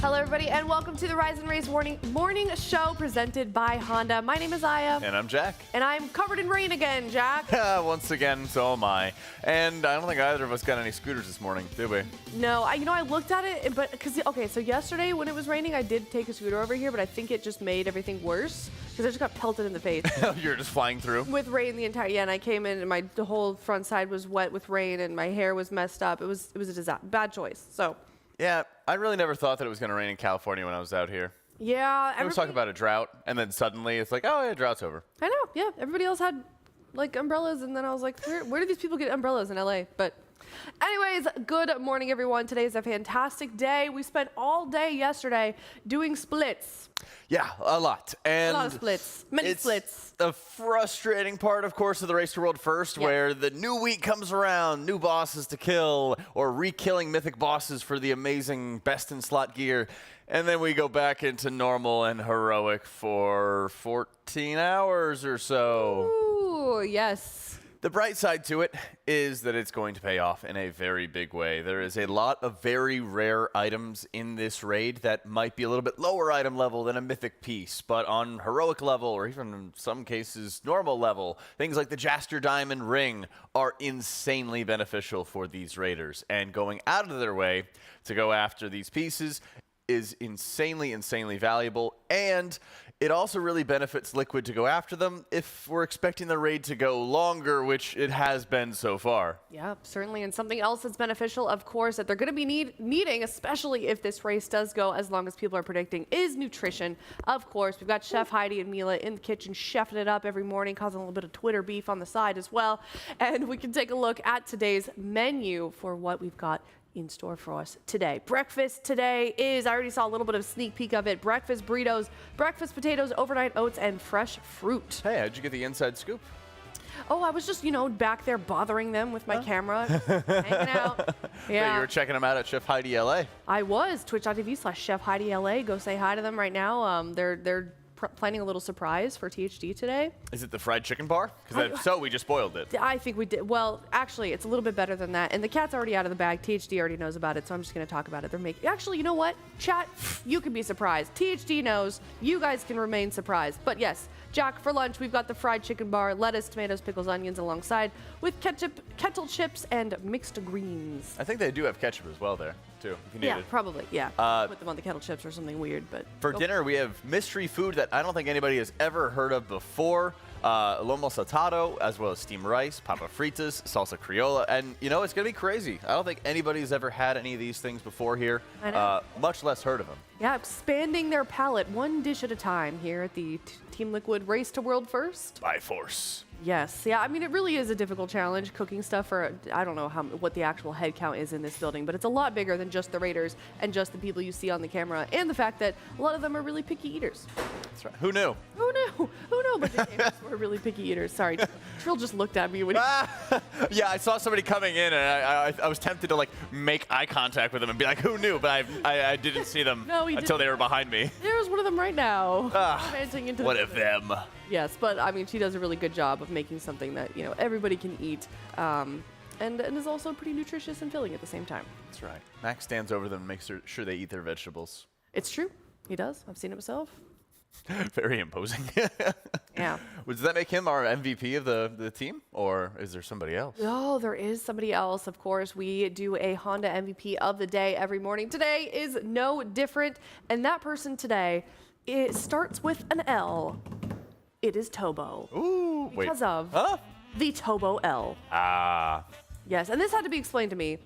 Hello, everybody, and welcome to the Rise and Race morning show presented by Honda. My name is Aya. And I'm Jack. And I'm covered in rain again, Jack. Once again, so am I. And I don't think either of us got any scooters this morning, did we? No, I looked at it, but okay, so yesterday when it was raining, I did take a scooter over here, but I think it just made everything worse because I just got pelted in the face. You're just flying through? With rain the entire, and I came in and the whole front side was wet with rain and my hair was messed up. It was a disaster, bad choice, so. Yeah, I really never thought that it was going to rain in California when I was out here. Yeah. We was talking about a drought, and then suddenly it's like, oh, yeah, drought's over. I know, yeah. Everybody else had, like, umbrellas, and then I was like, where do these people get umbrellas in LA? But anyways, good morning, everyone. Today is a fantastic day. We spent all day yesterday doing splits. Yeah, a lot. And a lot of splits. Many splits. The frustrating part, of course, of the Race to World First, where the new week comes around, new bosses to kill, or re-killing mythic bosses for the amazing best-in-slot gear. And then we go back into normal and heroic for 14 hours or so. Ooh, yes. The bright side to it is that it's going to pay off in a very big way. There is a lot of very rare items in this raid that might be a little bit lower item level than a mythic piece, but on heroic level, or even in some cases normal level, things like the Jaster Diamond Ring are insanely beneficial for these raiders. And going out of their way to go after these pieces is insanely valuable, and it also really benefits Liquid to go after them if we're expecting the raid to go longer, which it has been so far. Yeah, certainly. And something else that's beneficial, of course, that they're going to be needing, especially if this race does go as long as people are predicting, is nutrition. Of course, we've got Chef Heidi and Mila in the kitchen chefing it up every morning, causing a little bit of Twitter beef on the side as well. And we can take a look at today's menu for what we've got in store for us today. Breakfast today is, I already saw a little bit of a sneak peek of it, breakfast burritos, breakfast potatoes, overnight oats, and fresh fruit. Hey, how'd you get the inside scoop? Oh, I was just, back there bothering them with my camera, hanging out. Yeah. You were checking them out at Chef Heidi LA. I was, twitch.tv/Chef Heidi LA. Go say hi to them right now. They're planning a little surprise for THD today. Is it the fried chicken bar? Because if so, we just spoiled it. I think we did. Well, actually, it's a little bit better than that. And the cat's already out of the bag. THD already knows about it, so I'm just going to talk about it. They're making. Actually, you know what? Chat, you can be surprised. THD knows. You guys can remain surprised. But yes, Jack, for lunch, we've got the fried chicken bar, lettuce, tomatoes, pickles, onions alongside with ketchup, kettle chips, and mixed greens. I think they do have ketchup as well there, too, if you need it. Probably, yeah. Put them on the kettle chips or something weird, but... For dinner, we have mystery food that I don't think anybody has ever heard of before. Lomo saltado, as well as steamed rice, papa fritas, salsa criolla, and, it's going to be crazy. I don't think anybody's ever had any of these things before here, I know. much less heard of them. Yeah, expanding their palate one dish at a time here at the Team Liquid Race to World First. By force. Yes, yeah, I mean, it really is a difficult challenge, cooking stuff for, I don't know what the actual head count is in this building, but it's a lot bigger than just the Raiders and just the people you see on the camera, and the fact that a lot of them are really picky eaters. That's right. Who knew? Who knew? Who knew? But the gamers were really picky eaters. Sorry, Trill just looked at me when Yeah, I saw somebody coming in, and I was tempted to, make eye contact with them and be like, who knew? But I didn't see them until they were behind me. There's one of them right now. What of them? Yes, but I mean, she does a really good job of making something that, everybody can eat, and is also pretty nutritious and filling at the same time. That's right. Max stands over them and makes sure they eat their vegetables. It's true. He does. I've seen it myself. Very imposing. Yeah. Does that make him our MVP of the team, or is there somebody else? Oh, there is somebody else. Of course, we do a Honda MVP of the day every morning. Today is no different, and that person today, it starts with an L. It is Tobo. Ooh, because of the Tobo L. Ah. Yes, and this had to be explained to me.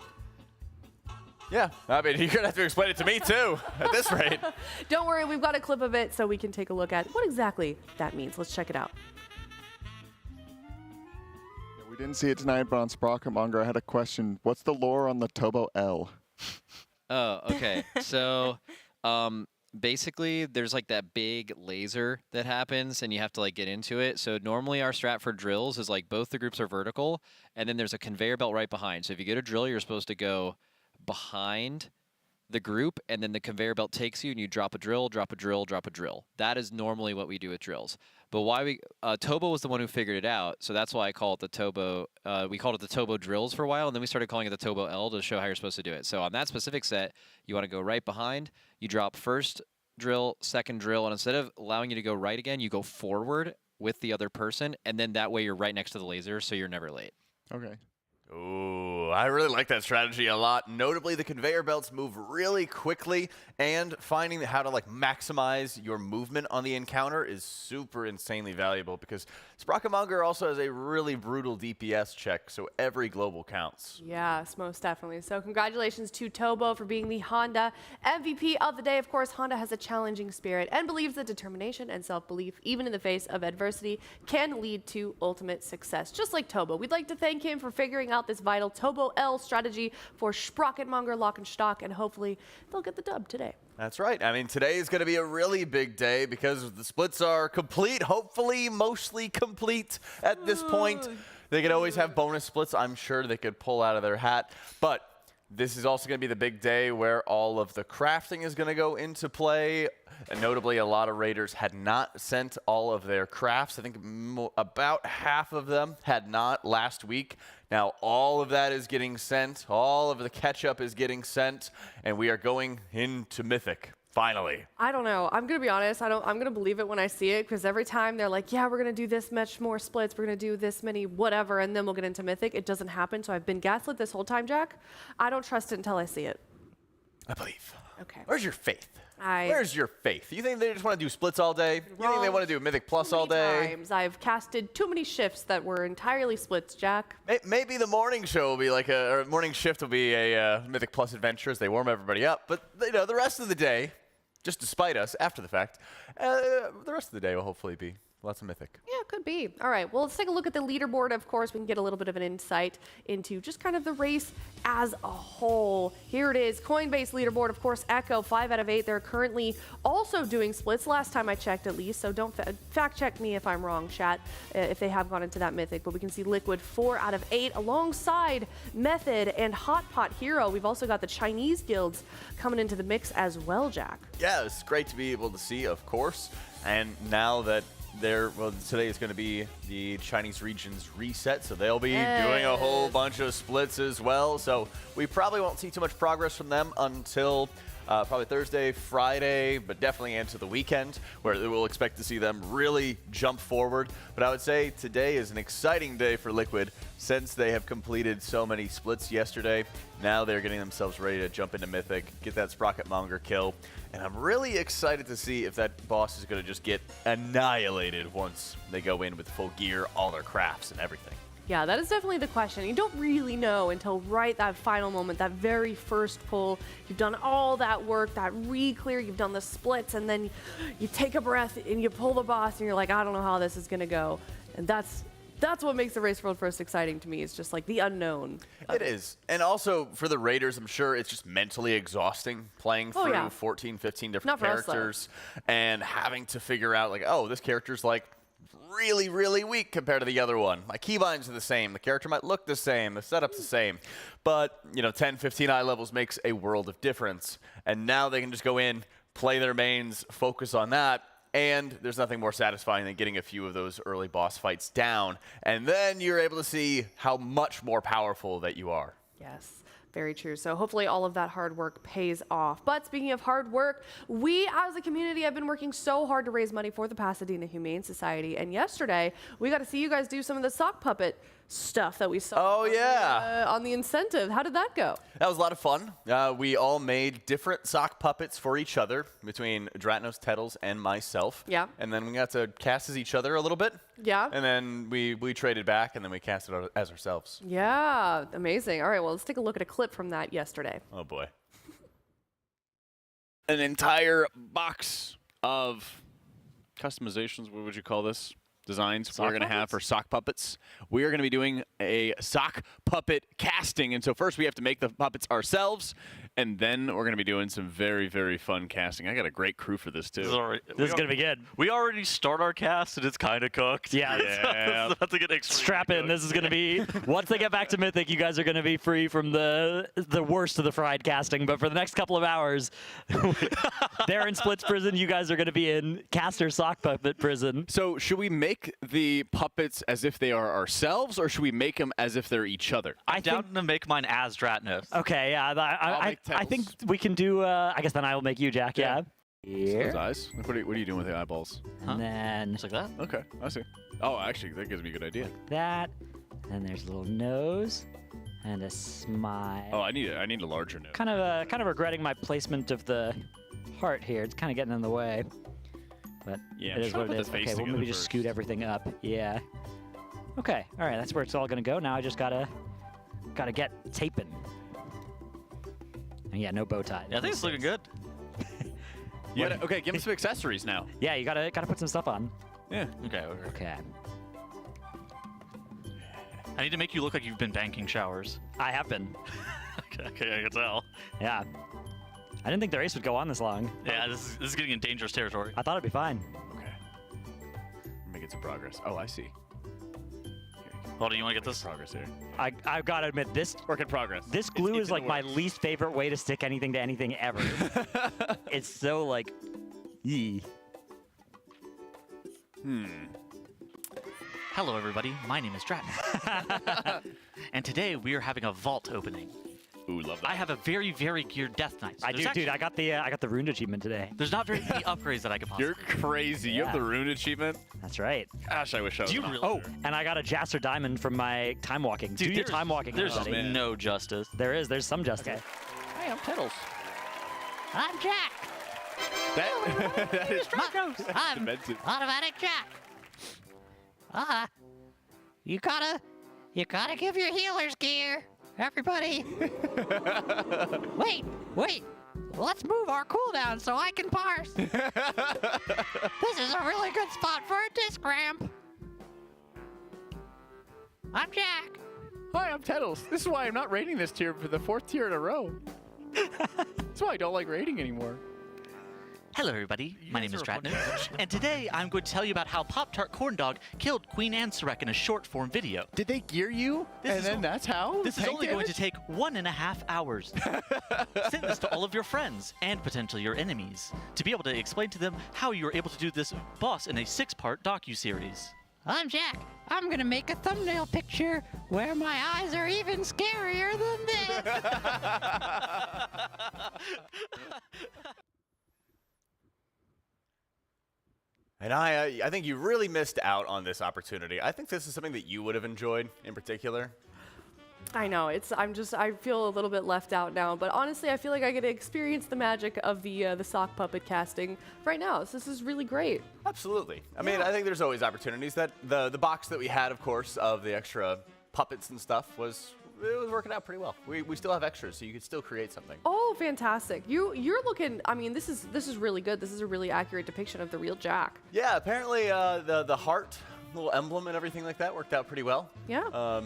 Yeah, I mean, you're going to have to explain it to me, too, at this rate. Don't worry, we've got a clip of it so we can take a look at what exactly that means. Let's check it out. We didn't see it tonight, but on Sprocketmonger, I had a question. What's the lore on the Tobo L? Oh, okay. So, basically, there's that big laser that happens, and you have to get into it. So normally our strat for drills is both the groups are vertical, and then there's a conveyor belt right behind. So if you get a drill, you're supposed to go behind the group, and then the conveyor belt takes you and you drop a drill, drop a drill, drop a drill. That is normally what we do with drills. But why Tobo was the one who figured it out, so that's why I call it the Tobo. We called it the Tobo drills for a while, and then we started calling it the Tobo L to show how you're supposed to do it. So on that specific set, you want to go right behind, you drop first drill, second drill, and instead of allowing you to go right again, you go forward with the other person, and then that way you're right next to the laser, so you're never late. Okay. Ooh, I really like that strategy a lot. Notably, the conveyor belts move really quickly, and finding how to maximize your movement on the encounter is super insanely valuable because Sprockemonger also has a really brutal DPS check, so every global counts. Yes, most definitely. So congratulations to Tobo for being the Honda MVP of the day. Of course, Honda has a challenging spirit and believes that determination and self-belief, even in the face of adversity, can lead to ultimate success. Just like Tobo, we'd like to thank him for figuring out this vital Tobo L strategy for Sprockemonger, Lock and Stock, and hopefully they'll get the dub today. That's right. I mean, today is going to be a really big day because the splits are complete, hopefully mostly complete at this point. They could always have bonus splits I'm sure they could pull out of their hat, but this is also going to be the big day where all of the crafting is going to go into play. And notably, a lot of raiders had not sent all of their crafts. I think about half of them had not last week. Now, all of that is getting sent. All of the catch-up is getting sent. And we are going into Mythic, finally. I don't know. I'm going to be honest. I'm going to believe it when I see it because every time they're like, yeah, we're going to do this much more splits. We're going to do this many whatever, and then we'll get into Mythic. It doesn't happen. So I've been gaslit this whole time, Jack. I don't trust it until I see it. I believe. Okay. Where's your faith? Where's your faith? You think they just want to do splits all day? You think they want to do Mythic Plus all day? Times I've casted too many shifts that were entirely splits, Jack. Maybe the morning show will be or morning shift will be a Mythic Plus adventure as they warm everybody up. But the rest of the day, just despite us after the fact, the rest of the day will hopefully be lots of Mythic. Yeah, could be. All right, well, let's take a look at the leaderboard. Of course, we can get a little bit of an insight into just kind of the race as a whole. Here it is, Coinbase leaderboard. Of course, Echo, 5 out of 8. They're currently also doing splits, last time I checked at least, so don't fact check me if I'm wrong, chat, if they have gone into that Mythic. But we can see Liquid, 4 out of 8, alongside Method and Hot Pot Hero. We've also got the Chinese guilds coming into the mix as well, Jack. Yeah, it's great to be able to see, of course. And now that today is going to be the Chinese region's reset, so they'll be doing a whole bunch of splits as well. So we probably won't see too much progress from them until probably Thursday, Friday, but definitely into the weekend, where we'll expect to see them really jump forward. But I would say today is an exciting day for Liquid since they have completed so many splits yesterday. Now they're getting themselves ready to jump into Mythic, get that Sprockemonger kill. And I'm really excited to see if that boss is going to just get annihilated once they go in with full gear, all their crafts and everything. Yeah, that is definitely the question. You don't really know until right that final moment, that very first pull. You've done all that work, that re-clear, you've done the splits, and then you take a breath and you pull the boss and you're like, I don't know how this is going to go. And that's what makes the Race World First exciting to me. It's just like the unknown. It is. And also for the Raiders, I'm sure it's just mentally exhausting playing through 14, 15 different characters and having to figure out this character's really, really weak compared to the other one. My keybinds are the same. The character might look the same. The setup's the same. But, 10, 15 eye levels makes a world of difference. And now they can just go in, play their mains, focus on that. And there's nothing more satisfying than getting a few of those early boss fights down. And then you're able to see how much more powerful that you are. Yes. Very true. So hopefully all of that hard work pays off. But speaking of hard work, we as a community have been working so hard to raise money for the Pasadena Humane Society. And yesterday, we got to see you guys do some of the sock puppet stuff that we saw on the incentive. How did that go? That was a lot of fun. We all made different sock puppets for each other between Dratnos, Tettles, and myself. Yeah. And then we got to cast as each other a little bit. Yeah. And then we traded back, and then we cast it as ourselves. Yeah. Amazing. All right. Well, let's take a look at a clip from that yesterday. Oh, boy. An entire box of customizations, what would you call this? Designs we're going to have for sock puppets. We are going to be doing a sock puppet casting. And so first we have to make the puppets ourselves. and then we're going to be doing some very, very fun casting. I got a great crew for this, too. This is going to be good. We already start our cast, and it's kind of cooked. Yeah. Yeah. It's about to get Strap in. This is going to be, once they get back to Mythic, you guys are going to be free from the worst of the fried casting. But for the next couple of hours, they're in Splits prison. You guys are going to be in Caster Sock Puppet prison. So should we make the puppets as if they are ourselves, or should we make them as if they're each other? I'm down to make mine as Dratnos. Okay, yeah. I think we can do, I guess then I will make you, Jack, yeah. Here. Those eyes. What are you doing with the eyeballs? And then Just like that? Okay, I see. Oh, actually, that gives me a good idea. that. And there's a little nose and a smile. Oh, I need a larger nose. Kind of regretting my placement of the heart here. It's kind of getting in the way. But Yeah, it I'm is trying what to it put is. the face Okay, we'll together maybe just scoot first. everything up. Yeah. Okay. All right. That's where it's all gonna go. Now I just gotta get taping. And yeah, no bow tie. Yeah, I think it's looking good. Okay, give them some accessories now. Yeah, you gotta put some stuff on. Yeah. Okay. Okay. I need to make you look like you've been banking showers. I have been. Okay, I can tell. Yeah. I didn't think the race would go on this long. Yeah, this is getting in dangerous territory. I thought it'd be fine. Okay. We're making some progress. Oh, I see. Hold on, you want to get this? Progress here. I've got to admit this Work in progress. this glue It's is like in the my works. least favorite way to stick anything to anything ever. It's so like, yee. Hello, everybody. My name is Dratton. And today we are having a vault opening. Ooh, love that. I have a very, very geared Death Knight. I do, dude. I got the rune achievement today. There's not very many upgrades that I could possibly. You're crazy. You have Yeah. the rune achievement? That's right. Gosh, I wish I was. Do you on. really? Oh, and I got a Jaster Diamond from my time walking. Dude, Do your time walking, There's everybody. man. no justice. There's some justice. Hey, I'm Kettles. I'm Jack. That is I'm demented. automatic Jack. You gotta give your healers gear, everybody. Wait. Let's move our cooldown so I can parse. This is a really good spot for a disc ramp. I'm Jack. Hi, I'm Tettles. This is why I'm not rating this tier for the 4th tier in a row. That's why I don't like rating anymore. Hello, everybody. My name is guys are a Dratton, and today I'm going to tell you about how Pop-Tart Corndog killed Queen Ansurek in a short-form video. Did they gear you? This and is then all- that's how? This is Tank only going to damage? take 1.5 hours. Send this to all of your friends and potentially your enemies to be able to explain to them how you were able to do this boss in a 6-part docu-series. I'm Jack. I'm gonna make a thumbnail picture where my eyes are even scarier than this. And I think you really missed out on this opportunity. I think this is something that you would have enjoyed in particular. I know I feel a little bit left out now, but honestly, I feel like I get to experience the magic of the sock puppet casting right now. So this is really great. Absolutely. I mean, I think there's always opportunities. That the box that we had, of course, of the extra puppets and stuff was working out pretty well. We still have extras, so you could still create something. Oh, fantastic! You're looking. I mean, this is really good. This is a really accurate depiction of the real Jack. Yeah, apparently the heart, little emblem and everything like that worked out pretty well. Yeah.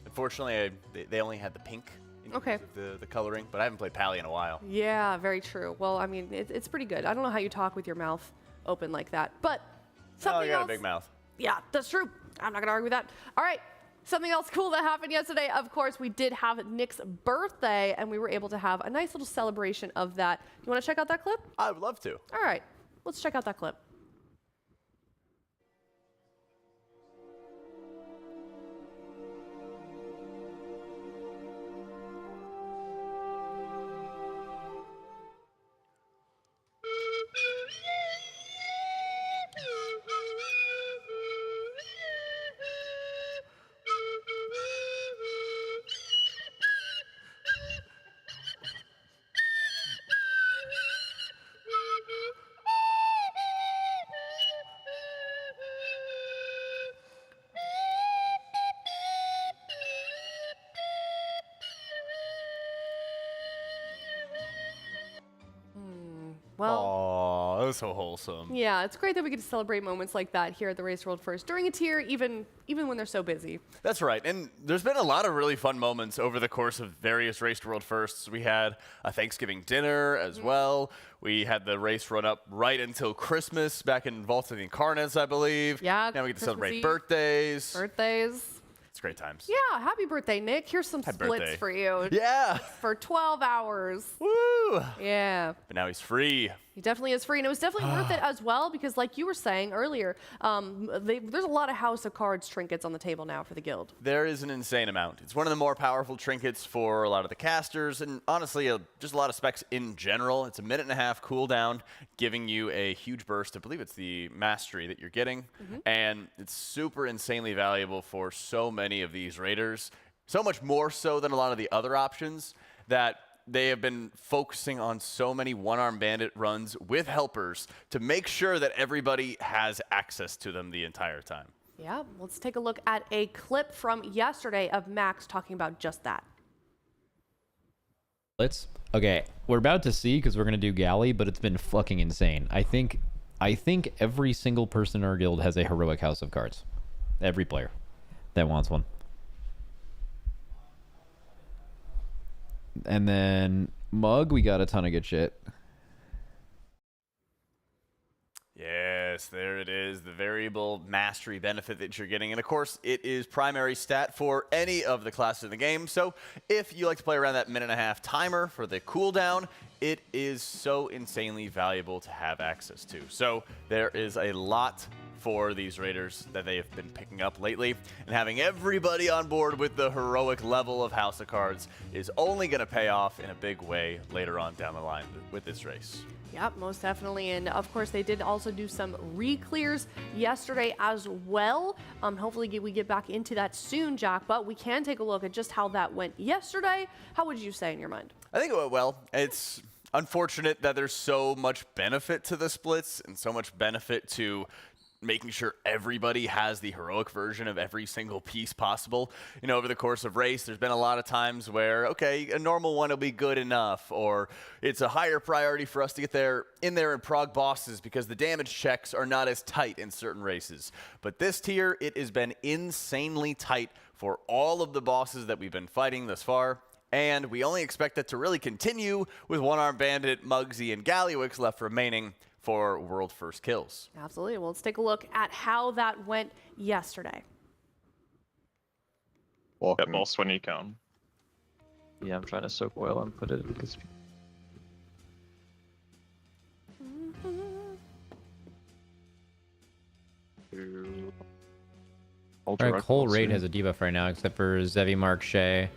Unfortunately, they only had the pink in Okay. terms of the coloring, but I haven't played Pally in a while. Yeah, very true. Well, I mean, it's pretty good. I don't know how you talk with your mouth open like that, but Oh, something you got else. a big mouth. Yeah, that's true. I'm not gonna argue with that. All right. Something else cool that happened yesterday, of course, we did have Nick's birthday, and we were able to have a nice little celebration of that. You want to check out that clip? I would love to. All right, let's check out that clip. Well, Aw, Oh, so wholesome. Yeah, it's great that we get to celebrate moments like that here at the Race World First during a tier, even when they're so busy. That's right. And there's been a lot of really fun moments over the course of various Race World Firsts. We had a Thanksgiving dinner as well. We had the race run up right until Christmas back in Vault of the Incarnates, I believe. Yeah, Now we get to Christmas celebrate Eve. birthdays. Birthdays. It's great times. Yeah, happy birthday, Nick. Here's some Happy splits birthday. for you. Yeah. For 12 hours. Woo. Yeah. But now he's free. He definitely is free, and it was definitely worth it as well because, like you were saying earlier, there's a lot of House of Cards trinkets on the table now for the guild. There is an insane amount. It's one of the more powerful trinkets for a lot of the casters, and honestly, just a lot of specs in general. It's a 1.5-minute cooldown, giving you a huge burst. I believe it's the mastery that you're getting, and it's super insanely valuable for so many of these raiders. So much more so than a lot of the other options that they have been focusing on so many one-armed bandit runs with helpers to make sure that everybody has access to them the entire time. Yeah, let's take a look at a clip from yesterday of Max talking about just that. Okay, we're about to see because we're gonna do galley, but it's been fucking insane. I think every single person in our guild has a heroic House of Cards. Every player that wants one. And then Mug, we got a ton of good shit. Yes, there it is, the variable mastery benefit that you're getting. And of course, it is primary stat for any of the classes in the game. So if you like to play around that 1.5-minute timer for the cooldown, it is so insanely valuable to have access to. So there is a lot for these raiders that they have been picking up lately, and having everybody on board with the heroic level of House of Cards is only going to pay off in a big way later on down the line with this race. Yep, most definitely. And of course, they did also do some reclears yesterday as well. Hopefully we get back into that soon, Jack, but we can take a look at just how that went yesterday. How would you say in your mind? I think it went well. It's unfortunate that there's so much benefit to the splits and so much benefit to making sure everybody has the heroic version of every single piece possible. You know, over the course of race, there's been a lot of times where, okay, a normal one will be good enough, or it's a higher priority for us to get in there and prog bosses because the damage checks are not as tight in certain races. But this tier, it has been insanely tight for all of the bosses that we've been fighting thus far. And we only expect that to really continue with One-Armed Bandit, Muggsy, and Gallywix left remaining for world first kills. Absolutely. Well, let's take a look at how that went yesterday. Get boss when you can. Yeah, I'm trying to soak oil and put it in because Our whole raid has a debuff right now, except for Zevi, Mark, Shay,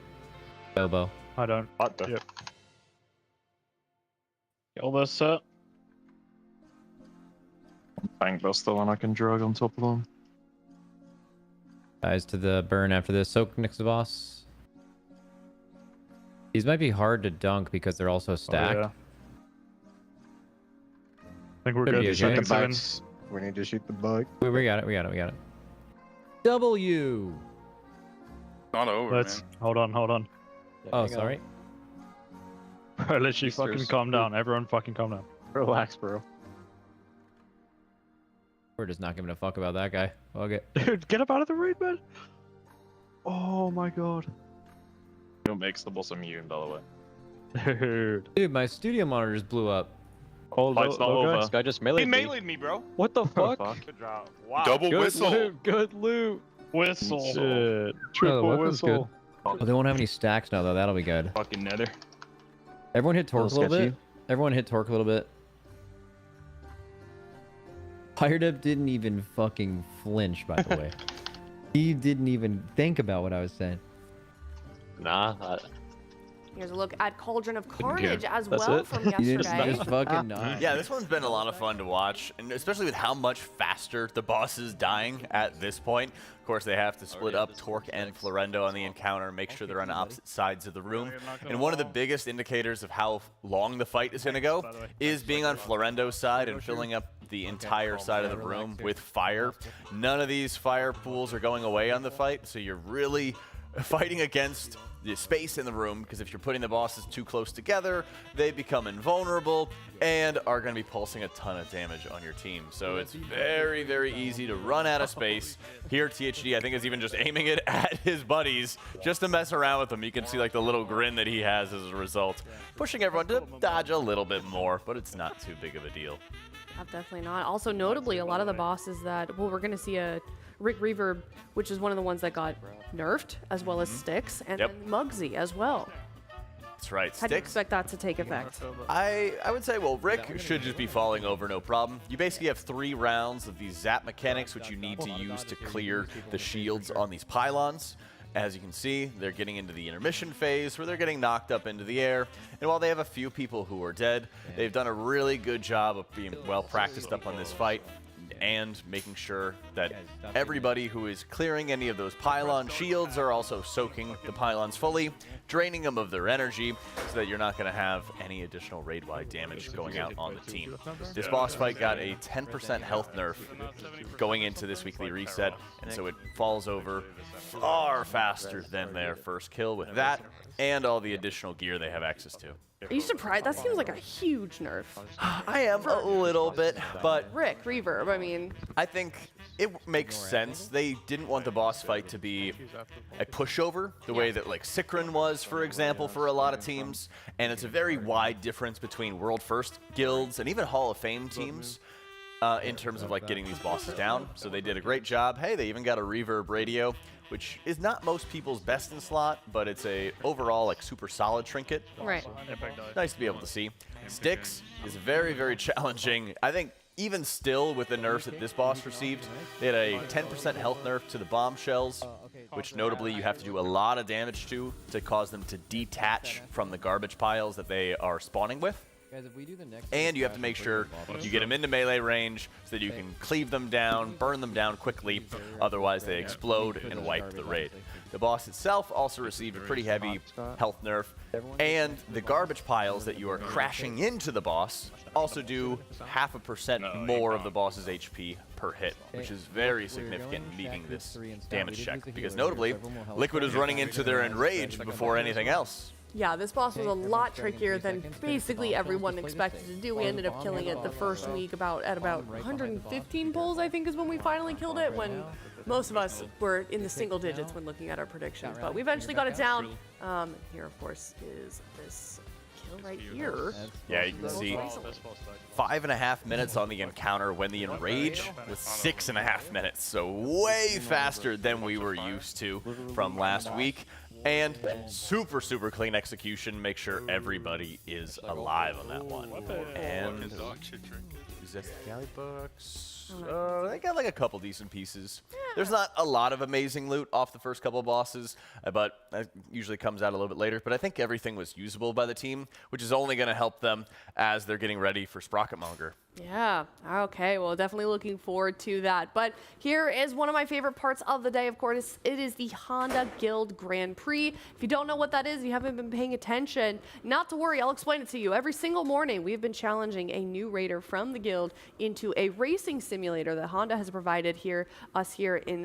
Bobo. I don't. What the? Yep. Get all this set. Bank Buster when I can drag on top of them. Guys to the burn after this. Soak next to boss. These might be hard to dunk because they're also stacked. Oh, yeah. I think we're Could good. be okay. Shoot the Seven. bugs. We need to shoot the bug. We got it. W. Not over, Let's hold on. Oh, sorry. Bro, literally Easter's fucking calm down. Everyone fucking calm down. relax, bro. We're just not giving a fuck about that guy. Okay. Dude, get up out of the raid, man. Oh my god. It makes the boss immune, by the way. Dude. Dude, my studio monitor just blew up. Oh, Fight's not over. This guy just meleeed He me. meleeed me, bro. What the fuck? Good job. Wow. Good loot, good loot. Whistle. Shit. Oh, Triple weapon's whistle. Oh, they won't have any stacks now, though. That'll be good. Fucking nether. Everyone hit torque a Little little bit. sketchy. Everyone hit torque a little bit. Hired Up didn't even fucking flinch, by the way. He didn't even think about what I was saying. Nah, Here's a look at Cauldron of Carnage as That's well it. from He didn't yesterday. just fucking not. Yeah, this one's been a lot of fun to watch, and especially with how much faster the boss is dying at this point. Of course, they have to split up Torque and Florendo on the encounter, make sure they're on opposite sides of the room. And one of the biggest indicators of how long the fight is going to go is being on Florendo's side and filling up the entire side of the room with fire. None of these fire pools are going away on the fight, so you're really fighting against the space in the room, because if you're putting the bosses too close together, they become invulnerable and are going to be pulsing a ton of damage on your team. So it's very, very easy to run out of space. Here, THD, I think, is even just aiming it at his buddies just to mess around with them. You can see like the little grin that he has as a result, pushing everyone to dodge a little bit more, but it's not too big of a deal. Definitely not. Also, notably, a lot of the bosses that, well, we're going to see a Rick Reverb, which is one of the ones that got nerfed, as well as Styx, and then Muggsy as well. That's right. How do you Styx, expect that to take effect? I would say, well, Rick should just be falling over no problem. You basically have 3 rounds of these zap mechanics, which you need to use to clear the shields on these pylons. As you can see, they're getting into the intermission phase where they're getting knocked up into the air. And while they have a few people who are dead, they've done a really good job of being well practiced up on this fight and making sure that everybody who is clearing any of those pylon shields are also soaking the pylons fully, draining them of their energy so that you're not going to have any additional raid-wide damage going out on the team. This boss fight got a 10% health nerf going into this weekly reset, and so it falls over far faster than their first kill with that and all the additional gear they have access to. Are you surprised? That seems like a huge nerf. I am a little bit, but Rick Reverb, I mean, I think it makes sense. They didn't want the boss fight to be a pushover, the way that like Sikrin was, for example, for a lot of teams. And it's a very wide difference between World First guilds and even Hall of Fame teams in terms of like getting these bosses down. So they did a great job. Hey, they even got a reverb radio, which is not most people's best in slot, but it's a overall like super solid trinket. right. Nice to be able to see. Styx is very, very challenging. I think even still with the nerfs that this boss received, they had a 10% health nerf to the bombshells, which notably you have to do a lot of damage to cause them to detach from the garbage piles that they are spawning with. And you have to make sure you get them into melee range so that you can cleave them down, burn them down quickly, otherwise they explode and wipe the raid. The boss itself also received a pretty heavy health nerf, and the garbage piles that you are crashing into the boss also do 0.5% more of the boss's HP per hit, which is very significant in meeting this damage check, because notably, Liquid is running into their enrage before anything else. Yeah, this boss was a lot trickier than basically everyone expected to do. We ended up killing it the first week at about 115 pulls, I think, is when we finally killed it, when most of us were in the single digits when looking at our predictions. But we eventually got it down. Here, of course, is this kill right here. Yeah, you can see 5.5 minutes on the encounter when the enrage was 6.5 minutes. So way faster than we were used to from last week. And super, super clean execution. Make sure everybody is alive on that one. And is that galley books? They got like a couple decent pieces. There's not a lot of amazing loot off the first couple of bosses, but that usually comes out a little bit later. But I think everything was usable by the team, which is only going to help them as they're getting ready for Sprocketmonger. Yeah, okay, well, definitely looking forward to that. But here is one of my favorite parts of the day, of course. It is the Honda Guild Grand Prix. If you don't know what that is, you haven't been paying attention, not to worry, I'll explain it to you. Every single morning, we've been challenging a new raider from the guild into a racing simulator that Honda has provided us here during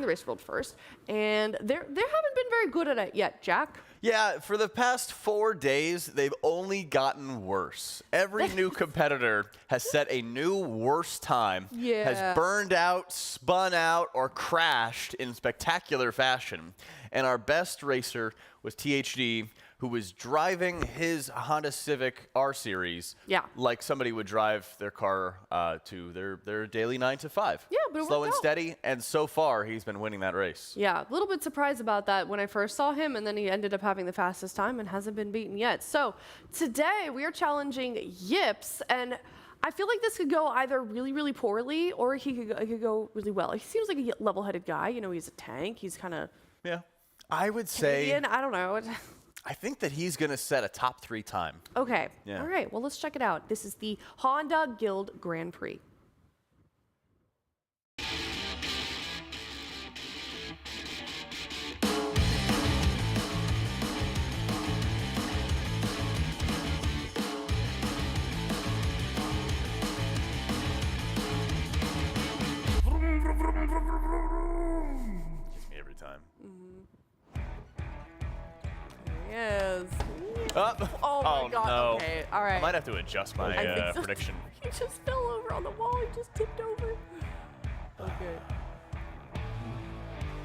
the Race World First. And they haven't been very good at it yet, Jack. Yeah, for the past 4 days, they've only gotten worse. Every new competitor has set a new worse time, has burned out, spun out, or crashed in spectacular fashion. And our best racer was THD, who was driving his Honda Civic R-Series like somebody would drive their car to their daily 9 to 5. Yeah, but it slow worked and out. steady, and so far he's been winning that race. Yeah, a little bit surprised about that when I first saw him, and then he ended up having the fastest time and hasn't been beaten yet. So today we are challenging Yips, and I feel like this could go either really, really poorly, or he could go really well. He seems like a level-headed guy. You know, he's a tank. He's kind of I would say Canadian. I don't know. I think that he's going to set a top 3 time. Okay. Yeah. All right. Well, let's check it out. This is the Honda Guild Grand Prix. Every time. Yes. Oh my God. no. Okay. All right. I might have to adjust my I think so. prediction. He just fell over on the wall. He just tipped over. Okay.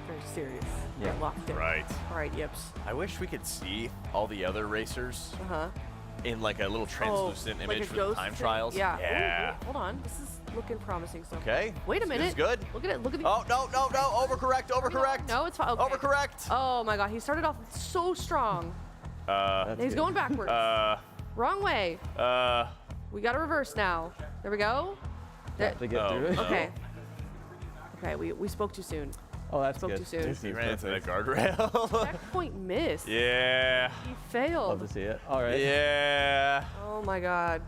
Very serious. Yeah. Locked in. Right. All right, yips. I wish we could see all the other racers in like a little translucent like image a for the ghost time thing? trials. Yeah. Yeah. Ooh, hold on. This is looking promising. So. Okay. Wait a minute. This is good. Look at it. Look at the. Oh, no. Overcorrect. No, it's fine. Okay. Overcorrect. Oh my God. He started off so strong. He's going backwards. Wrong way. We got to reverse now. There we go. There. To get through it. no. Okay. Okay. We spoke too soon. Oh, that's Spoke good. too soon. He ran into the guardrail. Checkpoint missed. Yeah. He failed. Love to see it. All right. Yeah. Oh my God.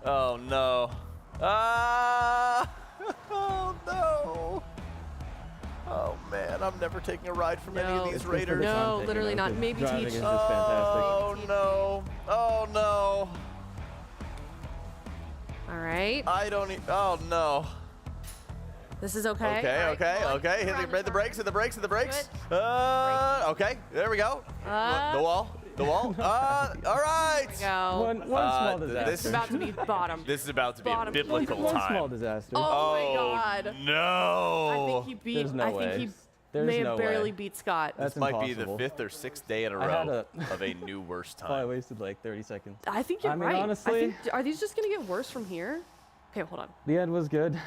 Oh no. Ah. Oh no. Oh man, I'm never taking a ride from any No. of these It's good for raiders. the No, content, literally you know, not. 'cause Maybe driving teach. is just fantastic. Oh no. Oh no. All right. I don't. Oh no. This is okay. Okay. All right, Okay. come on. Okay. Hit Around the brakes. Hit the brakes. Hit the brakes. Good. Okay. There we go. The wall. The wall. All right. There we go. One small this- disaster. It's about to be bottom. This is about to be a Bottom. biblical one time. small disaster. Oh my God. No. I think he beat. There's no I think way. he There's may no have barely way. beat Scott. That's This might be the impossible. 5th or 6th day in a I had row of a new worst Probably time. wasted like 30 seconds. I think you're I mean, right. honestly- I think, are these just gonna get worse from here? Okay, hold on. The end was good,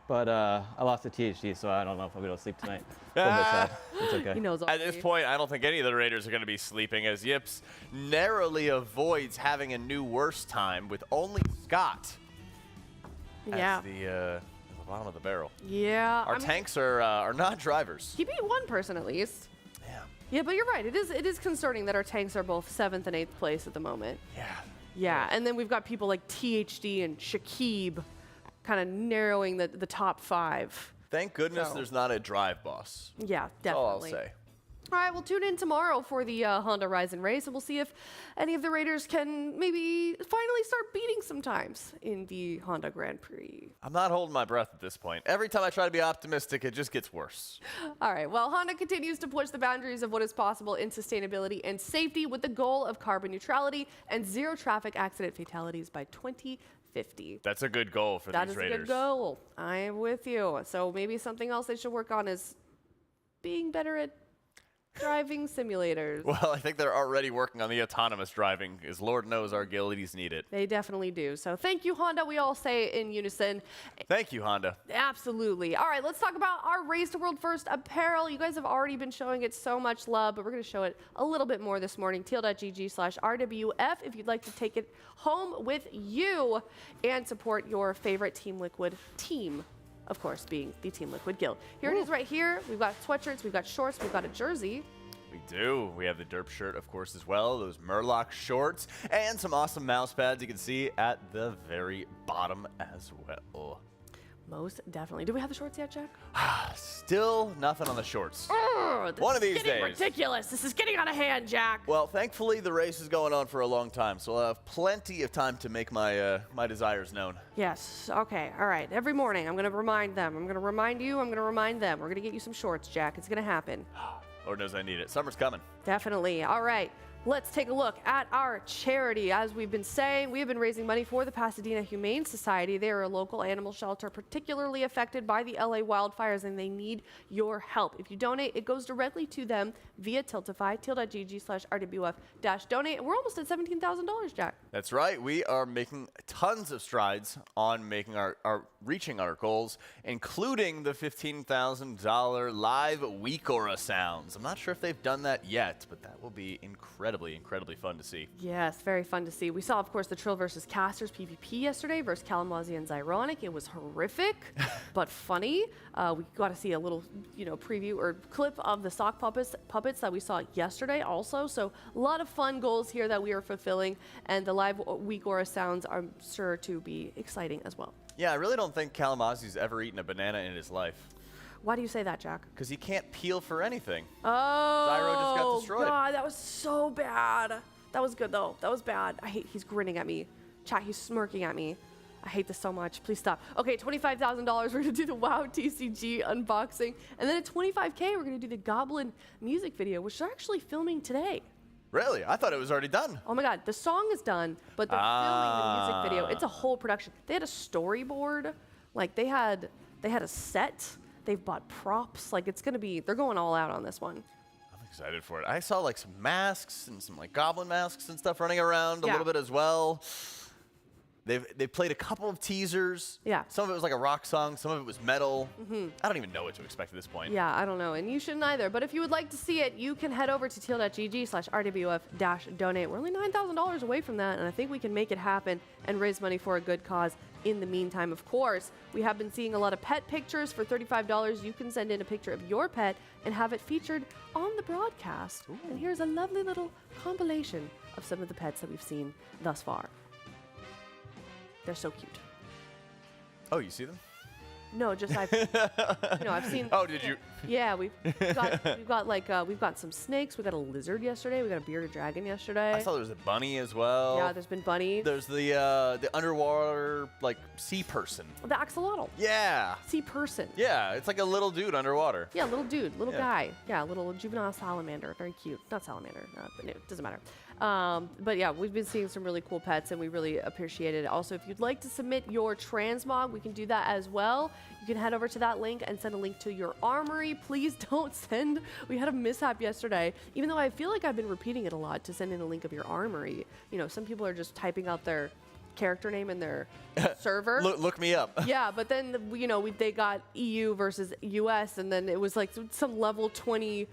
but I lost the THD, so I don't know if I'll be able to sleep tonight. A little bit sad. It's okay. He knows. At this point, I don't think any of the Raiders are going to be sleeping, as Yips narrowly avoids having a new worst time with only Scott Yeah. as the bottom of the barrel. Yeah. Our tanks are not drivers. He beat one person at least. Yeah. Yeah, but you're right. It is concerning that our tanks are both 7th and 8th place at the moment. Yeah. Yeah, and then we've got people like THD and Shakib kind of narrowing the top 5. Thank goodness So- there's not a drive boss. Yeah, That's all I'll definitely. say. All right, we'll tune in tomorrow for the Honda Ryzen race, and we'll see if any of the Raiders can maybe finally start beating some times in the Honda Grand Prix. I'm not holding my breath at this point. Every time I try to be optimistic, it just gets worse. All right, well, Honda continues to push the boundaries of what is possible in sustainability and safety with the goal of carbon neutrality and 0 traffic accident fatalities by 2050. That's a good goal for That these is a Raiders. good goal. I am with you. So maybe something else they should work on is being better at driving simulators. Well, I think they're already working on the autonomous driving, as Lord knows our guildies need it. They definitely do. So thank you, Honda. We all say in unison. Thank you, Honda. Absolutely. All right, let's talk about our Race to World First apparel. You guys have already been showing it so much love, but we're going to show it a little bit more this morning. teal.gg/RWF if you'd like to take it home with you and support your favorite Team Liquid team. Of course, being the Team Liquid Guild. Here it is right here. We've got sweatshirts, we've got shorts, we've got a jersey. We do. We have the derp shirt, of course, as well. Those Murloc shorts and some awesome mouse pads you can see at the very bottom as well. Most definitely. Do we have the shorts yet, Jack? Still nothing on the shorts. This One of is these getting days. ridiculous. This is getting out of hand, Jack. Well, thankfully, the race is going on for a long time, so I'll have plenty of time to make my my desires known. Yes. Okay. All right. Every morning, I'm going to remind them. I'm going to remind you. I'm going to remind them. We're going to get you some shorts, Jack. It's going to happen. Lord knows I need it. Summer's coming. Definitely. All right. Let's take a look at our charity. As we've been saying, we have been raising money for the Pasadena Humane Society. They are a local animal shelter particularly affected by the LA wildfires, and they need your help. If you donate, it goes directly to them via Tiltify, teal.gg/RWF-donate. And we're almost at $17,000, Jack. That's right. We are making tons of strides on making reaching our goals, including the $15,000 live Weekora sounds. I'm not sure if they've done that yet, but that will be incredibly fun to see. Yes, very fun to see. We saw, of course, the Trill versus Casters PvP yesterday versus Kalamazoo and Zyronic. It was horrific, but funny. We got to see a little, preview or clip of the sock puppets that we saw yesterday also. So a lot of fun goals here that we are fulfilling, and the live Weekora sounds are sure to be exciting as well. Yeah, I really don't think Kalamazoo's ever eaten a banana in his life. Why do you say that, Jack? Because he can't peel for anything. Oh, Zyro just got destroyed. God, that was so bad. That was good, though. That was bad. He's grinning at me. Chat, he's smirking at me. I hate this so much. Please stop. Okay, $25,000. We're going to do the WoW TCG unboxing. And then at $25K, we're going to do the Goblin music video, which they're actually filming today. Really? I thought it was already done. Oh my God, the song is done, but they're filming the music video. It's a whole production. They had a storyboard, like they had a set. They've bought props. Like it's gonna be. They're going all out on this one. I'm excited for it. I saw like some masks and some like goblin masks and stuff running around a Yeah. little bit as well. They've played a couple of teasers. Yeah. Some of it was like a rock song. Some of it was metal. I don't even know what to expect at this point. Yeah, I don't know, and you shouldn't either. But if you would like to see it, you can head over to teal.gg/RWF-donate. We're only $9,000 away from that, and I think we can make it happen and raise money for a good cause. In the meantime, of course, we have been seeing a lot of pet pictures. For $35, you can send in a picture of your pet and have it featured on the broadcast. And here's a lovely little compilation of some of the pets that we've seen thus far. They're so cute. Oh, you see them? No, just I've seen. Oh, did you? Yeah, we've got some snakes. We got a lizard yesterday. We got a bearded dragon yesterday. I saw there was a bunny as well. Yeah, there's been bunnies. There's the underwater like sea person. The axolotl. Yeah. Sea person. Yeah, it's like a little dude underwater. Yeah, little dude, little Yeah. guy. Yeah, little juvenile salamander. Very cute. Not salamander, but no, it doesn't matter. But yeah, we've been seeing some really cool pets, and we really appreciate it. Also, if you'd like to submit your transmog, we can do that as well. You can head over to that link and send a link to your armory. Please don't send. We had a mishap yesterday, even though I feel like I've been repeating it a lot to send in a link of your armory. You know, some people are just typing out their character name in their server. Look me up. Yeah, but then they got EU versus US, and then it was like some level 20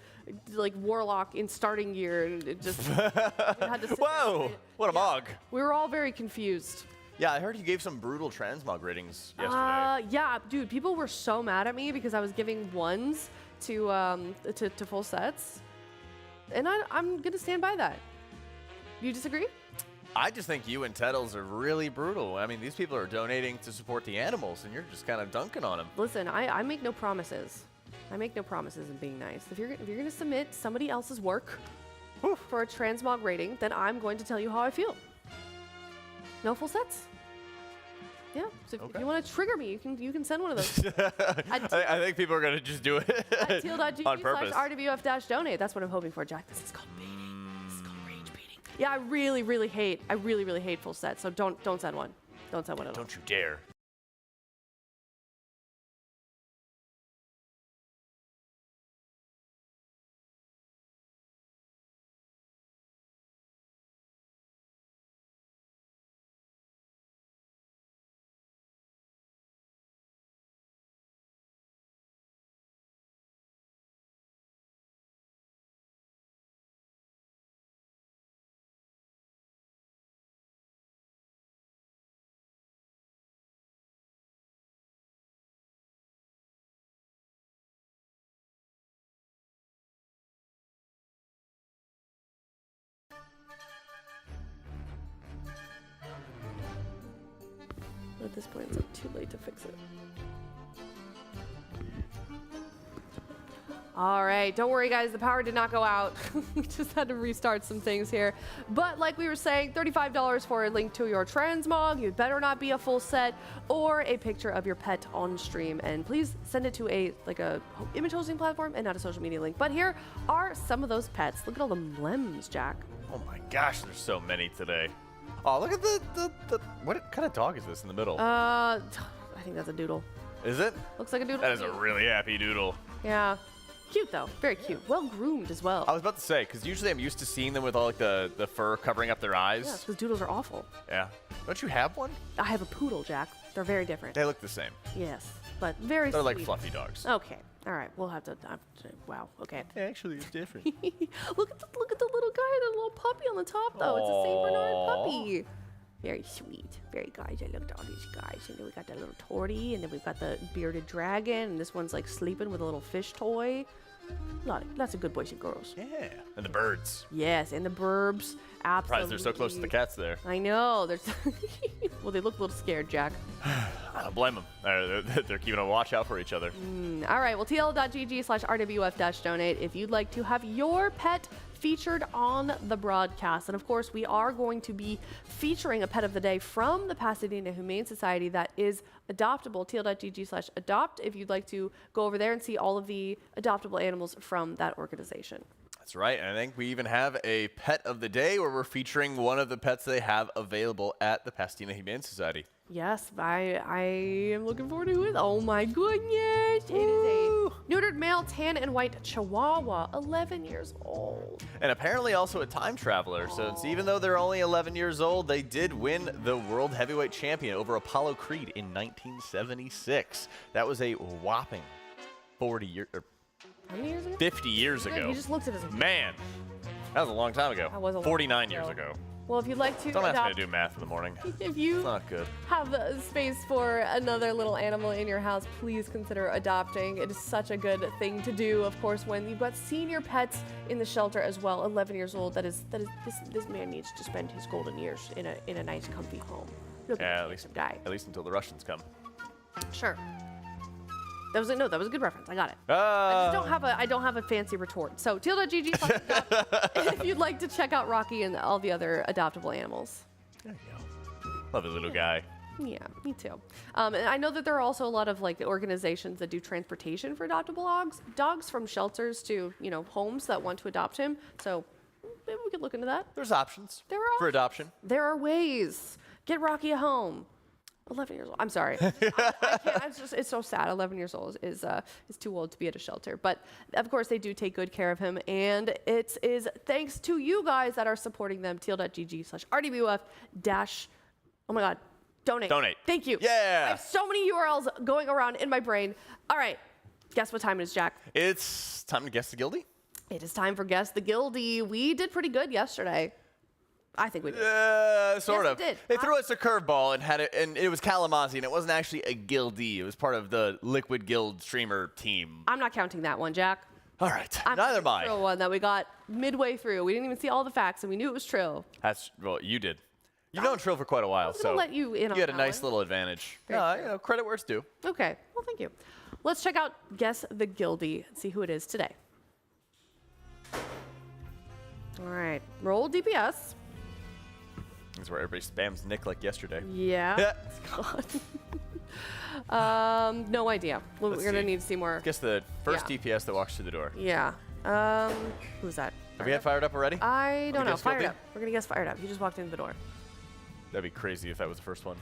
like warlock in starting gear, and it just we had to sit there and Whoa! read it. What a mog. We were all very confused. Yeah, I heard you gave some brutal transmog ratings yesterday. Yeah, dude, people were so mad at me because I was giving ones to full sets, and I'm gonna stand by that. Do you disagree? I just think you and Tettles are really brutal. I mean, these people are donating to support the animals, and you're just kind of dunking on them. Listen, I make no promises. I make no promises in being nice. If you're gonna submit somebody else's work for a transmog rating, then I'm going to tell you how I feel. No full sets. Yeah. So if you want to trigger me, you can send one of those. I think people are gonna just do it At teal.gg on purpose. /RWF-donate. That's what I'm hoping for, Jack. This is called baiting. This is called rage baiting. Yeah, I really hate full sets. So don't send one. Don't send one at all. Don't you dare. At this point, it's like too late to fix it. All right, don't worry, guys. The power did not go out. We just had to restart some things here. But like we were saying, $35 for a link to your transmog. You better not be a full set or a picture of your pet on stream. And please send it to a image hosting platform and not a social media link. But here are some of those pets. Look at all the emblems, Jack. Oh my gosh, there's so many today. Oh, look at the what kind of dog is this in the middle? I think that's a doodle. Is it? Looks like a doodle. That is a really happy doodle. Yeah. Cute, though. Very cute. Well groomed as well. I was about to say, because usually I'm used to seeing them with all like the fur covering up their eyes. Yeah, because doodles are awful. Yeah. Don't you have one? I have a poodle, Jack. They're very different. They look the same. Yes, but very They're sweet. like fluffy dogs. Okay. All right. We'll have to. Wow. Okay. Actually, it's different. Look at the little guy, the little puppy on the top, though. It's a Saint Bernard puppy. Very sweet. Very guys. I looked at all these guys, and then we got that little tortie, and then we've got the bearded dragon, and this one's like sleeping with a little fish toy. Lots of good boys and girls. Yeah. And the birds. Yes, and the burbs. Absolutely. Surprised they're so close to the cats there. I know. They're well, they look a little scared, Jack. I don't blame them. They're keeping a watch out for each other. All right. Well, TL.gg/RWF-donate if you'd like to have your pet featured on the broadcast. And of course, we are going to be featuring a pet of the day from the Pasadena Humane Society that is adoptable. TL.gg/adopt if you'd like to go over there and see all of the adoptable animals from that organization. That's right. And I think we even have a pet of the day where we're featuring one of the pets they have available at the Pasadena Humane Society. Yes, I am looking forward to it. Oh my goodness. It is a neutered male tan and white Chihuahua, 11 years old. And apparently also a time traveler. So even though they're only 11 years old, they did win the World Heavyweight Champion over Apollo Creed in 1976. That was a whopping 40 years. How many years ago? 50 years Yeah, ago. you just looked at us. Man, that was a long time ago. That was a long 49 time years ago. ago. Well, if you'd like to Don't ask me adopt, to do math in the morning. if you It's not good. have a space for another little animal in your house, please consider adopting. It is such a good thing to do, of course, when you've got senior pets in the shelter as well. 11 years old. This man needs to spend his golden years in a nice, comfy home. Look at Yeah, this at least, handsome guy. at least until the Russians come. Sure. That was a good reference. I got it. I don't have a fancy retort. So teal.gg if you'd like to check out Rocky and all the other adoptable animals. There you go. Lovely little guy. Yeah, me too. And I know that there are also a lot of like organizations that do transportation for adoptable dogs from shelters to homes that want to adopt him. So maybe we could look into that. There's options There are for adoption. There are ways. Get Rocky a home. 11 years old. I'm sorry. I can't. It's so sad. 11 years old is too old to be at a shelter. But of course, they do take good care of him, and it is thanks to you guys that are supporting them. Teal.gg/RDBUF oh my God, donate. Donate. Thank you. Yeah. I have so many URLs going around in my brain. All right. Guess what time it is, Jack? It's time to guess the guildie. It is time for Guess the Guildie. We did pretty good yesterday. I think we did. Sort Yes, of. we did. They threw us a curveball and it was Kalamazoo, and it wasn't actually a guildie. It was part of the Liquid Guild streamer team. I'm not counting that one, Jack. All right. I'm Neither am the I. Trill one that we got midway through. We didn't even see all the facts, and we knew it was Trill. Well, you did. You've known Trill for quite a while, I was gonna so let you in on had a that nice one. little advantage. Very true. Credit where it's due. Okay. Well, thank you. Let's check out Guess the Guildie and see who it is today. All right. Roll DPS. That's where everybody spams Nick like yesterday. Yeah. God. No idea. We're Let's gonna see. need to see more. Guess the first Yeah. DPS that walks through the door. Yeah. Who's that? Have we had fired up already? I don't know. guess Fired Guildie? up. We're gonna guess fired up. He just walked in the door. That'd be crazy if that was the first one.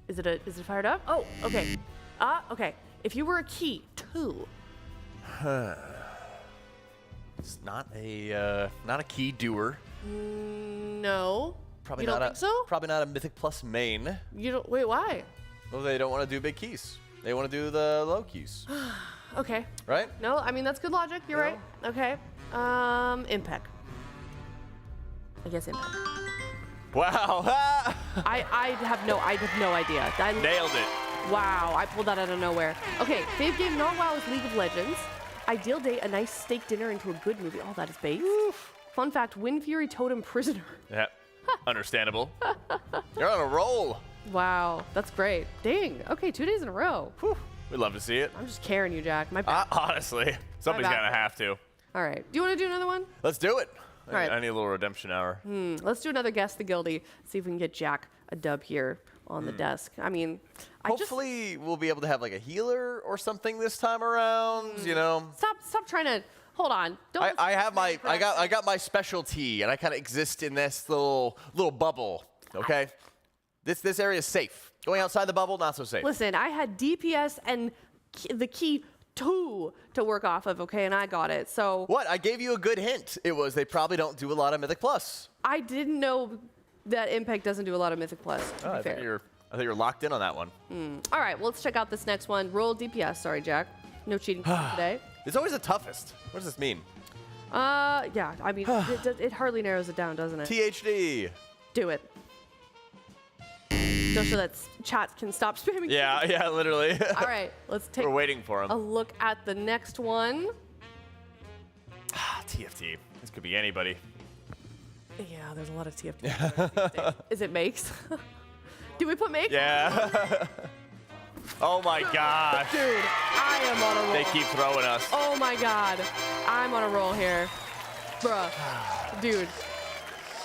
Is it fired up? Oh, okay. Okay. If you were a key, 2. It's not a key doer. No. Probably You don't not think so? Probably not a Mythic Plus main. You don't. Wait, why? Well, they don't want to do big keys. They want to do the low keys, Okay. right? No, I mean that's good logic. You're right. Okay. Impact. I guess impact. Wow. I have no idea. Nailed it. Wow, I pulled that out of nowhere. Okay, fave game not WoW is League of Legends. Ideal date, a nice steak dinner into a good movie. Oh, that is base. Fun fact, Wind Fury Totem Prisoner. Yeah. Understandable. You're on a roll. Wow, that's great. Dang. Okay, 2 days in a row. Whew. We'd love to see it. I'm just carrying you, Jack. My bad. Honestly, somebody's bad. gonna have to. All right. Do you want to do another one? Let's do it. All right. I need a little redemption hour. Let's do another Guess the Guildie. See if we can get Jack a dub here on the desk. I mean, Hopefully, we'll be able to have like a healer or something this time around. You know. Stop trying to. Hold on. Don't. I have my I got my specialty, and I kind of exist in this little bubble. Okay. This area is safe. Going outside the bubble, not so safe. Listen, I had DPS and the key 2 to work off of, okay, and I got it. So What? I gave you a good hint. It was they probably don't do a lot of Mythic Plus. I didn't know that Impact doesn't do a lot of Mythic Plus, to be I fair. think you're locked in on that one. All right, well, let's check out this next one. Roll DPS. Sorry, Jack. No cheating today. It's always the toughest. What does this mean? Yeah, I mean, it hardly narrows it down, doesn't it? THD. Do it. Just so that chat can stop spamming. Yeah, literally. All right, let's take We're waiting for him. a look at the next one. TFT. This could be anybody. Yeah, there's a lot of TFT. these days. Is it Makes? Do we put Makes? Yeah. Oh my gosh. Dude, I am on a roll. They keep throwing us. Oh my god. I'm on a roll here. Bruh. Dude.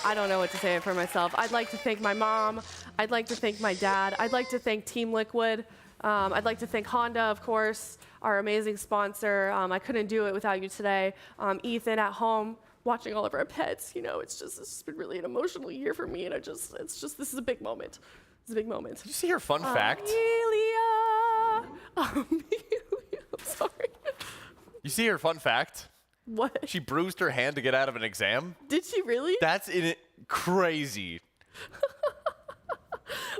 I don't know what to say for myself. I'd like to thank my mom. I'd like to thank my dad. I'd like to thank Team Liquid. I'd like to thank Honda, of course. our amazing sponsor. I couldn't do it without you today. Ethan at home, watching all of our pets. You know, it's just been really an emotional year for me, and this is a big moment. It's a big moment. Did you see her fun fact? Amelia. I'm sorry. You see her fun fact? What? She bruised her hand to get out of an exam. Did she really? That's crazy.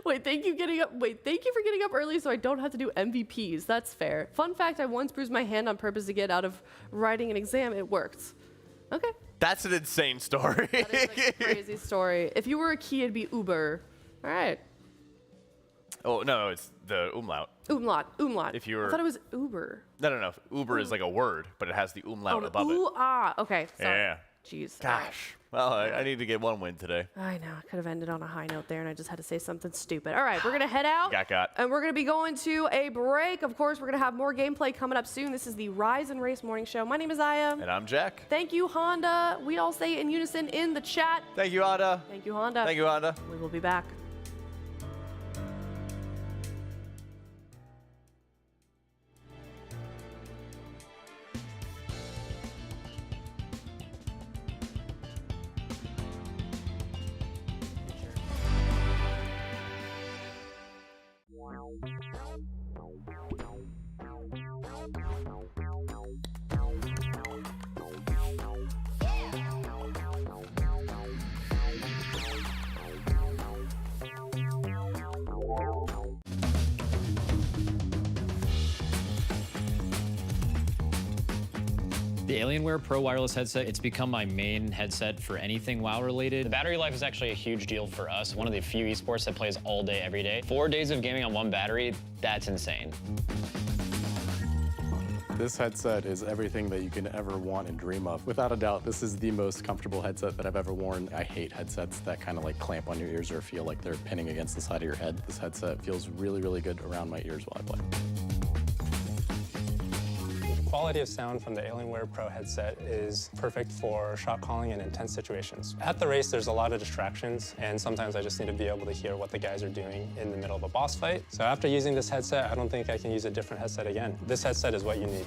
Wait, thank you for getting up early so I don't have to do MVPs. That's fair. Fun fact, I once bruised my hand on purpose to get out of writing an exam. It worked. Okay. That's an insane story. That is a crazy story. If you were a key, it'd be Uber. All right. Oh, no, it's the umlaut. Umlaut. If you were... I thought it was Uber. No. Uber is like a word, but it has the umlaut above it. Okay. Sorry. Yeah. Jeez. Gosh. Well, I need to get one win today. I know. I could have ended on a high note there, and I just had to say something stupid. All right, we're going to head out. Got. And we're going to be going to a break. Of course, we're going to have more gameplay coming up soon. This is the Rise and Race Morning Show. My name is Aya. And I'm Jack. Thank you, Honda. We all say in unison in the chat. Thank you, Honda. Thank you, Honda. Thank you, Honda. We will be back. The Alienware Pro wireless headset, it's become my main headset for anything WoW related. The battery life is actually a huge deal for us. One of the few esports that plays all day, every day. 4 days of gaming on one battery, that's insane. This headset is everything that you can ever want and dream of. Without a doubt, this is the most comfortable headset that I've ever worn. I hate headsets that kind of like clamp on your ears or feel like they're pinning against the side of your head. This headset feels really, really good around my ears while I play. The quality of sound from the Alienware Pro headset is perfect for shot calling in intense situations. At the race, there's a lot of distractions, and sometimes I just need to be able to hear what the guys are doing in the middle of a boss fight. So after using this headset, I don't think I can use a different headset again. This headset is what you need.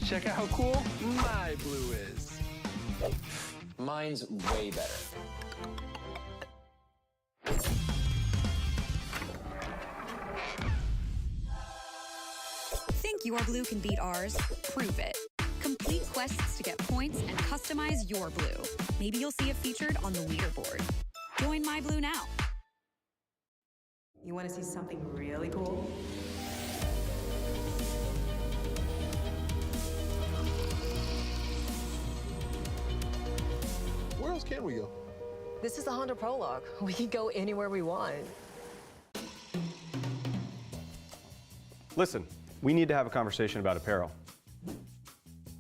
Check out how cool MyBlue is. Mine's way better. Think your blue can beat ours? Prove it. Complete quests to get points and customize your blue. Maybe you'll see it featured on the leaderboard. Join MyBlue now. You want to see something really cool? Where else can we go? This is the Honda Prologue. We can go anywhere we want. Listen, we need to have a conversation about apparel.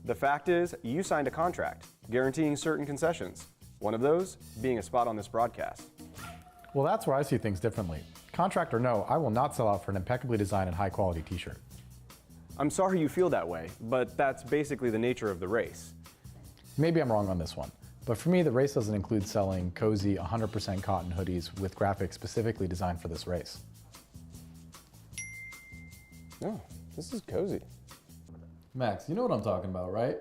The fact is, you signed a contract guaranteeing certain concessions. One of those being a spot on this broadcast. Well, that's where I see things differently. Contract or no, I will not sell out for an impeccably designed and high-quality t-shirt. I'm sorry you feel that way, but that's basically the nature of the race. Maybe I'm wrong on this one, but for me, the race doesn't include selling cozy 100% cotton hoodies with graphics specifically designed for this race. No, this is cozy. Max, you know what I'm talking about, right?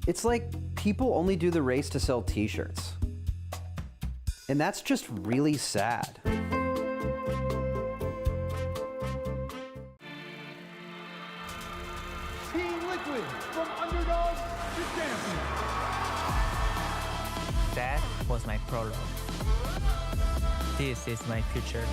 It's like people only do the race to sell t-shirts. And that's just really sad. Team Liquid, from underdog to champion. That was my prologue. This is my future.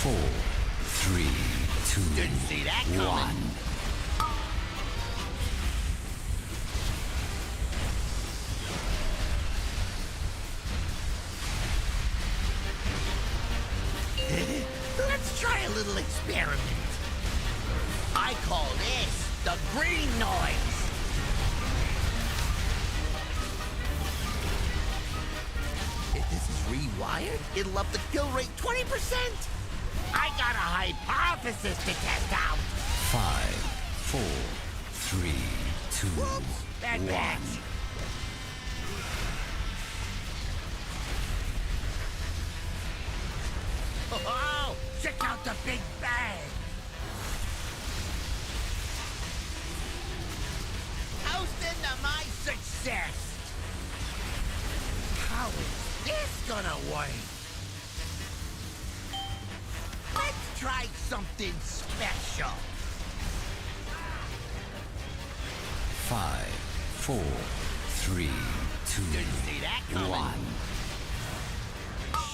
4, 3, 2, Didn't see that coming. 1. Let's try a little experiment. I call this the green noise. If this is rewired, it'll up the kill rate 20%. I got a hypothesis to test out. 5, 4, 3, 2, Bad 1. match. Oh, check out the big bang. Toast into my success. How is this gonna work? Let's try something special. 5, 4, 3, 2, Didn't see that coming. 1.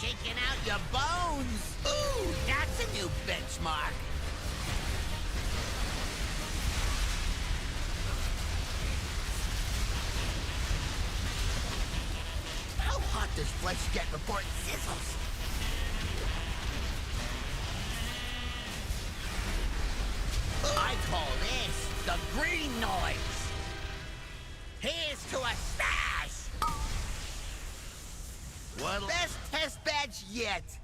Shaking out your bones. Ooh, that's a new benchmark. How hot does flesh get before it sizzles? I call this the green noise. Here's to a stash. Well, best test badge yet.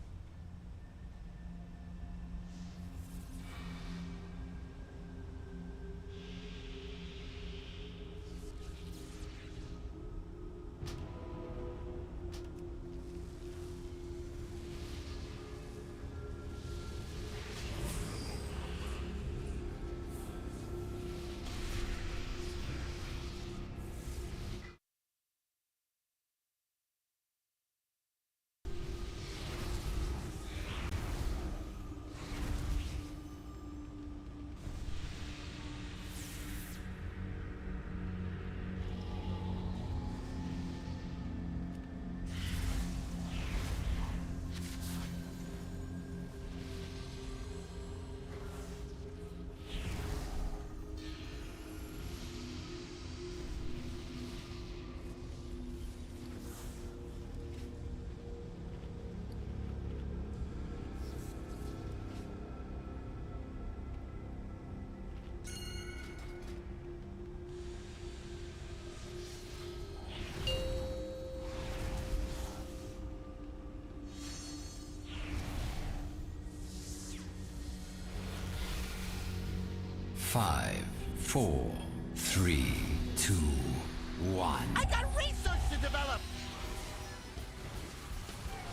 Five, 4, 3, 2, 1. I got research to develop.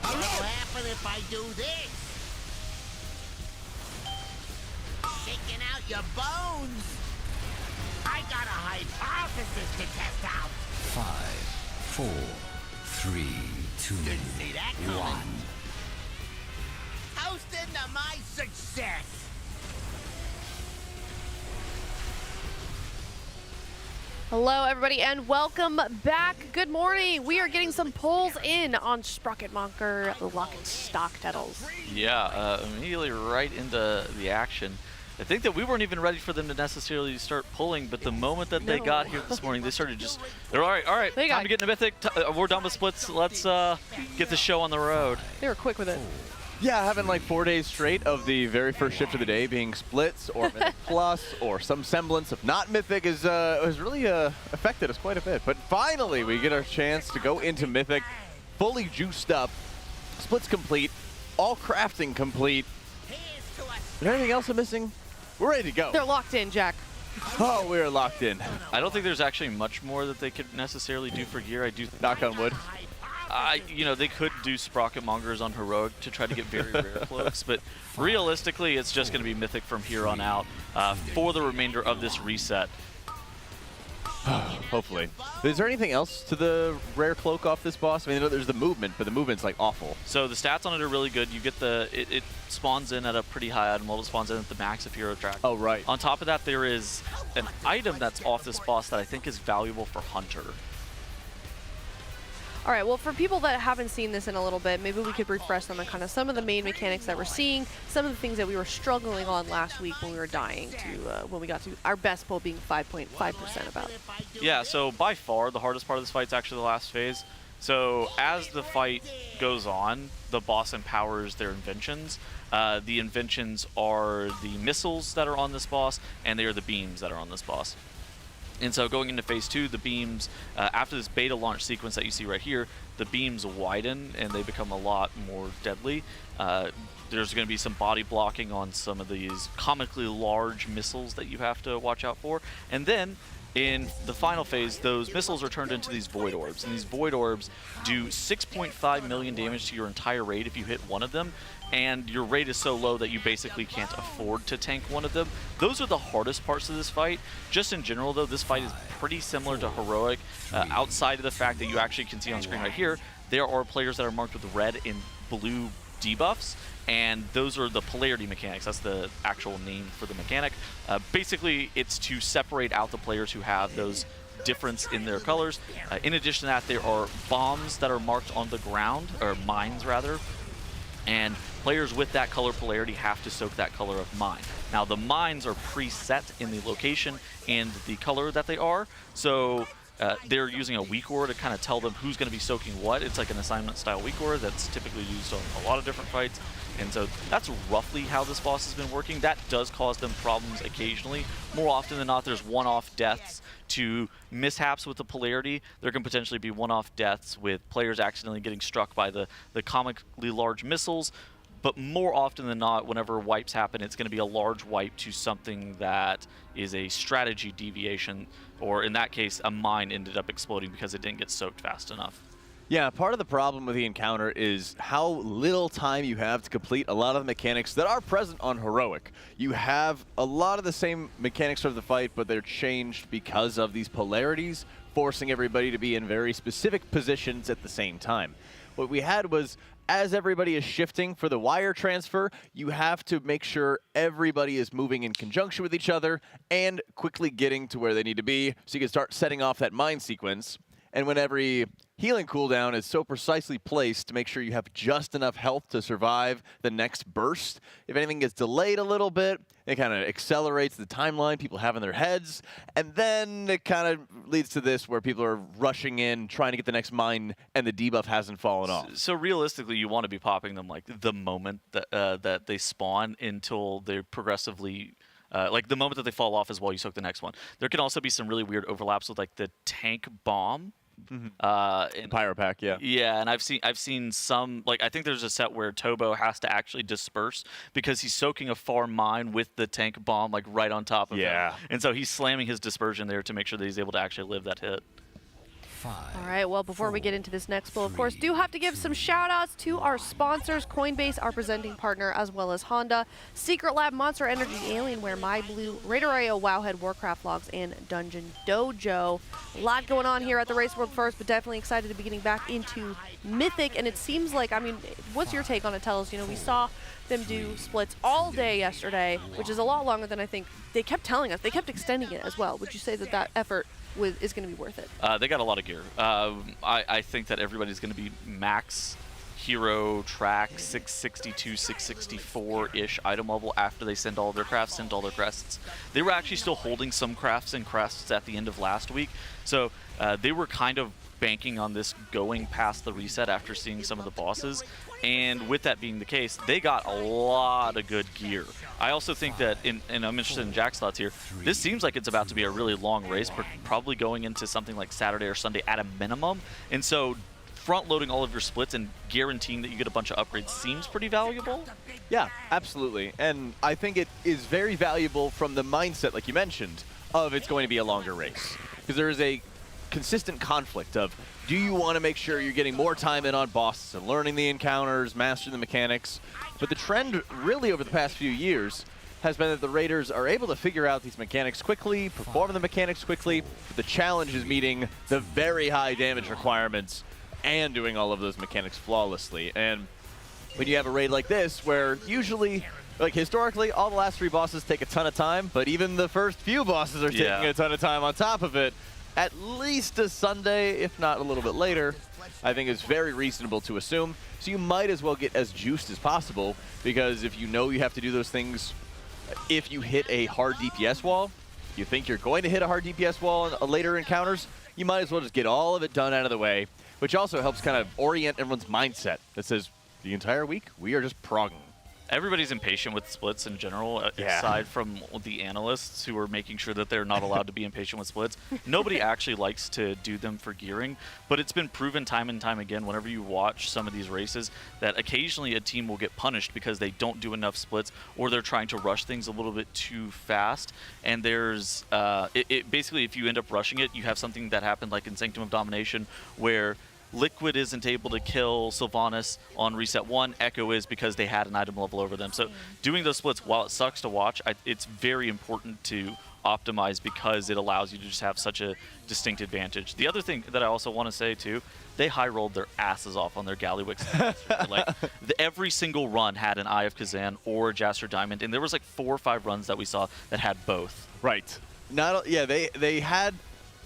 What'll happen if I do this? Shaking out your bones. I got a hypothesis to test out. 5, 4, 3, 2, Didn't see that coming. 1. Toast into my success. Hello, everybody, and welcome back. Good morning. We are getting some polls in on Sprocketmonger Locked Stock Titles. Yeah, immediately right into the action. I think that we weren't even ready for them to necessarily start pulling, but the moment that they got here this morning, they started they're all right, time to get into Mythic. We're done with splits. Let's get the show on the road. They were quick with it. Yeah, having like 4 days straight of the very first shift of the day being splits or Mythic Plus or some semblance of not Mythic has really affected us quite a bit. But finally, we get our chance to go into Mythic, fully juiced up, splits complete, all crafting complete. Is there anything else I'm missing? We're ready to go. They're locked in, Jack. Oh, we're locked in. I don't think there's actually much more that they could necessarily do for gear. I do knock on wood. You know, they could do Sprocketmongers on Heroic to try to get very rare cloaks, but realistically, it's just going to be Mythic from here on out for the remainder of this reset. Hopefully. Is there anything else to the rare cloak off this boss? I mean, there's the movement, but the movement's like awful. So the stats on it are really good. You get it spawns in at a pretty high item level. It spawns in at the max of hero track. Oh, right. On top of that, there is an item that's off this boss that I think is valuable for Hunter. All right, well, for people that haven't seen this in a little bit, maybe we could refresh them on kind of some of the main mechanics that we're seeing, some of the things that we were struggling on last week when we were dying to, when we got to our best pull being 5.5% about. Yeah, so by far the hardest part of this fight is actually the last phase. So as the fight goes on, the boss empowers their inventions. The inventions are the missiles that are on this boss, and they are the beams that are on this boss. And so going into phase 2, the beams, after this beta launch sequence that you see right here, the beams widen and they become a lot more deadly. There's going to be some body blocking on some of these comically large missiles that you have to watch out for. And then in the final phase, those missiles are turned into these void orbs. And these void orbs do 6.5 million damage to your entire raid if you hit one of them. And your rate is so low that you basically can't afford to tank one of them. Those are the hardest parts of this fight. Just in general, though, this fight is pretty similar to Heroic. Outside of the fact that you actually can see on screen right here, there are players that are marked with red and blue debuffs, and those are the polarity mechanics. That's the actual name for the mechanic. Basically, it's to separate out the players who have those difference in their colors. In addition to that, there are bombs that are marked on the ground, or mines rather, and players with that color polarity have to soak that color of mine. Now, the mines are preset in the location and the color that they are, so they're using a weak aura to kind of tell them who's going to be soaking what. It's like an assignment style weak aura that's typically used on a lot of different fights, and so that's roughly how this boss has been working. That does cause them problems occasionally. More often than not, there's one-off deaths to mishaps with the polarity. There can potentially be one-off deaths with players accidentally getting struck by the comically large missiles. But more often than not, whenever wipes happen, it's going to be a large wipe to something that is a strategy deviation, or in that case, a mine ended up exploding because it didn't get soaked fast enough. Yeah, part of the problem with the encounter is how little time you have to complete a lot of the mechanics that are present on Heroic. You have a lot of the same mechanics of the fight, but they're changed because of these polarities, forcing everybody to be in very specific positions at the same time. What we had was, as everybody is shifting for the wire transfer, you have to make sure everybody is moving in conjunction with each other and quickly getting to where they need to be so you can start setting off that mine sequence. And when every healing cooldown is so precisely placed to make sure you have just enough health to survive the next burst, if anything gets delayed a little bit, it kind of accelerates the timeline people have in their heads, and then it kind of leads to this where people are rushing in, trying to get the next mine, and the debuff hasn't fallen off. So realistically, you want to be popping them like the moment that, that they spawn until they're progressively... like the moment that they fall off is while you soak the next one. There can also be some really weird overlaps with like the tank bomb. Pyro pack, yeah. Yeah, and I've seen some, like I think there's a set where Tobo has to actually disperse because he's soaking a far mine with the tank bomb like right on top of him. And so he's slamming his dispersion there to make sure that he's able to actually live that hit. All right, well, before we get into this next pull, of course, do have to give some shout-outs to our sponsors, Coinbase, our presenting partner, as well as Honda, Secret Lab, Monster Energy, Alienware, MyBlue, RaiderIO, Wowhead, Warcraft Logs, and DungeonDojo. A lot going on here at the Race World First, but definitely excited to be getting back into Mythic, and it seems like, I mean, what's your take on it? Tell us, you know, we saw them do splits all day yesterday, which is a lot longer than I think they kept telling us. They kept extending it as well. Would you say that that effort is going to be worth it? They got a lot of gear. I think that everybody's going to be max hero track 662, 664-ish item level after they send all their crafts, send all their crests. They were actually still holding some crafts and crests at the end of last week, so they were kind of banking on this going past the reset after seeing some of the bosses. And with that being the case, they got a lot of good gear. I also think that, and I'm interested in Jack's thoughts here, this seems like it's about to be a really long race, but probably going into something like Saturday or Sunday at a minimum. And so front-loading all of your splits and guaranteeing that you get a bunch of upgrades seems pretty valuable. Yeah, absolutely. And I think it is very valuable from the mindset, like you mentioned, of it's going to be a longer race. Because there is a consistent conflict of, do you want to make sure you're getting more time in on bosses and learning the encounters, mastering the mechanics? But the trend really over the past few years has been that the Raiders are able to figure out these mechanics quickly, perform the mechanics quickly, but the challenge is meeting the very high damage requirements and doing all of those mechanics flawlessly. And when you have a raid like this, where usually, like historically, all the last 3 bosses take a ton of time, but even the first few bosses are taking a ton of time on top of it, at least a Sunday, if not a little bit later, I think is very reasonable to assume. So you might as well get as juiced as possible, because if you know you have to do those things, if you hit a hard DPS wall, you think you're going to hit a hard DPS wall in later encounters, you might as well just get all of it done out of the way, which also helps kind of orient everyone's mindset that says, the entire week, we are just progging. Everybody's impatient with splits in general, aside from the analysts who are making sure that they're not allowed to be impatient with splits. Nobody actually likes to do them for gearing, but it's been proven time and time again whenever you watch some of these races that occasionally a team will get punished because they don't do enough splits or they're trying to rush things a little bit too fast. And there's, basically if you end up rushing it, you have something that happened like in Sanctum of Domination where Liquid isn't able to kill Sylvanas on reset 1. Echo is because they had an item level over them. So doing those splits, while it sucks to watch, it's very important to optimize because it allows you to just have such a distinct advantage. The other thing that I also want to say too, they high rolled their asses off on their Gallywix. Like every single run had an Eye of Kazan or a Jaster Diamond, and there was like 4 or 5 runs that we saw that had both. Right. They had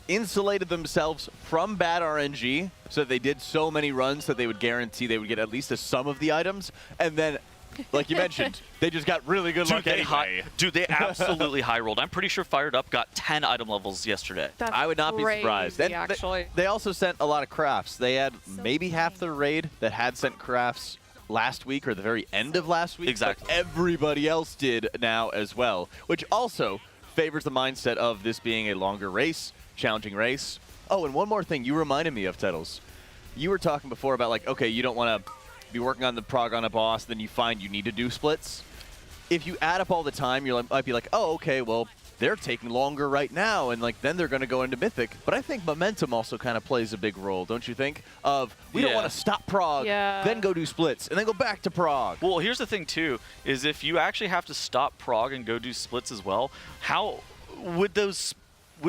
insulated themselves from bad RNG, so they did so many runs that they would guarantee they would get at least a sum of the items, and then, like you mentioned, they just got really good luck anyway. They absolutely high rolled. I'm pretty sure Fired Up got 10 item levels yesterday. That's I would not be surprised. And actually. they also sent a lot of crafts. They had maybe half the raid that had sent crafts last week or the very end of last week. Exactly. But everybody else did now as well, which also favors the mindset of this being a longer race, challenging race. Oh, and one more thing you reminded me of, Tettles. You were talking before about like, okay, you don't want to be working on the prog on a boss, then you find you need to do splits. If you add up all the time, you might be like, oh, okay, well, they're taking longer right now, and like then they're going to go into Mythic. But I think momentum also kind of plays a big role, don't you think? Of we don't want to stop prog, then go do splits, and then go back to prog. Well, here's the thing too, is if you actually have to stop prog and go do splits as well, how would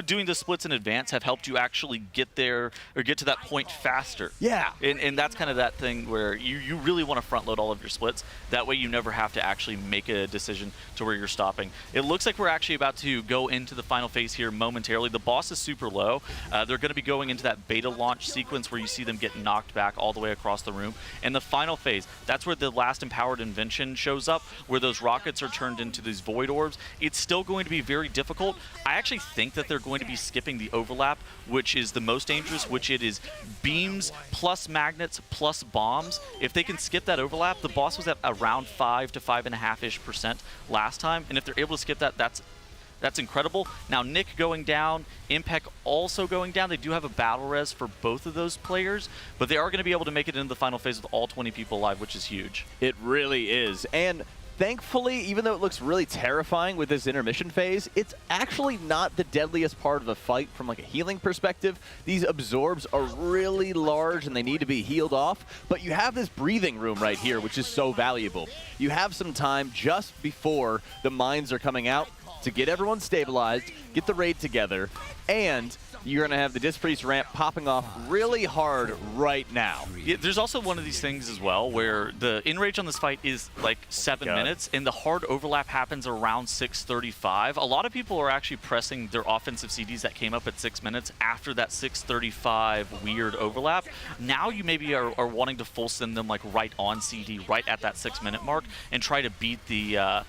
doing the splits in advance have helped you actually get there or get to that point faster? Yeah. And that's kind of that thing where you really want to front load all of your splits. That way you never have to actually make a decision to where you're stopping. It looks like we're actually about to go into the final phase here momentarily. The boss is super low. They're going to be going into that beta launch sequence where you see them get knocked back all the way across the room. And the final phase, that's where the last empowered invention shows up, where those rockets are turned into these void orbs. It's still going to be very difficult. I actually think that they're going to be skipping the overlap, which is the most dangerous, which it is beams plus magnets plus bombs. If they can skip that overlap, the boss was at around 5 to 5.5% last time, and if they're able to skip that, that's incredible. Now Nick going down, Impec also going down. They do have a battle res for both of those players, but they are going to be able to make it into the final phase with all 20 people alive, which is huge. It really is. And thankfully, even though it looks really terrifying with this intermission phase, it's actually not the deadliest part of the fight from like a healing perspective. These absorbs are really large and they need to be healed off, but you have this breathing room right here, which is so valuable. You have some time just before the mines are coming out to get everyone stabilized, get the raid together, and you're going to have the Disc Priest ramp popping off really hard right now. Yeah, there's also one of these things as well where the in-range on this fight is like 7 minutes, and the hard overlap happens around 6:35. A lot of people are actually pressing their offensive CDs that came up at 6 minutes after that 6:35 weird overlap. Now you maybe are wanting to full send them like right on CD, right at that 6-minute mark, and try to beat the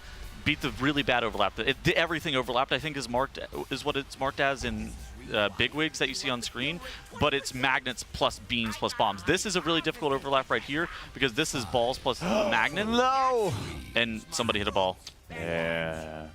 really bad overlap. The everything overlapped, I think, is what it's marked as in bigwigs that you see on screen, but it's magnets plus beams plus bombs. This is a really difficult overlap right here because this is balls plus magnet. No! And somebody hit a ball. Yeah.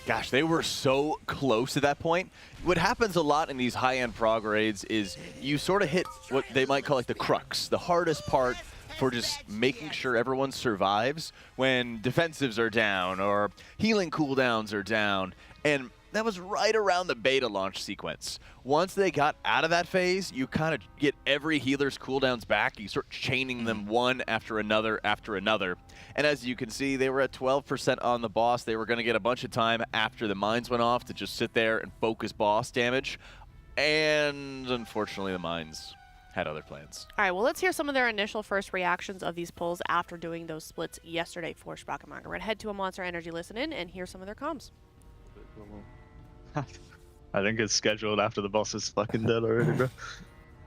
Gosh, they were so close at that point. What happens a lot in these high-end prog raids is you sort of hit what they might call like the crux, the hardest part for just making sure everyone survives when defensives are down or healing cooldowns are down. And that was right around the beta launch sequence. Once they got out of that phase, you kind of get every healer's cooldowns back. You start chaining them one after another after another. And as you can see, they were at 12% on the boss. They were going to get a bunch of time after the mines went off to just sit there and focus boss damage. And unfortunately, the mines had other plans. All right, well, let's hear some of their initial first reactions of these pulls after doing those splits yesterday for Sprockenmacher. We're going to head to a Monster Energy listen in and hear some of their comms. I think it's scheduled after the boss is fucking dead already, bro.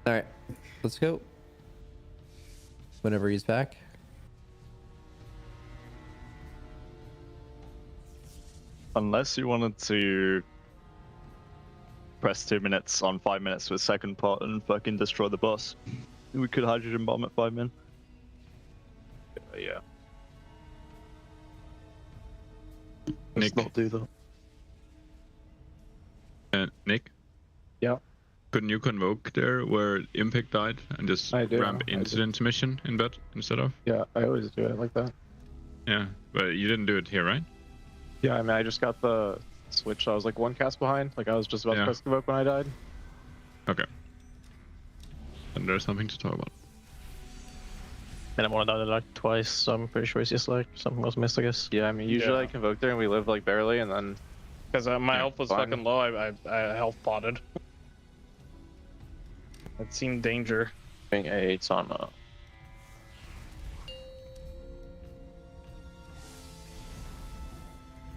All right, let's go. Whenever he's back. Unless you wanted to press 2 minutes on 5 minutes with second part and fucking destroy the boss, we could hydrogen bomb at 5 min. Yeah. Nick, Let's not do that. Nick? Yeah. Couldn't you convoke there where Impact died and just ramp into the intermission in bed instead of? Yeah, I always do it like that. Yeah, but you didn't do it here, right? Yeah, I mean, I just got the switch, so I was like 1 cast behind. Like, I was just about to press convoke when I died. Okay. And there's something to talk about. And I'm only died like twice, so I'm pretty sure it's just like something was missed, I guess. Yeah, I mean, usually I convoke there and we live like barely, and then. Because my health was fine. fucking low, I health potted. It seemed danger. Being A8's on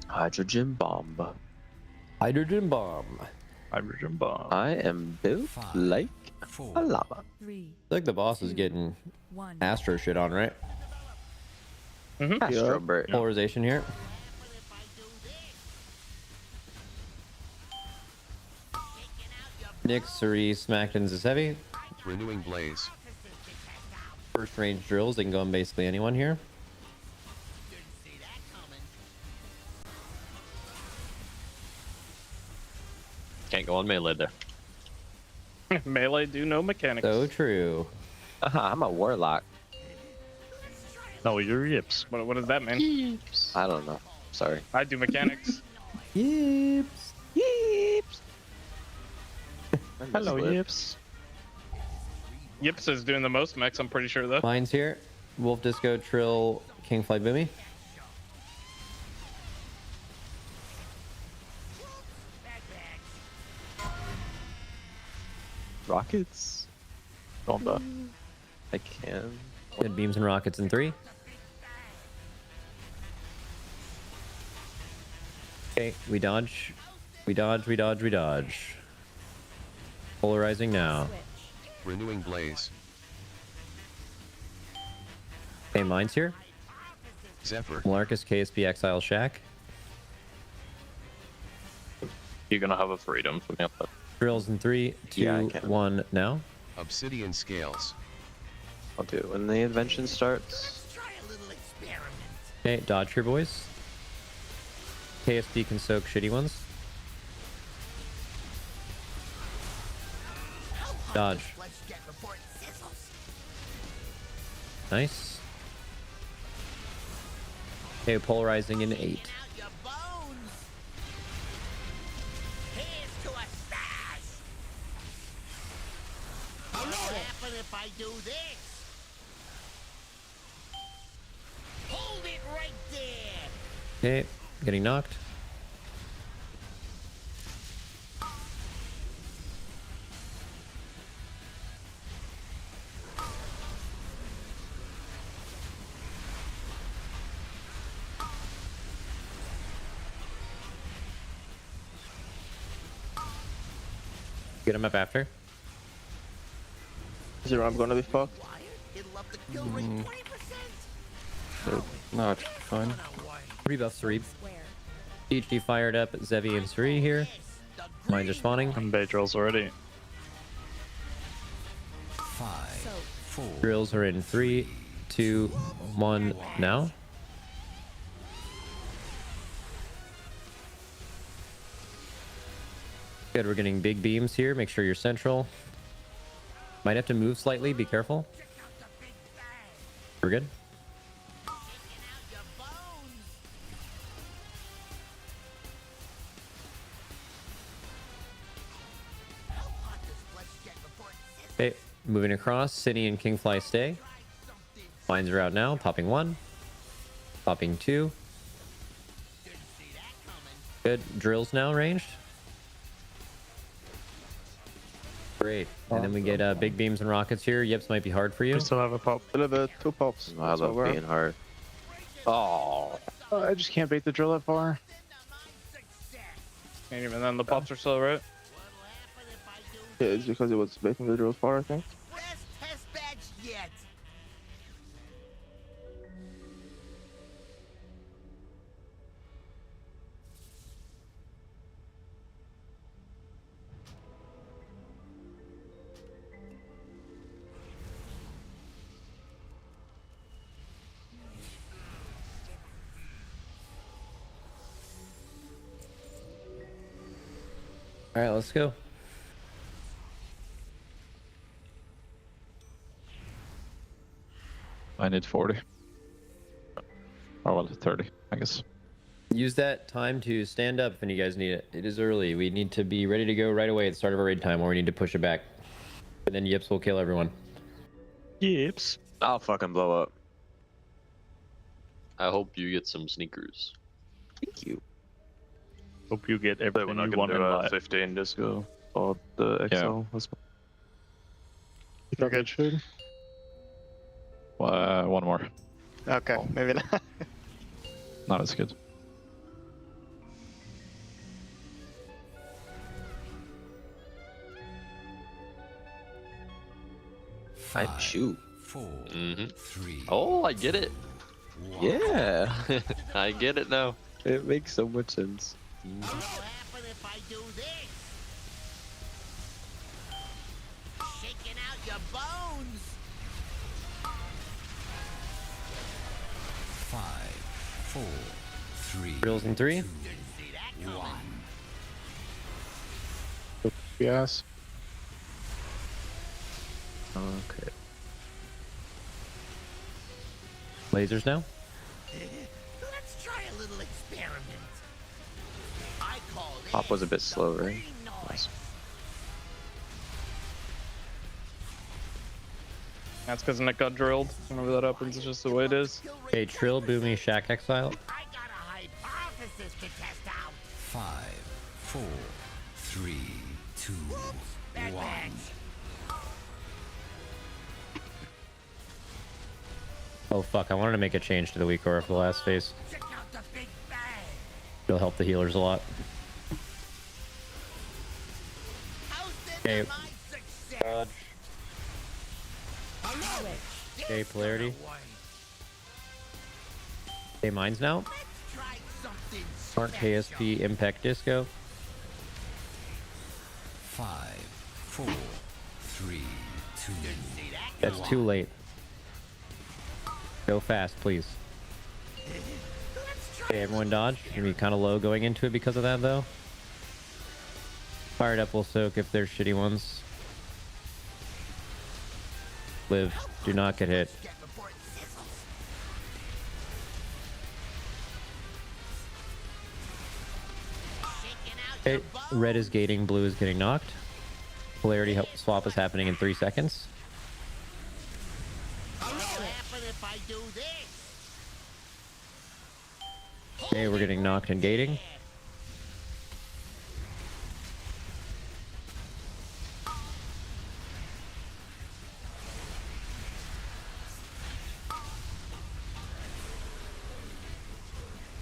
hydrogen bomb. Hydrogen bomb. Hydrogen bomb. I am built like a lava. I think the boss is getting Astro shit on, right? Astro Bird. Polarization here. Nick, Cerise, Smackdons is heavy. Renewing Blaze. First range drills, they can go on basically anyone here. Can't go on melee there. Melee do no mechanics. So true. I'm a warlock. No, you're yips. What does that mean? I don't know. Sorry. I do mechanics. Yips. Yips. Hello, yips. Yips is doing the most mechs, I'm pretty sure, though. Mine's here. Wolf Disco, Trill, Kingfly Boomy. Rockets. Bomba. I can. Good beams and rockets in 3. Okay, we dodge. We dodge, we dodge, we dodge. Polarizing now. Renewing Blaze. Okay, mine's here. Zephyr. Malarcus, KSP, Exile, Shack. You're gonna have a freedom for me. Drills in 3, 2, 1 now. Obsidian Scales. I'll do it when the invention starts. Okay, dodge here, boys. KSP can soak shitty ones. Dodge. Nice. Okay, polarizing in 8. If I do this, hold it right there. Okay, getting knocked. Get him up after. Zero, I'm gonna be fucked. No, it's fine. 3 buffs, 3. DG fired up, Zevi and 3 here. Mines are spawning. And Bay drills already. 5, 4. Drills are in 3, 2, 1 now. Good, we're getting big beams here. Make sure you're central. Might have to move slightly, be careful. We're good. Okay, moving across. City and Kingfly stay. Mines are out now. Popping 1. Popping 2. Good. Drills now ranged. Great. And then we get big beams and rockets here. Yips might be hard for you. I still have a pop. A little bit, 2 pops. I love being hard. Oh. I just can't bait the drill that far. And even then, the pops are slow, right? Yeah, it's because it was making the drills far, I think. Test batch yet. All right, let's go. I need 40. Oh, well, 30, I guess. Use that time to stand up if you guys need it. It is early. We need to be ready to go right away at the start of our raid time, or we need to push it back. And then Yips will kill everyone. Yips. I'll fucking blow up. I hope you get some sneakers. Thank you. Hope you get everything you want in life. 15 disco or the XL. Yeah. You think I should? One more. Okay, maybe not. Not as good. I shoot. 4, 3. Oh, I get it. Yeah, I get it now. It makes so much sense. What'll happen if I do this? Shaking out your bones. 5, 4, 3. Drills in 3. 2, 1. Yes. Okay. Lasers now. Let's try a little experiment. I call this Pop was a bit slow, right? noise. That's because Nick got drilled. Whenever that happens, it's just the way it is. Okay, Trill, Boomy, Shack Exile. I got a hypothesis to test out. 5, 4, 3, 2, 1. Oh fuck, I wanted to make a change to the weak aura for the last phase. Check out the big bang. It'll help the healers a lot. Okay. Dodge. Okay, polarity. Okay, mines now. Smart KSP Impact Disco. 5, 4, 3, 2. That's too late. Go fast, please. Okay, everyone dodge. Gonna be kind of low going into it because of that, though. Fired up will soak if there's shitty ones. Live. Do not get hit. Okay, red is gating, blue is getting knocked. Polarity swap is happening in 3 seconds. Okay, we're getting knocked and gating.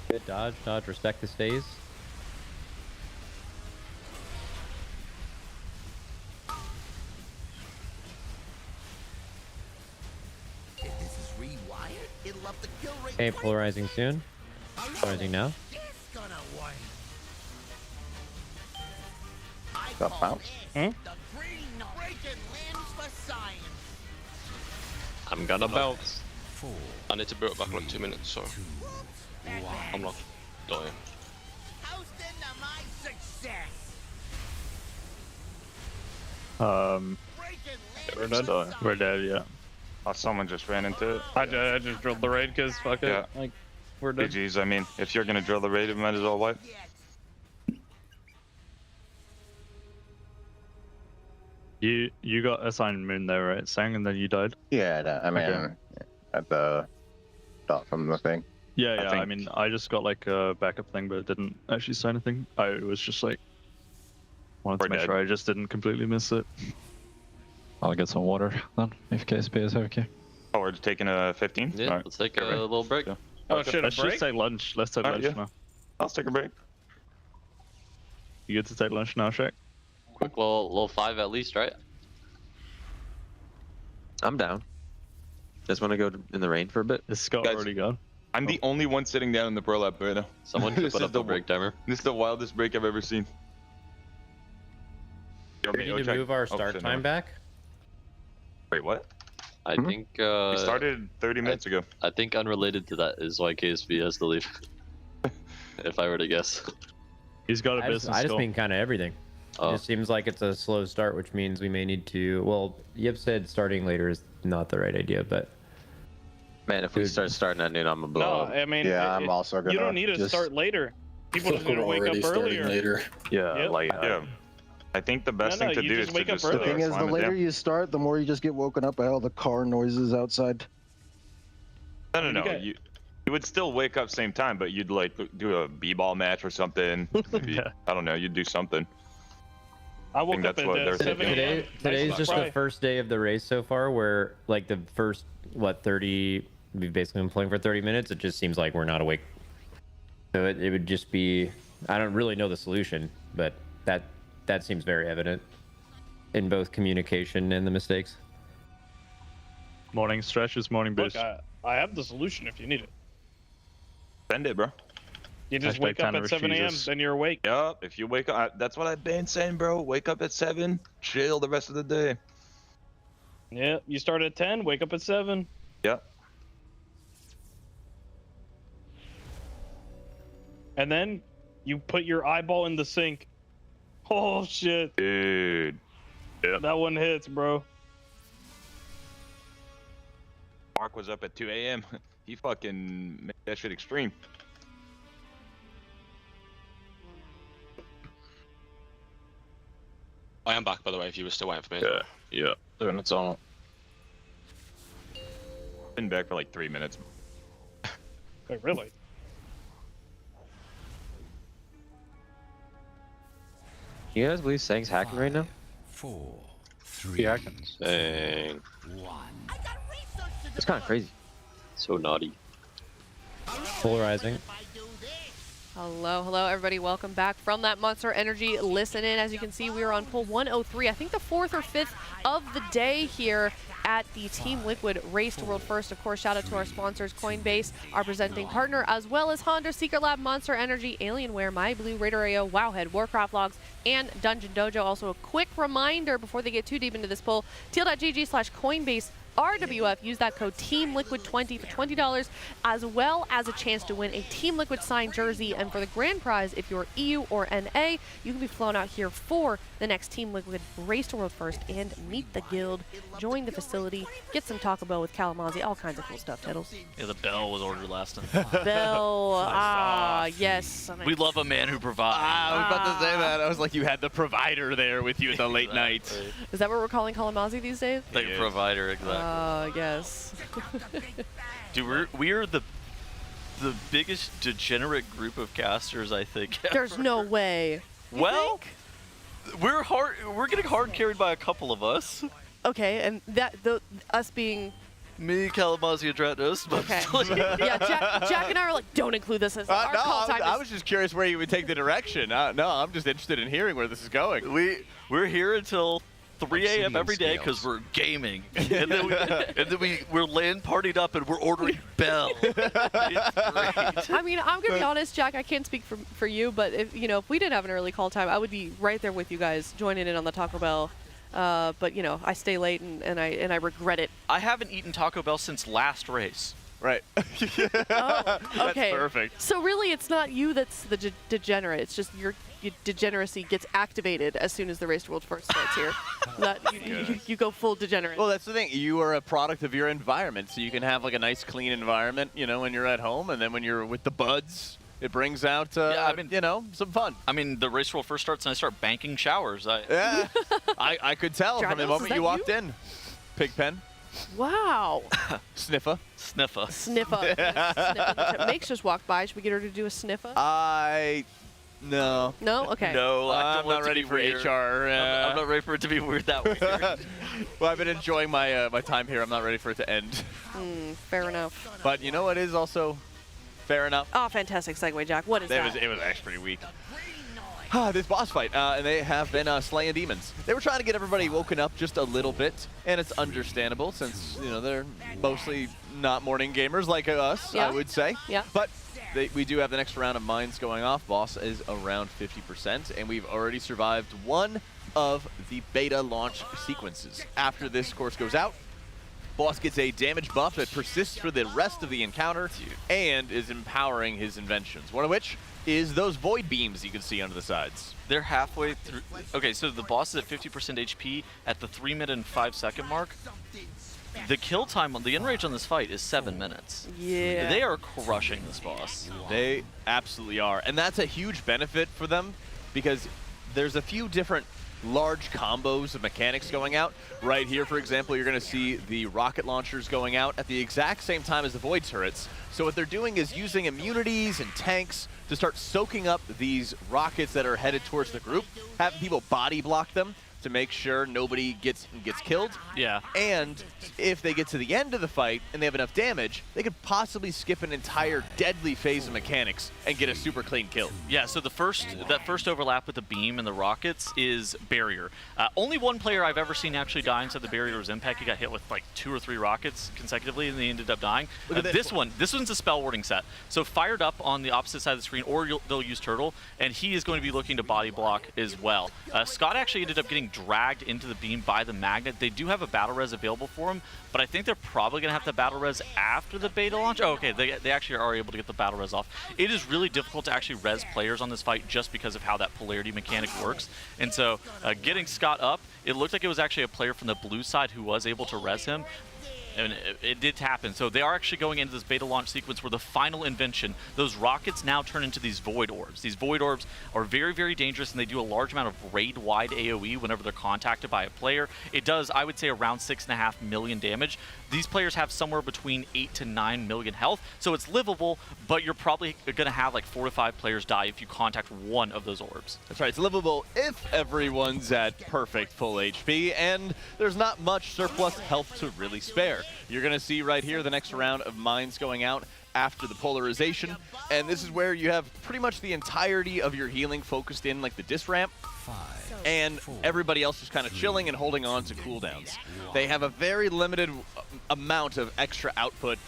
Good dodge, dodge, respect this phase. If this is rewired, it'll up the kill rate. Okay, polarizing soon. Polarizing now. Got bounce. I'm gonna bounce. I need to build it back in like 2 minutes, so I'm not dying. We're dead. We're dead, yeah. Oh, someone just ran into it. I just drilled the raid because fuck it. Like, we're dead. GG's, I mean, if you're gonna drill the raid, you might as well wipe. You got assigned moon there, right, Sang, and then you died? Yeah, I mean, Okay. at the dot from the thing. Yeah, I mean, I just got like a backup thing, but it didn't actually say anything. I was just like, wanted to make sure I just didn't completely miss it. I'll get some water then, if KSP is okay. Oh, we're just taking a 15? Yeah, let's take a little break. Oh shit, Let's just take lunch. Let's take lunch now. I'll take a break. You get to take lunch now, Shaq? Quick little 5 at least, right? I'm down. Just want to go in the rain for a bit. Is Scott already gone? I'm the only one sitting down in the pro lab right now. Someone should put up the break timer. This is the wildest break I've ever seen. We need to move our start time back. Wait, what? I think we started 30 minutes ago. I think unrelated to that is why KSV has to leave. If I were to guess. He's got a business. I just mean kind of everything. It just seems like it's a slow start, which means we may need to. Well, Yip said starting later is not the right idea, but. Man, if we start starting at noon, I'm gonna blow up. I mean, yeah, I'm also gonna. You don't need to start later. People just gonna wake up earlier. Later. Yeah, yeah. I think the best thing to do is to just. The thing is, the later you start, the more you just get woken up by all the car noises outside. No. You would still wake up same time, but you'd like do a b-ball match or something. Maybe, I don't know. You'd do something. I woke up at 7 a.m. Today's just the first day of the race so far, where like the first 30. We've basically been playing for 30 minutes. It just seems like we're not awake. So it would just be. I don't really know the solution, but that seems very evident in both communication and the mistakes. Morning stretches, morning boost. Look, I have the solution if you need it. Send it, bro. You just wake up at 7 a.m. Then you're awake. Yup. If you wake up, that's what I've been saying, bro. Wake up at 7, chill the rest of the day. Yeah. You start at 10, wake up at 7. Yep. And then you put your eyeball in the sink. Oh shit. Dude. Yeah. That one hits, bro. Mark was up at 2 a.m. He fucking made that shit extreme. I am back, by the way, if you were still waiting for me. Yeah. Doing its own. Been back for like 3 minutes. Wait, really? You guys believe Sang's hacking right now? 4, 3, hacking. Dang. 1. It's kind of crazy. So naughty. Polarizing. Hello, everybody. Welcome back from that Monster Energy listen in. As you can see, we are on pull 103. I think the 4th or 5th of the day here at the Team Liquid Race to World First. Of course, shout out to our sponsors, Coinbase, our presenting partner, as well as Honda, Secret Lab, Monster Energy, Alienware, MyBlue, RaiderIO, Wowhead, Warcraft Logs, and DungeonDojo. Also, a quick reminder before they get too deep into this poll, teal.gg/Coinbase RWF. Use that code TEAMLIQUID20 for $20, as well as a chance to win a Team Liquid signed jersey. And for the grand prize, if you're EU or NA, you can be flown out here for the next Team Liquid Race to World First and meet the guild, join the facility, get some Taco Bell with Kalamazoo, all kinds of cool stuff, Tiddles. Yeah, the bell was ordered last time. Bell, yes. We love a man who provides. I was about to say that. I was like, you had the provider there with you at the late night. Is that what we're calling Kalamazoo these days? The provider, exactly. Yes. Dude, we're the biggest degenerate group of casters, I think. There's no way. Well, we're getting hard carried by a couple of us. Okay, and us being me, Kalamazoo, and Dratos. Okay. Yeah, Jack and I are like, don't include this as our call time. I was just curious where you would take the direction. No, I'm just interested in hearing where this is going. We're here until 3 a.m. every day because we're gaming, and then we're LAN partied up and we're ordering Bell. It's great. I mean, I'm gonna be honest, Jack. I can't speak for you, but if we didn't have an early call time, I would be right there with you guys, joining in on the Taco Bell. But I stay late and I regret it. I haven't eaten Taco Bell since last race. Right. Oh, okay. That's perfect. So really, it's not you that's the degenerate. It's just your degeneracy gets activated as soon as the Race to World First starts here. You go full degenerate. Well, that's the thing. You are a product of your environment, so you can have like a nice, clean environment, when you're at home, and then when you're with the buds, it brings out, some fun. I mean, the Race to World First starts and I start banking showers. Yeah, I could tell from the moment you walked in. Pigpen. Wow. Sniffa. Sniffa. Makes just walked by. Should we get her to do a sniffa? No. No? Okay. No, I'm not ready for weird. HR. I'm not ready for it to be weird that weird. Well, I've been enjoying my my time here. I'm not ready for it to end. Fair enough. But you know what is also fair enough? Oh, fantastic segue, Jack. What is that? It was actually pretty weak. this boss fight, and they have been slaying demons. They were trying to get everybody woken up just a little bit, and it's understandable since, you know, they're mostly not morning gamers like us, I would say. Yeah. But we do have the next round of mines going off. Boss is around 50%, and we've already survived one of the beta launch sequences. After this course goes out, boss gets a damage buff that persists for the rest of the encounter and is empowering his inventions, one of which is those void beams you can see under the sides. They're halfway through. Okay, so the boss is at 50% HP at the 3-minute and 5-second mark. The kill time on the end range on this fight is 7 minutes. Yeah. They are crushing this boss. They absolutely are. And that's a huge benefit for them because there's a few different large combos of mechanics going out. Right here, for example, you're going to see the rocket launchers going out at the exact same time as the void turrets. So what they're doing is using immunities and tanks to start soaking up these rockets that are headed towards the group, having people body block them to make sure nobody gets killed. Yeah. And if they get to the end of the fight and they have enough damage, they could possibly skip an entire deadly phase of mechanics and get a super clean kill. Yeah, so that first overlap with the beam and the rockets is barrier. Only one player I've ever seen actually die inside the barrier was Impact. He got hit with like 2 or 3 rockets consecutively and they ended up dying. This one's a spell warding set. So fired up on the opposite side of the screen, or they'll use Turtle, and he is going to be looking to body block as well. Scott actually ended up getting dragged into the beam by the magnet. They do have a battle res available for him, but I think they're probably going to have the battle res after the beta launch. Oh, okay, they actually are able to get the battle res off. It is really difficult to actually res players on this fight just because of how that polarity mechanic works. And so getting Scott up, it looked like it was actually a player from the blue side who was able to res him. And it did happen. So they are actually going into this beta launch sequence where the final invention, those rockets now turn into these void orbs. These void orbs are very, very dangerous, and they do a large amount of raid-wide AoE whenever they're contacted by a player. It does, I would say, around 6.5 million damage. These players have somewhere between 8 to 9 million health, so it's livable, but you're probably going to have like 4 to 5 players die if you contact one of those orbs. That's right, it's livable if everyone's at perfect full HP, and there's not much surplus health to really spare. You're going to see right here the next round of mines going out after the polarization, and this is where you have pretty much the entirety of your healing focused in like the dis ramp, and everybody else is kind of chilling and holding on to cooldowns. They have a very limited amount of extra output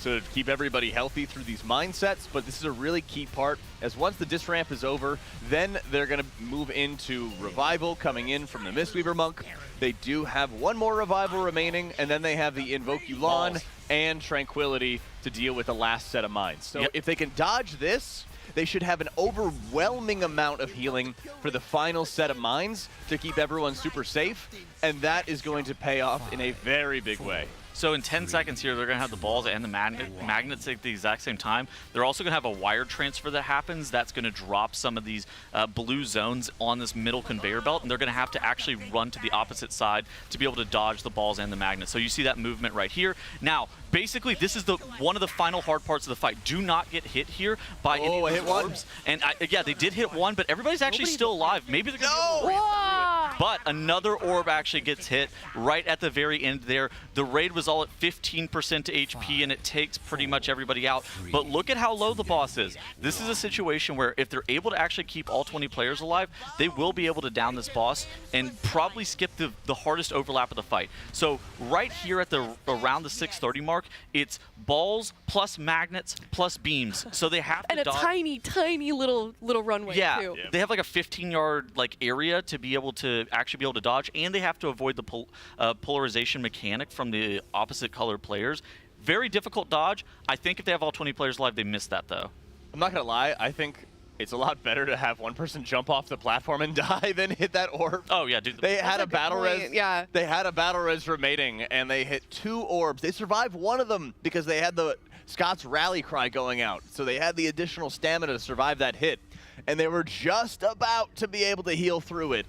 to keep everybody healthy through these mine sets, but this is a really key part, as once the dis ramp is over, then they're going to move into revival coming in from the Mistweaver Monk. They do have one more revival remaining, and then they have the Invoke Yu'lon and Tranquility to deal with the last set of mines. So if they can dodge this, they should have an overwhelming amount of healing for the final set of mines to keep everyone super safe, and that is going to pay off in a very big way. So in 10 seconds here, they're going to have the balls and the magnets at the exact same time. They're also going to have a wire transfer that happens. That's going to drop some of these blue zones on this middle conveyor belt, and they're going to have to actually run to the opposite side to be able to dodge the balls and the magnets. So you see that movement right here. Now, basically, this is one of the final hard parts of the fight. Do not get hit here by any of the orbs. And yeah, they did hit one, but everybody's actually still alive. Maybe they're going to be able to through it. But another orb actually gets hit right at the very end there. The raid was all at 15% HP, and it takes pretty much everybody out. But look at how low the boss is. This is a situation where if they're able to actually keep all 20 players alive, they will be able to down this boss and probably skip the hardest overlap of the fight. So right here at around the 630 mark, it's balls plus magnets plus beams. So they have to and a tiny little runway too. They have like a 15-yard like area to be able to actually be able to dodge, and they have to avoid the polarization mechanic from the opposite color players. Very difficult dodge. I think if they have all 20 players alive, they miss that though. I'm not gonna lie, I think it's a lot better to have one person jump off the platform and die than hit that orb. Oh yeah, dude. They had a battle res. Yeah. They had a battle res remaining, and they hit 2 orbs. They survived one of them because they had the Scott's rally cry going out, so they had the additional stamina to survive that hit, and they were just about to be able to heal through it.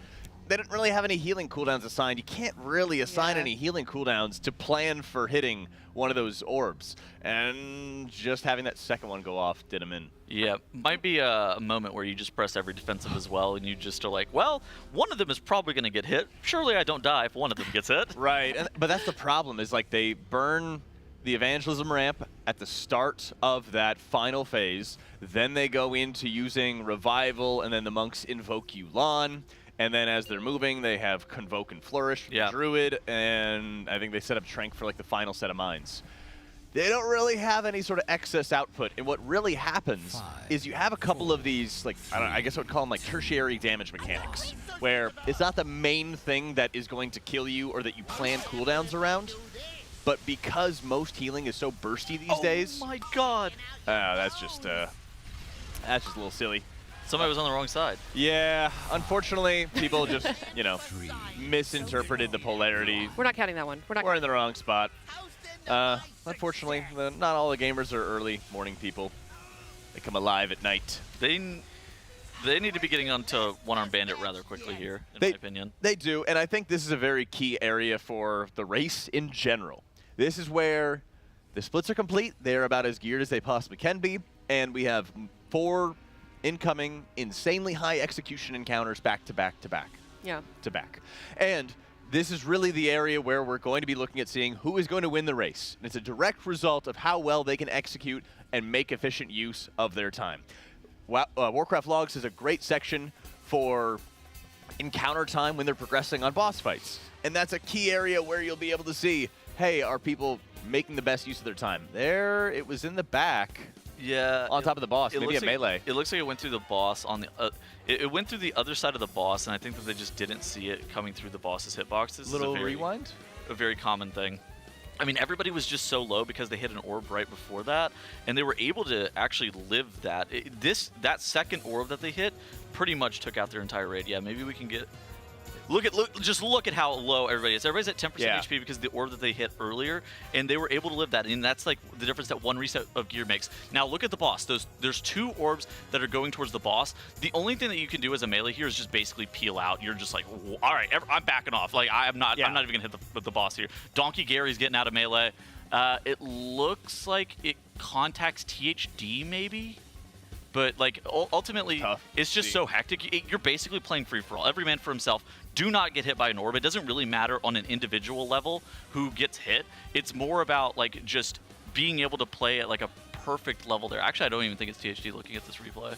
They didn't really have any healing cooldowns assigned. You can't really assign any healing cooldowns to plan for hitting one of those orbs. And just having that second one go off did them in. Yeah, might be a moment where you just press every defensive as well, and you just are like, well, one of them is probably going to get hit. Surely I don't die if one of them gets hit. Right, but that's the problem, is like they burn the evangelism ramp at the start of that final phase. Then they go into using Revival, and then the monks invoke Yu'lon. And then as they're moving, they have Convoke and Flourish from the Druid, and I think they set up Trank for like the final set of mines. They don't really have any sort of excess output, and what really happens is you have a couple of these, like, I guess I would call them like tertiary damage mechanics, where it's not the main thing that is going to kill you or that you plan cooldowns around, but because most healing is so bursty these days. Oh my god! That's just a little silly. Somebody was on the wrong side. Yeah, unfortunately, people just, you know, misinterpreted the polarity. We're not counting that one. We're in the wrong spot. Unfortunately, not all the gamers are early morning people. They come alive at night. They need to be getting onto one-arm bandit rather quickly here, in my opinion. They do, and I think this is a very key area for the race in general. This is where the splits are complete. They're about as geared as they possibly can be, and we have 4 incoming insanely high execution encounters back to back to back. Yeah. To back. And this is really the area where we're going to be looking at seeing who is going to win the race. And it's a direct result of how well they can execute and make efficient use of their time. Warcraft Logs is a great section for encounter time when they're progressing on boss fights. And that's a key area where you'll be able to see, hey, are people making the best use of their time? There, it was in the back. Yeah. On top of the boss, maybe a melee. It looks like it went through the boss on the. It went through the other side of the boss, and I think that they just didn't see it coming through the boss's hitboxes. Little rewind? A very common thing. I mean, everybody was just so low because they hit an orb right before that, and they were able to actually live that. That second orb that they hit pretty much took out their entire raid. Yeah, maybe we can get. Just look at how low everybody is. Everybody's at 10% HP because of the orb that they hit earlier, and they were able to live that. And that's like the difference that one reset of gear makes. Now look at the boss. There's 2 orbs that are going towards the boss. The only thing that you can do as a melee here is just basically peel out. You're just like, all right, I'm backing off. Like I'm not even gonna hit the boss here. Donkey Gary's getting out of melee. It looks like it contacts THD maybe. But like ultimately, it's just so hectic. You're basically playing free for all. Every man for himself. Do not get hit by an orb. It doesn't really matter on an individual level who gets hit. It's more about like just being able to play at like a perfect level there. Actually, I don't even think it's THD looking at this replay.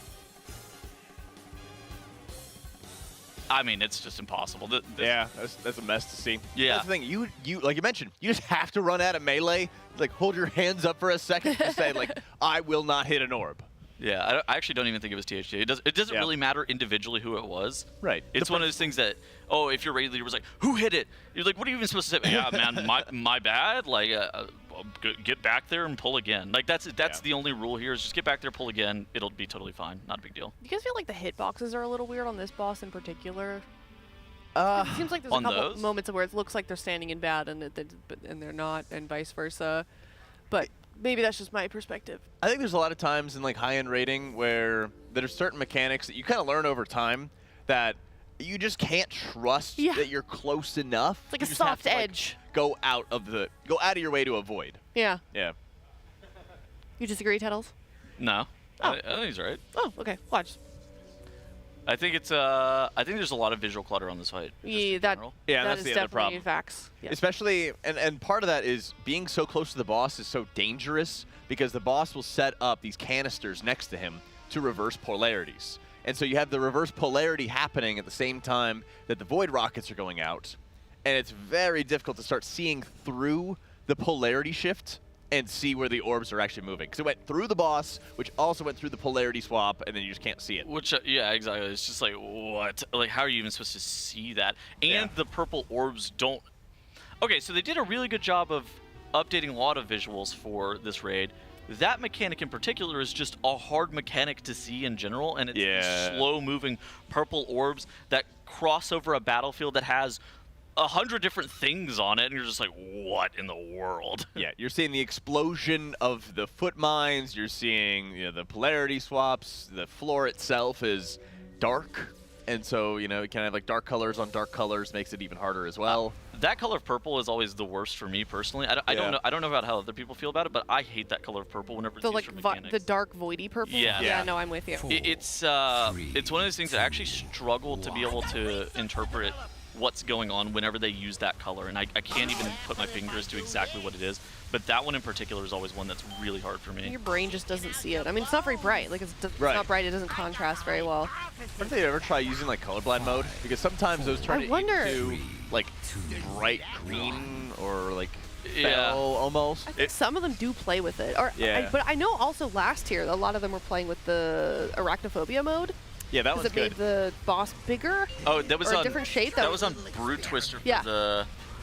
I mean, it's just impossible. Yeah, that's a mess to see. Yeah. That's the thing. You like you mentioned, you just have to run out of melee. Like hold your hands up for a second to say like, I will not hit an orb. Yeah, I actually don't even think it was THD. It doesn't really matter individually who it was. Right. It's one of those things that, if your raid leader was like, who hit it? You're like, what are you even supposed to say? Yeah, man, my bad. Like, get back there and pull again. Like, that's the only rule here is just get back there, pull again. It'll be totally fine. Not a big deal. Do you guys feel like the hitboxes are a little weird on this boss in particular? It seems like there's a couple moments where it looks like they're standing in bad and they're not, and vice versa. But maybe that's just my perspective. I think there's a lot of times in like high-end raiding where there's certain mechanics that you kind of learn over time that you just can't trust that you're close enough. It's like a soft edge. Go out of your way to avoid. Yeah. Yeah. You disagree, Tettles? No. I think he's right. Oh, okay. Watch. I think it's I think there's a lot of visual clutter on this fight. Yeah, that's the other problem. Facts. Yeah. Especially, and part of that is being so close to the boss is so dangerous because the boss will set up these canisters next to him to reverse polarities. And so you have the reverse polarity happening at the same time that the void rockets are going out. And it's very difficult to start seeing through the polarity shift and see where the orbs are actually moving. Because it went through the boss, which also went through the polarity swap, and then you just can't see it. Which, yeah, exactly. It's just like, what? Like, how are you even supposed to see that? And the purple orbs don't... Okay, so they did a really good job of updating a lot of visuals for this raid. That mechanic in particular is just a hard mechanic to see in general, and it's these slow-moving purple orbs that cross over a battlefield that has 100 different things on it, and you're just like, what in the world? Yeah, you're seeing the explosion of the foot mines, you're seeing the polarity swaps, the floor itself is dark, and so, it kind of have like dark colors on dark colors makes it even harder as well. That color of purple is always the worst for me personally. I don't know about how other people feel about it, but I hate that color of purple whenever it's used for mechanics. The dark voidy purple? Yeah, no, I'm with you. It's one of those things that I actually struggle to be able to interpret what's going on whenever they use that color, and I can't even put my fingers to exactly what it is. But that one in particular is always one that's really hard for me. Your brain just doesn't see it. I mean, it's not very bright. Like, it's not bright. It doesn't contrast very well. What if they ever try using like colorblind mode? Because sometimes those turn into like bright green or like fell almost. I think some of them do play with it. Or but I know also last year a lot of them were playing with the arachnophobia mode. Yeah, that was good. It made the boss bigger. Oh, that was or on a different shape. That was on Brood Twister for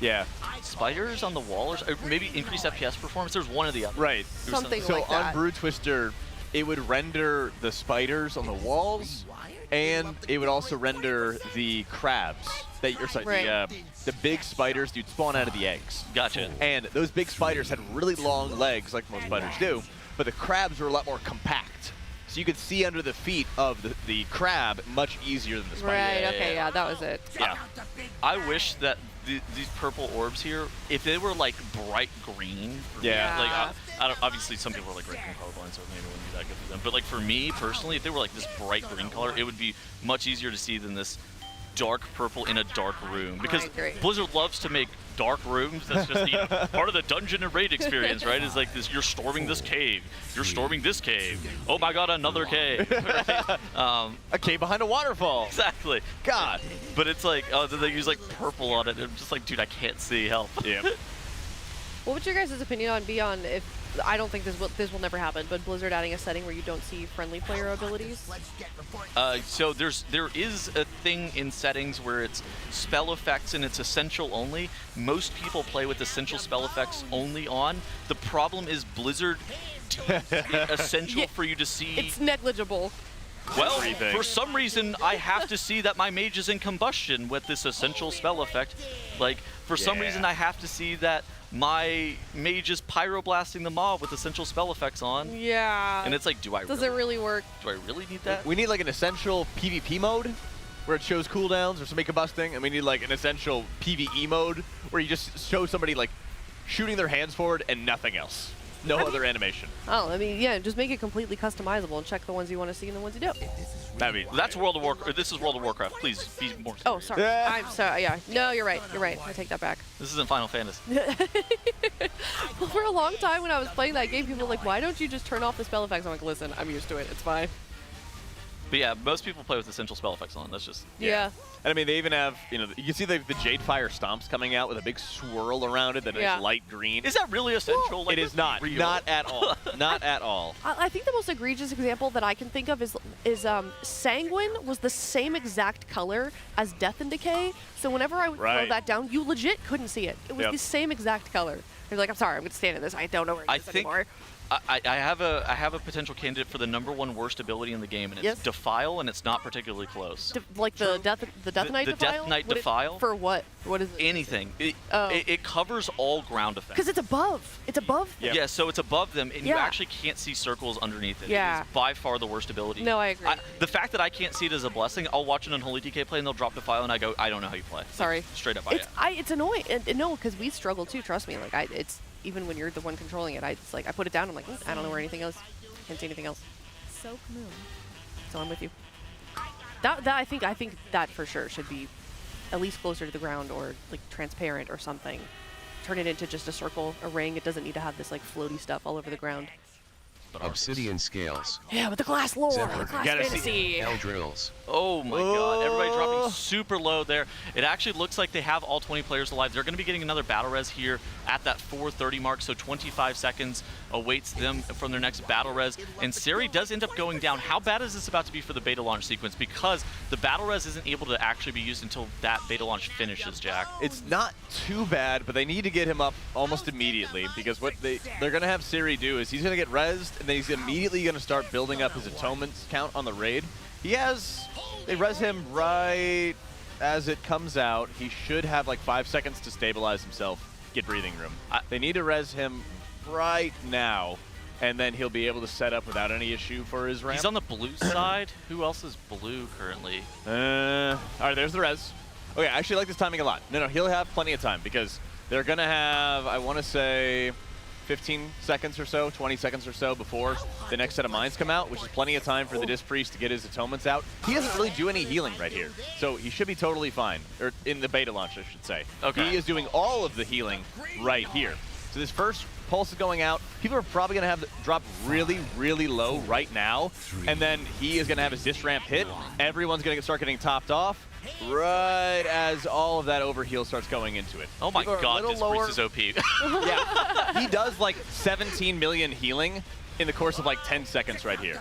the spiders on the wall, or maybe increased FPS performance. There's one or the other. Right. Something so like that. on Brood Twister, it would render the spiders on the walls, and it would also render the crabs. The big spiders you'd spawn out of the eggs. Gotcha. And those big spiders had really long legs, like most spiders do, but the crabs were a lot more compact. So you could see under the feet of the crab much easier than the spider. Right, okay, yeah, that was it. Yeah. I wish that these purple orbs here, if they were like bright green. Like, I don't, obviously some people are like red green colorblind, so maybe it wouldn't be that good for them. But like for me personally, if they were like this bright green color, it would be much easier to see than this dark purple in a dark room. Because Blizzard loves to make dark rooms. That's just part of the dungeon and raid experience, right? Is like this: you're storming this cave, you're storming this cave. Oh my God, another cave! A cave behind a waterfall. Exactly. God. But it's like, oh, they use like purple on it. I'm just like, dude, I can't see. Help. Yeah. What would your guys' opinion be on if? I don't think this will never happen, but Blizzard adding a setting where you don't see friendly player abilities? So there is a thing in settings where it's spell effects and it's essential only. Most people play with essential spell effects only on. The problem is Blizzard essential for you to see. It's negligible. Well, for some reason, I have to see that my mage is in combustion with this essential spell effect. Like, for some reason, I have to see that my mage is pyroblasting the mob with essential spell effects on. Yeah. And it's like, does it really work? Do I really need that? We need like an essential PvP mode where it shows cooldowns or something combusting, and we need like an essential PvE mode where you just show somebody like shooting their hands forward and nothing else. No other animation. Oh, I mean, yeah, just make it completely customizable and check the ones you want to see and the ones you don't. I mean, that's World of Warcraft. This is World of Warcraft. Please be more serious. Oh, sorry. I'm sorry. Yeah. No, you're right. You're right. I take that back. This isn't Final Fantasy. Well, for a long time when I was playing that game, people were like, why don't you just turn off the spell effects? I'm like, listen, I'm used to it. It's fine. But yeah, most people play with essential spell effects on. That's just yeah. And I mean, they even have, you know, you can see the Jade Fire Stomps coming out with a big swirl around it that is light green. Is that really essential? Well, like, it is not. Real? Not at all. Not at all. I think the most egregious example that I can think of is Sanguine was the same exact color as Death and Decay. So whenever I would throw that down, you legit couldn't see it. It was the same exact color. You're like, I'm sorry, I'm going to stand in this. I don't know where it is anymore. I have a potential candidate for the #1 worst ability in the game, and it's Defile, and it's not particularly close. Like the Death Knight Defile? The Death Knight Defile? For what? What is it? Anything. It covers all ground effects. Because it's above. It's above them. Yeah, so it's above them, and you actually can't see circles underneath it. Yeah. It is by far the worst ability. No, I agree. The fact that I can't see it is a blessing. I'll watch an Unholy DK play, and they'll drop Defile, and I go, I don't know how you play. Sorry. Like, straight up, it's annoying. And no, because we struggle too, trust me. Like, it's even when you're the one controlling it, it's like I put it down. I'm like, I don't know where anything else. Can't see anything else. Soak Moon. So I'm with you. That I think that for sure should be at least closer to the ground or like transparent or something. Turn it into just a circle, a ring. It doesn't need to have this like floaty stuff all over the ground. Obsidian scales. Yeah, with the glass lore, the glass fantasy. L drills. Oh my God! Everybody dropping super low there. It actually looks like they have all 20 players alive. They're going to be getting another battle res here at that 4:30 mark. So 25 seconds awaits them from their next battle res. And Sari does end up going down. How bad is this about to be for the beta launch sequence? Because the battle res isn't able to actually be used until that beta launch finishes, Jack. It's not too bad, but they need to get him up almost immediately because what they're going to have Sari do is he's going to get rezzed, and then he's immediately going to start building up his atonements count on the raid. They res him right as it comes out. He should have like 5 seconds to stabilize himself, get breathing room. They need to res him right now, and then he'll be able to set up without any issue for his ramp. He's on the blue side. Who else is blue currently? All right, there's the res. Okay, I actually like this timing a lot. No, he'll have plenty of time because they're going to have, I want to say, 15 seconds or so, 20 seconds or so before the next set of mines come out, which is plenty of time for the Disc Priest to get his atonements out. He doesn't really do any healing right here, so he should be totally fine. Or in the beta launch, I should say. Okay. He is doing all of the healing right here. So this first pulse is going out. People are probably going to have the drop really, really low right now, and then he is going to have his Disc Ramp hit. Everyone's going to start getting topped off right as all of that overheal starts going into it. Oh my god, this Priest is OP. Yeah, he does like 17 million healing in the course of like 10 seconds right here.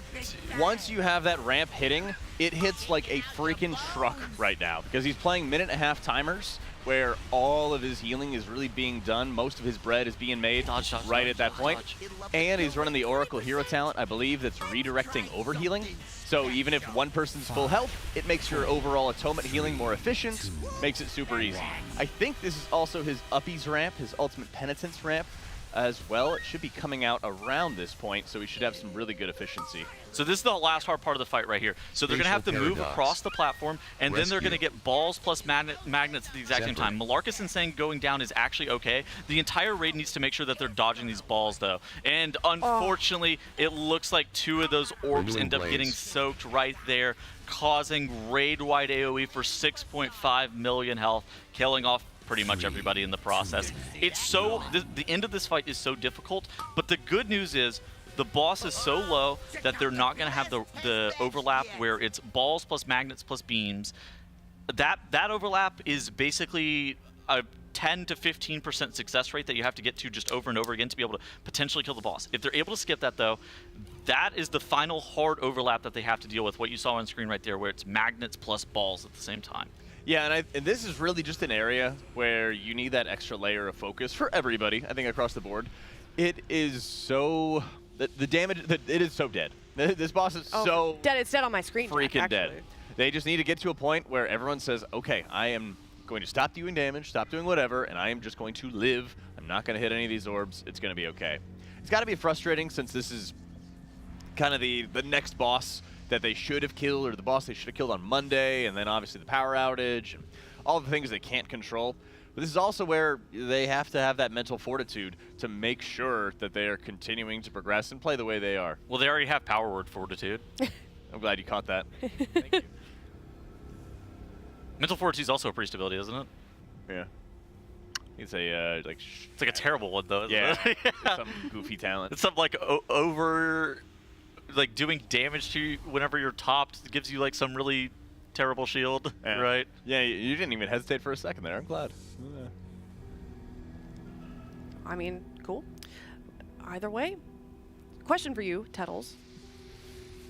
Once you have that ramp hitting, it hits like a freaking truck right now because he's playing minute-and-a-half timers where all of his healing is really being done. Most of his bread is being made right at that point. And he's running the Oracle hero talent, I believe, that's redirecting overhealing. So even if one person's full health, it makes your overall atonement healing more efficient, makes it super easy. I think this is also his Uppies ramp, his Ultimate Penitence ramp as well. It should be coming out around this point, so we should have some really good efficiency. So this is the last hard part of the fight right here. So they're going to have to move across the platform, and then they're going to get balls plus magnets at the exact same time. Malarkus Insane going down is actually okay. The entire raid needs to make sure that they're dodging these balls, though. And unfortunately, it looks like 2 of those orbs end up getting soaked right there, causing raid-wide AoE for 6.5 million health, killing off pretty much everybody in the process. It's so, the end of this fight is so difficult, but the good news is the boss is so low that they're not going to have the overlap where it's balls plus magnets plus beams. That overlap is basically a 10 to 15% success rate that you have to get to just over and over again to be able to potentially kill the boss. If they're able to skip that, though, that is the final hard overlap that they have to deal with, what you saw on screen right there, where it's magnets plus balls at the same time. Yeah, and this is really just an area where you need that extra layer of focus for everybody, I think, across the board. It is so... The damage... It is so dead. This boss is so... Dead. It's dead on my screen. Freaking dead. They just need to get to a point where everyone says, okay, I am going to stop doing damage, stop doing whatever, and I am just going to live. I'm not going to hit any of these orbs. It's going to be okay. It's got to be frustrating since this is kind of the next boss that they should have killed, or the boss they should have killed on Monday, and then obviously the power outage, and all the things they can't control. But this is also where they have to have that mental fortitude to make sure that they are continuing to progress and play the way they are. Well, they already have power word fortitude. I'm glad you caught that. Thank you. Mental fortitude is also a priest ability, isn't it? Yeah. It's a like. It's like a terrible one though. Isn't Yeah. it? Some goofy talent. It's something like over, like doing damage to you whenever you're topped. It gives you like some really terrible shield, right? Yeah, you didn't even hesitate for a second there. I'm glad. Yeah. I mean, cool. Either way, question for you, Tettles.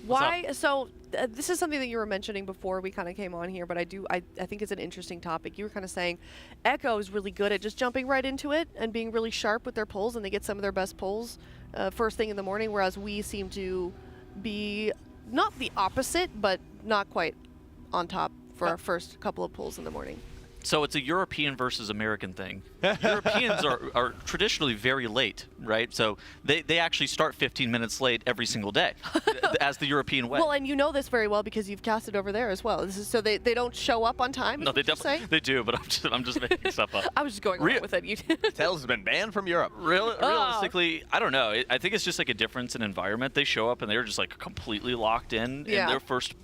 Why? So this is something that you were mentioning before we kind of came on here, but I think it's an interesting topic. You were kind of saying Echo is really good at just jumping right into it and being really sharp with their pulls, and they get some of their best pulls first thing in the morning, whereas we seem to be not the opposite, but not quite on top for our first couple of pulls in the morning. So it's a European versus American thing. Europeans are traditionally very late, right? So they actually start 15 minutes late every single day, as the European way. Well, and you know this very well because you've casted over there as well. This is, so they don't show up on time? No, they definitely they do, but I'm just making stuff up. I was just going along with it. Tails has been banned from Europe. Realistically, I don't know. I think it's just like a difference in environment. They show up and they're just like completely locked in their first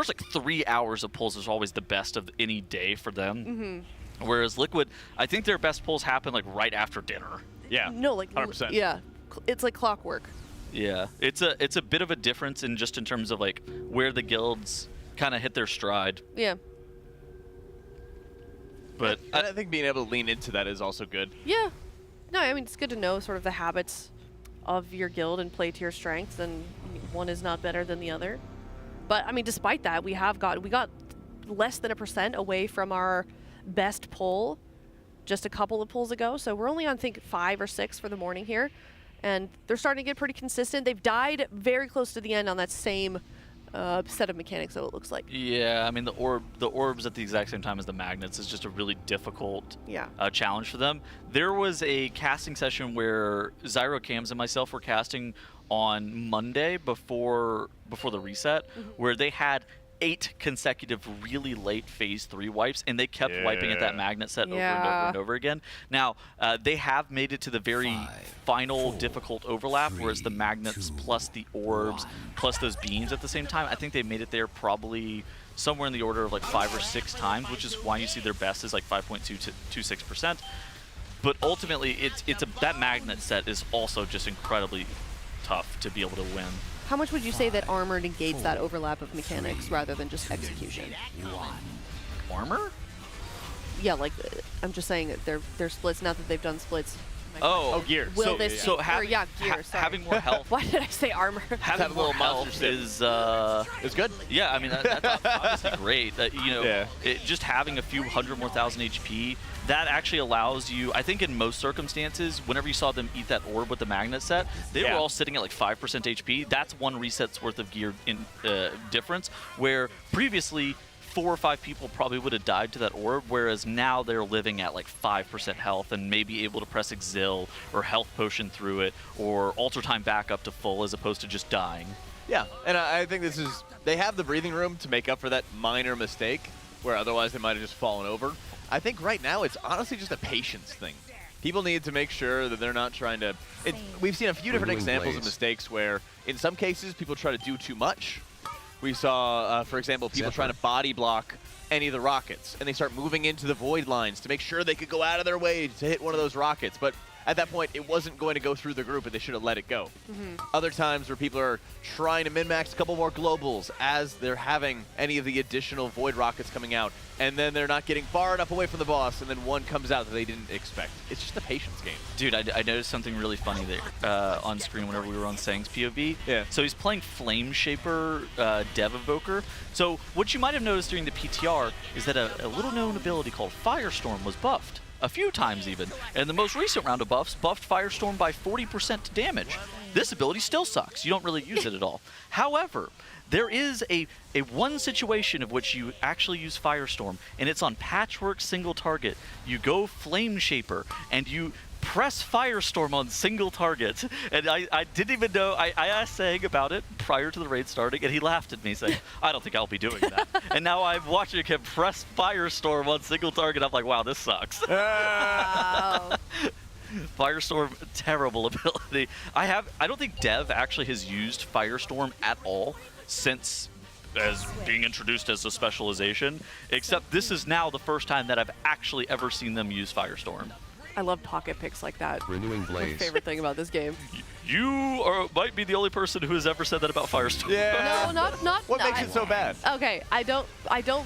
like 3 hours of pulls is always the best of any day for them. Mm-hmm. Whereas Liquid, I think their best pulls happen like right after dinner. Yeah. No, like 100%. Yeah, it's like clockwork. Yeah, it's a bit of a difference in just in terms of like where the guilds kind of hit their stride. Yeah. But I think being able to lean into that is also good. Yeah. No, I mean it's good to know sort of the habits of your guild and play to your strengths, and one is not better than the other. But I mean, despite that, we got less than 1% away from our best pull just a couple of pulls ago. So we're only on, I think, 5 or 6 for the morning here, and they're starting to get pretty consistent. They've died very close to the end on that same set of mechanics, though, it looks like. Yeah, I mean the orbs at the exact same time as the magnets is just a really difficult challenge for them. There was a casting session where Zyro Cams and myself were casting on Monday before the reset, where they had 8 consecutive really late phase 3 wipes, and they kept wiping at that magnet set over and over and over again. Now, they have made it to the very final difficult overlap, where it's the magnets plus the orbs plus those beams at the same time. I think they made it there probably somewhere in the order of like 5 or 6 times, which is why you see their best is like 5.226%. But ultimately, that magnet set is also just incredibly tough to be able to win. How much would you say that armor negates that overlap of mechanics rather than just execution? Armor? Yeah, like I'm just saying that they're splits. Now that they've done splits. Oh, gear. Will so, this so gear? Sorry. having more health. Why did I say armor? Having more health is good. Yeah, I mean that's obviously great. You know, just having a few hundred more thousand HP, that actually allows you. I think in most circumstances, whenever you saw them eat that orb with the magnet set, they were all sitting at like 5% HP. That's 1 reset's worth of gear in difference. Where previously 4 or 5 people probably would have died to that orb, whereas now they're living at like 5% health and maybe able to press Exil or Health Potion through it or alter time back up to full as opposed to just dying. Yeah, and I think they have the breathing room to make up for that minor mistake where otherwise they might have just fallen over. I think right now it's honestly just a patience thing. People need to make sure that they're not trying to... We've seen a few different examples of mistakes where in some cases people try to do too much. We saw, for example, people trying to body block any of the rockets, and they start moving into the void lines to make sure they could go out of their way to hit one of those rockets. But at that point, it wasn't going to go through the group, and they should have let it go. Other times where people are trying to min-max a couple more globals as they're having any of the additional void rockets coming out, and then they're not getting far enough away from the boss, and then one comes out that they didn't expect. It's just a patience game. Dude, I noticed something really funny there on screen whenever we were on Sang's POV. Yeah. So he's playing Flame Shaper Dev Evoker. So what you might have noticed during the PTR is that a little-known ability called Firestorm was buffed. A few times even. And the most recent round of buffs buffed Firestorm by 40% damage. This ability still sucks. You don't really use it at all. However, there is a one situation of which you actually use Firestorm, and it's on Patchwork single target. You go Flame Shaper, and you press Firestorm on single target. And I didn't even know, I asked Sang about it prior to the raid starting, and he laughed at me saying, I don't think I'll be doing that. And now I'm watching him press Firestorm on single target. I'm like, wow, this sucks. Wow. Firestorm, terrible ability. I don't think Dev actually has used Firestorm at all since as being introduced as a specialization, except this is now the first time that I've actually ever seen them use Firestorm. I love pocket picks like that. Renewing Blaze. My favorite thing about this game. You might be the only person who has ever said that about Firestorm. Yeah. No, not. What makes it so bad? Okay, I don't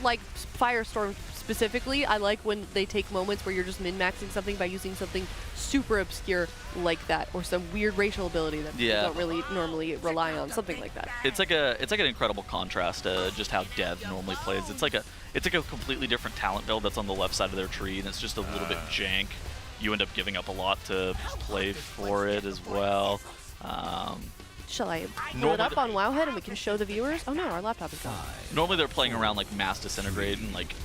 like Firestorm specifically. I like when they take moments where you're just min-maxing something by using something super obscure like that, or some weird racial ability that people don't really normally rely on. Something like that. It's like an incredible contrast to just how Dev normally plays. It's like a completely different talent build that's on the left side of their tree, and it's just a little bit jank. You end up giving up a lot to play for it as well. Shall I pull it up on Wowhead and we can show the viewers? Oh no, our laptop is gone. Normally they're playing around like Mass Disintegrate and like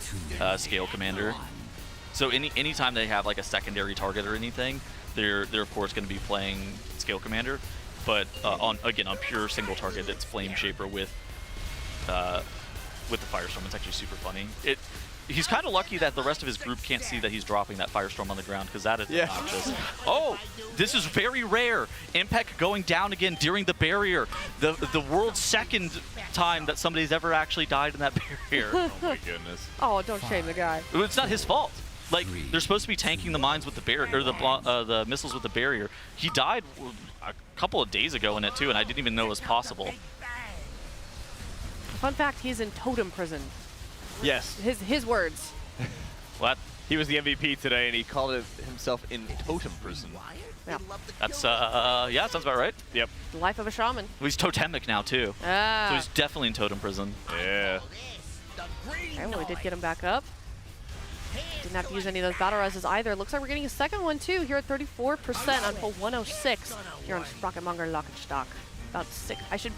Scale Commander. So anytime they have like a secondary target or anything, they're of course going to be playing Scale Commander. But on pure single target, it's Flame Shaper with the Firestorm. It's actually super funny. He's kind of lucky that the rest of his group can't see that he's dropping that Firestorm on the ground, because that is obnoxious. Oh, this is very rare. Impact going down again during the barrier. The world's second time that somebody's ever actually died in that barrier. Oh my goodness. Oh, don't shame the guy. It's not his fault. Like, they're supposed to be tanking the mines with the barrier, or the missiles with the barrier. He died a couple of days ago in it too, and I didn't even know it was possible. Fun fact, he's in totem prison. Yes. His words. What? He was the MVP today, and he called it himself in totem prison. Yeah. That's yeah, sounds about right. Yep. The life of a shaman. Well, he's totemic now too. Ah. So he's definitely in totem prison. Yeah. Okay, well, we did get him back up. Didn't have to use any of those battle reses either. Looks like we're getting a second one too here at 34% on pull 106 here on Rocketmonger Lock and Stock. About 6. I should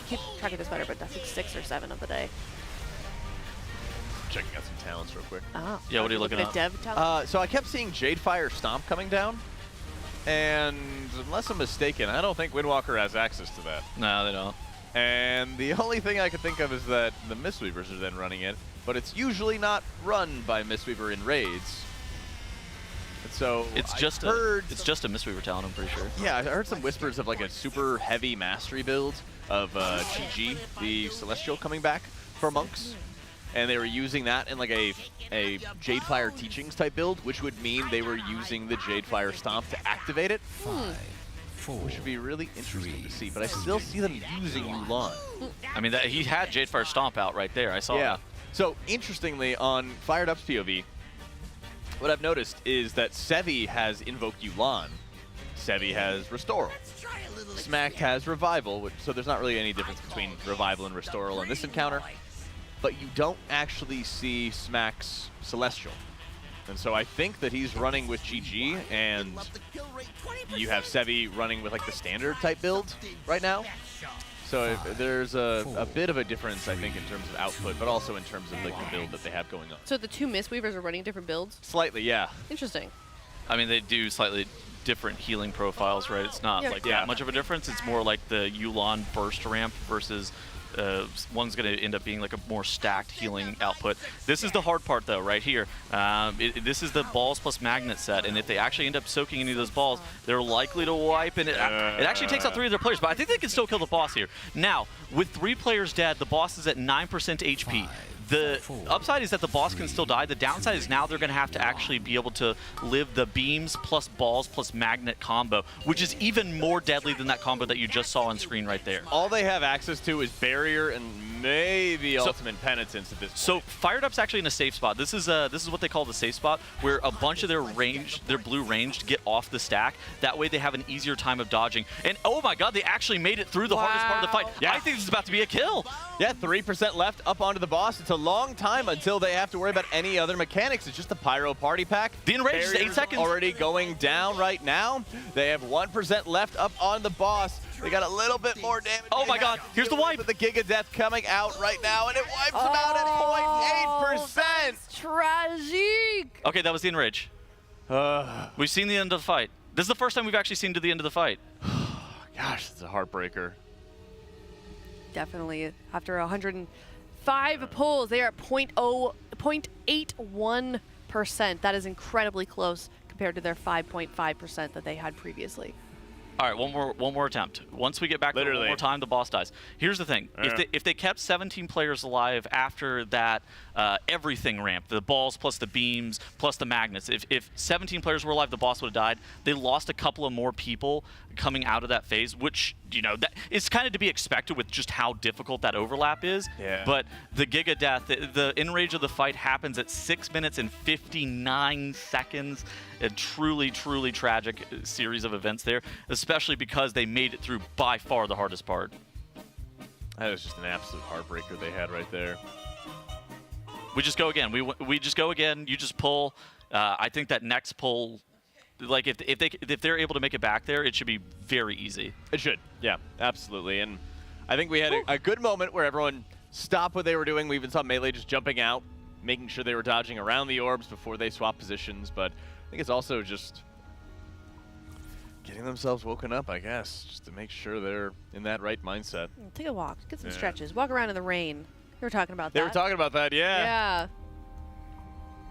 keep track of this better, but I think 6 or 7 of the day. Checking out some talents real quick. Oh. Yeah, what are you looking at? Dev talent? So I kept seeing Jadefire Stomp coming down, and unless I'm mistaken, I don't think Windwalker has access to that. No, they don't. And the only thing I could think of is that the Mistweavers are then running it, but it's usually not run by Mistweaver in raids. And so it's just a Mistweaver talent, I'm pretty sure. Yeah, I heard some whispers of like a super heavy mastery build of GG, the Celestial, coming back for monks. And they were using that in like a Jadefire Teachings type build, which would mean they were using the Jadefire Stomp to activate it. Which would be really interesting to see, but I still see them using Yu'lon. I mean, he had Jadefire Stomp out right there. I saw that. So, interestingly, on Fired Up's POV, what I've noticed is that Sevi has invoked Yu'lon. Sevi has Restoral. Smack has Revival, so there's not really any difference between Revival and Restoral in this encounter. But you don't actually see Smack's Celestial. And so I think that he's running with GG, and you have Sevi running with like the standard type build right now. So there's a bit of a difference, I think, in terms of output, but also in terms of like the build that they have going on. So the two Mistweavers are running different builds? Slightly, yeah. Interesting. I mean, they do slightly different healing profiles, right? It's not like that much of a difference. It's more like the Yu'lon burst ramp versus one's going to end up being like a more stacked healing output. This is the hard part, though, right here. This is the balls plus magnet set, and if they actually end up soaking any of those balls, they're likely to wipe, and it actually takes out 3 of their players, but I think they can still kill the boss here. Now, with 3 players dead, the boss is at 9% HP. The upside is that the boss can still die. The downside is now they're going to have to actually be able to live the beams plus balls plus magnet combo, which is even more deadly than that combo that you just saw on screen right there. All they have access to is Barrier and maybe Ultimate Penitence at this point. So Fired Up's actually in a safe spot. This is what they call the safe spot, where a bunch of their blue ranged get off the stack. That way they have an easier time of dodging. And oh my god, they actually made it through the hardest part of the fight. Yeah. I think this is about to be a kill. Yeah, 3% left up onto the boss. It's a long time until they have to worry about any other mechanics. It's just a Pyro Party Pack. The enrage is 8 seconds. Already going down right now. They have 1% left up on the boss. They got a little bit more damage. Oh my god, here's the wipe. With the Giga Death coming out right now, and it wipes them out at 0.8%. That's tragic. Okay, that was the enrage. We've seen the end of the fight. This is the first time we've actually seen to the end of the fight. Gosh, it's a heartbreaker. Definitely. After 105 pulls, they are at 0.81%. That is incredibly close compared to their 5.5% that they had previously. All right, one more attempt. Once we get back to one more time, the boss dies. Here's the thing: if they kept 17 players alive after that everything ramp, the balls plus the beams plus the magnets, if 17 players were alive, the boss would have died. They lost a couple of more people coming out of that phase, which that is kind of to be expected with just how difficult that overlap is. Yeah. But the Giga Death, the enrage of the fight happens at 6 minutes and 59 seconds. A truly, truly tragic series of events there, especially because they made it through by far the hardest part. That was just an absolute heartbreaker they had right there. We just go again. We just go again. You just pull. I think that next pull, like if they're able to make it back there, it should be very easy. It should. Yeah, absolutely. And I think we had a good moment where everyone stopped what they were doing. We even saw Melee just jumping out, making sure they were dodging around the orbs before they swap positions. But I think it's also just getting themselves woken up, I guess, just to make sure they're in that right mindset. Take a walk. Get some stretches. Walk around in the rain. They were talking about that. They were talking about that, yeah. Yeah.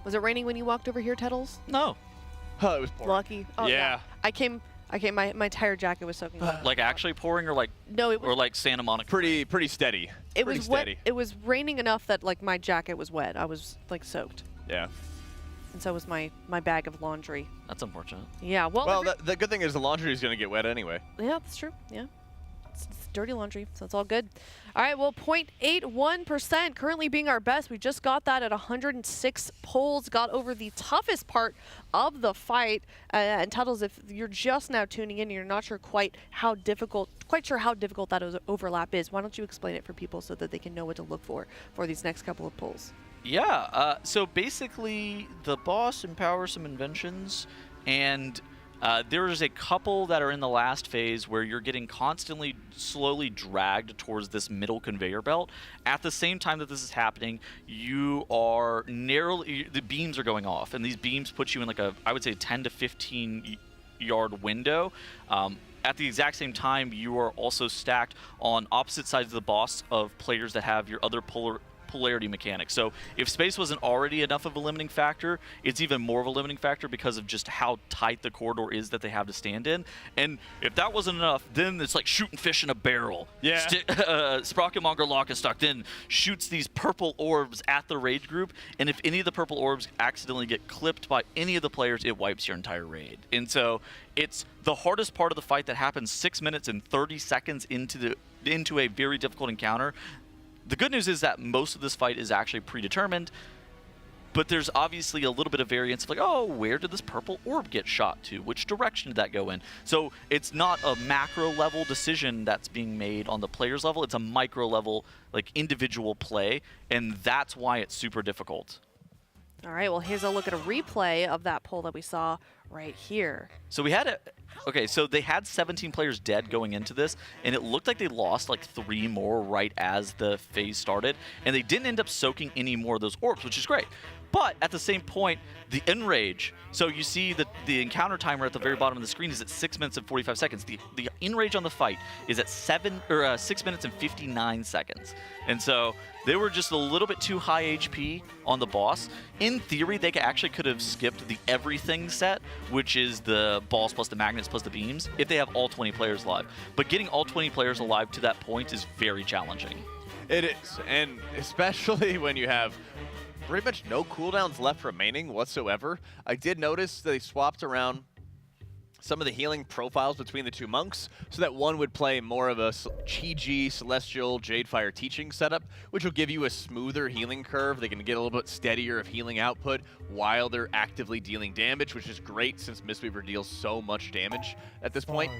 Was it raining when you walked over here, Tettles? No. Oh, it was pouring. Lucky. Oh, yeah. I came. My entire jacket was soaking wet. Like actually pouring, or like no, it was, or like Santa Monica. Pretty steady. It was wet. It was raining enough that like my jacket was wet. I was like soaked. Yeah. And so was my bag of laundry. That's unfortunate. Yeah. Well, the good thing is the laundry is going to get wet anyway. Yeah, that's true. Yeah. It's dirty laundry, so it's all good. All right, well, 0.81% currently being our best. We just got that at 106 pulls, got over the toughest part of the fight. And Tuttles, if you're just now tuning in and you're not sure quite sure how difficult that overlap is, why don't you explain it for people so that they can know what to look for these next couple of pulls? Yeah, so basically the boss empowers some inventions, and there's a couple that are in the last phase where you're getting constantly slowly dragged towards this middle conveyor belt. At the same time that this is happening, you are the beams are going off, and these beams put you in like I would say 10 to 15 yard window. at the exact same time, you are also stacked on opposite sides of the boss of players that have your other polarity mechanics. So if space wasn't already enough of a limiting factor, it's even more of a limiting factor because of just how tight the corridor is that they have to stand in. And if that wasn't enough, then it's like shooting fish in a barrel. Yeah. Sprocketmonger Lock is stuck, then shoots these purple orbs at the raid group, and if any of the purple orbs accidentally get clipped by any of the players, it wipes your entire raid. And so it's the hardest part of the fight that happens 6 minutes and 30 seconds into a very difficult encounter. The good news is that most of this fight is actually predetermined, but there's obviously a little bit of variance of like, oh, where did this purple orb get shot to? Which direction did that go in? So it's not a macro level decision that's being made on the player's level. It's a micro level, like individual play, and that's why it's super difficult. All right, well, here's a look at a replay of that poll that we saw right here. So we had okay, so they had 17 players dead going into this, and it looked like they lost like 3 more right as the phase started, and they didn't end up soaking any more of those orbs, which is great. But at the same point, the enrage, so you see that the encounter timer at the very bottom of the screen is at 6 minutes and 45 seconds. The enrage on the fight is at 6 minutes and 59 seconds. And so they were just a little bit too high HP on the boss. In theory, they actually could have skipped the everything set, which is the balls plus the magnets plus the beams, if they have all 20 players alive. But getting all 20 players alive to that point is very challenging. It is, and especially when you have pretty much no cooldowns left remaining whatsoever. I did notice they swapped around some of the healing profiles between the two monks so that one would play more of a Chi-Ji, Celestial, Jadefire teaching setup, which will give you a smoother healing curve. They can get a little bit steadier of healing output while they're actively dealing damage, which is great since Mistweaver deals so much damage at this point.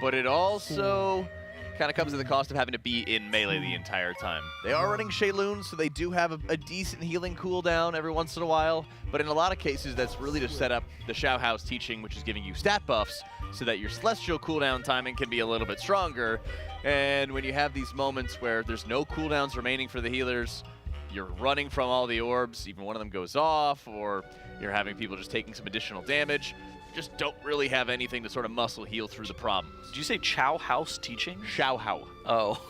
But it also kind of comes at the cost of having to be in melee the entire time. They are running Shayloon, so they do have a decent healing cooldown every once in a while, but in a lot of cases that's really to set up the Shao House teaching, which is giving you stat buffs so that your Celestial cooldown timing can be a little bit stronger. And when you have these moments where there's no cooldowns remaining for the healers, you're running from all the orbs, even one of them goes off, or you're having people just taking some additional damage, just don't really have anything to sort of muscle heal through the problems. Did you say Chow House teaching? Shao Hao. Oh.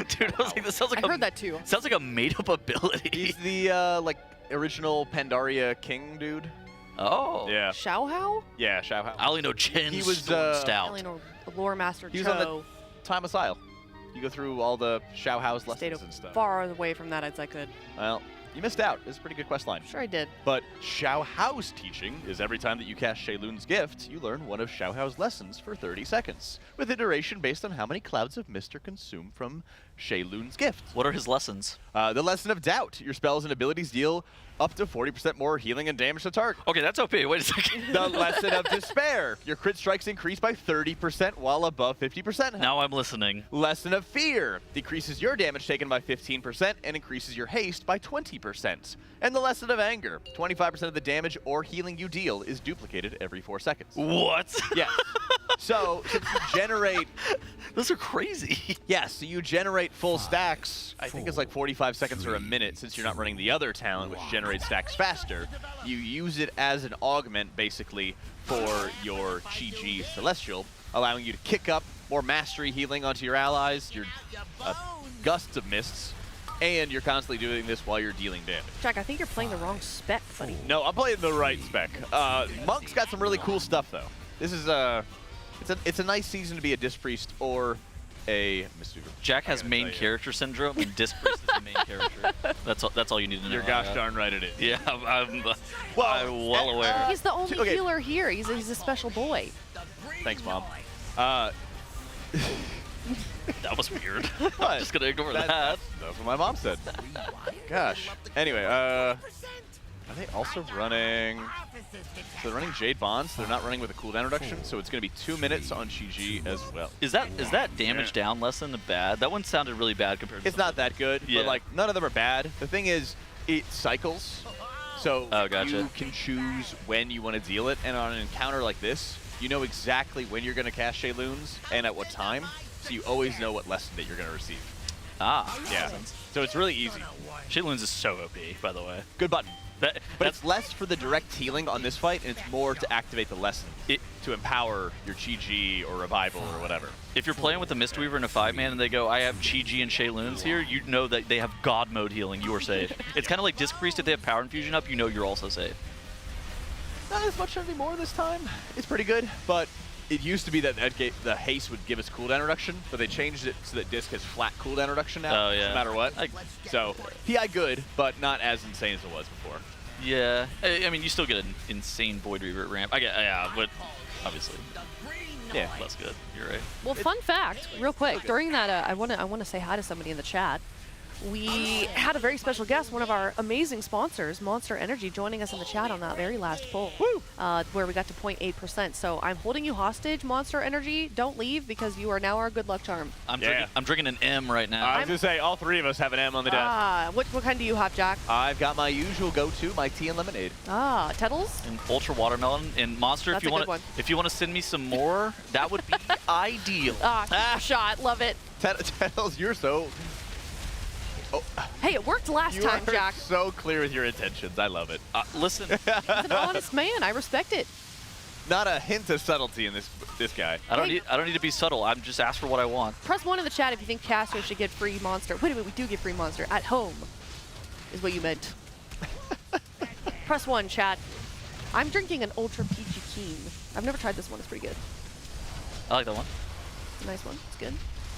Dude, I was like, this sounds like I heard that too. Sounds like a made-up ability. He's the, like, original Pandaria king dude. Oh. Yeah. Shao Hao? Yeah, Shao Hao. I only know Chen He was, Stout. I only know Lore Master He was on the Time Asile. You go through all the Shao Hao's lessons and stuff. Far away from that as I could. Well, you missed out. It's a pretty good quest line. Sure I did. But Shao Hao's teaching is every time that you cast Shayloon's gift, you learn one of Shao Hao's lessons for 30 seconds, with a duration based on how many clouds of mist are consumed from Shayloon's gift. What are his lessons? The lesson of doubt. Your spells and abilities deal up to 40% more healing and damage to target. Okay, that's OP. Wait a second. The lesson of despair. Your crit strikes increase by 30% while above 50%. Now I'm listening. Lesson of fear. Decreases your damage taken by 15% and increases your haste by 20%. And the lesson of anger. 25% of the damage or healing you deal is duplicated every 4 seconds. What? Yes. So, since you generate... Those are crazy. Yes, so you generate full stacks, I think it's like 45 seconds or a minute, since you're not running the other talent, which generates stacks faster. You use it as an augment, basically, for your Chi-Ji Celestial, allowing you to kick up more mastery healing onto your allies, your gusts of mists, and you're constantly doing this while you're dealing damage. Jack, I think you're playing the wrong spec, buddy. No, I'm playing the right spec. Monk's got some really cool stuff, though. This is it's a nice season to be a Disc Priest or a Mistweaver. Jack has main character syndrome, and Disc Priest is the main character. That's all you need to know. You're gosh darn right it is. Yeah, I'm well aware. He's the only healer here. He's a special boy. Thanks, Mom. That was weird. I'm just gonna ignore that. That's what my mom said. Gosh. Anyway, are they also running... So they're running Jade Bonds. They're not running with a cooldown reduction, so it's going to be 2 minutes on Chi-Ji as well. Is that damage down lesson bad? That one sounded really bad compared to... It's not that good, yeah. but like none of them are bad. The thing is, it cycles, so you can choose when you want to deal it, and on an encounter like this, you know exactly when you're going to cast Shayloons and at what time, so you always know what lesson that you're going to receive. Ah, yeah. So it's really easy. Shayloons is so OP, by the way. Good button. But it's less for the direct healing on this fight, and it's more to activate the lesson, to empower your Chi-Ji or Revival or whatever. If you're playing with a Mistweaver and a 5-man and they go, I have Chi-Ji and Shayloons here, you know that they have God mode healing, you are safe. It's kind of like Disc Priest, if they have Power Infusion up, you know you're also safe. Not as much anymore this time. It's pretty good, but it used to be that the haste would give us cooldown reduction, but they changed it so that Disc has flat cooldown reduction now, no matter what. So, PI good, but not as insane as it was before. Yeah, I mean, you still get an insane Void Reaver ramp. Yeah, but obviously, less good. You're right. Well, fun fact, real quick, during that, I want to say hi to somebody in the chat. We had a very special guest, one of our amazing sponsors, Monster Energy, joining us in the chat on that very last poll, where we got to 0.8%. So I'm holding you hostage, Monster Energy. Don't leave because you are now our good luck charm. I'm drinking an M right now. I was going to say, all three of us have an M on the desk. What kind do you have, Jack? I've got my usual go-to, my tea and lemonade. Tettles? And Ultra Watermelon. And Monster, That's if you want to send me some more, that would be ideal. Shot. Love it. Tettles, you're so... Oh. Hey, it worked last time, Jack. So clear with your intentions. I love it. Listen, he's an honest man. I respect it. Not a hint of subtlety in this guy. I don't need to be subtle. I'm just ask for what I want. Press 1 in the chat if you think casters should get free Monster. Wait a minute, we do get free Monster at home, is what you meant. Press 1, chat. I'm drinking an Ultra Peachy Keen. I've never tried this one. It's pretty good. I like that one. It's a nice one. It's good.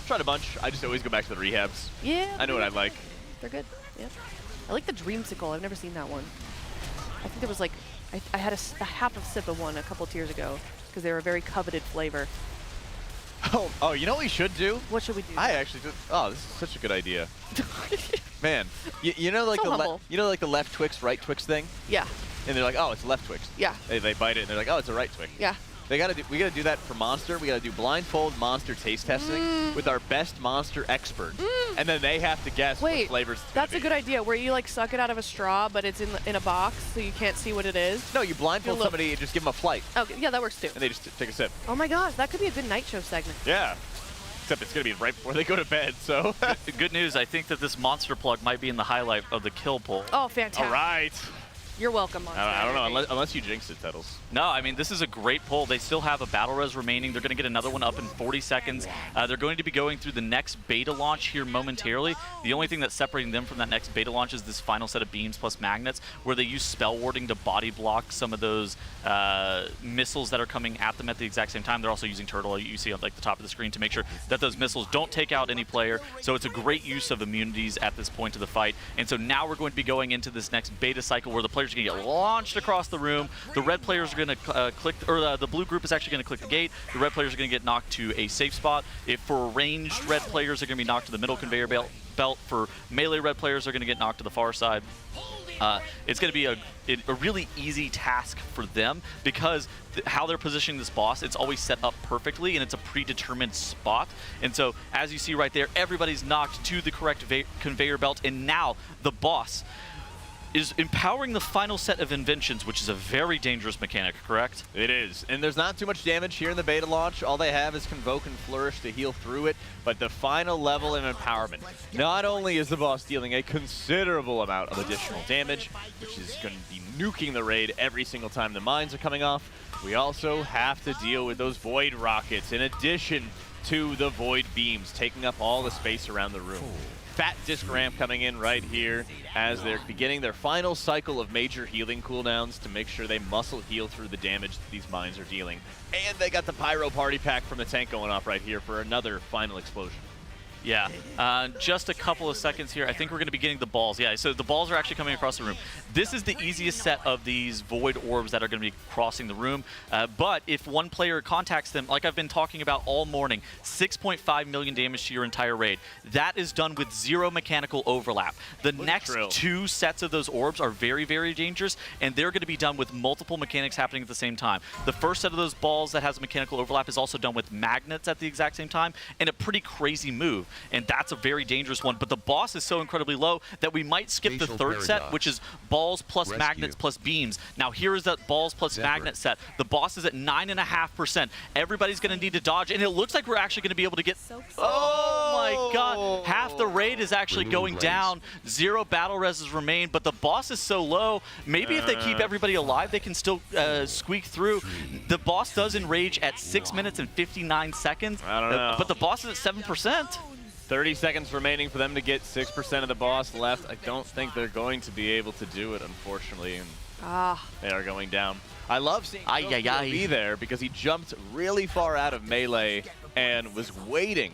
Tried a bunch. I just always go back to the rehabs. Yeah. I know what I like. They're good. Yeah. I like the Dreamsicle. I've never seen that one. I think there was like, I had a half a sip of one a couple tiers ago because they were a very coveted flavor. Oh, you know what we should do? What should we do? I actually just, this is such a good idea. Man, you know like the left Twix, right Twix thing? Yeah. And they're like, oh, it's a left Twix. Yeah. They bite it and they're like, oh, it's a right Twix. Yeah. We gotta do that for Monster. We gotta do blindfold Monster taste testing with our best Monster expert, and then they have to guess what flavors. That's a good idea. Where you like suck it out of a straw, but it's in a box, so you can't see what it is. No, you blindfold somebody and just give them a flight. Okay, yeah, that works too. And they just take a sip. Oh my gosh, that could be a good night show segment. Yeah. Except it's gonna be right before they go to bed. So. Good news. I think that this Monster plug might be in the highlight of the kill poll. Oh, fantastic! All right. You're welcome, Monster. I don't know, unless you jinx it, Tettles. No, I mean, this is a great poll. They still have a battle res remaining. They're going to get another one up in 40 seconds. They're going to be going through the next beta launch here momentarily. The only thing that's separating them from that next beta launch is this final set of beams plus magnets, where they use spell warding to body block some of those missiles that are coming at them at the exact same time. They're also using Turtle, you see on like the top of the screen, to make sure that those missiles don't take out any player. So it's a great use of immunities at this point of the fight. And so now we're going to be going into this next beta cycle where the players are going to get launched across the room. The red players are going to click, or the blue group is actually going to click the gate. The red players are going to get knocked to a safe spot. If for ranged red players are going to be knocked to the middle conveyor belt. For melee red players are going to get knocked to the far side. It's going to be a really easy task for them because how they're positioning this boss, it's always set up perfectly and it's a predetermined spot. And so as you see right there, everybody's knocked to the correct conveyor belt, and now the boss is empowering the final set of inventions, which is a very dangerous mechanic, correct? It is, and there's not too much damage here in the beta launch. All they have is Convoke and Flourish to heal through it, but the final level of empowerment. Not only is the boss dealing a considerable amount of additional damage, which is going to be nuking the raid every single time the mines are coming off, we also have to deal with those Void Rockets in addition to the Void Beams, taking up all the space around the room. Fat Disc Ramp coming in right here as they're beginning their final cycle of major healing cooldowns to make sure they muscle heal through the damage that these mines are dealing. And they got the Pyro Party Pack from the tank going off right here for another final explosion. Yeah, just a couple of seconds here. I think we're going to be getting the balls. Yeah, so the balls are actually coming across the room. This is the easiest set of these void orbs that are going to be crossing the room. But if one player contacts them, like I've been talking about all morning, 6.5 million damage to your entire raid. That is done with 0 mechanical overlap. The next 2 sets of those orbs are very, very dangerous, and they're going to be done with multiple mechanics happening at the same time. The first set of those balls that has a mechanical overlap is also done with magnets at the exact same time, and a pretty crazy move. And that's a very dangerous one. But the boss is so incredibly low that we might skip the third set, which is balls plus magnets plus beams. Now here is that balls plus magnet set. The boss is at 9.5%. Everybody's going to need to dodge, and it looks like we're actually going to be able to get... my god. Half the raid is actually going down. 0 battle reses remain, but the boss is so low. Maybe if they keep everybody alive, they can still squeak through. The boss does enrage at 6 minutes and 59 seconds. I don't know. But the boss is at 7%. 30 seconds remaining for them to get 6% of the boss left. I don't think they're going to be able to do it, unfortunately. And they are going down. I love seeing Phil be there because he jumped really far out of melee and was waiting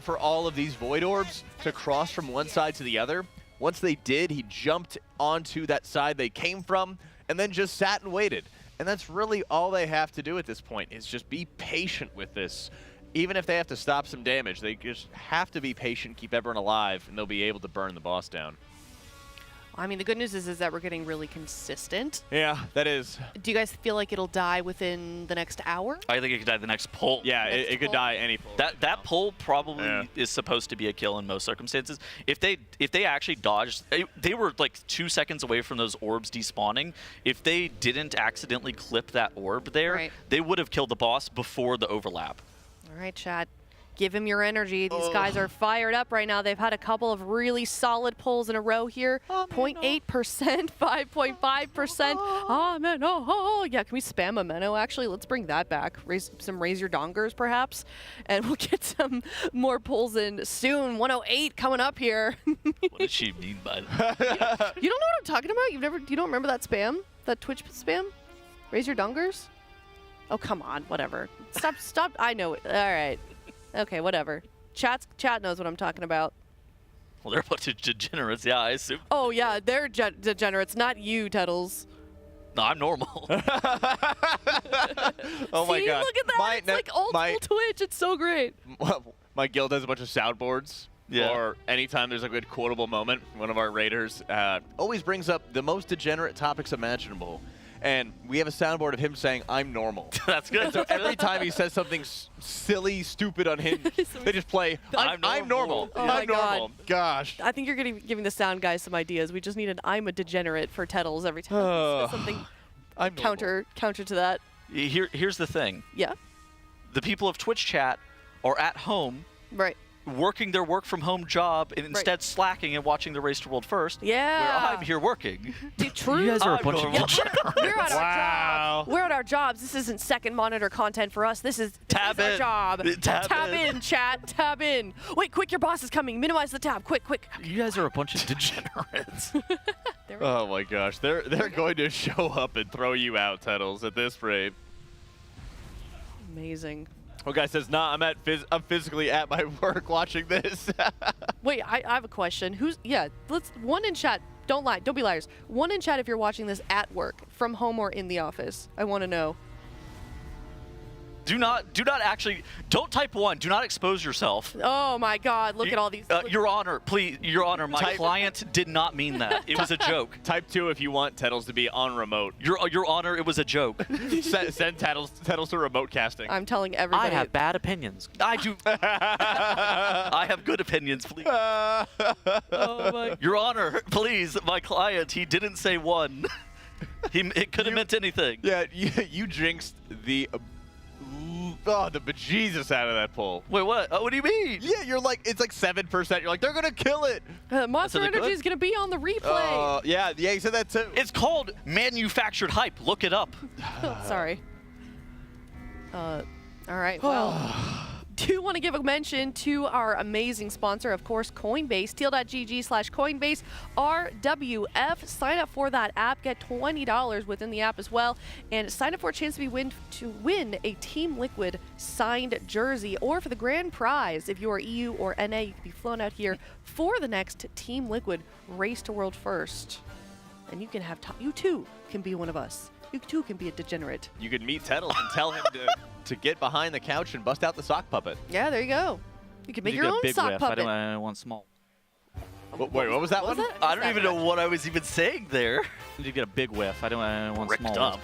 for all of these Void Orbs to cross from one side to the other. Once they did, he jumped onto that side they came from and then just sat and waited. And that's really all they have to do at this point, is just be patient with this. Even if they have to stop some damage, they just have to be patient, keep everyone alive, and they'll be able to burn the boss down. I mean, the good news is that we're getting really consistent. Yeah, that is. Do you guys feel like it'll die within the next hour? I think it could die the next pull. Yeah, it could die any pull. That pull probably is supposed to be a kill in most circumstances. If they actually dodged, they were like 2 seconds away from those orbs despawning. If they didn't accidentally clip that orb there, they would have killed the boss before the overlap. All right, chat. Give him your energy. These guys are fired up right now. They've had a couple of really solid pulls in a row here. 0.8%, 5.5%. Ameno. Yeah, can we spam Ameno, actually? Let's bring that back. Raise your dongers, perhaps. And we'll get some more pulls in soon. 108 coming up here. What does she mean by that? You don't know what I'm talking about? You don't remember that spam? That Twitch spam? Raise your dongers? Oh, come on. Whatever. Stop. I know it. All right. Okay, whatever. Chat knows what I'm talking about. Well, they're a bunch of degenerates, yeah, I assume. Oh, yeah, they're degenerates, not you, Tettles. No, I'm normal. Oh, my See, God. Look at that. It's like old school Twitch. It's so great. My guild has a bunch of soundboards. Yeah. Or anytime there's a good quotable moment, one of our raiders always brings up the most degenerate topics imaginable. And we have a soundboard of him saying, "I'm normal." That's good. And so every time he says something silly, stupid on him, they just play, I'm normal. Oh I'm my normal. God. Gosh. I think you're giving the sound guys some ideas. We just need an I'm a degenerate for Tettles every time. He says something counter to that. Here's the thing. Yeah? The people of Twitch chat are at home. Right. Working their work from home job and instead slacking and watching the Race to World First. Yeah. Where I'm here working. True. You guys are a bunch of We're at our jobs. We're at our jobs. This isn't second monitor content for us. This is our job. Tab in, chat. Tab in. Wait, quick, your boss is coming. Minimize the tab. Quick. You guys are a bunch of degenerates. Oh my gosh, they're going to show up and throw you out, Tettles, at this rate. Amazing. One guy says, "Nah, I'm physically at my work watching this." Wait, I have a question. Let's one in chat. Don't lie. Don't be liars. One in chat if you're watching this at work, from home or in the office. I want to know. Do not actually, don't type 1. Do not expose yourself. Oh my God, look at all these. Your Honor, please, Your Honor, my client did not mean that. It was a joke. Type 2 if you want Tettles to be on remote. Your Honor, it was a joke. Send Tettles to remote casting. I'm telling everybody. I have bad opinions. I do. I have good opinions, please. Oh my. Your Honor, please, my client, he didn't say 1. It could have meant anything. Yeah, you jinxed the bejesus out of that pull. Wait, what? What do you mean? Yeah, it's like 7%. You're like, they're gonna kill it. Monster Energy is gonna be on the replay. Yeah, he said that too. It's called manufactured hype. Look it up. Sorry. All right. Well, do want to give a mention to our amazing sponsor, of course, Coinbase. Teal.gg/Coinbase RWF. Sign up for that app. Get $20 within the app as well. And sign up for a chance to win a Team Liquid signed jersey. Or for the grand prize, if you are EU or NA, you can be flown out here for the next Team Liquid Race to World First. And you can have you too can be one of us. You too can be a degenerate. You could meet Tettles and tell him to get behind the couch and bust out the sock puppet. Yeah, there you go. You can make your own sock puppet. I want small. Wait, what was that one? I don't even know what I was even saying there. I need to get a big whiff. I want small. Up.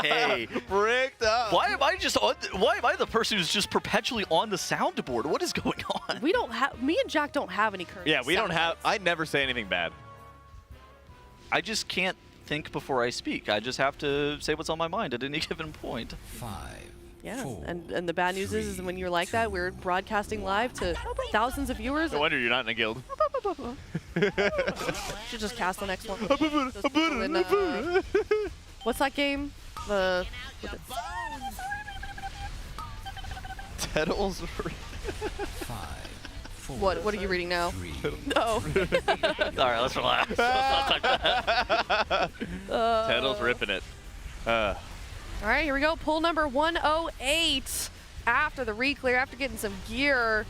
Hey, bricked up. Why am I the person who's just perpetually on the soundboard? What is going on? We don't have. Me and Jack don't have any current. Yeah, we don't have. I never say anything bad. I just can't think before I speak. I just have to say what's on my mind at any given point. 5, Yeah, and the bad news is when you're like that, we're broadcasting live to thousands of viewers. No wonder you're not in a guild. Should just cast the next one. What's that game? The Tettles. What are you reading now? No. All right, let's relax. Let's not touch that. Tettles ripping it. All right, here we go. Pull number 108. After the reclear, after getting some gear,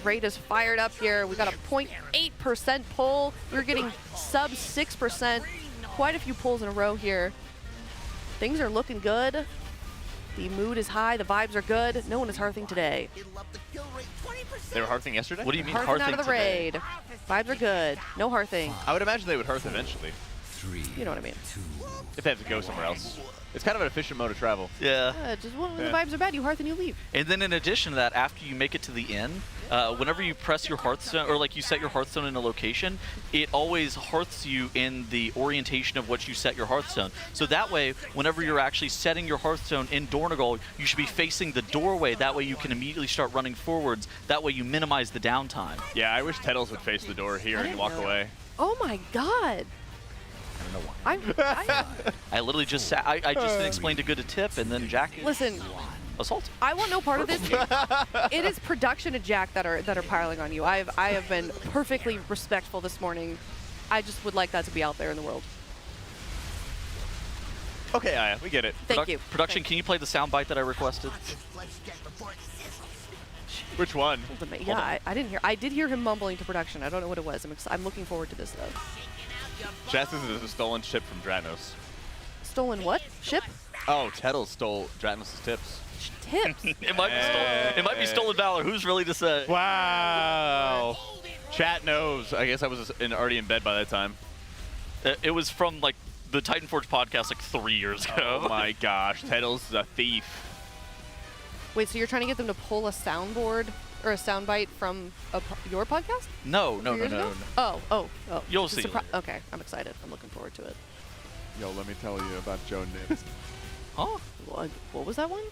Raid is fired up here. We got a 0.8% pull. We're getting sub 6%. Quite a few pulls in a row here. Things are looking good. The mood is high. The vibes are good. No one is hearthing today. They were hearthing yesterday? What do you mean Hearthing out of the today? raid. Vibes are good. No hearthing. I would imagine they would hearth eventually. You know what I mean. If they have to go somewhere else. It's kind of an efficient mode of travel. Yeah. Just when the vibes are bad, you hearth and you leave. And then in addition to that, after you make it to the inn, whenever you press your Hearthstone, or like you set your Hearthstone in a location, it always hearths you in the orientation of what you set your Hearthstone. So that way, whenever you're actually setting your Hearthstone in Dornegal, you should be facing the doorway. That way you can immediately start running forwards. That way you minimize the downtime. Yeah, I wish Tettles would face the door here and walk away. Oh my god. I don't know why. I literally just sat, I just explained a good tip, and then Jack Listen, assault. I want no part of this. It is production and Jack that are piling on you. I have been perfectly respectful this morning. I just would like that to be out there in the world. Okay, Aya, we get it. Thank you. Production, can you play the soundbite that I requested? Which one? Yeah, I didn't hear. I did hear him mumbling to production. I don't know what it was. I'm looking forward to this though. Chassis is a stolen ship from Dratnos. Stolen what? Ship? Oh, Tettles stole Dratnos' tips. Tips? It might be stolen. It might be stolen valor. Who's really to say? Wow. Chat knows. I guess I was already in bed by that time. It was from like the Titan Forge podcast like 3 years ago. Oh my gosh, Tettles is a thief. Wait, so you're trying to get them to pull a soundboard or a soundbite from your podcast? No. Oh. You'll see. Okay, I'm excited. I'm looking forward to it. Yo, let me tell you about Joe Nibs. Huh? What was that one?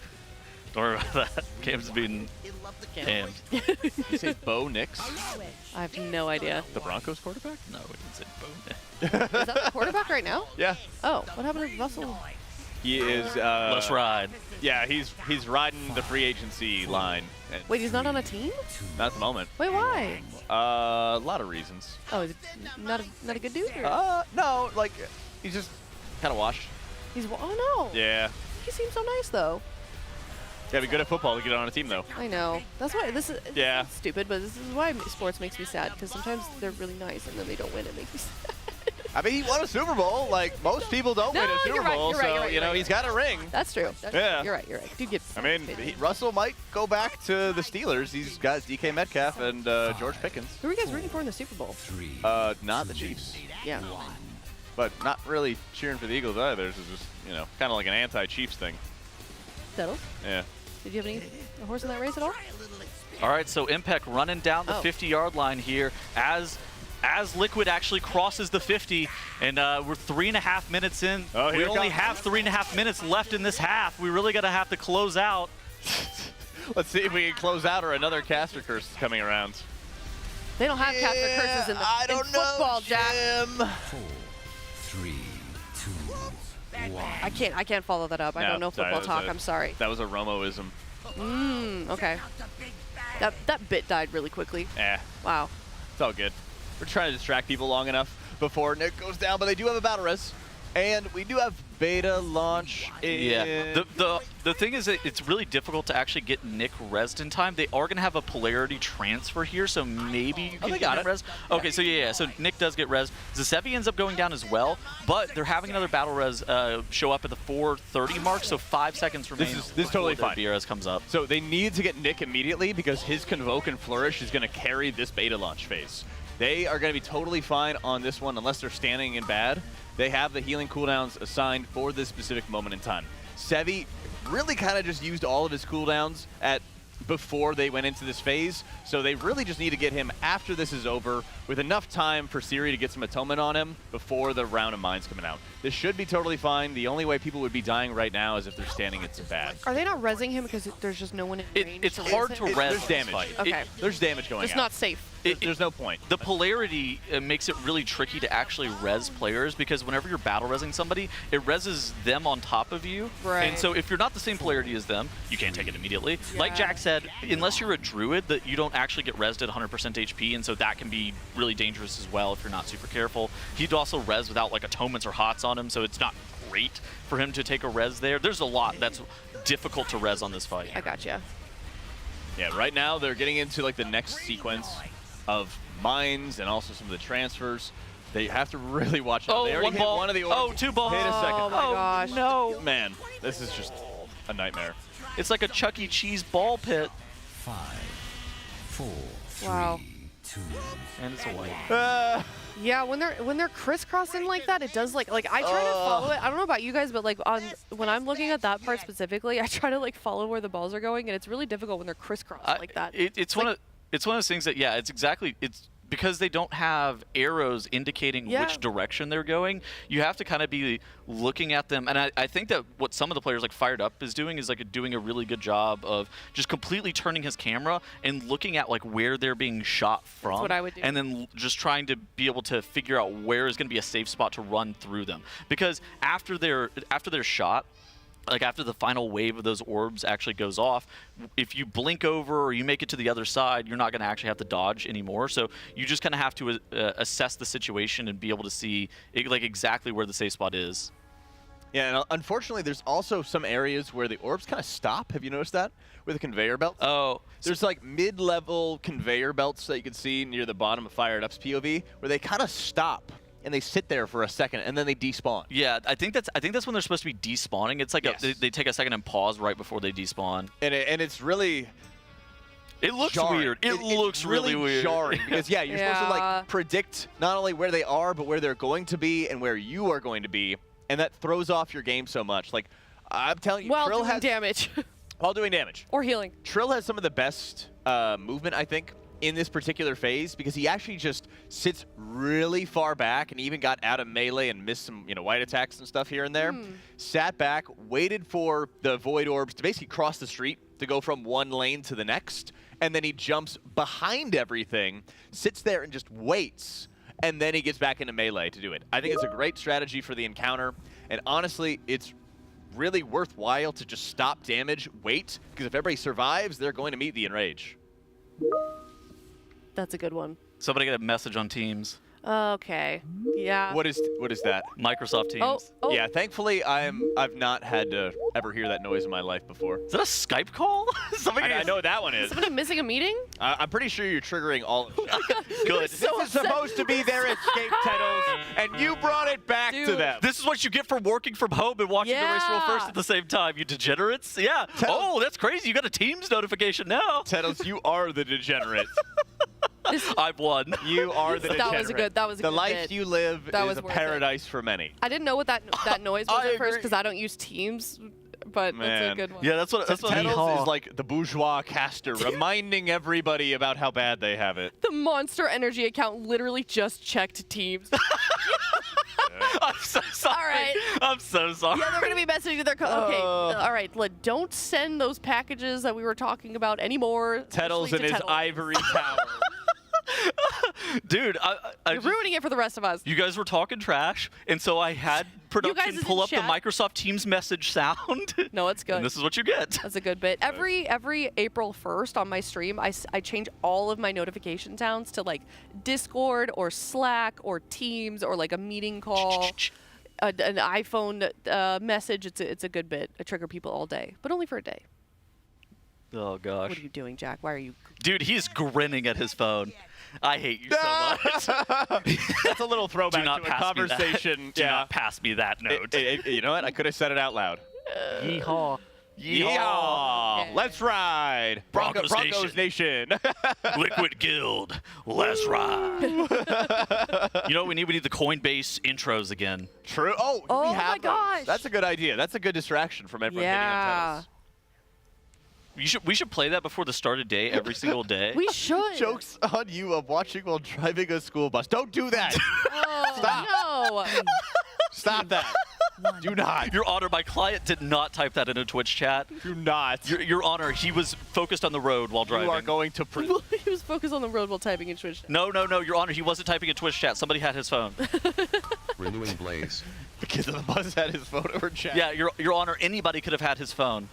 Don't worry about that. Cam's being cammed. You say Bo Nix? I have no idea. The Broncos quarterback? No, we didn't say Bo Nix. Is that the quarterback right now? Yeah. Oh, what happened to Russell? He is. Let's ride. Yeah, he's riding the free agency line. Wait, he's not on a team? Not at the moment. Wait, why? A lot of reasons. Oh, is it not a good dude? Or? No, like he's just kind of washed. Oh no. Yeah. He seems so nice though. Gotta be good at football to get on a team though. I know. That's why this is Yeah. stupid, but this is why sports makes me sad because sometimes they're really nice and then they don't win. It makes me sad. I mean, he won a Super Bowl. Like, most people don't win a Super Bowl, so, you know, he's got a ring. That's true. Yeah. You're right. Dude gets. I mean, Russell might go back to the Steelers. He's got DK Metcalf and George Pickens. Who are you guys rooting for in the Super Bowl? Not the Chiefs. Yeah. But not really cheering for the Eagles either. This is just, you know, kind of like an anti-Chiefs thing. Settles? Yeah. Did you have a horse in that race at all? All right, so Impact running down the 50-yard line here as Liquid actually crosses the 50, and we're 3.5 minutes in. Oh, we only have 3.5 minutes left in this half. We really gotta have to close out. Let's see if we can close out or another caster curse is coming around. They don't have caster curses in football, Jack. 4, 3, 2, 1. I can't follow that up. I don't know football talk. I'm sorry. That was a Romoism. Okay. That bit died really quickly. Yeah. Wow. It's all good. We're trying to distract people long enough before Nick goes down, but they do have a battle res. And we do have beta launch in... Yeah, the thing is that it's really difficult to actually get Nick resed in time. They are going to have a polarity transfer here, so maybe you can get him res. Okay, so yeah, so Nick does get res. Zasevi ends up going down as well, but they're having another battle res show up at the 4:30 mark, so 5 seconds remain. This is totally fine. BRS comes up. So they need to get Nick immediately because his Convoke and Flourish is going to carry this beta launch phase. They are going to be totally fine on this one unless they're standing in bad. They have the healing cooldowns assigned for this specific moment in time. Sevi really kind of just used all of his cooldowns at before they went into this phase. So they really just need to get him after this is over with enough time for Siri to get some atonement on him before the round of mines coming out. This should be totally fine. The only way people would be dying right now is if they're standing in some bad. Are they not rezzing him because there's just no one in range? It's hard to res. There's damage. Okay. There's damage going It's out. not safe. There's no point. The polarity makes it really tricky to actually res players because whenever you're battle resing somebody, it reses them on top of you. Right. And so if you're not the same polarity as them, you can't take it immediately. Like Jack said, unless you're a druid, that you don't actually get resed at 100% HP, and so that can be really dangerous as well if you're not super careful. He'd also res without like atonements or hots on him, so it's not great for him to take a res there. There's a lot that's difficult to res on this fight. I gotcha. Yeah, right now they're getting into like the next sequence of mines and also some of the transfers. They have to really watch out. Oh, they already hit one of the orbs. Oh, 2 balls. Hit a second. Oh my gosh. No. Man, this is just a nightmare. It's like a Chuck E. Cheese ball pit. 5, 4, Wow. 3, 2. And it's a white. Yeah, when they're crisscrossing like that, it does like I try to follow it. I don't know about you guys, but like when I'm looking at that part specifically, I try to like follow where the balls are going, and it's really difficult when they're crisscrossed like that. It's one of those things that it's because they don't have arrows indicating which direction they're going. You have to kind of be looking at them, and I think that what some of the players like Fired Up is doing is like doing a really good job of just completely turning his camera and looking at like where they're being shot from. That's what I would do. And then just trying to be able to figure out where is going to be a safe spot to run through them, because after they're shot, like after the final wave of those orbs actually goes off, if you blink over or you make it to the other side, you're not going to actually have to dodge anymore. So you just kind of have to assess the situation and be able to see like exactly where the safe spot is. Yeah, and unfortunately, there's also some areas where the orbs kind of stop. Have you noticed that? With the conveyor belts? Oh. There's like mid-level conveyor belts that you can see near the bottom of Fired Up's POV where they kind of stop. And they sit there for a second, and then they despawn. Yeah, I think that's when they're supposed to be despawning. It's like they take a second and pause right before they despawn. And it's really... It looks jarring. weird. It looks really weird. Jarring because you're supposed to like predict not only where they are, but where they're going to be and where you are going to be, and that throws off your game so much. Like I'm telling you, while Trill doing has damage. While doing damage or healing. Trill has some of the best movement, I think, in this particular phase because he actually just sits really far back and even got out of melee and missed some white attacks and stuff here and there. Sat back, waited for the void orbs to basically cross the street to go from one lane to the next, and then he jumps behind everything, sits there and just waits, and then he gets back into melee to do it. I think it's a great strategy for the encounter, and honestly, it's really worthwhile to just stop damage, wait, because if everybody survives, they're going to meet the enrage. That's a good one. Somebody got a message on Teams. Okay. Yeah. What is that? Microsoft Teams. Oh. Yeah, thankfully I've not had to ever hear that noise in my life before. Is that a Skype call? I know what that one is. Somebody missing a meeting? I'm pretty sure you're triggering all of them. Good. This is supposed to be their escape, Teddles, and you brought it back to them. This is what you get for working from home and watching the race roll first at the same time, you degenerates. Yeah. Oh, that's crazy. You got a Teams notification now. Teddles, you are the degenerate. I've won. You are the degenerate. That was a good The life bit. you live is a worth paradise for many. I didn't know what that noise was at first because I don't use Teams, but that's a good one. Yeah, that's what Teddles is like the bourgeois caster, reminding everybody about how bad they have it. The Monster Energy account literally just checked Teams. I'm so sorry. All right. I'm so sorry. Yeah, they're going to be messaging their okay, all right, don't send those packages that we were talking about anymore. Teddles in his ivory tower. Dude, you're ruining it for the rest of us. You guys were talking trash, and so I had production pull up the Microsoft Teams message sound. No, it's good. And this is what you get. That's a good bit. Every April 1st on my stream, I change all of my notification sounds to like Discord or Slack or Teams or like a meeting call, an iPhone message. It's a good bit. I trigger people all day, but only for a day. Oh gosh. What are you doing, Jack? Why are you? Dude, he's grinning at his phone. I hate you so much. That's a little throwback to a conversation. Do not pass me that note. You know what? I could have said it out loud. Yeehaw. Yeehaw! Okay. Let's ride! Broncos Nation! Liquid Guild, let's ride! You know what we need? We need the Coinbase intros again. True. Oh, we have my gosh! That's a good idea. That's a good distraction from everyone getting on Teddles. We should play that before the start of day every single day. We should. Jokes on you of watching while driving a school bus. Don't do that. Oh, Stop. no. Stop that. Do not. Your Honor, my client did not type that in a Twitch chat. Do not. Your Honor, he was focused on the road while driving. You are going to prison. He was focused on the road while typing in Twitch. No, Your Honor, he wasn't typing in Twitch chat. Somebody had his phone. Renewing Blaze. The kid on the bus had his phone over chat. Yeah, Your Honor, anybody could have had his phone.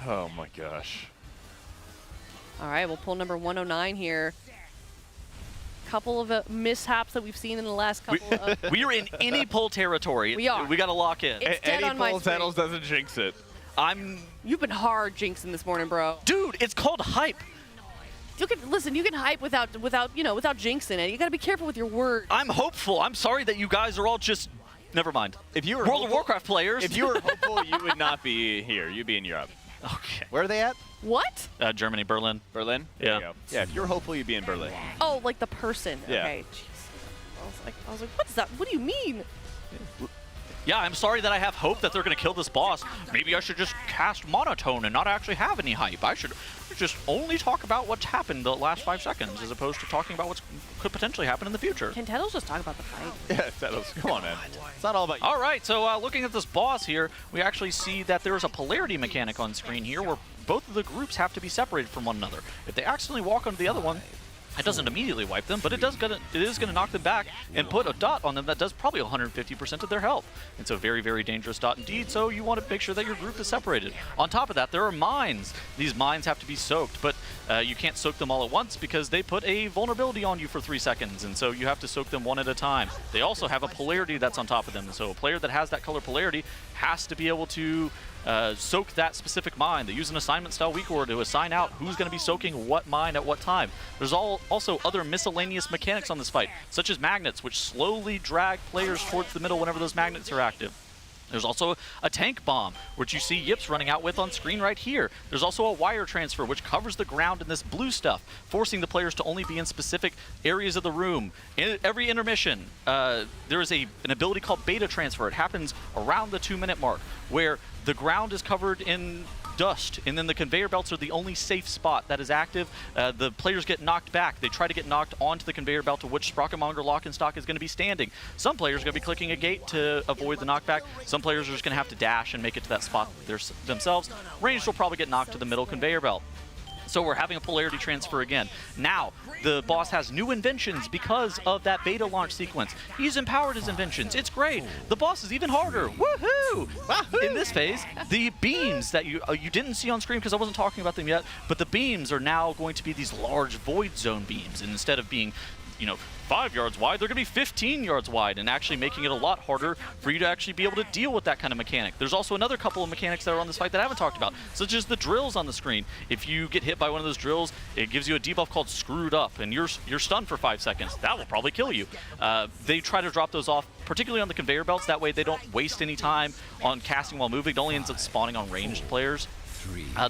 Oh my gosh. All right, we'll pull number 109 here. Couple of mishaps that we've seen in the last couple of... We are in any pull territory. We are. We got to lock in. It's dead on my pull screen. settles doesn't jinx it. You've been hard jinxing this morning, bro. Dude, it's called hype. You can hype without jinxing it. You got to be careful with your words. I'm hopeful. I'm sorry that you guys are all just... Never mind. If you were World of Warcraft players. If you were hopeful, you would not be here. You'd be in Europe. Okay. Where are they at? What? Germany, Berlin. Berlin? Yeah. There you go. Yeah, if you're hopeful, you'd be in Berlin. Oh, like the person. Yeah. Okay. Jeez. I was like, what is that? What do you mean? Yeah, I'm sorry that I have hope that they're going to kill this boss. Maybe I should just cast monotone and not actually have any hype. I should just only talk about what's happened the last 5 seconds as opposed to talking about what could potentially happen in the future. Can Tettles just talk about the fight? Yeah, Tettles. Come on, man. It's not all about you. All right, so looking at this boss here, we actually see that there is a polarity mechanic on screen here where both of the groups have to be separated from one another. If they accidentally walk onto the other one, it doesn't immediately wipe them, but it is going to knock them back and put a dot on them that does probably 150% of their health. And so very, very dangerous dot indeed, so you want to make sure that your group is separated. On top of that, there are mines. These mines have to be soaked, but you can't soak them all at once because they put a vulnerability on you for 3 seconds, and so you have to soak them one at a time. They also have a polarity that's on top of them, so a player that has that color polarity has to be able to soak that specific mine. They use an assignment style weak order to assign out who's going to be soaking what mine at what time. There's also other miscellaneous mechanics on this fight, such as magnets, which slowly drag players towards the middle whenever those magnets are active. There's also a tank bomb, which you see Yips running out with on screen right here. There's also a wire transfer, which covers the ground in this blue stuff, forcing the players to only be in specific areas of the room. In every intermission, there is an ability called beta transfer. It happens around the 2-minute mark, where the ground is covered in dust, and then the conveyor belts are the only safe spot that is active. The players get knocked back. They try to get knocked onto the conveyor belt to which Sprocketmonger Lock and Stock is going to be standing. Some players are going to be clicking a gate to avoid the knockback. Some players are just going to have to dash and make it to that spot themselves. Ranged will probably get knocked to the middle conveyor belt. So we're having a polarity transfer again. Now, the boss has new inventions because of that beta launch sequence. He's empowered his inventions. It's great. The boss is even harder. Woohoo! In this phase, the beams that you didn't see on screen because I wasn't talking about them yet, but the beams are now going to be these large void zone beams. And instead of being 5 yards wide, they're going to be 15 yards wide, and actually making it a lot harder for you to actually be able to deal with that kind of mechanic. There's also another couple of mechanics that are on this fight that I haven't talked about, such as the drills on the screen. If you get hit by one of those drills, it gives you a debuff called Screwed Up, and you're stunned for 5 seconds. That will probably kill you. They try to drop those off, particularly on the conveyor belts. That way they don't waste any time on casting while moving. It only ends up spawning on ranged players.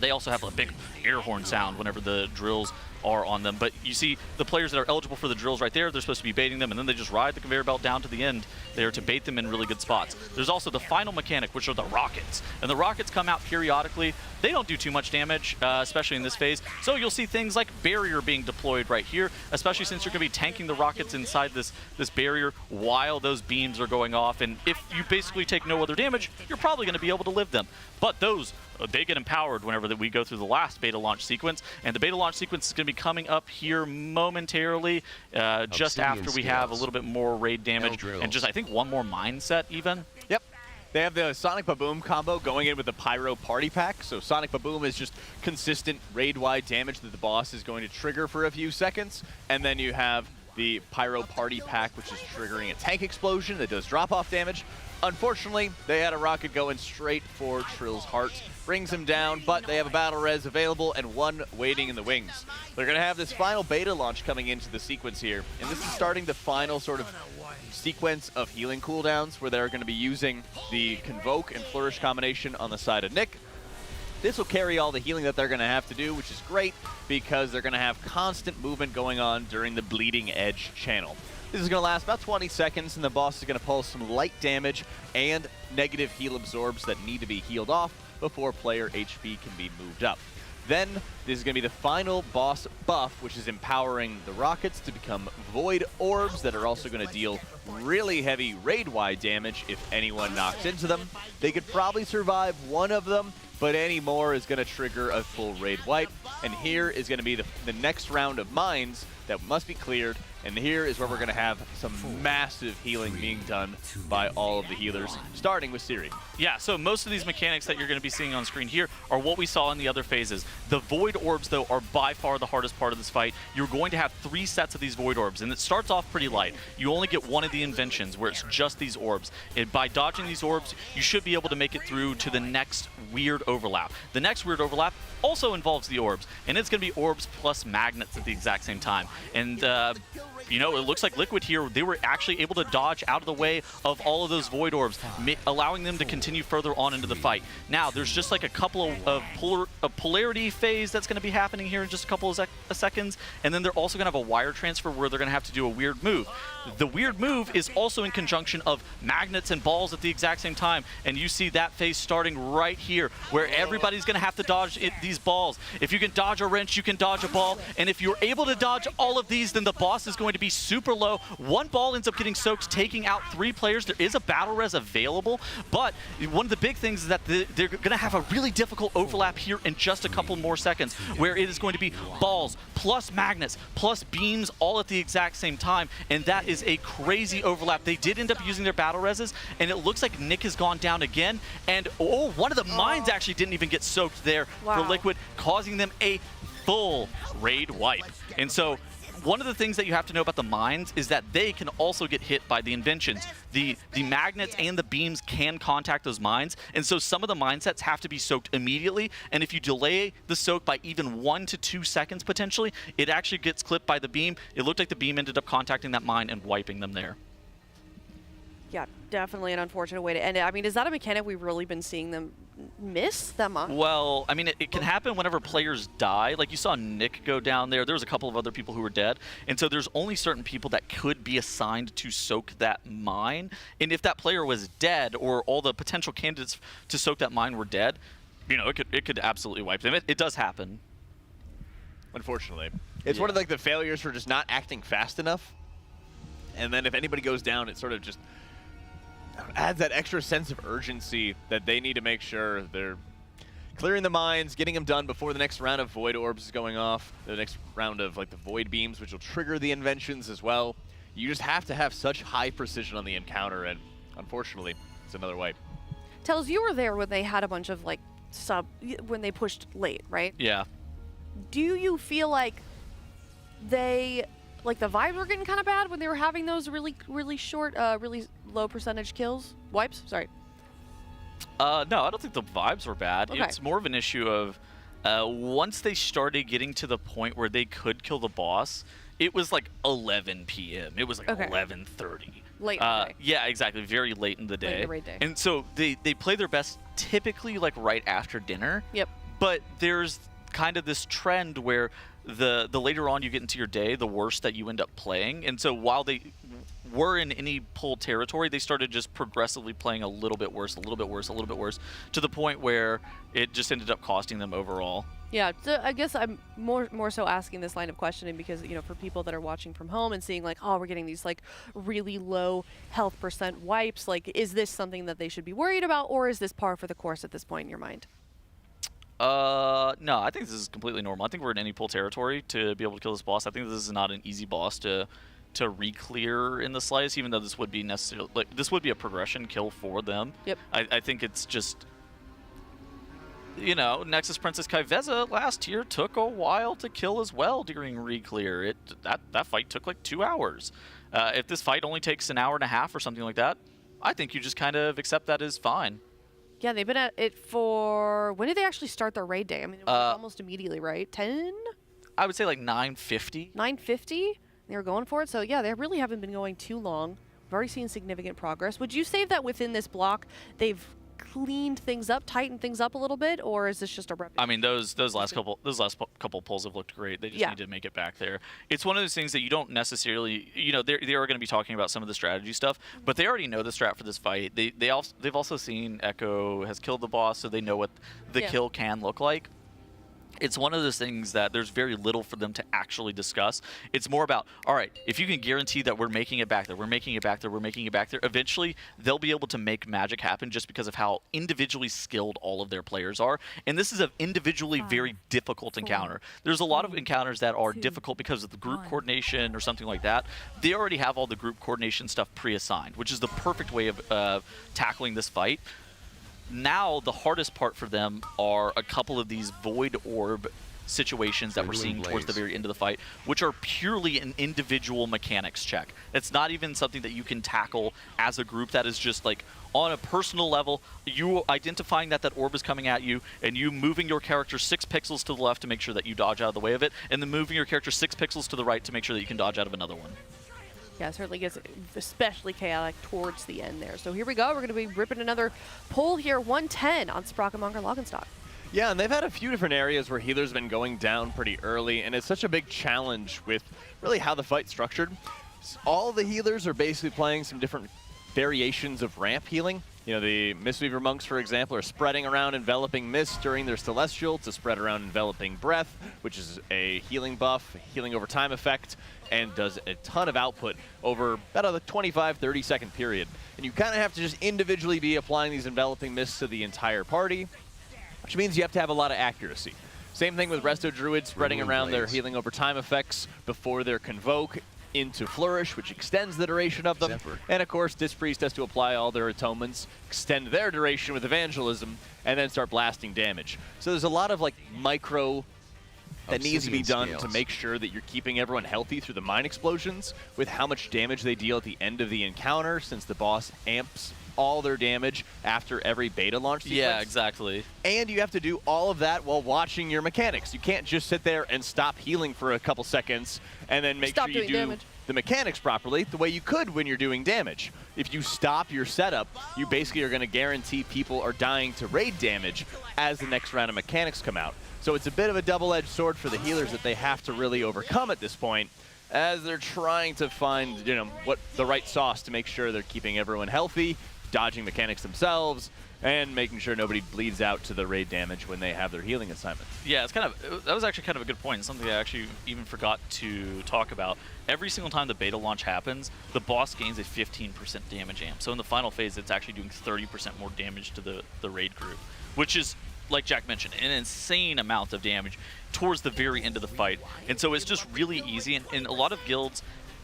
They also have a big air horn sound whenever the drills are on them, but you see the players that are eligible for the drills right there, they're supposed to be baiting them, and then they just ride the conveyor belt down to the end there to bait them in really good spots. There's also the final mechanic, which are the rockets, and the rockets come out periodically. They don't do too much damage, especially in this phase, so you'll see things like barrier being deployed right here, especially since you're going to be tanking the rockets inside this barrier while those beams are going off, and if you basically take no other damage, you're probably going to be able to live them. But those, they get empowered whenever we go through the last beta launch sequence, and the beta launch sequence is going to be coming up here momentarily, just after we have a little bit more raid damage, and just I think one more mine set even. Yep. They have the Sonic Baboom combo going in with the Pyro Party Pack. So Sonic Baboom is just consistent raid-wide damage that the boss is going to trigger for a few seconds, and then you have the Pyro Party Pack, which is triggering a tank explosion that does drop-off damage. Unfortunately, they had a rocket going straight for Trill's heart. Brings him down, but they have a battle res available and one waiting in the wings. They're going to have this final beta launch coming into the sequence here, and this is starting the final sort of sequence of healing cooldowns where they're going to be using the Convoke and Flourish combination on the side of Nick. This will carry all the healing that they're going to have to do, which is great because they're going to have constant movement going on during the Bleeding Edge channel. This is going to last about 20 seconds, and the boss is going to pull some light damage and negative heal absorbs that need to be healed off before player HP can be moved up. Then this is going to be the final boss buff, which is empowering the rockets to become void orbs that are also going to deal really heavy raid-wide damage if anyone knocks into them. They could probably survive one of them, but any more is going to trigger a full raid wipe. And here is going to be the next round of mines that must be cleared. And here is where we're going to have some massive healing being done by all of the healers, starting with Siri. Yeah, so most of these mechanics that you're going to be seeing on screen here are what we saw in the other phases. The Void Orbs, though, are by far the hardest part of this fight. You're going to have 3 sets of these Void Orbs, and it starts off pretty light. You only get one of the inventions, where it's just these orbs. And by dodging these orbs, you should be able to make it through to the next weird overlap. The next weird overlap also involves the orbs, and it's going to be orbs plus magnets at the exact same time. And, you know, it looks like Liquid here, they were actually able to dodge out of the way of all of those Void Orbs, allowing them to continue further on into the fight. Now, there's just like a couple of polarity phase that's going to be happening here in just a couple of seconds, and then they're also going to have a wire transfer where they're going to have to do a weird move. The weird move is also in conjunction of magnets and balls at the exact same time, and you see that phase starting right here, where everybody's going to have to dodge these balls. If you can dodge a wrench, you can dodge a ball, and if you're able to dodge all of these, then the boss is going to be super low. One ball ends up getting soaked, taking out 3 players. There is a battle res available, but one of the big things is that they're going to have a really difficult overlap here in just a couple more seconds, where it is going to be balls plus magnets plus beams all at the exact same time, and that is a crazy overlap. They did end up using their battle reses, and it looks like Nick has gone down again, and one of the mines actually didn't even get soaked there for Liquid, causing them a full raid wipe. And so one of the things that you have to know about the mines is that they can also get hit by the inventions. The magnets and the beams can contact those mines, and so some of the mine sets have to be soaked immediately, and if you delay the soak by even 1 to 2 seconds potentially, it actually gets clipped by the beam. It looked like the beam ended up contacting that mine and wiping them there. Yeah, definitely an unfortunate way to end it. I mean, is that a mechanic we've really been seeing them miss that much? Well, I mean, it can happen whenever players die. Like, you saw Nick go down there. There was a couple of other people who were dead. And so there's only certain people that could be assigned to soak that mine. And if that player was dead, or all the potential candidates to soak that mine were dead, you know, it could absolutely wipe them. It does happen. Unfortunately. It's one of like the failures for just not acting fast enough. And then if anybody goes down, it sort of just adds that extra sense of urgency that they need to make sure they're clearing the mines, getting them done before the next round of Void Orbs is going off, the next round of like the Void Beams, which will trigger the inventions as well. You just have to have such high precision on the encounter, and unfortunately, it's another wipe. Tells, you were there when they had a bunch of like when they pushed late, right? Yeah. Do you feel like the vibes were getting kind of bad when they were having those really short, really low percentage kills? Wipes? Sorry. No, I don't think the vibes were bad. Okay. It's more of an issue of once they started getting to the point where they could kill the boss, it was like 11 p.m. It was like 11:30. Late in the day. Yeah, exactly. Very late in the day. Late in the raid day. And so they play their best typically like right after dinner. Yep. But there's kind of this trend where the later on you get into your day, the worse that you end up playing. And so while they were in any pull territory, they started just progressively playing a little bit worse, a little bit worse, a little bit worse, to the point where it just ended up costing them overall. Yeah, so I guess I'm more so asking this line of questioning because, you know, for people that are watching from home and seeing like, oh, we're getting these like really low health percent wipes, like, is this something that they should be worried about, or is this par for the course at this point in your mind? No, I think this is completely normal. I think we're in any pull territory to be able to kill this boss. I think this is not an easy boss to re-clear in the slightest, even though this would be necessarily, like, this would be a progression kill for them. Yep. I think it's just, you know, Nexus Princess Kaiveza last year took a while to kill as well during re-clear. That fight took like 2 hours. If this fight only takes an hour and a half or something like that, I think you just kind of accept that as fine. Yeah, they've been at it for, when did they actually start their raid day? I mean, it was almost immediately, right? 10? I would say like 9:50. 9:50? They were going for it. So yeah, they really haven't been going too long. We've already seen significant progress. Would you say that within this block, they've cleaned things up, tightened things up a little bit, or is this just a repetition? I mean, those last couple pulls have looked great. They just need to make it back there. It's one of those things that you don't necessarily, you know, they are going to be talking about some of the strategy stuff, but they already know the strat for this fight. They've also seen Echo has killed the boss, so they know what the kill can look like. it's one of those things that there's very little for them to actually discuss. It's more about, all right, if you can guarantee that we're making it back there, we're making it back there, we're making it back there, eventually they'll be able to make magic happen just because of how individually skilled all of their players are. And this is an individually very difficult encounter. There's a lot of encounters that are difficult because of the group coordination or something like that. They already have all the group coordination stuff pre-assigned, which is the perfect way of tackling this fight. Now, the hardest part for them are a couple of these void orb situations that we're seeing towards the very end of the fight, which are purely an individual mechanics check. It's not even something that you can tackle as a group. That is just like on a personal level, you identifying that that orb is coming at you, and you moving your character 6 pixels to the left to make sure that you dodge out of the way of it, and then moving your character 6 pixels to the right to make sure that you can dodge out of another one. Yeah, it certainly gets especially chaotic towards the end there. So here we go. We're going to be ripping another pull here, 110 on Sprockenmonger Logenstock. Yeah, and they've had a few different areas where healers have been going down pretty early, and it's such a big challenge with really how the fight's structured. All the healers are basically playing some different variations of ramp healing. You know, the Mistweaver monks, for example, are spreading around Enveloping Mist during their Celestial to spread around Enveloping Breath, which is a healing buff, healing over time effect, and does a ton of output over about a 25, 30-second period. And you kind of have to just individually be applying these Enveloping Mists to the entire party, which means you have to have a lot of accuracy. Same thing with Resto Druids spreading around their healing over time effects before their Convoke into Flourish, which extends the duration of them. And of course, Disc Priest has to apply all their atonements, extend their duration with Evangelism, and then start blasting damage. So there's a lot of like micro that needs to be done to make sure that you're keeping everyone healthy through the mine explosions with how much damage they deal at the end of the encounter, since the boss amps all their damage after every beta launch sequence. Yeah, exactly. And you have to do all of that while watching your mechanics. You can't just sit there and stop healing for a couple seconds and then make sure you do the mechanics properly the way you could when you're doing damage. If you stop your setup, you basically are going to guarantee people are dying to raid damage as the next round of mechanics come out. So it's a bit of a double-edged sword for the healers that they have to really overcome at this point, as they're trying to find, you know, what the right sauce to make sure they're keeping everyone healthy, dodging mechanics themselves, and making sure nobody bleeds out to the raid damage when they have their healing assignments. Yeah, it's that was actually kind of a good point, something I actually even forgot to talk about. Every single time the beta launch happens, the boss gains a 15% damage amp. So in the final phase, it's actually doing 30% more damage to the raid group, which is, like Jack mentioned, an insane amount of damage towards the very end of the fight. And so it's just really easy, and in a lot of guilds,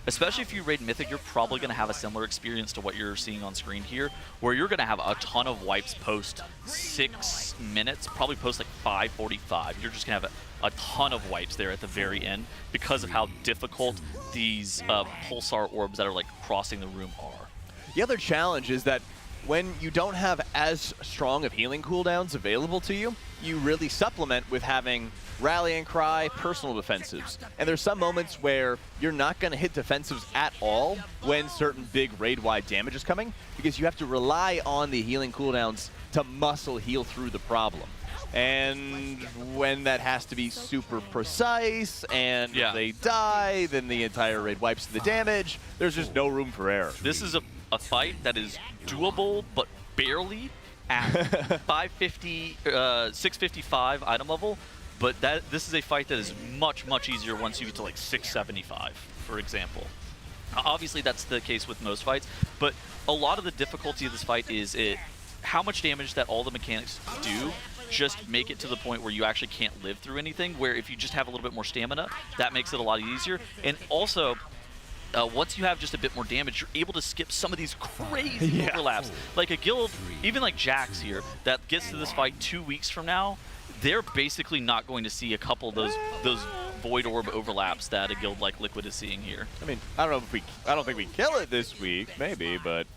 especially if you raid Mythic, you're probably going to have a similar experience to what you're seeing on screen here, where you're going to have a ton of wipes post 6 minutes, probably post like 5:45. You're just going to have a ton of wipes there at the very end because of how difficult these pulsar orbs that are like crossing the room are. The other challenge is that when you don't have as strong of healing cooldowns available to you, you really supplement with having Rallying Cry, personal defensives. And there's some moments where you're not going to hit defensives at all when certain big raid-wide damage is coming, because you have to rely on the healing cooldowns to muscle heal through the problem. And when that has to be super precise and they die, then the entire raid wipes the damage. There's just no room for error. This is a fight that is doable, but barely at 550, 655 item level. But this is a fight that is much, much easier once you get to like 675, for example. Obviously, that's the case with most fights, but a lot of the difficulty of this fight is how much damage that all the mechanics do just make it to the point where you actually can't live through anything, where if you just have a little bit more stamina, that makes it a lot easier. And also, once you have just a bit more damage, you're able to skip some of these crazy overlaps. Like a guild, even like Jax here, that gets to this fight 2 weeks from now, they're basically not going to see a couple of those void orb overlaps that a guild like Liquid is seeing here. I mean, I don't think we kill it this week, maybe, but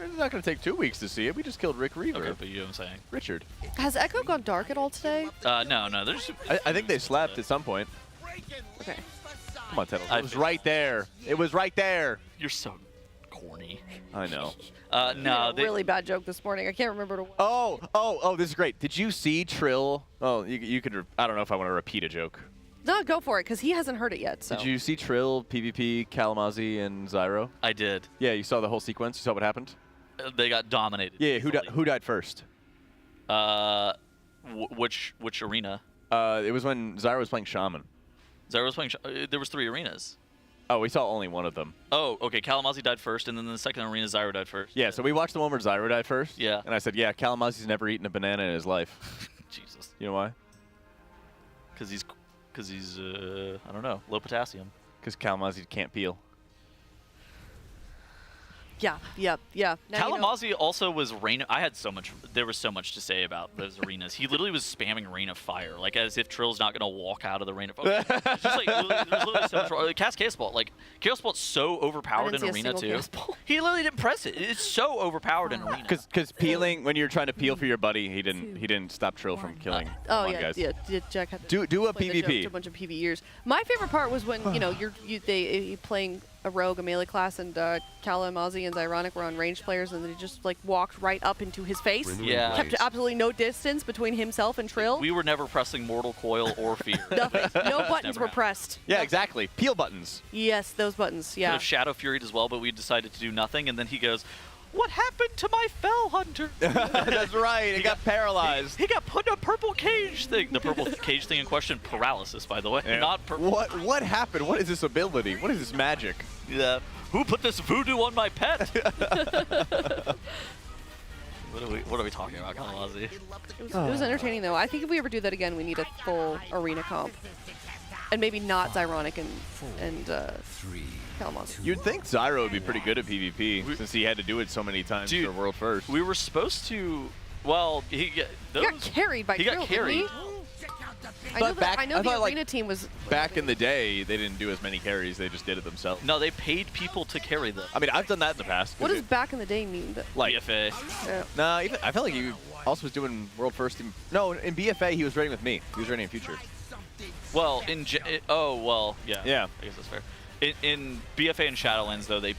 it's not going to take 2 weeks to see it. We just killed Rick Reaver. Okay, but you know what I'm saying. Richard. Has Echo gone dark at all today? No. There's. I think they slept at some point. Okay. Come on, Tettles. It was right there. It was right there. You're so corny. I know. No, really bad joke this morning. I can't remember to. Oh, this is great. Did you see Trill? Oh, you could. I don't know if I want to repeat a joke. No, go for it, because he hasn't heard it yet. So. Did you see Trill, PvP, Kalamazoo, and Zyro? I did. Yeah, you saw the whole sequence. You saw what happened? They got dominated. Yeah, who died first? Which arena? It was when Zyra was playing Shaman. Zyra was playing. There was 3 arenas. Oh, we saw only one of them. Oh, okay. Kalamazoo died first, and then the second arena, Zyra died first. Yeah, so we watched the one where Zyra died first. Yeah. And I said, yeah, Kalamazoo's never eaten a banana in his life. Jesus. You know why? Because he's I don't know, low potassium. Because Kalamazoo can't peel. Yeah. Now you know. Kalamazoo also was Reina. There was so much to say about those arenas. He literally was spamming Rain of Fire, like as if Trill's not gonna walk out of the Rain of Fire. It's just like there's literally so much. Like, cast Chaos Bolt. Like Chaos Bolt's so overpowered in Arena too. He literally didn't press it. It's so overpowered in Arena. Because peeling, when you're trying to peel for your buddy, he didn't stop Trill from killing. Oh Come on, guys. yeah. Jack had Do a explain the joke PvP. to a bunch of PvEers. My favorite part was when you're playing a rogue, a melee class, and Kalamazoo and Zyronic were on ranged players, and they just like walked right up into his face. Yeah. Kept absolutely no distance between himself and Trill. We were never pressing Mortal Coil or Fear. Nothing. No buttons were pressed. Yeah, exactly. Peel buttons. Yes, those buttons. Could Yeah. have Shadow Furied as well, but we decided to do nothing, and then he goes, "What happened to my Fell Hunter?" That's right. It got paralyzed. He got put in a purple cage thing. The purple cage thing in question, paralysis, by the way. Yeah. Not purple. What happened? What is this ability? What is this magic? Yeah. Who put this voodoo on my pet? What are we talking about, Kalamazoo? It was entertaining though. I think if we ever do that again, we need a full arena comp, and maybe not Zyronic and Kalamazoo. You'd think Zyro would be pretty good at PvP since he had to do it so many times for World First. We were supposed to. Well, he got carried by He Trill, got carried. didn't he? I know the arena team was. Back in the day, they didn't do as many carries. They just did it themselves. No, they paid people to carry them. I mean, I've done that in the past. What does back in the day mean? Like BFA. No, even I felt like he also was doing World First. No, in BFA he was raiding with me. He was raiding in Future. Well, yeah. Yeah. I guess that's fair. In BFA and Shadowlands, though, they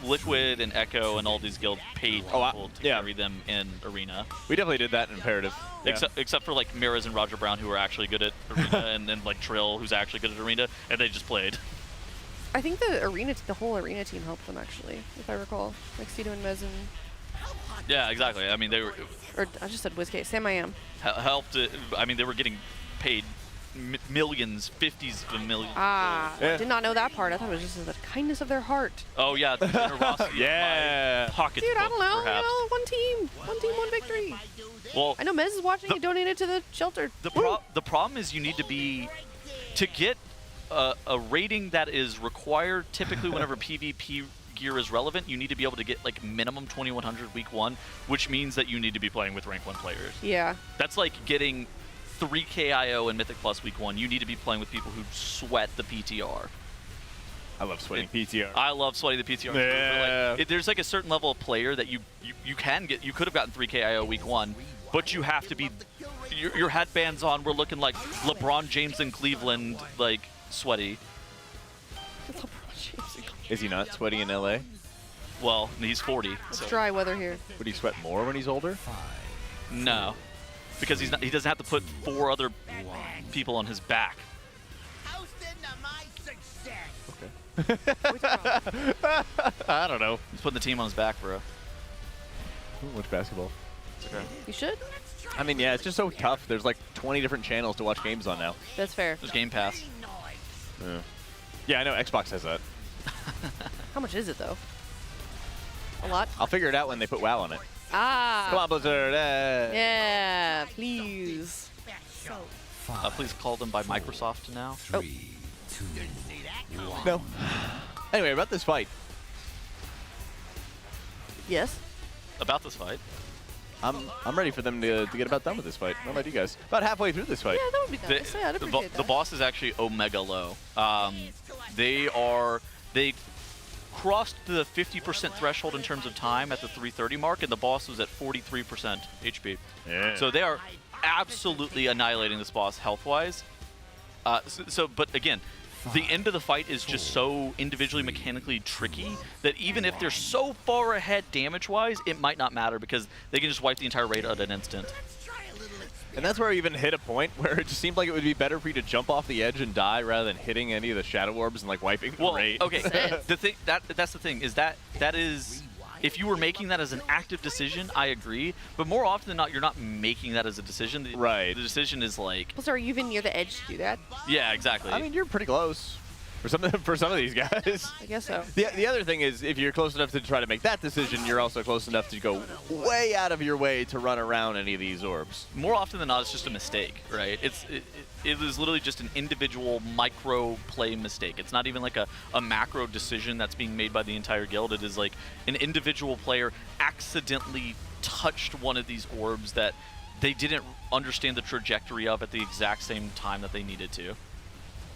Liquid and Echo and all these guilds paid people to carry them in Arena. We definitely did that in Imperative. Yeah. Except for like Miraz and Roger Brown, who are actually good at Arena, and then like Trill, who's actually good at Arena, and they just played. I think the whole arena team helped them actually, if I recall. Like Cito and Mez and. Yeah, exactly. I mean, they were. Or I just said WizKit. Sam I am. Helped. I mean, they were getting paid millions, 50s of millions. Ah, I did not know that part. I thought it was just the kindness of their heart. Oh yeah, the generosity. Yeah. Pocket. Dude, I don't know. Perhaps. One team, one victory. Well, I know Mez is watching. He donated to the shelter. The problem is you need to be to get a rating that is required typically whenever PvP gear is relevant. You need to be able to get like minimum 2100 week 1, which means that you need to be playing with rank 1 players. Yeah. That's like getting 3K IO in Mythic Plus week 1. You need to be playing with people who sweat the PTR. I love sweating PTR. I love sweating the PTR. Yeah. Like, there's like a certain level of player that you can get. You could have gotten 3K IO week 1, but you have to be. Your headbands on. We're looking like LeBron James in Cleveland, like sweaty. Is he not sweaty in LA? Well, he's 40. It's dry weather here. Would he sweat more when he's older? No, because he doesn't have to put 4 other people on his back. I don't know. He's putting the team on his back, bro. Watch basketball. It's okay. You should. I mean, yeah, it's just so tough. There's like 20 different channels to watch games on now. That's fair. There's Game Pass. Yeah, I know. Xbox has that. How much is it though? A lot. I'll figure it out when they put WoW on it. Ah. Come on, Blizzard. Yeah, please. Please call them by Microsoft now. 3, 2, 1. No. Anyway, about this fight. Yes. About this fight. I'm ready for them to get about done with this fight. What about you guys? About halfway through this fight. Yeah, that would be nice. I'd appreciate that. The boss is actually Omega Low. They crossed the 50% threshold in terms of time at the 330 mark, and the boss was at 43% HP. Yeah. So they are absolutely annihilating this boss health-wise. But again, the end of the fight is just so individually mechanically tricky that even if they're so far ahead damage-wise, it might not matter because they can just wipe the entire raid at an instant. And that's where I even hit a point where it just seemed like it would be better for you to jump off the edge and die rather than hitting any of the shadow orbs and like wiping the raid. Okay, that's the thing is that is if you were making that as an active decision, I agree. But more often than not, you're not making that as a decision. Right. The decision is like... Plus, are you even near the edge to do that? Yeah, exactly. I mean, you're pretty close. For some of these guys. I guess so. The other thing is, if you're close enough to try to make that decision, you're also close enough to go way out of your way to run around any of these orbs. More often than not, it's just a mistake, right? It is literally just an individual micro play mistake. It's not even like a macro decision that's being made by the entire guild. It is like an individual player accidentally touched one of these orbs that they didn't understand the trajectory of at the exact same time that they needed to.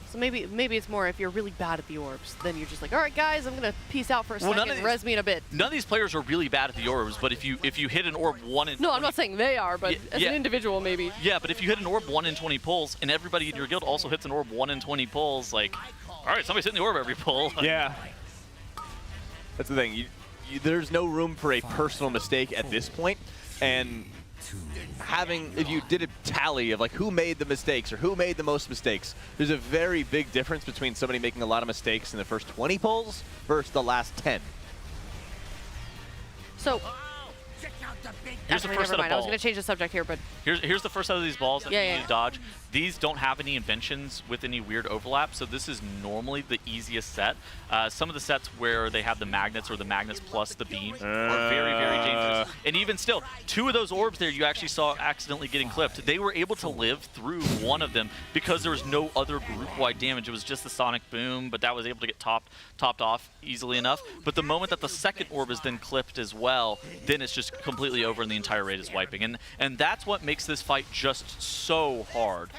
So maybe it's more if you're really bad at the orbs, then you're just like, all right, guys, I'm gonna peace out for a second and res me in a bit. None of these players are really bad at the orbs, but if you hit an orb 1 in 20... No, I'm not saying they are, but as an individual, maybe. Yeah, but if you hit an orb 1 in 20 pulls, and everybody in your guild also hits an orb 1 in 20 pulls, like, all right, somebody's hitting the orb every pull. Yeah. That's the thing. There's no room for a personal mistake at this point, and if you did a tally of like who made the mistakes or who made the most mistakes, there's a very big difference between somebody making a lot of mistakes in the first 20 pulls versus the last 10. So, here's the first set of balls. I was going to change the subject here, but... Here's the first set of these balls that you need to dodge. These don't have any inventions with any weird overlap, so this is normally the easiest set. Some of the sets where they have the magnets or the magnets plus the beams are very, very dangerous. And even still, 2 of those orbs there you actually saw accidentally getting clipped. They were able to live through one of them because there was no other group-wide damage. It was just the sonic boom, but that was able to get topped off easily enough. But the moment that the second orb is then clipped as well, then it's just completely over and the entire raid is wiping. And that's what makes this fight just so hard.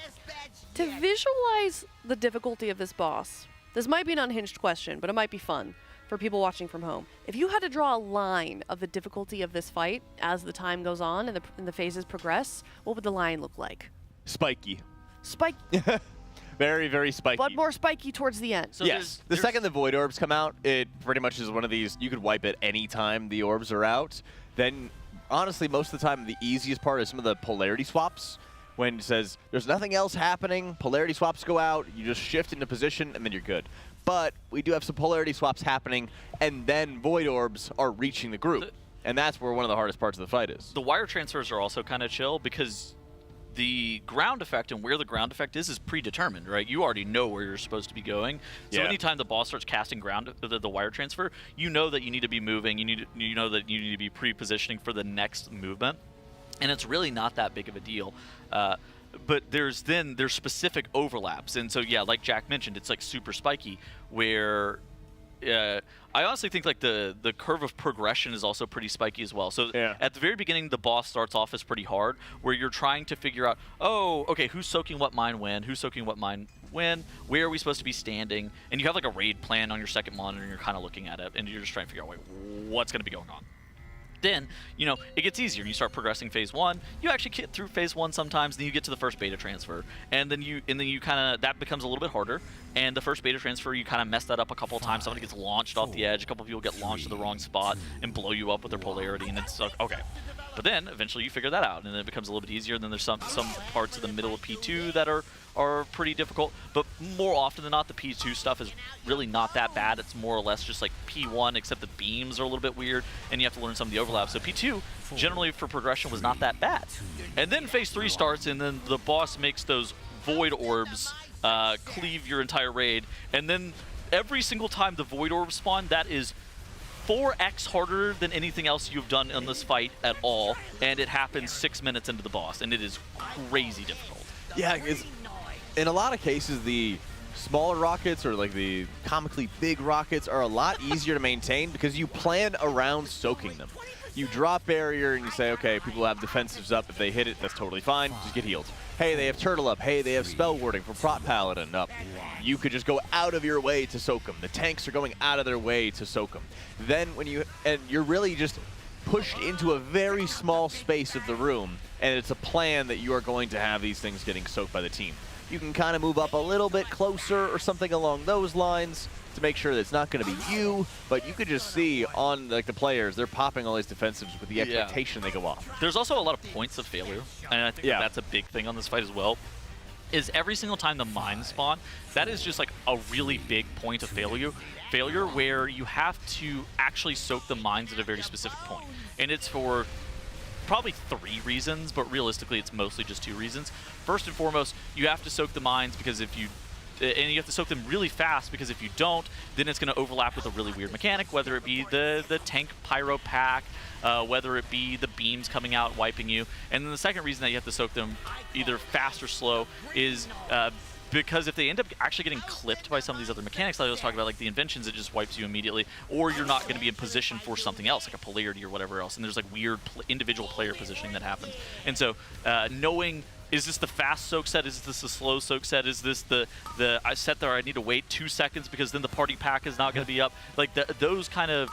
To visualize the difficulty of this boss, this might be an unhinged question, but it might be fun for people watching from home. If you had to draw a line of the difficulty of this fight as the time goes on and the phases progress, what would the line look like? Spiky. Spiky. Very, very spiky. But more spiky towards the end. So yes. The second the Void Orbs come out, it pretty much is one of these, you could wipe it any time the orbs are out. Then, honestly, most of the time, the easiest part is some of the polarity swaps. When it says, there's nothing else happening, polarity swaps go out, you just shift into position, and then you're good. But we do have some polarity swaps happening, and then Void Orbs are reaching the group. And that's where one of the hardest parts of the fight is. The wire transfers are also kind of chill because the ground effect and where the ground effect is predetermined, right? You already know where you're supposed to be going. So anytime the boss starts casting the wire transfer, you know that you need to be moving, you know that you need to be pre-positioning for the next movement. And it's really not that big of a deal. But there's specific overlaps. And so, yeah, like Jack mentioned, it's like super spiky where I honestly think like the curve of progression is also pretty spiky as well. So at the very beginning, the boss starts off as pretty hard where you're trying to figure out, oh, okay, who's soaking what mine when? Who's soaking what mine when? Where are we supposed to be standing? And you have like a raid plan on your second monitor and you're kind of looking at it and you're just trying to figure out, wait, what's going to be going on? Then, you know, it gets easier and you start progressing phase 1. You actually get through phase 1 sometimes, then you get to the first beta transfer. And then you kind of, that becomes a little bit harder. And the first beta transfer, you kind of mess that up a couple of times. Somebody gets launched off the edge. A couple of people get launched to the wrong spot and blow you up with their polarity. And it's like, okay. But then eventually you figure that out and then it becomes a little bit easier. And then there's some parts of the middle of P2 that are pretty difficult, but more often than not, the P2 stuff is really not that bad. It's more or less just like P1, except the beams are a little bit weird, and you have to learn some of the overlaps. So P2, generally for progression, was not that bad. And then Phase 3 starts, and then the boss makes those Void Orbs cleave your entire raid, and then every single time the Void Orbs spawn, that is 4x harder than anything else you've done in this fight at all, and it happens 6 minutes into the boss, and it is crazy difficult. Yeah, in a lot of cases, the smaller rockets or like the comically big rockets are a lot easier to maintain because you plan around soaking them. You drop barrier and you say, okay, people have defensives up. If they hit it, that's totally fine. Just get healed. Hey, they have turtle up. Hey, they have spell warding for prot paladin up. You could just go out of your way to soak them. The tanks are going out of their way to soak them. Then you're really just pushed into a very small space of the room, and it's a plan that you are going to have these things getting soaked by the team. You can kind of move up a little bit closer or something along those lines to make sure that it's not going to be you, but you could just see on like the players, they're popping all these defensives with the expectation they go off. There's also a lot of points of failure, and I think that's a big thing on this fight as well. is every single time the mines spawn, that is just like a really big point of failure where you have to actually soak the mines at a very specific point. And it's for probably 3 reasons, but realistically it's mostly just 2 reasons. First and foremost, you have to soak the mines because if you and you have to soak them really fast, because if you don't, then it's going to overlap with a really weird mechanic, whether it be the tank pyro pack, whether it be the beams coming out wiping you. And then the second reason that you have to soak them either fast or slow is because if they end up actually getting clipped by some of these other mechanics that I was talking about, like the inventions, it just wipes you immediately, or you're not going to be in position for something else, like a polarity or whatever else, and there's like weird individual player positioning that happens. And so knowing, is this the fast soak set? Is this the slow soak set? Is this the I set there I need to wait 2 seconds because then the party pack is not going to be up? Like those kind of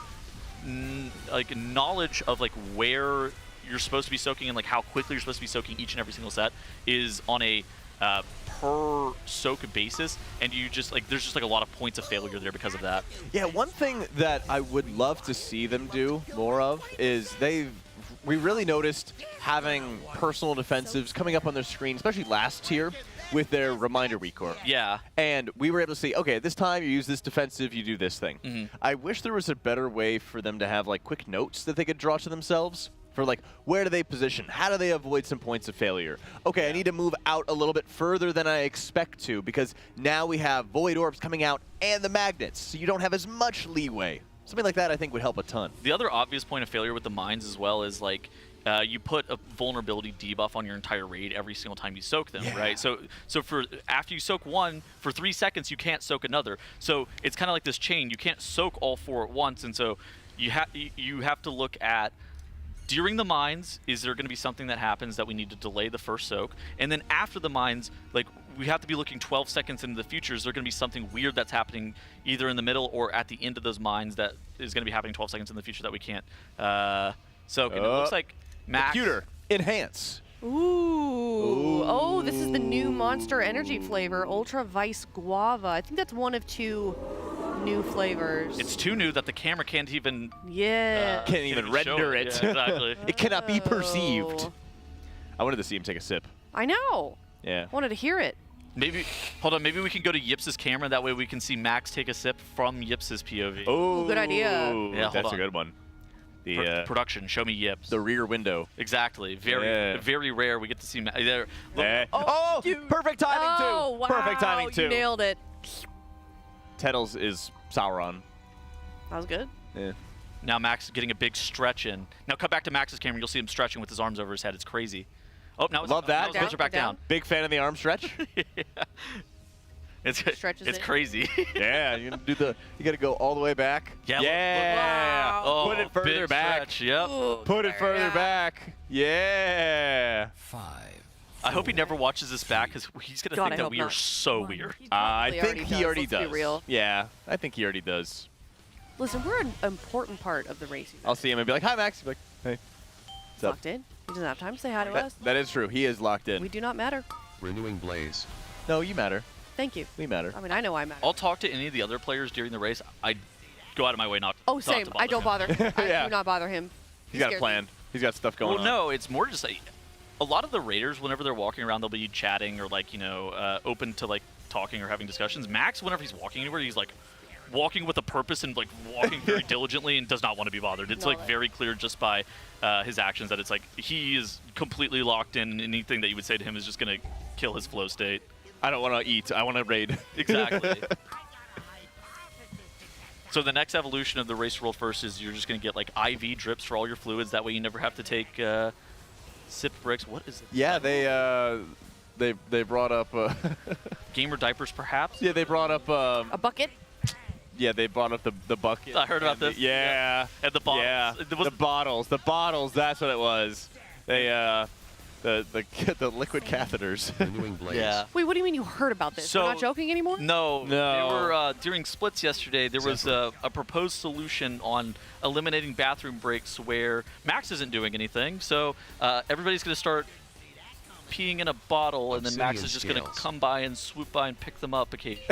like knowledge of like where you're supposed to be soaking and like how quickly you're supposed to be soaking each and every single set is on a per soak basis, and you just like there's just like a lot of points of failure there because of that. Yeah, one thing that I would love to see them do more of is we really noticed having personal defensives coming up on their screen, especially last tier, with their reminder recor. Yeah. And we were able to see, okay, this time you use this defensive, you do this thing. Mm-hmm. I wish there was a better way for them to have like quick notes that they could draw to themselves for like, where do they position? How do they avoid some points of failure? Okay, I need to move out a little bit further than I expect to because now we have void orbs coming out and the magnets, so you don't have as much leeway. Something like that I think would help a ton. The other obvious point of failure with the mines as well is like you put a vulnerability debuff on your entire raid every single time you soak them, right? So for after you soak one, for 3 seconds you can't soak another. So it's kind of like this chain. You can't soak all 4 at once, and so you have to look at, during the mines, is there going to be something that happens that we need to delay the first soak? And then after the mines, like we have to be looking 12 seconds into the future. Is there going to be something weird that's happening either in the middle or at the end of those mines that is going to be happening 12 seconds in the future that we can't soak? And it looks like Max. Computer, enhance. Ooh. Oh, this is the new Monster Energy flavor, Ultra Vice Guava. I think that's one of 2 new flavors. It's too new that the camera can't even can't even render it. Yeah, exactly. It cannot be perceived. I wanted to see him take a sip. I know. Yeah. I wanted to hear it. Maybe, hold on, maybe we can go to Yips's camera, that way we can see Max take a sip from Yips's POV. Oh, good idea. Yeah, that's a good one. The production, show me Yips. The rear window. Exactly. Very rare we get to see there. Oh, perfect timing too. Oh, wow. Perfect timing too. You nailed it. Tettles is Sauron. That was good. Yeah. Now Max is getting a big stretch in. Now cut back to Max's camera. You'll see him stretching with his arms over his head. It's crazy. Oh, now love that. Those are back down. Big fan of the arm stretch. Yeah. It's crazy. Yeah, you got to go all the way back. Yeah. Yeah. Wow. Put it further back. Stretch, yep. Ooh, Put it further back. Yeah. 5. I hope he never watches this back because he's going to think that we are so weird. I think he already Let's does. be real. Yeah, I think he already does. Listen, we're an important part of the race. I'll see him and be like, "Hi, Max." He'll be like, "Hey." He's locked in. He doesn't have time to say hi to us. That is true. He is locked in. We do not matter. Renewing Blaze. No, you matter. Thank you. We matter. I mean, I know I matter. I'll talk to any of the other players during the race. I go out of my way not to Oh, same. I don't bother. I do not bother him. He's got a plan. He's got stuff going on. Well, no, it's more just like a lot of the raiders, whenever they're walking around, they'll be chatting or like, open to like talking or having discussions. Max, whenever he's walking anywhere, he's like walking with a purpose and like walking very diligently and does not want to be bothered. It's like very clear just by his actions that it's like he is completely locked in, and anything that you would say to him is just going to kill his flow state. I don't want to eat. I want to raid. Exactly. So the next evolution of the race world first is you're just going to get like IV drips for all your fluids. That way you never have to take sip bricks. What is it? Yeah, they brought up gamer diapers, perhaps. Yeah, they brought up a bucket. Yeah, they brought up the bucket. I heard about this. Yeah. And the bottles. Yeah. The bottles. The bottles. That's what it was. They the liquid catheters. Yeah. Wait, what do you mean you heard about this? So, We're not joking anymore? No. They were during splits yesterday. There was a proposed solution on eliminating bathroom breaks where Max isn't doing anything. So everybody's going to start peeing in a bottle, and then Max Obsidian is just going to scales. come by and swoop by and pick them up occasionally.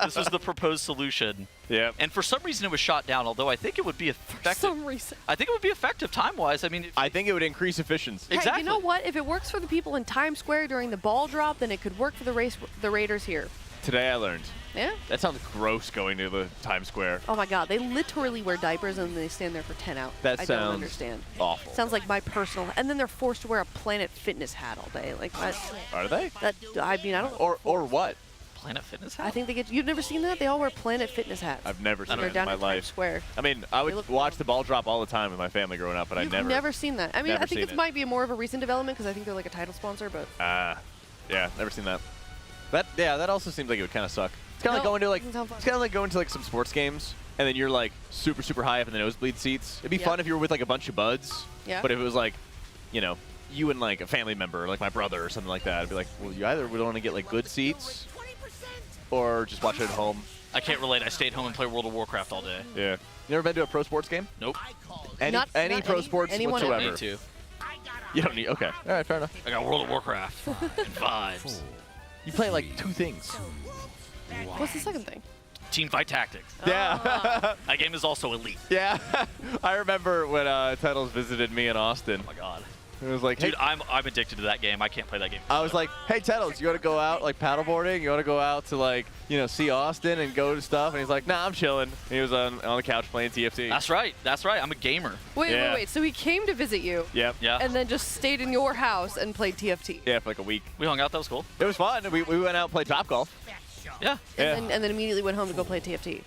This was the proposed solution. Yeah. And for some reason, it was shot down. Although I think it would be effective. For some reason. I think it would be effective time-wise. I mean, I think it would increase efficiency. Hey, exactly. you know what? If it works for the people in Times Square during the ball drop, then it could work for the Raiders here. Today I learned. Yeah? That sounds gross going to the Times Square. Oh my God, they literally wear diapers and they stand there for 10 hours. That I sounds don't understand. awful. Sounds like my personal, and then they're forced to wear a Planet Fitness hat all day. Like what? Are they? That I mean, I don't. Or what? Planet Fitness hat? I think they get. You've never seen that? They all wear Planet Fitness hats. I've never seen They're it in down my at Times life. Square. I mean, I would watch the ball drop all the time with my family growing up, but You've I never seen that. I mean, never I think seen it it. might be more of a recent development because I think they're like a title sponsor, but. Yeah, never seen that. That also seems like it would kind of suck. It's kind of No, like going to like doesn't sound fun. it's kind of like going to like some sports games, and then you're like super high up in the nosebleed seats. It'd be Yeah. fun if you were with like a bunch of buds. Yeah. But if it was like, you know, you and like a family member, like my brother or something like that, I'd be like, well, you either would want to get like good seats, or just watch it at home. I can't relate. I stayed home and played World of Warcraft all day. Yeah. You ever been to a pro sports game? Nope. Any Not pro sports anyone whatsoever? Need to. You don't need. Okay. All right. Fair enough. I got World of Warcraft and vibes. You play like 2 things. What's the second thing? Teamfight Tactics. Yeah. That game is also elite. Yeah. I remember when Titles visited me in Austin. Oh my God. It was like, Dude, hey, I'm addicted to that game. I can't play that game. I was like, hey, Titles, you want to go out like paddleboarding? You want to go out to like, you know, see Austin and go to stuff? And he's like, nah, I'm chilling. And he was on the couch playing TFT. That's right. That's right. I'm a gamer. Wait. So he came to visit you. Yep. Yeah. And then just stayed in your house and played TFT. Yeah, for like a week. We hung out. That was cool. It was fun. We went out and played Topgolf. Yeah. And then immediately went home to go play TFT.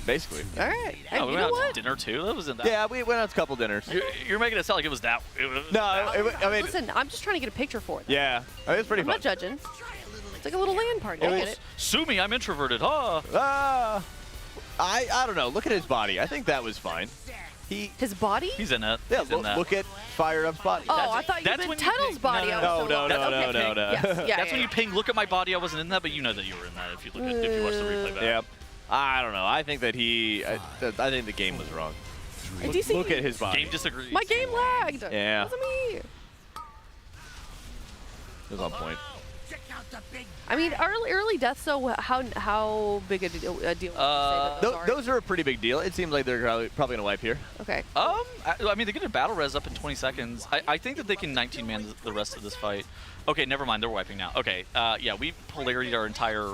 Basically. All right. Hey, Oh, we you went know out what? to dinner too. That wasn't that. Yeah, we went out to a couple dinners. You're making it sound like it was that. No, I mean, Listen, I'm just trying to get a picture for it. yeah, I mean, it was pretty I'm fun. not judging. It's like a little LAN party. I get it. Sue me. I'm introverted. Huh? I don't know. Look at his body. I think that was fine. His body? He's in it. Yeah, He's in that. look at Fire Up's body. Oh, I thought you that's meant when you Tettle's ping- body. no, I was no, so no, lost. no, Okay, no, no. Yes, yeah, That's when you ping. Look at my body. I wasn't in that, but you know that you were in that if you look at, if you watch the replay back. Yep. I don't know. I think that I think the game was wrong. Look at his body. Game disagrees. My game lagged. Yeah. Wasn't me. It was on point. I mean, early deaths. So how big a deal? Would you say that those are? Those are a pretty big deal. It seems like they're probably gonna wipe here. Okay. I mean, they get a battle res up in 20 seconds. I think that they can 19-man the rest of this fight. Okay, never mind. They're wiping now. Okay, yeah, we polarity'd our entire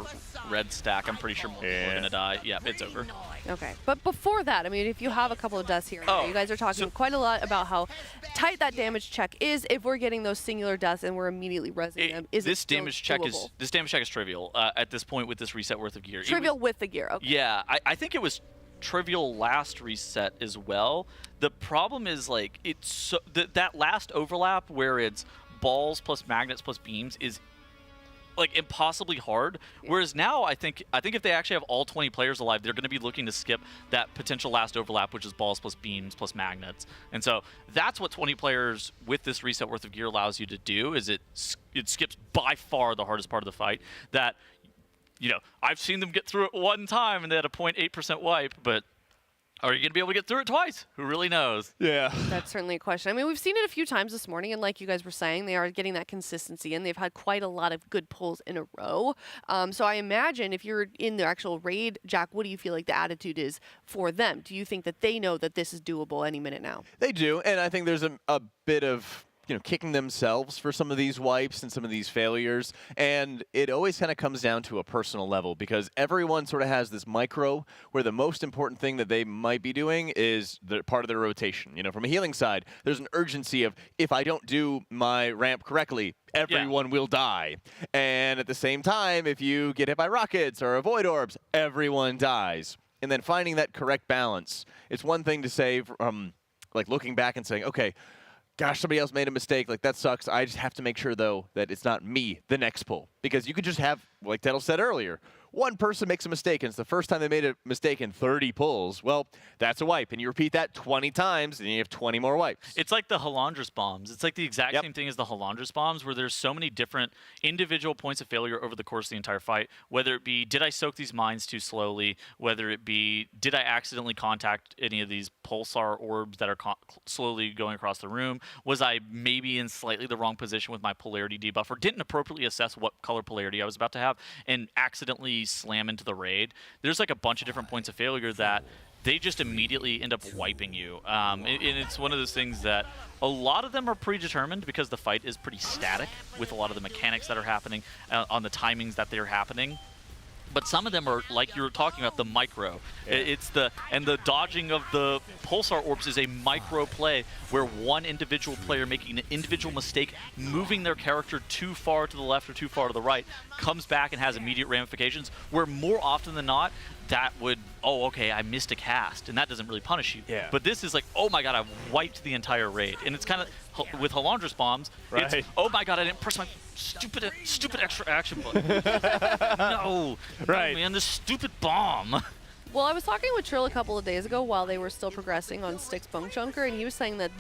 red stack. I'm pretty sure more people are gonna die. Yeah, it's over. Okay, but before that, I mean, if you have a couple of deaths here, and there, you guys are talking quite a lot about how tight that damage check is. If we're getting those singular deaths and we're immediately resing them, is this it still damage check doable? this damage check is trivial at this point with this reset worth of gear. Trivial with the gear. Okay. Yeah, I think it was trivial last reset as well. The problem is like it's so, that last overlap where it's balls plus magnets plus beams is like impossibly hard. Whereas now I think if they actually have all 20 players alive, they're going to be looking to skip that potential last overlap, which is balls plus beams plus magnets. And so that's what 20 players with this reset worth of gear allows you to do. Is it skips by far the hardest part of the fight. That, you know, I've seen them get through it one time and they had a 0.8% wipe, but are you going to be able to get through it twice? Who really knows? Yeah. That's certainly a question. I mean, we've seen it a few times this morning, and like you guys were saying, they are getting that consistency, and they've had quite a lot of good pulls in a row. So I imagine if you're in the actual raid, Jack, what do you feel like the attitude is for them? Do you think that they know that this is doable any minute now? They do, and I think there's a bit of, you know, kicking themselves for some of these wipes and some of these failures. And it always kind of comes down to a personal level because everyone sort of has this micro where the most important thing that they might be doing is the part of their rotation. You know, from a healing side, there's an urgency of if I don't do my ramp correctly, everyone will die. And at the same time, if you get hit by rockets or avoid orbs, everyone dies. And then finding that correct balance. It's one thing to say, like looking back and saying, okay, gosh, somebody else made a mistake. Like, that sucks. I just have to make sure, though, that it's not me the next pull. Because you could just have, like Tettle said earlier, one person makes a mistake, and it's the first time they made a mistake in 30 pulls, well, that's a wipe. And you repeat that 20 times, and you have 20 more wipes. It's like the Halandras bombs. It's like the exact same thing as the Halandras bombs, where there's so many different individual points of failure over the course of the entire fight, whether it be, did I soak these mines too slowly, whether it be, did I accidentally contact any of these pulsar orbs that are slowly going across the room, was I maybe in slightly the wrong position with my polarity debuff, or didn't appropriately assess what color polarity I was about to have, and accidentally slam into the raid. There's like a bunch of different points of failure that they just immediately end up wiping you. And it's one of those things that a lot of them are predetermined because the fight is pretty static with a lot of the mechanics that are happening on the timings that they're happening. But some of them are, like you were talking about, the micro. It's the dodging of the pulsar orbs is a micro play where one individual player making an individual mistake, moving their character too far to the left or too far to the right, comes back and has immediate ramifications, where more often than not, that would, oh, okay, I missed a cast, and that doesn't really punish you. Yeah. But this is like, oh my god, I've wiped the entire raid. And it's kind of, with Halandras bombs, it's, oh my god, I didn't press my stupid extra action button. No, right, man, this stupid bomb. Well, I was talking with Trill a couple of days ago while they were still progressing on Styx Bunk Junker, and he was saying that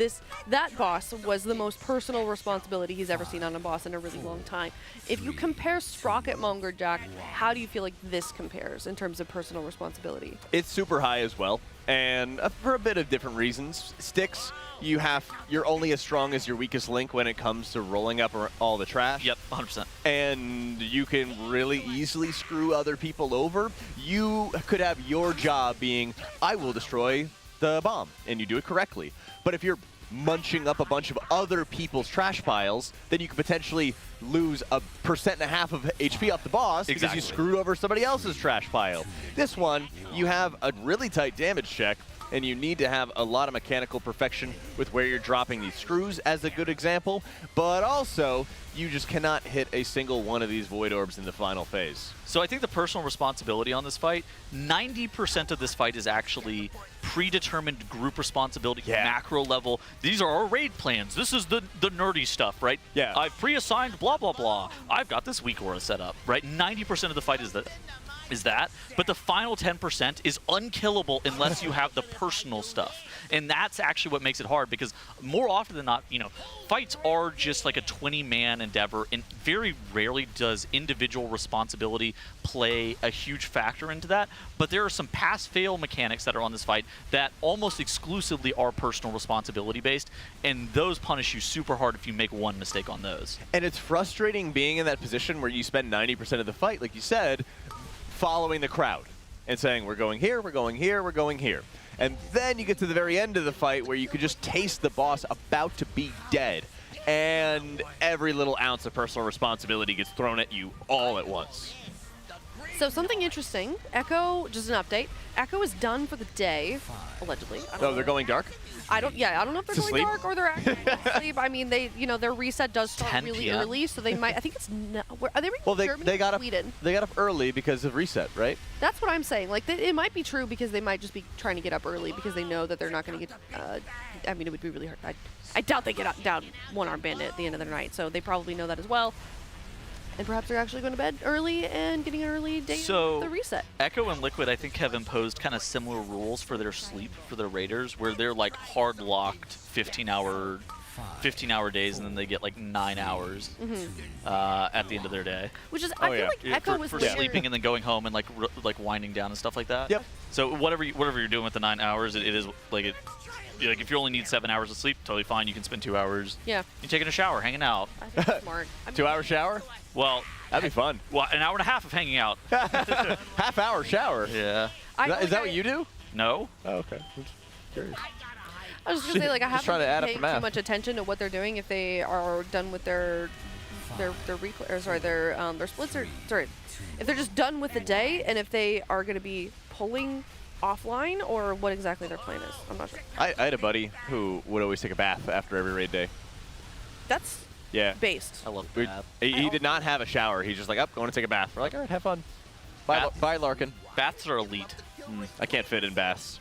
that boss was the most personal responsibility he's ever seen on a boss in a really long time. If you compare Sprocket Monger, Jack, how do you feel like this compares in terms of personal responsibility? It's super high as well, and for a bit of different reasons. Styx, you're only as strong as your weakest link when it comes to rolling up all the trash. Yep, 100%. And you can really easily screw other people over. You could have your job being, I will destroy the bomb, and you do it correctly. But if you're munching up a bunch of other people's trash piles, then you could potentially lose 1.5% of HP off the boss because you screwed over somebody else's trash pile. This one, you have a really tight damage check, and you need to have a lot of mechanical perfection with where you're dropping these screws as a good example, but also you just cannot hit a single one of these void orbs in the final phase. So I think the personal responsibility on this fight, 90% of this fight is actually predetermined group responsibility, macro level. These are our raid plans. This is the nerdy stuff, right? Yeah. I've pre-assigned blah, blah, blah. I've got this weak aura set up, right? 90% of the fight is that, but the final 10% is unkillable unless you have the personal stuff. And that's actually what makes it hard, because more often than not, fights are just like a 20-man endeavor, and very rarely does individual responsibility play a huge factor into that. But there are some pass-fail mechanics that are on this fight that almost exclusively are personal responsibility based, and those punish you super hard if you make one mistake on those. And it's frustrating being in that position where you spend 90% of the fight, like you said, following the crowd and saying, we're going here, we're going here, we're going here. And then you get to the very end of the fight where you could just taste the boss about to be dead, and every little ounce of personal responsibility gets thrown at you all at once. So something interesting, Echo, just an update, Echo is done for the day, allegedly. They're going dark? I don't know if they're going sleep? dark or they're actually going to sleep. I mean, their reset does start really early, so they might, I think it's, are they Germany they got or Sweden? They got up early because of reset, right? That's what I'm saying. Like, it might be true because they might just be trying to get up early because they know that they're not going to get, I mean, it would be really hard. I doubt they get down one-arm bandit at the end of the night, so they probably know that as well. And perhaps they're actually going to bed early and getting an early day of the reset. Echo and Liquid, I think, have imposed kind of similar rules for their sleep for their raiders, where they're like hard-locked 15-hour days, and then they get like 9 hours at the end of their day. Which is, I feel like Echo was for sleeping and then going home and like winding down and stuff like that. Yep. So whatever you're doing with the 9 hours, it is like it. Like if you only need 7 hours of sleep, totally fine. You can spend 2 hours. Yeah. You're taking a shower, hanging out. I think that's smart. 2-hour shower? Well, that'd be fun. Well, an hour and a half of hanging out. Half-hour shower. Yeah. Is that what you do? No. Oh, okay. I'm just curious. I was just gonna say, like, I haven't paid too math. much attention to what they're doing if they are done with their splits, or sorry, if they're just done with the day, and if they are going to be pulling offline, or what exactly their plan is. I'm not sure. I had a buddy who would always take a bath after every raid day. That's based. I love bath. He did not have a shower. He's just like, going to take a bath. We're like, all right, have fun. Bye, Larkin. Baths are elite. I can't fit in baths.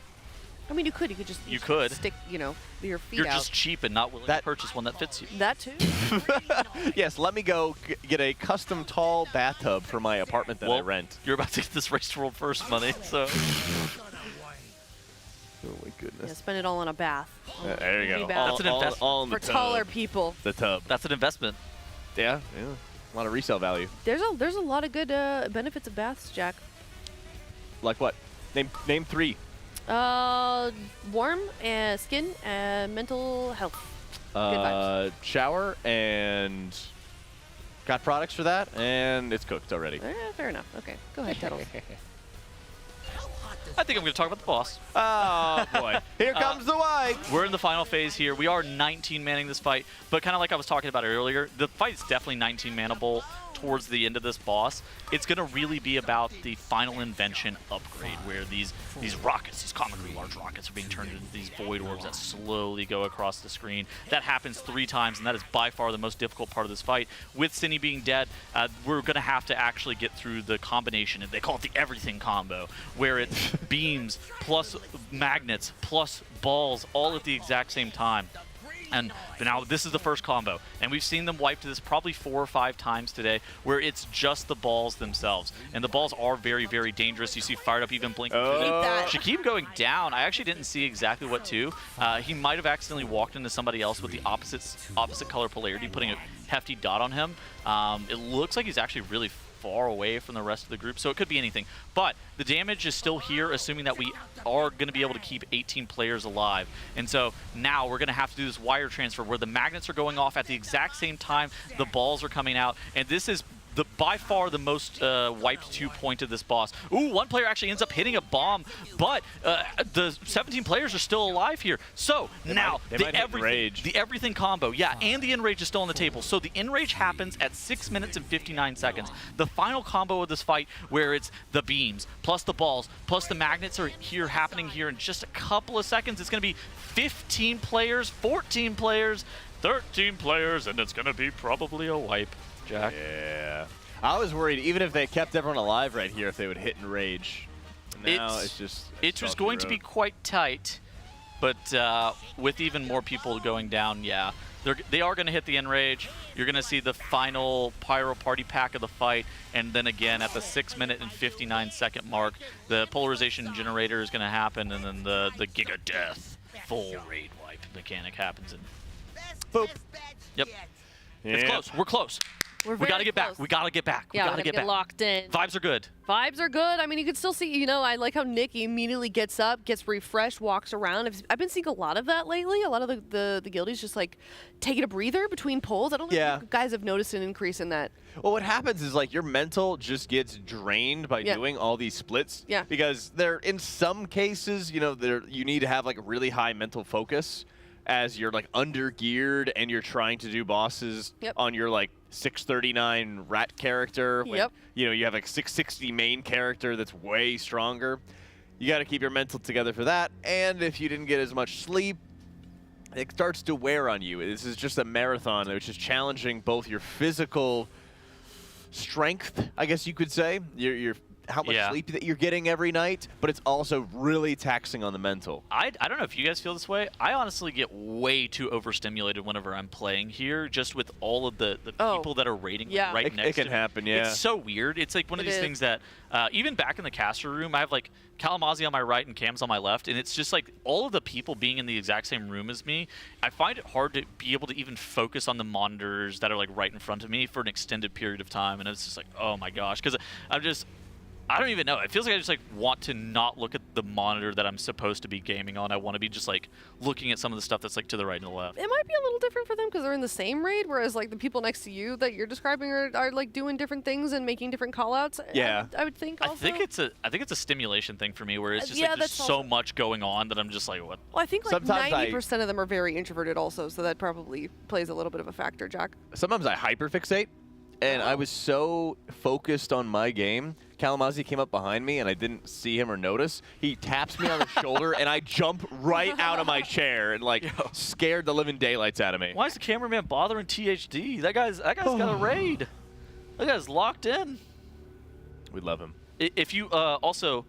I mean, you could just stick, your feet You're out. just cheap and not willing to purchase one that fits you. That too. Yes, let me go get a custom tall bathtub for my apartment that I rent. You're about to get this race to world first money, so. Oh my goodness. Yeah, spend it all on a bath. There you go. That's an investment. All in the For tub. taller people. The tub. That's an investment. Yeah. A lot of resale value. There's a lot of good benefits of baths, Jack. Like what? Name 3. Warm, skin, mental health. Good vibes. Shower and got products for that, and it's cooked already. Fair enough. Okay, go ahead, Tuddles. I think I'm going to talk about the boss. Oh, boy. Here comes the wipe. We're in the final phase here. We are 19-manning this fight, but kind of like I was talking about earlier, the fight is definitely 19-manable towards the end of this boss. It's going to really be about the final invention upgrade, where these rockets, these comically large rockets, are being turned into these void orbs that slowly go across the screen. That happens 3 times, and that is by far the most difficult part of this fight. With Cinny being dead, we're going to have to actually get through the combination, and they call it the everything combo, where it's beams plus magnets plus balls all at the exact same time. And now this is the first combo, and we've seen them wipe to this probably 4 or 5 times today, where it's just the balls themselves. And the balls are very, very dangerous. You see Fired Up even blinking. Shaquem going down. I actually didn't see exactly what to. He might have accidentally walked into somebody else with the opposite color polarity, putting a hefty dot on him. It looks like he's actually really far away from the rest of the group, so it could be anything. But the damage is still here, assuming that we are going to be able to keep 18 players alive. And so now we're going to have to do this wire transfer where the magnets are going off at the exact same time the balls are coming out. And this is by far the most wiped 2 point of this boss. Ooh, one player actually ends up hitting a bomb, but the 17 players are still alive here. So now the everything combo, and the enrage is still on the table. So the enrage happens at 6 minutes and 59 seconds. The final combo of this fight, where it's the beams plus the balls plus the magnets are happening here in just a couple of seconds. It's going to be 15 players, 14 players, 13 players, and it's going to be probably a wipe. Jack. Yeah. I was worried, even if they kept everyone alive right here, if they would hit and rage. Now it's just... It was going to be quite tight, but with even more people going down, they are going to hit the enrage. You're going to see the final pyro party pack of the fight, and then again at the 6 minute and 59 second mark, the polarization generator is going to happen, and then the Giga Death full raid wipe mechanic happens. And boop. Yep. It's close. We're close. We got to get back. We got to get back. Yeah, we got to get locked in. Vibes are good. Vibes are good. I mean, you can still see, I like how Nick immediately gets up, gets refreshed, walks around. I've been seeing a lot of that lately. A lot of the guildies just like taking a breather between pulls. I don't know if you guys have noticed an increase in that. Well, what happens is like your mental just gets drained by doing all these splits. Yeah. Because they're in some cases, you need to have like really high mental focus as you're like under geared and you're trying to do bosses on your like 639 rat character. When, you have like 660 main character that's way stronger. You got to keep your mental together for that. And if you didn't get as much sleep, it starts to wear on you. This is just a marathon, which is challenging both your physical strength, I guess you could say, your how much sleep that you're getting every night, but it's also really taxing on the mental. I don't know if you guys feel this way. I honestly get way too overstimulated whenever I'm playing here, just with all of the people that are raiding right next to me. It can happen, yeah. It's so weird. It's like one of these things that, even back in the caster room, I have like Kalamazzi on my right and Cam's on my left, and it's just like all of the people being in the exact same room as me, I find it hard to be able to even focus on the monitors that are like right in front of me for an extended period of time, and it's just like, oh my gosh, because I don't even know. It feels like I just like want to not look at the monitor that I'm supposed to be gaming on. I want to be just like looking at some of the stuff that's like to the right and the left. It might be a little different for them because they're in the same raid, whereas like the people next to you that you're describing are like doing different things and making different callouts. Yeah, I would think. Also. I think it's a stimulation thing for me, where it's just like there's so much going on that I'm just like, what? Well, I think like 90% of them are very introverted also, so that probably plays a little bit of a factor, Jack. Sometimes I hyperfixate. And I was so focused on my game, Kalamazzi came up behind me, and I didn't see him or notice. He taps me on the shoulder, and I jump right out of my chair and, like, scared the living daylights out of me. Why is the cameraman bothering THD? That guy's got a raid. That guy's locked in. We love him. If you also,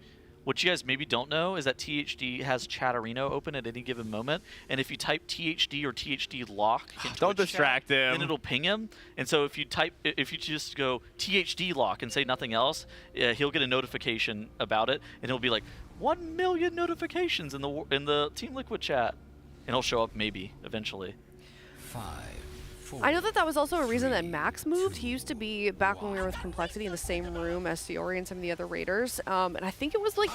what you guys maybe don't know is that THD has Chatterino open at any given moment, and if you type THD or THD lock, don't distract him. Then it'll ping him. And so if you just go THD lock and say nothing else, he'll get a notification about it, and he'll be like 1 million notifications in the Team Liquid chat, and he'll show up maybe eventually. 5, 4. I know that was also a reason that Max moved. He used to be, back when we were with Complexity, in the same room as Fiori and some of the other raiders. And I think it was like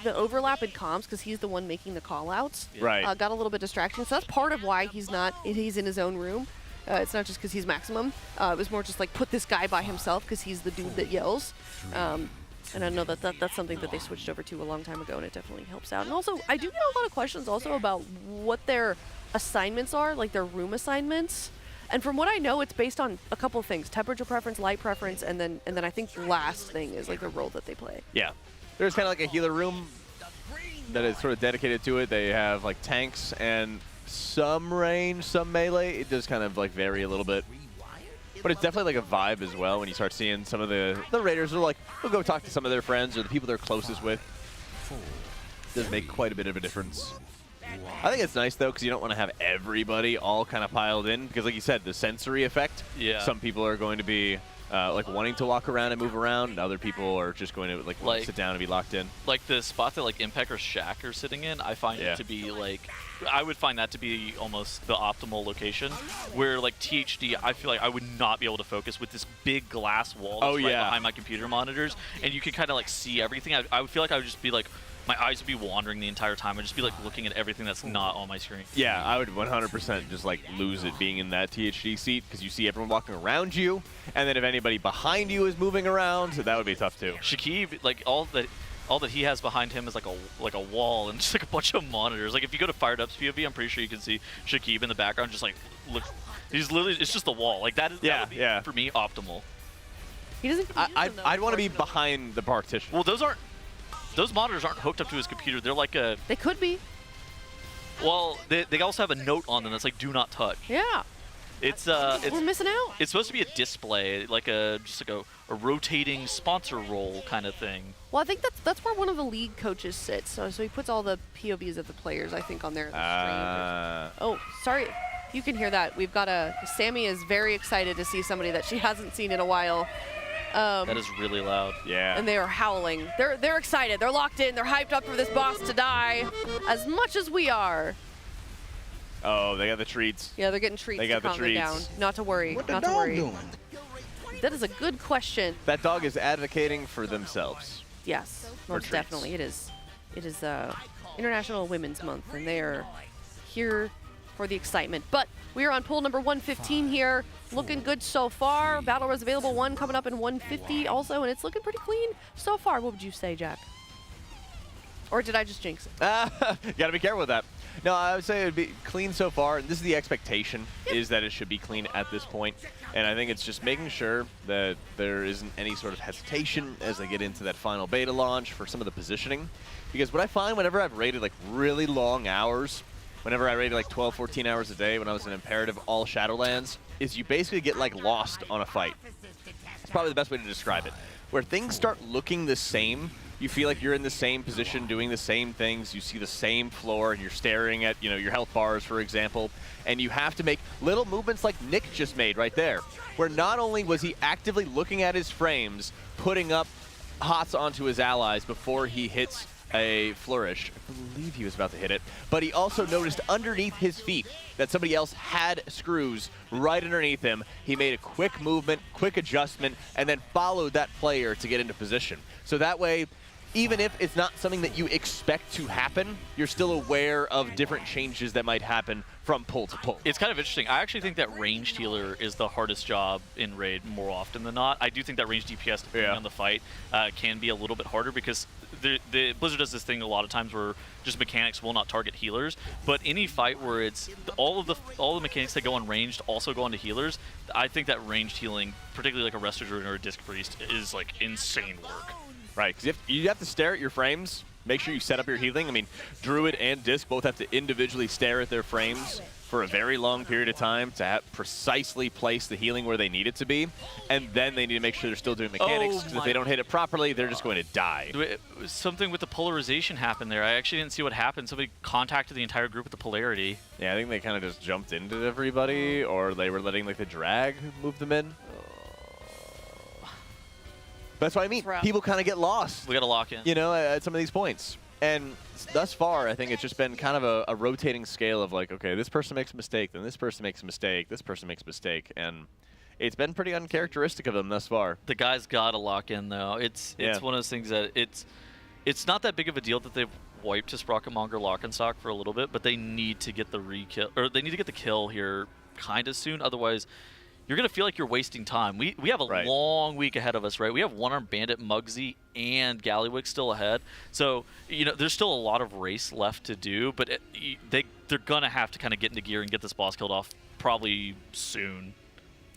the overlap in comms, because he's the one making the call-outs. Right. Got a little bit distraction. So that's part of why he's in his own room. It's not just because he's Maximum. It was more just like, put this guy by himself because he's the dude that yells. And I know that's something that they switched over to a long time ago, and it definitely helps out. And also, I do get a lot of questions also about what their assignments are, like their room assignments. And from what I know, it's based on a couple of things: temperature preference, light preference, and then I think the last thing is like the role that they play. Yeah. There's kind of like a healer room that is sort of dedicated to it. They have like tanks and some range, some melee. It does kind of like vary a little bit. But it's definitely like a vibe as well when you start seeing some of the raiders are like, we'll go talk to some of their friends or the people they're closest with. It does make quite a bit of a difference. I think it's nice though, because you don't want to have everybody all kind of piled in, because like you said, the sensory effect. Yeah. Some people are going to be like wanting to walk around and move around, and other people are just going to like sit down and be locked in. Like the spot that like Impact or Shaq are sitting in, I find it to be like, I would find that to be almost the optimal location. Where like THD, I feel like I would not be able to focus with this big glass wall that's right behind my computer monitors, and you can kind of like see everything. I would feel like I would just be like, my eyes would be wandering the entire time. I'd just be like looking at everything that's not on my screen. Yeah, I would 100% just like lose it being in that THD seat, because you see everyone walking around you, and then if anybody behind you is moving around, that would be tough too. Shakib, like all that he has behind him is like a wall and just like a bunch of monitors. Like if you go to Fired Up's POV, I'm pretty sure you can see Shakib in the background just like look. He's literally, it's just a wall. Like that would be, for me, optimal. He doesn't. I'd want to be behind the partition. Well, those monitors aren't hooked up to his computer. They're like a... They could be. Well, they also have a note on them that's like, do not touch. Yeah. It's we're missing out. It's supposed to be a display, like just like a rotating sponsor roll kind of thing. Well, I think that's where one of the league coaches sits. So he puts all the POVs of the players, I think, on there. Oh, sorry. You can hear that. We've got Sammy is very excited to see somebody that she hasn't seen in a while. That is really loud. Yeah. And they are howling. They're excited. They're locked in. They're hyped up for this boss to die as much as we are. Oh, they got the treats. Yeah, they're getting treats. They got the treats. Down. Not to worry. What the not to dog worry. doing? That is a good question. That dog is advocating for themselves. Yes, most definitely. It is International Women's Month, and they are here for the excitement. But we are on pool number 115 here. Looking good so far. Battle Res available 1 coming up in 150 also, and it's looking pretty clean so far. What would you say, Jack? Or did I just jinx it? You gotta be careful with that. No, I would say it would be clean so far. And this is the expectation, is that it should be clean at this point. And I think it's just making sure that there isn't any sort of hesitation as they get into that final beta launch for some of the positioning. Because what I find whenever I've raided like really long hours, whenever I raided like 12, 14 hours a day when I was in Imperative all Shadowlands, is you basically get like lost on a fight. It's probably the best way to describe it. Where things start looking the same, you feel like you're in the same position, doing the same things, you see the same floor, and you're staring at, you know, your health bars, for example, and you have to make little movements like Nick just made right there, where not only was he actively looking at his frames, putting up hots onto his allies before he hits a flourish. I believe he was about to hit it, but he also noticed underneath his feet that somebody else had screws right underneath him. He made a quick movement, quick adjustment, and then followed that player to get into position. So that way, even if it's not something that you expect to happen, you're still aware of different changes that might happen from pull to pull. It's kind of interesting. I actually think that ranged healer is the hardest job in Raid more often than not. I do think that ranged DPS, depending on the fight, can be a little bit harder because the Blizzard does this thing a lot of times where just mechanics will not target healers, but any fight where it's all the mechanics that go on ranged also go onto healers, I think that ranged healing, particularly like a Resto Druid or a Disc Priest, is like insane work. Right, because you have to stare at your frames, make sure you set up your healing. I mean, Druid and Disc both have to individually stare at their frames for a very long period of time to precisely place the healing where they need it to be, and then they need to make sure they're still doing mechanics, because if they don't hit it properly, they're just going to die. Something with the polarization happened there. I actually didn't see what happened. Somebody contacted the entire group with the polarity. Yeah, I think they kind of just jumped into everybody, or they were letting like the drag move them in. That's what I mean. People kind of get lost. We got to lock in. You know, at some of these points. And thus far, I think it's just been kind of a rotating scale of like, okay, this person makes a mistake, then this person makes a mistake, this person makes a mistake, and it's been pretty uncharacteristic of them thus far. The guys got to lock in, though. It's one of those things that it's not that big of a deal that they've wiped to Sprocketmonger Lockenstock for a little bit, but they need to get the re-kill, or they need to get the kill here kind of soon. Otherwise, you're going to feel like you're wasting time. We have a long week ahead of us, right? We have one-armed Bandit, Muggsy, and Gallywick still ahead. So, you know, there's still a lot of race left to do, but they're going to have to kind of get into gear and get this boss killed off probably soon.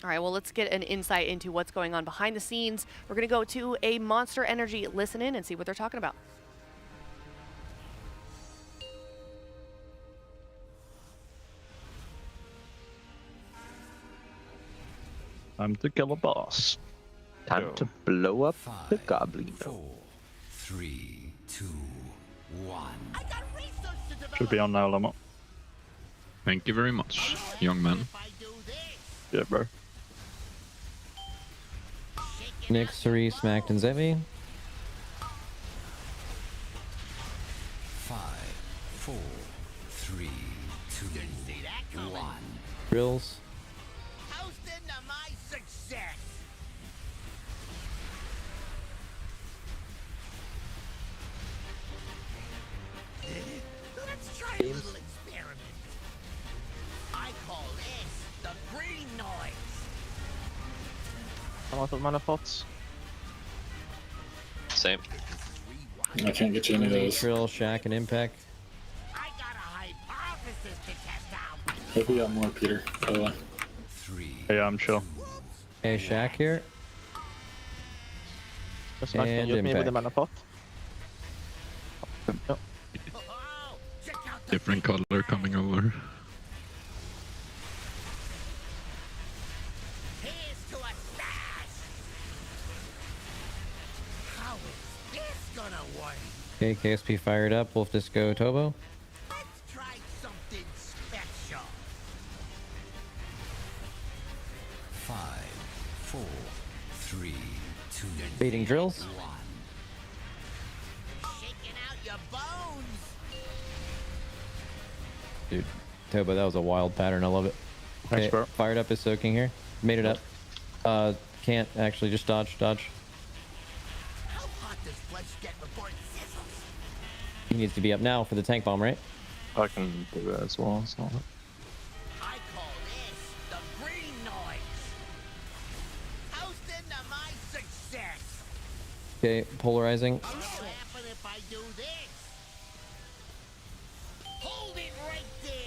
All right, well, let's get an insight into what's going on behind the scenes. We're going to go to a Monster Energy listen in and see what they're talking about. Time to kill a boss. Time to blow up the goblin. 4, 3, 2, 1. Should be on now, Lama. Thank you very much, young man. Yeah, bro. Nick, Suri, Smacked, and Zevi. 5, 4, 3, 2, 1. Drills. Let's try a little experiment. I call this the green noise. I'm out of mana pots. Same. I can't get you any of those. Trill, Shack, and Impact. I got a hypothesis to test out. Hope we got more, Peter, by the way. Yeah, I'm sure. Hey, Shack here. Just not can use me with the mana pot. No. Different color coming over. Here's to a stash. How is this gonna work? Okay, KSP fired up. Wolf Disco Tobo. Let's try something special. 5, 4, 3, 2, Baiting drills. 1. Shaking out your bones. Dude, Tobo, that was a wild pattern. I love it. Thanks, Okay, bro. fired up is soaking here. Made it up. Can't actually, just dodge. How hot does flesh get before it sizzles? He needs to be up now for the tank bomb, right? I can do that as well. So. I call this the green noise. Toasting to my success. Okay, polarizing. What'll happen if I do this? Hold it right there.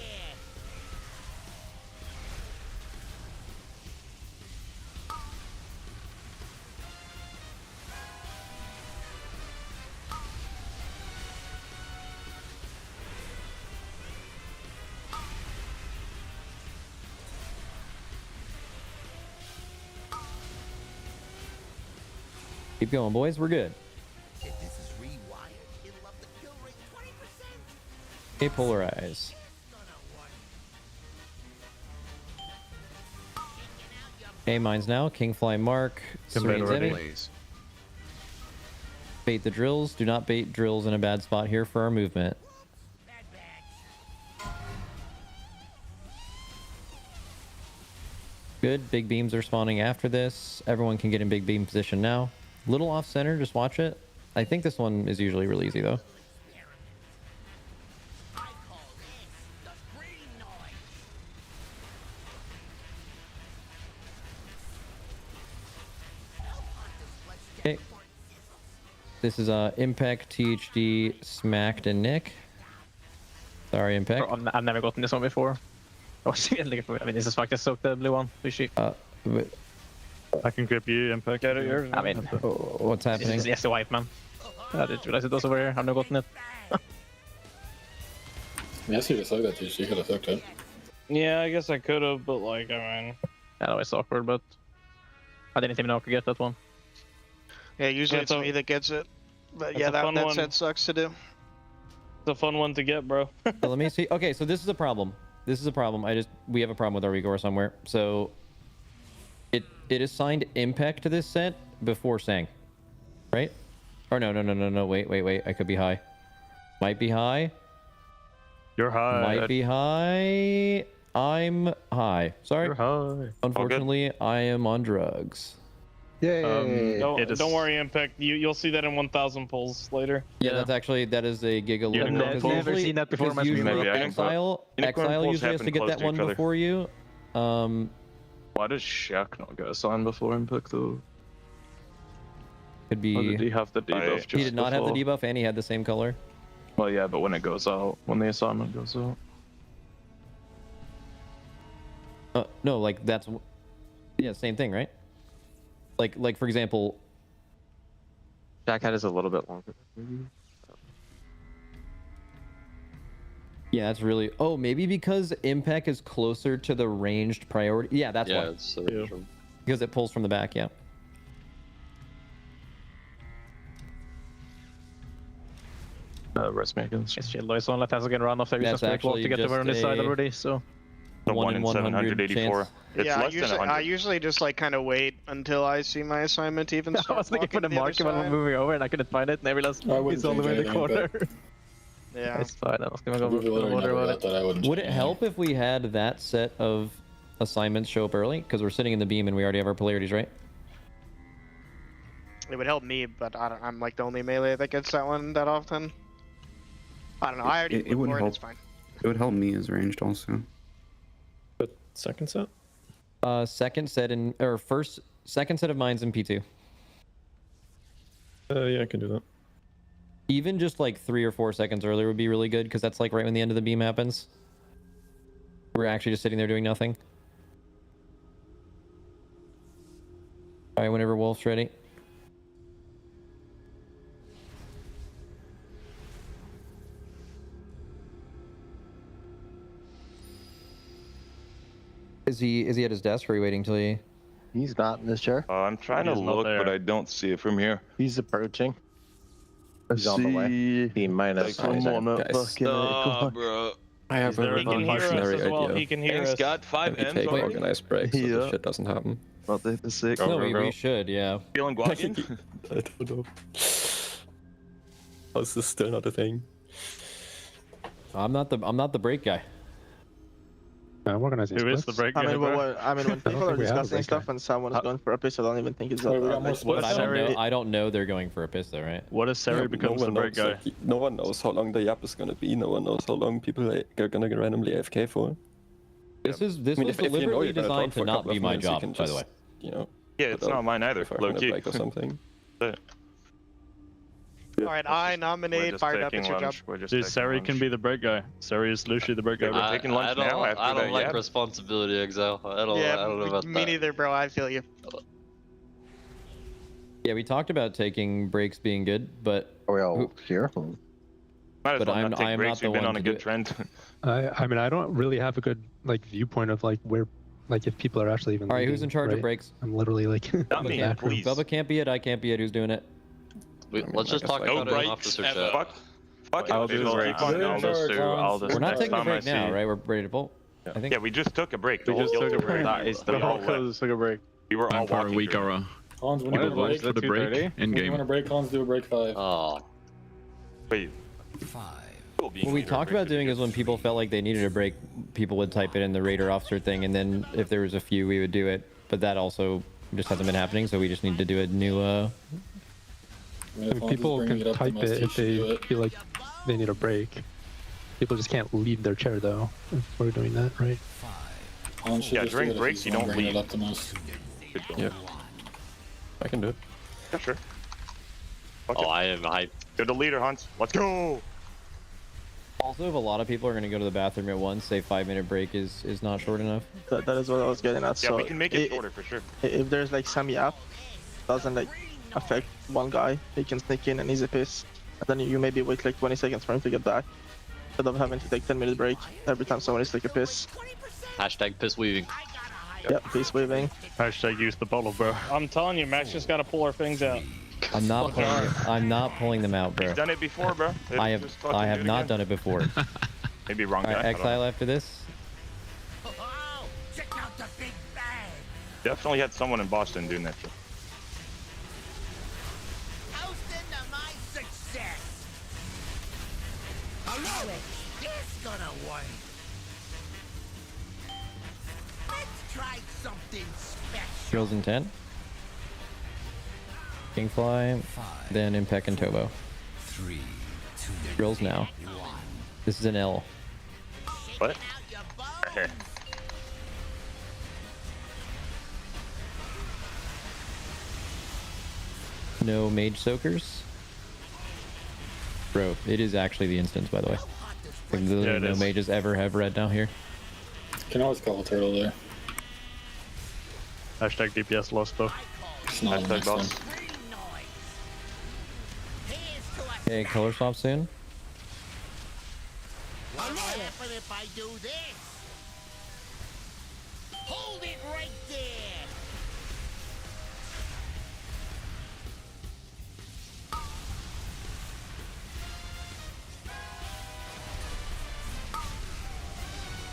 Keep going, boys. We're good. If this is rewired, it'll up the kill rate 20%. Okay, polarize. Okay, mine's now. Kingfly Mark. Suri and Zevi. Bait the drills. Do not bait drills in a bad spot here for our movement. Good. Big beams are spawning after this. Everyone can get in big beam position now. Little off center. Just watch it. I think this one is usually really easy though. Okay. This is Impact, THD, Smacked, and Nick. Sorry, Impact. I've never gotten this one before. I mean, this is faktiskt soaked the blue one. I can grip you, Impact. I mean, what's happening? This is just the white man. I didn't realize it was over here. I've not gotten it. Yeah, I see the soak that too. She could have soaked it. Yeah, I guess I could have, but like, I mean, I know it's awkward, but I didn't even know I could get that one. Yeah, usually it's me that gets it. But yeah, that set sucks to do. It's a fun one to get, bro. So let me see. Okay, so this is a problem. This is a problem. We have a problem with our Igor somewhere. So it assigned impact to this set before Sang, right? Or no. Wait. I could be high. Might be high. You're high. Might be high. I'm high. Sorry. You're high. Unfortunately, I am on drugs. Yay. Don't worry, Impact. You'll see that in 1,000 pulls later. Yeah, that is a giga. I've never seen that before. Exile usually has to get that one before you. Why does Shaq not get assigned before Impact though? Could be. Or did he have the debuff just He did not before? have the debuff, and he had the same color. Well, yeah, but when it goes out, when the assignment goes out. No, like that's, yeah, same thing, right? Like for example, Jackhead is a little bit longer. yeah, that's really. Oh, maybe because impact is closer to the ranged priority. Yeah, that's why. It's, because it pulls from the back. Yeah. Rest makers. It's Shield is on left has again run off. That's actually to get over on this side already. So. The 1 in 784. It's yeah, less than 100. I usually just like kind of wait until I see my assignment to even start. I was looking for the marker when I'm moving over and I couldn't find it, and I realized it's all the way in the corner. Yeah. It's fine. I was gonna go water about it. Would it help if we had that set of assignments show up early? Because we're sitting in the beam and we already have our polarities, right? It would help me, but I'm like the only melee that gets that one that often. I don't know. I already it would help. It's fine. It would help me as ranged also. But second set? Second set second set of mines in P2. Yeah, I can do that. Even just like 3 or 4 seconds earlier would be really good, because that's like right when the end of the beam happens. We're actually just sitting there doing nothing. Alright, whenever Wolf's ready. Is he at his desk, or are you waiting till he... He's not in this chair. I'm trying to look, but I don't see it from here. He's approaching. He's on the way. B minus. Come on, bro. I have He can hear us as well. He can hear us. Got 5 M's take already? organized breaks so this shit doesn't happen. Not the 6. No, we should, yeah. Feeling guac? I don't know. How's this still not a thing? I'm not the break guy. I'm organizing. Who is the break guy? I mean, when people are discussing stuff and someone is going for a piss, I don't even think it's that. But I don't know they're going for a piss though, right? What if Sari becomes the break guy? No one knows how long the yap is gonna be. No one knows how long people are gonna get randomly AFK for. This was deliberately designed to not be my job, by the way. You know. Yeah, it's not mine either. Low key. Or something. Alright, I nominate Fired Up. It's your job. Dude, Sari can be the break guy. Sari is literally the break guy. We're taking lunch now after I don't that, like yeah? responsibility, Exile. I don't know about that. Me neither, bro. I feel you. Yeah, we talked about taking breaks being good, but... Are we all here? Might as But well I'm- not take I am breaks. not the We've been one on a to do good it. trend. I mean, I don't really have a good viewpoint of where, if people are actually even. Alright, who's in charge of breaks? I'm literally Not me, please. Bubba can't be it, I can't be it, who's doing it? Let's just talk about it in officer chat. Fuck I'll it. do the breaks. I'll just We're not next taking a time I break now, see- right? We're ready to pull. I think. Yeah, we just took a break. We just took a break. That is the whole took a break. We were all Time for a walking weak through. aura. Hans, when you want to break, For the break, in when you game. want to break, Hans, do a break 5. Oh. Wait. 5. What we talked about doing is when people felt like they needed a break, people would type it in the Raider officer thing, and then if there was a few, we would do it. But that also just hasn't been happening, so we just need to do a new. People can type it if they feel like they need a break. People just can't leave their chair though. If we're doing that, right? Yeah, during breaks you don't leave. Yeah. I can do it. Yeah, sure. Oh, I am hyped. You're the leader, Hans. Let's go! Also, if a lot of people are going to go to the bathroom at once, say 5-minute break is not short enough. That is what I was getting at. Yeah, so we can make it shorter for sure. If there's like some yap, doesn't like affect one guy, he can sneak in and easy piss. And then you maybe wait like 20 seconds for him to get back. Instead of having to take 10-minute break every time someone is taking a piss. Hashtag piss weaving. Yep, piss weaving. Hashtag use the bottle, bro. I'm telling you, Max just gotta pull our things out. I'm not pulling them out, bro. He's done it before, bro. I have not done it before. Maybe wrong All guy. right, Exile after this. Definitely had someone in Boston doing that shit. This gonna work. Let's try something special. Drills in 10. Kingfly, then Impec and Tobo. 3, 2, Drills now. This is an L. What? No mage soakers. Bro, it is actually the instance, by the way. Like, literally no mages ever have red now here. Can always call a turtle there. Hashtag DPS lost though. Hashtag lost. Okay, color swap soon. What'll happen if I do this? Hold it right there.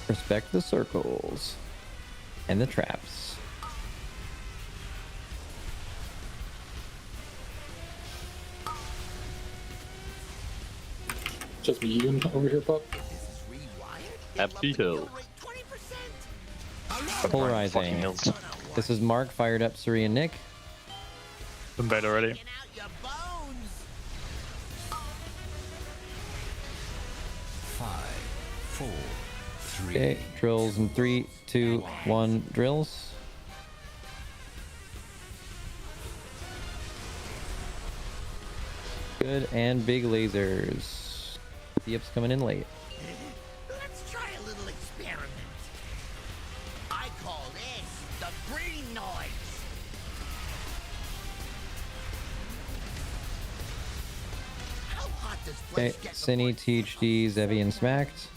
Respect the circles. And the traps. Just me you over here, pup. Happy Hill. Polarizing. This is Mark, fired up Suri and Nick. Been bait already. 5, 4, 3. Okay, drills in 3, 2, 1, drills. Good, and big lasers. The up's coming in late. Let's try a little experiment. I call this the green noise. How hot does Okay, flesh get Cine, THD, Zevi, and Smacked.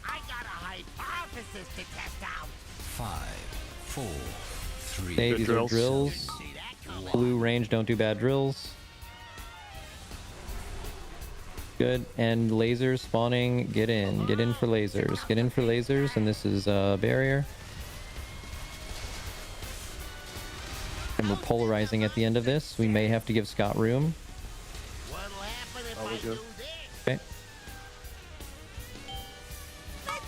I got a hypothesis to test out. 5, 4, 3. Okay, these are drills. Blue range, don't do bad drills. Good, and lasers spawning, get in for lasers, get in for lasers, and this is a barrier. And we're polarizing at the end of this. We may have to give Scott room. Okay.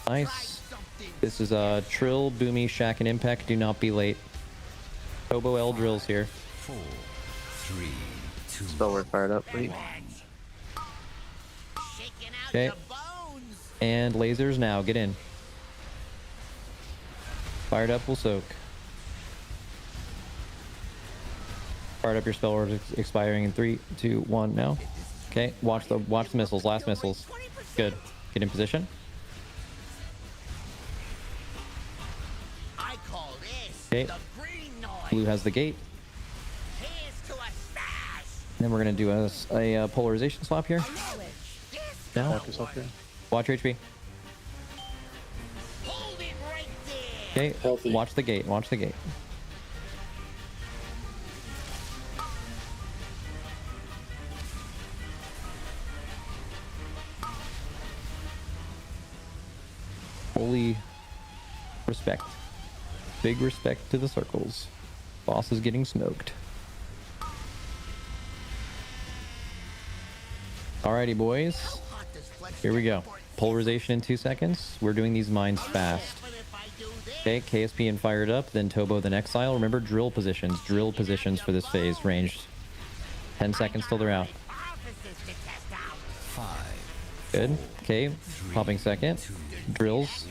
Nice. This is a Trill, Boomy, Shack, and Impact. Do not be late. Tobo L drills here. 4, 3, 2. Spellware fired up, please. Okay. And lasers now. Get in. Fired up will soak. Fired up your spell word expiring in 3, 2, 1 now. Okay. Watch the missiles. Last missiles. Good. Get in position. Okay. Blue has the gate. Then we're gonna do a polarization swap here. Now. Watch your HP. Okay. Watch the gate. Watch the gate. Holy respect. Big respect to the circles. Boss is getting smoked. Alrighty, boys. Here we go. Polarization in 2 seconds. We're doing these mines fast. Okay, KSP and fired up, then Tobo, then Exile. Remember drill positions for this phase, ranged. 10 seconds till they're out. 5. Good. Okay, popping second. Drills.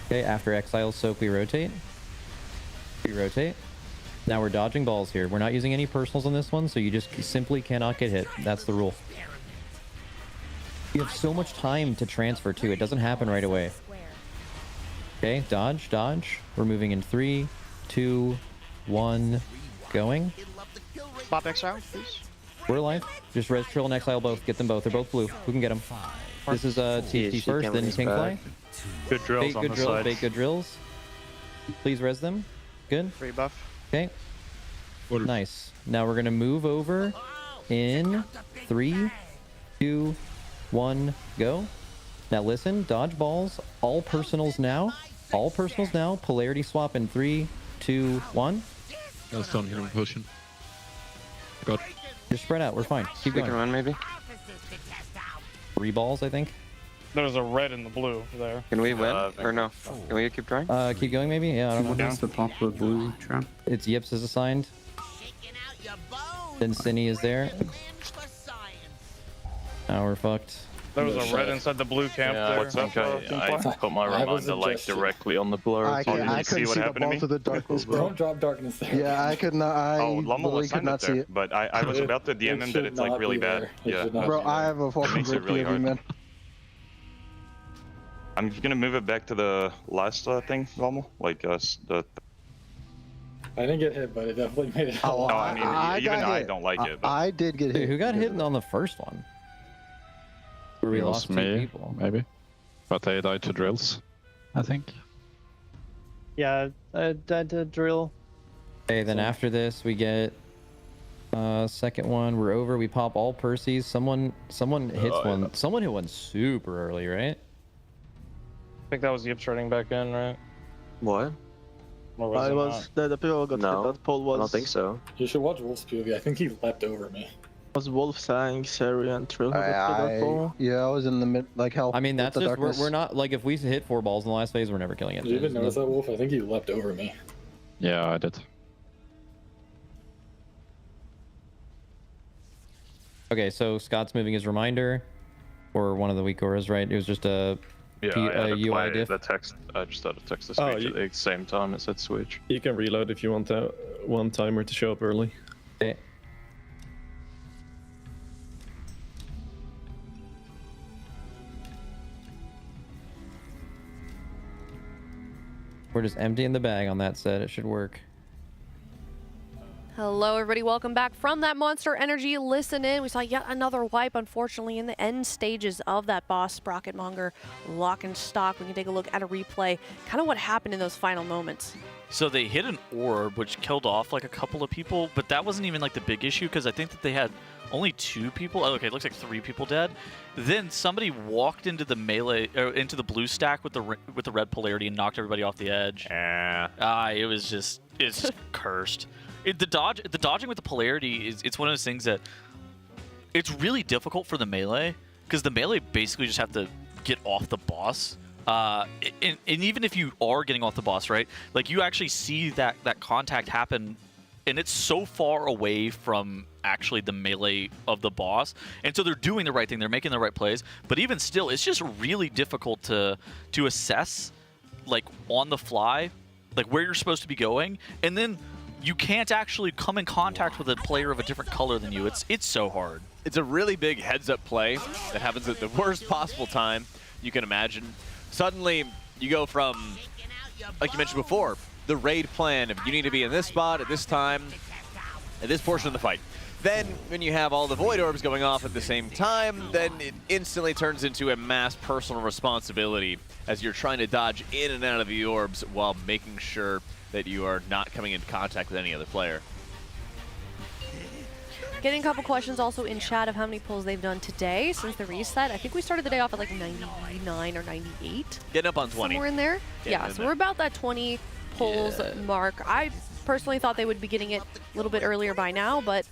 Okay, after Exile soak, we rotate. Now we're dodging balls here. We're not using any personals on this one, so you just simply cannot get hit. That's the rule. You have so much time to transfer too. It doesn't happen right away. Okay, dodge. We're moving in 3, 2, 1, going. Pop Exile, please. We're alive. Just res Trill and Exile both. Get them both. They're both blue. Who can get them? This is TFT first, then Kingfly. Good drills Bait on good the drills, side. bait good drills. Please res them. Good. Free buff. Okay. Nice. Now we're gonna move over in 3, 2, 1, go. Now listen, dodge balls, all personals now. All personals now. Polarity swap in 3, 2, 1. That's down here in potion. God. Just spread out, we're fine. Keep We going. can run maybe. 3 balls, I think. There's a red and the blue there. Can we win or no? Can we keep trying? Keep going maybe? Yeah, I don't know. What is the pop with blue trap? It's Yips is assigned. Then Cinny is there. Now we're fucked. There was a red inside the blue camp there. What's up? I put my reminder like directly on the blur. I so couldn't see what see the happened to me. bolt of the darkness, bro. Don't drop darkness there. Yeah, I could not. I Lumble literally could not see it. but I was about to DM him that it's like really bad. Yeah. Bro, I have a fucking makes it rip really POV, hard. man. I'm gonna move it back to the last thing, Lumble. Like the. I didn't get hit, but it definitely made it. Oh, No, I mean even got I hit. don't like it. But I did get hit. Dude, who got hit on the first one? Where we It was lost 2 me, people. maybe. But they died to drills, I think. Yeah, I died to drill. Okay, then after this we get second one. We're over. We pop all Percy's. Someone hits one. Someone hit one super early, right? I think that was Yips running back in, right? What? Or was I it was the people got hit. That Paul was. I don't think so. You should watch Wolf's POV. I think he leapt over me. Was Wolf saying Sari and Trill who got hit that Paul? Yeah, I was in the mid, like hell. I mean, that's with the just darkness. we're not like if we hit 4 balls in the last phase, we're never killing it. Did you even notice that, Wolf? I think he leapt over me. Yeah, I did. Okay, so Scott's moving his reminder, or one of the weak auras, right? It was just a yeah, P- I had to UI play diff. the text. I just had to text the switch at the same time. It said switch. You can reload if you want that one timer to show up early. Okay. We're just emptying the bag on that set. It should work. Hello, everybody. Welcome back from that Monster Energy Listen In. We saw yet another wipe, unfortunately, in the end stages of that boss Sprocketmonger lock and stock. We can take a look at a replay, kind of what happened in those final moments. So they hit an orb, which killed off like a couple of people, but that wasn't even like the big issue because I think that they had only 2 people. Oh, okay, it looks like 3 people dead. Then somebody walked into the melee, or into the blue stack with the red polarity and knocked everybody off the edge. It was just, it's cursed. The dodging with the polarity it's one of those things that it's really difficult for the melee because the melee basically just have to get off the boss. And even if you are getting off the boss, right? Like you actually see that contact happen, and it's so far away from actually the melee of the boss. And so they're doing the right thing, they're making the right plays, but even still, it's just really difficult to assess, like on the fly, like where you're supposed to be going, and then you can't actually come in contact with a player of a different color than you. It's so hard. It's a really big heads-up play that happens at the worst possible time you can imagine. Suddenly, you go from, like you mentioned before, the raid plan of you need to be in this spot at this time, at this portion of the fight. Then, when you have all the Void Orbs going off at the same time, then it instantly turns into a mass personal responsibility as you're trying to dodge in and out of the orbs while making sure that you are not coming into contact with any other player. Getting a couple questions also in chat of how many pulls they've done today since the reset. I think we started the day off at like 99 or 98. Getting up on 20. Somewhere in there. Getting Yeah, in so there. we're about that 20 pulls mark. I personally thought they would be getting it a little bit earlier by now, but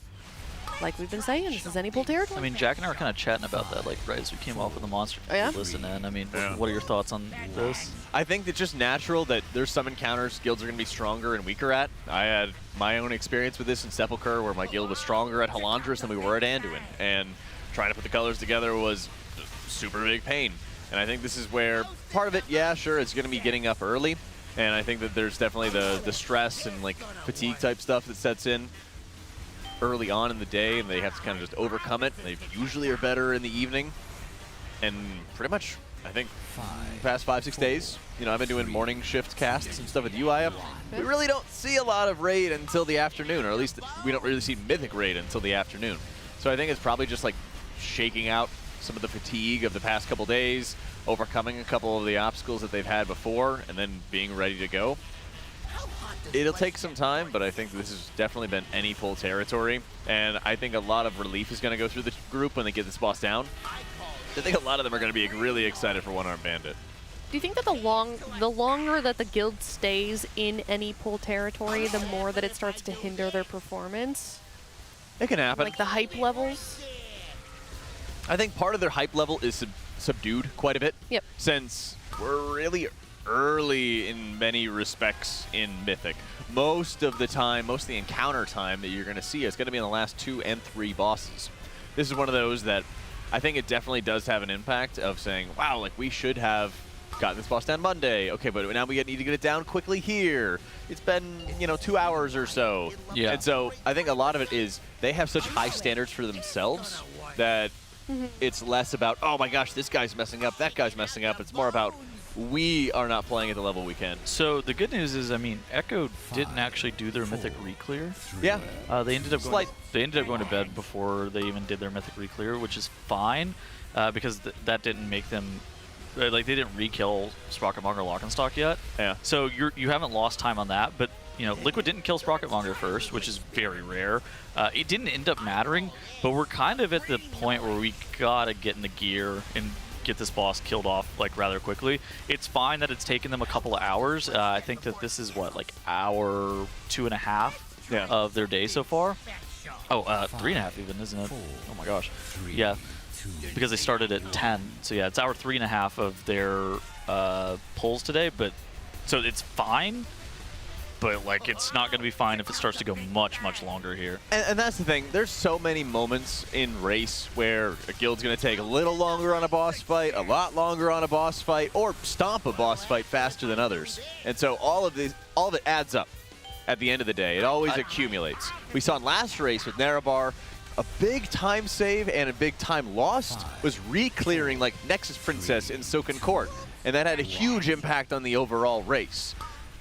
like we've been saying, this is any pull territory. I mean, Jack and I were kind of chatting about that, like right as we came off of the monster. Oh, yeah? Listen in. I mean, what are your thoughts on this? I think it's just natural that there's some encounters guilds are going to be stronger and weaker at. I had my own experience with this in Sepulchre, where my guild was stronger at Halandris than we were at Anduin, and trying to put the colors together was a super big pain. And I think this is where part of it, yeah, sure, it's going to be getting up early, and I think that there's definitely the stress and like fatigue type stuff that sets in early on in the day, and they have to kind of just overcome it. They usually are better in the evening, and pretty much, I think, the past 5-6 days, you know, I've been doing morning shift casts and stuff with UI. We really don't see a lot of raid until the afternoon, or at least we don't really see mythic raid until the afternoon. So I think it's probably just like shaking out some of the fatigue of the past couple days, overcoming a couple of the obstacles that they've had before, and then being ready to go. It'll take some time, but I think this has definitely been any pull territory, and I think a lot of relief is going to go through the group when they get this boss down. I think a lot of them are going to be really excited for One-Armed Bandit. Do you think that the longer that the guild stays in any pull territory, the more that it starts to hinder their performance? It can happen. Like the hype levels? I think part of their hype level is subdued quite a bit. Yep. Since we're really early in many respects in Mythic. Most of the time, most of the encounter time that you're going to see is going to be in the last 2 and 3 bosses. This is one of those that I think it definitely does have an impact of saying, wow, like we should have gotten this boss down Monday. Okay, but now we need to get it down quickly here. It's been, 2 hours or so. Yeah. And so I think a lot of it is they have such high standards for themselves that it's less about, oh my gosh, this guy's messing up, that guy's messing up. It's more about we are not playing at the level we can. So the good news is, I mean, Echo didn't actually do their Mythic Reclear. Yeah. They ended up going to bed before they even did their Mythic Reclear, which is fine because that didn't make them like they didn't re-kill Sprocketmonger Lockenstock yet. Yeah. So you haven't lost time on that, but Liquid didn't kill Sprocketmonger first, which is very rare. It didn't end up mattering, but we're kind of at the point where we gotta get in the gear and get this boss killed off like rather quickly. It's fine that it's taken them a couple of hours. I think that this is what, like hour 2.5 of their day so far. Oh, 3.5 even, isn't it? Oh my gosh. Yeah, because they started at 10. So yeah, it's hour 3.5 of their pulls today. But so it's fine. But like, it's not going to be fine if it starts to go much, much longer here. And that's the thing. There's so many moments in race where a guild's going to take a little longer on a boss fight, a lot longer on a boss fight, or stomp a boss fight faster than others. And so all of it adds up at the end of the day. It always accumulates. We saw in last race with Narabar, a big time save and a big time lost was re-clearing like Nexus Princess in Silken Court. And that had a huge impact on the overall race.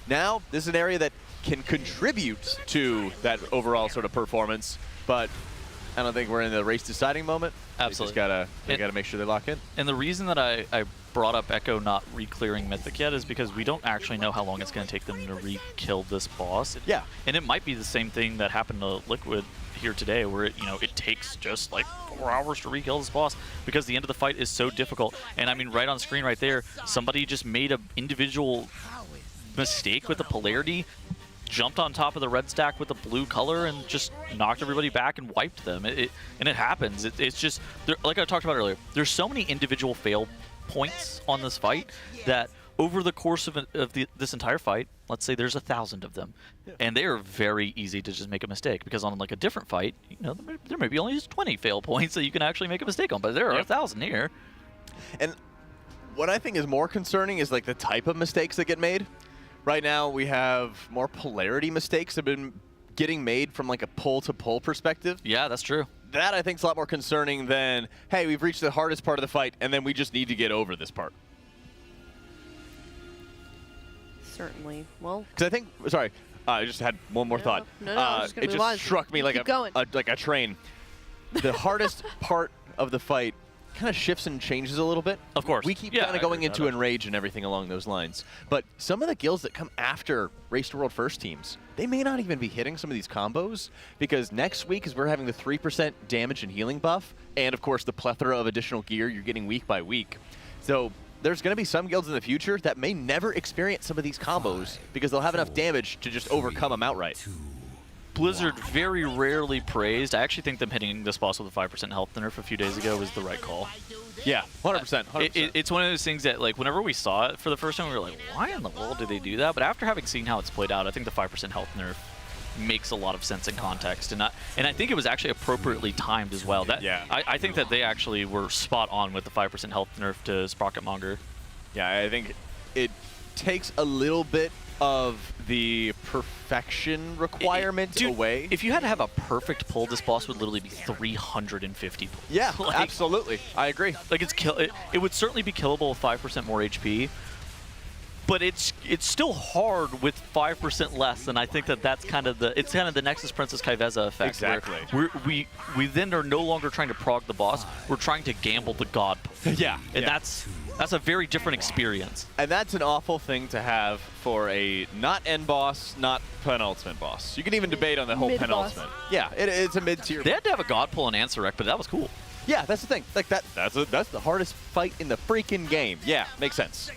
Now, this is an area that can contribute to that overall sort of performance, but I don't think we're in the race deciding moment. Absolutely. They gotta make sure they lock in. And the reason that I brought up Echo not re-clearing Mythic yet is because we don't actually know how long it's going to take them to re-kill this boss. Yeah. And it might be the same thing that happened to Liquid here today, where it takes just like 4 hours to re-kill this boss because the end of the fight is so difficult. And I mean, right on screen right there, somebody just made an individual mistake with the polarity, jumped on top of the red stack with the blue color and just knocked everybody back and wiped them. And it happens. It's just, like I talked about earlier, there's so many individual fail points on this fight that over the course of this entire fight, let's say there's 1,000 of them, and they are very easy to just make a mistake because on like a different fight, there may be only just 20 fail points that you can actually make a mistake on, but there are 1,000 here. And what I think is more concerning is like the type of mistakes that get made. Right now, we have more polarity mistakes that have been getting made from like a pull-to-pull perspective. Yeah, that's true. That, I think, is a lot more concerning than, hey, we've reached the hardest part of the fight, and then we just need to get over this part. Certainly. Well, because I think, sorry, I just had one more thought. No, it just struck me like a train. The hardest part of the fight kind of shifts and changes a little bit. Of course. We keep kind of going into Enrage and everything along those lines. But some of the guilds that come after Race to World First teams, they may not even be hitting some of these combos because next week is we're having the 3% damage and healing buff and, of course, the plethora of additional gear you're getting week by week. So there's going to be some guilds in the future that may never experience some of these combos because they'll have enough damage to just overcome them outright. Blizzard very rarely praised. I actually think them hitting this boss with a 5% health nerf a few days ago was the right call. Yeah, 100%. It's one of those things that, like, whenever we saw it for the first time, we were like, why in the world did they do that? But after having seen how it's played out, I think the 5% health nerf makes a lot of sense in context. And I think it was actually appropriately timed as well. I think that they actually were spot on with the 5% health nerf to Sprocketmonger. Yeah, I think it takes a little bit of the perfection requirement away. If you had to have a perfect pull, this boss would literally be 350 pulls. Yeah, absolutely. I agree. Like it would certainly be killable with 5% more HP, but it's still hard with 5% less, and I think that's kind of the Nexus Princess Kaiveza effect. Exactly. Where we then are no longer trying to prog the boss. We're trying to gamble the god. Yeah. And that's a very different experience. And that's an awful thing to have for a not end boss, not penultimate boss. You can even debate on the whole Mid-boss. penultimate. Yeah, it's a mid-tier. They had to have a god pull on Ansarek, but that was cool. Yeah, that's the thing. Like that's the hardest fight in the freaking game. Yeah, makes sense.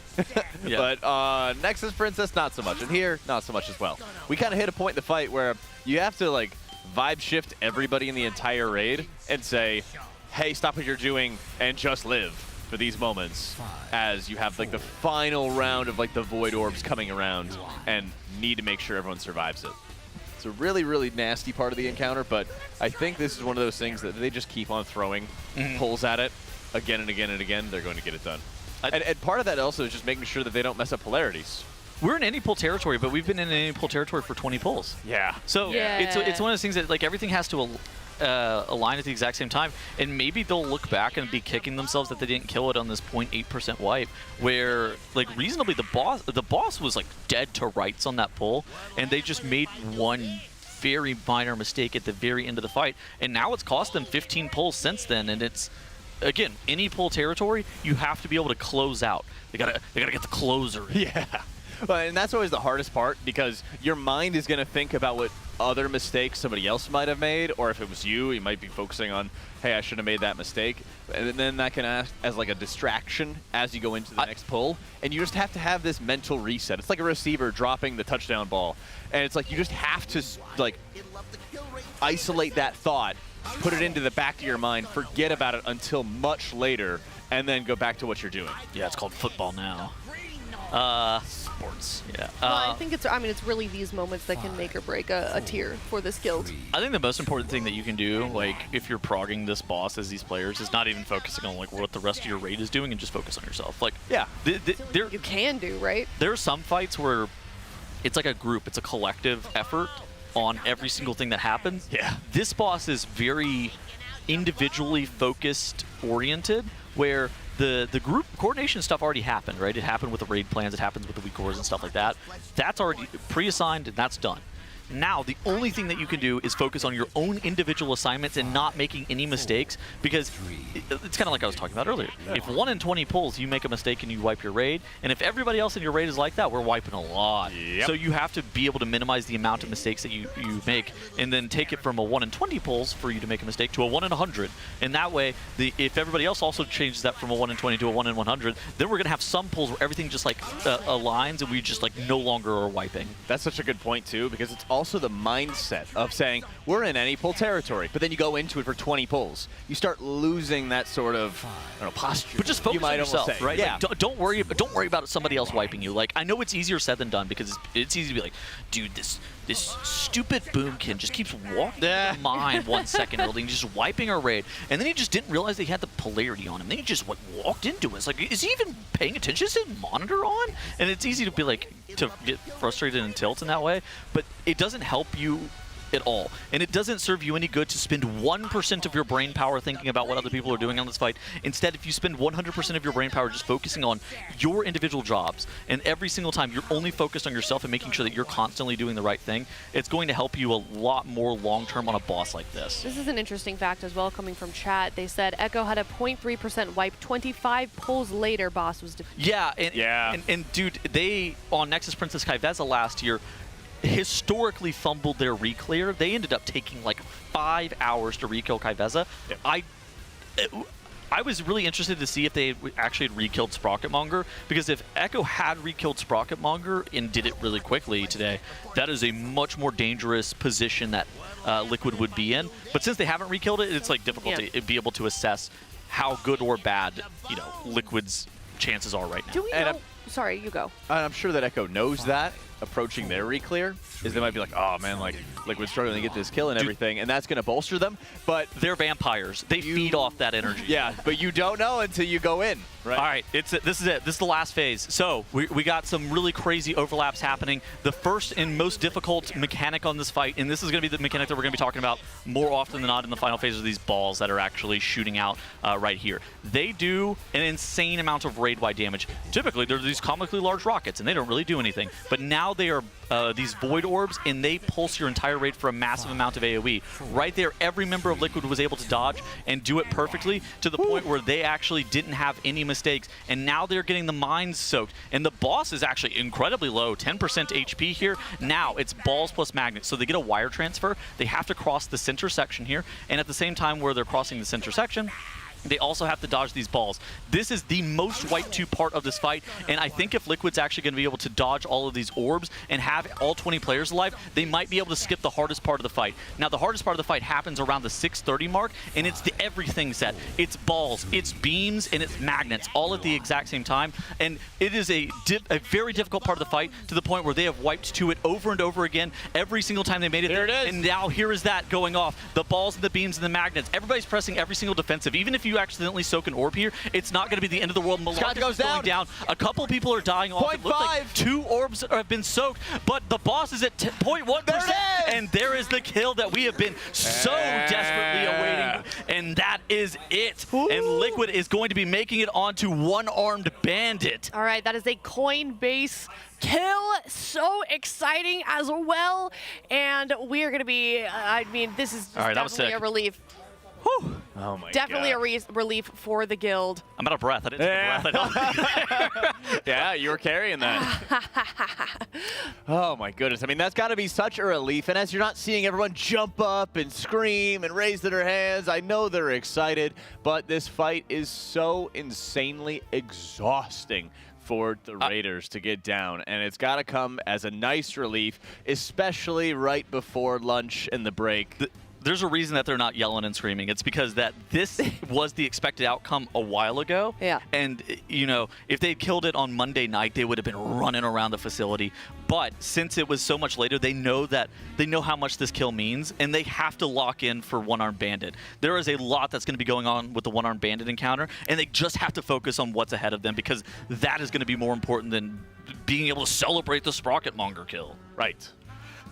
Yeah. But Nexus Princess, not so much. And here, not so much as well. We kind of hit a point in the fight where you have to like vibe shift everybody in the entire raid and say, hey, stop what you're doing and just live for these moments, as you have like the final round of like the void orbs coming around and need to make sure everyone survives it. It's a really, really nasty part of the encounter, but I think this is one of those things that they just keep on throwing pulls at it again and again and again. They're going to get it done. And part of that also is just making sure that they don't mess up polarities. We're in any pull territory, but we've been in any pull territory for 20 pulls. Yeah. So it's one of those things that like everything has to align at the exact same time, and maybe they'll look back and be kicking themselves that they didn't kill it on this 0.8% wipe, where like reasonably the boss was like dead to rights on that pull, and they just made one very minor mistake at the very end of the fight, and now it's cost them 15 pulls since then. And it's, again, any pull territory, you have to be able to close out. They gotta get the closer. Yeah. Well, and that's always the hardest part, because your mind is going to think about what other mistakes somebody else might have made, or if it was you might be focusing on, hey, I shouldn't have made that mistake. And then that can act as like a distraction as you go into the next pull. And you just have to have this mental reset. It's like a receiver dropping the touchdown ball. And it's like you just have to like isolate that thought, put it into the back of your mind, forget about it until much later, and then go back to what you're doing. Yeah, it's called football now. Sports. Yeah. Well, I think it's really these moments that can make or break a tier for this guild. I think the most important thing that you can do, like if you're progging this boss as these players, is not even focusing on like what the rest of your raid is doing and just focus on yourself. Like, yeah, you can do, right? There are some fights where it's like a group, it's a collective effort on every single thing that happens. Yeah. This boss is very individually focused oriented, where the group coordination stuff already happened, right? It happened with the raid plans, it happens with the weak cores and stuff like that. That's already pre-assigned and that's done. Now, the only thing that you can do is focus on your own individual assignments and not making any mistakes, because it's kind of like I was talking about earlier. If 1 in 20 pulls, you make a mistake and you wipe your raid, and if everybody else in your raid is like that, we're wiping a lot. Yep. So you have to be able to minimize the amount of mistakes that you make, and then take it from a 1 in 20 pulls for you to make a mistake to a 1 in 100. And that way, if everybody else also changes that from a 1 in 20 to a 1 in 100, then we're going to have some pulls where everything just like aligns and we just like no longer are wiping. That's such a good point too, because it's also the mindset of saying we're in any pull territory, but then you go into it for 20 pulls. You start losing that sort of posture. But just focus on yourself, right? Yeah. Like, don't worry about somebody else wiping you. Like, I know it's easier said than done, because it's easy to be like, dude, this stupid boomkin just keeps walking into mine 1 second early and just wiping our raid, and then he just didn't realize that he had the polarity on him. Then he just like walked into it. It's like, is he even paying attention? Is his monitor on? And it's easy to be like, to get frustrated and tilt in that way, but it doesn't help you at all, and it doesn't serve you any good to spend 1% of your brain power thinking about what other people are doing on this fight. Instead, if you spend 100% of your brain power just focusing on your individual jobs, and every single time you're only focused on yourself and making sure that you're constantly doing the right thing, it's going to help you a lot more long-term on a boss like this. This is an interesting fact as well, coming from chat. They said Echo had a 0.3% wipe. 25 pulls later, boss was defeated. Yeah, and dude, they on Nexus Princess Kaiveza last year historically fumbled their reclear. They ended up taking like 5 hours to re-kill Kaiveza. I was really interested to see if they actually had re-killed Sprocketmonger, because if Echo had re-killed Sprocketmonger and did it really quickly today, that is a much more dangerous position that Liquid would be in. But since they haven't re-killed it, it's like difficult to be able to assess how good or bad, Liquid's chances are right now. Do we know? Sorry, you go. And I'm sure that Echo knows that approaching their reclear is they might be like, oh man, like Liquid's struggling to get this kill and everything, and that's going to bolster them. But they're vampires. They feed off that energy. Yeah, but you don't know until you go in. Right. All right, this is it. This is the last phase. So we got some really crazy overlaps happening. The first and most difficult mechanic on this fight, and this is going to be the mechanic that we're going to be talking about more often than not in the final phase, of these balls that are actually shooting out right here. They do an insane amount of raid-wide damage. Typically, they're these comically large rockets, and they don't really do anything. But now they are these void orbs, and they pulse your entire raid for a massive amount of AoE. Right there, every member of Liquid was able to dodge and do it perfectly to the point where they actually didn't have any mistakes. And now they're getting the mines soaked. And the boss is actually incredibly low, 10% HP here. Now it's balls plus magnets. So they get a wire transfer. They have to cross the center section here. And at the same time where they're crossing the center section, they also have to dodge these balls. This is the most wiped to part of this fight, and I think if Liquid's actually going to be able to dodge all of these orbs and have all 20 players alive, they might be able to skip the hardest part of the fight. Now, the hardest part of the fight happens around the 6:30 mark, and it's the everything set. It's balls, it's beams, and it's magnets, all at the exact same time, and it is a very difficult part of the fight to the point where they have wiped to it over and over again every single time they made it. There it is. And now here is that going off. The balls and the beams and the magnets. Everybody's pressing every single defensive. Even if you accidentally soak an orb here, it's not going to be the end of the world. Scott goes going down. A couple people are dying off. It looks like 2 orbs have been soaked, but the boss is at 0.1%. And there is the kill that we have been so desperately awaiting. And that is it. Ooh. And Liquid is going to be making it onto one-armed bandit. All right, that is a Coinbase kill. So exciting as well. And we are going to be, I mean, this is definitely a relief. Whew. Oh my Definitely God. a relief for the guild. I'm out of breath. I didn't take a breath. Yeah, you were carrying that. Oh my goodness. I mean, that's got to be such a relief. And as you're not seeing everyone jump up and scream and raise their hands, I know they're excited, but this fight is so insanely exhausting for the Raiders to get down, and it's got to come as a nice relief, especially right before lunch and the break. There's a reason that they're not yelling and screaming. It's because that this was the expected outcome a while ago. Yeah. And, you know, if they'd killed it on Monday night, they would have been running around the facility. But since it was so much later, they know how much this kill means, and they have to lock in for one-armed bandit. There is a lot that's going to be going on with the one-armed bandit encounter, and they just have to focus on what's ahead of them because that is going to be more important than being able to celebrate the Sprocket Monger kill. Right.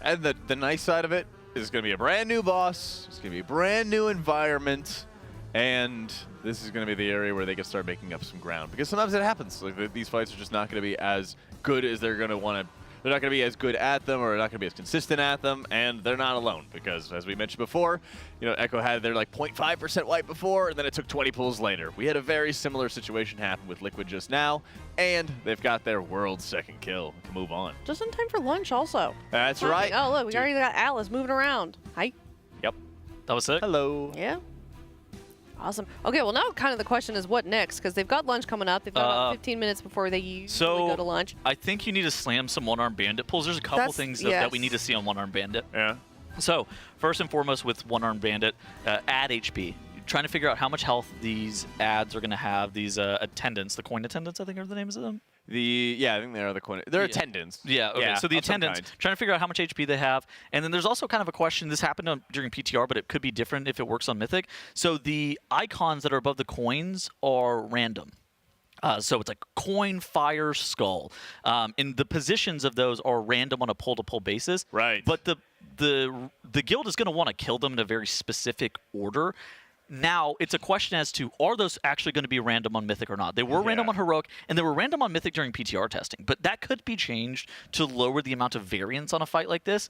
And the nice side of it, it's going to be a brand new boss. It's going to be a brand new environment. And this is going to be the area where they can start making up some ground. Because sometimes it happens. Like these fights are just not going to be as good as they're going to want to. They're not going to be as good at them, or they're not going to be as consistent at them, and they're not alone because, as we mentioned before, you know, Echo had their like 0.5% wipe before, and then it took 20 pulls later. We had a very similar situation happen with Liquid just now, and they've got their world's second kill to move on. Just in time for lunch, also. That's right. Oh, look, we already got Alice moving around. Hi. Yep. That was it. Hello. Yeah. Awesome. Okay, well, now kind of the question is what next? Because they've got lunch coming up. They've got about 15 minutes before they usually go to lunch. I think you need to slam some one-armed bandit pulls. There's a couple things that we need to see on one-armed bandit. Yeah. So, first and foremost with one-armed bandit, add HP. Trying to figure out how much health these ads are going to have, these attendants, the coin attendants, I think are the names of them. I think they are the coin. They're attendants. Yeah, okay. So the attendants, trying to figure out how much HP they have. And then there's also kind of a question, this happened during PTR, but it could be different if it works on Mythic. So the icons that are above the coins are random. So it's like coin, fire, skull. And the positions of those are random on a pull-to-pull basis. Right. But the guild is going to want to kill them in a very specific order. Now, it's a question as to, are those actually going to be random on Mythic or not? They were random on Heroic, and they were random on Mythic during PTR testing. But that could be changed to lower the amount of variance on a fight like this.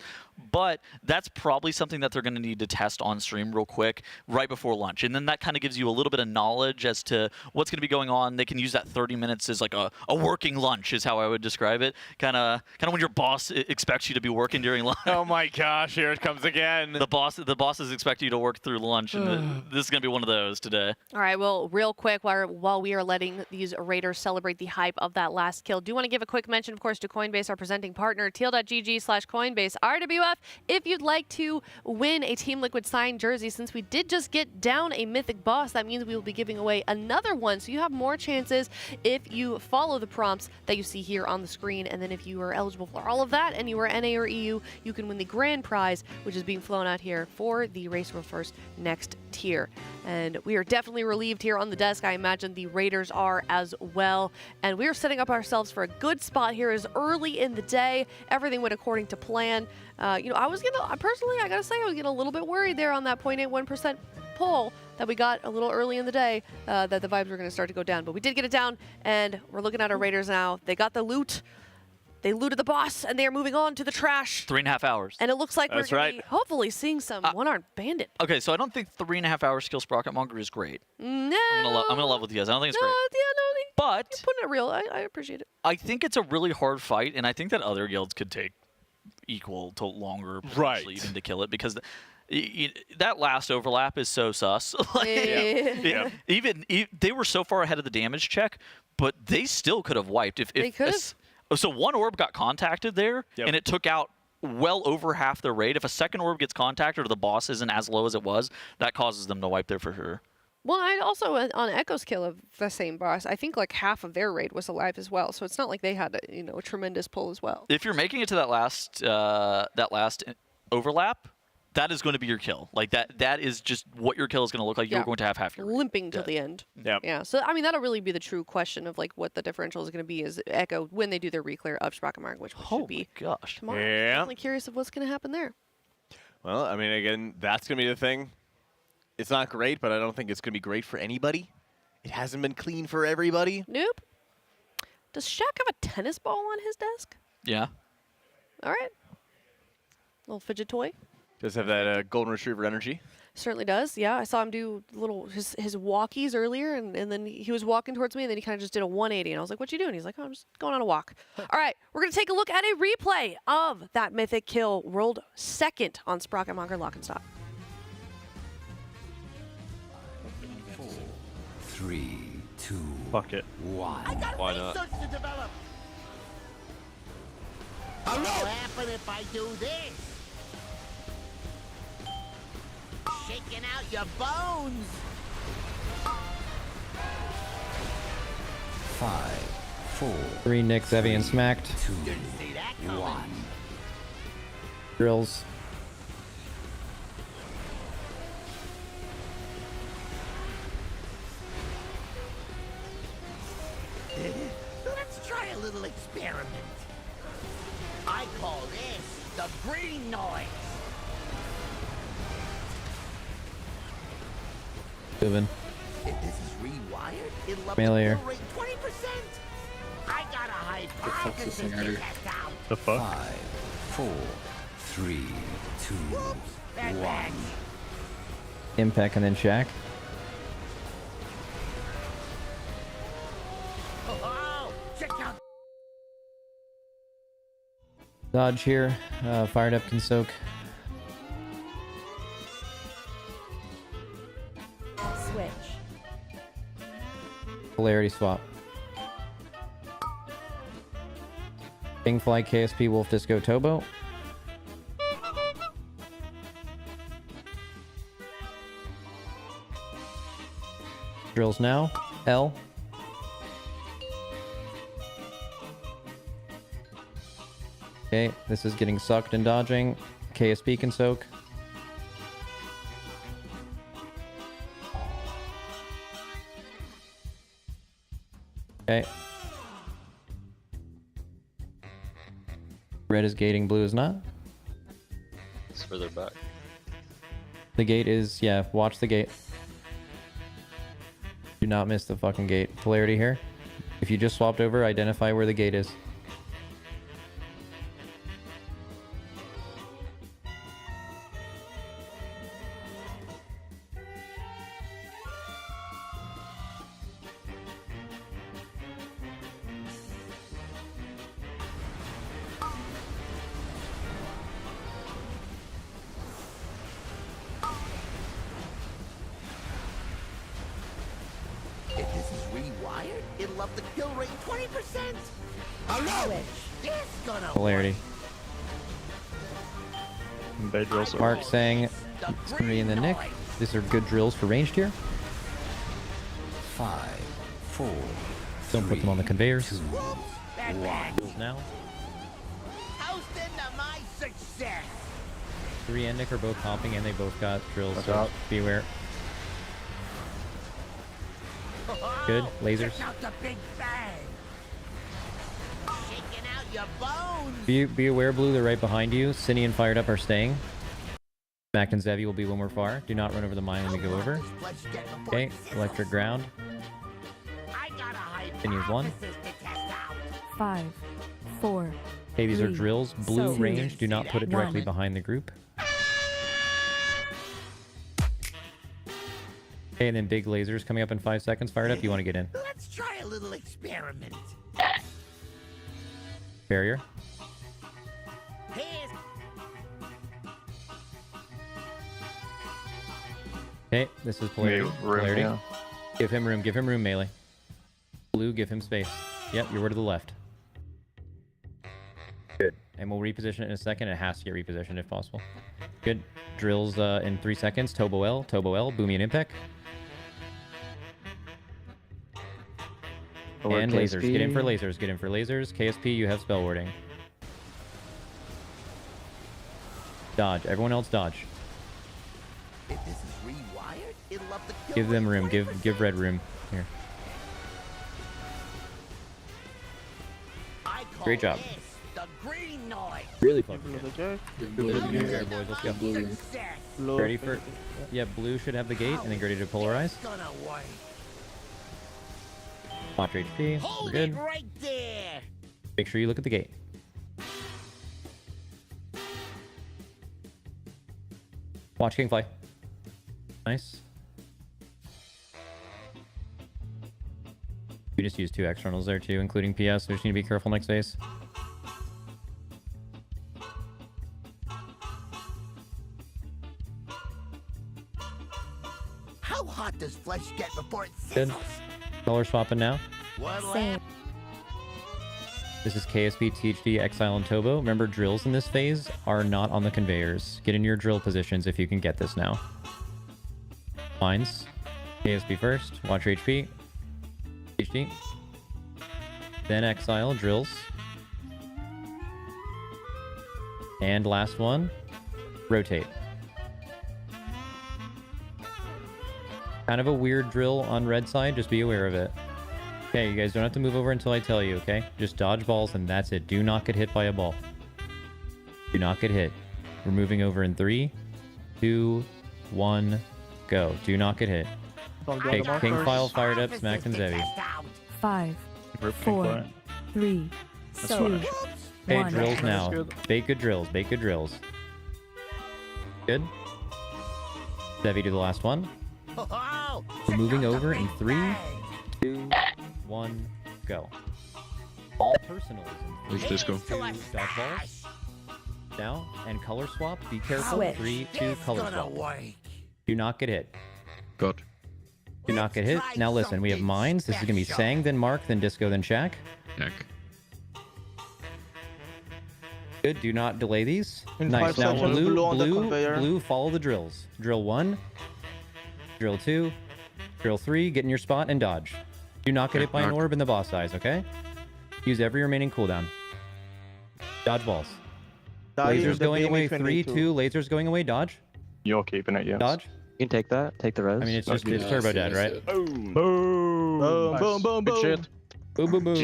But that's probably something that they're going to need to test on stream real quick right before lunch. And then that kind of gives you a little bit of knowledge as to what's going to be going on. They can use that 30 minutes as like a working lunch is how I would describe it. Kind of when your boss expects you to be working during lunch. Oh my gosh, here it comes again. The bosses expect you to work through lunch, and this is going to be one of those today. All right, well, real quick, while we are letting these Raiders celebrate the hype of that last kill, do want to give a quick mention, of course, to Coinbase, our presenting partner, teal.gg/Coinbase RWF. If you'd like to win a Team Liquid signed jersey, since we did just get down a Mythic boss, that means we will be giving away another one. So you have more chances if you follow the prompts that you see here on the screen. And then if you are eligible for all of that and you are NA or EU, you can win the grand prize, which is being flown out here for the Race World First next tier. And we are definitely relieved here on the desk. I imagine the Raiders are as well. And we are setting up ourselves for a good spot here as early in the day. Everything went according to plan. I was personally, I gotta say, I was getting a little bit worried there on that 0.81% poll that we got a little early in the day that the vibes were going to start to go down. But we did get it down, and we're looking at our Raiders now. They got the loot. They looted the boss, and they are moving on to the trash. 3.5 hours. And it looks like we're going to be hopefully seeing some one-armed bandit. Okay, so I don't think 3.5 hours skill Sprocketmonger is great. No. I'm gonna level with you guys. I don't think it's great. But you're putting it real. I appreciate it. I think it's a really hard fight, and I think that other guilds could take equal to longer, potentially even to kill it, because that last overlap is so sus. Even they were so far ahead of the damage check, but they still could have wiped if they could have. So one orb got contacted there, and it took out well over half their raid. If a second orb gets contacted or the boss isn't as low as it was, that causes them to wipe there for sure. Well, I also, on Echo's kill of the same boss, I think like half of their raid was alive as well. So it's not like they had a tremendous pull as well. If you're making it to that last overlap, that is going to be your kill. Like that is just what your kill is going to look like. You're going to have half your raid. Limping till the end. Yeah. So I mean, that'll really be the true question of like what the differential is going to be is Echo when they do their reclear of Sprockenmark, which should be tomorrow. I'm definitely curious of what's going to happen there. Well, I mean, again, that's going to be the thing. It's not great, but I don't think it's going to be great for anybody. It hasn't been clean for everybody. Nope. Does Shaq have a tennis ball on his desk? Yeah. All right. Little fidget toy. Does have that golden retriever energy. Certainly does. Yeah, I saw him do his walkies earlier, and then he was walking towards me, and then he kind of just did a 180, and I was like, what you doing? He's like, oh, I'm just going on a walk. All right, we're going to take a look at a replay of that mythic kill, world second on Sprockenmonger Lock and Stock. 4, 3, 2, Fuck it. 1. Why not? To develop. What'll happen if I do this? Shaking out your bones. 5, 4. 3 nicks, heavy and smacked. 2, 1. Drills. Let's try a little experiment. I call this the green noise. Moving. If this is rewired, it'll up Melee. the kill rate 20%. I got a hypothesis to test out. The fuck? 5, 4, 3, 2, 1. Impact and then Shaq. Oh, check out. Dodge here. Fired up can soak. Switch. Polarity swap. Kingfly, KSP, Wolf Disco, Tobo. Drills now. L. Okay, this is getting sucked and dodging. KSP can soak. Okay. Red is gating, blue is not. It's further back. The gate is, yeah, watch the gate. Do not miss the fucking gate. Polarity here. If you just swapped over, identify where the gate is. If this is rewired, it'll up the kill rate 20%. Hello. This gonna Polarity. They drill so Mark saying it's going to be in the nick. These are good drills for ranged here. 5, 4. Don't put them on the conveyors. 2, 1. Now. Toast into my success. 3 and Nick are both hopping, and they both got drills, so out. beware. Good. Lasers. Check out the big bang. Shaking out your bones. Be aware, Blue, they're right behind you. Cine and Fired Up are staying. Mac and Zevi will be when we're far. Do not run over the mine when we go over. Okay, electric ground. Continues 1. 5, 4. Okay, these are 3, drills. Blue 2, range. Do not put it directly 1. behind the group. Okay, and then big lasers coming up in 5 seconds. Fired up. You want to get in. Let's try a little experiment. Barrier. Okay, this is polarity. Polarity. Yeah. Give him room, melee. Blue, give him space. Yep, you're to the left. Good. And we'll reposition it in a second. It has to get repositioned if possible. Good. Drills in 3 seconds. Tobo L, Boomy and Impact. And lasers. Get in for lasers. KSP, you have spell warding. Dodge. Everyone else dodge. If this is rewired, it'll up the kill Give them rate room. Give red room. Here. Great job. the green noise. Really fucking good. Boys, let's go. Ready for... Yeah, blue should have the gate, and then ready to polarize. Watch HP. We're good. Right there. Make sure you look at the gate. Watch King fly. Nice. We just used 2 externals there too, including PS, so we just need to be careful next phase. How hot does flesh get before it Good. sizzles? Color swapping now. Same. This is KSP, THD, Exile, and Tobo. Remember, drills in this phase are not on the conveyors. Get in your drill positions if you can get this now. Mines. KSP first. Watch your HP. HD. Then Exile, drills. And last one. Rotate. Kind of a weird drill on red side, just be aware of it. Okay, you guys don't have to move over until I tell you, okay? Just dodge balls and that's it. Do not get hit by a ball. Do not get hit. We're moving over in 3, 2, 1, go. Do not get hit. Okay, King File fired up, Smack and Zevi. 5, 4, 3, 2, Okay, 1. drills now. Bake good drills, bake good drills. Good. Zevi, do the last one. We're moving over in 3, 2, 1, go. All personals. Where's Disco? Dodge balls. Now, and color swap. Be careful. Switch. 3, 2, color swap. Do not get hit. Good. Do not get hit. Now listen, we have mines. This is going to be Sang, then Mark, then Disco, then Shaq. Jack. Good. Do not delay these. In Nice. 5 Now seconds, blue on the conveyor. blue, follow the drills. Drill 1. Drill 2. Drill 3. Get in your spot and dodge. Do not get hit by an orb in the boss eyes, okay? Use every remaining cooldown. Dodge balls. Lasers going away. 3, 2. Lasers going away. Dodge. You're keeping it, yes. Dodge. You can take that. Take the res. I mean, it's just it's turbo dead, right? Boom. Boom, boom, boom, boom. Shit. Boom, boom, boom. Oh,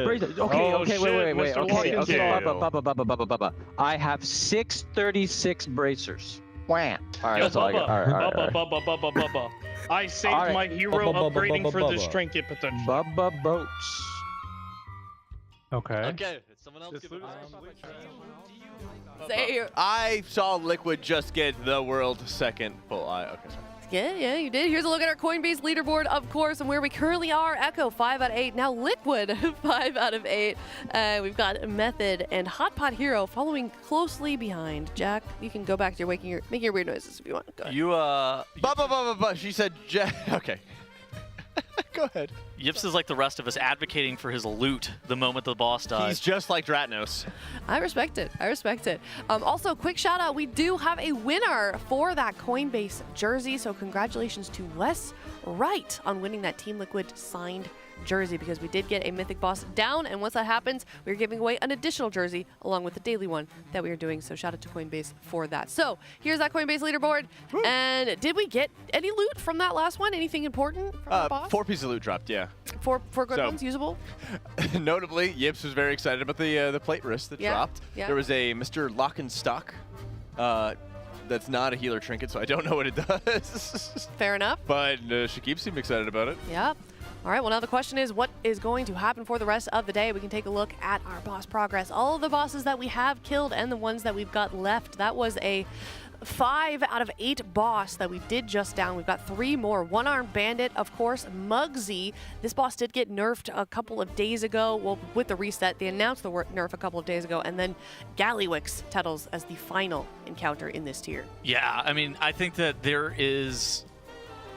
okay, Oh, okay, shit, wait. Mr. Okay. Watkins. I have 636 bracers. Wham. All right, that's all I got. All right. Bubba. I saved my hero upgrading for this trinket potential. Bubba boats. Okay, someone else give it I saw Liquid just get the world second full eye. Okay, sorry. Yeah, you did. Here's a look at our Coinbase leaderboard, of course, and where we currently are. Echo, 5 out of 8. Now Liquid, 5 out of 8. We've got Method and Hot Pot Hero following closely behind. Jack, you can go back to making your weird noises if you want. Go ahead. She said Jack. Okay. Go ahead. Yips is like the rest of us, advocating for his loot the moment the boss dies. He's just like Dratnos. I respect it. Also, quick shout out. We do have a winner for that Coinbase jersey. So congratulations to Wes Wright on winning that Team Liquid signed jersey, because we did get a mythic boss down, and once that happens, we're giving away an additional jersey along with the daily one that we are doing. So shout out to Coinbase for that. So here's that Coinbase leaderboard. Woo. And did we get any loot from that last one? Anything important from the boss? 4 pieces of loot dropped, yeah. Four good ones, usable? Notably, Yips was very excited about the plate wrist that dropped. Yeah. There was a Mr. Lock and Stock that's not a healer trinket, so I don't know what it does. Fair enough. But Shakib seemed excited about it. Yep. All right, well, now the question is, what is going to happen for the rest of the day? We can take a look at our boss progress. All of the bosses that we have killed and the ones that we've got left. That was a 5 out of 8 boss that we did just down. We've got 3 more. One-armed bandit, of course, Muggsy. This boss did get nerfed a couple of days ago. Well, with the reset, they announced the nerf a couple of days ago. And then Gallywix Tettles as the final encounter in this tier. Yeah, I mean, I think that there is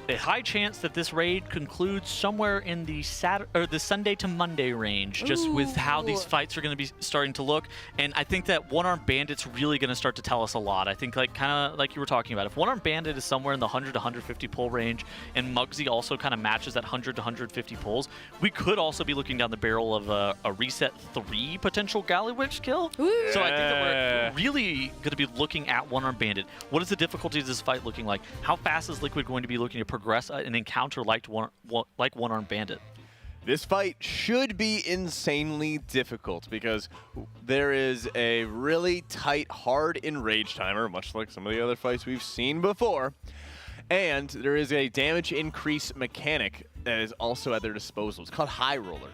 a high chance that this raid concludes somewhere in the Sunday to Monday range, just with how these fights are going to be starting to look. And I think that One-Armed Bandit's really going to start to tell us a lot. I think, like, kind of like you were talking about, if One-Armed Bandit is somewhere in the 100 to 150 pull range, and Muggsy also kind of matches that 100 to 150 pulls, we could also be looking down the barrel of a reset 3 potential Gallywix kill. Ooh. So I think that we're really going to be looking at One-Armed Bandit. What is the difficulty of this fight looking like? How fast is Liquid going to be looking to progress an encounter like One-Armed Bandit? This fight should be insanely difficult because there is a really tight, hard enrage timer, much like some of the other fights we've seen before. And there is a damage increase mechanic that is also at their disposal. It's called High Roller.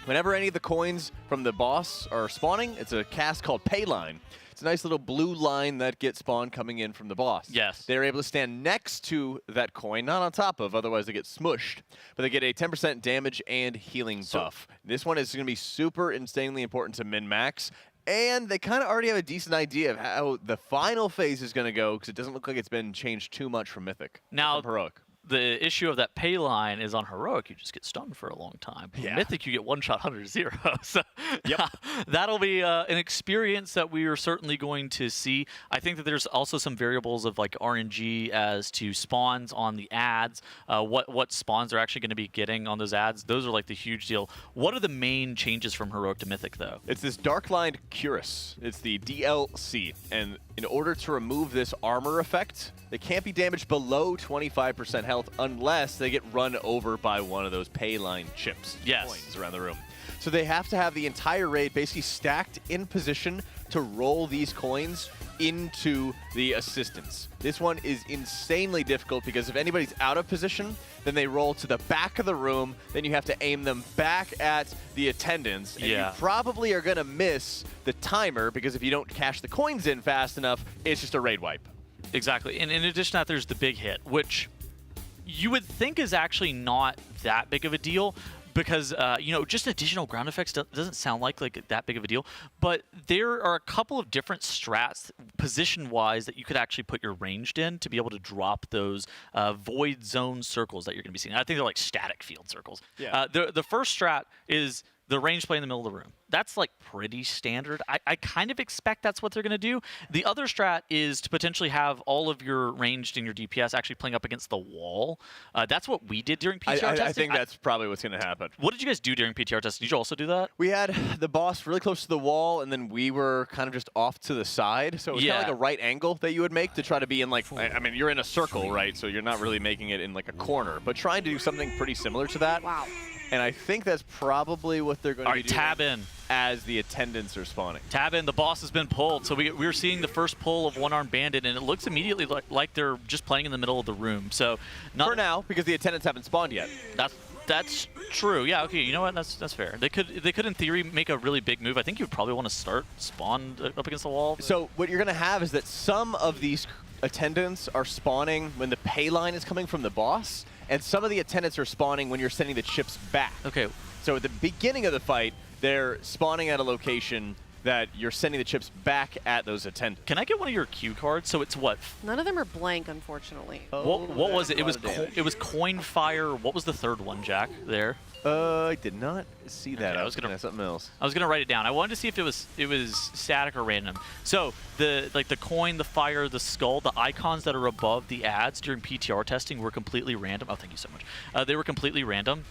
Whenever any of the coins from the boss are spawning, it's a cast called Payline. It's a nice little blue line that gets spawned coming in from the boss. Yes. They're able to stand next to that coin, not on top of, otherwise they get smushed. But they get a 10% damage and healing buff. This one is going to be super insanely important to min-max. And they kind of already have a decent idea of how the final phase is going to go, because it doesn't look like it's been changed too much from Mythic. Now, from Heroic. The issue of that pay line is on Heroic, you just get stunned for a long time. Yeah. Mythic, you get one-shot 100-0. So yep. That'll be an experience that we are certainly going to see. I think that there's also some variables of like RNG as to spawns on the ads, what spawns they're actually going to be getting on those ads. Those are like the huge deal. What are the main changes from Heroic to Mythic, though? It's this Dark-Lined Cuirass. It's the DLC, and in order to remove this armor effect, they can't be damaged below 25% health unless they get run over by one of those Payline chips. Yes. Coins around the room. So they have to have the entire raid basically stacked in position to roll these coins into the assistants. This one is insanely difficult because if anybody's out of position, then they roll to the back of the room, then you have to aim them back at the attendants, and you probably are going to miss the timer because if you don't cash the coins in fast enough, it's just a raid wipe. Exactly. And in addition to that, there's the big hit, which you would think is actually not that big of a deal because, you know, just additional ground effects doesn't sound like that big of a deal. But there are a couple of different strats, position-wise, that you could actually put your ranged in to be able to drop those void zone circles that you're going to be seeing. I think they're like static field circles. Yeah. The first strat is the range play in the middle of the room. That's like pretty standard. I kind of expect that's what they're going to do. The other strat is to potentially have all of your ranged and your DPS actually playing up against the wall. That's what we did during PTR testing. I think that's probably what's going to happen. What did you guys do during PTR testing? Did you also do that? We had the boss really close to the wall, and then we were kind of just off to the side. So it was kind of like a right angle that you would make to try to be in like, I mean, you're in a circle, right? So you're not really making it in like a corner, but trying to do something pretty similar to that. Wow. And I think that's probably what they're going to be doing. Tab in. As the attendants are spawning. Tab in, the boss has been pulled. So we're seeing the first pull of One-Armed Bandit, and it looks immediately like they're just playing in the middle of the room. So for now, because the attendants haven't spawned yet. That's true. Yeah, okay, you know what? That's fair. They could in theory make a really big move. I think you would probably want to start spawn up against the wall. So what you're going to have is that some of these attendants are spawning when the pay line is coming from the boss, and some of the attendants are spawning when you're sending the chips back. Okay. So at the beginning of the fight, they're spawning at a location that you're sending the chips back at those attendants. Can I get one of your cue cards? So it's what? None of them are blank, unfortunately. What was it? It was Coin Fire. What was the third one, Jack? There. I did not see that. Okay, I was gonna something else. I was gonna write it down. I wanted to see if it was static or random. So the coin, the fire, the skull, the icons that are above the ads during PTR testing were completely random. Oh, thank you so much. They were completely random.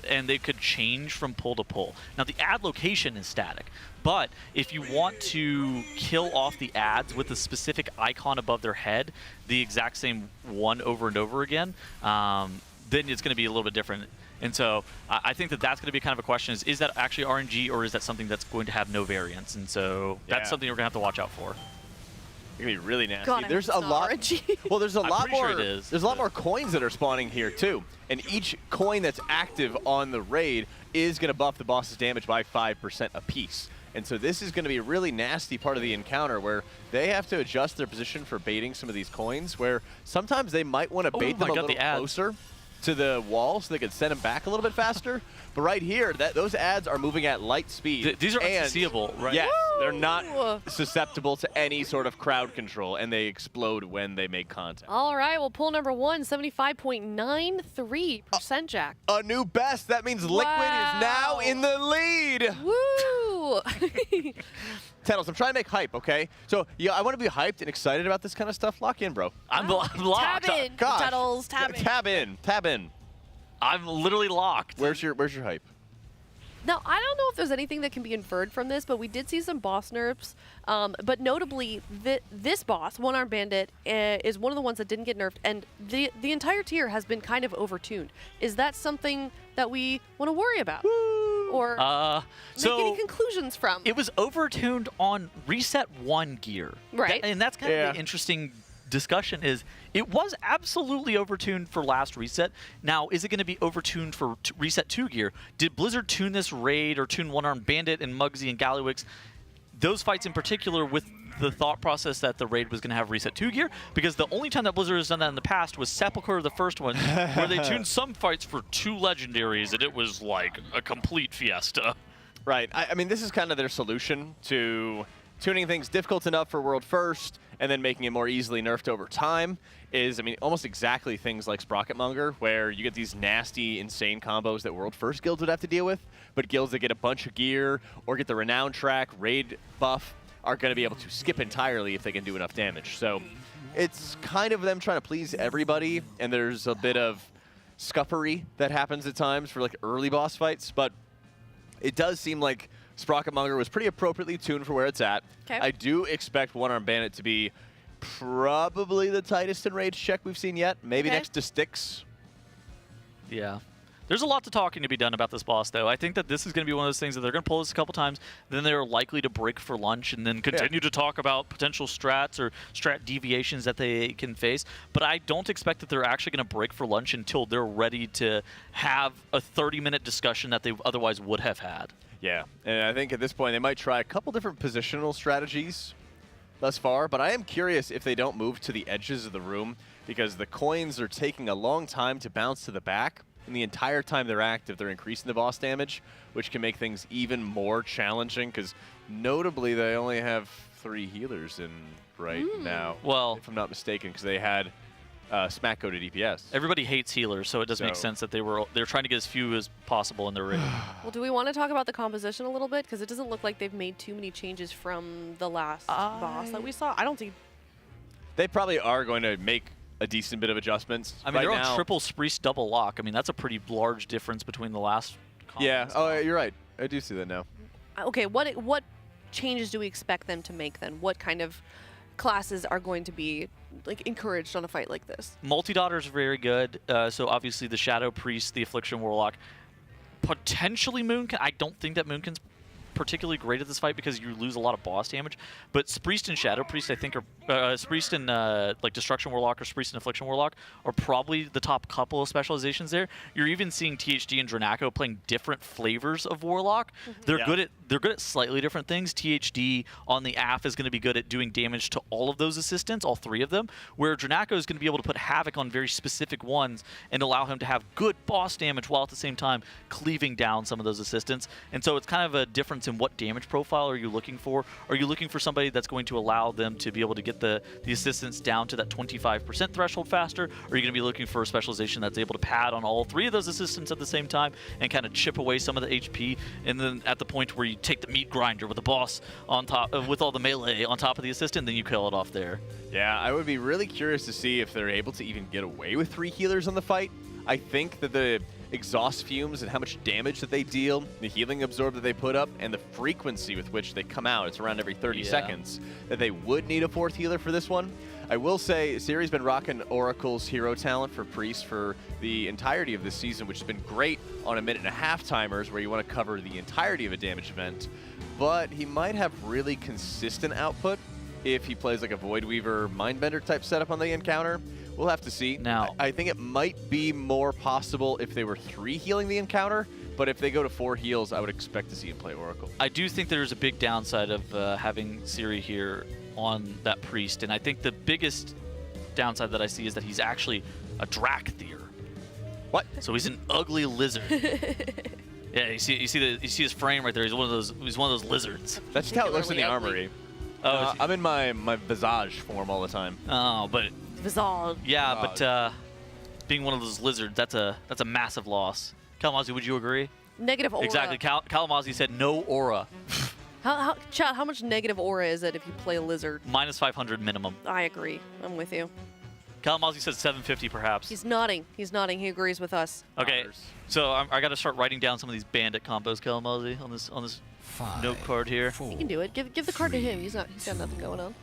And they could change from pull to pull. Now, the ad location is static, but if you want to kill off the ads with a specific icon above their head, the exact same one over and over again, then it's going to be a little bit different. And so I think that's going to be kind of a question, is that actually RNG or is that something that's going to have no variance? And so that's something we're going to have to watch out for. gonna be really nasty. God, There's a lot. Well, there's a lot more. Sure it is, there's a lot more coins that are spawning here too, and each coin that's active on the raid is gonna buff the boss's damage by 5% apiece. And so this is going to be a really nasty part of the encounter where they have to adjust their position for baiting some of these coins, where sometimes they might want to bait them a little closer to the wall so they can send them back a little bit faster. But right here, those ads are moving at light speed. These are unseeable, right? Yes, they're not susceptible to any sort of crowd control, and they explode when they make contact. All right, well, poll number 1, 75.93%, Jack. A new best. That means Liquid is now in the lead. Woo! Tettles, I'm trying to make hype, okay? So, yeah, I want to be hyped and excited about this kind of stuff. Lock in, bro. I'm locked. Tab in, Gosh. Tettles, tab in. Tab in. Tab in. I'm literally locked. Where's your hype? Now, I don't know if there's anything that can be inferred from this, but we did see some boss nerfs. But notably, this boss, One Arm Bandit, is one of the ones that didn't get nerfed, and the entire tier has been kind of overtuned. Is that something that we want to worry about? Or make any conclusions from? It was overtuned on Reset 1 gear. Right. And that's kind of the interesting discussion is it was absolutely overtuned for last reset. Now, is it going to be overtuned for Reset 2 gear? Did Blizzard tune this raid or tune One Arm Bandit and Muggsy and Gallywix? Those fights in particular with the thought process that the raid was going to have Reset 2 gear? Because the only time that Blizzard has done that in the past was Sepulchre, the first one, where they tuned some fights for 2 legendaries, and it was like a complete fiesta. Right. I mean, this is kind of their solution to tuning things difficult enough for World First and then making it more easily nerfed over time is, I mean, almost exactly things like Sprocketmonger, where you get these nasty, insane combos that World First guilds would have to deal with, but guilds that get a bunch of gear or get the Renown track, raid buff, are going to be able to skip entirely if they can do enough damage. So it's kind of them trying to please everybody, and there's a bit of scuppery that happens at times for like early boss fights, but it does seem like Sprocketmonger was pretty appropriately tuned for where it's at. Okay. I do expect One Arm Bandit to be probably the tightest enraged check we've seen yet, maybe next to Styx. Yeah. There's a lot to talking to be done about this boss, though. I think that this is going to be one of those things that they're going to pull this a couple times, then they're likely to break for lunch and then continue to talk about potential strats or strat deviations that they can face. But I don't expect that they're actually going to break for lunch until they're ready to have a 30-minute discussion that they otherwise would have had. Yeah, and I think at this point they might try a couple different positional strategies thus far, but I am curious if they don't move to the edges of the room because the coins are taking a long time to bounce to the back. And the entire time they're active, they're increasing the boss damage, which can make things even more challenging because notably they only have 3 healers in right now, well, if I'm not mistaken, because they had Smack go to DPS. Everybody hates healers, so it does make sense that they're trying to get as few as possible in their raid. Well, do we want to talk about the composition a little bit? Because it doesn't look like they've made too many changes from the last boss that we saw. I don't think... They probably are going to make a decent bit of adjustments. I mean, they're on triple Spriest double lock. I mean, that's a pretty large difference between the last Yeah, oh, you're right. I do see that now. Okay, what changes do we expect them to make then? What kind of classes are going to be like encouraged on a fight like this? Multi-Daughter's very good. So obviously the Shadow Priest, the Affliction Warlock, potentially Moonkin. I don't think that Moonkin's particularly great at this fight because you lose a lot of boss damage. But Spriest and Shadow Priest, I think, are Spriest and like Destruction Warlock or Spriest and Affliction Warlock are probably the top couple of specializations there. You're even seeing THD and Dranaco playing different flavors of Warlock. They're good at slightly different things. THD on the AF is going to be good at doing damage to all of those assistants, all 3 of them, where Dranaco is going to be able to put havoc on very specific ones and allow him to have good boss damage while at the same time cleaving down some of those assistants. And so it's kind of a difference in what damage profile are you looking for. Are you looking for somebody that's going to allow them to be able to get the assistants down to that 25% threshold faster? Or are you going to be looking for a specialization that's able to pad on all 3 of those assistants at the same time and kind of chip away some of the HP, and then at the point where you take the meat grinder with the boss on top, with all the melee on top of the assistant, then you kill it off there. Yeah, I would be really curious to see if they're able to even get away with 3 healers on the fight. I think that the exhaust fumes and how much damage that they deal, the healing absorb that they put up, and the frequency with which they come out, it's around every 30 seconds, that they would need a 4th healer for this one. I will say, Siri's been rocking Oracle's hero talent for Priest for the entirety of this season, which has been great on 1.5-minute timers where you want to cover the entirety of a damage event, but he might have really consistent output if he plays like a Void Weaver Mindbender type setup on the encounter. We'll have to see. Now, I think it might be more possible if they were 3 healing the encounter, but if they go to 4 heals, I would expect to see him play Oracle. I do think there's a big downside of having Ciri here on that priest, and I think the biggest downside that I see is that he's actually a Drakthir. What? So he's an ugly lizard. Yeah, you see his frame right there. He's one of those lizards. That's just how it looks in the armory. Oh, I'm in my visage form all the time. Oh, but Visage. yeah, but being one of those lizards, that's a massive loss. Kalamazoo, would you agree? Negative aura. Exactly. Kalamazoo said no aura. Chat, how much negative aura is it if you play a lizard? Minus 500 minimum. I agree. I'm with you. Kalamazoo said 750 perhaps. He's nodding. He's nodding. He agrees with us. Okay, so I got to start writing down some of these bandit combos, Kalamazoo, on this note card here. You can do it. Give the card to him. He's got nothing going on.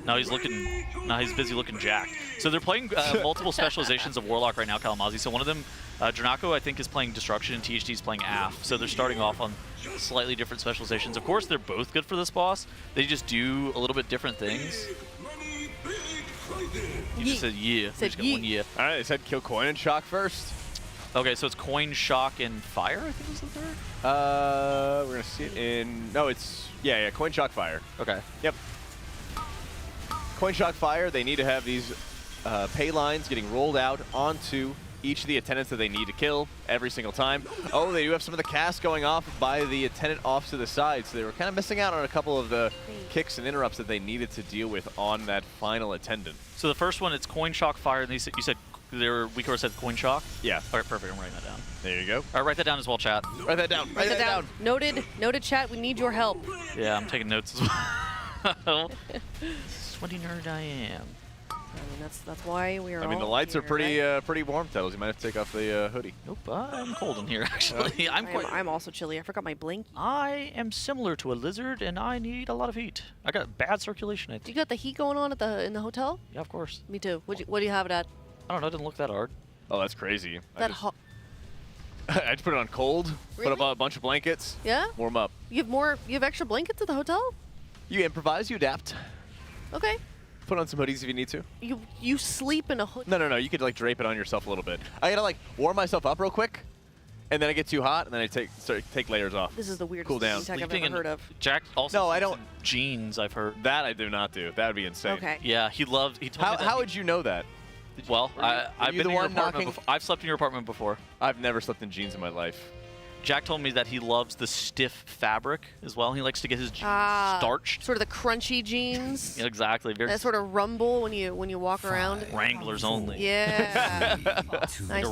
Now he's busy looking jacked. So they're playing multiple specializations of Warlock right now, Kalamazoo. So one of them, Dranako, I think, is playing Destruction, and THD is playing AF. So they're starting off on slightly different specializations. Of course, they're both good for this boss. They just do a little bit different things. You just said yeah. Said got one yeah. All right, they said kill coin and shock first. Okay, so it's coin, shock, and fire, I think was the third? We're going to see it in... No, it's... Yeah, coin, shock, fire. Okay. Yep. Coin, shock, fire, they need to have these pay lines getting rolled out onto each of the attendants that they need to kill every single time. Oh, they do have some of the cast going off by the attendant off to the side, so they were kind of missing out on a couple of the kicks and interrupts that they needed to deal with on that final attendant. So the first one, it's coin, shock, fire, and you said Weaker said coin, shock? Yeah. All right, perfect. I'm writing that down. There you go. All right, write that down as well, chat. Write that down. Write that down. Noted, chat. We need your help. Yeah, I'm taking notes as well. Sweaty nerd I am. I mean, that's why we are. I mean, the lights are pretty pretty warm, Tails. You might have to take off the hoodie. Nope, I'm cold in here actually. I'm also chilly. I forgot my blink. I am similar to a lizard, and I need a lot of heat. I got bad circulation. You got the heat going on in the hotel? Yeah, of course. Me too. What do you have it at? I don't know. It didn't look that hard. Oh, that's crazy. That hot. I just put it on cold. Really? Put up a bunch of blankets. Yeah. Warm up. You have extra blankets at the hotel? You improvise. You adapt. Okay. Put on some hoodies if you need to. You sleep in a hoodie? No. You could like drape it on yourself a little bit. I gotta like warm myself up real quick, and then I get too hot, and then I take layers off. This is the weirdest cool down. tech I've ever heard of. Jack also. No, I don't. Jeans, I've heard. That I do not do. That would be insane. Okay. Yeah, he loves. He told me that how would you know that? Well, I've been in your apartment knocking? I've slept in your apartment before. I've never slept in jeans in my life. Jack told me that he loves the stiff fabric as well. He likes to get his jeans starched. Sort of the crunchy jeans. Yeah, exactly. That sort of rumble when you walk around. Wranglers only. Yeah. Like a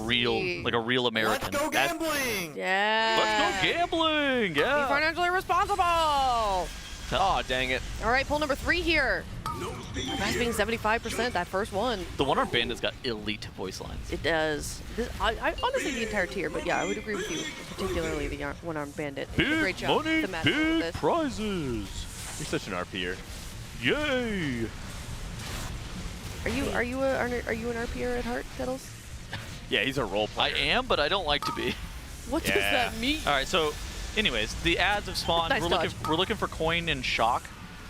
real American. Let's go gambling. Yeah. Let's go gambling. Yeah. Be financially responsible. Oh, dang it. All right, pull number 3 here. That's being 75%, that first one. The one on Bandit's got elite voice lines. It does. I honestly, the entire tier, but yeah, I would agree with you, particularly the one on Bandit. Big Great job. money, big prizes. You're such an RPer. Yay! Are you an RPer at heart, Kettles? Yeah, he's a role player. I am, but I don't like to be. What does that mean? All right, so, anyways, the ads have spawned. Nice we're looking for coin and shock.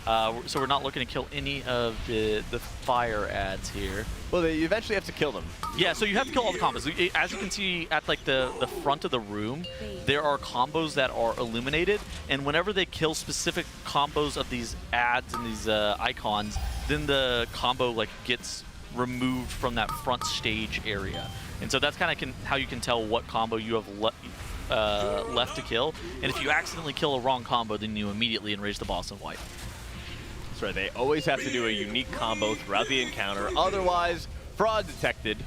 So we're not looking to kill any of the fire ads here. Well, you eventually have to kill them. Yeah, so you have to kill all the combos. As you can see at like the front of the room, there are combos that are illuminated, and whenever they kill specific combos of these ads and these icons, then the combo like gets removed from that front stage area. And so that's kind of how you can tell what combo you have left to kill. And if you accidentally kill a wrong combo, then you immediately enrage the boss in white. That's right. They always have to do a unique combo throughout the encounter. Otherwise, fraud detected,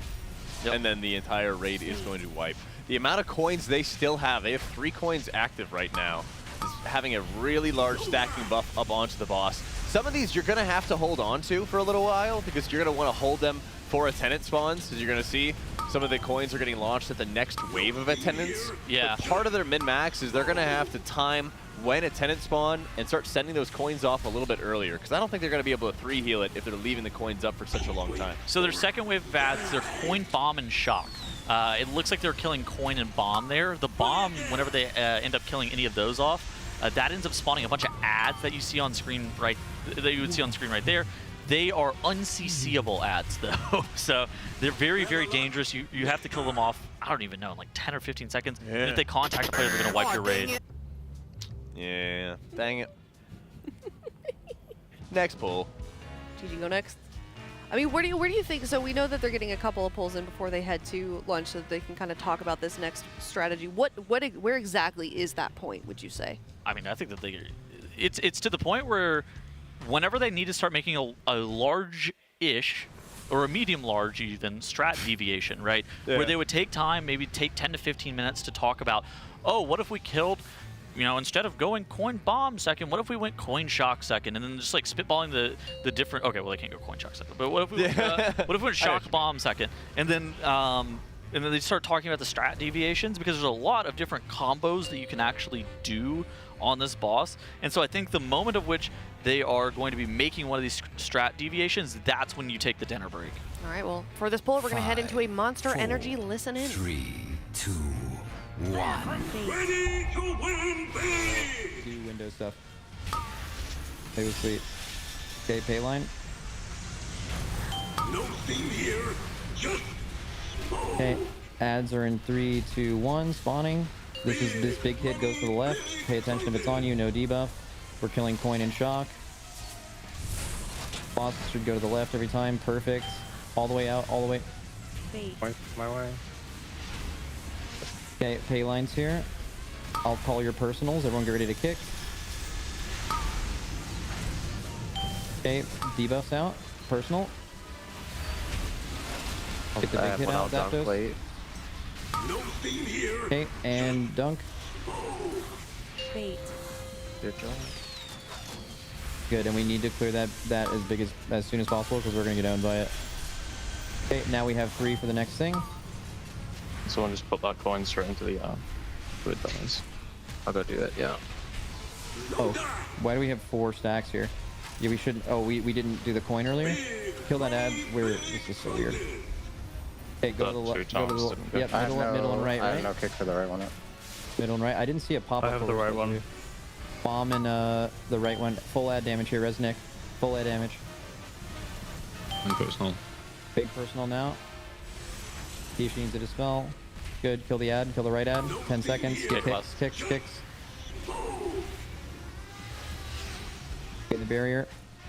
and then the entire raid is going to wipe. The amount of coins they still have, they have 3 coins active right now, is having a really large stacking buff up onto the boss. Some of these you're going to have to hold on to for a little while because you're going to want to hold them for attendant spawns, because you're going to see some of the coins are getting launched at the next wave of attendants. Yeah. But part of their min-max is they're going to have to time when attendants spawn and start sending those coins off a little bit earlier, because I don't think they're going to be able to 3-heal it if they're leaving the coins up for such a long time. So their second wave of ads, they're coin, bomb, and shock. It looks like they're killing coin and bomb there. The bomb, whenever they end up killing any of those off, that ends up spawning a bunch of ads that you see on screen right there. They are unCCable ads though, so they're very, very dangerous. You have to kill them off, I don't even know, in like 10 or 15 seconds. Yeah. And if they contact a player, they're gonna wipe your raid. Yeah, dang it. Next pull. GG, go next. I mean, where do you think? So we know that they're getting a couple of pulls in before they head to lunch, so that they can kind of talk about this next strategy. Where exactly is that point? Would you say? I mean, I think that it's to the point where whenever they need to start making a large-ish or a medium-large even strat deviation, right? Yeah. Where they would take time, maybe take 10 to 15 minutes to talk about, oh, what if we killed, you know, instead of going coin bomb second, what if we went coin shock second? And then just like spitballing the different, okay, well, they can't go coin shock second, but what if we went, what if we went shock bomb second? And then they start talking about the strat deviations, because there's a lot of different combos that you can actually do on this boss. And so I think the moment of which they are going to be making one of these strat deviations, that's when you take the dinner break. All right, well, for this poll, we're going to head into a Monster Energy listen in. 3, 2, 1. Ready to win big! Do window stuff. They was sweet. Okay, pay line. No theme here, just Okay, ads are in 3, 2, 1, spawning. This big hit goes to the left. Pay attention if it's on you, no debuff. We're killing coin and shock. Boss should go to the left every time, perfect. All the way out, all the way. Point my way. Okay, pay lines here. I'll call your personals, everyone get ready to kick. Okay, debuffs out, personal. Get the big hit out, Zapdos. no theme here. Okay, and dunk. Wait. Good job. Good, and we need to clear that as soon as possible, because we're gonna get owned by it. Okay, now we have 3 for the next thing. Someone just put that coin straight into the food dice. I'll go do that, yeah. Oh, why do we have 4 stacks here? Yeah, we shouldn't. Oh, we didn't do the coin earlier? Kill that ad. This is so weird. Okay, go to the left. Go to the yep, middle and right, right? I have no kick for the right one. Middle and right. I didn't see a pop up. I have the right one. Bomb and the right one. Full ad damage here, Resnick. Full ad damage. And personal. Big personal now. See if she needs to dispel. Good. Kill the ad. Kill the right ad. 10 seconds. Get kicks. Get the barrier.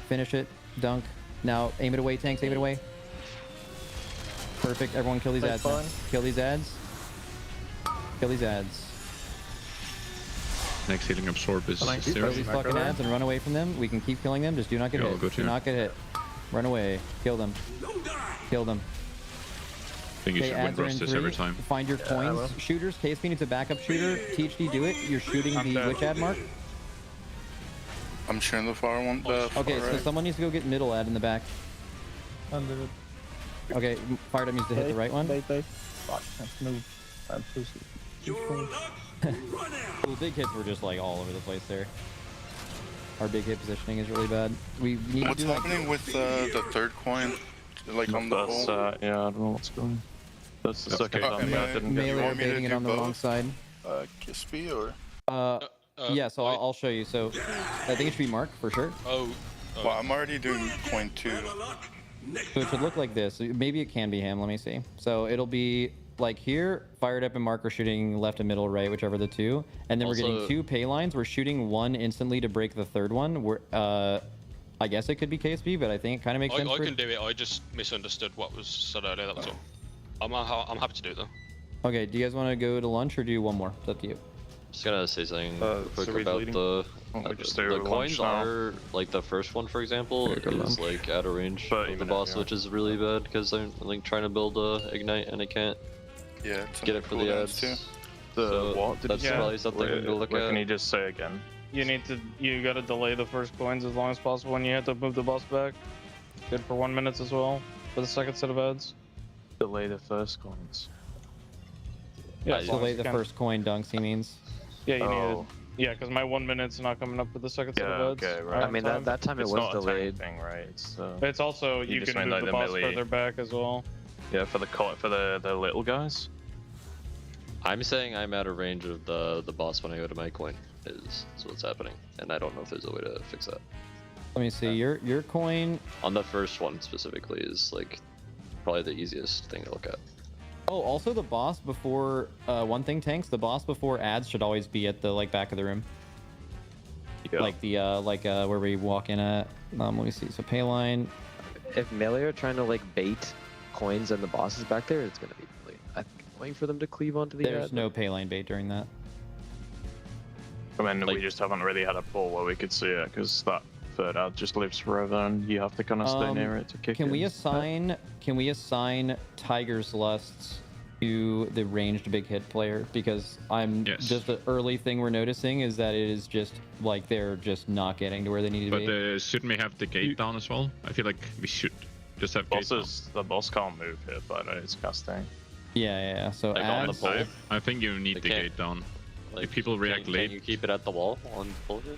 Finish it. Dunk. Now aim it away, tanks. Aim it away. Perfect. Everyone kill these ads. Now. Kill these ads. Kill these ads. Next healing absorb is Kill zero. these fucking ads and run away from them. We can keep killing them. Just do not get Yeah, hit. go Do to. not get hit. Run away. Kill them. Kill them. I think you Okay, should win ads are in burst this 3. every time. Find your coins. Shooters. KSP needs a backup shooter. THD, do it. You're shooting the witch ad mark. I'm shooting the far one. Okay, so someone needs to go get middle ad in the back. Okay, fired up needs to hit the right one. Fuck, let's move. The big hits were just like all over the place there. Our big hit positioning is really bad. We need What's to do happening with the third coin? Like on the pole? Yeah, I don't know what's going on. That's the second time I didn't get melee or baiting it on the wrong side. Kispy or? Yeah, so I'll show you. So I think it should be Mark for sure. Well, I'm already doing coin 2. So it should look like this. Maybe it can be him. Let me see. So it'll be like here, fired up and Mark are shooting left and middle, right, whichever the two. And then we're getting 2 pay lines. We're shooting 1 instantly to break the third one. We're I guess it could be KSP, but I think it kind of makes sense. I can do it. I just misunderstood what was said earlier. That's all. I'm happy to do it though. Okay, do you guys want to go to lunch or do one more? It's up to you. Just gonna say something quick so about the lunch coins now. are like the first one, for example, is like out of range of the boss, which is really bad because I'm like trying to build ignite and I can't get it for the ads. The So what? that's probably something to look What at. can you just say again? You gotta delay the first coins as long as possible, and you have to move the boss back. Good for 1 minute as well for the second set of ads. Delay the first coins. Yeah, as long delay as you the can. first coin dunks, he means. Yeah, you need it. Yeah, because my 1 minute's not coming up for the second set of ads. Okay, right. I mean, that time it was delayed. Thing, right? It's also you just can meant, move the like, boss melee. further back as well. Yeah, for the little guys. I'm saying I'm out of range of the boss when I go to my coin. is what's happening, and I don't know if there's a way to fix that. Let me see. Your coin on the first one specifically is like probably the easiest thing to look at. Oh, also the boss before one thing tanks. The boss before ads should always be at the back of the room. Yeah. Like the where we walk in at. Let me see. So pay line. If melee are trying to bait coins and the bosses back there, it's gonna be really annoying for them to cleave onto the. There's no pay line bait during that. I mean, we just haven't really had a pull where we could see it because that third ad just lives forever, and you have to kind of stay near it to kick it. Can we assign Tiger's Lusts to the ranged big hit player? Because just the early thing we're noticing is that it is just they're just not getting to where they need to be. But shouldn't we have the gate down as well? I feel like we should just have gate down. The boss can't move here, but it's casting. Yeah. So on the pole, I think you need the gate down. If people react late, can you keep it at the wall on pole here?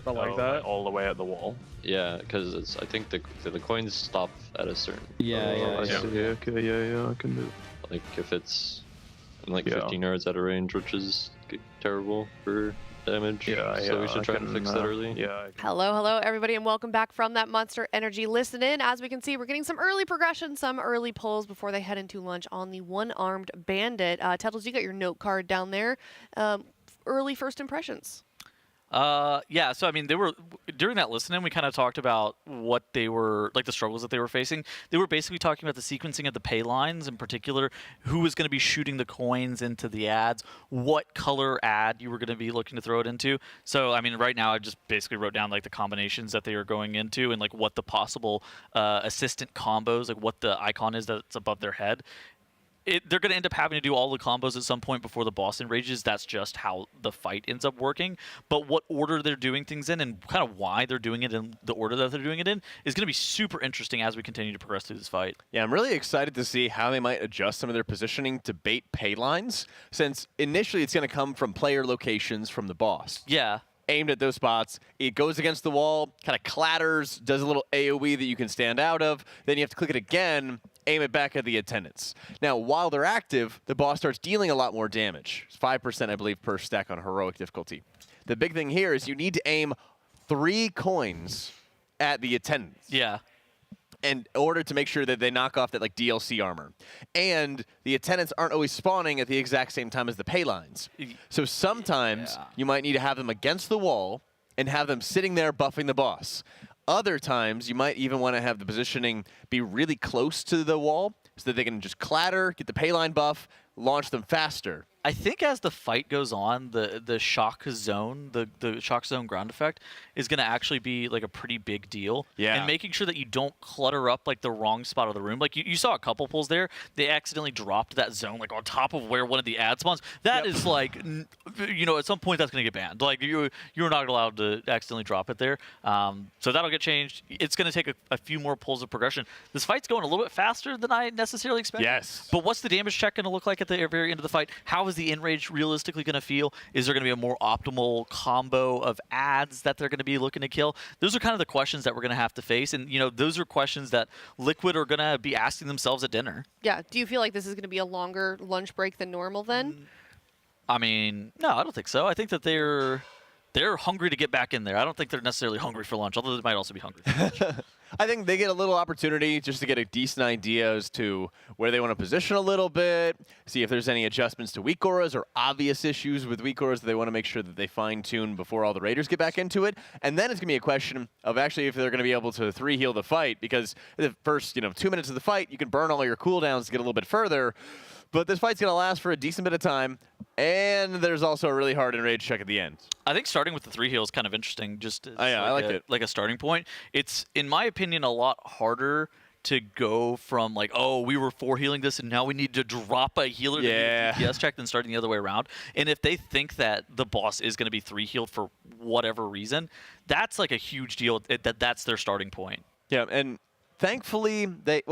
Like that, all the way at the wall. Yeah, because I think the coins stop at a certain. Yeah. Okay, I can move. Like if it's in 15 yards out of range, which is terrible for damage. So we should try to fix that early. Hello, everybody, and welcome back from that Monster Energy listen in. As we can see, we're getting some early progression, some early pulls before they head into lunch on the one-armed bandit. Tettles, you got your note card down there. Early first impressions. Yeah, so I mean, they were during that listen-in, we kind of talked about what they were the struggles that they were facing. They were basically talking about the sequencing of the pay lines, in particular, who was going to be shooting the coins into the ads, what color ad you were going to be looking to throw it into. So I mean, right now I just basically wrote down the combinations that they were going into and what the possible assistant combos, what the icon is that's above their head. They're going to end up having to do all the combos at some point before the boss enrages. That's just how the fight ends up working. But what order they're doing things in and kind of why they're doing it in the order that they're doing it in is going to be super interesting as we continue to progress through this fight. Yeah, I'm really excited to see how they might adjust some of their positioning to bait pay lines, since initially it's going to come from player locations from the boss. Yeah. Aimed at those spots. It goes against the wall, kind of clatters, does a little AoE that you can stand out of. Then you have to click it again, aim it back at the attendants. Now, while they're active, the boss starts dealing a lot more damage. It's 5%, I believe, per stack on heroic difficulty. The big thing here is you need to aim 3 coins at the attendants. Yeah. In order to make sure that they knock off that DLC armor. And the attendants aren't always spawning at the exact same time as the pay lines. So sometimes you might need to have them against the wall and have them sitting there buffing the boss. Other times you might even want to have the positioning be really close to the wall so that they can just clatter, get the pay line buff, launch them faster. I think as the fight goes on, the shock zone, the shock zone ground effect is going to actually be a pretty big deal. Yeah. And making sure that you don't clutter up the wrong spot of the room. You saw a couple pulls there. They accidentally dropped that zone on top of where one of the ad spawns. That is at some point that's going to get banned. You're not allowed to accidentally drop it there. So that'll get changed. It's going to take a few more pulls of progression. This fight's going a little bit faster than I necessarily expected. Yes. But what's the damage check going to look like at the very end of the fight? How is the enrage realistically going to feel? Is there going to be a more optimal combo of ads that they're going to be looking to kill? Those are kind of the questions that we're going to have to face, and those are questions that Liquid are going to be asking themselves at dinner. Yeah. Do you feel like this is going to be a longer lunch break than normal then? I mean, no, I don't think so. I think that they're hungry to get back in there. I don't think they're necessarily hungry for lunch, although they might also be hungry for lunch. I think they get a little opportunity just to get a decent idea as to where they want to position a little bit, see if there's any adjustments to weak auras or obvious issues with weak auras that they want to make sure that they fine-tune before all the Raiders get back into it. And then it's going to be a question of actually if they're going to be able to 3-heal the fight, because the first 2 minutes of the fight, you can burn all your cooldowns to get a little bit further. But this fight's going to last for a decent bit of time, and there's also a really hard enrage check at the end. I think starting with the 3 heal is kind of interesting, just as I liked it. Like a starting point. It's, in my opinion, a lot harder to go from we were 4 healing this and now we need to drop a healer to get a DPS check than starting the other way around. And if they think that the boss is going to be 3 healed for whatever reason, that's a huge deal. That's their starting point. Yeah, and thankfully, the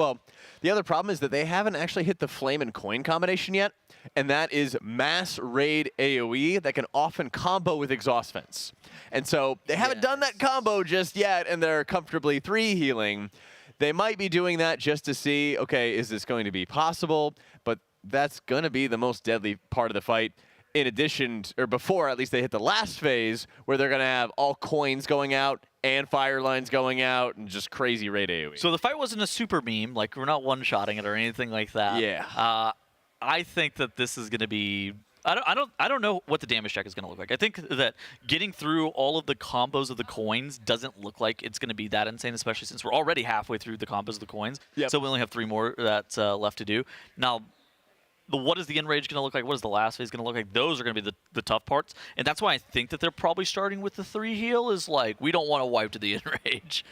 other problem is that they haven't actually hit the flame and coin combination yet, and that is mass raid AoE that can often combo with exhaust fence. And so they haven't done that combo just yet, and they're comfortably 3 healing. They might be doing that just to see, okay, is this going to be possible? But that's going to be the most deadly part of the fight. in addition, or before at least they hit the last phase, where they're going to have all coins going out and fire lines going out and just crazy raid AoE. So the fight wasn't a super meme, like we're not one-shotting it or anything like that. Yeah. I think that this is going to be... I don't know what the damage check is going to look like. I think that getting through all of the combos of the coins doesn't look like it's going to be that insane, especially since we're already halfway through the combos of the coins. Yep. So we only have 3 more that's left to do. Now, what is the enrage going to look like? What is the last phase going to look like? Those are going to be the tough parts. And that's why I think that they're probably starting with the 3 heal is like, we don't want to wipe to the enrage.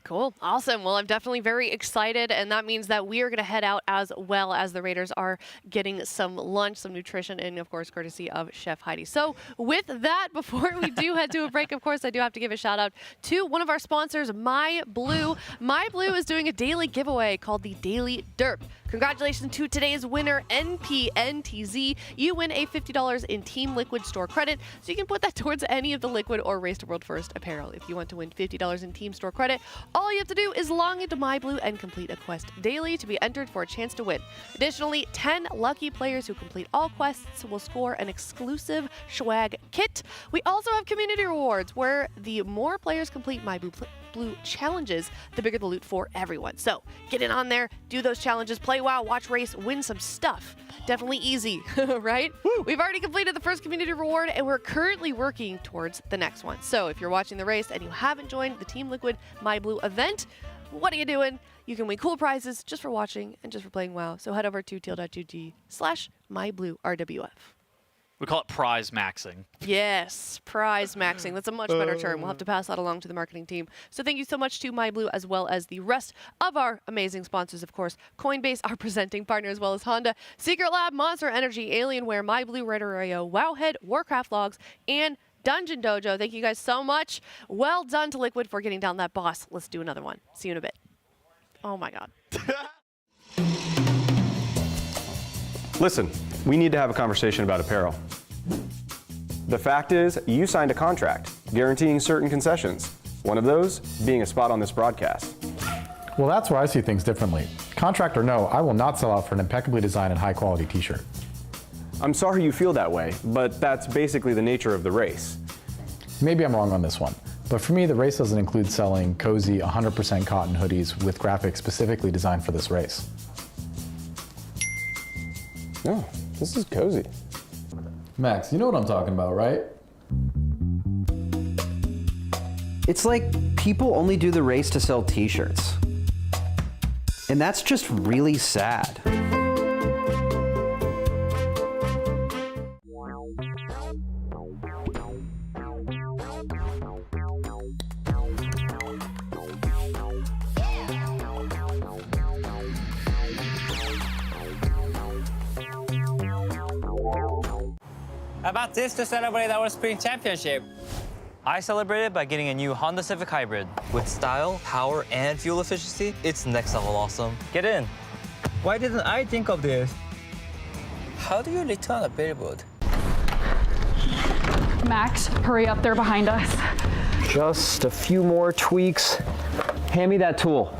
Cool. Awesome. Well, I'm definitely very excited, and that means that we are going to head out as well as the Raiders are getting some lunch, some nutrition, and, of course, courtesy of Chef Heidi. So with that, before we do head to a break, of course, I do have to give a shout-out to one of our sponsors, MyBlue. MyBlue is doing a daily giveaway called the Daily Derp. Congratulations to today's winner, NPNTZ. You win a $50 in Team Liquid store credit, so you can put that towards any of the Liquid or Race to World First apparel. If you want to win $50 in Team store credit, all you have to do is log into MyBlue and complete a quest daily to be entered for a chance to win. Additionally, 10 lucky players who complete all quests will score an exclusive swag kit. We also have community rewards, where the more players complete MyBlue challenges, the bigger the loot for everyone. So get in on there, do those challenges, play WoW, watch Race, win some stuff. Definitely easy, right? Woo. We've already completed the first community reward, and we're currently working towards the next one. So if you're watching the race and you haven't joined the Team Liquid MyBlue event, what are you doing? You can win cool prizes just for watching and just for playing WoW. So head over to teal.gg/MyBlueRWF. We call it prize maxing. Yes, prize maxing. That's a much better term. We'll have to pass that along to the marketing team. So thank you so much to MyBlue, as well as the rest of our amazing sponsors, of course. Coinbase, our presenting partner, as well as Honda, Secret Lab, Monster Energy, Alienware, MyBlue, RaiderIO, Wowhead, Warcraft Logs, and DungeonDojo. Thank you guys so much. Well done to Liquid for getting down that boss. Let's do another one. See you in a bit. Oh my God. Listen, we need to have a conversation about apparel. The fact is, you signed a contract guaranteeing certain concessions. One of those being a spot on this broadcast. Well, that's where I see things differently. Contract or no, I will not sell out for an impeccably designed and high-quality t-shirt. I'm sorry you feel that way, but that's basically the nature of the race. Maybe I'm wrong on this one, but for me, the race doesn't include selling cozy 100% cotton hoodies with graphics specifically designed for this race. No, this is cozy. Max, you know what I'm talking about, right? It's like people only do the race to sell t-shirts. And that's just really sad. How about this to celebrate our spring championship? I celebrated by getting a new Honda Civic Hybrid. With style, power, and fuel efficiency, it's next level awesome. Get in. Why didn't I think of this? How do you return a billboard? Max, hurry up, they're behind us. Just a few more tweaks. Hand me that tool.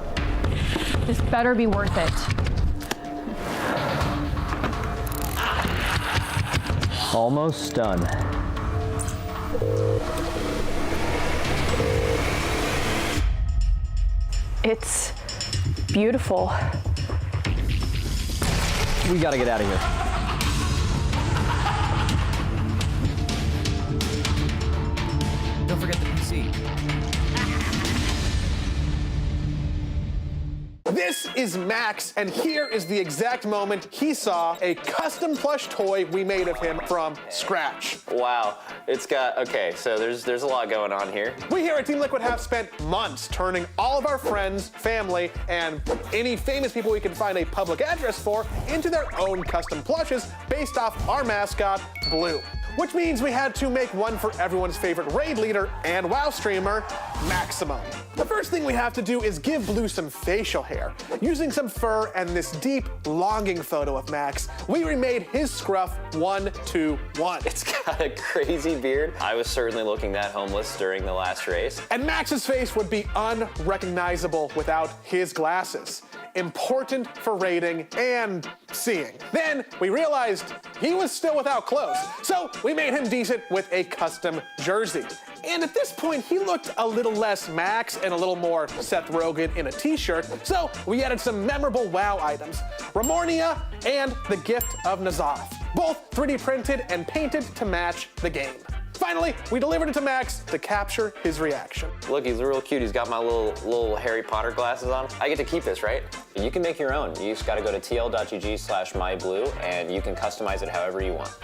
This better be worth it. Almost done. It's beautiful. We gotta get out of here. Don't forget the PC. This is Max, and here is the exact moment he saw a custom plush toy we made of him from scratch. Wow, it's got, okay, so there's a lot going on here. We here at Team Liquid have spent months turning all of our friends, family, and any famous people we can find a public address for into their own custom plushes based off our mascot, Blue. Which means we had to make one for everyone's favorite raid leader and WoW streamer, Maximum. The first thing we have to do is give Blue some facial hair. Using some fur and this deep, longing photo of Max, we remade his scruff 1-2-1. It's got a crazy beard. I was certainly looking that homeless during the last race. And Max's face would be unrecognizable without his glasses. important for raiding and seeing. Then we realized he was still without clothes, so we made him decent with a custom jersey. And at this point, he looked a little less Max and a little more Seth Rogen in a t-shirt, so we added some memorable WoW items, Ramornia and the Gift of N'Zoth, both 3D printed and painted to match the game. Finally, we delivered it to Max to capture his reaction. Look, he's real cute. He's got my little Harry Potter glasses on. I get to keep this, right? You can make your own. You just gotta go to tl.gg/myblue and you can customize it however you want.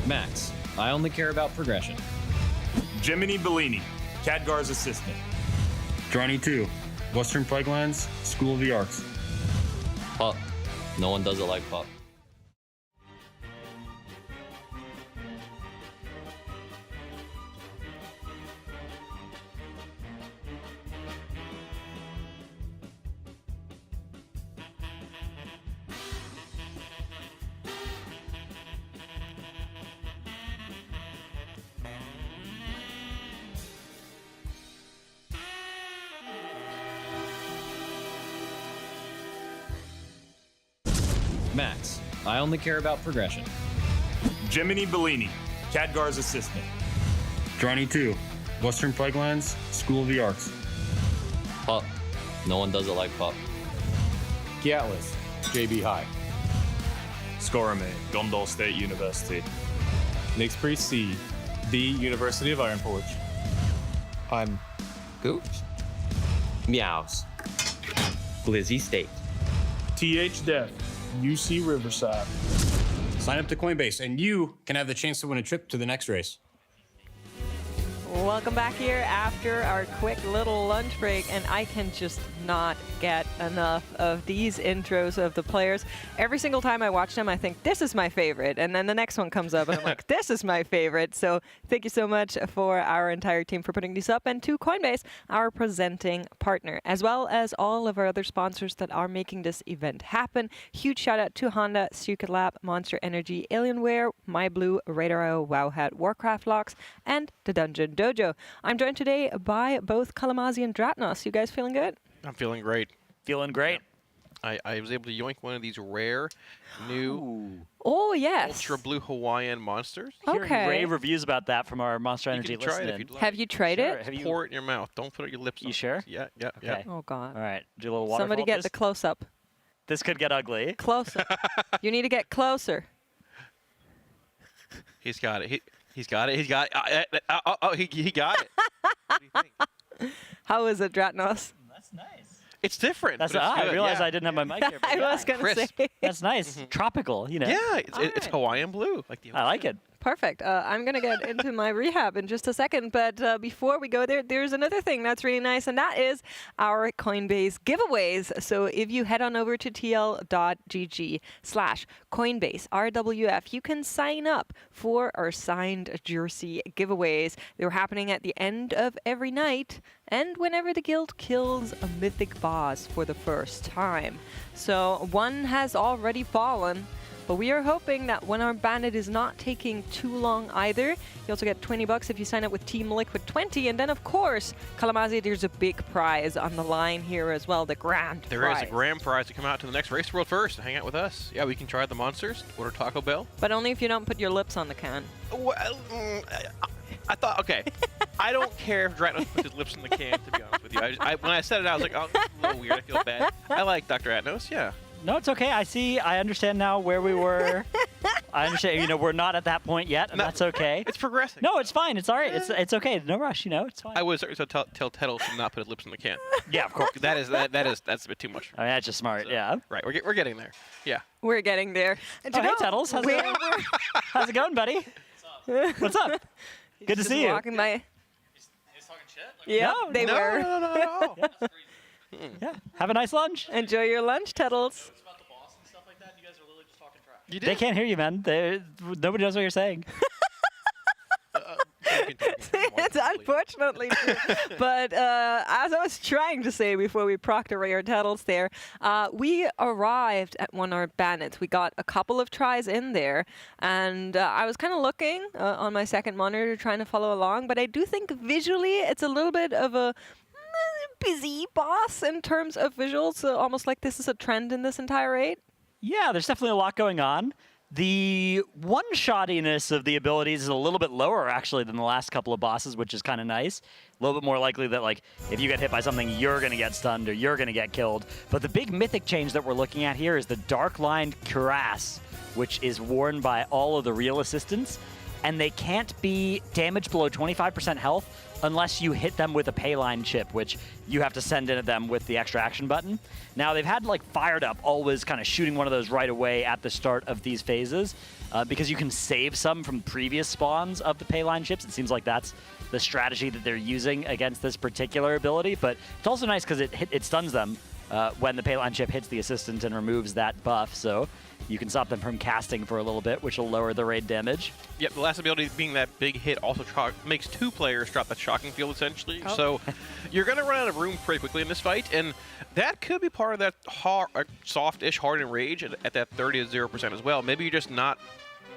Max, I only care about progression. Jiminy Bellini, Khadgar's assistant. Johnny 2, Western Plaguelands, School of the Arts. Pop. No one does it like Pop. Max, I only care about progression. Jiminy Bellini, Khadgar's assistant. Johnny 2, Western Plaguelands, School of the Arts. Pop. No one does it like Pop. Atlas, JB High. Skorame, Gondal State University. Nix Priest C, the University of Ironforge. I'm Gooch. Meows. Glizzy State. TH Dev, UC Riverside. Sign up to Coinbase and you can have the chance to win a trip to the next race. Welcome back here after our quick little lunch break, and I can just not get enough of these intros of the players. Every single time I watch them, I think, this is my favorite, and then the next one comes up, and I'm like, this is my favorite. So thank you so much for our entire team for putting these up, and to Coinbase, our presenting partner, as well as all of our other sponsors that are making this event happen. Huge shout out to Honda, Secret Lab, Monster Energy, Alienware, MyBlue, RaiderIO, Wowhead, Warcraft Logs, and the DungeonDojo. I'm joined today by both Kalamazi and Dratnos. You guys feeling good? I'm feeling great. Feeling great. I was able to yoink one of these rare, new, yes, ultra blue Hawaiian monsters. Okay. Hearing rave reviews about that from our Monster Energy You can try it if listening. you'd like. Have you tried it? Have you Pour it in your mouth. Don't put it on your lips. You sure? Yeah, yeah, Okay. yeah. Oh, God. All right. Do a little waterfall. Somebody get the close-up. This could get ugly. Closer. You need to get closer. He's got it. He's got it. He's got it. He got it. What do you think? How is it, Dratnos? That's nice. It's different. That's but it's I good. realized Yeah. I didn't have my mic here. but I yeah. was going to Crisp. say. That's nice. Tropical, you know. Yeah, it's Hawaiian blue. Like the I like it. Perfect. I'm going to get into my rehab in just a second. But before we go there, there's another thing that's really nice, and that is our Coinbase giveaways. So if you head on over to tl.gg/Coinbase RWF, you can sign up for our signed jersey giveaways. They're happening at the end of every night and whenever the guild kills a mythic boss for the first time. So one has already fallen. But we are hoping that when our bandit is not taking too long either, you also get $20 if you sign up with Team Liquid 20. And then, of course, Kalamazi, there's a big prize on the line here as well, the grand prize. There is a grand prize to come out to the next Race World First and hang out with us. Yeah, we can try the monsters, order Taco Bell. But only if you don't put your lips on the can. Well, I thought, okay, I don't care if Dratnos puts his lips in the can, to be honest with you. When I said it, I was like, oh, this is a little weird. I feel bad. I like Dr. Atnos, yeah. No, it's okay. I understand now where we were. I understand, we're not at that point yet, and that's okay. It's progressing. No, it's fine. It's all right. It's okay. No rush, it's fine. I would so tell Tettles to not put his lips in the can. Yeah, of course. That's a bit too much. I mean, that's just smart, yeah. Right, we're getting there. Yeah. We're getting there. Hey, Tettles. How's it going, buddy? What's up? Good to see you. Walking by. He's talking shit? Yeah, they were. No. Yeah. Have a nice lunch. Enjoy your lunch, Tettles. They can't hear you, man. Nobody knows what you're saying. It's unfortunately true. But as I was trying to say before we procced our rare titles there, we arrived at one of our bandits. We got a couple of tries in there, and I was kind of looking on my second monitor trying to follow along, but I do think visually it's a little bit of a busy boss in terms of visuals, so almost like this is a trend in this entire raid. Yeah, there's definitely a lot going on. The one-shottiness of the abilities is a little bit lower, actually, than the last couple of bosses, which is kind of nice. A little bit more likely that, like, if you get hit by something, you're going to get stunned or you're going to get killed. But the big mythic change that we're looking at here is the Dark-Lined Cuirass, which is worn by all of the real assistants. And they can't be damaged below 25% health unless you hit them with a payline chip, which you have to send in at them with the extra action button. Now, they've had like Fired Up always kind of shooting one of those right away at the start of these phases because you can save some from previous spawns of the payline chips. It seems like that's the strategy that they're using against this particular ability, but it's also nice because it stuns them when the payline chip hits the assistant and removes that buff, so you can stop them from casting for a little bit, which will lower the raid damage. Yep, the last ability being that big hit also makes 2 players drop that shocking field, essentially. Oh. So you're going to run out of room pretty quickly in this fight, and that could be part of that soft-ish hardened rage at that 30 to 0% as well. Maybe you're just not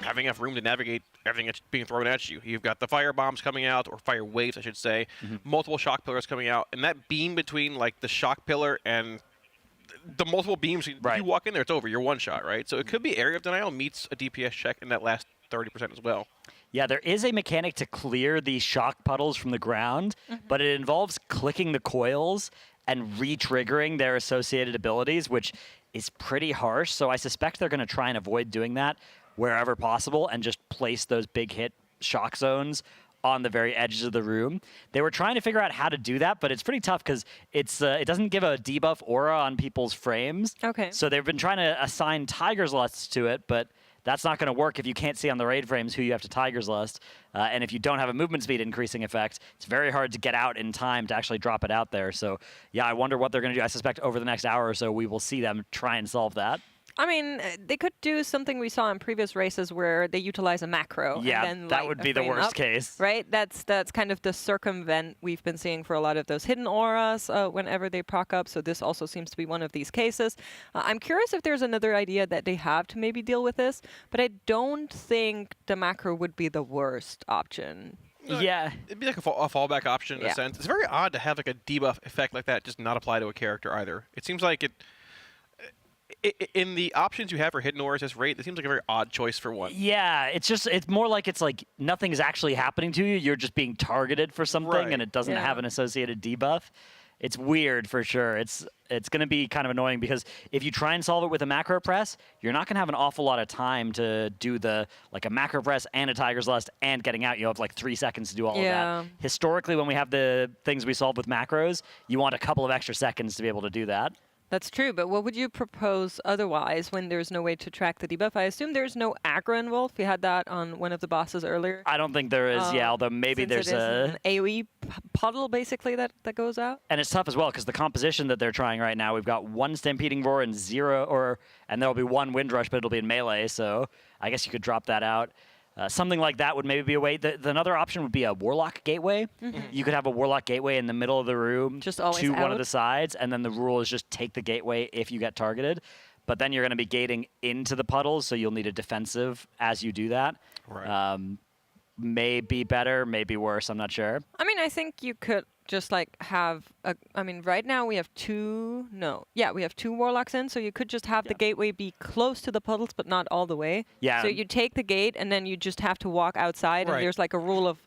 having enough room to navigate everything that's being thrown at you. You've got the fire bombs coming out, or fire waves, I should say, multiple shock pillars coming out, and that beam between like the shock pillar and the multiple beams, you walk in there, it's over. You're one shot, right? So it could be Area of Denial meets a DPS check in that last 30% as well. Yeah, there is a mechanic to clear these shock puddles from the ground, but it involves clicking the coils and re-triggering their associated abilities, which is pretty harsh. So I suspect they're going to try and avoid doing that wherever possible and just place those big hit shock zones on the very edges of the room. They were trying to figure out how to do that, but it's pretty tough because it doesn't give a debuff aura on people's frames. Okay. So they've been trying to assign Tiger's Lust to it, but that's not going to work if you can't see on the raid frames who you have to Tiger's Lust. And if you don't have a movement speed increasing effect, it's very hard to get out in time to actually drop it out there. So yeah, I wonder what they're going to do. I suspect over the next hour or so, we will see them try and solve that. I mean, they could do something we saw in previous races where they utilize a macro. Yeah, and then that light would a be the frame worst up, case. Right? That's kind of the circumvent we've been seeing for a lot of those hidden auras whenever they proc up. So this also seems to be one of these cases. I'm curious if there's another idea that they have to maybe deal with this, but I don't think the macro would be the worst option. Yeah. It'd be like a fallback option in a sense. It's very odd to have like a debuff effect like that just not apply to a character either. It seems like in the options you have for hidden auras this rate, it seems like a very odd choice for one. Yeah, it's more like nothing's actually happening to you. You're just being targeted for something, and it doesn't have an associated debuff. It's weird for sure. It's going to be kind of annoying because if you try and solve it with a macro press, you're not going to have an awful lot of time to do a macro press and a Tiger's Lust and getting out. You have like 3 seconds to do all of that. Historically, when we have the things we solve with macros, you want a couple of extra seconds to be able to do that. That's true, but what would you propose otherwise when there's no way to track the debuff? I assume there's no aggro involved. We had that on one of the bosses earlier. I don't think there is, although maybe there's an AoE puddle, basically, that goes out. And it's tough as well, because the composition that they're trying right now, we've got 1 Stampeding Roar and 0, and there'll be 1 Wind Rush, but it'll be in melee, so I guess you could drop that out. Something like that would maybe be a way. Another option would be a Warlock Gateway. You could have a Warlock Gateway in the middle of the room just always to one out. of the sides, and then the rule is just take the gateway if you get targeted. But then you're going to be gating into the puddles, so you'll need a defensive as you do that. Right. May be better, may be worse, I'm not sure. I mean, I think you could just have right now we have two Warlocks in, so you could just have the gateway be close to the puddles but not all the way. Yeah. So you take the gate and then you just have to walk outside, and there's like a rule of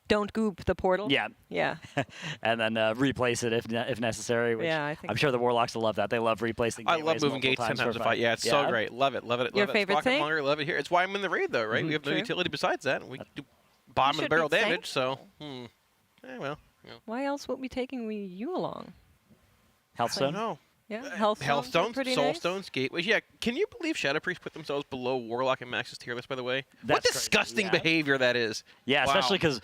don't goop the portal. Yeah. Yeah. And then replace it if necessary. Which I think I'm sure the Warlocks will love that. They love replacing I gateways love moving multiple gates 10 times for to fight. Yeah, it's so great. Love it. Love it. Your love favorite it. thing? Monger, love it here. It's why I'm in the raid, though, right? We have no utility besides that. We do bottom of the barrel damage, so well. Why else would we taking you along? Healthstone? I don't know. Yeah, Hellstones, pretty nice. Soulstones, Gateways. Yeah, can you believe Shadow Priest put themselves below Warlock and Max's tier list, by the way? What disgusting behavior that is. Yeah, Wow. especially because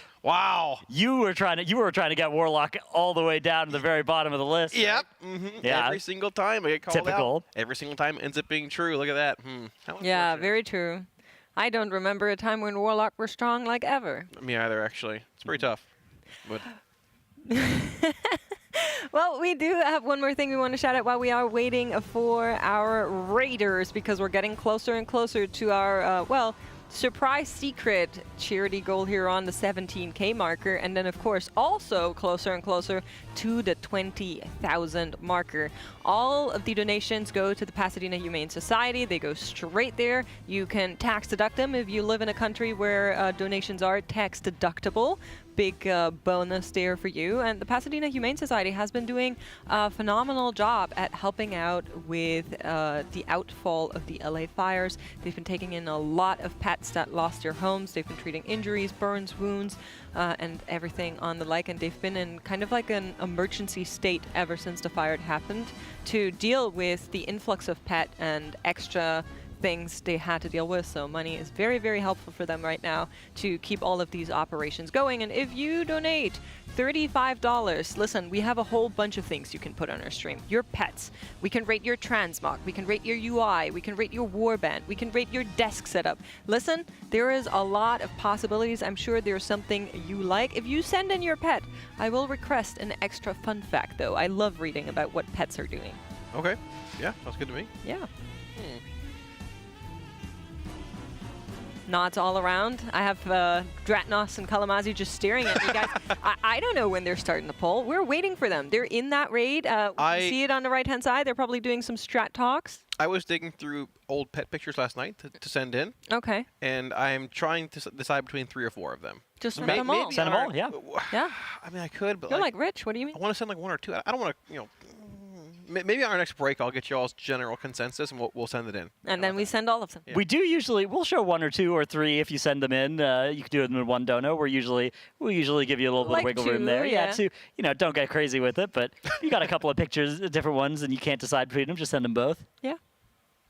you were trying to get Warlock all the way down to the very bottom of the list. Yep. Right? Yeah. Every single time I get called Typical. out. Every single time ends up being true. Look at that. Yeah, very true. I don't remember a time when Warlock were strong like ever. Me either, actually. It's pretty tough. But Well, we do have one more thing we want to shout out while we are waiting for our raiders, because we're getting closer and closer to our, surprise secret charity goal here on the 17K marker, and then of course also closer and closer to the 20,000 marker. All of the donations go to the Pasadena Humane Society. They go straight there. You can tax deduct them if you live in a country where donations are tax deductible, big bonus there for you. And the Pasadena Humane Society has been doing a phenomenal job at helping out with the outfall of the LA fires. They've been taking in a lot of pets that lost their homes. They've been treating injuries, burns, wounds, and everything on the like. And they've been in kind of like an emergency state ever since the fire had happened to deal with the influx of pet and extra things they had to deal with. So money is very, very helpful for them right now to keep all of these operations going. And if you donate $35, listen, we have a whole bunch of things you can put on our stream. Your pets. We can rate your transmog. We can rate your UI. We can rate your warband. We can rate your desk setup. Listen, there is a lot of possibilities. I'm sure there's something you like. If you send in your pet, I will request an extra fun fact, though. I love reading about what pets are doing. Okay. Yeah, sounds good to me. Yeah. Nods all around. I have Dratnos and Kalamazi just staring at me, guys. I don't know when they're starting to pull. We're waiting for them. They're in that raid. You see it on the right-hand side. They're probably doing some strat talks. I was digging through old pet pictures last night to send in. Okay. And I'm trying to decide between 3 or 4 of them. Just send them all. Send them all, yeah. Yeah. I mean, I could, but You're like Rich. What do you mean? I want to send like 1 or 2. I don't want to, you know. Maybe on our next break, I'll get you all's general consensus, and we'll send it in. And then we send all of them. Yeah. We do usually, we'll show 1 or 2 or 3 if you send them in. You can do it in one dono. We usually give you a little bit of wiggle room there. Yeah, to, you know, don't get crazy with it, but if you got a couple of pictures, different ones, and you can't decide between them, just send them both. Yeah.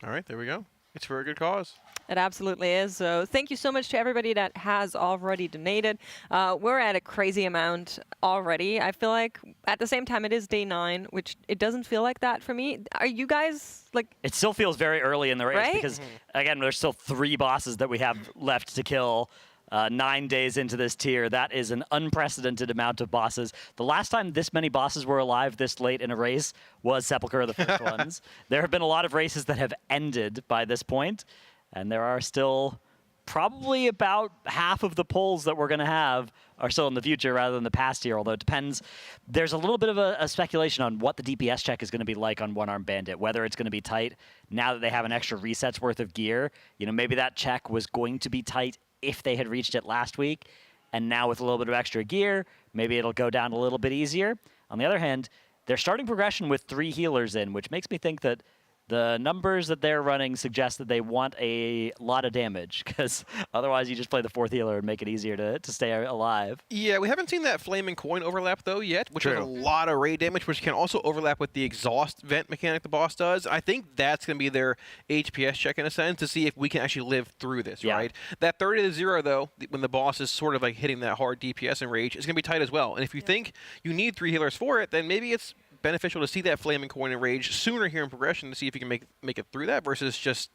All right, there we go. It's for a good cause. It absolutely is. So thank you so much to everybody that has already donated. We're at a crazy amount already. I feel like at the same time it is day 9, which it doesn't feel like that for me. Are you guys like? It still feels very early in the race right? because again, there's still 3 bosses that we have left to kill. 9 days into this tier, that is an unprecedented amount of bosses. The last time this many bosses were alive this late in a race was Sepulchre of the first ones. There have been a lot of races that have ended by this point, and there are still probably about half of the pulls that we're going to have are still in the future rather than the past here, although it depends. There's a little bit of a speculation on what the DPS check is going to be like on One-Armed Bandit, whether it's going to be tight now that they have an extra reset's worth of gear. You know, maybe that check was going to be tight if they had reached it last week, and now with a little bit of extra gear, maybe it'll go down a little bit easier. On the other hand, they're starting progression with 3 healers in, which makes me think that the numbers that they're running suggest that they want a lot of damage, because otherwise you just play the 4th healer and make it easier to stay alive. Yeah, we haven't seen that flaming coin overlap, though, yet, which is a lot of raid damage, which can also overlap with the exhaust vent mechanic the boss does. I think that's going to be their HPS check, in a sense, to see if we can actually live through this, right? That 30-0, though, when the boss is sort of like hitting that hard DPS and rage, is going to be tight as well. And if you think you need 3 healers for it, then maybe it's beneficial to see that flaming coin and rage sooner here in progression to see if you can make it through that versus just,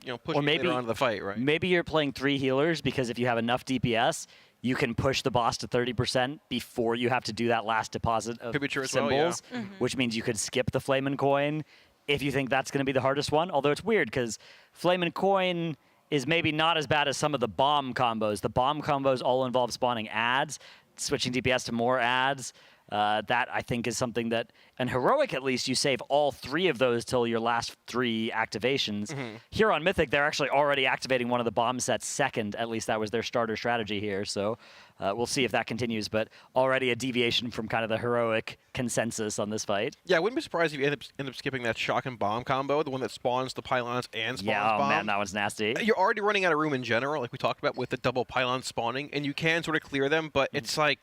you know, pushing later onto the fight, right? Maybe you're playing 3 healers because if you have enough DPS, you can push the boss to 30% before you have to do that last deposit of symbols, which means you could skip the flaming coin if you think that's going to be the hardest one. Although it's weird because flaming coin is maybe not as bad as some of the bomb combos. The bomb combos all involve spawning ads, switching DPS to more ads. That, I think, is something that, in Heroic at least, you save all 3 of those till your last 3 activations. Here on Mythic, they're actually already activating one of the bomb sets second. At least that was their starter strategy here. So we'll see if that continues, but already a deviation from kind of the Heroic consensus on this fight. Yeah, I wouldn't be surprised if you end up skipping that shock and bomb combo, the one that spawns the pylons and spawns bomb. Man, that one's nasty. You're already running out of room in general, like we talked about with the double pylon spawning, and you can sort of clear them, but it's like...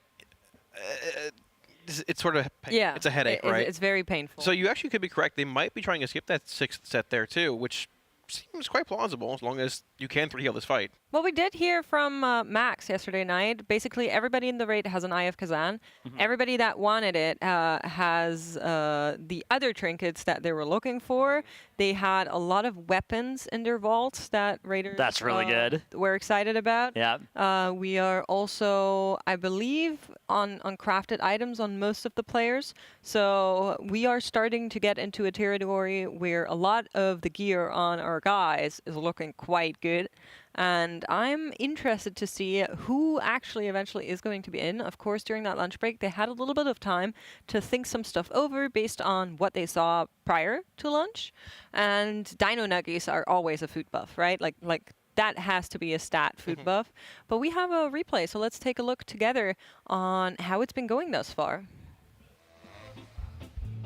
it's sort of it's a headache, right? It's very painful. So you actually could be correct. They might be trying to skip that 6th set there too, which seems quite plausible as long as you can 3-heal this fight. Well, we did hear from Max yesterday night. Basically, everybody in the raid has an Eye of Kazan. Everybody that wanted it has the other trinkets that they were looking for. They had a lot of weapons in their vaults that raiders That's really good. We're excited about. Yeah. We are also, I believe, on crafted items on most of the players. So we are starting to get into a territory where a lot of the gear on our guys is looking quite good. And I'm interested to see who actually eventually is going to be in. Of course, during that lunch break, they had a little bit of time to think some stuff over based on what they saw prior to lunch. And dino nuggies are always a food buff, right? Like that has to be a stat food buff. But we have a replay, so let's take a look together on how it's been going thus far.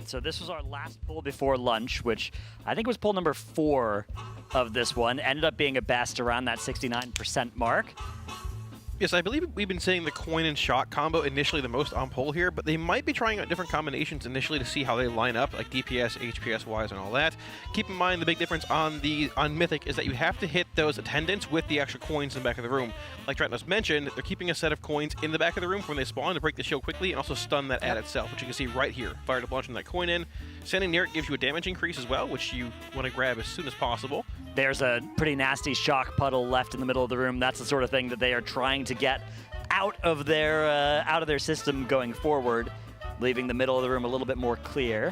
So this was our last pull before lunch, which I think was pull number 4 of this one. Ended up being a best around that 69% mark. Yes, I believe we've been saying the coin and shot combo initially the most on pull here, but they might be trying out different combinations initially to see how they line up, like DPS, HPS wise, and all that. Keep in mind the big difference on Mythic is that you have to hit those attendants with the extra coins in the back of the room. Like Trentnos mentioned, they're keeping a set of coins in the back of the room for when they spawn to break the shield quickly and also stun that ad itself, which you can see right here. Fired up launching that coin in. Standing near it gives you a damage increase as well, which you want to grab as soon as possible. There's a pretty nasty shock puddle left in the middle of the room. That's the sort of thing that they are trying to get out of their system going forward, leaving the middle of the room a little bit more clear.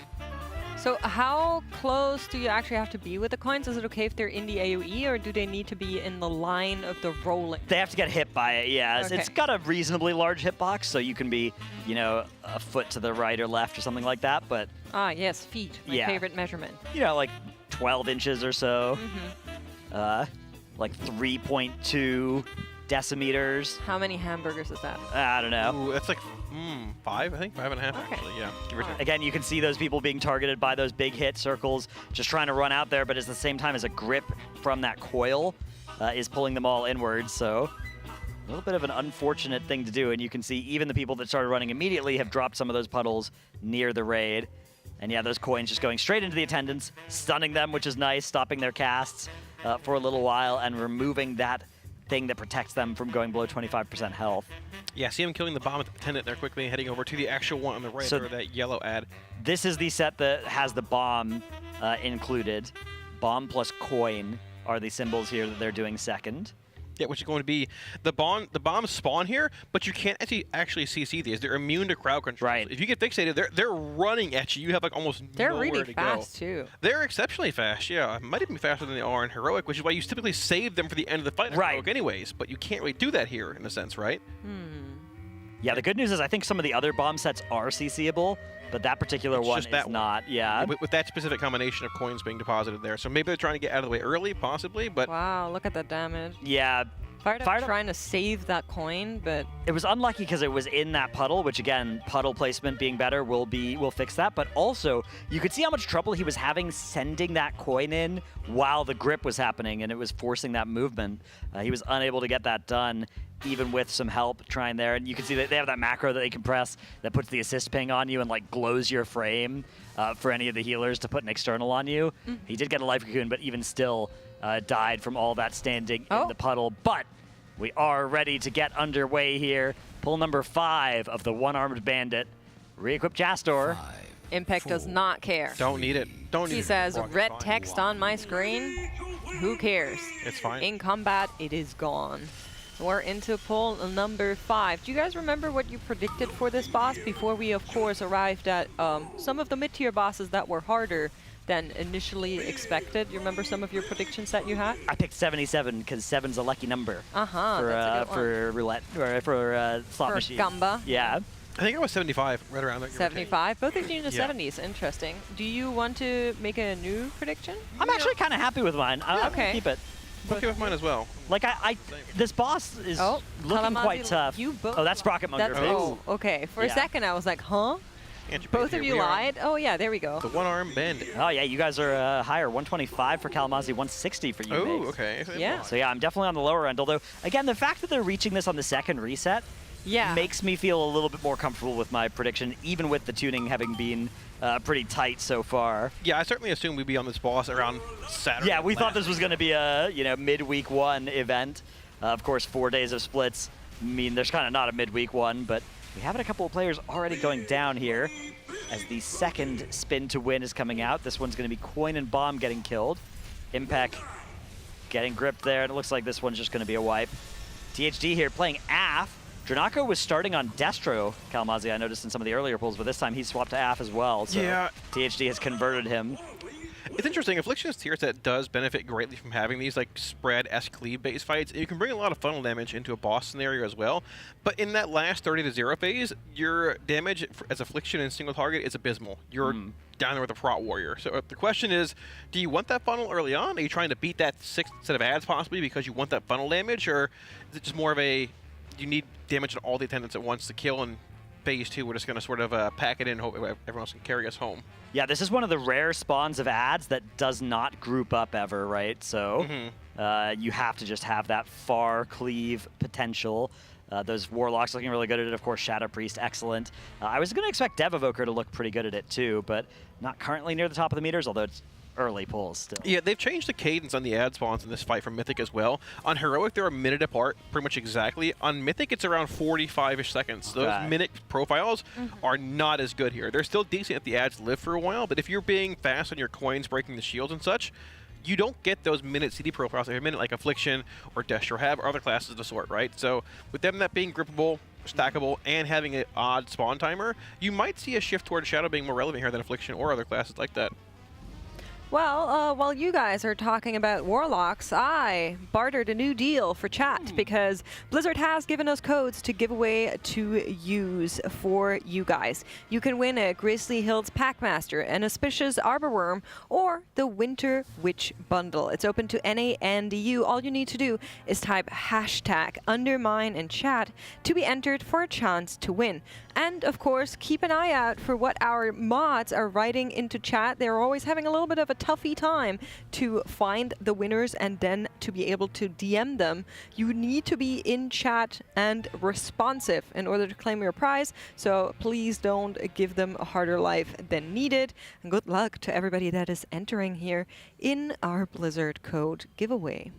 So how close do you actually have to be with the coins? Is it okay if they're in the AoE, or do they need to be in the line of the rolling? They have to get hit by it, yeah. Okay. It's got a reasonably large hitbox, so you can be, you know, a foot to the right or left or something like that, but... Ah, yes, feet, my favorite measurement. You know, like 12 inches or so. Like 3.2 decimeters. How many hamburgers is that? I don't know. Ooh, that's like 5, I think. 5.5, actually, yeah. Give or take. Again, you can see those people being targeted by those big hit circles, just trying to run out there, but at the same time as a grip from that coil is pulling them all inwards, so a little bit of an unfortunate thing to do, and you can see even the people that started running immediately have dropped some of those puddles near the raid. And yeah, those coins just going straight into the attendants, stunning them, which is nice, stopping their casts for a little while, and removing that thing that protects them from going below 25% health. Yeah, see him killing the bomb attendant there quickly and heading over to the actual one on the right, or that yellow ad. This is the set that has the bomb included. Bomb plus coin are the symbols here that they're doing second. Yeah, which is going to be the bombs spawn here, but you can't actually CC these. They're immune to crowd control. Right. If you get fixated, they're running at you. You have like almost nowhere really to fast go. too. They're exceptionally fast. Yeah, might even be faster than they are in heroic, which is why you typically save them for the end of the fight in heroic anyways. But you can't really do that here in a sense, right? Yeah, the good news is I think some of the other bomb sets are CCable, but that particular one is not. Yeah. With that specific combination of coins being deposited there. So maybe they're trying to get out of the way early, possibly, but... Wow, look at that damage. Yeah. Fired up trying to save that coin, but... It was unlucky because it was in that puddle, which again, puddle placement being better will fix that. But also, you could see how much trouble he was having sending that coin in while the grip was happening, and it was forcing that movement. He was unable to get that done, even with some help trying there. And you can see that they have that macro that they can press that puts the assist ping on you and like glows your frame for any of the healers to put an external on you. He did get a life cocoon, but even still died from all that standing in the puddle. But we are ready to get underway here. Pull number 5 of the one-armed bandit. Re-equip Jastor. Impact does not care. Don't need it. Don't need it. He says, red text on my screen. Who cares? It's fine. In combat, it is gone. We're into pull number 5. Do you guys remember what you predicted for this boss before we, of course, arrived at some of the mid-tier bosses that were harder than initially expected? You remember some of your predictions that you had? I picked 77 because 7's a lucky number. That's a good one. For roulette or for slot machine. Gamba. Yeah. I think I was 75, right around there. 75? Both of you in the 70s. Interesting. Do you want to make a new prediction? I'm actually kind of happy with mine. I'm gonna keep it. Okay with mine as well. Like this boss is looking quite tough. Oh, that's Rocketmonger. Oh, okay. For a second, I was like, huh? Both of you lied? Oh, yeah, there we go. The one-arm bandit. Oh, yeah, you guys are higher. 125 for Kalamazoo, 160 for you. Oh, okay. Yeah. So, yeah, I'm definitely on the lower end. Although, again, the fact that they're reaching this on the second reset makes me feel a little bit more comfortable with my prediction, even with the tuning having been pretty tight so far. Yeah, I certainly assumed we'd be on this boss around Saturday. Yeah, we thought this was going to be a midweek 1 event. Of course, 4 days of splits mean there's kind of not a midweek 1, but we have a couple of players already going down here as the second spin to win is coming out. This one's going to be Coin and Bomb getting killed. Impact getting gripped there, and it looks like this one's just going to be a wipe. THD here playing AF. Dranako was starting on Destro, Kalamazoo, I noticed in some of the earlier pulls, but this time he swapped to AF as well. So yeah. THD has converted him. It's interesting. Affliction is tier that does benefit greatly from having these like spread cleave based fights. You can bring a lot of funnel damage into a boss scenario as well. But in that last 30-0 phase, your damage as Affliction and single target is abysmal. You're down there with a prot warrior. So the question is, do you want that funnel early on? Are you trying to beat that 6th set of ads possibly because you want that funnel damage, or is it just more of a you need damage on all the attendants at once to kill, and phase 2 we're just going to sort of pack it in and hope everyone else can carry us home? Yeah, this is one of the rare spawns of ads that does not group up ever, right? So you have to just have that far cleave potential. Those Warlocks looking really good at it. Of course, Shadow Priest, excellent. I was going to expect Dev Evoker to look pretty good at it too, but not currently near the top of the meters, although it's early pulls still. Yeah, they've changed the cadence on the ad spawns in this fight from Mythic as well. On Heroic, they're a minute apart, pretty much exactly. On Mythic, it's around 45-ish seconds. Those minute profiles are not as good here. They're still decent if the ads live for a while, but if you're being fast on your coins, breaking the shields and such, you don't get those minute CD profiles every minute like Affliction or Destro have, or other classes of the sort, right? So with them that being grippable, stackable, and having an odd spawn timer, you might see a shift toward Shadow being more relevant here than Affliction or other classes like that. Well, while you guys are talking about Warlocks, I bartered a new deal for chat because Blizzard has given us codes to give away to use for you guys. You can win a Grizzly Hills Packmaster, an Auspicious Arborworm, or the Winter Witch Bundle. It's open to NA and EU. All you need to do is type hashtag Undermine in chat to be entered for a chance to win. And of course, keep an eye out for what our mods are writing into chat. They're always having a little bit of a toughy time to find the winners and then to be able to DM them. You need to be in chat and responsive in order to claim your prize, so please don't give them a harder life than needed. And good luck to everybody that is entering here in our Blizzard code giveaway.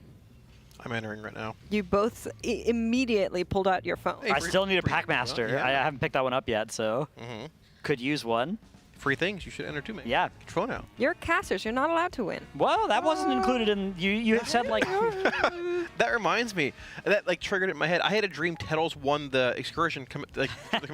I'm entering right now. You both immediately pulled out your phone. I still need a Packmaster. I haven't picked that one up yet, so could use one. Free things you should enter too, man. Yeah. Control now. You're casters. You're not allowed to win. Well, that wasn't included in you had said like. That reminds me. That like triggered it in my head. I had a dream Tettles won the excursion to come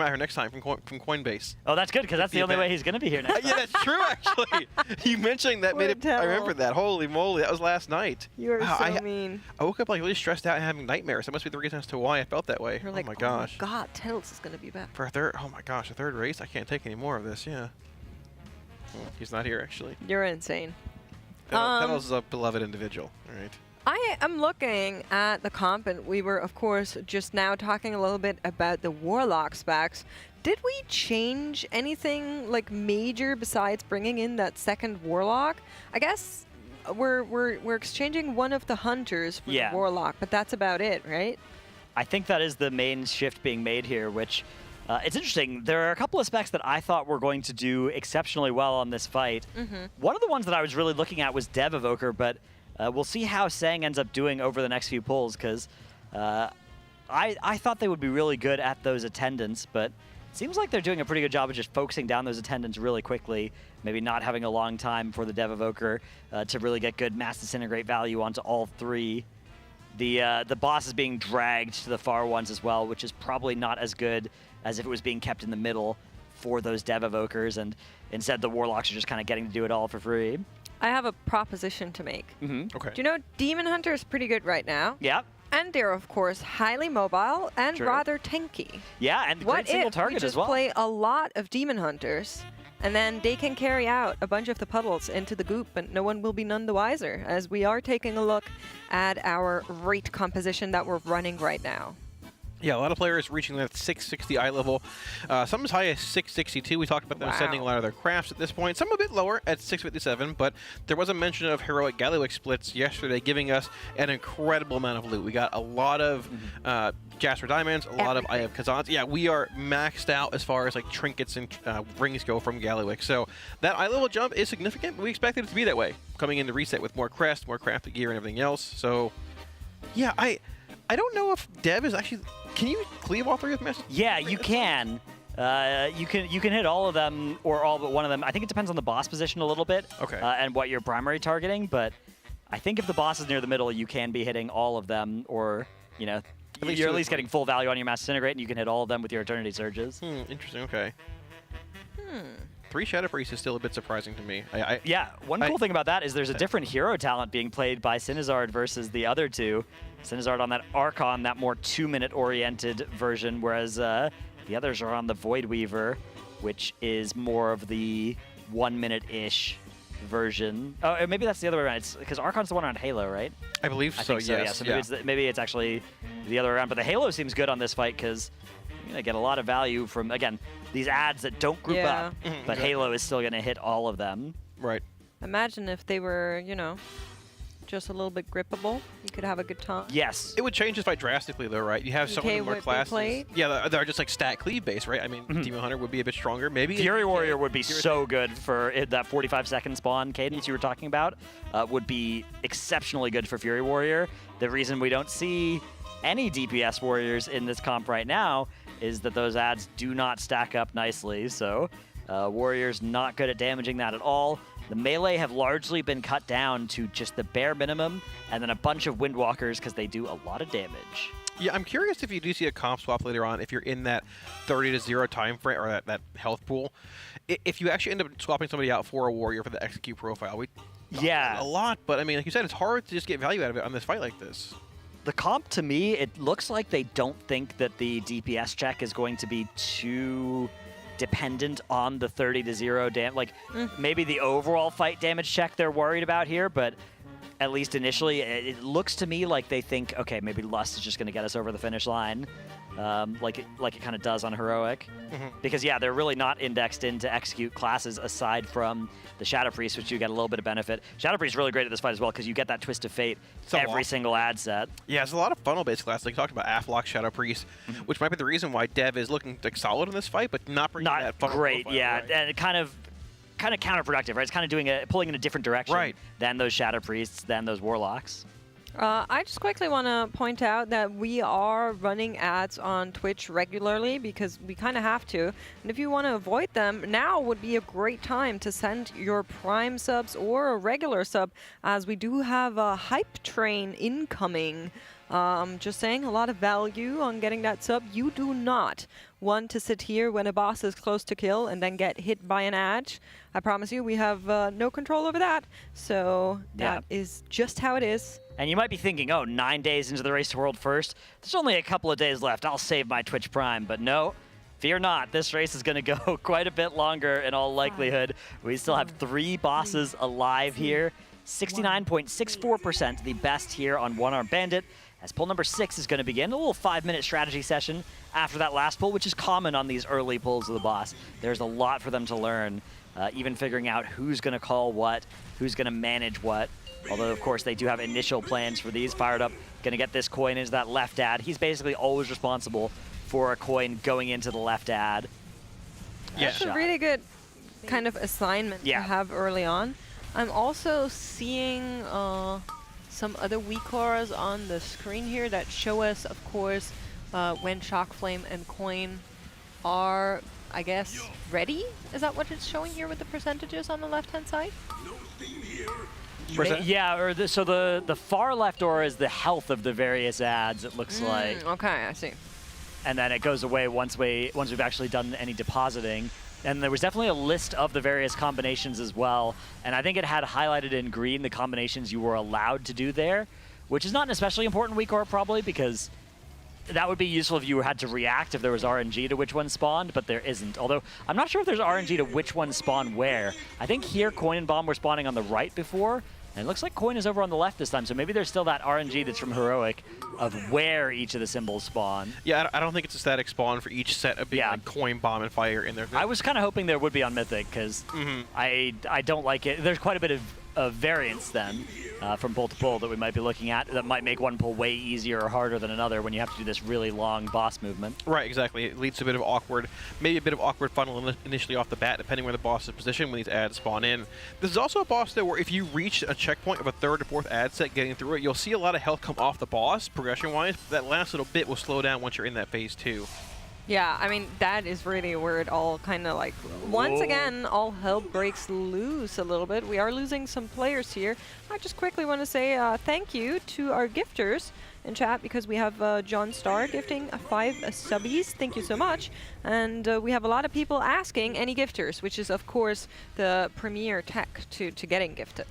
out here next time from Coinbase. Oh, that's good because that's the only way he's going to be here next. Yeah, that's true actually. You mentioning that made it. I remember that. Holy moly, that was last night. You are so mean. I woke up like really stressed out and having nightmares. That must be the reason as to why I felt that way. You're like, oh my gosh. Oh my God, Tettles is going to be back. For a third. Oh my gosh, a third race. I can't take any more of this. Yeah. He's not here, actually. You're insane. Tettles is a beloved individual. All right. I am looking at the comp, and we were, of course, just now talking a little bit about the Warlock specs. Did we change anything like major besides bringing in that second Warlock? I guess we're exchanging one of the hunters for the Warlock, but that's about it, right? I think that is the main shift being made here, which. It's interesting. There are a couple of specs that I thought were going to do exceptionally well on this fight. One of the ones that I was really looking at was Dev Evoker, but we'll see how Sang ends up doing over the next few pulls, because I thought they would be really good at those attendants, but it seems like they're doing a pretty good job of just focusing down those attendants really quickly, maybe not having a long time for the Dev Evoker to really get good mass disintegrate value onto all three. The boss is being dragged to the far ones as well, which is probably not as good as if it was being kept in the middle for those Dev Evokers, and instead the Warlocks are just kind of getting to do it all for free. I have a proposition to make. Okay. Do you know Demon Hunter is pretty good right now? Yeah. And they're, of course, highly mobile and rather tanky. Yeah, and what great single target if we just as well. play a lot of Demon Hunters, and then they can carry out a bunch of the puddles into the goop, and no one will be none the wiser, as we are taking a look at our rate composition that we're running right now. Yeah, a lot of players reaching that 660 eye level. Some as high as 662. We talked about them sending a lot of their crafts at this point. Some a bit lower at 657, but there was a mention of heroic Gallywix splits yesterday, giving us an incredible amount of loot. We got a lot of Jasper Diamonds, a lot of Eye of Kazans. Yeah, we are maxed out as far as like trinkets and rings go from Gallywix. So that eye level jump is significant, but we expected it to be that way. Coming in to reset with more crest, more crafted gear, and everything else. So, yeah, I don't know if Dev is actually... Can you cleave all three with Master? Yeah, you can. You can hit all of them or all but one of them. I think it depends on the boss position a little bit. Okay. And what you're primary targeting, but I think if the boss is near the middle, you can be hitting all of them, or you're at least getting full value on your Mass Disintegrate, and you can hit all of them with your Eternity Surges. Interesting. Okay. 3 Shadow Priests is still a bit surprising to me. Yeah, one cool thing about that is there's a different hero talent being played by Cinezard versus the other two. Cinezard on that Archon, that more 2-minute oriented version, whereas the others are on the Void Weaver, which is more of the 1-minute-ish version. Oh, maybe that's the other way around. It's because Archon's the one on Halo, right? I believe so. Think so, yes. yeah. So maybe it's actually the other way around. But the Halo seems good on this fight because you're gonna get a lot of value from, again, these ads that don't group up. But Halo is still gonna hit all of them. Right. Imagine if they were, you know, just a little bit grippable. You could have a good time. Yes. It would change this fight drastically, though, right? You have some of the more classes. Yeah, they're just like stat cleave based, right? I mean, Demon Hunter would be a bit stronger. Maybe Fury Warrior would be so good for that 45-second spawn cadence you were talking about. Would be exceptionally good for Fury Warrior. The reason we don't see any DPS warriors in this comp right now is that those ads do not stack up nicely. So Warriors not good at damaging that at all. The melee have largely been cut down to just the bare minimum, and then a bunch of Windwalkers because they do a lot of damage. Yeah, I'm curious if you do see a comp swap later on, if you're in that 30-0 time frame, or that health pool, if you actually end up swapping somebody out for a warrior for the execute profile. We Yeah. a lot, but I mean, like you said, it's hard to just get value out of it on this fight like this. The comp, to me, it looks like they don't think that the DPS check is going to be too dependent on the 30-0 damage. Like, maybe the overall fight damage check they're worried about here, but at least initially, it looks to me like they think, okay, maybe Lust is just going to get us over the finish line, like it kind of does on Heroic. Because, yeah, they're really not indexed into execute classes aside from the Shadow Priest, which you get a little bit of benefit. Shadow Priest is really great at this fight as well because you get that Twist of Fate every single ad set. Yeah, there's a lot of funnel-based classes. Like you talked about Aflock, Shadow Priest, which might be the reason why Dev is looking like solid in this fight, but not bringing that funnel great, profile, yeah, right? and kind of counterproductive, right? It's kind of pulling in a different direction than those Shadow Priests, than those Warlocks. I just quickly want to point out that we are running ads on Twitch regularly because we kind of have to. And if you want to avoid them, now would be a great time to send your Prime subs or a regular sub, as we do have a hype train incoming. Just saying, a lot of value on getting that sub. You do not want to sit here when a boss is close to kill and then get hit by an ad. I promise you, we have no control over that. So that is just how it is. And you might be thinking, oh, 9 days into the Race to World First, there's only a couple of days left. I'll save my Twitch Prime. But no, fear not. This race is going to go quite a bit longer in all likelihood. We still have 3 bosses alive here. 69.64%, the best here on One-Armed Bandit. As pull number 6 is going to begin, a little 5-minute strategy session after that last pull, which is common on these early pulls of the boss. There's a lot for them to learn, even figuring out who's going to call what, who's going to manage what. Although, of course, they do have initial plans for these. Fired Up, going to get this coin into that left ad. He's basically always responsible for a coin going into the left ad. That's a really good kind of assignment to have early on. I'm also seeing some other weak auras on the screen here that show us, of course, when Shock Flame and Coin are, I guess, ready? Is that what it's showing here with the percentages on the left-hand side? Yeah, so the far left aura is the health of the various ads, it looks like. Okay, I see. And then it goes away once we've actually done any depositing. And there was definitely a list of the various combinations as well. And I think it had highlighted in green the combinations you were allowed to do there, which is not an especially important weak aura probably, because that would be useful if you had to react if there was RNG to which one spawned, but there isn't. Although, I'm not sure if there's RNG to which one spawned where. I think here Coin and Bomb were spawning on the right before, and it looks like Coin is over on the left this time, so maybe there's still that RNG that's from Heroic of where each of the symbols spawn. Yeah, I don't think it's a static spawn for each set of being like Coin, Bomb, and Fire in there. I was kind of hoping there would be on Mythic, because I don't like it. There's quite a bit of variance then from pull to pull that we might be looking at that might make one pull way easier or harder than another when you have to do this really long boss movement. Right, exactly. It leads to a bit of awkward, maybe a bit of awkward funnel initially off the bat, depending where the boss is positioned when these ads spawn in. This is also a boss though where if you reach a checkpoint of a 3rd or 4th ad set getting through it, you'll see a lot of health come off the boss progression-wise. That last little bit will slow down once you're in that phase 2. Yeah, I mean, that is really where it all kind of like, once again, all hell breaks loose a little bit. We are losing some players here. I just quickly want to say thank you to our gifters in chat because we have John Starr gifting 5 subbies. Thank you so much. And we have a lot of people asking any gifters, which is of course the premier tech to getting gifted.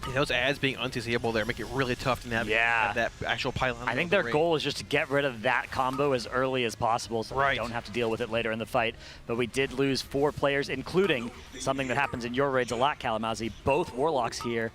Yeah, those ads being unseeable there make it really tough to navigate that actual pylon. I think their goal is just to get rid of that combo as early as possible so they don't have to deal with it later in the fight. But we did lose 4 players, including something that happens in your raids a lot, Kalamazoo. Both Warlocks here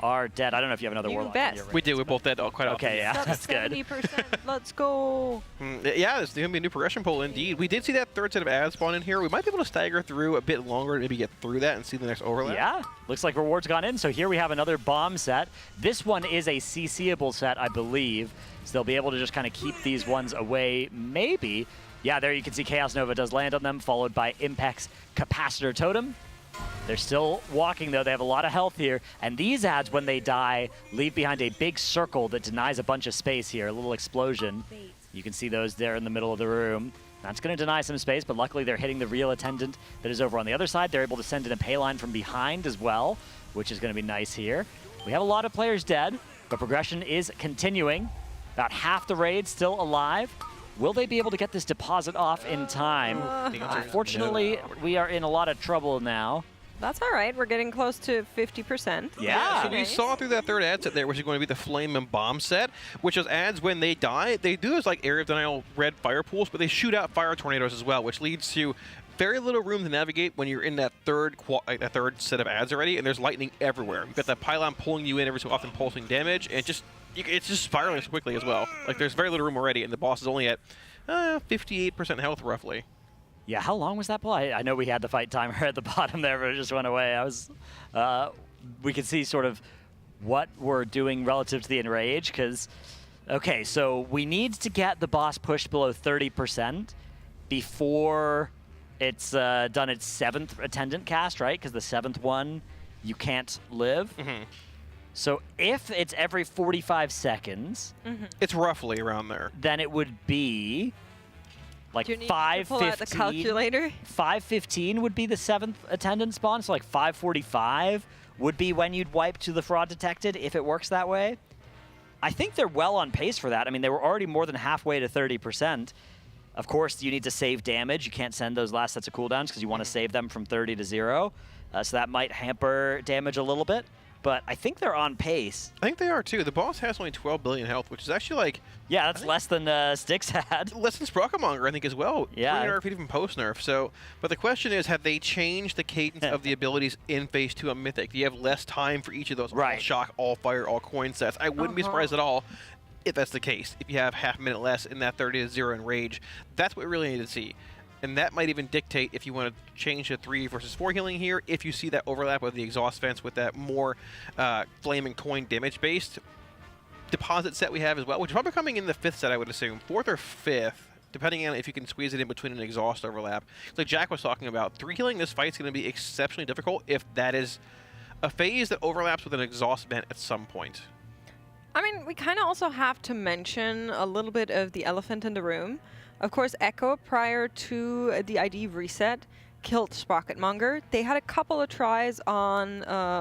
are dead. I don't know if you have another Warlock in your raid. We do. We're both dead quite often. Okay, yeah, that's good. 70%. Let's go. Yeah, there's going to be a new progression poll indeed. We did see that third set of ads spawn in here. We might be able to stagger through a bit longer to maybe get through that and see the next overlap. Yeah, looks like rewards gone in. So here we have another bomb set. This one is a CCable set, I believe. So they'll be able to just kind of keep these ones away, maybe. Yeah, there you can see Chaos Nova does land on them, followed by Impact's Capacitor Totem. They're still walking, though. They have a lot of health here. And these ads, when they die, leave behind a big circle that denies a bunch of space here, a little explosion. You can see those there in the middle of the room. That's going to deny some space, but luckily they're hitting the real attendant that is over on the other side. They're able to send in a pay line from behind as well, which is going to be nice here. We have a lot of players dead, but progression is continuing. About half the raid still alive. Will they be able to get this deposit off in time? Unfortunately, we are in a lot of trouble now. That's all right. We're getting close to 50%. Yeah. So we saw through that third ad set there, which is going to be the Flame and Bomb set, which is ads when they die. They do those like Area of Denial red fire pools, but they shoot out fire tornadoes as well, which leads to very little room to navigate when you're in that third set of ads already, and there's lightning everywhere. You've got that pylon pulling you in every so often, pulsing damage, and it's just spiraling so quickly as well. Like there's very little room already, and the boss is only at 58% health roughly. Yeah, how long was that pull? I know we had the fight timer at the bottom there, but it just went away. We could see sort of what we're doing relative to the enrage, because, okay, so we need to get the boss pushed below 30% before it's done its 7th attendant cast, right? Because the 7th one, you can't live. So if it's every 45 seconds, it's roughly around there. Then it would be like 5:15. Pull out the calculator. 5:15 would be the 7th attendant spawn. So like 5:45 would be when you'd wipe to the fraud detected if it works that way. I think they're well on pace for that. I mean, they were already more than halfway to 30%. Of course, you need to save damage. You can't send those last sets of cooldowns because you want to save them from 30 to 0. So that might hamper damage a little bit. But I think they're on pace. I think they are too. The boss has only 12 billion health, which is actually like... Yeah, that's less than Styx had. Less than Sprockamonger, I think, as well. Yeah. Pre-nerf, even post-nerf. So, but the question is, have they changed the cadence of the abilities in Phase 2 on Mythic? Do you have less time for each of those all shock, all fire, all coin sets? I wouldn't be surprised at all if that's the case. If you have half a minute less in that 30 to 0 enrage, that's what we really need to see. And that might even dictate if you want to change to 3 versus 4 healing here, if you see that overlap of the exhaust fence with that more flame and coin damage-based deposit set we have as well, which is probably coming in the 5th set, I would assume. 4th or 5th, depending on if you can squeeze it in between an exhaust overlap. Like Jack was talking about, 3 healing this fight's going to be exceptionally difficult if that is a phase that overlaps with an exhaust event at some point. I mean, we kind of also have to mention a little bit of the elephant in the room. Of course, Echo, prior to the ID reset, killed Sprocketmonger. They had a couple of tries on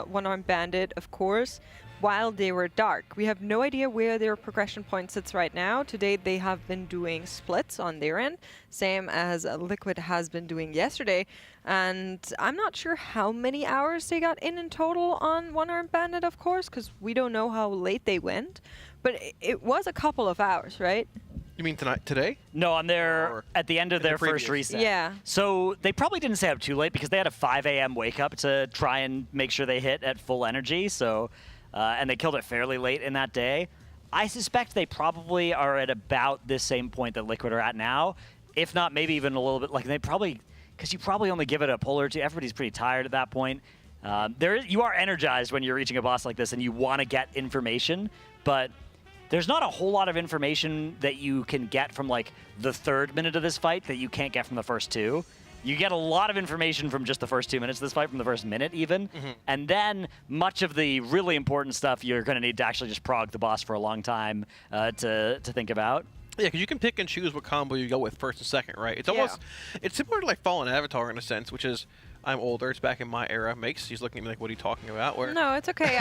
One-Armed Bandit, of course, while they were dark. We have no idea where their progression point sits right now. Today, they have been doing splits on their end, same as Liquid has been doing yesterday. And I'm not sure how many hours they got in total on One-Armed Bandit, of course, because we don't know how late they went. But it was a couple of hours, right? You mean today? No, on their at the end of their first reset. Yeah. So they probably didn't stay up too late because they had a 5 a.m. wake up to try and make sure they hit at full energy. So, and they killed it fairly late in that day. I suspect they probably are at about this same point that Liquid are at now, if not maybe even a little bit. Like they probably, because you probably only give it a pull or two. Everybody's pretty tired at that point. You are energized when you're reaching a boss like this and you want to get information, but there's not a whole lot of information that you can get from like the 3rd minute of this fight that you can't get from the first 2. You get a lot of information from just the first 2 minutes of this fight, from the first minute even. And then much of the really important stuff you're going to need to actually just prog the boss for a long time to think about. Yeah, because you can pick and choose what combo you go with first and second, right? It's almost, it's similar to like Fallen Avatar in a sense, which is, I'm older, it's back in my era. He's looking at me like, what are you talking about? Where No, it's okay.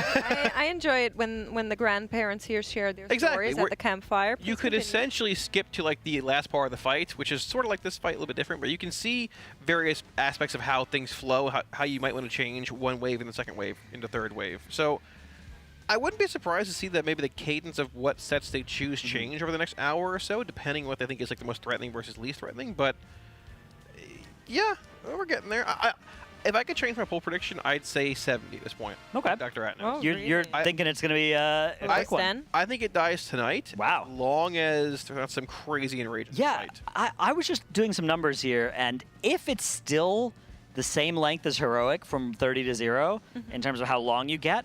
I enjoy it when the grandparents here share their stories at the campfire. You could essentially skip to like the last part of the fight, which is sort of like this fight, a little bit different, but you can see various aspects of how things flow, how you might want to change one wave in the second wave into third wave. So I wouldn't be surprised to see that maybe the cadence of what sets they choose change over the next hour or so, depending on what they think is like the most threatening versus least threatening. But yeah, we're getting there. If I could change my poll prediction, I'd say 70 at this point. Okay. Dr. Atno. Oh, You're thinking it's going to be a quick one. I think it dies tonight. Wow. As long as there's not some crazy enraging fight. I was just doing some numbers here, and if it's still the same length as Heroic from 30 to 0 in terms of how long you get,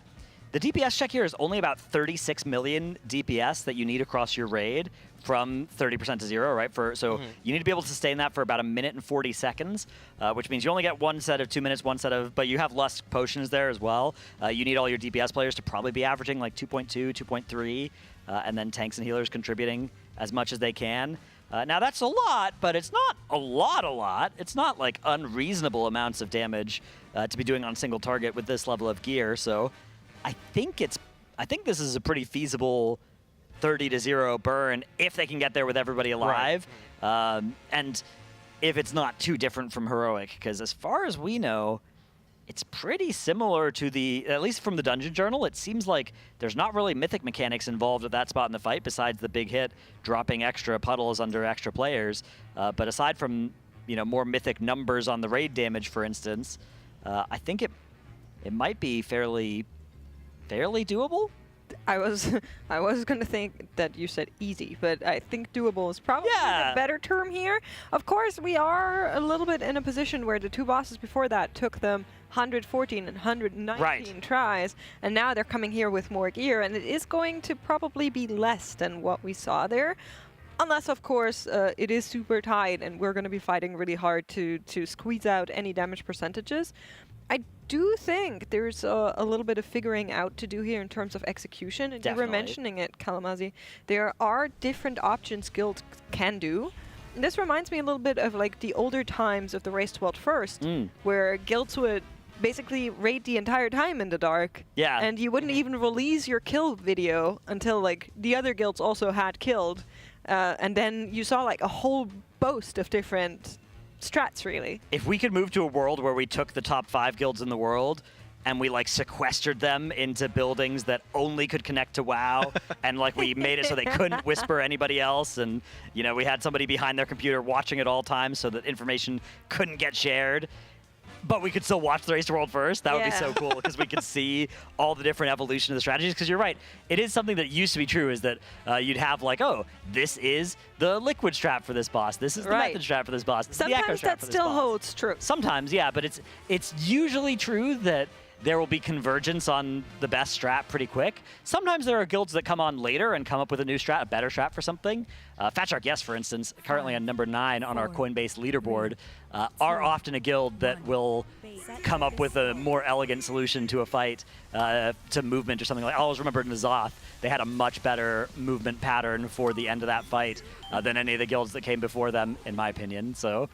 the DPS check here is only about 36 million DPS that you need across your raid from 30% to 0, right? So you need to be able to sustain that for about 1 minute and 40 seconds, which means you only get one set of 2 minutes, but you have less potions there as well. You need all your DPS players to probably be averaging like 2.2, 2.3, and then tanks and healers contributing as much as they can. Now that's a lot, but it's not a lot. It's not like unreasonable amounts of damage to be doing on a single target with this level of gear. So I think this is a pretty feasible 30 to 0 burn if they can get there with everybody alive, and if it's not too different from Heroic, because as far as we know, it's pretty similar to at least from the Dungeon Journal, it seems like there's not really mythic mechanics involved at that spot in the fight besides the big hit dropping extra puddles under extra players. But aside from more mythic numbers on the raid damage, for instance, I think it might be fairly doable. I was going to think that you said easy, but I think doable is probably a better term here. Of course, we are a little bit in a position where the two bosses before that took them 114 and 119 tries, and now they're coming here with more gear, and it is going to probably be less than what we saw there. Unless, of course, it is super tight, and we're going to be fighting really hard to squeeze out any damage percentages. I do think there's a little bit of figuring out to do here in terms of execution, and you were mentioning it, Kalamazi. There are different options guilds can do. And this reminds me a little bit of like the older times of the Race to World First, where guilds would basically raid the entire time in the dark. Yeah. And you wouldn't even release your kill video until like the other guilds also had killed. And then you saw like a whole boast of different strats, really. If we could move to a world where we took the top 5 guilds in the world and we like sequestered them into buildings that only could connect to WoW, and like we made it so they couldn't whisper anybody else, and we had somebody behind their computer watching at all times so that information couldn't get shared, but we could still watch the Race to World first. That would be so cool, because we could see all the different evolution of the strategies. Because you're right, it is something that used to be true, is that you'd have like, oh, this is the liquid strat for this boss. This is the method strat for this boss. This Sometimes is the echo strat that for this still boss. holds true. Sometimes, yeah, but it's usually true that there will be convergence on the best strat pretty quick. Sometimes there are guilds that come on later and come up with a new strat, a better strat for something. Fat Shark Yes, for instance, currently on number 9 on our Coinbase leaderboard, are often a guild that will come up with a more elegant solution to a fight, to movement or something like. I always remember in N'Zoth, they had a much better movement pattern for the end of that fight than any of the guilds that came before them, in my opinion. So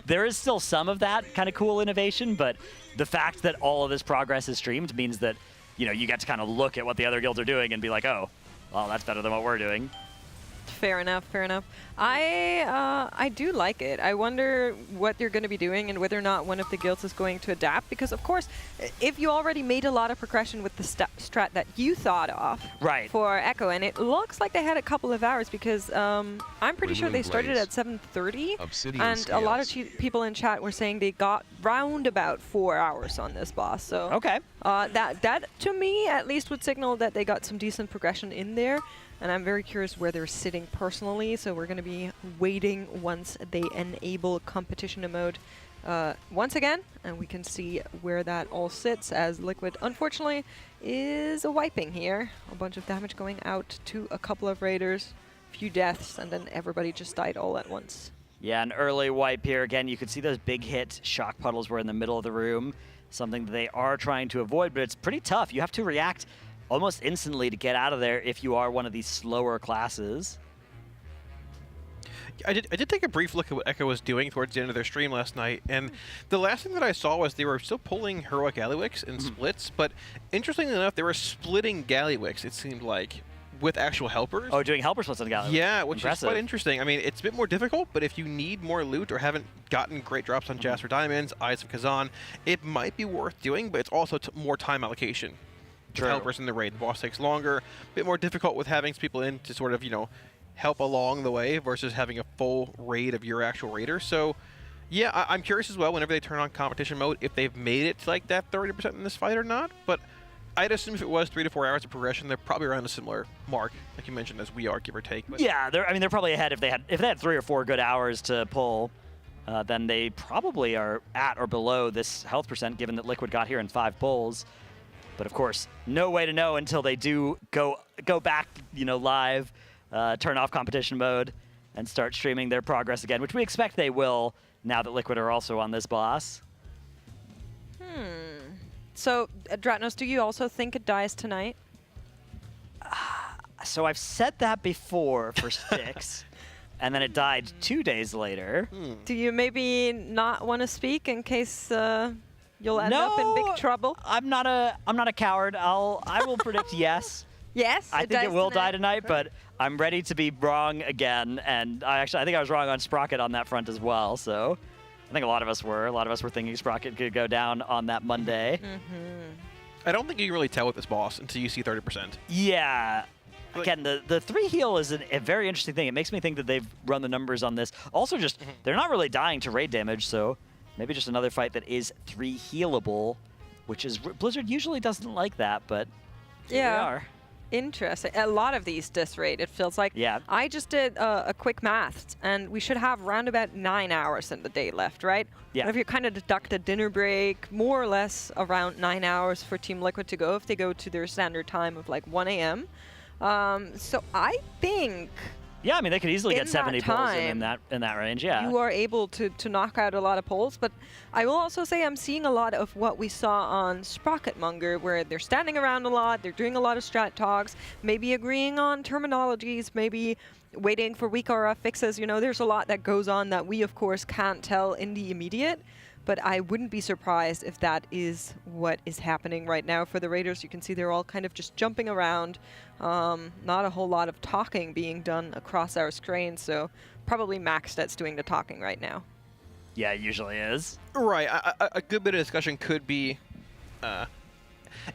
there is still some of that kind of cool innovation, but the fact that all of this progress is streamed means that you get to kind of look at what the other guilds are doing and be like, oh, well, that's better than what we're doing. Fair enough, fair enough. I do like it. I wonder what they're going to be doing and whether or not one of the guilds is going to adapt, because of course, if you already made a lot of progression with the strat that you thought of for Echo, and it looks like they had a couple of hours, because I'm pretty sure they started at 7:30, and a lot of people in chat were saying they got round about 4 hours on this boss. So that to me at least would signal that they got some decent progression in there. And I'm very curious where they're sitting personally, so we're going to be waiting once they enable competition mode once again, and we can see where that all sits, as Liquid, unfortunately, is wiping here. A bunch of damage going out to a couple of raiders, few deaths, and then everybody just died all at once. Yeah, an early wipe here. Again, you can see those big hit shock puddles were in the middle of the room, something that they are trying to avoid, but it's pretty tough. You have to react almost instantly to get out of there if you are one of these slower classes. I did take a brief look at what Echo was doing towards the end of their stream last night, and the last thing that I saw was they were still pulling heroic Gallywicks in splits, but interestingly enough, they were splitting Gallywicks, it seemed like, with actual helpers. Oh, doing helper splits on Gallywicks. Yeah, which Impressive. is quite interesting. I mean, it's a bit more difficult, but if you need more loot or haven't gotten great drops on Jasper Diamonds, Eyes of Kazan, it might be worth doing, but it's also more time allocation. True. Helpers in the raid. The boss takes longer, a bit more difficult with having people in to sort of, help along the way versus having a full raid of your actual raider. So, yeah, I'm curious as well whenever they turn on competition mode if they've made it to like that 30% in this fight or not. But I'd assume if it was 3 to 4 hours of progression, they're probably around a similar mark, like you mentioned, as we are, give or take. But yeah, they're probably ahead if they had 3 or 4 good hours to pull. Then they probably are at or below this health percent, given that Liquid got here in 5 pulls. But of course, no way to know until they do go back, live, turn off competition mode, and start streaming their progress again, which we expect they will now that Liquid are also on this boss. So, Dratnos, do you also think it dies tonight? So I've said that before for Styx, and then it died 2 days later. Do you maybe not want to speak in case you'll end up in big trouble? I'm not a coward. I will predict yes. Yes, I think it will die tonight, but I'm ready to be wrong again. And I think I was wrong on Sprocket on that front as well. So I think a lot of us were. A lot of us were thinking Sprocket could go down on that Monday. I don't think you can really tell with this boss until you see 30%. Yeah. Again, the 3 heal is a very interesting thing. It makes me think that they've run the numbers on this. Also, just they're not really dying to raid damage, so maybe just another fight that is 3 healable, which is Blizzard usually doesn't like that, but here we are. Interesting. A lot of these dis raid, it feels like. Yeah. I just did a quick math, and we should have around about 9 hours in the day left, right? Yeah. And if you kind of deduct a dinner break, more or less around 9 hours for Team Liquid to go if they go to their standard time of like 1 a.m. So I think... Yeah, I mean, they could easily get 70 pulls in that range, yeah. You are able to knock out a lot of pulls, but I will also say I'm seeing a lot of what we saw on Sprocketmonger, where they're standing around a lot, they're doing a lot of strat talks, maybe agreeing on terminologies, maybe waiting for weak aura fixes. There's a lot that goes on that we, of course, can't tell in the immediate, but I wouldn't be surprised if that is what is happening right now for the Raiders. You can see they're all kind of just jumping around. Not a whole lot of talking being done across our screen, so probably Max that's doing the talking right now. Yeah, it usually is. Right. A good bit of discussion could be...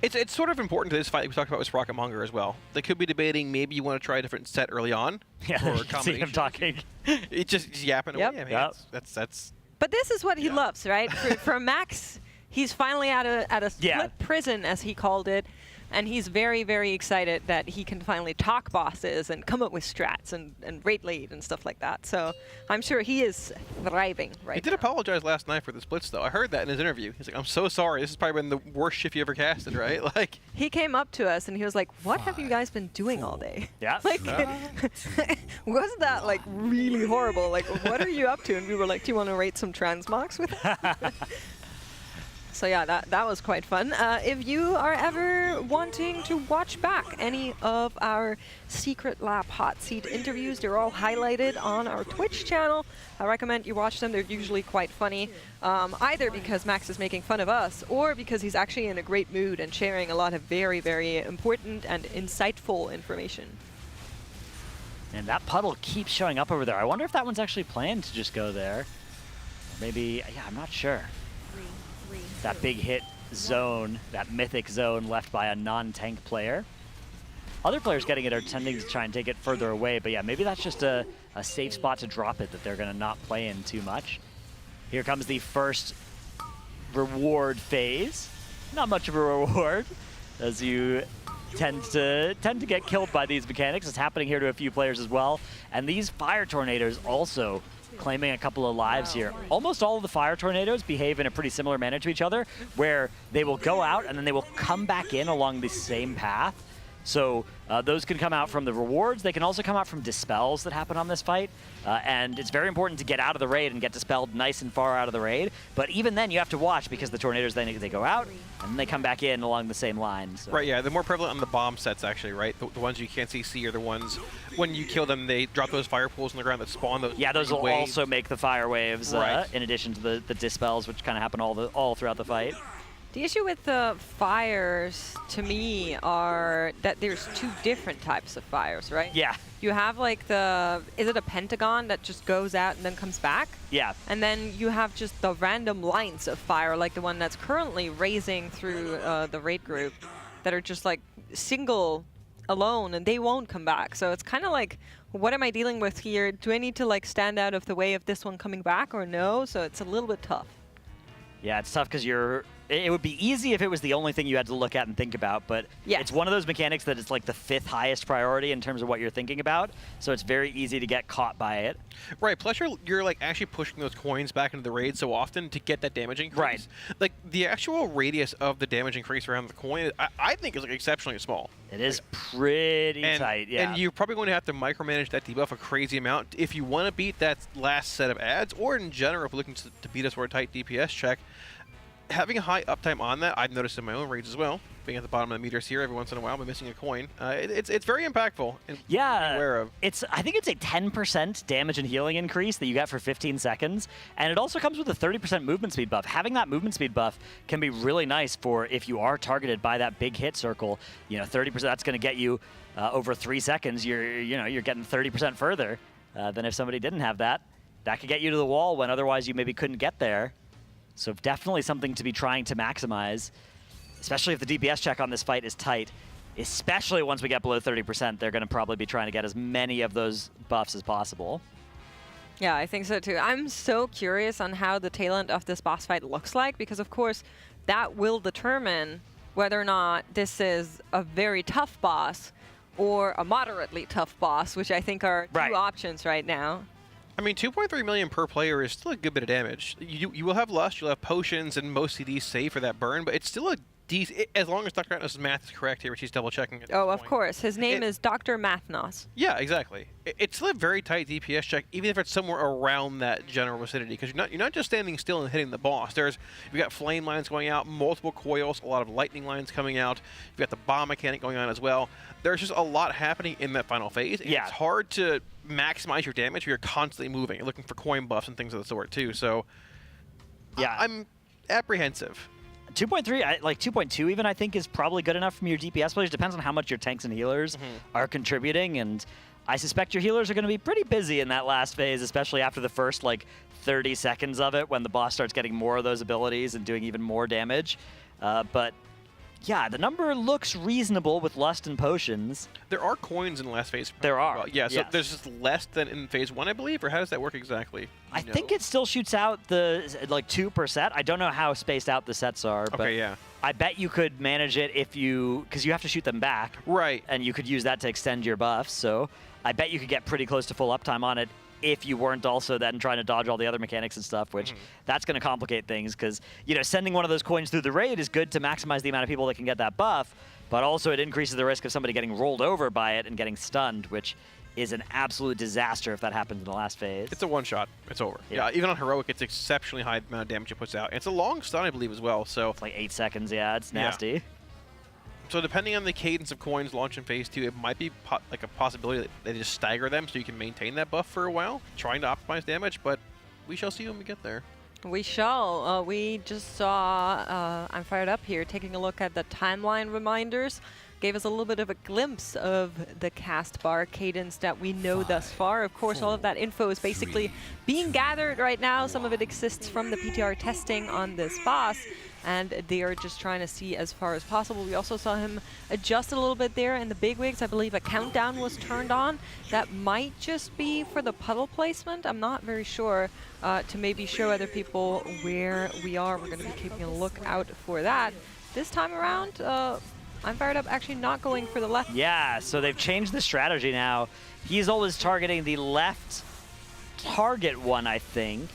It's sort of important to this fight we talked about with Sprocketmonger as well. They could be debating maybe you want to try a different set early on. Yeah, or see him talking. It's just yapping away. I mean, that's... But this is what he loves, right? For Max, he's finally at a split prison, as he called it, and he's very, very excited that he can finally talk bosses and come up with strats and rate lead and stuff like that. So I'm sure he is thriving right now. He did apologize last night for the splits, though. I heard that in his interview. He's like, I'm so sorry. This has probably been the worst shift you ever casted, right? Like, he came up to us and he was like, what have you guys been doing all day? Yeah. Like, wasn't that like really horrible? Like, what are you up to? And we were like, do you want to rate some transmogs with us? So yeah, that was quite fun. If you are ever wanting to watch back any of our Secret Lab Hot Seat interviews, they're all highlighted on our Twitch channel. I recommend you watch them. They're usually quite funny, either because Max is making fun of us or because he's actually in a great mood and sharing a lot of very, very important and insightful information. And that puddle keeps showing up over there. I wonder if that one's actually planned to just go there. Maybe, yeah, I'm not sure. That big hit zone, that mythic zone left by a non-tank player. Other players getting it are tending to try and take it further away, but yeah, maybe that's just a safe spot to drop it that they're going to not play in too much. Here comes the first reward phase. Not much of a reward, as you tend to get killed by these mechanics. It's happening here to a few players as well. And these fire tornadoes also claiming a couple of lives here. Almost all of the fire tornadoes behave in a pretty similar manner to each other, where they will go out and then they will come back in along the same path. So those can come out from the rewards. They can also come out from dispels that happen on this fight. And it's very important to get out of the raid and get dispelled nice and far out of the raid. But even then, you have to watch because the tornadoes, they go out and then they come back in along the same line. So. Right, yeah. They're more prevalent on the bomb sets, actually, right? The ones you can't see are the ones, when you kill them, they drop those fire pools on the ground that spawn those. Yeah, those will waves. also make the fire waves, right. In addition to the dispels, which kind of happen all throughout the fight. The issue with the fires, to me, are that there's two different types of fires, right? Yeah. You have like is it a pentagon that just goes out and then comes back? Yeah. And then you have just the random lines of fire, like the one that's currently raising through the raid group, that are just like single alone and they won't come back. So it's kind of like, what am I dealing with here? Do I need to like stand out of the way of this one coming back or no? So it's a little bit tough. Yeah, it's tough because it would be easy if it was the only thing you had to look at and think about, but it's one of those mechanics that it's like the 5th highest priority in terms of what you're thinking about, so it's very easy to get caught by it. Right, plus you're like actually pushing those coins back into the raid so often to get that damage increase. Right. Like the actual radius of the damage increase around the coin, I think is like exceptionally small. It is pretty tight, yeah. And you're probably going to have to micromanage that debuff a crazy amount if you want to beat that last set of ads, or in general, if you're looking to beat us for a tight DPS check. Having a high uptime on that, I've noticed in my own raids as well. Being at the bottom of the meters here every once in a while, but missing a coin. It's very impactful. And yeah, aware of. I think it's a 10% damage and healing increase that you get for 15 seconds, and it also comes with a 30% movement speed buff. Having that movement speed buff can be really nice for if you are targeted by that big hit circle. 30%. That's going to get you over 3 seconds. You're getting 30% further than if somebody didn't have that. That could get you to the wall when otherwise you maybe couldn't get there. So definitely something to be trying to maximize, especially if the DPS check on this fight is tight. Especially once we get below 30%, they're going to probably be trying to get as many of those buffs as possible. Yeah, I think so too. I'm so curious on how the tail end of this boss fight looks like, because of course that will determine whether or not this is a very tough boss or a moderately tough boss, which I think are two options right now. I mean, 2.3 million per player is still a good bit of damage. You will have Lust, you'll have Potions, and most CDs save for that burn, but it's still a decent, as long as Dr. Atnos' math is correct here, which he's double-checking. Oh, of course. His name is Dr. Mathnos. Yeah, exactly. It's still a very tight DPS check, even if it's somewhere around that general vicinity, because you're not just standing still and hitting the boss. You've got flame lines going out, multiple coils, a lot of lightning lines coming out. You've got the bomb mechanic going on as well. There's just a lot happening in that final phase. And it's hard to maximize your damage if you're constantly moving. You're looking for coin buffs and things of the sort too. So yeah, I'm apprehensive. 2.3, like 2.2 even, I think is probably good enough from your DPS players. Depends on how much your tanks and healers are contributing, and I suspect your healers are going to be pretty busy in that last phase, especially after the first like 30 seconds of it when the boss starts getting more of those abilities and doing even more damage. But yeah, the number looks reasonable with Lust and Potions. There are coins in the last phase. There are. Yeah, so there's just less than in phase 1, I believe, or how does that work exactly? I think it still shoots out the like 2 per set. I don't know how spaced out the sets are, but yeah. I bet you could manage it because you have to shoot them back. Right. And you could use that to extend your buffs, so I bet you could get pretty close to full uptime on it if you weren't also then trying to dodge all the other mechanics and stuff, which that's going to complicate things because, sending one of those coins through the raid is good to maximize the amount of people that can get that buff, but also it increases the risk of somebody getting rolled over by it and getting stunned, which is an absolute disaster if that happens in the last phase. It's a one-shot. It's over. Yeah, even on Heroic, it's exceptionally high amount of damage it puts out. It's a long stun, I believe, as well, so... It's like 8 seconds, yeah, it's nasty. Yeah. So depending on the cadence of coins launch in phase 2, it might be like a possibility that they just stagger them so you can maintain that buff for a while, trying to optimize damage, but we shall see when we get there. We shall. We just saw, I'm fired up here, taking a look at the timeline reminders. Gave us a little bit of a glimpse of the cast bar cadence that we know thus far. Of course, all of that info is basically being gathered right now. Some of it exists from the PTR testing on this boss, and they are just trying to see as far as possible. We also saw him adjust a little bit there in the bigwigs. I believe a countdown was turned on. That might just be for the puddle placement. I'm not very sure, to maybe show other people where we are. We're going to be keeping a look out for that. This time around, I'm fired up actually not going for the left. Yeah, so they've changed the strategy now. He's always targeting the left target one, I think.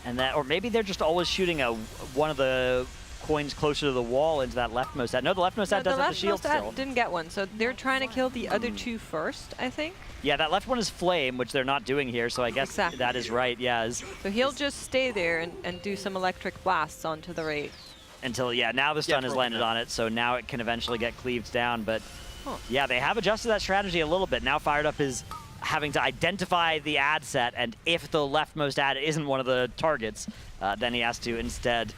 And that, or maybe they're just always shooting one of the coins closer to the wall into that leftmost ad. No, the leftmost ad doesn't have the shield still. Didn't get one, so they're trying to kill the other two first, I think. Yeah, that left one is flame, which they're not doing here, so I guess that is right, yeah. So he'll just stay there and do some electric blasts onto the raid. Until, yeah, now the stun has landed on it, so now it can eventually get cleaved down, but yeah, they have adjusted that strategy a little bit. Now Fired Up is having to identify the ad set, and if the leftmost ad isn't one of the targets, then he has to instead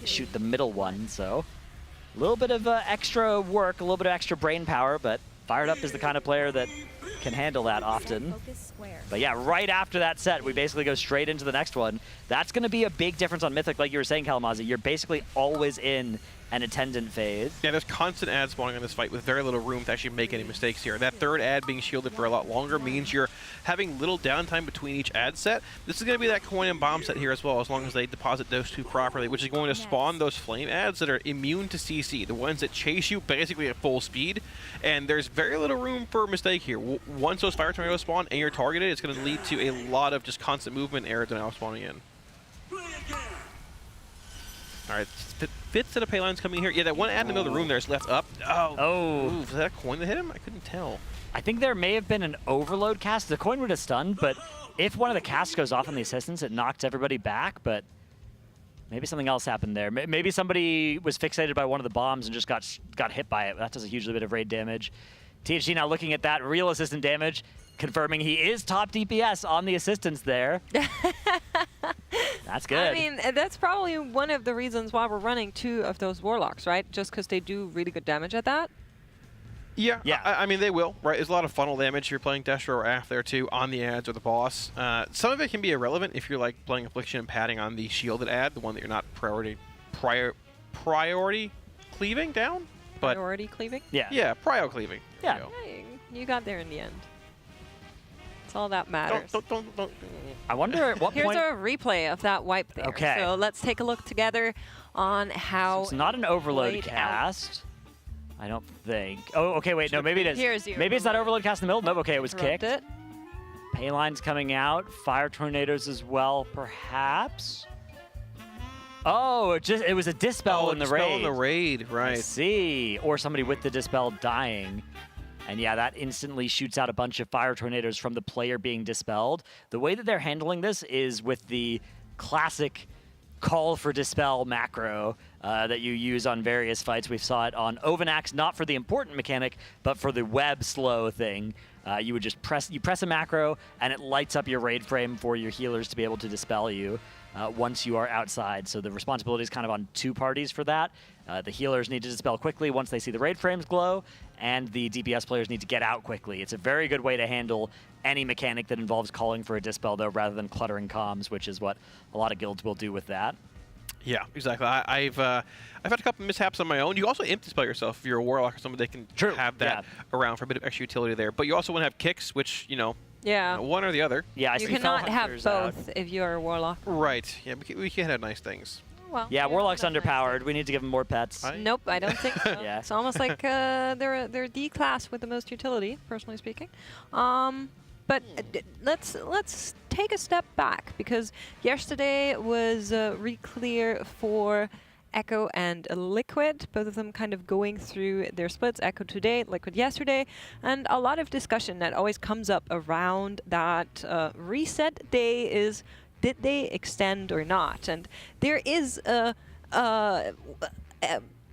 shoot the middle one, so a little bit of extra work, a little bit of extra brain power, but Fired Up is the kind of player that can handle that often. But yeah, right after that set, we basically go straight into the next one. That's going to be a big difference on Mythic, like you were saying, Kalamazoo. You're basically always in an attendant phase. Yeah, there's constant ads spawning on this fight with very little room to actually make any mistakes here. That third ad being shielded for a lot longer means you're having little downtime between each ad set. This is going to be that coin and bomb set here as well, as long as they deposit those two properly, which is going to spawn those flame ads that are immune to CC, the ones that chase you basically at full speed. And there's very little room for a mistake here. Once those fire tornadoes spawn and you're targeted, it's going to lead to a lot of just constant movement errors that are now spawning in. All right, fifth set of pay lines coming here. Yeah, that one ad in the middle of the room there is left up. Oh. Ooh, was that a coin that hit him? I couldn't tell. I think there may have been an overload cast. The coin would have stunned, but if one of the casts goes off on the assistants, it knocked everybody back, but maybe something else happened there. Maybe somebody was fixated by one of the bombs and just got hit by it. That does a huge bit of raid damage. THG now looking at that real assistant damage, confirming he is top DPS on the assistants there. That's good. I mean, that's probably one of the reasons why we're running two of those Warlocks, right? Just because they do really good damage at that? Yeah. I mean, they will, right? There's a lot of funnel damage if you're playing Destro or AF there, too, on the ads or the boss. Some of it can be irrelevant if you're, like, playing Affliction and padding on the shielded ad, the one that you're not priority cleaving down. But priority cleaving? Yeah. Yeah, prio cleaving. Yeah. You got there in the end. That's all that matters. Don't. I wonder at what Here's point... a replay of that wipe there. Okay. So let's take a look together on how it's not an overload cast. I don't think. Oh, okay, wait, no, maybe it is. Maybe it's not overload cast in the middle. No, okay, it was kicked. Pay lines coming out. Fire tornadoes as well, perhaps. Oh, it was a dispel in the raid. Dispel in the raid, right. I see. Or somebody with the dispel dying. And yeah, that instantly shoots out a bunch of fire tornadoes from the player being dispelled. The way that they're handling this is with the classic call for dispel macro that you use on various fights. We saw it on Ovanax, not for the important mechanic, but for the web slow thing. You would just press a macro, and it lights up your raid frame for your healers to be able to dispel you once you are outside. So the responsibility is kind of on two parties for that. The healers need to dispel quickly once they see the raid frames glow, and the DPS players need to get out quickly. It's a very good way to handle any mechanic that involves calling for a dispel, though, rather than cluttering comms, which is what a lot of guilds will do with that. Yeah, exactly. I've had a couple mishaps on my own. You also imp dispel yourself if you're a warlock or somebody that can have that around for a bit of extra utility there. But you also want to have kicks, which, one or the other. Yeah, you cannot have both if you're a warlock. Right. Yeah, we can't have nice things. Well, yeah, Warlock's underpowered. We need to give him more pets. Nope, I don't think so. Yeah. It's almost like they're D class with the most utility, personally speaking. But let's take a step back, because yesterday was Reclear for Echo and Liquid, both of them kind of going through their splits, Echo today, Liquid yesterday, and a lot of discussion that always comes up around that reset day is, did they extend or not? And there is a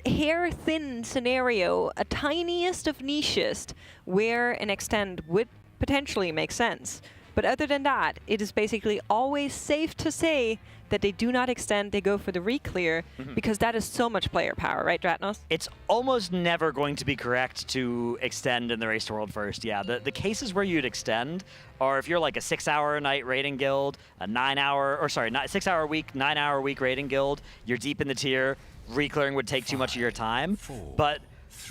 hair-thin scenario, a tiniest of nichest, where an extend would potentially make sense. But other than that, it is basically always safe to say that they do not extend, they go for the reclear, because that is so much player power, right, Dratnos? It's almost never going to be correct to extend in the Race to World first. Yeah, the cases where you'd extend are if you're like a 6-hour-a-night raiding guild, a 6-hour-a-week, 9-hour-a-week raiding guild, you're deep in the tier, reclearing would take too much of your time. But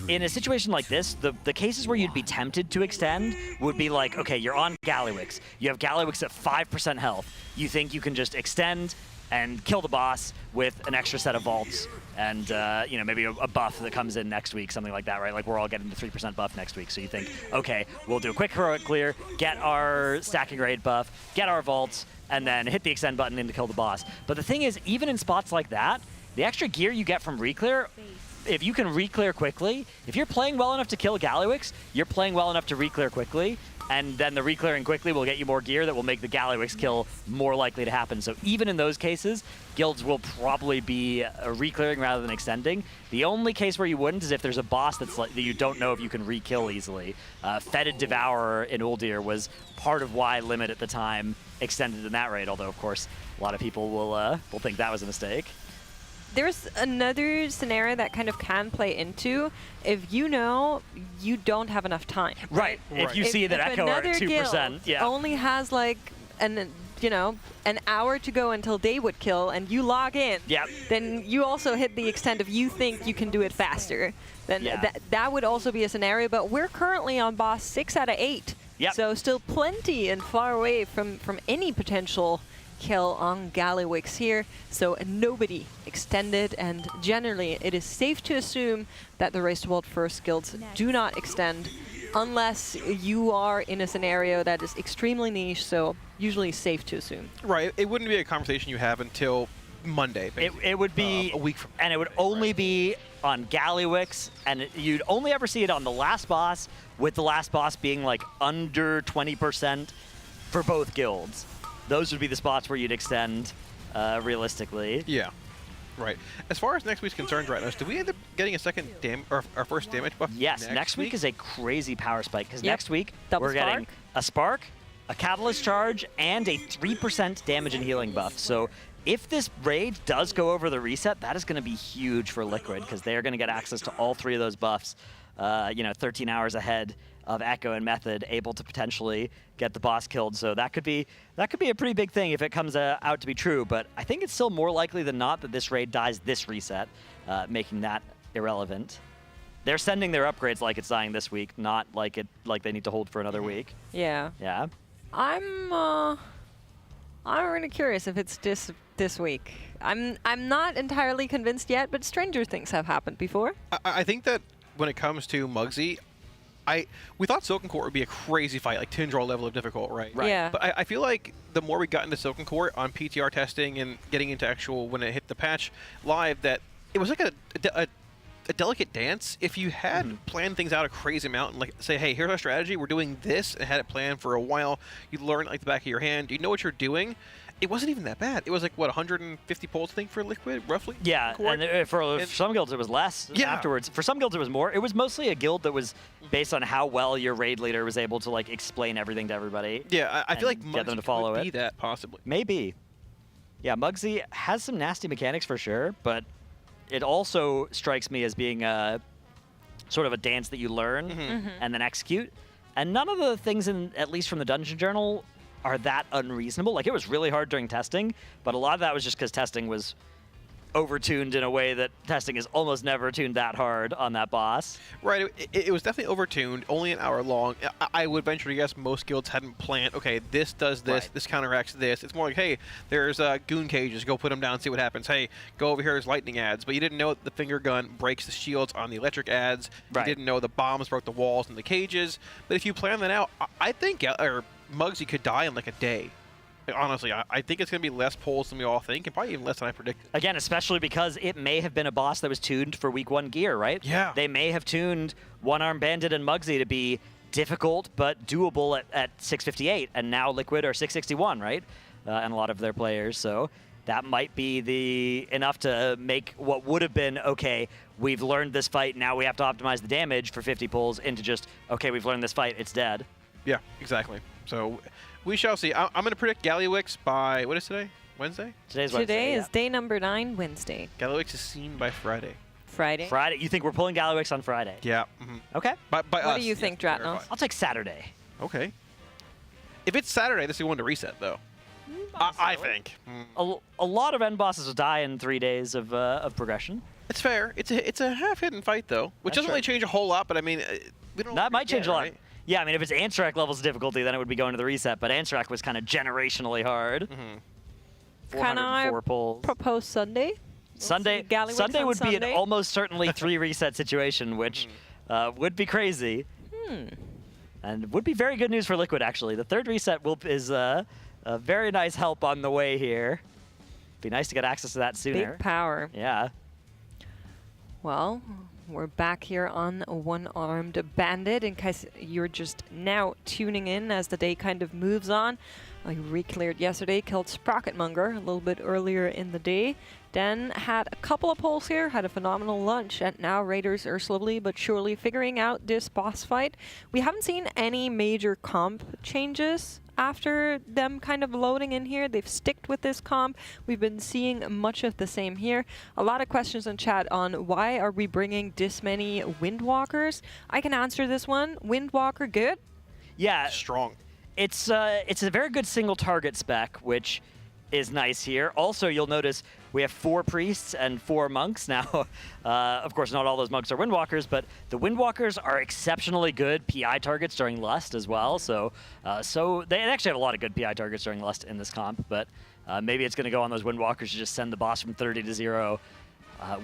in a situation like this, the cases where you'd be tempted to extend would be like, okay, you're on Gallywix. You have Gallywix at 5% health. You think you can just extend and kill the boss with an extra set of vaults and, maybe a buff that comes in next week, something like that, right? Like we're all getting the 3% buff next week. So you think, okay, we'll do a quick heroic clear, get our stacking raid buff, get our vaults, and then hit the extend button in to kill the boss. But the thing is, even in spots like that, The extra gear you get from reclear, if you can reclear quickly, if you're playing well enough to kill Gallywix, you're playing well enough to reclear quickly, and then the reclearing quickly will get you more gear that will make the Gallywix kill more likely to happen. So even in those cases, guilds will probably be reclearing rather than extending. The only case where you wouldn't is if there's a boss that's like, that you don't know if you can re-kill easily. Fetid Devourer in Uldir was part of why Limit at the time extended in that raid, although of course a lot of people will think that was a mistake. There's another scenario that kind of can play into if you know you don't have enough time. Right. If you see that Echo are at 2%, yeah. Only has like an hour to go until they would kill, and you log in. Yep. Then you also hit the extent of you think you can do it faster. Then that would also be a scenario. But we're currently on boss 6 out of 8. Yep. So still plenty and far away from any potential kill on Gallywix here, so nobody extended, and generally it is safe to assume that the Race to World First guilds do not extend unless you are in a scenario that is extremely niche, so usually safe to assume. Right, it wouldn't be a conversation you have until Monday, basically. It would be a week from now. And it would only be on Gallywix, and you'd only ever see it on the last boss, with the last boss being like under 20% for both guilds. Those would be the spots where you'd extend realistically. Yeah, right. As far as next week's concerned right now, do we end up getting a second our first damage buff? Yes, next week is a crazy power spike, because next week Double we're getting a spark, a catalyst charge, and a 3% damage and healing buff. So if this raid does go over the reset, that is going to be huge for Liquid, because they are going to get access to all 3 of those buffs, 13 hours ahead of Echo and Method, able to potentially get the boss killed. So that could be a pretty big thing if it comes out to be true. But I think it's still more likely than not that this raid dies this reset, making that irrelevant. They're sending their upgrades like it's dying this week, not like they need to hold for another week. Yeah. Yeah. I'm really curious if it's this week. I'm not entirely convinced yet, but stranger things have happened before. I think that when it comes to Muggsy, we thought Silken Court would be a crazy fight, like Tindral level of difficult, right? Yeah. But I feel like the more we got into Silken Court on PTR testing and getting into actual, when it hit the patch live, that it was like a delicate dance. If you had planned things out a crazy amount and like say, hey, here's our strategy, we're doing this, and had it planned for a while, you learn like the back of your hand, you know what you're doing. It wasn't even that bad. It was like, what, 150 pulls, I think, for Liquid, roughly? Yeah, and for some guilds it was less afterwards. For some guilds it was more. It was mostly a guild that was based on how well your raid leader was able to like explain everything to everybody. Yeah, I feel like get them to follow would it. be that, possibly. Maybe. Yeah, Muggsy has some nasty mechanics for sure, but it also strikes me as being sort of a dance that you learn and then execute. And none of the things, at least from the Dungeon Journal, are that unreasonable. Like, it was really hard during testing, but a lot of that was just because testing was overtuned in a way that testing is almost never tuned that hard on that boss. Right, it was definitely overtuned, only an hour long. I would venture to guess most guilds hadn't planned, okay, this does this, this counteracts this. It's more like, hey, there's goon cages, go put them down, see what happens. Hey, go over here, there's lightning ads. But you didn't know the finger gun breaks the shields on the electric ads. You didn't know the bombs broke the walls and the cages. But if you plan that out, I think Muggsy could die in like a day. Honestly, I think it's going to be less pulls than we all think, and probably even less than I predicted. Again, especially because it may have been a boss that was tuned for week 1 gear, right? Yeah. They may have tuned One-Armed Bandit and Muggsy to be difficult but doable at 658, and now Liquid are 661, right? And a lot of their players, so that might be enough to make what would have been, okay, we've learned this fight, now we have to optimize the damage for 50 pulls, into just, okay, we've learned this fight, it's dead. Yeah, exactly. So we shall see. I'm going to predict Gallywix by, what is today? Wednesday? Today's Wednesday. Today is day number 9, Wednesday. Gallywix is seen by Friday. Friday? Friday. You think we're pulling Gallywix on Friday? Yeah. Okay. By what us, do you think, Dratnos? I'll take Saturday. Okay. If it's Saturday, this is one to reset, though. I think. A lot of end bosses will die in 3 days of progression. It's fair. It's a half-hidden fight, though, which doesn't really change a whole lot, but I mean, we don't know. That might change a lot. Right? Yeah, I mean, if it's Antrak levels of difficulty, then it would be going to the reset, but Antrak was kind of generationally hard. 404 pulls. Propose Sunday? Sunday would be an almost certainly 3 reset situation, which would be crazy. And would be very good news for Liquid, actually. The 3rd reset is a very nice help on the way here. Be nice to get access to that sooner. Big power. Yeah. Well, we're back here on One-Armed Bandit in case you're just now tuning in as the day kind of moves on. I recleared yesterday, killed Sprocketmonger a little bit earlier in the day. Then had a couple of pulls here, had a phenomenal lunch, and now Raiders are slowly but surely figuring out this boss fight. We haven't seen any major comp changes after them kind of loading in here. They've sticked with this comp. We've been seeing much of the same here. A lot of questions in chat on why are we bringing this many Windwalkers? I can answer this one. Windwalker good? Yeah. Strong. It's a very good single target spec, which is nice here. Also, you'll notice we have 4 priests and 4 monks now. Of course, not all those monks are Windwalkers, but the Windwalkers are exceptionally good PI targets during Lust as well. So they actually have a lot of good PI targets during Lust in this comp, but maybe it's going to go on those Windwalkers to just send the boss from 30 to 0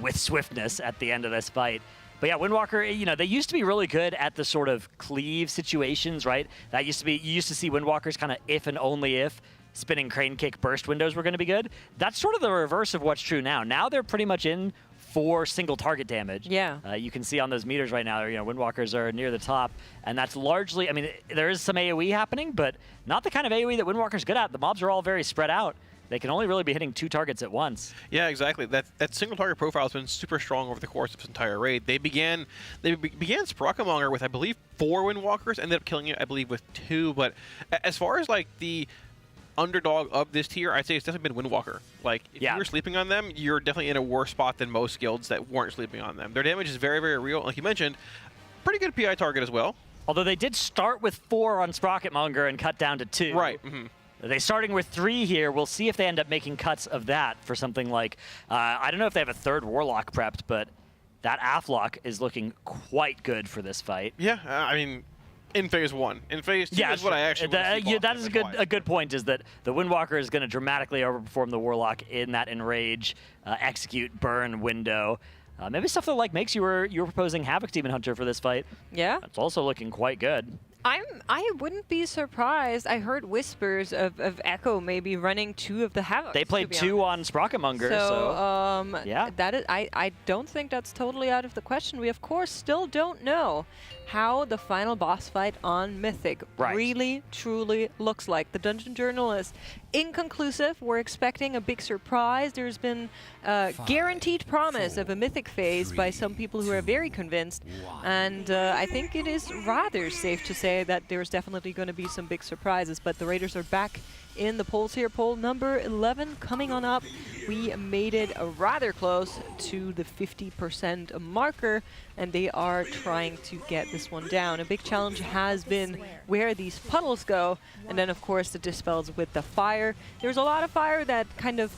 with swiftness at the end of this fight. But yeah, Windwalker, you know, they used to be really good at the sort of cleave situations, right? That used to be, you used to see Windwalkers kind of if and only if spinning crane kick burst windows were going to be good. That's sort of the reverse of what's true now. Now they're pretty much in for single target damage. Yeah. You can see on those meters right now, you know, Windwalkers are near the top, and that's largely, I mean, there is some AoE happening, but not the kind of AoE that Windwalker's good at. The mobs are all very spread out. They can only really be hitting 2 targets at once. Yeah, exactly. That single target profile has been super strong over the course of this entire raid. They began Sprocketmonger with, I believe, 4 Windwalkers, ended up killing it, I believe, with 2. But as far as like the underdog of this tier, I'd say it's definitely been Windwalker. Like, if you were sleeping on them, you're definitely in a worse spot than most guilds that weren't sleeping on them. Their damage is very, very real. Like you mentioned, pretty good PI target as well. Although they did start with 4 on Sprocketmonger and cut down to 2. Right. Mm-hmm. They're starting with 3 here. We'll see if they end up making cuts of that for something like, I don't know if they have a 3rd Warlock prepped, but that Athlock is looking quite good for this fight. Yeah, I mean, in phase 1. In phase 2 is what I actually that is a good point, is that the Windwalker is going to dramatically overperform the Warlock in that Enrage, Execute, Burn window. Maybe stuff that like makes you were proposing Havoc Demon Hunter for this fight. Yeah. It's also looking quite good. I wouldn't be surprised. I heard whispers of Echo maybe running 2 of the Havocs. They played 2 on Sprocketmonger, so yeah. That is, I don't think that's totally out of the question. We of course still don't know how the final boss fight on Mythic really truly looks like. The Dungeon Journal is inconclusive. We're expecting a big surprise. There's been a guaranteed promise of a Mythic phase by some people who are very convinced, and I think it is rather safe to say that there's definitely going to be some big surprises. But the Raiders are back in the polls here. Poll number 11 coming on up. We made it rather close to the 50% marker, and they are trying to get this one down. A big challenge has been where these puddles go, and then of course the dispels with the fire. There's a lot of fire that kind of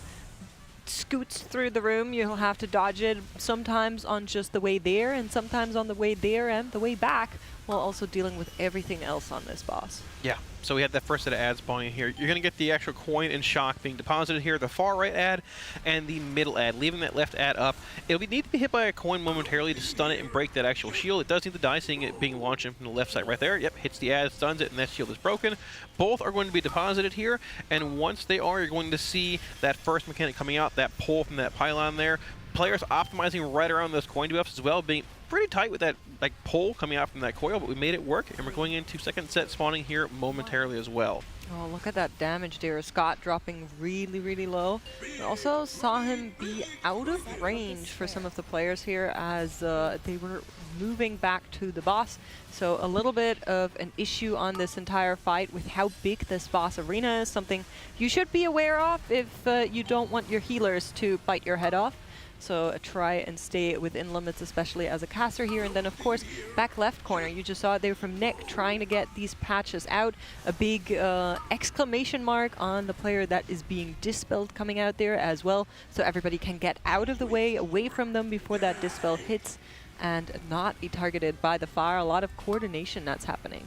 scoots through the room. You'll have to dodge it sometimes on just the way there, and sometimes on the way there and the way back, while also dealing with everything else on this boss. Yeah, so we had that first set of ads spawning here. You're going to get the actual coin and shock being deposited here, the far right ad and the middle ad, leaving that left ad up. It'll need to be hit by a coin momentarily to stun it and break that actual shield. It does need to die, seeing it being launched in from the left side right there. Yep, hits the ad, stuns it, and that shield is broken. Both are going to be deposited here, and once they are, you're going to see that first mechanic coming out, that pull from that pylon there. Players optimizing right around those coin debuffs as well, being pretty tight with that like pull coming out from that coil, but we made it work, and we're going into second set spawning here momentarily as well. Oh, look at that damage there. Scott dropping really, really low. We also saw him be out of range for some of the players here as they were moving back to the boss. So a little bit of an issue on this entire fight with how big this boss arena is, something you should be aware of if you don't want your healers to bite your head off. So try and stay within limits, especially as a caster here. And then, of course, back left corner, you just saw it there from Nick trying to get these patches out. A big exclamation mark on the player that is being dispelled coming out there as well. So everybody can get out of the way, away from them before that dispel hits and not be targeted by the fire. A lot of coordination that's happening.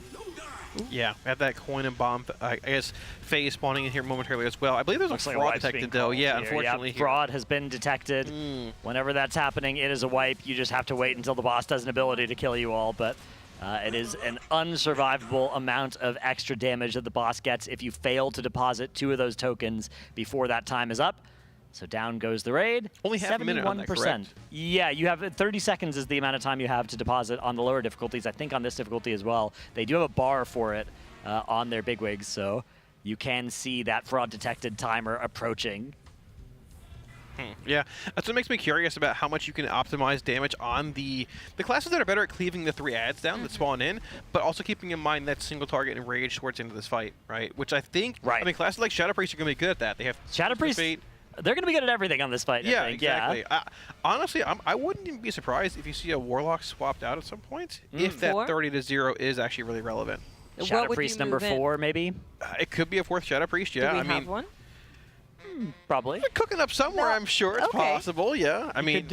Yeah, we have that coin and bomb, I guess, phase spawning in here momentarily as well. I believe there's a fraud detected, though. Yeah, unfortunately. Yeah, fraud has been detected. Whenever that's happening, it is a wipe. You just have to wait until the boss does an ability to kill you all. But it is an unsurvivable amount of extra damage that the boss gets if you fail to deposit 2 of those tokens before that time is up. So down goes the raid. Only half a minute on that, correct? Yeah, you have 30 seconds is the amount of time you have to deposit on the lower difficulties. I think on this difficulty as well. They do have a bar for it on their bigwigs, so you can see that fraud detected timer approaching. Yeah, that's what makes me curious about how much you can optimize damage on the classes that are better at cleaving the 3 ads down that spawn in, but also keeping in mind that single target and rage towards the end of this fight, right? Which I think, I mean, classes like Shadow Priest are going to be good at that. They have Shadow Priest. They're going to be good at everything on this fight, yeah, I think. exactly. Yeah. Honestly, I wouldn't even be surprised if you see a Warlock swapped out at some point, if that 30-0 is actually really relevant. Shadow Priest number 4, maybe? It could be a 4th Shadow Priest, yeah. Do we have one? Probably. They're cooking up somewhere, I'm sure. It's possible, yeah. I mean...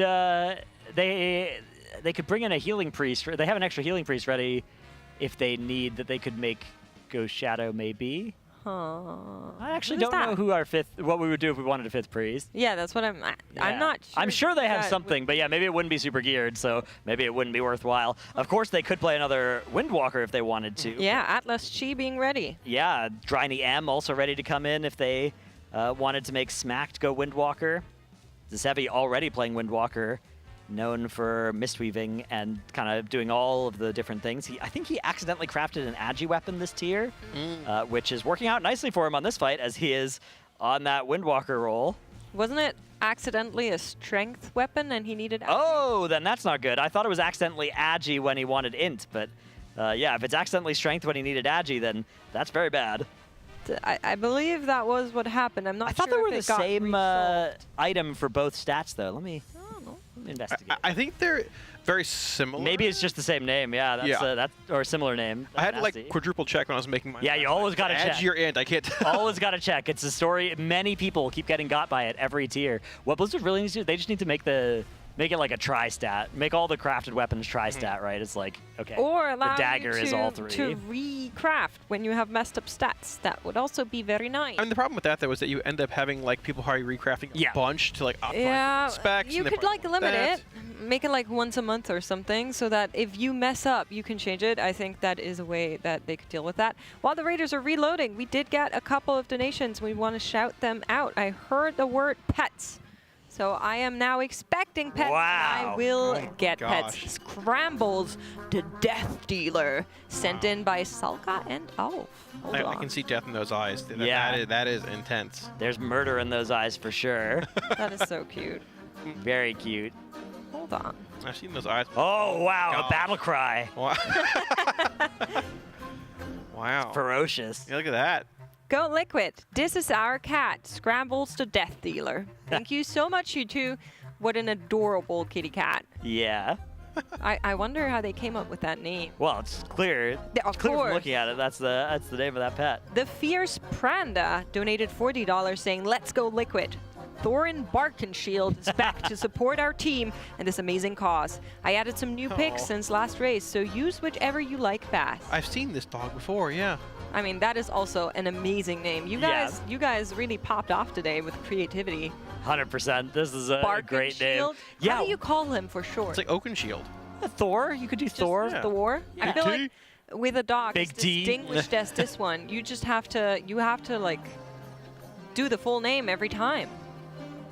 They could bring in a healing priest. They have an extra healing priest ready if they need that they could make go Shadow, maybe. I actually don't know who our 5th, what we would do if we wanted a 5th priest. Yeah, that's what I'm not sure. I'm sure they have something, but yeah, maybe it wouldn't be super geared, so maybe it wouldn't be worthwhile. Of course, they could play another Windwalker if they wanted to. Yeah, Atlas Chi being ready. Yeah, Dryny M also ready to come in if they wanted to make Smacked go Windwalker. Zesevi already playing Windwalker, known for mistweaving and kind of doing all of the different things. I think he accidentally crafted an Agi weapon this tier, which is working out nicely for him on this fight as he is on that Windwalker roll. Wasn't it accidentally a strength weapon and he needed Agi? Oh, then that's not good. I thought it was accidentally Agi when he wanted int, but yeah, if it's accidentally strength when he needed Agi, then that's very bad. I believe that was what happened. I'm not sure. I thought they were the same item for both stats, though. Let me investigate. I think they're very similar. Maybe it's just the same name. Yeah, that's or a similar name. I had to like quadruple check when I was making my. Yeah, you always got to check. Add your int. I can't. Always got to check. It's a story. Many people keep getting got by it every tier. What Blizzard really needs to do, they just need to make it like a tri-stat. Make all the crafted weapons tri-stat, right? It's like, okay, or allow the dagger you is all 3. to recraft when you have messed up stats. That would also be very nice. I mean, the problem with that, though, is that you end up having like people already recrafting a bunch to like optimize specs. You could like limit it, make it like once a month or something, so that if you mess up, you can change it. I think that is a way that they could deal with that. While the Raiders are reloading, we did get a couple of donations. We want to shout them out. I heard the word pets. So I am now expecting pets. Wow. I will get pets. Scrambles to Death Dealer, sent in by Salka and Alf. I can see death in those eyes. That is intense. There's murder in those eyes for sure. That is so cute. Very cute. Hold on. I've seen those eyes. Oh, wow. A battle cry. Wow. Wow. It's ferocious. Yeah, look at that. Go Liquid. This is our cat. Scrambles to Death Dealer. Thank you so much, you two. What an adorable kitty cat. Yeah. I wonder how they came up with that name. Well, it's clear. Of clear course. from looking at it. That's the name of that pet. The Fierce Pranda donated $40 saying, "Let's go Liquid." Thorin Barkenshield is back to support our team and this amazing cause. I added some new picks since last race, so use whichever you like best. I've seen this dog before, yeah. I mean, that is also an amazing name. You guys really popped off today with creativity. 100%. This is a great name. Yeah. How do you call him for short? It's like Oakenshield. Thor. You could do Thor. Yeah. Thor. Yeah. I feel like with a dog Big as T. distinguished as this one, you just have to like do the full name every time.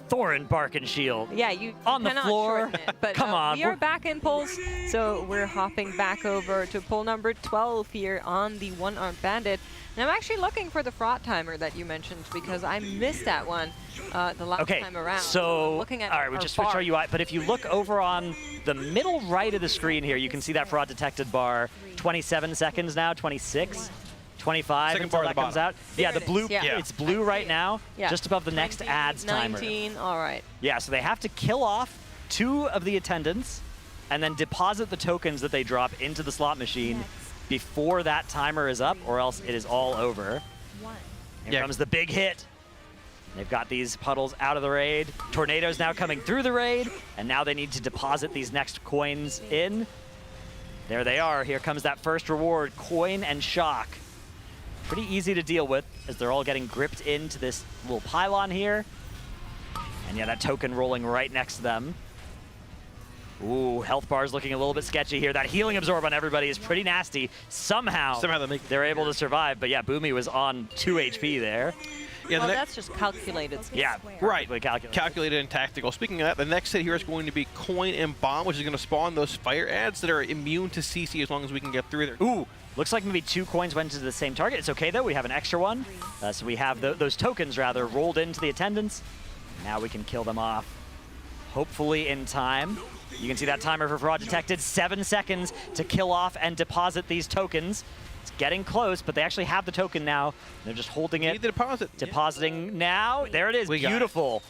Thorin Barkenshield. Yeah, you on the cannot floor. shorten it, but Come on. We are back in polls, so we're hopping back over to poll number 12 here on the one-armed bandit. And I'm actually looking for the fraud timer that you mentioned because I missed that one the last time around. So looking at all right, we just switched our UI, but if you look over on the middle right of the screen here, you can see that fraud detected bar. 27 seconds now, 26. 25 Second until bar that at the comes bottom. out. Yeah, the blue. Yeah. It's blue right now, Yeah. just above the next 19, ads timer. 19, all right. Yeah, so they have to kill off 2 of the attendants and then deposit the tokens that they drop into the slot machine before that timer is up, or else it is all over. Here comes the big hit. They've got these puddles out of the raid. Tornadoes now coming through the raid, and now they need to deposit these next coins in. There they are. Here comes that first reward, coin and shock. Pretty easy to deal with as they're all getting gripped into this little pylon here. And yeah, that token rolling right next to them. Ooh, health bar's looking a little bit sketchy here. That healing absorb on everybody is pretty nasty. Somehow they're able to survive. But yeah, Boomy was on 2 HP there. Yeah, well, that's just calculated. Yeah, right. Calculated and tactical. Speaking of that, the next hit here is going to be Coin and Bomb, which is going to spawn those fire ads that are immune to CC as long as we can get through there. Ooh, looks like maybe 2 coins went into the same target. It's okay, though. We have an extra one. So we have those tokens, rather, rolled into the attendants. Now we can kill them off, hopefully in time. You can see that timer for fraud detected. 7 seconds to kill off and deposit these tokens. It's getting close, but they actually have the token now. They're just holding it. Need the deposit. Depositing now. There it is. Beautiful.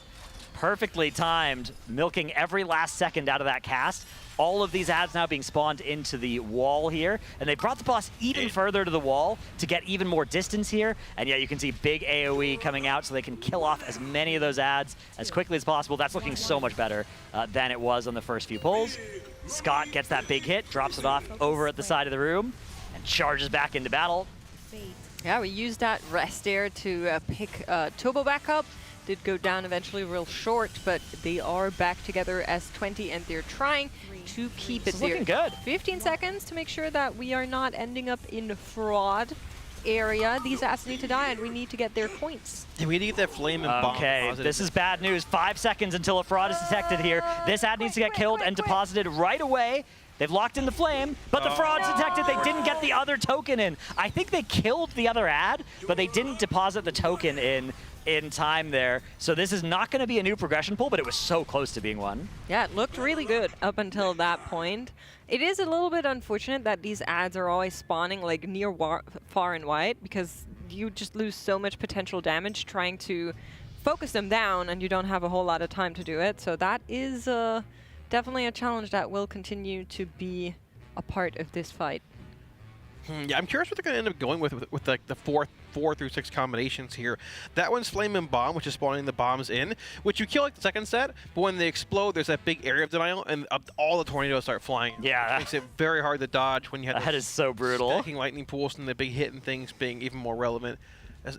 Perfectly timed. Milking every last second out of that cast. All of these ads now being spawned into the wall here. And they brought the boss even further to the wall to get even more distance here. And yeah, you can see big AoE coming out so they can kill off as many of those ads as quickly as possible. That's looking so much better than it was on the first few pulls. Scott gets that big hit, drops it off over at the side of the room, and charges back into battle. Yeah, we used that rest there to pick Turbo back up. Did go down eventually real short, but they are back together as 20, and they're trying to keep it there. Looking good. 15 seconds to make sure that we are not ending up in fraud area. These ads need to die, and we need to get their points. And we need to get that flame and bomb. Okay, this is bad news. 5 seconds until a fraud is detected here. This ad needs to get killed and deposited right away. They've locked in the flame, but the fraud's detected. They didn't get the other token in. I think they killed the other ad, but they didn't deposit the token in time there. So this is not going to be a new progression pull, but it was so close to being one. Yeah, it looked really good up until that point. It is a little bit unfortunate that these ads are always spawning like near far and wide, because you just lose so much potential damage trying to focus them down, and you don't have a whole lot of time to do it. So that is definitely a challenge that will continue to be a part of this fight. Yeah, I'm curious what they're going to end up going with like the 4 through 6 combinations here. That one's Flame and Bomb, which is spawning the bombs in, which you kill like the second set, but when they explode, there's that big area of denial, and all the tornadoes start flying. Yeah. It makes it very hard to dodge when you have that is so brutal. Stacking lightning pools and the big hit and things being even more relevant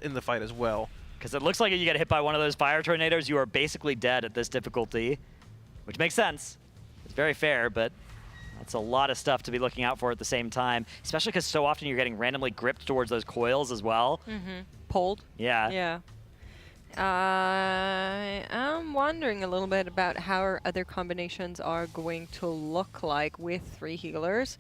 in the fight as well. Because it looks like if you get hit by one of those fire tornadoes, you are basically dead at this difficulty, which makes sense. It's very fair, but that's a lot of stuff to be looking out for at the same time, especially because so often you're getting randomly gripped towards those coils as well. Pulled. Yeah. Yeah. I'm wondering a little bit about how our other combinations are going to look like with 3 healers.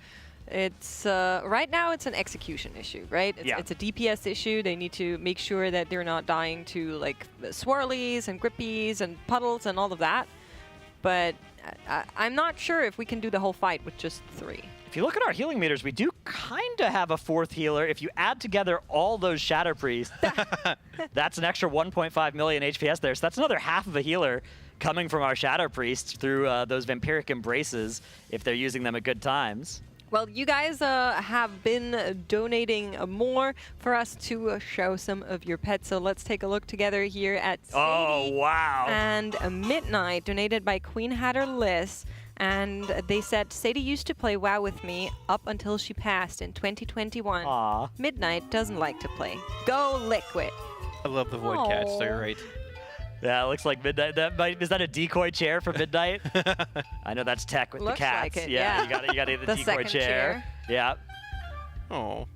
It's right now it's an execution issue, right? It's a DPS issue. They need to make sure that they're not dying to like swirlies and grippies and puddles and all of that. But I'm not sure if we can do the whole fight with just 3. If you look at our healing meters, we do kind of have a 4th healer. If you add together all those Shadow Priests, that's an extra 1.5 million HPS there. So that's another half of a healer coming from our Shadow Priests through those Vampiric Embraces if they're using them at good times. Well, you guys have been donating more for us to show some of your pets. So let's take a look together here at Sadie. Oh, wow. And Midnight, donated by Queen Hatter Liz. And they said, Sadie used to play WoW with me up until she passed in 2021. Aww. Midnight doesn't like to play. Go Liquid. I love the Void Catch, so you're right. Yeah, it looks like Midnight. Is that a decoy chair for Midnight? I know that's tech with Looks the cats. like it, yeah. You got to get the decoy second chair. Yeah. Oh.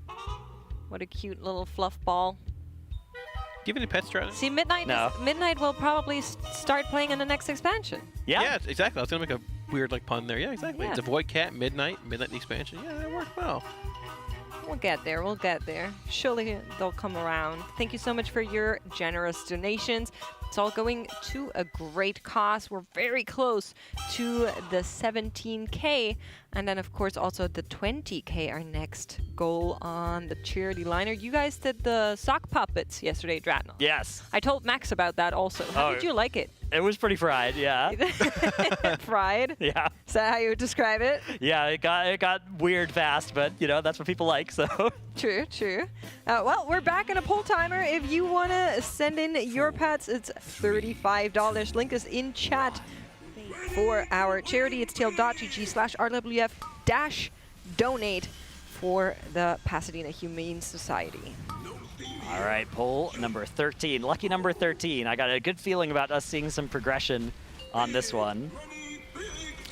What a cute little fluff ball. Do you have any pets, Stratton? See, Midnight Midnight will probably start playing in the next expansion. Yeah, exactly. I was going to make a weird like pun there. Yeah, exactly. Yeah. It's a Void Cat, Midnight the expansion. Yeah, that worked well. We'll get there. We'll get there. Surely they'll come around. Thank you so much for your generous donations. It's all going to a great cause. We're very close to the 17K. And then, of course, also the 20K, our next goal on the charity liner. You guys did the sock puppets yesterday, Dratnol. Yes. I told Max about that also. How did you like it? It was pretty fried, yeah. Fried? Yeah. Is that how you would describe it? Yeah, it got weird fast, but, you know, that's what people like, so. True. Well, we're back in a poll timer. If you want to send in your pets, it's $35. Link is in chat for our charity. It's tl.gg/RWF-donate for the Pasadena Humane Society. All right, poll number 13. Lucky number 13. I got a good feeling about us seeing some progression on this one.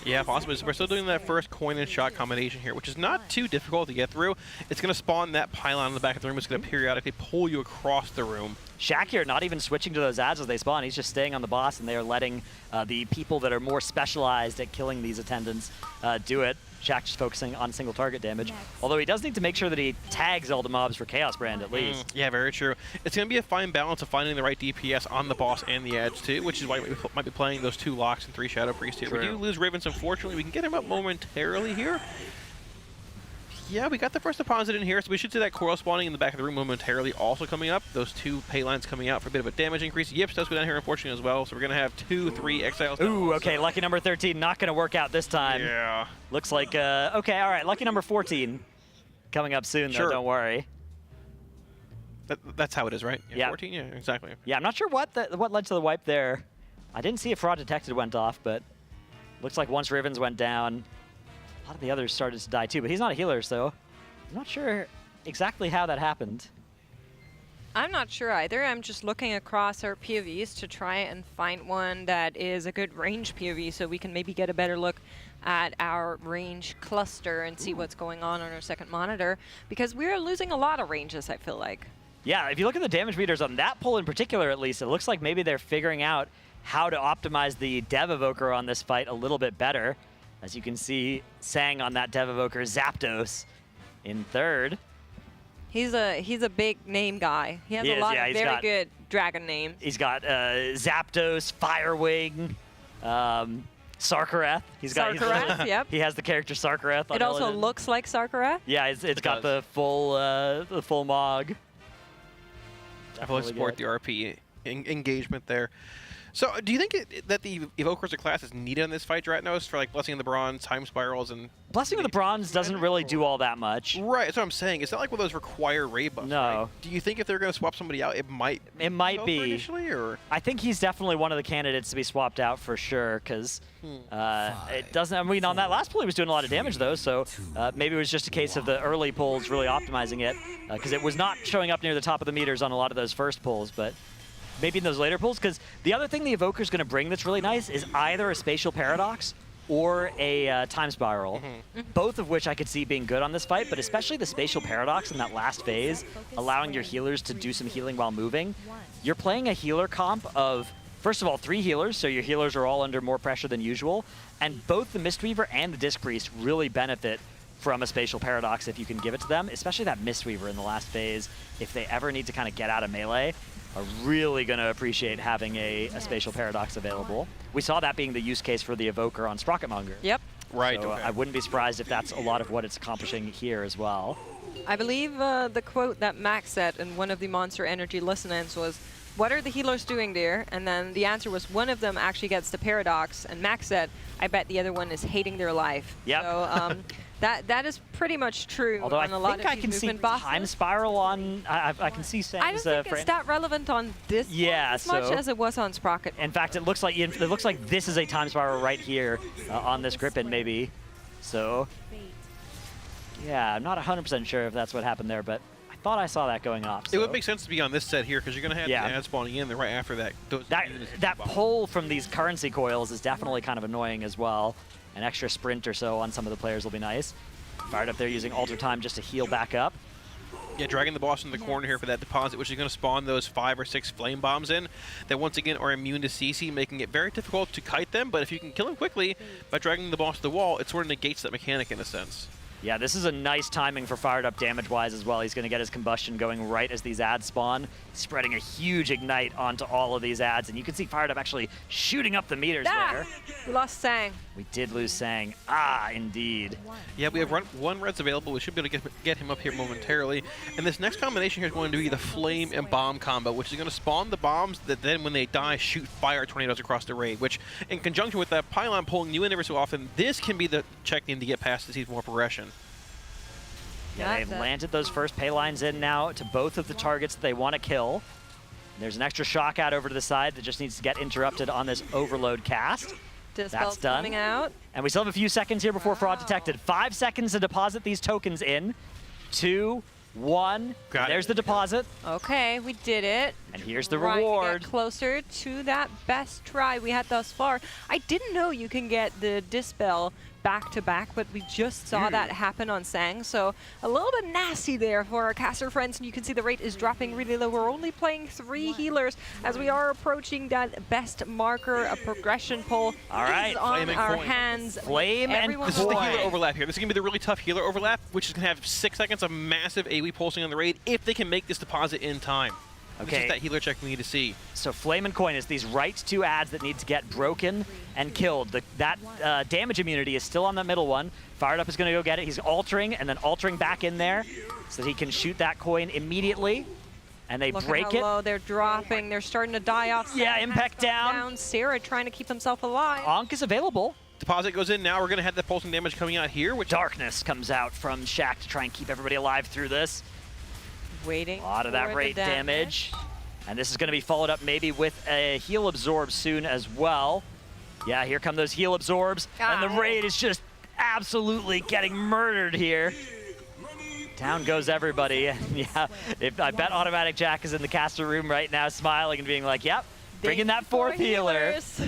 Yeah, possibly. So we're still doing that first coin and shot combination here, which is not too difficult to get through. It's going to spawn that pylon in the back of the room. It's going to periodically pull you across the room. Shaq here not even switching to those ads as they spawn. He's just staying on the boss, and they are letting the people that are more specialized at killing these attendants do it. Shaq just focusing on single target damage. Although he does need to make sure that he tags all the mobs for Chaos Brand at least. Yeah, very true. It's going to be a fine balance of finding the right DPS on the boss and the ads too, which is why we might be playing those 2 locks and 3 Shadow Priests here. True. We do lose Ravens, unfortunately. We can get him up momentarily here. Yeah, we got the first deposit in here, so we should see that coral spawning in the back of the room momentarily also coming up. Those 2 pay lines coming out for a bit of a damage increase. Yips does go down here, unfortunately, as well, so we're going to have 2-3 exiles. Ooh, okay, lucky number 13 not going to work out this time. Yeah. Looks like, okay, all right, lucky number 14 coming up soon, though, don't worry. That's how it is, right? Yeah. 14? Yeah, exactly. Yeah, I'm not sure what led to the wipe there. I didn't see if Fraud Detected went off, but looks like once Rivens went down, a lot of the others started to die too, but he's not a healer, so I'm not sure exactly how that happened. I'm not sure either. I'm just looking across our POVs to try and find one that is a good range POV so we can maybe get a better look at our range cluster and see what's going on our second monitor, because we're losing a lot of ranges, I feel like. Yeah, if you look at the damage meters on that pull in particular, at least, it looks like maybe they're figuring out how to optimize the Dev Evoker on this fight a little bit better. As you can see, Sang on that Dev Evoker, Zapdos in third. He's a big name guy. He has a lot of very good dragon names. He's got Zapdos, Firewing, Sarkareth. Sarkareth, yep. He has the character Sarkareth. It also looks like Sarkareth. Yeah, it's got the full Mog. I fully support the RP engagement there. So, do you think that the Evoker as a class is needed in this fight, Dratnos, for like Blessing of the Bronze, Time Spirals, and... Blessing of the Bronze doesn't really do all that much. Right, that's what I'm saying. It's not like one of those require raid buffs, No. right? Do you think if they're going to swap somebody out, it might be initially, or? I think he's definitely one of the candidates to be swapped out for sure, because it doesn't... I mean, on that last pull, he was doing a lot of damage, though, so maybe it was just a case of the early pulls really optimizing it, because it was not showing up near the top of the meters on a lot of those first pulls, but... maybe in those later pulls, because the other thing the Evoker's going to bring that's really nice is either a Spatial Paradox or a Time Spiral, both of which I could see being good on this fight, but especially the Spatial Paradox in that last phase, allowing your healers to do some healing while moving. You're playing a healer comp of, first of all, 3 healers, so your healers are all under more pressure than usual, and both the Mistweaver and the Disc Priest really benefit from a Spatial Paradox if you can give it to them, especially that Mistweaver in the last phase. If they ever need to kind of get out of melee, are really going to appreciate having a Spatial Paradox available. We saw that being the use case for the Evoker on Sprocketmonger. Yep. Right. So I wouldn't be surprised if that's a lot of what it's accomplishing here as well. I believe the quote that Max said in one of the Monster Energy listen-ins was, "What are the healers doing there?" And then the answer was one of them actually gets the Paradox, and Max said, "I bet the other one is hating their life." Yep. So that is pretty much true. Although on a lot I of can these see movement bosses. Time Spiral on... I can see Sam's... I don't think it's that relevant on this one as much as it was on Sprocket. In fact, it looks like this is a Time Spiral right here on this Grippin, maybe. So, yeah, I'm not 100% sure if that's what happened there, but I thought I saw that going off. So. It would make sense to be on this set here, because you're going to have the ad spawning in right after that. That pull from these currency coils is definitely kind of annoying as well. An extra sprint or so on some of the players will be nice. Fired up there using Alter Time just to heal back up. Yeah, dragging the boss in the corner here for that deposit, which is going to spawn those 5 or 6 flame bombs in that once again are immune to CC, making it very difficult to kite them. But if you can kill them quickly by dragging the boss to the wall, it sort of negates that mechanic in a sense. Yeah, this is a nice timing for Fired Up damage-wise as well. He's going to get his combustion going right as these ads spawn, spreading a huge ignite onto all of these ads. And you can see Fired Up actually shooting up the meters there. We lost Sang. We did lose Sang. Indeed. Yeah, we have one reds available. We should be able to get him up here momentarily. And this next combination here is going to be the Flame and Bomb combo, which is going to spawn the bombs that then, when they die, shoot fire tornadoes across the raid, which, in conjunction with that pylon pulling you in every so often, this can be the check-in to get past to see more progression. Yeah, they've landed those first pay lines in now to both of the targets that they want to kill. There's an extra shock out over to the side that just needs to get interrupted on this overload cast. That's done. Coming out. And we still have a few seconds here before Fraud Detected. 5 seconds to deposit these tokens in. 2, 1. There's the deposit. Okay, we did it. And here's the Trying to reward. get closer to that best try we had thus far. I didn't know you can get the Dispel back to back, but we just saw that happen on Sang, so a little bit nasty there for our caster friends, and you can see the rate is dropping really low. We're only playing 3 healers as we are approaching that best marker. A progression pull All right, is on Flame and our Coin. hands. Flame and This is the healer Coin. overlap here. This is going to be the really tough healer overlap, which is going to have 6 seconds of massive AoE pulsing on the raid if they can make this deposit in time. This Okay. is that healer check we need to see. So Flame and Coin is these right 2 ads that need to get broken and killed. That damage immunity is still on the middle one. Fired Up is going to go get it. He's altering and then altering back in there so that he can shoot that coin immediately. And they Look break at how it. low they're dropping. They're starting to die off. Yeah, Sam impact has gone down. Sarah trying to keep himself alive. Ankh is available. Deposit goes in now. We're going to have the pulsing damage coming out here, which Darkness comes out from Shaq to try and keep everybody alive through this. Waiting. A lot of that for the rate damage. And this is going to be followed up maybe with a heal absorb soon as well. Yeah, here come those heal absorbs. And the raid is just absolutely getting murdered here. Down goes everybody. Yeah, I bet Automatic Jack is in the caster room right now smiling and being like, yep, bringing that 4th healer. Healers.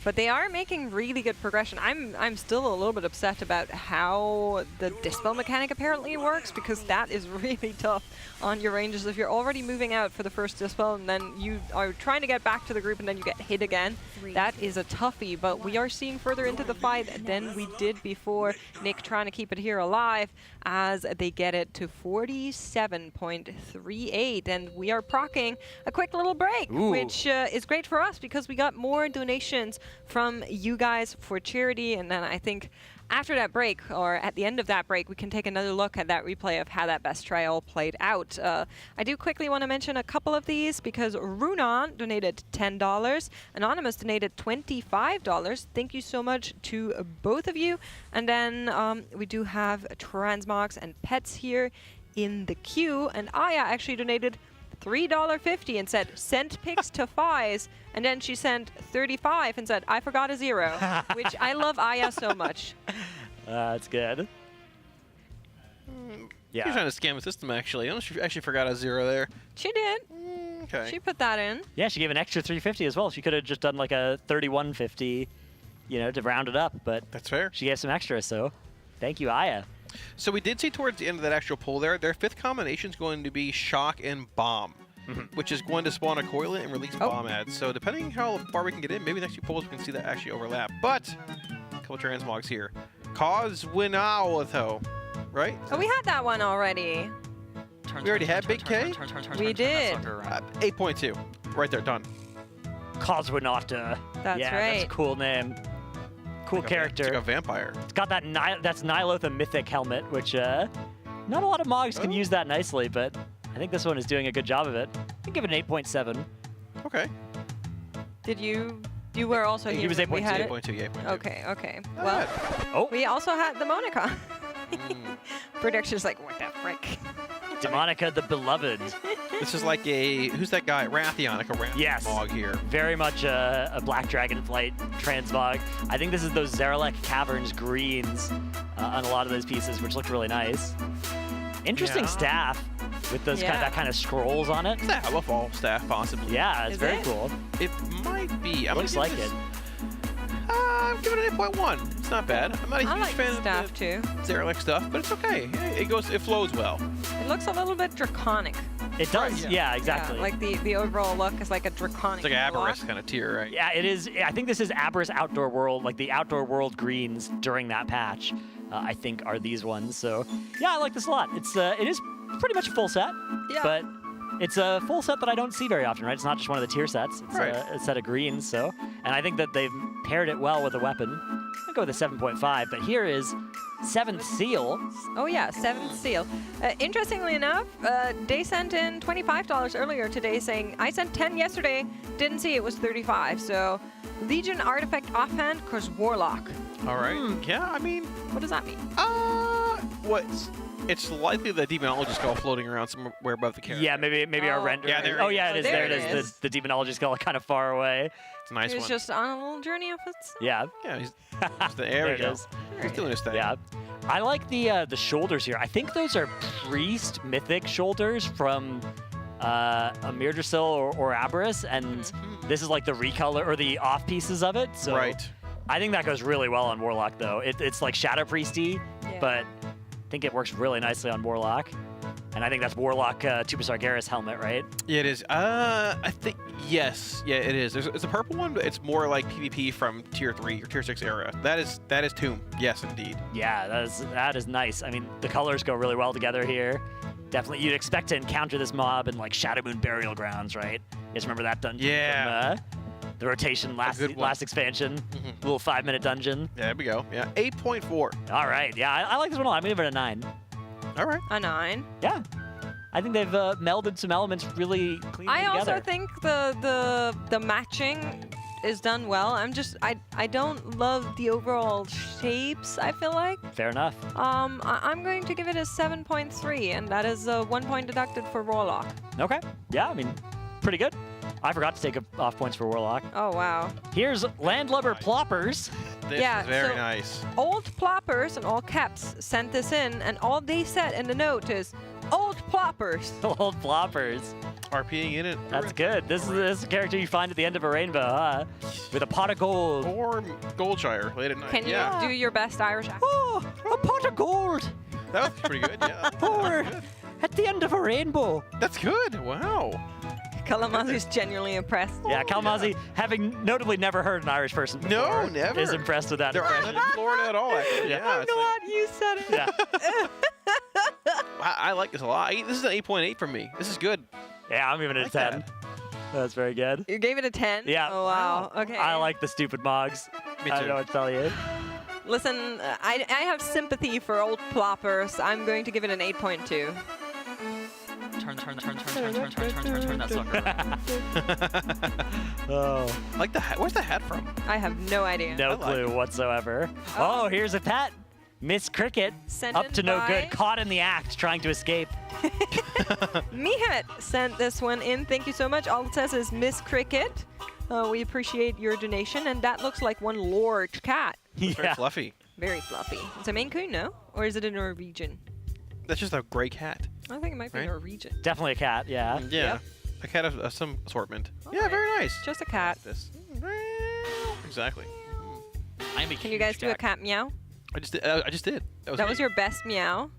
But they are making really good progression. I'm still a little bit upset about how the Dispel mechanic apparently works, because that is really tough on your ranges. If you're already moving out for the first Dispel and then you are trying to get back to the group and then you get hit again, that is a toughie. But we are seeing further into the fight than we did before. Nick trying to keep it here alive as they get it to 47.38. And we are proccing a quick little break, which is great for us because we got more donations from you guys for charity. And then I think after that break, or at the end of that break, we can take another look at that replay of how that best trial played out. I do quickly want to mention a couple of these because Runan donated $10. Anonymous donated $25. Thank you so much to both of you. And then we do have Transmox and Pets here in the queue. And Aya actually donated $3.50 and said, sent pics to Fies. And then she sent 35 and said, I forgot a 0, which I love Aya so much. That's good. She's trying to scam the system, actually. I don't know if she actually forgot a 0 there. She did. Okay. She put that in. Yeah, she gave an extra 350 as well. She could have just done like a 3150, you know, to round it up. But that's fair. She gave some extra, so thank you, Aya. So we did see towards the end of that actual pull there, their 5th combination is going to be Shock and Bomb, which is going to spawn a Coilet and release Bomb ads. So depending how far we can get in, maybe next few pulls we can see that actually overlap. But a couple transmogs here. Cause Winao, though, right? Oh, we had that one already. We already had Big K? We did. 8.2. Right there, done. Coswinata. That's yeah, right. That's a cool name. Cool character. It's like a vampire. It's got that that's Nihilotha Mythic helmet, which not a lot of Mogs can use that nicely, but I think this one is doing a good job of it. I give it an 8.7. Okay. Did you were also here? He was when we 8.2. had it? 8.2, 8.2. Okay, okay. Well, we also had the Monica. Production's like, what the frick? Demonica the Beloved. This is like a, who's that guy? Rathion, like a Rathion Mog here. Very much a Black Dragonflight transmog. I think this is those Zaralek Caverns greens on a lot of those pieces, which look really nice. Interesting staff with those that kind of scrolls on it. Is that a fall staff, possibly? Yeah, it's very cool. It might be. Looks like it. I'm giving it an 8.1. It's not bad. I'm not a huge fan staff of the too. Zaralek stuff, but it's okay. It flows well. It looks a little bit draconic. It does, yeah, exactly. Yeah, like the overall look is like a draconic. It's like an block. Aberrus kind of tier, right? Yeah, it is. I think this is Aberrus Outdoor World, like the Outdoor World greens during that patch. I think are these ones. So yeah, I like this a lot. It is pretty much a full set, but it's a full set that I don't see very often, right? It's not just one of the tier sets. It's a set of greens. So, and I think that they've paired it well with a weapon. I'll go with a 7.5, but here is 7th Seal. Oh yeah, 7th Seal. Interestingly enough, they sent in $25 earlier today saying, I sent 10 yesterday, didn't see it was 35. So Legion Artifact Offhand, cause Warlock. All right. Yeah, I mean. What does that mean? It's likely the Demonology skull floating around somewhere above the character. Yeah, maybe our render. Yeah, there it is. There it is. The Demonology skull kind of far away. It's a nice He was one. just on a little journey of its. Yeah. Yeah, there we go. is. He's doing his thing. Yeah. I like the shoulders here. I think those are priest mythic shoulders from a Mirdrasil or Aberrus, and this is like the recolor or the off pieces of it. So Right. I think that goes really well on Warlock, though. It's like Shadow Priesty, but I think it works really nicely on Warlock. And I think that's Warlock Tuba Sargeras helmet, right? Yeah, it is. I think, yes. Yeah, it is. It's a purple one, but it's more like PvP from Tier 3 or Tier 6 era. That is Tomb. Yes, indeed. Yeah, that is nice. I mean, the colors go really well together here. Definitely, you'd expect to encounter this mob in like Shadow Moon Burial Grounds, right? You guys remember that dungeon? Yeah. From, the rotation last expansion, little 5-minute dungeon. Yeah, there we go. Yeah, 8.4. All right. Yeah, I like this one a lot. I'm gonna give it a 9. All right. A 9. Yeah. I think they've melded some elements really cleanly I together. also think the matching is done well. I don't love the overall shapes, I feel like. Fair enough. I'm going to give it a 7.3, and that is 1 point deducted for Warlock. Okay. Yeah, I mean, pretty good. I forgot to take off points for Warlock. Oh, wow. Here's Landlubber Ploppers. This is very nice. Old Ploppers, in all caps, sent this in, and all they said in the note is, Old Ploppers. Old Ploppers. RPing in it. That's good. This is a character you find at the end of a rainbow, huh? With a pot of gold. Or Goldshire late at night. Can you do your best Irish accent? Oh, a pot of gold. That was pretty good, yeah. Or at the end of a rainbow. That's good. Wow. Kalamazi's genuinely impressed. Yeah, Kalamazi, having notably never heard an Irish person before, No, never. is impressed with that They're impression. not in Florida at all, actually. Yeah, I'm it's like- not. You said it. Yeah. I like this a lot. This is an 8.8 from me. This is good. Yeah, I'm giving it a 10. That's very good. You gave it a 10? Yeah. Oh, wow. Okay. I like the stupid Mogs. Me I too. don't know what to tell you. Listen, I have sympathy for old ploppers. I'm going to give it an 8.2. Turn that sucker around. Oh. Like the hat. Where's the hat from? I have no idea. No clue whatsoever. Oh, here's a pet. Miss Cricket, Sent up in to no by- good, caught in the act, trying to escape. Mihet sent this one in. Thank you so much. All it says is Miss Cricket. We appreciate your donation, and that looks like one large cat. It's very fluffy. Very fluffy. It's a Maine Coon, no? Or is it a Norwegian? That's just a gray cat. I think it might be Right? Norwegian. Definitely a cat, yeah. Yeah. Yep. A cat of some assortment. Yeah, Alright. very nice. Just a cat. This. Exactly. Can you guys do a cat meow? I just did. That was your best meow.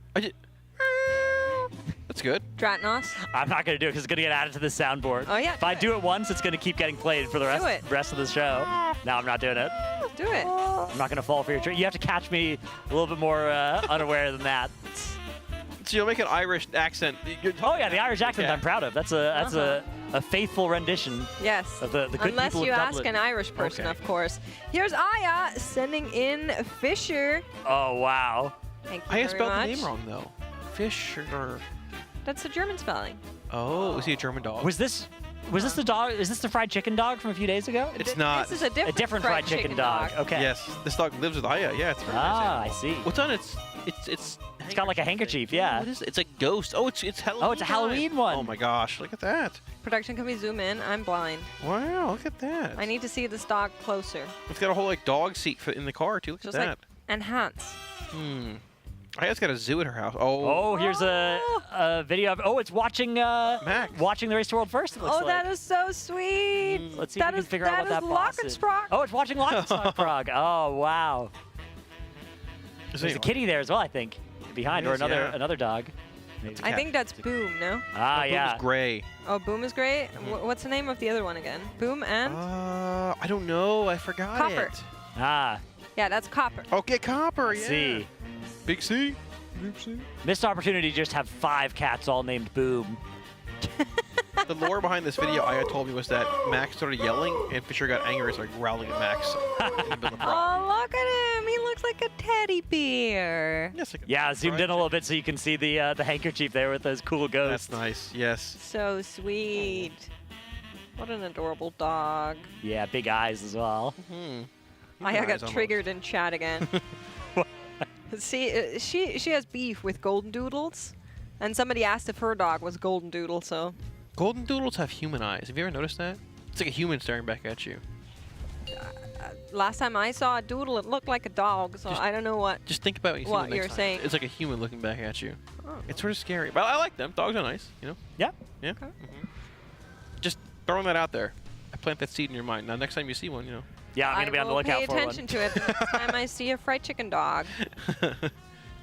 That's good. Dratnos. I'm not going to do it because it's going to get added to the soundboard. Oh, yeah, If I do it once, it's going to keep getting played for the Do it. rest of the show. No, I'm not doing it. Do it. I'm not going to fall for your trick. You have to catch me a little bit more unaware than that. So you'll make an Irish accent. Oh yeah, the Irish accent Yeah. I'm proud of. That's a faithful rendition. Yes. Of the good Unless people you of ask Dublin. an Irish person, Okay. of course. Here's Aya sending in Fisher. Oh wow. Thank you I very spelled much. the name wrong though. Fisher. That's the German spelling. Oh, is he a German dog? Was this the dog? Is this the fried chicken dog from a few days ago? It's not. This is a different fried chicken dog. Okay. Yes, this dog lives with Aya. Yeah, it's very nice. I see. What's on its? It's got like a handkerchief. Yeah. What is it? It's a ghost. Oh, it's Halloween. Oh, it's a Halloween one. Oh my gosh, look at that. Production, can we zoom in? I'm blind. Wow, look at that. I need to see this dog closer. It's got a whole like dog seat in the car too. Look Just at like that. enhance. Aya's got a zoo at her house. Oh. Oh, here's a video of. Oh, it's watching watching the race to world first. It looks Oh, like. that is so sweet. Let's see if we can figure out what that boss is. Lockenstrach. Oh, it's watching Lockenstrach. Oh, wow. There's a kitty there as well, I think, behind, It or is, another dog. I think that's Boom, no? Ah, yeah. Boom's gray. Oh, Boom is great. What's the name of the other one again? Boom and? I don't know. I forgot Copper. it. Ah. Yeah, that's Copper. Okay, Copper. Yeah. See. Big C. Big C. Missed opportunity to just have 5 cats all named Boom. The lore behind this video, Aya told me, was that Max started yelling and Fisher got angry and started growling at Max. Oh, look at him. He looks like a teddy bear. Yeah, zoomed in a little bit so you can see the handkerchief there with those cool ghosts. That's nice. Yes. So sweet. What an adorable dog. Yeah, big eyes as well. I got triggered in chat again. See, she has beef with Golden Doodles, and somebody asked if her dog was Golden Doodle, so. Golden Doodles have human eyes. Have you ever noticed that? It's like a human staring back at you. last time I saw a doodle, it looked like a dog, so I don't know what. Just think about what you're saying. It's like a human looking back at you. Oh. It's sort of scary, but I like them. Dogs are nice, you know. Yeah. Yeah. Okay. Just throwing that out there. I plant that seed in your mind. Now, next time you see one, you know. Yeah, I'm gonna be on the lookout for one. I will pay attention to it the next time I see a fried chicken dog.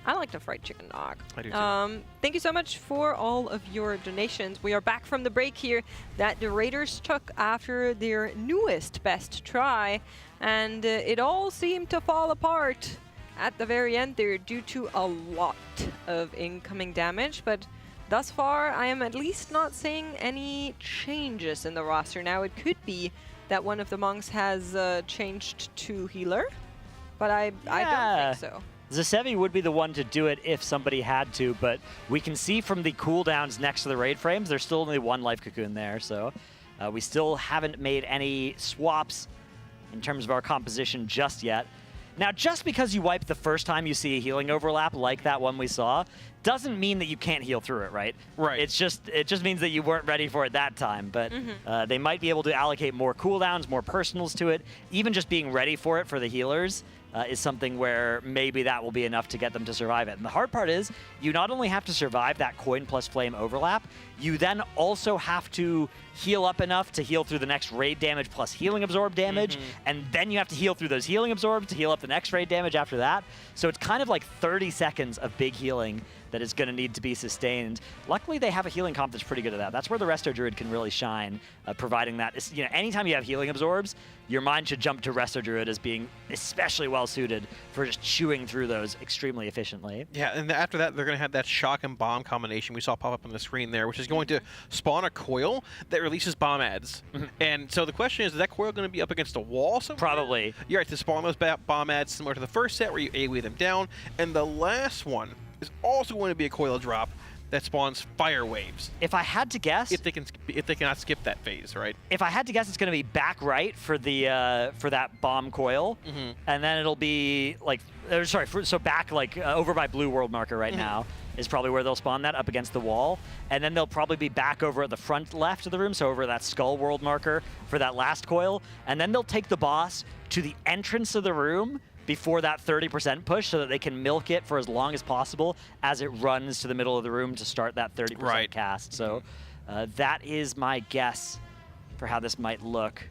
I like the fried chicken dog. I do too. Thank you so much for all of your donations. We are back from the break here that the Raiders took after their newest best try, and it all seemed to fall apart at the very end there due to a lot of incoming damage. But thus far, I am at least not seeing any changes in the roster. Now, it could be that one of the monks has changed to healer, but I don't think so. Zasevi would be the one to do it if somebody had to, but we can see from the cooldowns next to the raid frames, there's still only one life cocoon there, so we still haven't made any swaps in terms of our composition just yet. Now, just because you wipe the first time you see a healing overlap like that one we saw, doesn't mean that you can't heal through it, right? Right. It just means that you weren't ready for it that time, but they might be able to allocate more cooldowns, more personals to it. Even just being ready for it for the healers is something where maybe that will be enough to get them to survive it. And the hard part is, you not only have to survive that coin plus flame overlap, you then also have to heal up enough to heal through the next raid damage plus healing absorb damage, and then you have to heal through those healing absorbs to heal up the next raid damage after that. So it's kind of like 30 seconds of big healing that is going to need to be sustained. Luckily, they have a healing comp that's pretty good at that. That's where the Resto Druid can really shine, providing that, you know, anytime you have healing absorbs, your mind should jump to Resto Druid as being especially well suited for just chewing through those extremely efficiently. Yeah, and after that, they're going to have that shock and bomb combination we saw pop up on the screen there, which is going to spawn a coil that releases bomb ads. And so the question is that coil going to be up against a wall somewhere? Probably. You're right, to spawn those bomb ads similar to the first set where you AoE them down. And the last one is also going to be a coil drop that spawns fire waves. If I had to guess, if they cannot skip that phase, right? If I had to guess, it's going to be back right for the for that bomb coil, and then it'll be like, so back like over by blue world marker right now is probably where they'll spawn that up against the wall, and then they'll probably be back over at the front left of the room, so over that skull world marker for that last coil, and then they'll take the boss to the entrance of the room before that 30% push so that they can milk it for as long as possible as it runs to the middle of the room to start that 30% cast. So that is my guess for how this might look.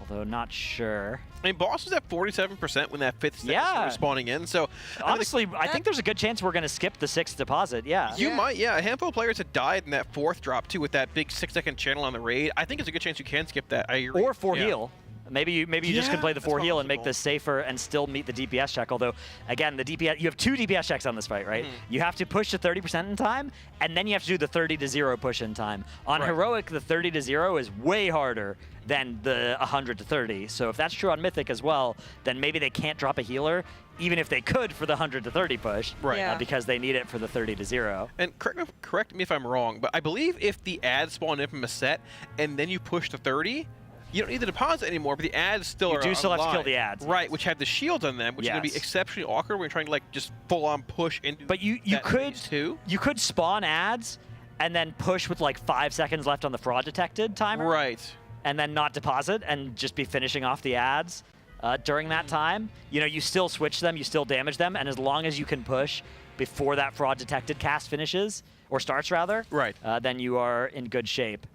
Although not sure. I mean, boss was at 47% when that fifth set was spawning in, so... Honestly, I think there's a good chance we're going to skip the 6th deposit, You might, yeah. A handful of players had died in that 4th drop, too, with that big 6-second channel on the raid. I think it's a good chance you can skip that. I agree. Or 4 heal. Maybe you just can play the 4 heal and make this safer and still meet the DPS check. Although, again, the DPS, you have 2 DPS checks on this fight, right? You have to push to 30% in time, and then you have to do the 30-0 push in time. On Heroic, the 30-0 is way harder than the 100-30. So if that's true on Mythic as well, then maybe they can't drop a healer, even if they could for the 100-30 push, because they need it for the 30-0. And correct me if I'm wrong, but I believe if the ads spawn in from a set and then you push to 30, you don't need the deposit anymore, but the ads still are You do still have to kill alive. the ads. Right, which have the shields on them, which is going to be exceptionally awkward when you're trying to like just full-on push into But you could spawn ads and then push with like 5 seconds left on the fraud detected timer. Right. And then not deposit and just be finishing off the ads during that time. You know, you still switch them, you still damage them, and as long as you can push before that fraud detected cast finishes, or starts rather, then you are in good shape.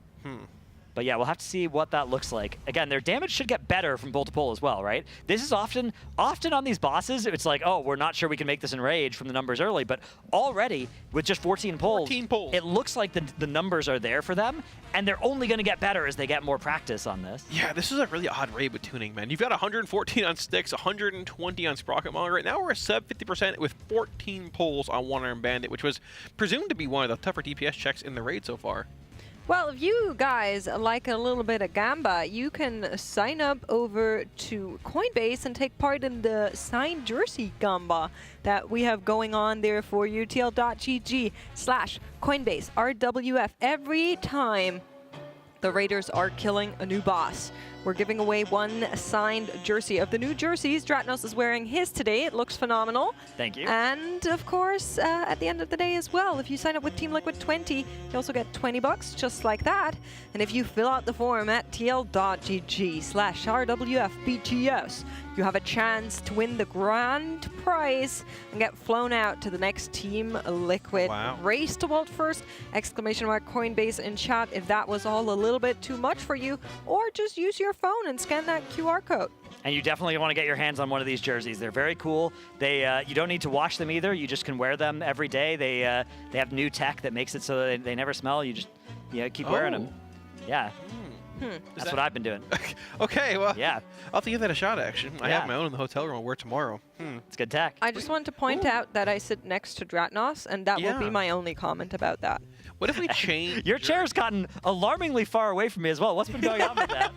But yeah, we'll have to see what that looks like. Again, their damage should get better from pull to pull as well, right? This is often on these bosses, it's like, oh, we're not sure we can make this in Rage from the numbers early, but already with just 14 pulls, it looks like the numbers are there for them, and they're only going to get better as they get more practice on this. Yeah, this is a really odd raid with tuning, man. You've got 114 on Styx, 120 on Sprocket Monger. Right now we're at sub 50% with 14 pulls on One Arm Bandit, which was presumed to be one of the tougher DPS checks in the raid so far. Well, if you guys like a little bit of Gamba, you can sign up over to Coinbase and take part in the signed jersey Gamba that we have going on there for you. TL.gg/Coinbase RWF. Every time the Raiders are killing a new boss, we're giving away one signed jersey of the new jerseys. Dratnos is wearing his today. It looks phenomenal. Thank you. And of course, at the end of the day as well, if you sign up with Team Liquid 20, you also get $20 just like that. And if you fill out the form at tl.gg/RWFBTS, you have a chance to win the grand prize and get flown out to the next Team Liquid race to world first. Exclamation mark Coinbase in chat if that was all a little bit too much for you, or just use your phone and scan that QR code. And you definitely want to get your hands on one of these jerseys. They're very cool. They you don't need to wash them either. You just can wear them every day. They have new tech that makes it so they never smell. You just keep wearing them. Yeah. That's what I've been doing. Okay, well, yeah, I'll have to give that a shot, actually. I have my own in the hotel room I'll wear tomorrow. It's good tech. I just want to point out that I sit next to Dratnos, and that will be my only comment about that. What if we change? Your chair's gotten alarmingly far away from me as well. What's been going on with that?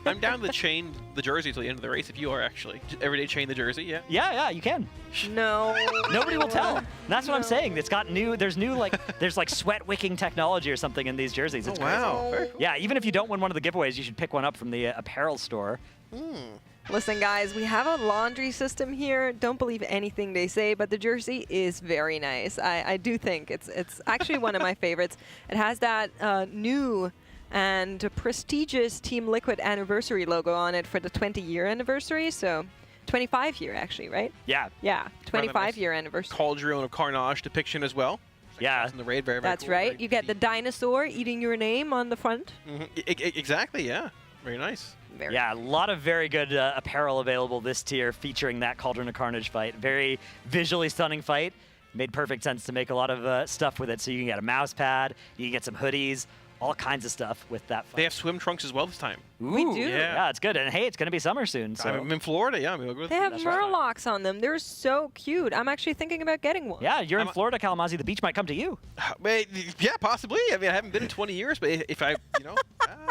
I'm down to chain the jersey till the end of the race if you are actually. Just every day chain the jersey, yeah? Yeah, you can. No. Nobody will tell. And that's what I'm saying. It's got there's sweat wicking technology or something in these jerseys. It's crazy. Wow. Very cool. Yeah, even if you don't win one of the giveaways, you should pick one up from the apparel store. Listen, guys, we have a laundry system here. Don't believe anything they say, but the jersey is very nice. I do think it's actually one of my favorites. It has that new and prestigious Team Liquid anniversary logo on it for the 20-year anniversary. So 25-year, actually, right? Yeah. Yeah, 25-year anniversary. Cauldron of Carnage depiction as well. Yeah. In the raid, very, very That's cool. right. You get the dinosaur eating your name on the front. Exactly, yeah. Very nice. Yeah, a lot of very good apparel available this tier featuring that Cauldron of Carnage fight. Very visually stunning fight. Made perfect sense to make a lot of stuff with it. So you can get a mouse pad, you can get some hoodies, all kinds of stuff with that fight. They have swim trunks as well this time. Ooh, We do. Yeah, it's good. And hey, it's going to be summer soon. So. I'm in Florida, yeah. We'll go They have murlocs on them. They're so cute. I'm actually thinking about getting one. Yeah, you're in Florida, Kalamazoo. The beach might come to you. Wait, yeah, possibly. I mean, I haven't been in 20 years, but if I,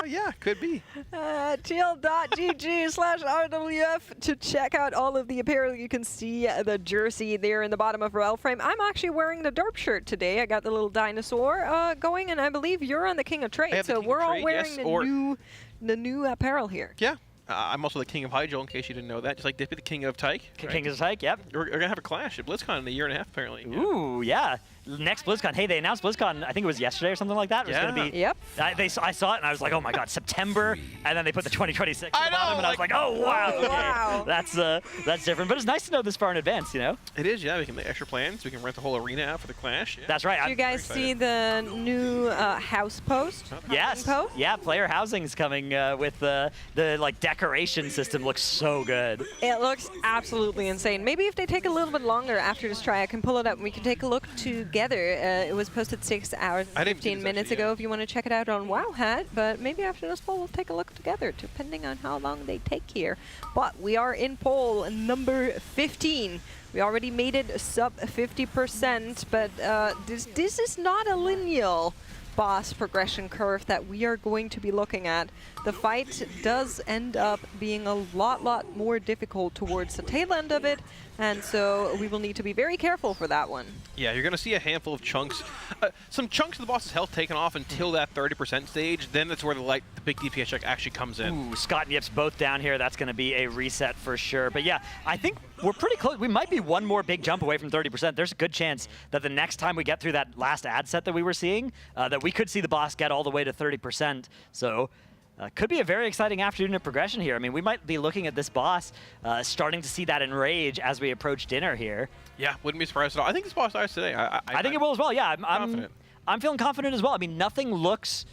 yeah, could be. TL.gg/RWF to check out all of the apparel. You can see the jersey there in the bottom of Rel frame. I'm actually wearing the derp shirt today. I got the little dinosaur going, and I believe you're on the King of Trade. So we're all wearing the new apparel here. Yeah. I'm also the King of Hydro, in case you didn't know that. Just like Dippy, the King of Tyke. King of Tyke, yep. We're going to have a clash at BlizzCon in a year and a half, apparently. Ooh, yeah. Next BlizzCon. Hey, they announced BlizzCon, I think it was yesterday or something like that. It was going to be. Yep. I saw it, and I was like, oh my god, September. And then they put the 2026 I at the bottom, and I was like, oh wow. Oh, wow. That's different. But it's nice to know this far in advance, you know? It is, yeah. We can make extra plans. We can rent the whole arena out for the clash. Yeah. That's right. Do you guys see the new house post? Yes. Post? Yeah, player housing is coming with the decoration system. Looks so good. It looks absolutely insane. Maybe if they take a little bit longer after this try, I can pull it up and we can take a look together. It was posted 6 hours and 15 minutes ago if you want to check it out on Wowhead, but maybe after this poll we'll take a look together, depending on how long they take here. But we are in poll number 15. We already made it sub 50%, but this is not a lineal boss progression curve that we are going to be looking at. The fight does end up being a lot more difficult towards the tail end of it, and so we will need to be very careful for that one. Yeah, you're going to see a handful of chunks, some chunks of the boss's health taken off until that 30% stage. Then that's where the big DPS check actually comes in. Ooh, Scott and Yips both down here. That's going to be a reset for sure. But yeah, I think we're pretty close. We might be one more big jump away from 30%. There's a good chance that the next time we get through that last ad set that we were seeing, that we could see the boss get all the way to 30%. So could be a very exciting afternoon of progression here. I mean, we might be looking at this boss starting to see that enrage as we approach dinner here. Yeah, wouldn't be surprised at all. I think this boss dies today. I think it will as well. Yeah, I'm feeling confident as well. I mean, nothing looks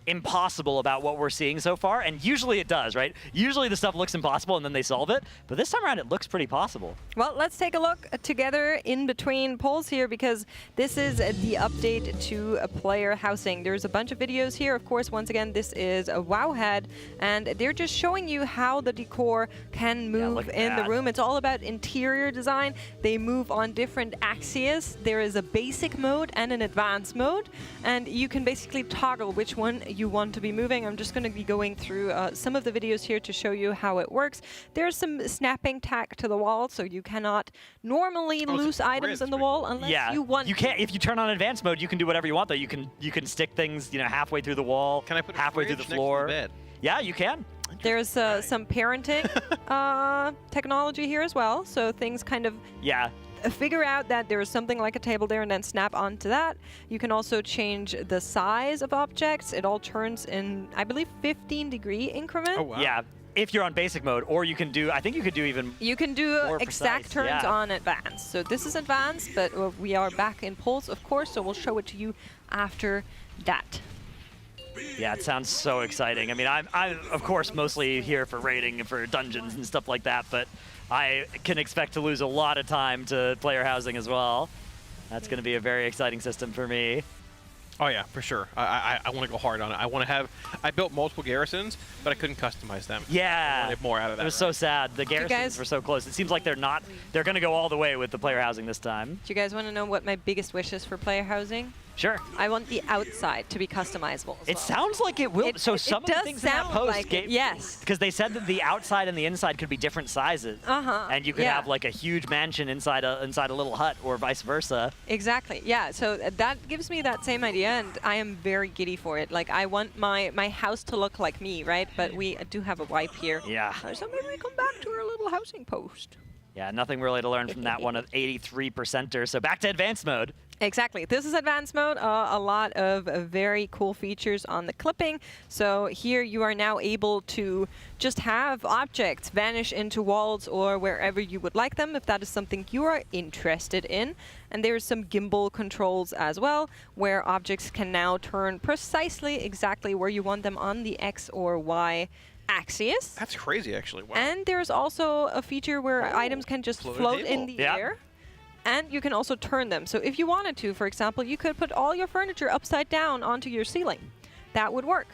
impossible about what we're seeing so far, and usually it does, right? Usually the stuff looks impossible and then they solve it, but this time around it looks pretty possible. Well, let's take a look together in between polls here, because this is the update to player housing. There's a bunch of videos here. Of course, once again, this is a Wowhead, and they're just showing you how the decor can move in the room. It's all about interior design. They move on different axes. There is a basic mode and an advanced mode, and you can basically toggle which one you want to be moving. I'm just going to be going through some of the videos here to show you how it works. There's some snapping tack to the wall, so you cannot normally lose items in the wall unless you want. You can't. If you turn on advanced mode, you can do whatever you want. Though you can stick things, halfway through the wall. Can I put halfway through the floor? Next to the bed? Yeah, you can. There's some parenting technology here as well, so things kind of figure out that there's something like a table there and then snap onto that. You can also change the size of objects. It all turns in, I believe, 15-degree increments. Oh, wow. Yeah, if you're on basic mode, or you can do, I think you could do even You can do more exact precise, turns on advanced. So this is advanced, but we are back in pulse, of course, so we'll show it to you after that. Yeah, it sounds so exciting. I mean, I'm of course mostly here for raiding and for dungeons and stuff like that, but I can expect to lose a lot of time to player housing as well. That's going to be a very exciting system for me. Oh yeah, for sure. I want to go hard on it. I built multiple garrisons, but I couldn't customize them. Yeah. I wanted more out of that. It was so sad. The garrisons were so close. It seems like they're going to go all the way with the player housing this time. Do you guys want to know what my biggest wish is for player housing? Sure. I want the outside to be customizable as It sounds like it will. So some of the things in that post gave, yes. Because they said that the outside and the inside could be different sizes. And you could have like a huge mansion inside a little hut, or vice versa. Exactly. Yeah. So that gives me that same idea, and I am very giddy for it. Like, I want my house to look like me, right? But we do have a wipe here. Yeah. So maybe we come back to our little housing post. Yeah, nothing really to learn from that one of 83%er. So back to advanced mode. Exactly. This is advanced mode. A lot of very cool features on the clipping. So here you are now able to just have objects vanish into walls or wherever you would like them, if that is something you are interested in. And there's some gimbal controls as well, where objects can now turn precisely exactly where you want them on the X or Y axis. That's crazy, actually. Wow. And there's also a feature where items can just float in the air. And you can also turn them. So if you wanted to, for example, you could put all your furniture upside down onto your ceiling. That would work.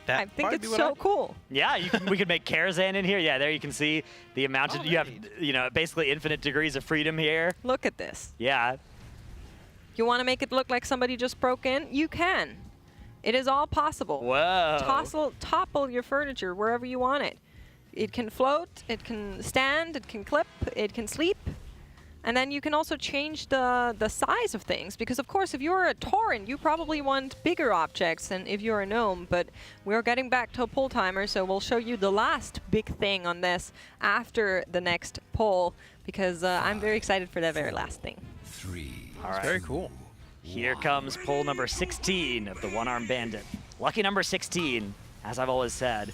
I think it's so cool. Yeah, we could make Karazhan in here. Yeah, there you can see the amount of, you have, basically infinite degrees of freedom here. Look at this. Yeah. You want to make it look like somebody just broke in? You can. It is all possible. Whoa. Topple your furniture wherever you want it. It can float, it can stand, it can clip, it can sleep. And then you can also change the size of things, because of course if you're a Tauren, you probably want bigger objects than if you're a gnome, but we're getting back to a pull timer, so we'll show you the last big thing on this after the next poll, because I'm very excited for that very last thing. All right. Very cool. Here comes poll number 16 of the one-armed bandit. Lucky number 16, as I've always said.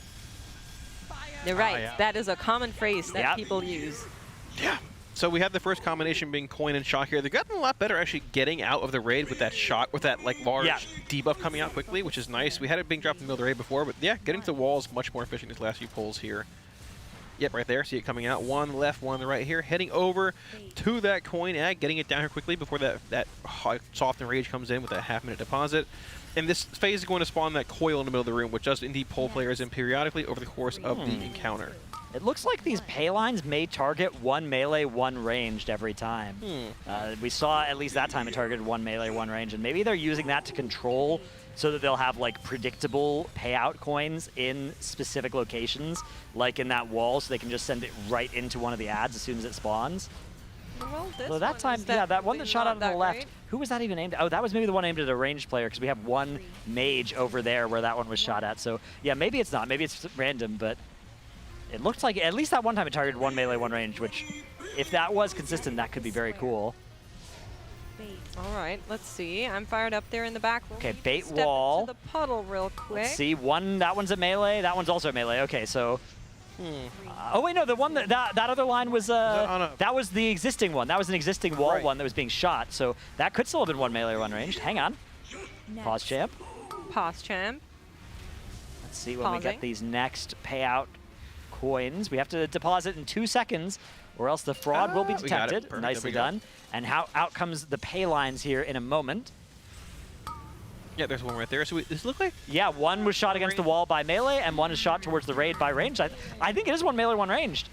You're right. That is a common phrase that people use. Yeah. So we have the first combination being coin and shot here. They've gotten a lot better actually getting out of the raid with that shot, with that like large debuff coming out quickly, which is nice. We had it being dropped in the middle of the raid before, but yeah, getting to the wall is much more efficient these last few pulls here. Yep, right there. See it coming out. One left, one on the right here. Heading over to that coin egg, getting it down here quickly before that soft enrage comes in with a half-minute deposit. And this phase is going to spawn that coil in the middle of the room, which does indeed pull players in periodically over the course of the encounter. It looks like these pay lines may target one melee, one ranged every time. We saw at least that time it targeted one melee, one range, and maybe they're using that to control so that they'll have like predictable payout coins in specific locations, like in that wall, so they can just send it right into one of the ads as soon as it spawns. Well, that time, that one that shot out on the left, who was that even aimed at? Oh, that was maybe the one aimed at a ranged player, because we have one mage over there where that one was shot at. So yeah, maybe it's not, maybe it's random, but it looks like at least that one time it targeted one melee, one range, which if that was consistent, that could be very cool. All right, let's see. I'm fired up there in the back. Okay, bait Step wall. into the puddle real quick. Let's see, that one's a melee, that one's also a melee. Okay, so. Oh wait, no, the one that other line was that was the existing one. That was an existing wall one that was being shot. So that could still have been one melee, one ranged. Hang on. Pause champ. Pause champ. Let's see when we get these next payout coins. We have to deposit in 2 seconds, or else the fraud will be detected. Nicely done. And out comes the pay lines here in a moment. Yeah, there's one right there. So does it look like? Yeah, one was shot against the wall by melee, and one is shot towards the raid by ranged. I think it is one melee, one ranged.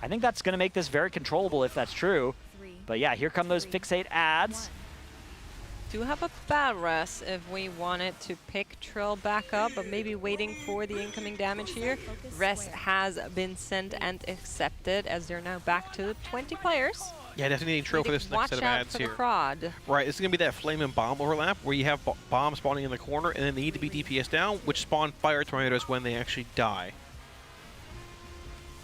I think that's going to make this very controllable if that's true. But yeah, here come those fixate ads. do have a bad rest if we wanted to pick Trill back up, but maybe waiting for the incoming damage here. Rest has been sent and accepted as they're now back to 20 players. Yeah, definitely need Trill for this next set of ads here. Prod. Right, this is going to be that flame and bomb overlap where you have bombs spawning in the corner and then they need to be DPS down, which spawn fire tornadoes when they actually die.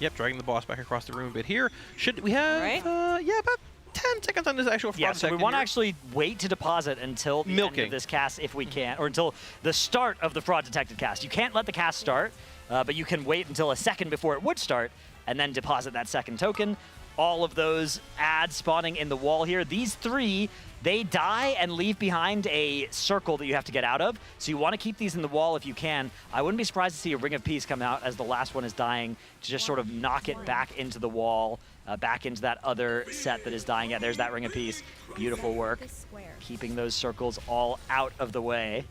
Yep, dragging the boss back across the room a bit here. Should we have, yeah, about 10 seconds on this actual fraud. Yeah, so we want to actually wait to deposit until the end of this cast if we can, or until the start of the fraud detected cast. You can't let the cast start, but you can wait until a second before it would start and then deposit that second token. All of those ads spawning in the wall here. These three, they die and leave behind a circle that you have to get out of. So you want to keep these in the wall if you can. I wouldn't be surprised to see a Ring of Peace come out as the last one is dying to just sort of knock it back into the wall, back into that other set that is dying. Yeah, there's that Ring of Peace. Beautiful work. Keeping those circles all out of the way.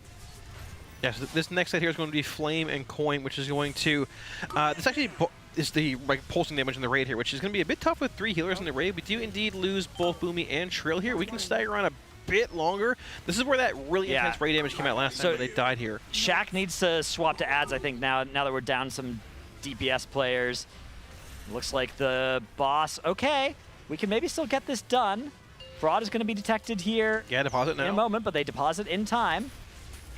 Yeah, so this next set here is going to be Flame and Coin, which is going to... this actually is the pulsing damage in the raid here, which is going to be a bit tough with 3 healers in the raid. We do indeed lose both Boomy and Trill here. We can stagger on a bit longer. This is where that really intense raid damage came out last time, they died here. Shaq needs to swap to ads, I think, now that we're down some DPS players. Looks like the boss, okay, we can maybe still get this done. Fraud is going to be detected here deposit now. In a moment, but they deposit in time.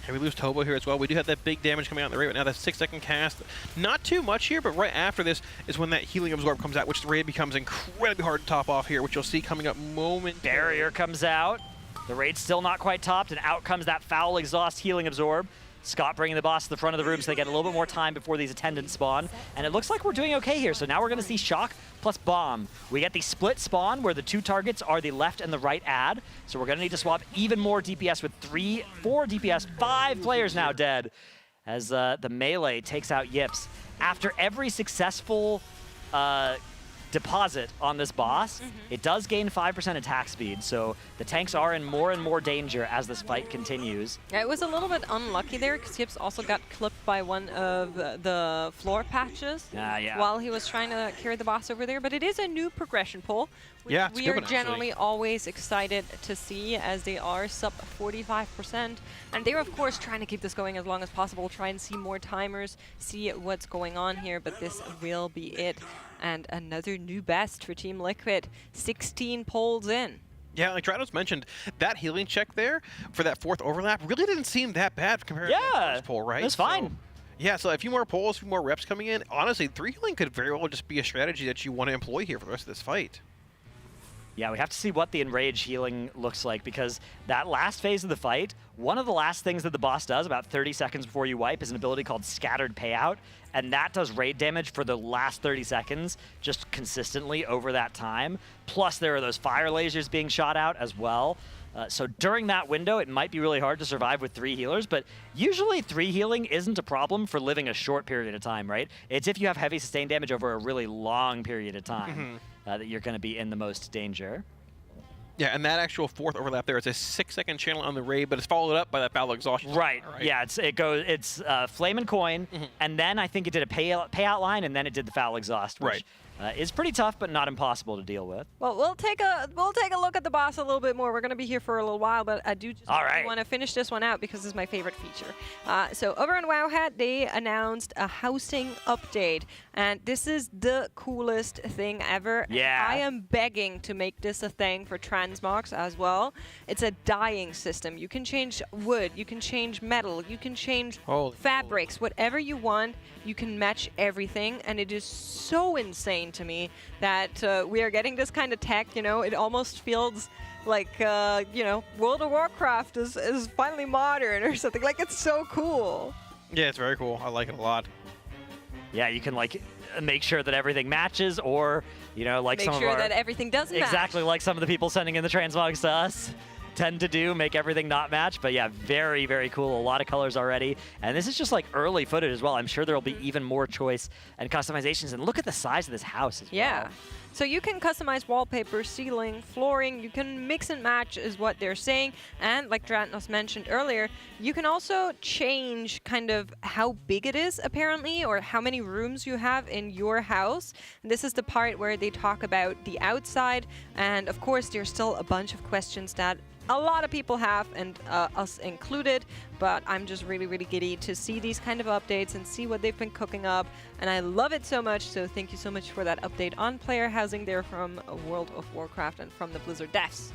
And we lose Tobo here as well. We do have that big damage coming out in the raid right now. That 6-second cast. Not too much here, but right after this is when that healing absorb comes out, which the raid becomes incredibly hard to top off here, which you'll see coming up momentarily. Barrier comes out. The raid's still not quite topped, and out comes that foul exhaust healing absorb. Scott bringing the boss to the front of the room so they get a little bit more time before these attendants spawn. And it looks like we're doing okay here. So now we're going to see Shock plus Bomb. We get the split spawn where the 2 targets are the left and the right ad. So we're going to need to swap even more DPS with 3, 4 DPS, 5 players now dead as the melee takes out Yips. After every successful deposit on this boss, it does gain 5% attack speed, so the tanks are in more and more danger as this fight continues. Yeah, it was a little bit unlucky there because Yips also got clipped by one of the floor patches while he was trying to carry the boss over there, but it is a new progression pull. We are generally always excited to see as they are sub 45%, and they're of course trying to keep this going as long as possible, try and see more timers, see what's going on here, but this will be it. And another new best for Team Liquid, 16 polls in. Yeah, like Trados mentioned, that healing check there for that 4th overlap really didn't seem that bad compared to that first poll, right? That's fine. Yeah, so a few more polls, a few more reps coming in. Honestly, 3 healing could very well just be a strategy that you want to employ here for the rest of this fight. Yeah, we have to see what the Enrage healing looks like, because that last phase of the fight, one of the last things that the boss does about 30 seconds before you wipe is an ability called Scattered Payout, and that does raid damage for the last 30 seconds, just consistently over that time. Plus, there are those fire lasers being shot out as well. So during that window, it might be really hard to survive with 3 healers, but usually 3 healing isn't a problem for living a short period of time, right? It's if you have heavy sustained damage over a really long period of time that you're going to be in the most danger. Yeah, and that actual 4th overlap there is a 6-second channel on the raid, but it's followed up by that foul exhaustion. Right. Yeah, it's Flame and Coin, and then I think it did a payout line, and then it did the foul exhaust, which is pretty tough, but not impossible to deal with. Well, we'll take a look at the boss a little bit more. We're going to be here for a little while, but I do just want to finish this one out because this is my favorite feature. So over on Wowhead, they announced a housing update, and this is the coolest thing ever. Yeah. I am begging to make this a thing for transmogs as well. It's a dyeing system. You can change wood, you can change metal, you can change fabrics, whatever you want. You can match everything, and it is so insane to me that we are getting this kind of tech. You know, it almost feels like you know, World of Warcraft is finally modern or something. Like, it's so cool. Yeah, it's very cool. I like it a lot. Yeah, you can like make sure that everything matches, or you know, like make some sure of our, that everything does match. Exactly, like some of the people sending in the transmogs to us tend to do, make everything not match. But yeah, very, very cool. A lot of colors already. And this is just like early footage as well. I'm sure there'll be even more choice and customizations. And look at the size of this house as well. So you can customize wallpaper, ceiling, flooring. You can mix and match is what they're saying. And like Dratnos mentioned earlier, you can also change kind of how big it is apparently, or how many rooms you have in your house. And this is the part where they talk about the outside. And of course, there's still a bunch of questions that a lot of people have, and us included, but I'm just really, really giddy to see these kind of updates and see what they've been cooking up, and I love it so much, so thank you so much for that update on player housing there from World of Warcraft and from the Blizzard devs.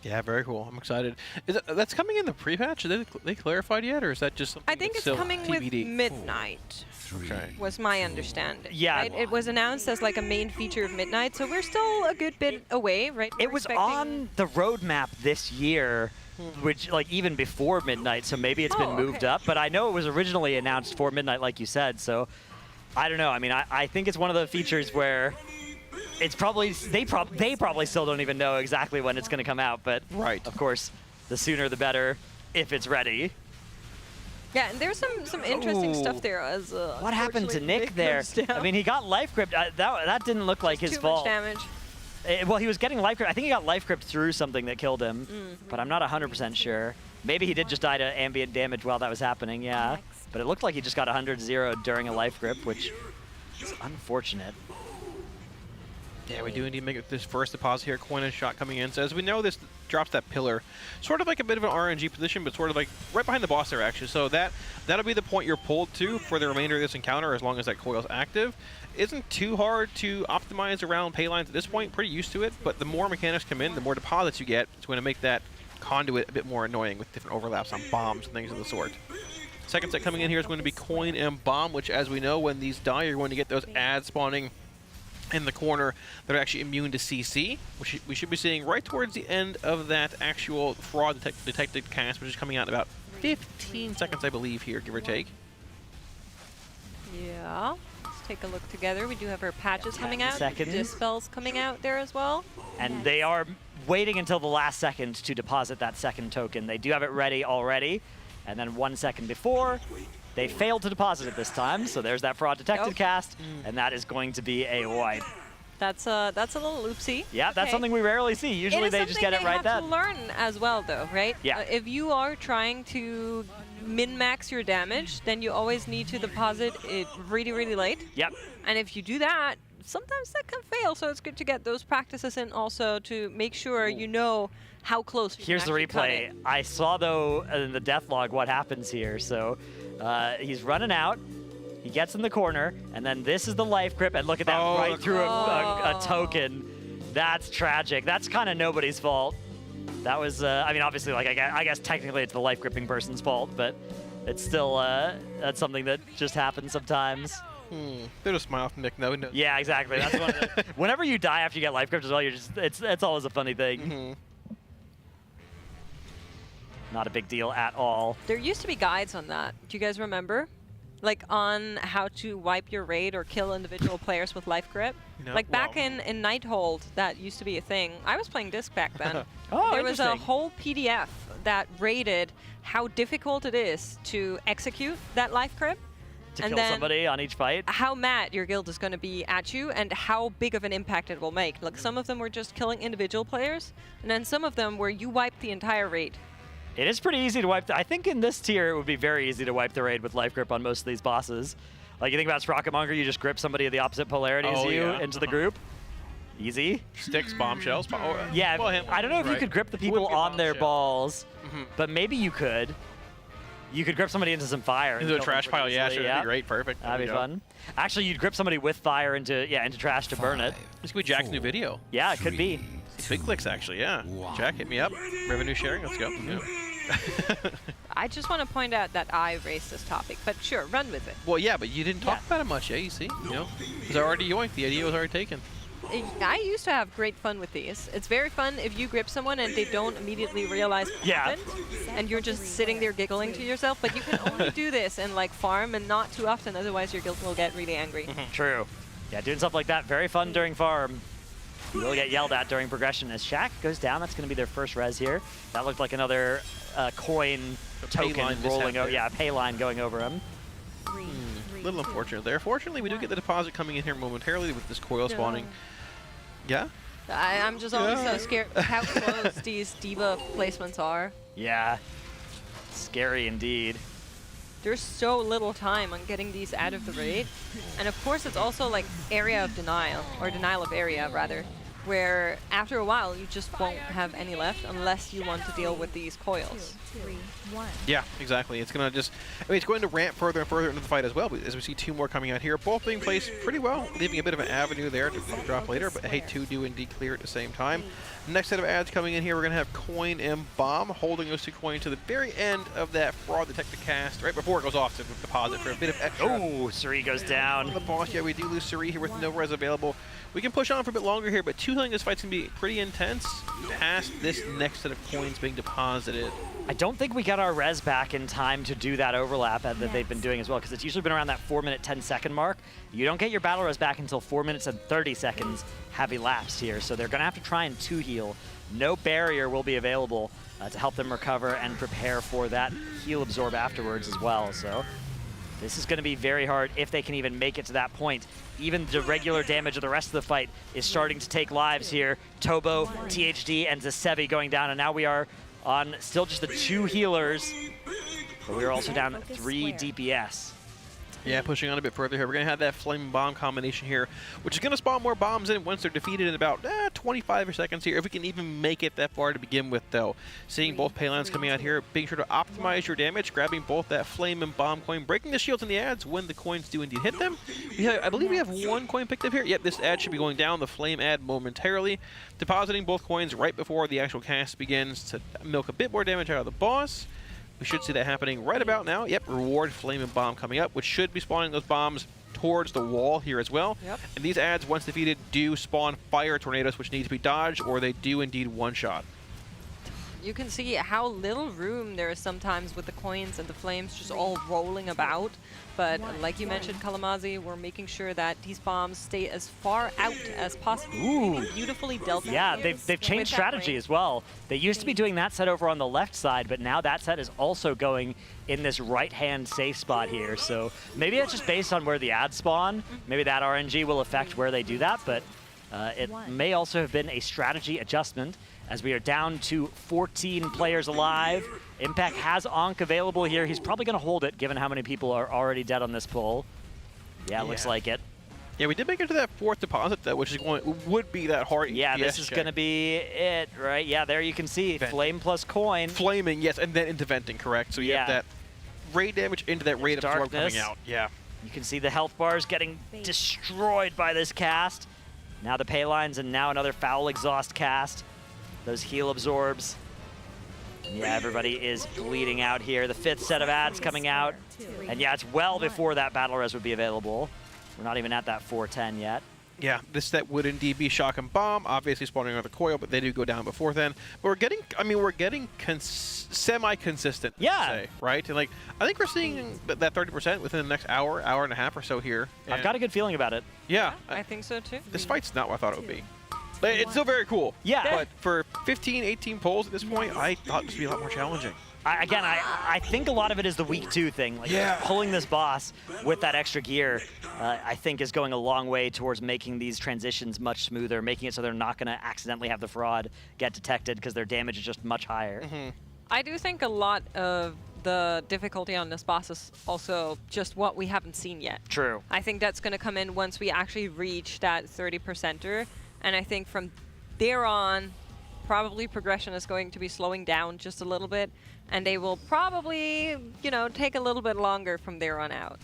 Yeah, very cool. I'm excited. That's coming in the pre-patch? Did they clarified yet, or is that just something I think it's coming with midnight. Okay. Was my understanding. Yeah. Right? It was announced as like a main feature of midnight, so we're still a good bit away, right? It was on the roadmap this year, which like even before midnight, so maybe it's been moved up. But I know it was originally announced for midnight, like you said. So I don't know. I mean, I think it's one of the features where it's probably they probably still don't even know exactly when it's going to come out. But of course, the sooner the better if it's ready. Yeah, and there's some interesting stuff there. As what happened to Nick there? I mean, he got life gripped. That didn't look like his fault. Too much damage. Well, he was getting life gripped. I think he got life gripped through something that killed him, but I'm not 100% sure. Maybe he did just die to ambient damage while that was happening, yeah. But it looked like he just got 100-0 during a life grip, which is unfortunate. Yeah, we do need to make this first deposit here. Coin and shot coming in. So as we know, this drops that pillar. Sort of like a bit of an RNG position, but sort of like right behind the boss there, actually. So that'll be the point you're pulled to for the remainder of this encounter, as long as that coil's active. Isn't too hard to optimize around pay lines at this point. Pretty used to it, but the more mechanics come in, the more deposits you get. It's going to make that conduit a bit more annoying with different overlaps on bombs and things of the sort. Second set coming in here is going to be coin and bomb, which, as we know, when these die, you're going to get those ads spawning in the corner that are actually immune to CC, which we should be seeing right towards the end of that actual fraud detected cast, which is coming out in about 15 seconds, I believe, here, give or take. Yeah. Let's take a look together. We do have our patches coming out. Seconds. Dispels coming out there as well. And they are waiting until the last second to deposit that second token. They do have it ready already. And then 1 second before, they failed to deposit it this time. So there's that fraud detected cast, and that is going to be a wipe. That's a little oopsie. Yeah, that's something we rarely see. Usually they just get it right then. They have to learn as well, though, right? Yeah. If you are trying to min-max your damage, then you always need to deposit it really, really late. Yep. And if you do that, sometimes that can fail. So it's good to get those practices in also to make sure you know how close you Here's can the actually cut replay. it. I saw, though, in the death log what happens here. So he's running out. He gets in the corner, and then this is the life grip, and look at that right through a token. That's tragic. That's kind of nobody's fault. That was, I mean, obviously, like I guess technically it's the life gripping person's fault, but it's still that's something that just happens sometimes. Bit of smile from Nick. No. Yeah, exactly. That's one of the, whenever you die after you get life gripped as well, you're just it's always a funny thing. Not a big deal at all. There used to be guides on that. Do you guys remember? Like on how to wipe your raid or kill individual players with life grip. No, like back in Nighthold, that used to be a thing. I was playing disc back then. There was a interesting. whole PDF that rated how difficult it is to execute that life grip. To and kill then somebody on each fight. how mad your guild is going to be at you and how big of an impact it will make. Like some of them were just killing individual players, and then some of them where you wiped the entire raid. It is pretty easy to wipe. I think in this tier, it would be very easy to wipe the raid with life grip on most of these bosses. Like you think about Sprocketmonger, you just grip somebody of the opposite polarity as you into the group. Easy. Sticks, bombshells. Yeah, well, I don't know if you could grip the people on their balls, but maybe you could. You could grip somebody into some fire. Into a trash pile, yeah, sure, that'd be great, perfect. That'd be fun. Actually, you'd grip somebody with fire into trash to burn it. This could be Jack's new video. Yeah, it could be. Big clicks, actually, yeah. Jack, hit me up. Revenue sharing, let's go. Yeah. I just want to point out that I raised this topic, but sure, run with it. Well, yeah, but you didn't talk about it much, yeah, you see? You know, it was already yoinked. The idea was already taken. I used to have great fun with these. It's very fun if you grip someone and they don't immediately realize what happened, and you're just sitting there giggling to yourself, but you can only do this and like farm and not too often, otherwise your guild will get really angry. True. Yeah, doing stuff like that, very fun during farm. You will get yelled at during progression. As Shaq goes down, that's going to be their first res here. That looked like another coin token rolling over. Yeah, a pay line going over him. A little unfortunate there. Fortunately, we do get the deposit coming in here momentarily with this coil spawning. Yeah? I'm just always so scared how close these diva placements are. Yeah. Scary indeed. There's so little time on getting these out of the raid. And of course, it's also like area of denial, or denial of area, rather. where after a while you just won't have any left unless you want to deal with these coils. 2, 3, 1. Yeah, exactly. It's going to just, I mean, it's going to ramp further and further into the fight as well, as we see 2 more coming out here, both being placed pretty well, leaving a bit of an avenue there to drop later, but hey, 2 do indeed clear at the same time. Next set of ads coming in here, we're going to have Coin and Bomb, holding those 2 coins to the very end of that fraud detected cast, right before it goes off to deposit for a bit of extra. Oh, Suri goes down. The boss, yeah, we do lose Suri here with no res available. We can push on for a bit longer here, but 2 healing this fight's going to be pretty intense past this next set of coins being deposited. I don't think we got our res back in time to do that overlap that they've been doing as well, because it's usually been around that 4-minute, 10-second mark. You don't get your battle res back until 4 minutes and 30 seconds have elapsed here, so they're going to have to try and 2-heal. No barrier will be available to help them recover and prepare for that heal absorb afterwards as well. So this is going to be very hard if they can even make it to that point. Even the regular damage of the rest of the fight is starting to take lives here. Tobo, THD, and Zasevi going down, and now we are on still just the 2 healers, but we are also down 3 DPS. Yeah, pushing on a bit further here. We're going to have that flame bomb combination here, which is going to spawn more bombs in once they're defeated in about 25 seconds here, if we can even make it that far to begin with, though. Seeing both paylines coming out here, being sure to optimize your damage, grabbing both that flame and bomb coin, breaking the shields and the ads when the coins do indeed hit them. I believe we have 1 coin picked up here. Yep, this ad should be going down, the flame ad momentarily, depositing both coins right before the actual cast begins to milk a bit more damage out of the boss. We should see that happening right about now. Yep, reward, flame, and bomb coming up, which should be spawning those bombs towards the wall here as well. Yep. And these ads, once defeated, do spawn fire tornadoes, which need to be dodged, or they do indeed one-shot. You can see how little room there is sometimes with the coins and the flames just all rolling about. But like you mentioned, Kalamazi, we're making sure that these bombs stay as far out as possible. Ooh. Beautifully dealt. Yeah, they've changed strategy as well. They used to be doing that set over on the left side, but now that set is also going in this right-hand safe spot here. So maybe that's just based on where the ads spawn. Maybe that RNG will affect where they do that, but it may also have been a strategy adjustment, as we are down to 14 players alive. Impact has Ankh available here. He's probably going to hold it, given how many people are already dead on this pull. Yeah, looks like it. Yeah, we did make it to that 4th deposit, though, which is would be that hard. Yeah, this is going to be it, right? Yeah, there you can see flame plus coin. Flaming, yes, and then into venting, correct. So you have that raid damage into that raid absorb coming out. Yeah. You can see the health bars getting destroyed by this cast. Now the pay lines, and now another foul exhaust cast. Those heal absorbs. Yeah, everybody is bleeding out here. The 5th set of ads coming out. And yeah, it's well before that battle res would be available. We're not even at that 410 yet. Yeah, this set would indeed be shock and bomb, obviously spawning another coil, but they do go down before then. But we're getting semi-consistent, say, right? And like, I think we're seeing that 30% within the next hour and a half or so here. I've got a good feeling about it. Yeah. I think so too. This fight's not what I thought it would be. But it's still very cool. Yeah. But for 15, 18 polls at this point, I thought this would be a lot more challenging. I think a lot of it is the week 2 thing. Like pulling this boss with that extra gear, I think is going a long way towards making these transitions much smoother, making it so they're not going to accidentally have the fraud get detected because their damage is just much higher. I do think a lot of the difficulty on this boss is also just what we haven't seen yet. True. I think that's going to come in once we actually reach that 30%er. And I think from there on, probably progression is going to be slowing down just a little bit, and they will probably, take a little bit longer from there on out.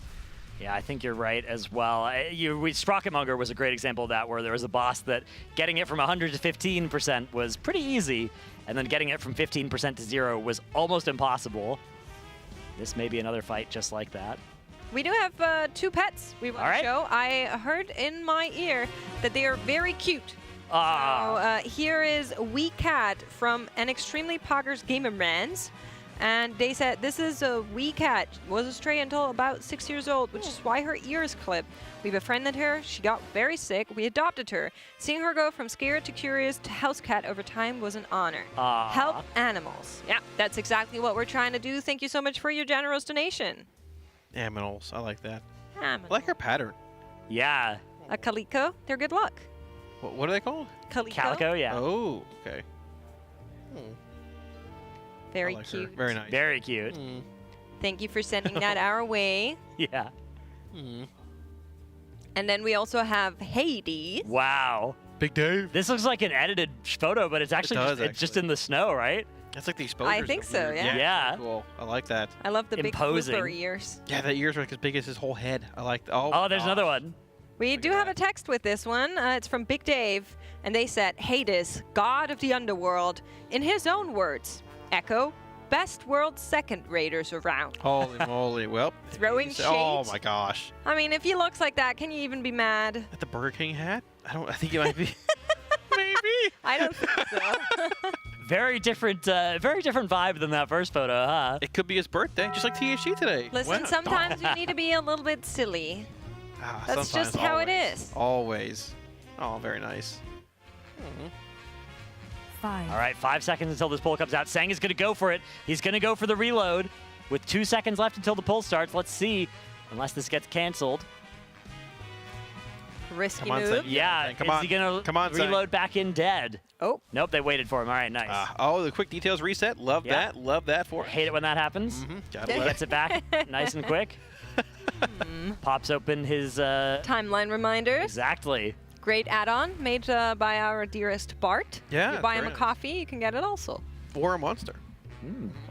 Yeah, I think you're right as well. Sprocketmonger was a great example of that, where there was a boss that getting it from 100 to 15% was pretty easy, and then getting it from 15% to 0 was almost impossible. This may be another fight just like that. We do have 2 pets we want to show. I heard in my ear that they are very cute. So here is Wee Cat from an extremely poggers Gamer Brands. And they said this is a wee cat, was a stray until about 6 years old, which is why her ear is clipped. We befriended her, she got very sick, we adopted her. Seeing her go from scared to curious to house cat over time was an honor. Help animals. Yeah, that's exactly what we're trying to do. Thank you so much for your generous donation. Aminals, I like that. Aminals. I like her pattern. Yeah. A calico, they're good luck. What are they called? Calico, yeah. Oh, okay. Very cute. Very nice. Very cute. Thank you for sending that our way. Yeah. And then we also have Hades. Wow. Big Dave. This looks like an edited photo, but it's actually it's just in the snow, right? That's like the exposure. I think so, yeah. Yeah. Cool. I like that. I love the Imposing. big blooper ears. Yeah, the ears are like as big as his whole head. I like that. Oh, there's another one. We do have a text with this one. It's from Big Dave, and they said, Hades, god of the underworld, in his own words, Echo, best world second raiders around. Holy moly. Well. Throwing shade. Oh my gosh. I mean, if he looks like that, can you even be mad? At the Burger King hat? I think he might be. Maybe. I don't think so. Very different vibe than that first photo, huh? It could be his birthday, just like THC today. Listen, sometimes you need to be a little bit silly. That's just how it is. Always. Oh, very nice. All right, 5 seconds until this pull comes out. Sang is going to go for it. He's going to go for the reload with 2 seconds left until the pull starts. Let's see, unless this gets canceled. Risky on, move. Yeah, Come is on. he going Come on, to reload back in dead? Oh. Nope, they waited for him. All right, nice. Oh, the quick details reset. Love that. Love that for Hate it when that happens. Gotta He love gets it back nice and quick. Pops open his... Timeline reminders. Exactly. Great add-on made by our dearest Bart. Yeah, You buy him very a nice. coffee, you can get it also. Or a monster.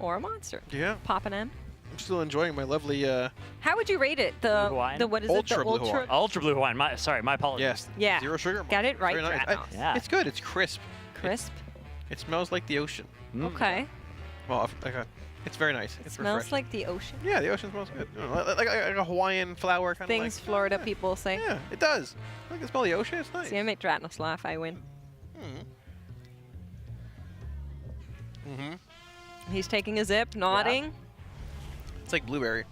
Or a monster. Yeah. Poppin' in. I'm still enjoying my lovely How would you rate it? The what is Ultra it? The Blue Hawaiian. Ultra Blue Hawaiian. My apologies. Yes. Yeah. Zero sugar. Get it right, Very nice. Dranos. Yeah. It's good. It's crisp. Crisp. It smells like the ocean. Okay. Well, it's very nice. It's Smells refreshing. like the ocean. Yeah, the ocean smells good. You know, like a Hawaiian flower kind of Things Florida people say. Yeah, it does. I can smell the ocean. It's nice. See, I make Dranos laugh, I win. He's taking a zip, nodding. It's like blueberry.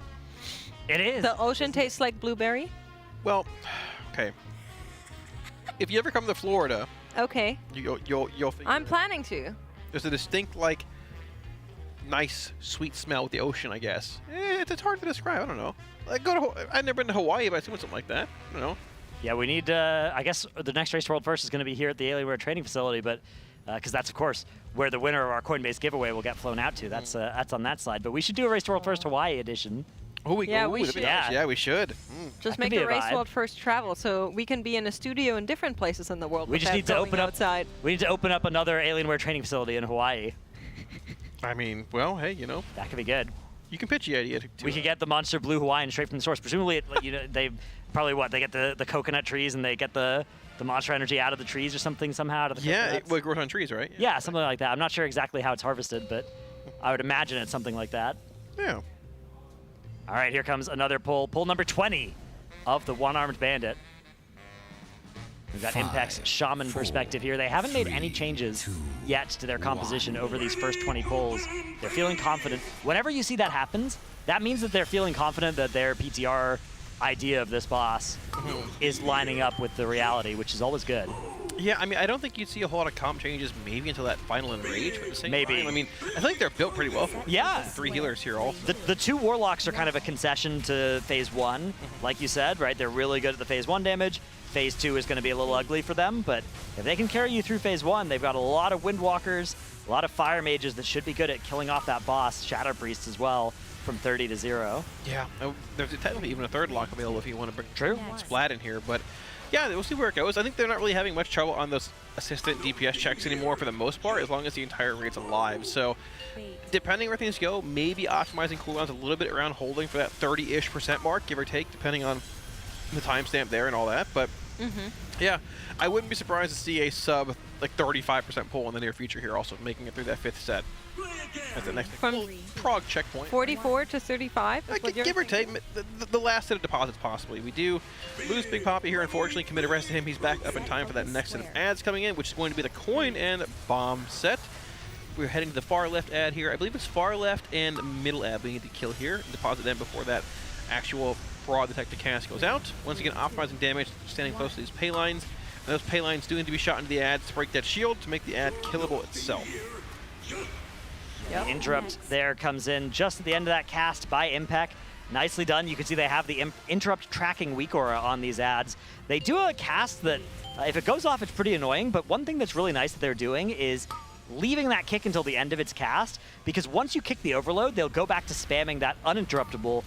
It is. The ocean tastes like blueberry. Well, okay. If you ever come to Florida, Okay. you'll figure I'm planning to. there's a distinct nice sweet smell with the ocean. I guess it's hard to describe. I don't know. Like I've never been to Hawaii, but I've seen something like that. I don't know. Yeah, we need, I guess the next Race to World First is going to be here at the Alienware training facility, but because that's, of course, where the winner of our Coinbase giveaway will get flown out to. That's on that slide. But we should do a Race to World First Hawaii edition. Oh, we Yeah, we that'd be should. nice. Yeah, we should. Just That make could be the a Race vibe. World First travel so we can be in a studio in different places in the world. We just without need to going open up outside. We need to open up another Alienware training facility in Hawaii. I mean, well, hey, that could be good. You can pitch the idea to We could get the Monster Blue Hawaiian straight from the source. Presumably, they probably they get the coconut trees and they get the Monster Energy out of the trees or something somehow. Out of the Yeah, coconuts. it grows on trees, right? Yeah, something like that. I'm not sure exactly how it's harvested, but I would imagine it's something like that. Yeah. All right, here comes another pull. Pull number 20 of the one-armed bandit. We've got Impact's Shaman perspective here. They haven't made any changes yet to their composition over these first 20 pulls. They're feeling confident. Whenever you see that happens, that means that they're feeling confident that their PTR idea of this boss is lining up with the reality, which is always good. Yeah, I mean, I don't think you'd see a whole lot of comp changes maybe until that final enrage, but at the same Maybe. time, I mean, I think they're built pretty well for it. Yeah. 3 healers here also. The 2 Warlocks are kind of a concession to Phase 1, like you said, right? They're really good at the Phase 1 damage. Phase 2 is going to be a little ugly for them, but if they can carry you through Phase 1, they've got a lot of Windwalkers, a lot of Fire Mages that should be good at killing off that boss, Shadow Priests as well, from 30 to 0. Yeah, there's technically even a 3rd lock available if you want to bring True. Splat in here, but yeah, we'll see where it goes. I think they're not really having much trouble on those assistant DPS checks anymore for the most part, as long as the entire raid's alive. So, depending where things go, maybe optimizing cooldowns a little bit around holding for that 30-ish% mark, give or take, depending on the timestamp there and all that. But yeah, I wouldn't be surprised to see a sub 35% pull in the near future here, also making it through that 5th set. That's the next Prague checkpoint. 44 to 35. is what you're Give or thinking? take, the last set of deposits possibly. We do lose Big Poppy here, unfortunately. Commit a rest to him. He's back up in time for that next set of ads coming in, which is going to be the coin and bomb set. We're heading to the far left ad here. I believe it's far left and middle ad we need to kill here. Deposit them before that actual fraud detector cast goes out. Once again, optimizing damage, standing close to these pay lines. And those pay lines do need to be shot into the ads to break that shield to make the ad killable itself. The interrupt there comes in just at the end of that cast by Impact. Nicely done. You can see they have the interrupt tracking weak aura on these ads. They do a cast that, if it goes off, it's pretty annoying, but one thing that's really nice that they're doing is leaving that kick until the end of its cast, because once you kick the overload, they'll go back to spamming that uninterruptible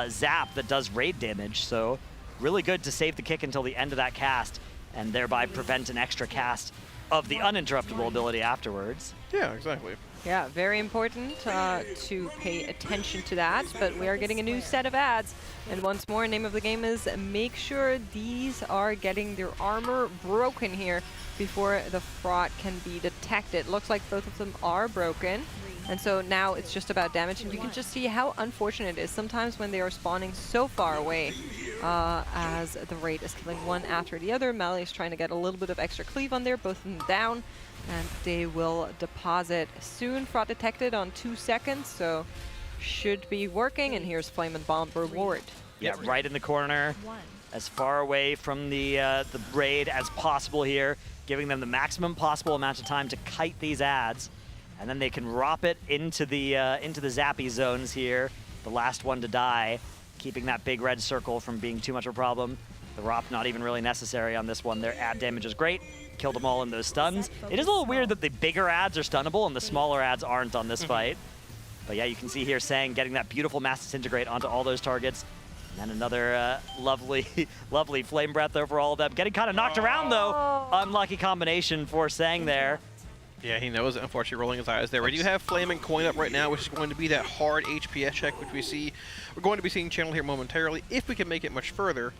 zap that does raid damage. So really good to save the kick until the end of that cast. and thereby prevent an extra cast of the uninterruptible ability afterwards. Yeah, exactly. Yeah, very important to pay attention to that, but we are getting a new set of ads. And once more, name of the game is make sure these are getting their armor broken here before the fraud can be detected. Looks like both of them are broken. And so now it's just about damage, and you can just see how unfortunate it is sometimes when they are spawning so far away as the raid is killing one after the other. Melee is trying to get a little bit of extra cleave on there, both of them down, and they will deposit soon. Fraud detected on 2 seconds, so should be working, and here's Flame and Bomb reward. Yeah, right in the corner, as far away from the raid as possible here, giving them the maximum possible amount of time to kite these ads. And then they can rop it into the zappy zones here. The last one to die, keeping that big red circle from being too much of a problem. The rop not even really necessary on this one. Their ad damage is great. Killed them all in those stuns. It is a little weird that the bigger ads are stunnable and the smaller ads aren't on this fight. But yeah, you can see here Sang getting that beautiful mass disintegrate onto all those targets. And then another lovely, lovely flame breath over all of them. Getting kind of knocked around though. Unlucky combination for Sang there. Yeah, he knows it, unfortunately, rolling his eyes there. We do have Flame and Coin up right now, which is going to be that hard HPS check, which we see. We're going to be seeing Channel here momentarily, if we can make it much further.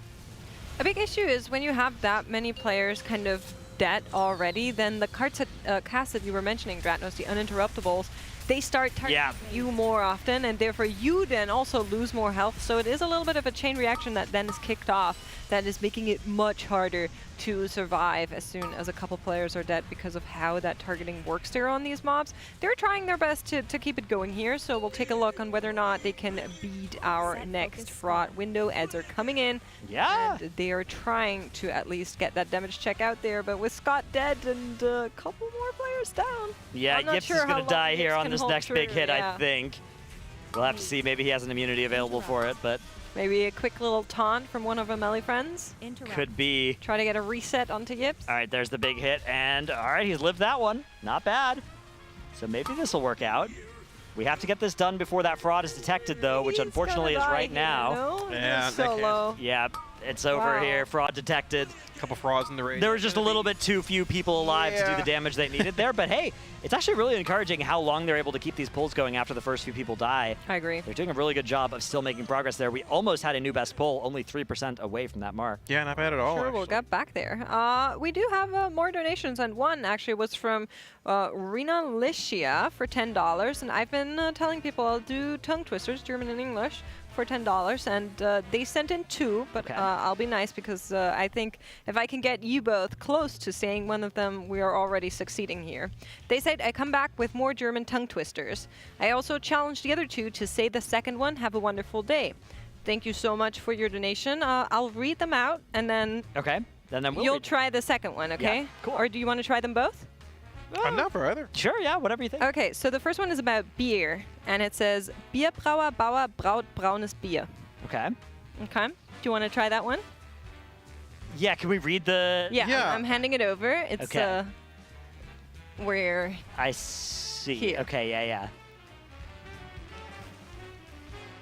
A big issue is when you have that many players kind of dead already, then the cards cast that you were mentioning, Dratnos, the uninterruptibles, they start targeting you more often, and therefore you then also lose more health. So it is a little bit of a chain reaction that then is kicked off that is making it much harder to survive as soon as a couple players are dead because of how that targeting works there on these mobs. They're trying their best to keep it going here, so we'll take a look on whether or not they can beat our next fraud window. Ads are coming in. Yeah. And they are trying to at least get that damage check out there, but with Scott dead and a couple more players down. Yeah, Yips is going to die here on this next big hit, yeah. I think. We'll have to see. Maybe he has an immunity available for it, but... Maybe a quick little taunt from one of our melee friends. Could be. Try to get a reset onto Yips. All right, there's the big hit, and all right, he's lived that one. Not bad. So maybe this will work out. We have to get this done before that fraud is detected, though, which unfortunately is right now. No? Yeah, solo. Yeah, it's over here. Fraud detected. A couple frauds in the raid. There was just a little bit too few people alive to do the damage they needed there, but hey, it's actually really encouraging how long they're able to keep these pulls going after the first few people die. I agree. They're doing a really good job of still making progress there. We almost had a new best pull, only 3% away from that mark. Yeah, not bad at all. Sure, we'll get back there. We do have more donations, and one actually was from Rina Licia for $10, and I've been telling people I'll do tongue twisters, German and English, for $10, and they sent in 2, but I'll be nice because I think if I can get you both close to saying one of them, we are already succeeding here. They said, I come back with more German tongue twisters. I also challenged the other 2 to say the second one, have a wonderful day. Thank you so much for your donation. I'll read them out, and then you'll try the second one, okay? Yeah, cool. Or do you want to try them both? I'm not for either. Sure, yeah, whatever you think. Okay, so the first one is about beer, and it says, Bierbrauer Bauer braut braunes Bier. Okay. Okay. Do you want to try that one? Yeah, can we read the... Yeah. I'm handing it over. It's okay. Where... I see. Here. Okay, yeah. Do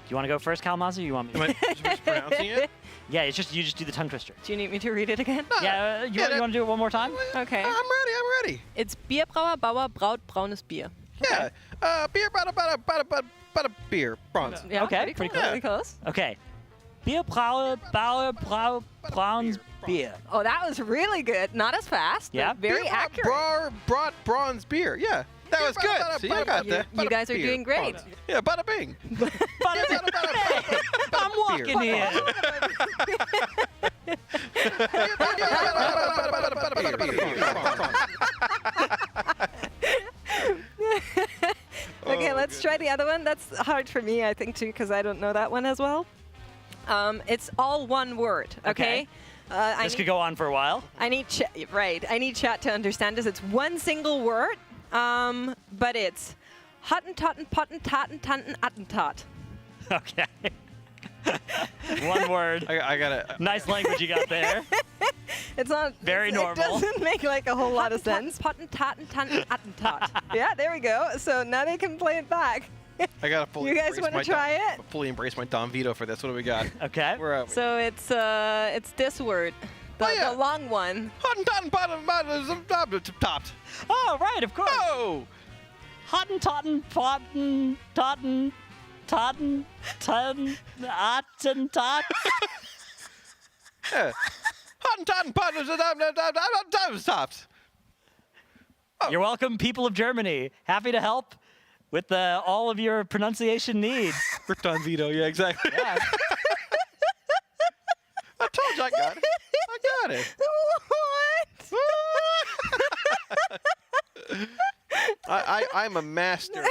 you want to go first, Kalamazoo? You want me to... Just pronouncing it? Yeah, it's just you just do the tongue twister. Do you need me to read it again? Yeah, you want to do it one more time? Okay. I'm ready. It's Bierbrauer Bauer braut braunes Bier. Yeah. Beer, bada, beer. Bronze. Yeah, okay, pretty close. Okay. Bierbrauer Bauer braunes Bier. Oh, that was really good. Not as fast, yeah. but very accurate. Brought bronze beer. Yeah. That was good. See, I got that. You guys are doing great. Yeah, bada bing. I'm walking here. Okay, let's try the other one. That's hard for me, I think, too, because I don't know that one as well. It's all one word, okay? This could go on for a while. I need chat to understand this. It's one single word, but it's Hottentotten, Pottentotten, Tanten, Attentat. Okay. One word. I got it. Nice language you got there. It's not very normal. It doesn't make like a whole lot of sense. Pottentotten, Tanten, Attentat. Yeah, there we go. So now they can play it back. I got to fully. You guys want to try Fully embrace my Dom Vito for this. What do we got? Okay. Where are we? So it's this word. the long one. Oh, right, of course. Oh! Hotten, totten, potten, totten, totten, totten, otten, tot. You're welcome, people of Germany. Happy to help with all of your pronunciation needs. Rick Don Vito, yeah, exactly. Yeah. I told you I got it. I got it. What? I'm a master.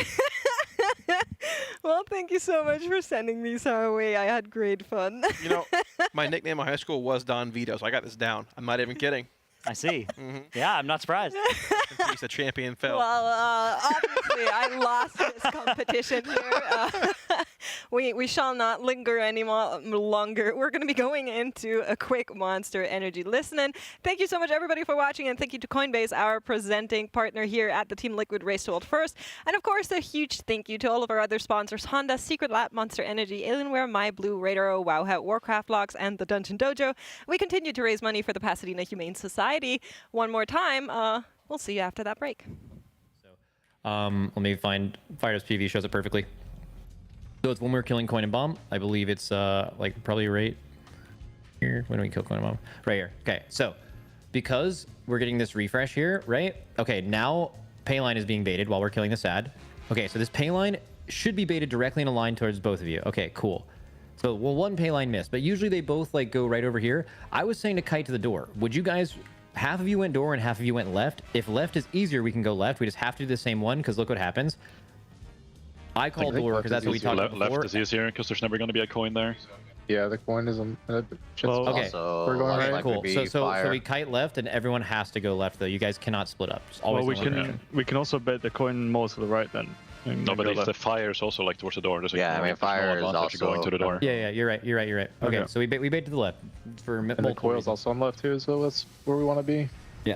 Well, thank you so much for sending these our way. I had great fun. You know, my nickname in high school was Don Vito, so I got this down. I'm not even kidding. I see. Yeah, I'm not surprised. He's a champion fell. Well, obviously, I lost this competition here. We shall not linger any longer. We're going to be going into a quick Monster Energy listening. Thank you so much, everybody, for watching, and thank you to Coinbase, our presenting partner here at the Team Liquid Race to World First. And, of course, a huge thank you to all of our other sponsors, Honda, Secret Lab, Monster Energy, Alienware, MyBlue, RaiderIO, Wowhead, Warcraft Logs, and the DungeonDojo. We continue to raise money for the Pasadena Humane Society. One more time. We'll see you after that break. Let me find Fire's PV shows it perfectly. So it's when we're killing Coin and Bomb. I believe it's like probably right here. When do we kill Coin and Bomb? Right here. Okay, so because we're getting this refresh here, right? Okay, now Payline is being baited while we're killing the SAD. Okay, so this Payline should be baited directly in a line towards both of you. Okay, cool. So, well, one Payline missed, but usually they both like go right over here. I was saying to kite to the door. Would you guys... Half of you went door and half of you went left. If left is easier, we can go left. We just have to do the same one because look what happens. I call door because that's what we talked about before. Left is easier because there's never going to be a coin there. Yeah, the coin is on. Okay, we're going right. Cool. So we kite left and everyone has to go left though. You guys cannot split up. Just always we can also bet the coin more to the right then. No, but if the fire is also like towards the door, there's a fire is also going to the door. Yeah, you're right. Okay, so we bait to the left for and the coil's also on left too, so that's where we want to be. Yeah.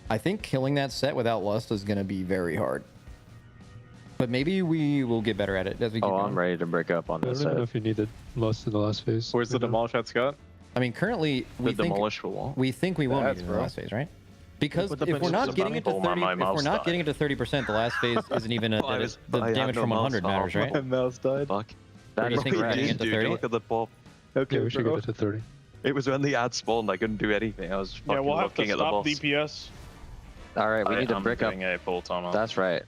I think killing that set without lust is going to be very hard. But maybe we will get better at it as we keep going. I'm ready to break up on this set. I don't know if you needed lust in the last phase. Where's the demolish at, Scott? I mean, currently we think we won't need it in the last phase, right? Because if we're not getting it to 30%, the last phase isn't even the damage from 100 matters, right? My mouse died. Fuck. Or do you think we're getting it to 30? Look at the pop. Okay, we should get it to 30. It was when the ad spawned. I couldn't do anything. I was fucking looking at the boss. DPS. All right, we need to brick up. A bolt on. That's right.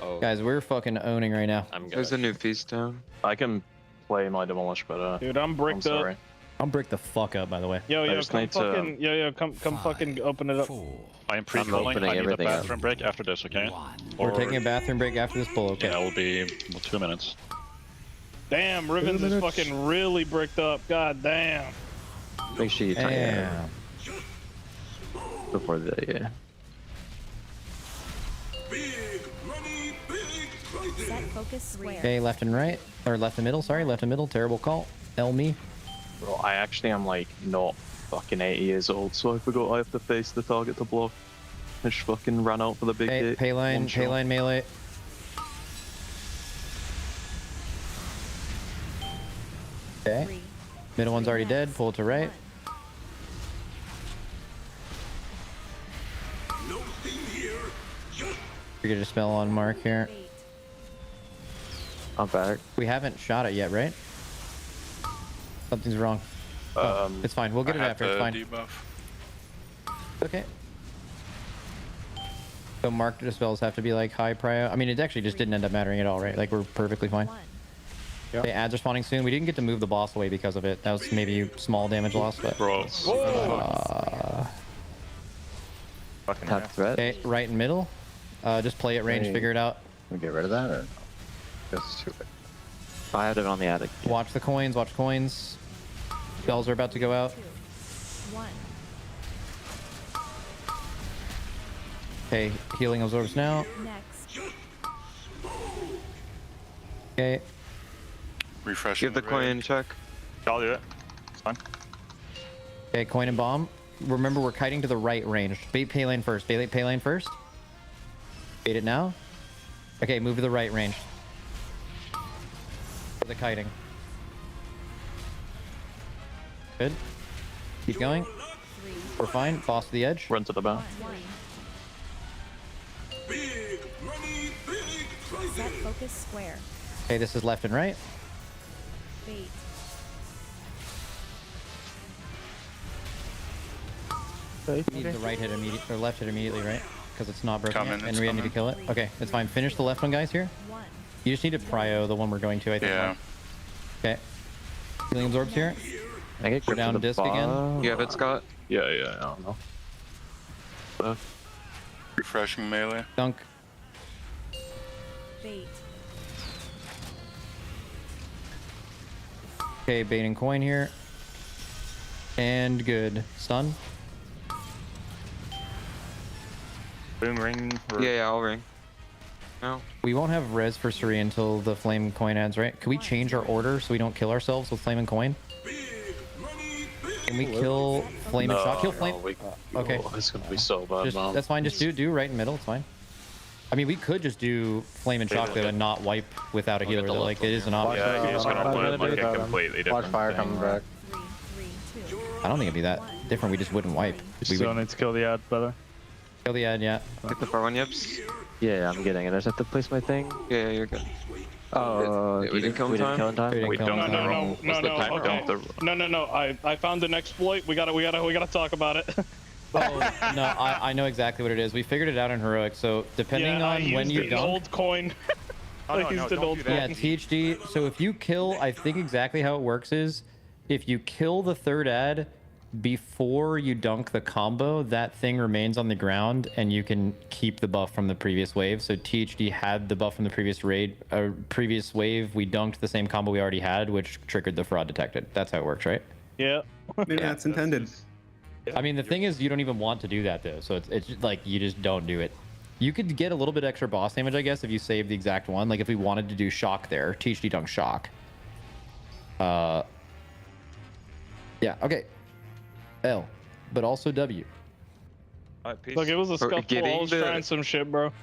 Oh. Guys, we're fucking owning right now. There's a new feast down. I can play my demolish, but dude, I'm bricked up. I'm bricked the fuck up, by the way. Yo, come fucking open it up. I am pre-calling. I need a bathroom break after this, okay? We're taking a bathroom break after this pull, okay? Yeah, it will be 2 minutes. Damn, Rivens is fucking really bricked up. God damn. Make sure you tie it before the Okay, left and right, or left and middle. Sorry, left and middle. Terrible call. Me. Bro, I actually am like not fucking 80 years old, so I forgot I have to face the target to block. I just fucking ran out for the big hit. Payline melee. Okay. Middle one's already dead. Pull it to right. We get a spell on Mark here. I'm back. We haven't shot it yet, right? Something's wrong. It's fine. We'll get it after. It's fine. Debuff. Okay. So marked dispels have to be like high prio. I mean, it actually just didn't end up mattering at all, right? Like we're perfectly fine. Yep. Okay, ads are spawning soon. We didn't get to move the boss away because of it. That was maybe small damage loss, but. Bro. Tap threat. Okay, right and middle. Just play at range. Figure it out. Can we get rid of that or? Just stupid. I had it on the attic. Watch the coins. Watch coins. Spells are about to go out. 2, 1. Okay, healing absorbs now. Next. Okay. Refresh. Give the coin check. I'll do it. It's fine. Okay, coin and bomb. Remember, we're kiting to the right range. Bait Paylane first. Bait Paylane first. Bait it now. Okay, move to the right range. For the kiting. Good. Keep going. We're fine. Boss to the edge. Run to the back. Set focus square. Okay, this is left and right. Bait. Need the right hit immediately, or left hit immediately, right? Because it's not broken Coming, yet, and it's we need to coming. kill it. Okay, it's fine. Finish the left one, guys, here. You just need to prio the one we're going to, I think. Yeah. Okay. Healing absorbs here. I get We're down disc again. You have it, Scott? Yeah, I don't know. Refreshing melee. Dunk. Bait. Okay, bait and coin here. And good. Stun. Boom ring. Yeah, I'll ring. No. We won't have res for Suri until the flame coin ends, right? Can we change our order so we don't kill ourselves with flame and coin? Can we kill flame and shock? Kill flame. Okay. It's gonna be so bad, man. That's fine. Just do right in the middle. It's fine. I mean, we could just do flame and shock though and not wipe without a healer. Though. Like it is an option. Yeah, he's gonna play like a completely different Watch fire thing. coming back. I don't think it'd be that different. We just wouldn't wipe. You still need to kill the ad, brother. Kill the ad, yeah. Get the far one, yips. Yeah, I'm getting it. I just have to place my thing. Yeah, you're good. Oh, we didn't kill in time? We don't know. No. I found an exploit. We gotta talk about it. Oh no, I know exactly what it is. We figured it out in heroic. So depending on when you dunk. Old coin. Yeah, THD. So if you kill, I think exactly how it works is, if you kill the third ad before you dunk the combo, that thing remains on the ground and you can keep the buff from the previous wave. So THD had the buff from the previous previous wave. We dunked the same combo we already had, which triggered the fraud detected. That's how it works, right? Yeah. Maybe that's intended. I mean, the thing is, you don't even want to do that though. So it's just, like, you just don't do it. You could get a little bit extra boss damage, I guess, if you save the exact one. Like if we wanted to do shock there, THD dunk shock. Yeah. Okay. L, but also W. Look, it was a scuffle. I was trying some shit, bro.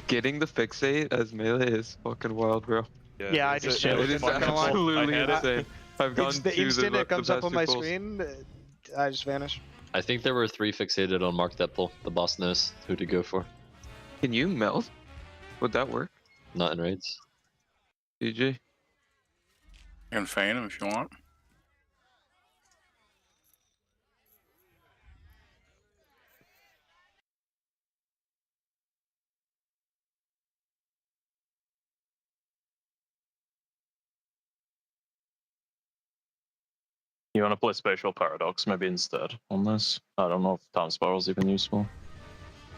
Getting the fixate as melee is fucking wild, bro. Yeah, I just it is absolutely insane. I've gone it's the to instant the it comes up on my pulse. screen, I just vanish. I think there were 3 fixated on Mark Deppel. The boss knows who to go for. Can you melt? Would that work? Not in raids. GG. You can feign him if you want. You want to play Spatial Paradox maybe instead on this? I don't know if Time Spiral is even useful.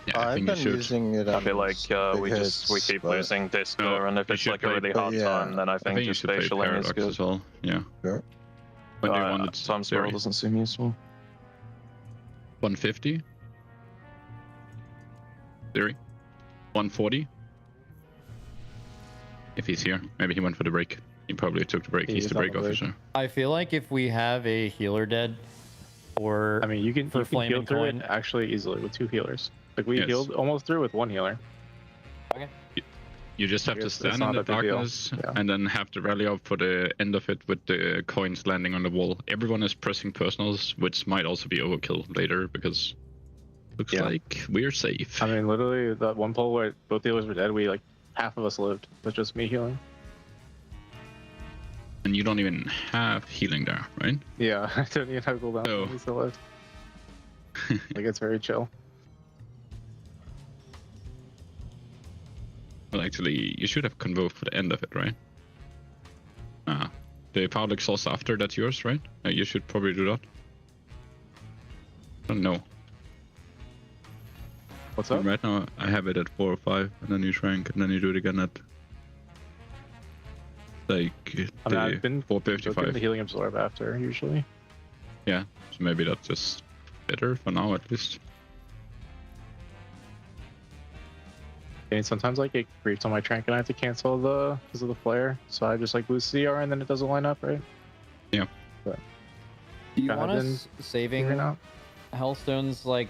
Yeah, I think you should. Using it I feel like we hits, keep but- losing Disco, and if you it's should like a really play- hard yeah. time, then I think you just should play spatialing is Paradox good. as well. Yeah. Sure. When do you want it? Time Spiral doesn't seem useful. 150. Theory. 140. If he's here, maybe he went for the break. He probably took the break. He's the break officer. I feel like if we have a healer dead, or I mean, you can flame heal and through coin. it actually easily with 2 healers. Like we Yes. healed almost through with 1 healer. You just have I to guess that's stand in not the a big deal. darkness Yeah. and then have to rally up for the end of it with the coins landing on the wall. Everyone is pressing personals, which might also be overkill later because looks like we're safe. I mean, literally that one pull where both healers were dead, we like half of us lived with just me healing. And you don't even have healing there, right? Yeah, I don't even have cooldown. Oh. We still lived. Like it's very chill. Well, actually, you should have convo for the end of it, right? The power exhaust after, that's yours, right? You should probably do that. I don't know. What's up? Right now, I have it at 4 or 5, and then you shrank, and then you do it again at like I mean, I've been 455. the healing absorb after usually. Yeah, so maybe that's just better for now at least. And sometimes like it creeps on my trank and I have to cancel because of the flare. So I just like boost CR and then it doesn't line up, right? Yeah. But Do you kinda want been us saving figuring out. Hellstones like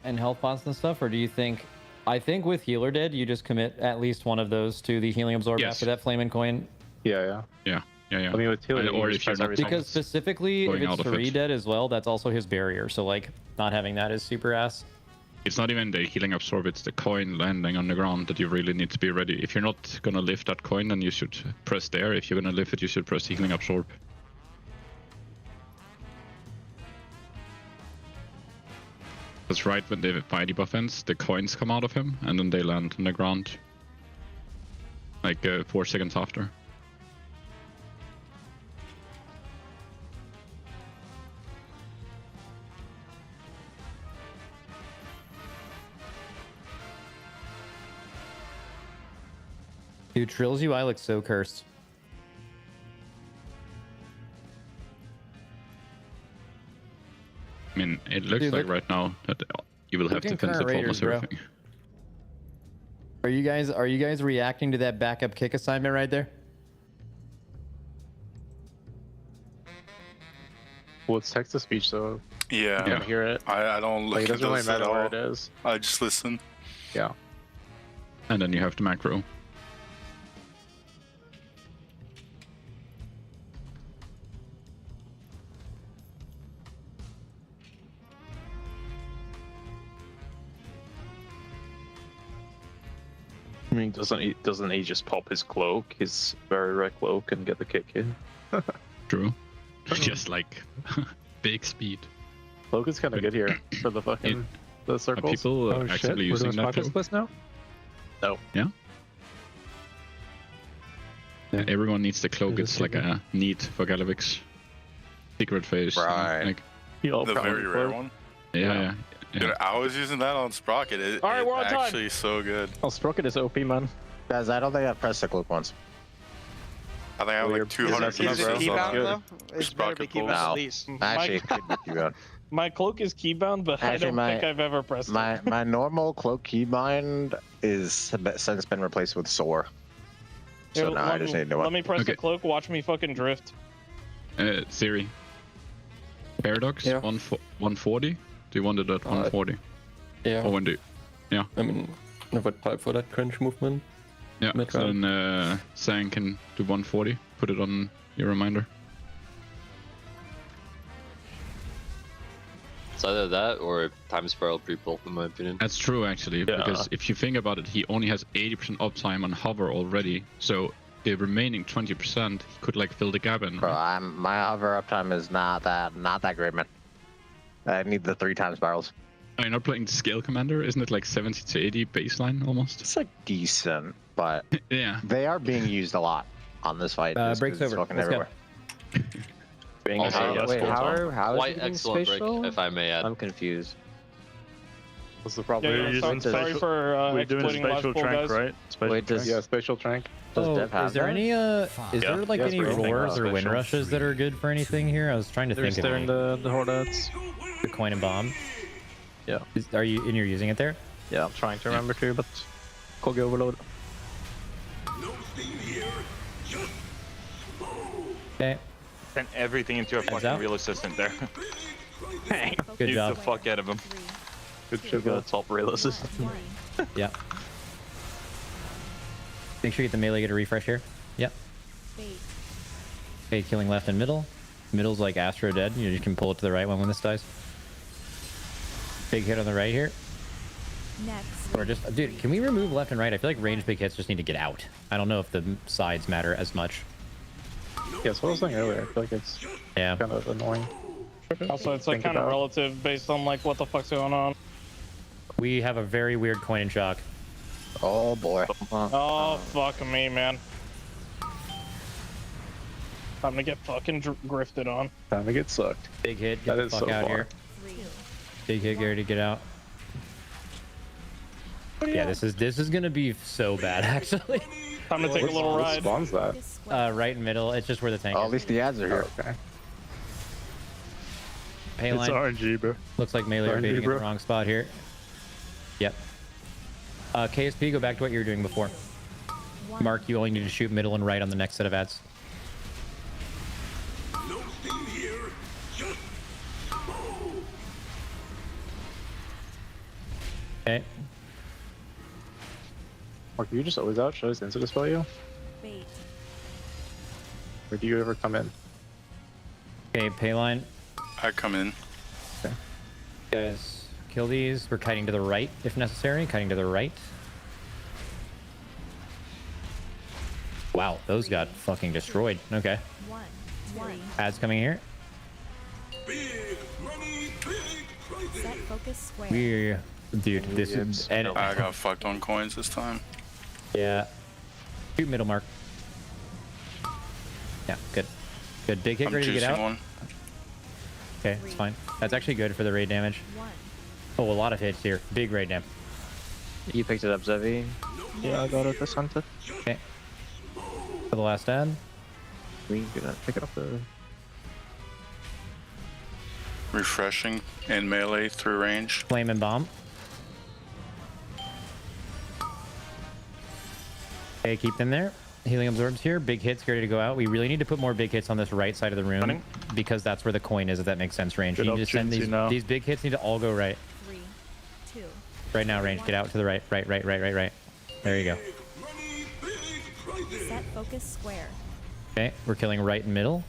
and health pots and stuff, or do you think? I think with healer dead, you just commit at least one of those to the healing absorb Yes. after that flame and coin. Yeah. Yeah. I mean, with Tilly, or if you're not Because specifically, if going it's out of 3 it. dead as well, that's also his barrier. So like, not having that is super ass. It's not even the healing absorb, it's the coin landing on the ground that you really need to be ready. If you're not gonna lift that coin, then you should press there. If you're gonna lift it, you should press the healing absorb. That's right, when they buy the buff ends, the coins come out of him, and then they land on the ground. Like 4 seconds after. Dude, Trill's UI looks so cursed. I mean, it looks Dude, like look- right now that you will have Look in defensive current almost Raiders, bro. everything. Are you guys reacting to that backup kick assignment right there? Well, it's text to speech, so Yeah. you can hear it. I don't look Like, it at doesn't really those at matter where all. it is. I just listen. Yeah. And then you have the macro. I mean, doesn't he just pop his cloak, his very rare cloak, and get the kick in? True. Just like big speed. Cloak is kind of good here for the fucking the circles. people Oh, shit. actively We're using doing that pocket though? splits now? No. Yeah. Everyone needs the cloak. It's like a need for Galavix. Secret phase. Right. Like, The very rare one. yeah. Dude, I was using that on Sprocket. It, All right, we're on it's time. actually so good. Oh, Sprocket is OP, man. Guys, I don't think I've pressed the cloak once. I think I have like 200 Is it pieces on keybound that. though? It's better be Sprocket keybound pulls. at least. Actually, it could be keybound. My cloak is keybound, but I Actually, don't think I've ever pressed it. My normal cloak keybind is since been replaced with soar. So Here, now I just need to let me press the Okay. cloak, watch me fucking drift. Siri. Paradox, Yeah. 140? Do you want it at 140? Yeah. Or when do you... Yeah. I mean, I would type for that cringe movement. Yeah, Mid so round. then Sang can do 140. Put it on your reminder. It's either that or time spiral pre-pull, in my opinion. That's true, actually, because if you think about it, he only has 80% uptime on hover already. So the remaining 20%, he could like fill the gap in. Bro, my hover uptime is not that great, man. I need the 3 times barrels. Are you not playing Scale Commander? Isn't it like 70 to 80 baseline almost? It's like decent, but yeah, they are being used a lot on this fight. just breaks 'cause it's over. fucking Let's go. everywhere. How is Quite it using excellent spatial? break, if I may add. I'm confused. What's the problem? Yeah, yeah, sorry for We're doing a exploiting spatial last pull, trank, guys. right? Spatial Wait, does- trank? Yeah, spatial trank. Does Oh, Dev have is there that? any is there like Yeah, any spatial trank. roars or wind Spatial. rushes that are good for anything here? I was trying to think They're in of the Hornets. the coin and bomb. Yeah. Are you and you're using it there? Yeah, I'm trying to remember too, but Kogi overload. Okay. Send everything into a fucking out. real assistant there. Good Use job. the fuck out of him. Good shit, Got a top rail assist. Yeah. Make sure you get the melee, get a refresh here. Yep. Okay, killing left and middle. Middle's like Astro dead. You can pull it to the right one when this dies. Big hit on the right here. Next. Or just, dude, can we remove left and right? I feel like ranged big hits just need to get out. I don't know if the sides matter as much. Yeah, so I was saying earlier. I feel like it's Yeah. kind of annoying. Also, it's like Think kind of about. relative based on like what the fuck's going on. We have a very weird coin and shock. Oh boy. Oh, fuck me, man. Time to get fucking grifted on. Time to get sucked. Big hit, get That the is fuck so out far. here. Big hit, Gary, to get out. Yeah, this is gonna be so bad actually. Time to take a little What ride. spawns that? Right in middle. It's just where the tank Oh, is. at least the ads are here. Okay. Pay It's line. RNG, bro. Looks like melee are RNG, baiting in bro. the wrong spot here. Yep. KSP, go back to what you were doing before. Mark, you only need to shoot middle and right on the next set of ads. Okay. Mark, you just always out? Should I instant dispel you? Bait. Or do you ever come in? Okay, pay line. I come in. Okay. Guys, kill these. We're kiting to the right if necessary. Kiting to the right. Wow, those got fucking destroyed. Okay. Ads coming here. Set focus square. Dude, this is. And I got fucked on coins this time. Yeah. Shoot middle mark. Yeah, good. Good. Big hit I'm ready to get out. one. Okay, it's fine. That's actually good for the raid damage. Oh, a lot of hits here. Big raid damage. You picked it up, Zevi? Yeah, I got it this hunted. Okay. For the last ad. We gonna pick it up the. Refreshing and melee through range. Flame and bomb. Okay, keep them there. Healing absorbs here. Big hits ready to go out. We really need to put more big hits on this right side of the room because that's where the coin is, if that makes sense. Range. You need to send these big hits need to all go right. 3, 2. Right now, range. Get out to the right. Right. There you go. Set focus square. Okay, we're killing right and middle.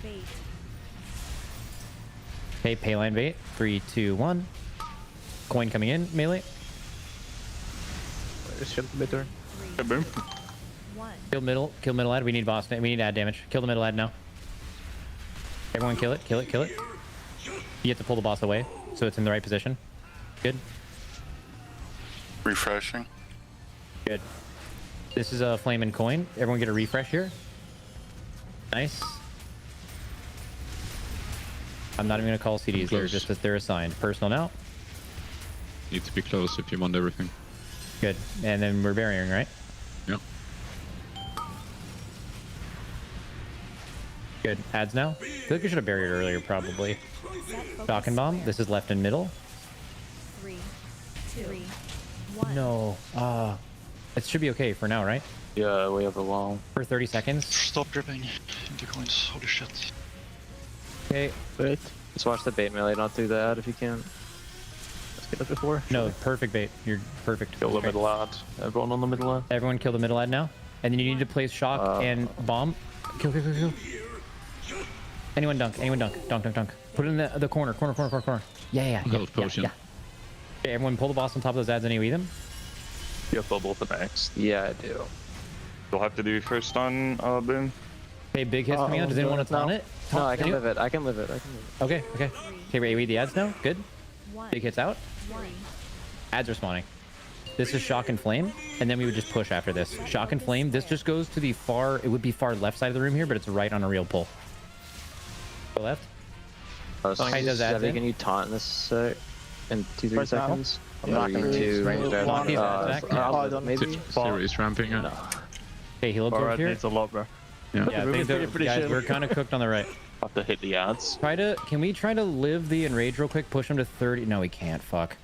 Bait. Okay, pay line bait. 3, 2, 1. Coin coming in. Melee. Just shield the mid turn. Boom. 1. Kill middle. Kill middle ad. We need boss. We need ad damage. Kill the middle ad now. Everyone kill it. Kill it. Kill it. You have to pull the boss away so it's in the right position. Good. Refreshing. Good. This is a flame and coin. Everyone get a refresh here. Nice. I'm not even going to call CDs. They're just that they're assigned. Personal now. Need to be close if you want everything. Good. And then we're burying, right? Yeah. Good. Ads now. I feel like we should have buried earlier, probably. Shock and bomb. This is left and middle. 3, 2, 1. No. It should be okay for now, right? Yeah, we have a while. For 30 seconds. Stop dripping into coins. Holy shit. Okay. Wait. Just watch the bait melee, not do that if you can. Let's get it before. No, perfect bait. You're perfect. Kill the middle ad. Everyone on the middle ad. Everyone kill the middle ad now. And then you need to place shock and bomb. Kill. Anyone dunk. Dunk. Put it in the corner. Yeah. Potion. Okay, everyone pull the boss on top of those ads and AoE them. You have bubble for next. Yeah, I do. You'll have to do first on boom. Okay, big hits coming out. Does anyone want to taunt it? No, I can live it. Okay. Okay, we're AoE the ads now. Good. 1. Big hits out. 1. Ads are spawning. This is shock and flame, and then we would just push after this. Shock and flame. This just goes to the far. It would be far left side of the room here, but it's right on a real pull. Go left. Can you taunt this in 2-3 seconds? I'm not going to range that. Maybe. Series ramping up. No. Okay, heal absorb here. Needs a lot, bro. Yeah, guys, we're kind of cooked on the right. Have to hit the ads. Can we try to live the enrage real quick? Push them to 30. No, we can't. Fuck.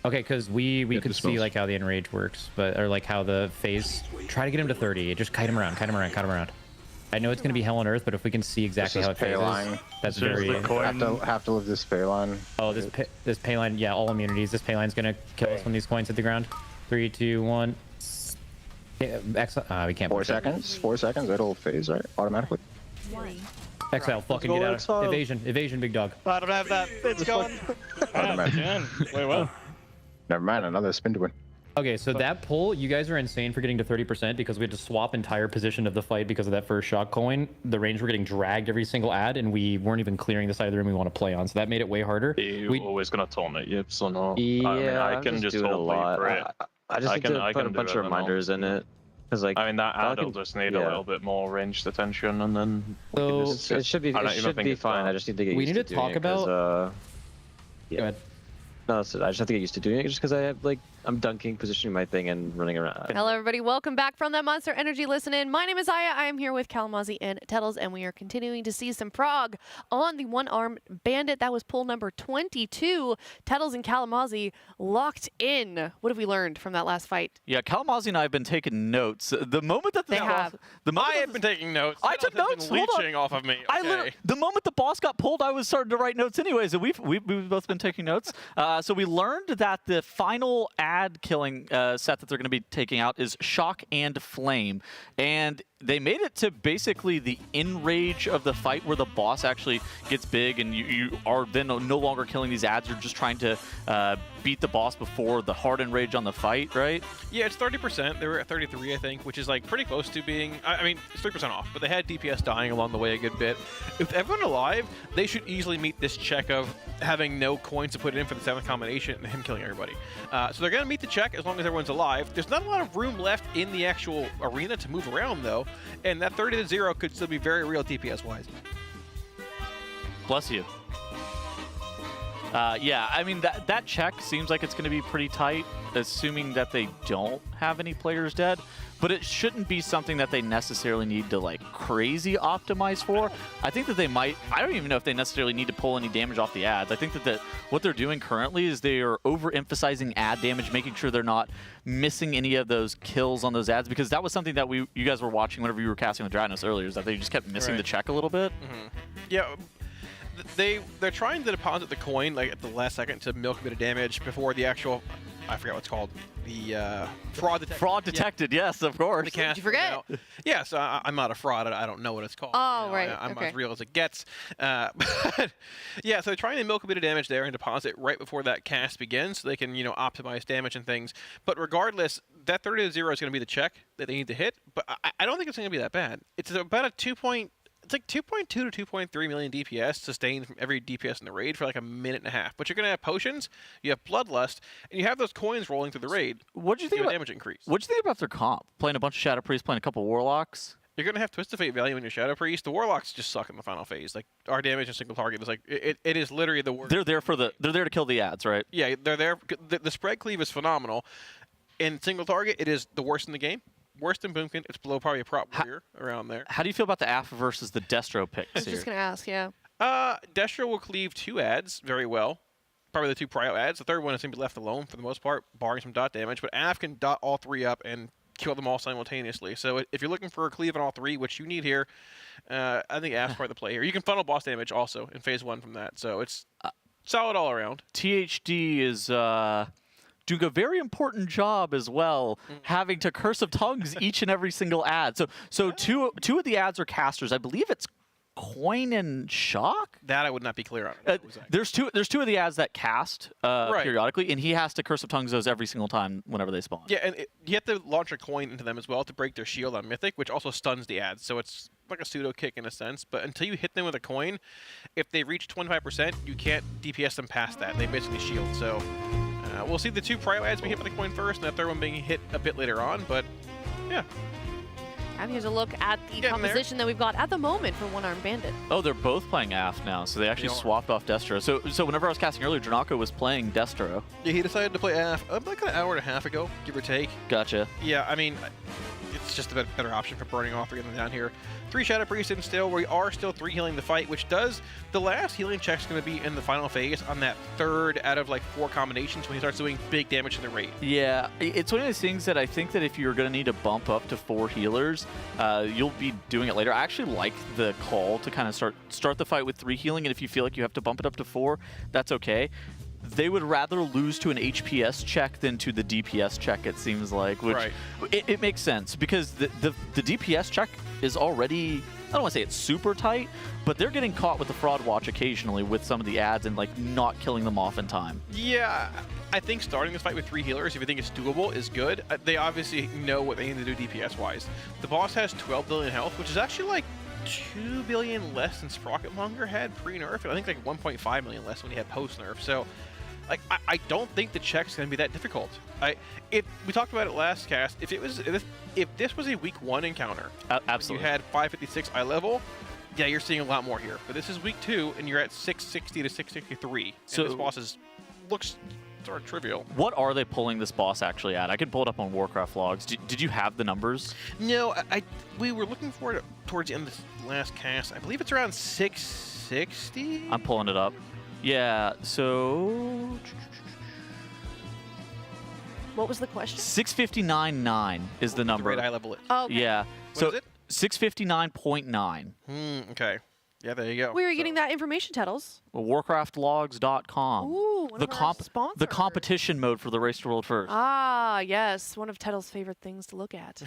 Okay, because we could see like how the enrage works, or like how the phase. Try to get him to 30. Just kite him around. I know it's gonna be hell on earth, but if we can see exactly how it phases, that's very. Have to live this pay line. Oh, this pay line. Yeah, all immunities. This pay line's gonna kill us when these coins hit the ground. 3, 2, 1. We can't. 4 seconds. 4 seconds. It'll phase right automatically. 1. Exile. Fucking get out. Evasion, big dog. I don't have that. It's going. Wait, what? Never mind. Another spin to win. Okay, so that pull, you guys are insane for getting to 30% because we had to swap entire position of the fight because of that first shock coin. The range were getting dragged every single ad, and we weren't even clearing the side of the room we want to play on, so that made it way harder. You're always gonna taunt it, yep, so no. Yeah, I can just hold lot. I just need to put a bunch of reminders in it. Cause like, I mean, that ad will just need a little bit more ranged attention, and then it should be fine. I just need to get used to doing it. We need to talk about. Go ahead. No, I just have to get used to doing it just because I have I'm dunking, positioning my thing, and running around. Hello, everybody. Welcome back from that Monster Energy Listen In. My name is Aya. I am here with Kalamazzi and Tettles, and we are continuing to see some prog on the one-armed bandit. That was pull number 22. Tettles and Kalamazzi locked in. What have we learned from that last fight? Yeah, Kalamazzi and I have been taking notes. The moment that I have been taking notes. I took notes. Leeching off of me. Okay. The moment the boss got pulled, I was starting to write notes anyways, and we've both been taking notes. So we learned that the final ad killing set that they're going to be taking out is Shock and Flame. And they made it to basically the in rage of the fight where the boss actually gets big and you are then no longer killing these ads. You're just trying to beat the boss before the hard in rage on the fight, right? Yeah, it's 30%. They were at 33, I think, which is like pretty close to being. I mean, it's 3% off, but they had DPS dying along the way a good bit. If everyone alive, they should easily meet this check of having no coins to put in for the 7th combination and him killing everybody. So they're going to meet the check as long as everyone's alive. There's not a lot of room left in the actual arena to move around, though, and that 30-0 could still be very real DPS-wise. Bless you. Yeah, I mean, that check seems like it's going to be pretty tight, assuming that they don't have any players dead. But it shouldn't be something that they necessarily need to, like, crazy optimize for. I think that they might... I don't even know if they necessarily need to pull any damage off the ads. I think that what they're doing currently is they are overemphasizing ad damage, making sure they're not missing any of those kills on those ads, because that was something that you guys were watching whenever you were casting with Dranos earlier, is that they just kept missing the check a little bit. Mm-hmm. Yeah. They're trying to deposit the coin like at the last second to milk a bit of damage before the actual, I forget what it's called, the fraud detected. Fraud detected, yes, of course. Did you forget? Yeah, so I'm not a fraud. I don't know what it's called. Oh, right. I'm okay. as real as it gets. But yeah, so they're trying to milk a bit of damage there and deposit right before that cast begins, so they can optimize damage and things. But regardless, that 30-0 is going to be the check that they need to hit. But I don't think it's going to be that bad. It's about a 2.2 to 2.3 million DPS sustained from every DPS in the raid for like a minute and a half. But you're going to have potions, you have bloodlust, and you have those coins rolling through the raid. What do you think about damage increase? What do you think about their comp? Playing a bunch of Shadow Priests, playing a couple Warlocks. You're going to have Twisted Fate value in your Shadow Priest. The Warlocks just suck in the final phase. Like, our damage in single target is like, it is literally the worst. They're there to kill the ads, right? Yeah, they're there. The spread cleave is phenomenal. In single target, it is the worst in the game. Worse than Boomkin. It's below probably a prop warrior around there. How do you feel about the AF versus the Destro picks I was just going to ask, yeah. Destro will cleave 2 ads very well. Probably the 2 prio ads. The third one is going to be left alone for the most part, barring some dot damage. But AF can dot all 3 up and kill them all simultaneously. So if you're looking for a cleave on all 3, which you need here, I think AF's part of the play here. You can funnel boss damage also in phase 1 from that. So it's solid all around. THD is... doing a very important job as well, having to Curse of Tongues each and every single ad. So two of the ads are casters. I believe it's Coin and Shock? That I would not be clear on. There's two of the ads that cast periodically, and he has to Curse of Tongues those every single time whenever they spawn. Yeah, and you have to launch a coin into them as well to break their shield on Mythic, which also stuns the ads. So it's like a pseudo kick in a sense. But until you hit them with a coin, if they reach 25%, you can't DPS them past that. They basically shield. So we'll see the 2 prio ads being hit by the coin first, and that third one being hit a bit later on. But yeah. And here's a look at the composition that we've got at the moment for One Armed Bandit. Oh, they're both playing AF now, so they actually swapped off Destro. So whenever I was casting earlier, Dranako was playing Destro. Yeah, he decided to play AF like an hour and a half ago, give or take. Gotcha. Yeah, I mean, it's just a better option for burning all 3 of them down here. 3 Shadow Priests in still. We are still 3 healing the fight, which does... The last healing check's going to be in the final phase on that 3rd out of like 4 combinations when he starts doing big damage to the raid. Yeah, it's one of those things that I think that if you're going to need to bump up to 4 healers, you'll be doing it later. I actually like the call to kind of start the fight with 3 healing, and if you feel like you have to bump it up to 4, that's okay. They would rather lose to an HPS check than to the DPS check, it seems like. Which it makes sense, because the DPS check is already, I don't want to say it's super tight, but they're getting caught with the fraud watch occasionally with some of the ads and like not killing them off in time. Yeah, I think starting this fight with 3 healers, if you think it's doable, is good. They obviously know what they need to do DPS-wise. The boss has 12 billion health, which is actually like 2 billion less than Sprocket Monger had pre-nerf, and I think like 1.5 million less when he had post-nerf. So like, I don't think the check's going to be that difficult. We talked about it last cast. If this was a week 1 encounter, absolutely, you had 556 eye level, yeah, you're seeing a lot more here. But this is week 2, and you're at 660 to 663. So this boss looks sort of trivial. What are they pulling this boss actually at? I can pull it up on Warcraft Logs. Did you have the numbers? No, we were looking for it towards the end of this last cast. I believe it's around 660. I'm pulling it up. Yeah, so... What was the question? 659.9 is the number. The rate eye level. Oh, okay. Yeah. What is it? 659.9. Okay. Yeah, there you go. Where are you getting that information, Tettles? WarcraftLogs.com. Ooh, one of our sponsors. The competition mode for the Race to World First. Ah, yes. One of Tettles' favorite things to look at.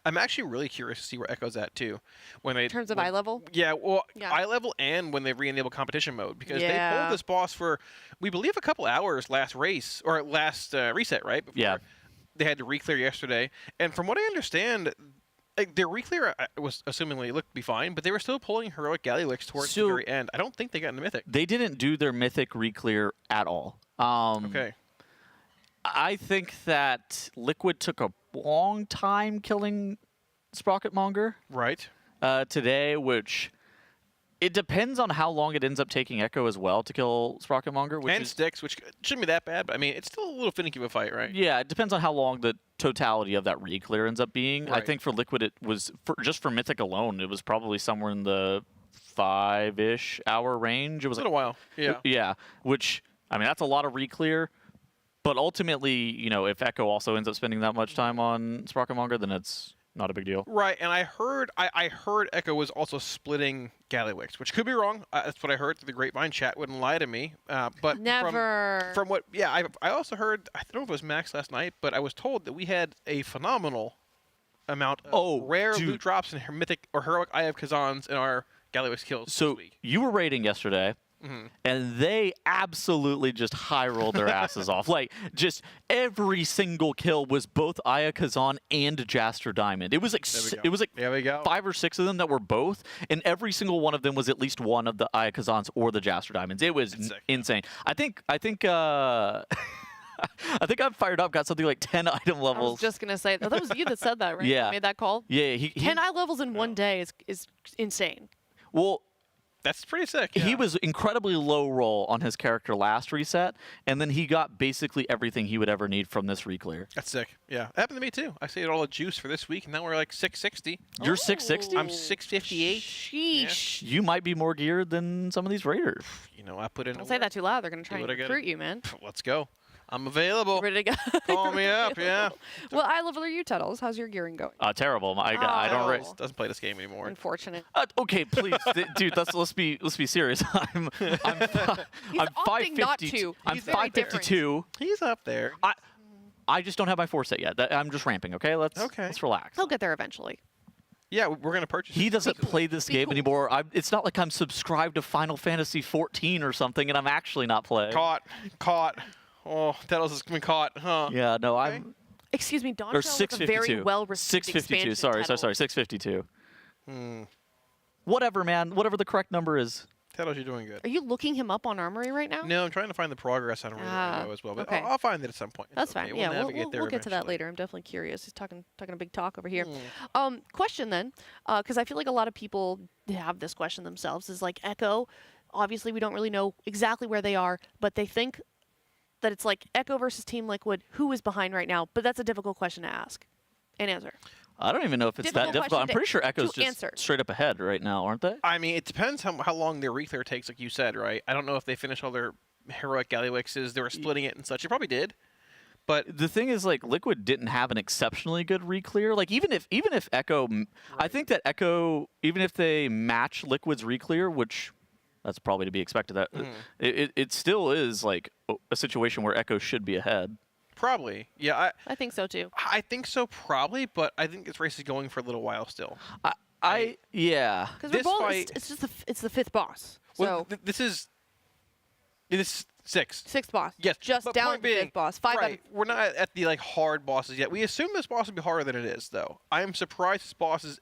I'm actually really curious to see where Echo's at, too. In terms of eye level? Yeah, well, eye level and when they re-enable competition mode. Because they pulled this boss for, we believe, a couple hours last race, or last reset, right? Before they had to re-clear yesterday. And from what I understand, their re-clear was assumingly looked to be fine, but they were still pulling heroic Galliwix towards the very end. I don't think they got into Mythic. They didn't do their Mythic re-clear at all. Okay. I think that Liquid took a long time killing Sprocketmonger. Right. Today, which it depends on how long it ends up taking Echo as well to kill Sprocketmonger. And Styx, which shouldn't be that bad, but I mean, it's still a little finicky of a fight, right? Yeah, it depends on how long the totality of that re-clear ends up being. Right. I think for Liquid, it was, just for Mythic alone, it was probably somewhere in the 5-ish hour range. It was a little while, yeah. Yeah, which, I mean, that's a lot of re-clear. But ultimately, you know, if Echo also ends up spending that much time on Sprocketmonger, then it's not a big deal. Right, and I heard Echo was also splitting Galliwix, which could be wrong. That's what I heard through the grapevine. Chat wouldn't lie to me. But Never. From what, I also heard, I don't know if it was Max last night, but I was told that we had a phenomenal amount of rare loot drops and mythic or heroic Eye of Kazans in our Galliwix kills So this week. you were raiding yesterday. And they absolutely just high rolled their asses off. Like, just every single kill was both Aya Kazan and Jaster Diamond. It was like there we go. 5 or 6 of them that were both, and every single one of them was at least one of the Aya Kazans or the Jaster Diamonds. It was insane. I think I think I've fired up, got something like 10 item levels. I was just gonna say that was you that said that, right? Yeah. Made that call. Yeah, 10 eye levels in one day is insane. Well, that's pretty sick. He was incredibly low roll on his character last reset, and then he got basically everything he would ever need from this re-clear. That's sick. Yeah, it happened to me too. I saved all the juice for this week, and now we're like 660. You're 660? I'm 658. Sheesh. You might be more geared than some of these raiders. You know, I put in. Don't say that too loud. They're gonna try and recruit you, man. Let's go. I'm available. Ready to go. Call me up, yeah. Well, eye level are you, Tettles? How's your gearing going? Terrible. I don't race. Doesn't play this game anymore. Unfortunate. Okay, please, dude. Let's be serious. I'm 552. I'm 552. He's up there. I just don't have my 4 set yet. I'm just ramping. Okay, let's relax. He'll get there eventually. Yeah, we're gonna purchase. He doesn't play this game anymore. It's not like I'm subscribed to Final Fantasy 14 or something, and I'm actually not playing. Caught. Oh, Tettles has been caught, huh? Yeah, no, I'm. Excuse me, Don. Or With a very well-received 652. Sorry, 652. Hmm. Whatever, man. Whatever the correct number is. Tettles, you're doing good. Are you looking him up on Armory right now? No, I'm trying to find the progress on RaiderIO as well, but okay. I'll find it at some point. That's fine. Okay. Yeah, We'll we'll get to that later. I'm definitely curious. He's talking a big talk over here. Question then, because I feel like a lot of people have this question themselves. Is like Echo. Obviously, we don't really know exactly where they are, but they think that it's like Echo versus Team Liquid. Who is behind right now? But that's a difficult question to ask and answer. I don't even know if it's that difficult. I'm pretty sure Echo's just straight up ahead right now, aren't they? I mean, it depends how long their re-clear takes, like you said, right? I don't know if they finished all their heroic Galliwixes. They were splitting it and such. They probably did. But the thing is, like, Liquid didn't have an exceptionally good re-clear. Like, even if Echo, I think that Echo, even if they match Liquid's re-clear, which that's probably to be expected, that it still is like a situation where Echo should be ahead. Probably, yeah. I think so too. I think so, probably, but I think this race is going for a little while still. Yeah. Because we're both. It's the 5th boss. Well, So this is 6. 6th boss. Yes, just but down point the being, 5th boss. 5 right, we're not at the like hard bosses yet. We assume this boss will be harder than it is, though. I am surprised this boss is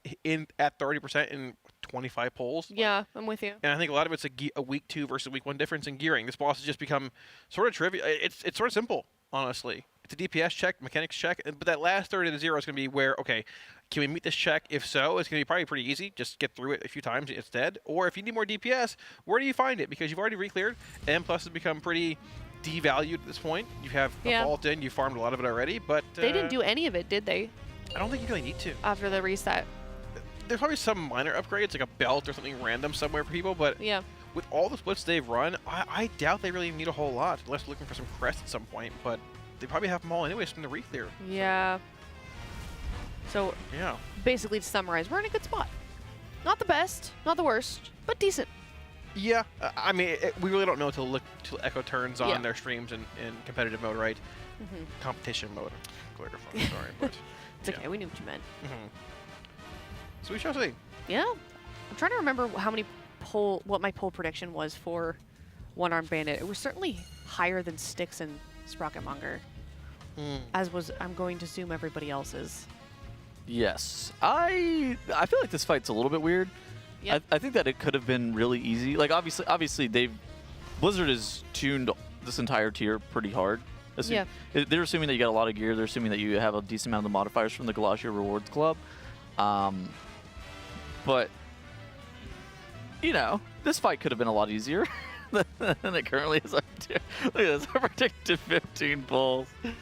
at 30% in 25 pulls. Yeah, I'm with you. And I think a lot of it's a week 2 versus week 1 difference in gearing. This boss has just become sort of trivial. It's sort of simple, honestly. It's a DPS check, mechanics check, but that last third of the 0 is going to be where, okay, can we meet this check? If so, it's going to be probably pretty easy. Just get through it a few times, it's dead. Or if you need more DPS, where do you find it? Because you've already re-cleared, and plus has become pretty devalued at this point. You have the vault in, you farmed a lot of it already, but... they didn't do any of it, did they? I don't think you really need to. After the reset. There's probably some minor upgrades, like a belt or something random somewhere for people, but with all the splits they've run, I doubt they really need a whole lot, unless they're looking for some crests at some point, but they probably have them all anyways from the re-clear. Yeah. So, basically to summarize, we're in a good spot. Not the best, not the worst, but decent. Yeah, I mean, we really don't know till Echo turns on Yeah. their streams in competitive mode, right? Competition mode. Clarify, sorry, but It's okay. We knew what you meant. So we shall see. Yeah, I'm trying to remember what my poll prediction was for One-Armed Bandit. It was certainly higher than Styx and Sprocketmonger, as was, I'm going to assume, everybody else's. Yes. I feel like this fight's a little bit weird. Yep. I think that it could have been really easy. Like, obviously, Blizzard has tuned this entire tier pretty hard. Yeah. They're assuming that you got a lot of gear. They're assuming that you have a decent amount of modifiers from the Galatia Rewards Club. But, you know, this fight could have been a lot easier than it currently is. Look at this. I predicted 15 pulls. You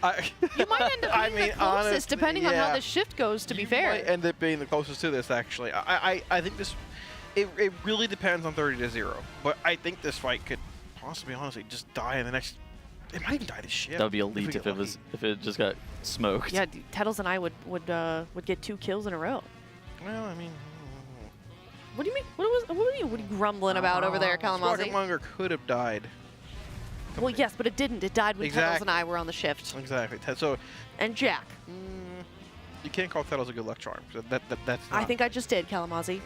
might end up being the closest, depending on how this shift goes, to be fair. Might end up being the closest to this, actually. I think this... It really depends on 30-0. But I think this fight could possibly, honestly, just die in the next... It might even die this shift. That would be elite if it just got smoked. Yeah, Tettles and I would get 2 kills in a row. Well, I mean... What do you mean? What are you grumbling about over there, Kalamazoo? Sprocketmonger could have died. Well, yes, but it didn't. It died when Tettles and I were on the shift. Exactly. So, and Jack. You can't call Tettles a good luck charm. That's not. I think I just did, Kalamazoo.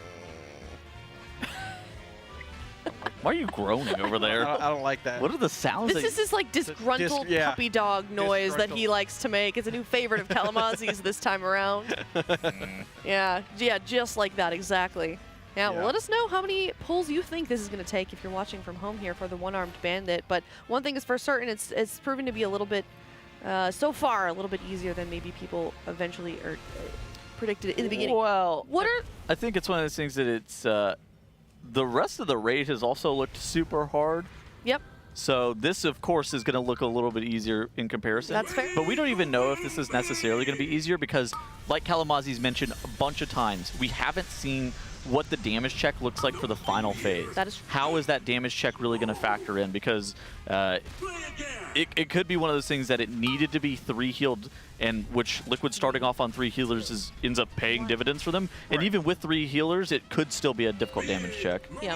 Why are you groaning over there? I don't like that. What are the sounds? This is his like disgruntled puppy dog noise that he likes to make. It's a new favorite of Kalamazi's this time around. Yeah, just like that, exactly. Now, let us know how many pulls you think this is going to take if you're watching from home here for the One-Armed Bandit. But one thing is for certain, it's proven to be a little bit, so far, a little bit easier than maybe people eventually predicted in the beginning. Well, I think it's one of those things that it's the rest of the raid has also looked super hard. Yep. So this, of course, is going to look a little bit easier in comparison. That's fair. But we don't even know if this is necessarily going to be easier because, like Kalamazi's mentioned a bunch of times, we haven't seen what the damage check looks like for the final phase. That is. How is that damage check really going to factor in? Because it could be one of those things that it needed to be 3 healed, and which Liquid starting off on 3 healers ends up paying dividends for them. And even with 3 healers, it could still be a difficult damage check. Yeah.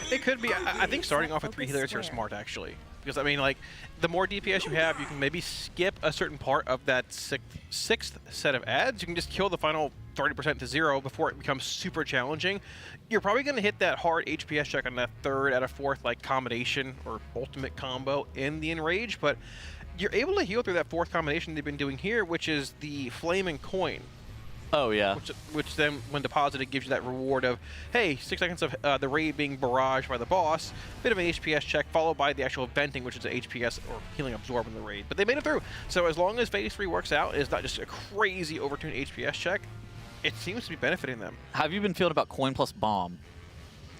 It could be. I think starting off with 3 healers here is smart, actually. Because, I mean, like, the more DPS you have, you can maybe skip a certain part of that sixth set of adds. You can just kill the final 30% to 0 before it becomes super challenging. You're probably going to hit that hard HPS check on that 3rd out of 4th, like, combination or ultimate combo in the Enrage, but you're able to heal through that 4th combination they've been doing here, which is the Flame and Coin. Oh, yeah. Which then, when deposited, gives you that reward of, hey, 6 seconds of the raid being barraged by the boss, bit of an HPS check, followed by the actual venting, which is an HPS or healing absorb in the raid. But they made it through. So as long as Phase 3 works out, it's not just a crazy overtuned HPS check, it seems to be benefiting them. How have you been feeling about Coin plus Bomb?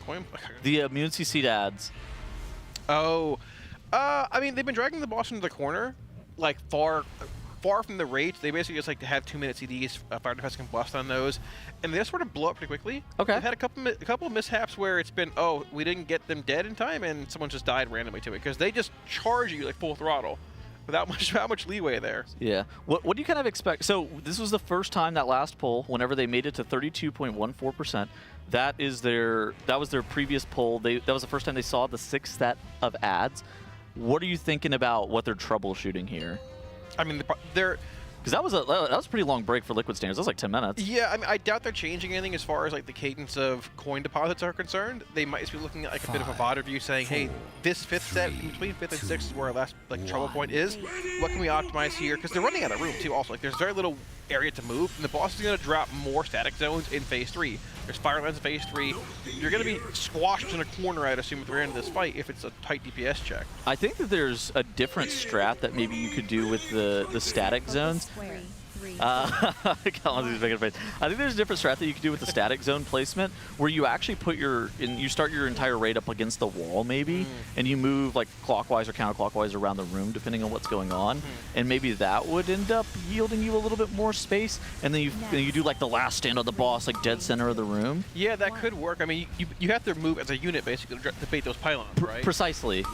Coin? The immune CC ads. Oh, I mean, they've been dragging the boss into the corner, like far from the raid. They basically just like to have 2-minute CDs, fire defense can bust on those, and they just sort of blow up pretty quickly. Okay. We've had a couple of mishaps where it's been, oh, we didn't get them dead in time, and someone just died randomly to it because they just charge you like full throttle without much leeway there. Yeah. What do you kind of expect? So this was the first time that last poll, whenever they made it to 32.14%. That was their previous poll. That was the first time they saw the 6th set of ads. What are you thinking about what they're troubleshooting here? I mean, they're... Because that was a pretty long break for Liquid standards. That was like 10 minutes. Yeah, I mean, I doubt they're changing anything as far as like the cadence of coin deposits are concerned. They might just be looking at like a bit of a VOD review saying, hey, this 5th set, in between 5th and 6th is where our last like trouble point is. What can we optimize here? Because they're running out of room too also. Like there's very little area to move, and the boss is going to drop more static zones in Phase 3. There's fire lines in Phase 3. You're going to be squashed in a corner, I'd assume, at the very end of this fight if it's a tight DPS check. I think that there's a different strat that maybe you could do with the static zones. Collins is making a face. I think there's a different strat that you can do with the static zone placement, where you actually put you start your entire raid up against the wall, maybe, and you move like clockwise or counterclockwise around the room, depending on what's going on, and maybe that would end up yielding you a little bit more space, and then you do like the last stand of the boss, like dead center of the room. Yeah, that could work. I mean, you have to move as a unit basically to bait those pylons, right? Precisely.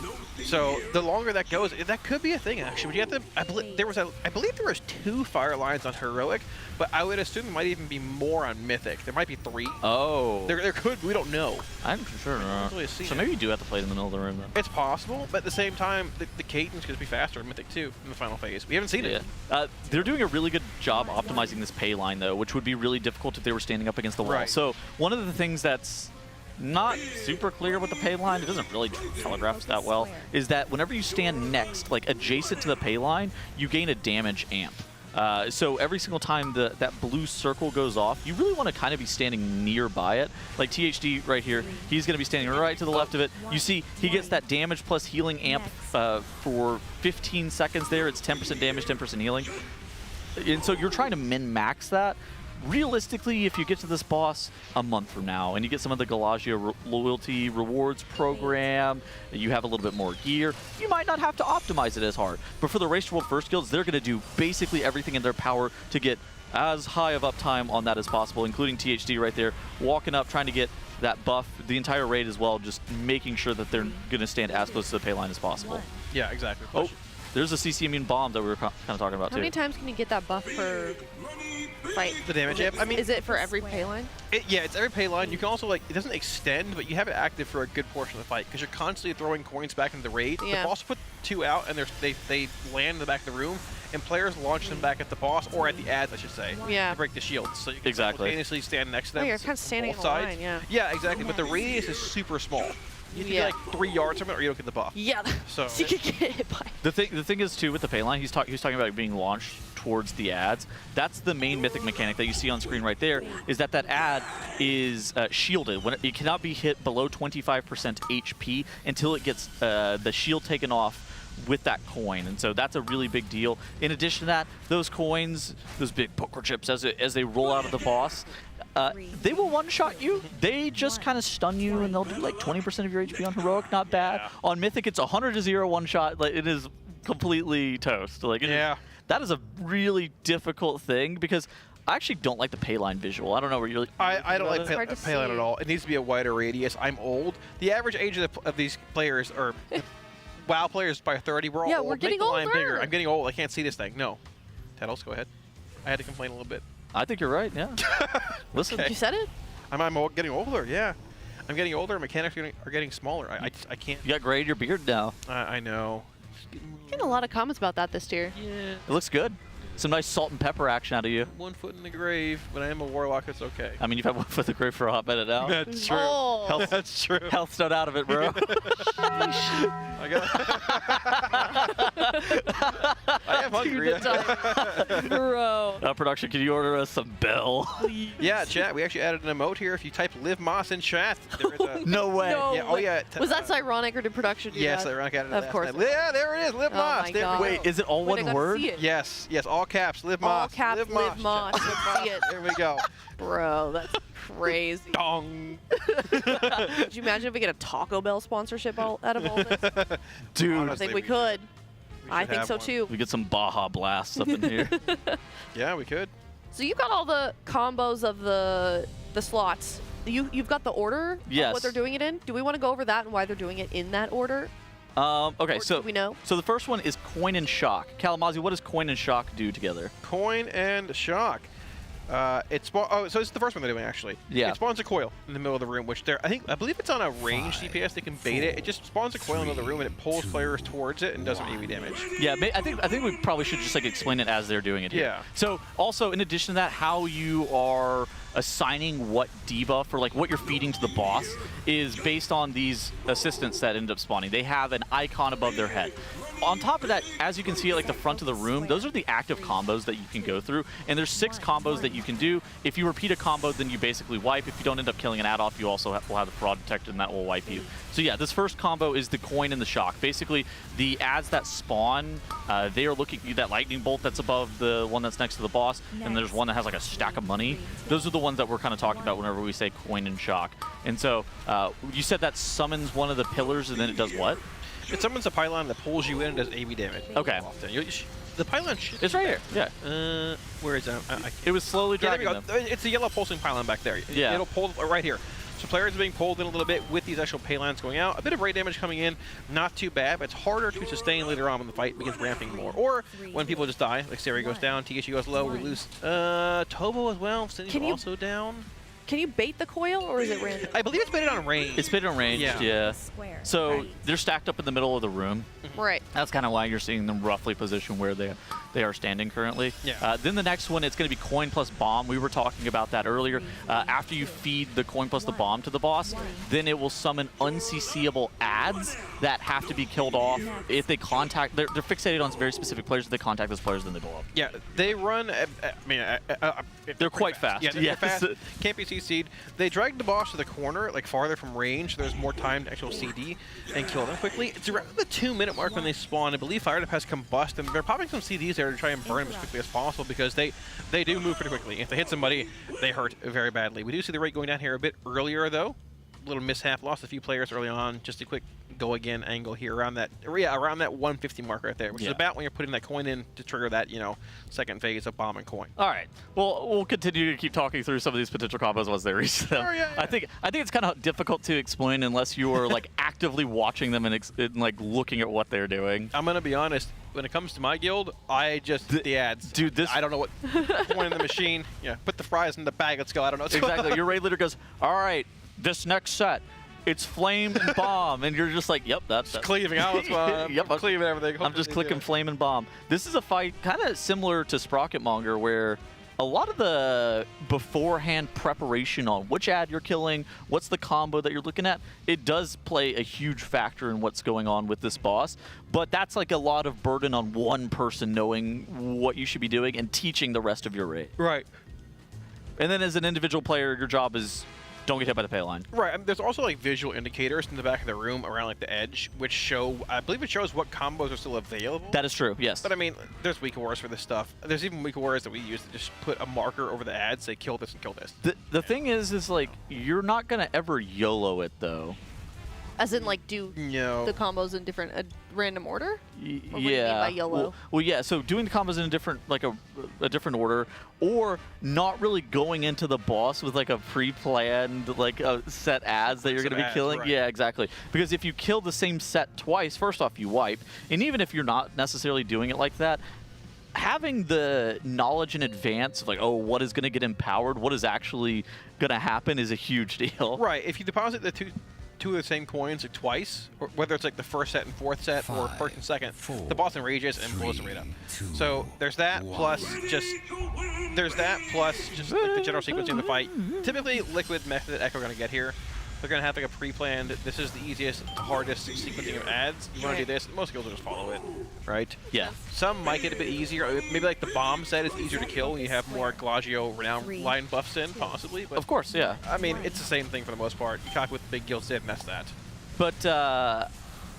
So the longer that goes, that could be a thing actually. But you have to. I believe there was 2 fire lines finds on Heroic, but I would assume there might even be more on Mythic. There might be 3. Oh. There could, we don't know. I'm sure not. Really So maybe you do have to play it in the middle of the room then. It's possible, but at the same time, the cadence could be faster in Mythic too in the final phase. We haven't seen it. They're doing a really good job optimizing this pay line though, which would be really difficult if they were standing up against the wall. Right. So one of the things that's not super clear with the pay line, it doesn't really telegraph that well, is that whenever you stand next, like adjacent to the pay line, you gain a damage amp. So every single time that blue circle goes off, you really want to kind of be standing nearby it. Like THD right here, he's going to be standing right to the left of it. You see he gets that damage plus healing amp for 15 seconds there. It's 10% damage, 10% healing. And so you're trying to min-max that. Realistically, if you get to this boss a month from now and you get some of the Galagio loyalty rewards program, you have a little bit more gear, you might not have to optimize it as hard. But for the Race to World First guilds, they're going to do basically everything in their power to get as high of uptime on that as possible, including THD right there, walking up, trying to get that buff, the entire raid as well, just making sure that they're going to stand as close to the pay line as possible. Yeah, exactly. Oh, there's a CC immune bomb that we were kind of talking about How many times can you get that buff per fight? The damage amp? I mean, is it for every pay line? Yeah, it's every pay line. You can also, like, it doesn't extend, but you have it active for a good portion of the fight because you're constantly throwing coins back into the raid. Yeah. The boss put 2 out, and they land in the back of the room, and players launch them back at the boss, or at the ads, I should say, Yeah. to break the shields. So you can Exactly. simultaneously stand next to them. Oh, you're kind of standing both in a sides. line, yeah. Yeah, exactly, but the radius is super small. You can Yeah. be like 3 yards from it, or you don't get the buff. Yeah. So you could get hit by. The thing is too with the pay line, he was talking about it being launched towards the ads. That's the main mythic mechanic that you see on screen right there. Is that ad is shielded. When it cannot be hit below 25% HP until it gets the shield taken off with that coin, and so that's a really big deal. In addition to that, those coins, those big poker chips, as they roll out of the boss. They will one-shot you. They just kind of stun you, and they'll do like 20% of your HP on Heroic. Not bad. On Mythic, it's 100-0 one-shot. Like, it is completely toast. Like, that is a really difficult thing because I actually don't like the pay line visual. I don't know where you're. I don't like pay line at all. It needs to be a wider radius. I'm old. The average age of these players are WoW players by 30. We're all old. We're getting Make the line older. bigger. I'm getting old. I can't see this thing. No. Tettles, go ahead. I had to complain a little bit. I think you're right, yeah. Listen. Okay. You said it? I'm getting older, yeah. I'm getting older. Mechanics are getting smaller. I can't. You got gray in your beard now. I know. Getting a lot of comments about that this year. Yeah. It looks good. Some nice salt and pepper action out of you. 1 foot in the grave, but I am a warlock. It's okay. I mean, you've had 1 foot in the grave for a hot minute now. That's true. Oh. That's true. Health's not out of it, bro. I am hungry. Bro. Production, can you order us some Bell? Yeah, chat. We actually added an emote here. If you type "Live Moss" in chat, there is a. No way. No Yeah. Oh way. yeah. Was that ironic or did production do Yes, that? ironic added it Of last course. night. Yeah, there it is. Live Oh Moss. my There we God. go. Wait, is it all Wait, I one gotta word? see it. Yes. All caps. Live All Moss. caps, Live Moss. chat. Let's see it. There we go. Bro, that's crazy. Dong. Could you imagine if we get a Taco Bell sponsorship out of all this? Dude. I think we could. I think have so one. too. We get some Baja Blasts up in here. Yeah, we could. So you've got all the combos of the slots. You've got the order Yes. of what they're doing it in. Do we want to go over that and why they're doing it in that order? Okay, Or so do we know? So the first one is Coin and Shock. Kalamazoo, what does Coin and Shock do together? Coin and Shock. So it's the first one they're doing actually. Yeah. It spawns a coil in the middle of the room, which I believe it's on a range DPS. They can bait it. It just spawns a coil in the middle of the room and it pulls players towards it and does some AoE damage. Yeah, I think we probably should just like explain it as they're doing it here. Yeah. So also in addition to that, how you are assigning what debuff or like what you're feeding to the boss is based on these assistants that end up spawning. They have an icon above their head. On top of that, as you can see at like the front of the room, those are the active combos that you can go through, and there's 6 combos that you can do. If you repeat a combo, then you basically wipe. If you don't end up killing an ad-off, you also will have the fraud detected, and that will wipe you. So yeah, this first combo is the Coin and the Shock. Basically, the ads that spawn, they are looking at that lightning bolt that's above the one that's next to the boss, and there's one that has like a stack of money. Those are the ones that we're kind of talking about whenever we say Coin and Shock. And so you said that summons one of the pillars, and then it does what? It summons a pylon that pulls you in and does AoE damage. Okay. The pylon should... It's right here. Yeah. Where is that? It was slowly dragging there we go. It's the yellow pulsing pylon back there. Yeah. It'll pull right here. So players are being pulled in a little bit with these actual pay lines going out. A bit of raid damage coming in, not too bad, but it's harder to sustain later on when the fight begins ramping more. Or when people just die, like Sari goes down, TSU goes low, we lose Tobo as well, Cindy's also down. Can you bait the coil, or is it random? I believe it's baited on range. It's baited on range, yeah. So they're stacked up in the middle of the room. Right. That's kind of why you're seeing them roughly positioned where they are standing currently. Yeah. Then the next one, it's going to be coin plus bomb. We were talking about that earlier. After you feed the coin plus the bomb to the boss, then it will summon unCCable adds that have to be killed off. If they contact, they're fixated on very specific players. If they contact those players, then they blow up. Yeah, they run. They're quite fast. Yeah, they're fast. Can't be CC'd. They drag the boss to the corner, like farther from range. So there's more time to actual CD and kill them quickly. It's around the 2-minute mark when they spawn. I believe Fire Up has combust, and they're popping some CDs there to try and burn them as quickly as possible because they do move pretty quickly. If they hit somebody, they hurt very badly. We do see the rate going down here a bit earlier though. A little mishap, lost a few players early on. Just a quick go again angle here around that 150 mark right there, which is about when you're putting that coin in to trigger that second phase of bomb and coin. All right. Well, we'll continue to keep talking through some of these potential combos once they reach them. Sure, yeah. I think it's kind of difficult to explain unless you are like actively watching them and like looking at what they're doing. I'm gonna be honest. When it comes to my guild, I just hit the ads. Dude, I don't know what point in the machine. Yeah, put the fries in the bag. Let's go. I don't know. Exactly. Your raid leader goes, all right, this next set, it's flame and bomb, and you're just like, yep, that's cleaving out. Yep, I'm cleaving everything. I'm just clicking flame and bomb. This is a fight kind of similar to Sprocketmonger, where a lot of the beforehand preparation on which ad you're killing, what's the combo that you're looking at, it does play a huge factor in what's going on with this boss. But that's like a lot of burden on one person knowing what you should be doing and teaching the rest of your raid. Right. And then as an individual player, your job is don't get hit by the pay line. Right. There's also like visual indicators in the back of the room around like the edge, which show, I believe it shows what combos are still available. That is true, yes. But I mean, there's weak wars for this stuff. There's even weak wars that we use to just put a marker over the ad, say kill this and kill this. The thing is like, you're not going to ever YOLO it though. As in, like, do the combos in different random order? Or what do you mean by YOLO? Well, yeah. So doing the combos in a different, like a different order, or not really going into the boss with like a pre-planned like set ads that you're going to be killing. Right. Yeah, exactly. Because if you kill the same set twice, first off, you wipe, and even if you're not necessarily doing it like that, having the knowledge in advance of like, oh, what is going to get empowered, what is actually going to happen is a huge deal. Right. If you deposit the two of the same coins like twice, or whether it's like the first set and fourth set, or first and second, the boss enrages and blows the raid up. So there's that plus just like the general sequencing of the fight. Typically, Liquid, Method, and Echo are going to get here. They're going to have like a pre-planned, this is the easiest, hardest sequencing of ads. You want to do this, most guilds will just follow it, right? Yeah. Some might get a bit easier. Maybe like the bomb set is easier to kill when you have more Glagio renown line buffs in, possibly. But of course, yeah. I mean, it's the same thing for the most part. You copy what the big guilds did, and that's that. But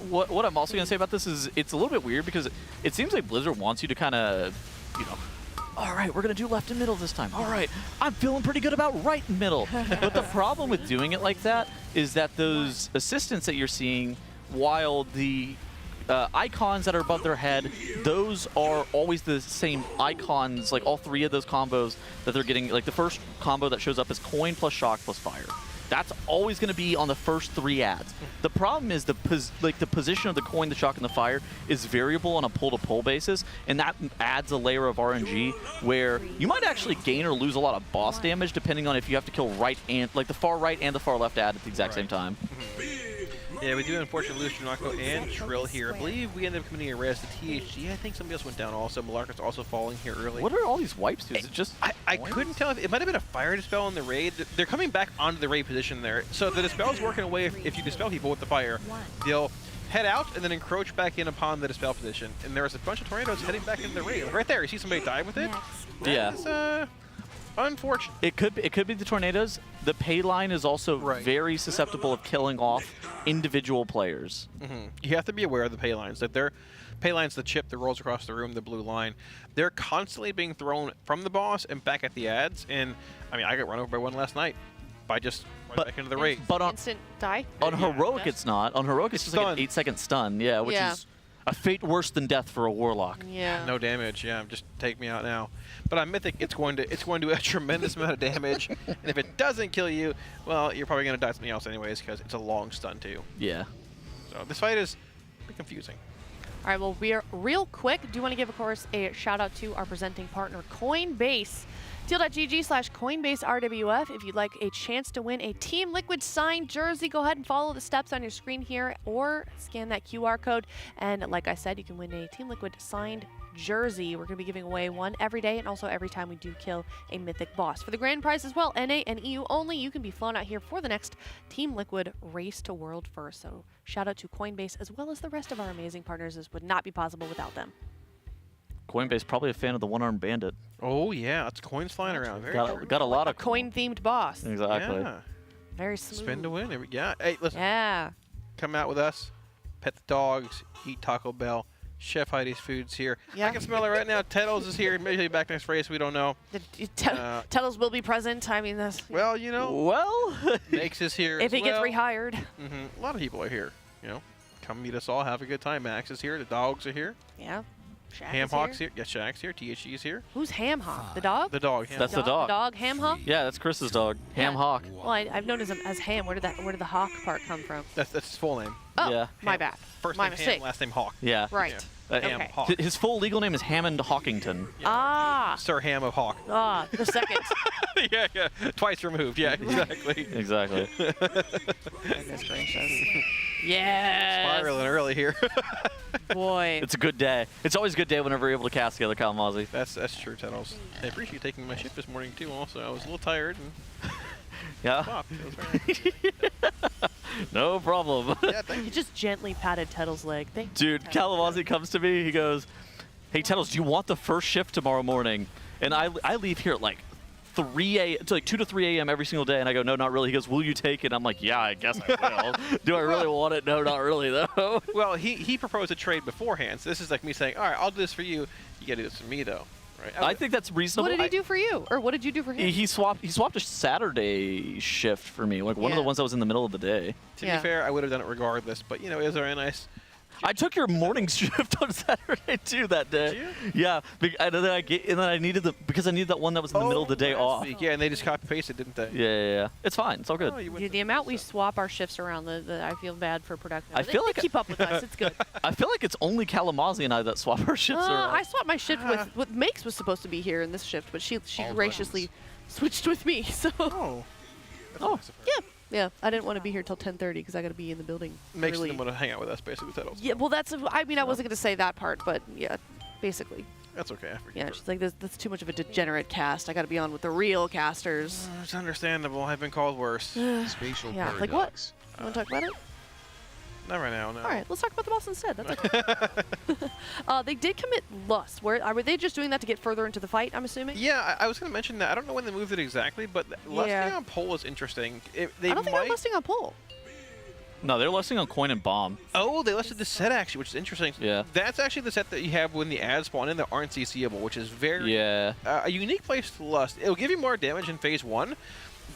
what I'm also going to say about this is it's a little bit weird because it seems like Blizzard wants you to kind of, all right, we're going to do left and middle this time. All right, I'm feeling pretty good about right and middle. But the problem with doing it like that is that those assistants that you're seeing, while the icons that are above their head, those are always the same icons, like all three of those combos that they're getting. Like the first combo that shows up is coin plus shock plus fire. That's always going to be on the first three ads. The problem is the position of the coin, the shock, and the fire is variable on a pull-to-pull basis, and that adds a layer of RNG where you might actually gain or lose a lot of boss damage depending on if you have to kill right and like the far right and the far left ad at the exact same time. Yeah, we do unfortunately lose Junako and Trill here. I believe we ended up committing a res to THG. I think somebody else went down also. Malarket's also falling here early. What are all these wipes to? Is it just I couldn't tell. It might have been a fire dispel in the raid. They're coming back onto the raid position there. So the dispel's working away. If you dispel people with the fire, they'll head out and then encroach back in upon the dispel position. And there's a bunch of tornadoes heading back into the raid. Right there, you see somebody die with it? Yeah. That's, unfortunate. It could be the tornadoes. The pay line is also very susceptible of killing off individual players. You have to be aware of the pay lines. That they're pay lines, the chip that rolls across the room, the blue line, they're constantly being thrown from the boss and back at the ads. And I mean, I got run over by one last night by just running back into the raid. But on instant die. On heroic, it's not. On heroic, it's just like an 8-second stun. Yeah, which is. A fate worse than death for a warlock. Yeah. No damage. Yeah, just take me out now. But on Mythic, it's going to do a tremendous amount of damage. And if it doesn't kill you, well, you're probably going to die something else anyways because it's a long stun too. Yeah. So this fight is a bit confusing. All right, well, we are real quick. Do want to give, of course, a shout out to our presenting partner, Coinbase. Teal.gg/Coinbase RWF. If you'd like a chance to win a Team Liquid signed jersey, go ahead and follow the steps on your screen here or scan that QR code. And like I said, you can win a Team Liquid signed jersey. We're going to be giving away one every day and also every time we do kill a mythic boss. For the grand prize as well, NA and EU only, you can be flown out here for the next Team Liquid Race to World First. So shout out to Coinbase as well as the rest of our amazing partners. This would not be possible without them. Coinbase probably a fan of the one-armed bandit. Oh yeah, it's coins flying around. Very true. Got a lot of coin-themed boss. Exactly. Yeah. Very smooth. Spin to win. Yeah. Hey, listen. Yeah. Come out with us. Pet the dogs. Eat Taco Bell. Chef Heidi's food's here. Yeah. I can smell it right now. Teddles is here. Maybe he'll be back next race. We don't know. Teddles will be present. I mean, that's. Well, you know. Well. Makes is here. If as he gets well. rehired. A lot of people are here. You know, come meet us all. Have a good time. Max is here. The dogs are here. Yeah. Shaq Hamhawk's here. Yeah, Shaq's here. THG's here. Who's Hamhawk? The dog? The dog. That's the dog. The dog, Hamhawk? Yeah, that's Chris's dog. Ham Hawk. Well, I've known him as Ham. Where did the Hawk part come from? That's his full name. Oh, yeah. my bad. First my name mistake. Ham, last name Hawk. Yeah. Right. Yeah. Okay. Ham Hawk. His full legal name is Hammond Hawkington. Yeah. Ah. Sir Ham of Hawk. Ah, the second. yeah. Twice removed. Yeah, exactly. Exactly. Goodness gracious. Yes. Spiraling early here. Boy. It's a good day. It's always a good day whenever we're able to cast together, Kalamazoo. That's true, Teddles. I appreciate you taking my shift this morning too. Also, I was a little tired and. Yeah. It was very nice. No problem. Yeah, thank You just gently patted Teddles' leg. Thank Dude, Kalamazoo comes to me. He goes, "Hey, Teddles, do you want the first shift tomorrow morning?" And I leave here at like 3 a.m. to like 2 to 3 a.m. every single day, and I go, "No, not really." He goes, "Will you take it?" I'm like, "Yeah, I guess I will." Do I really want it? No, not really though. Well, he proposed a trade beforehand, so this is like me saying, "All right, I'll do this for you. You got to do this for me, though." Right? I think that's reasonable. What did he do for you? Or what did you do for him? He swapped a Saturday shift for me, like one of the ones that was in the middle of the day. To be fair, I would have done it regardless, but you know, it was very nice. I took your morning shift on Saturday too that day. Did you? Yeah, and then I needed because I needed that one that was in the middle of the day off. Week. Yeah, and they just copy pasted, didn't they? Yeah. It's fine. It's all good. Dude, the amount we swap our shifts around, I feel bad for production. I feel like keep up with us. It's good. I feel like it's only Kalamazoo and I that swap our shifts around. I swapped my shift with Makes was supposed to be here in this shift, but she graciously switched with me. So. Oh. Yeah, I didn't want to be here till 10:30 because I got to be in the building. Makes them want to hang out with us, basically, Teddles. Yeah, well, that's. I mean, I wasn't going to say that part, but yeah, basically. That's okay. I forget. Yeah, she's like, that's too much of a degenerate cast. I got to be on with the real casters. It's understandable. I've been called worse. Spatial Yeah, like what? You want to talk about it? Not right now, no. All right, let's talk about the boss instead. That's okay. They did commit lust. Were they just doing that to get further into the fight, I'm assuming? Yeah, I was going to mention that. I don't know when they moved it exactly, but lusting on pole is interesting. I don't think they're lusting on pole. No, they're lusting on coin and bomb. Oh, they listed the set actually, which is interesting. Yeah. That's actually the set that you have when the ads spawn in that aren't CCable, which is very a unique place to lust. It'll give you more damage in phase 1,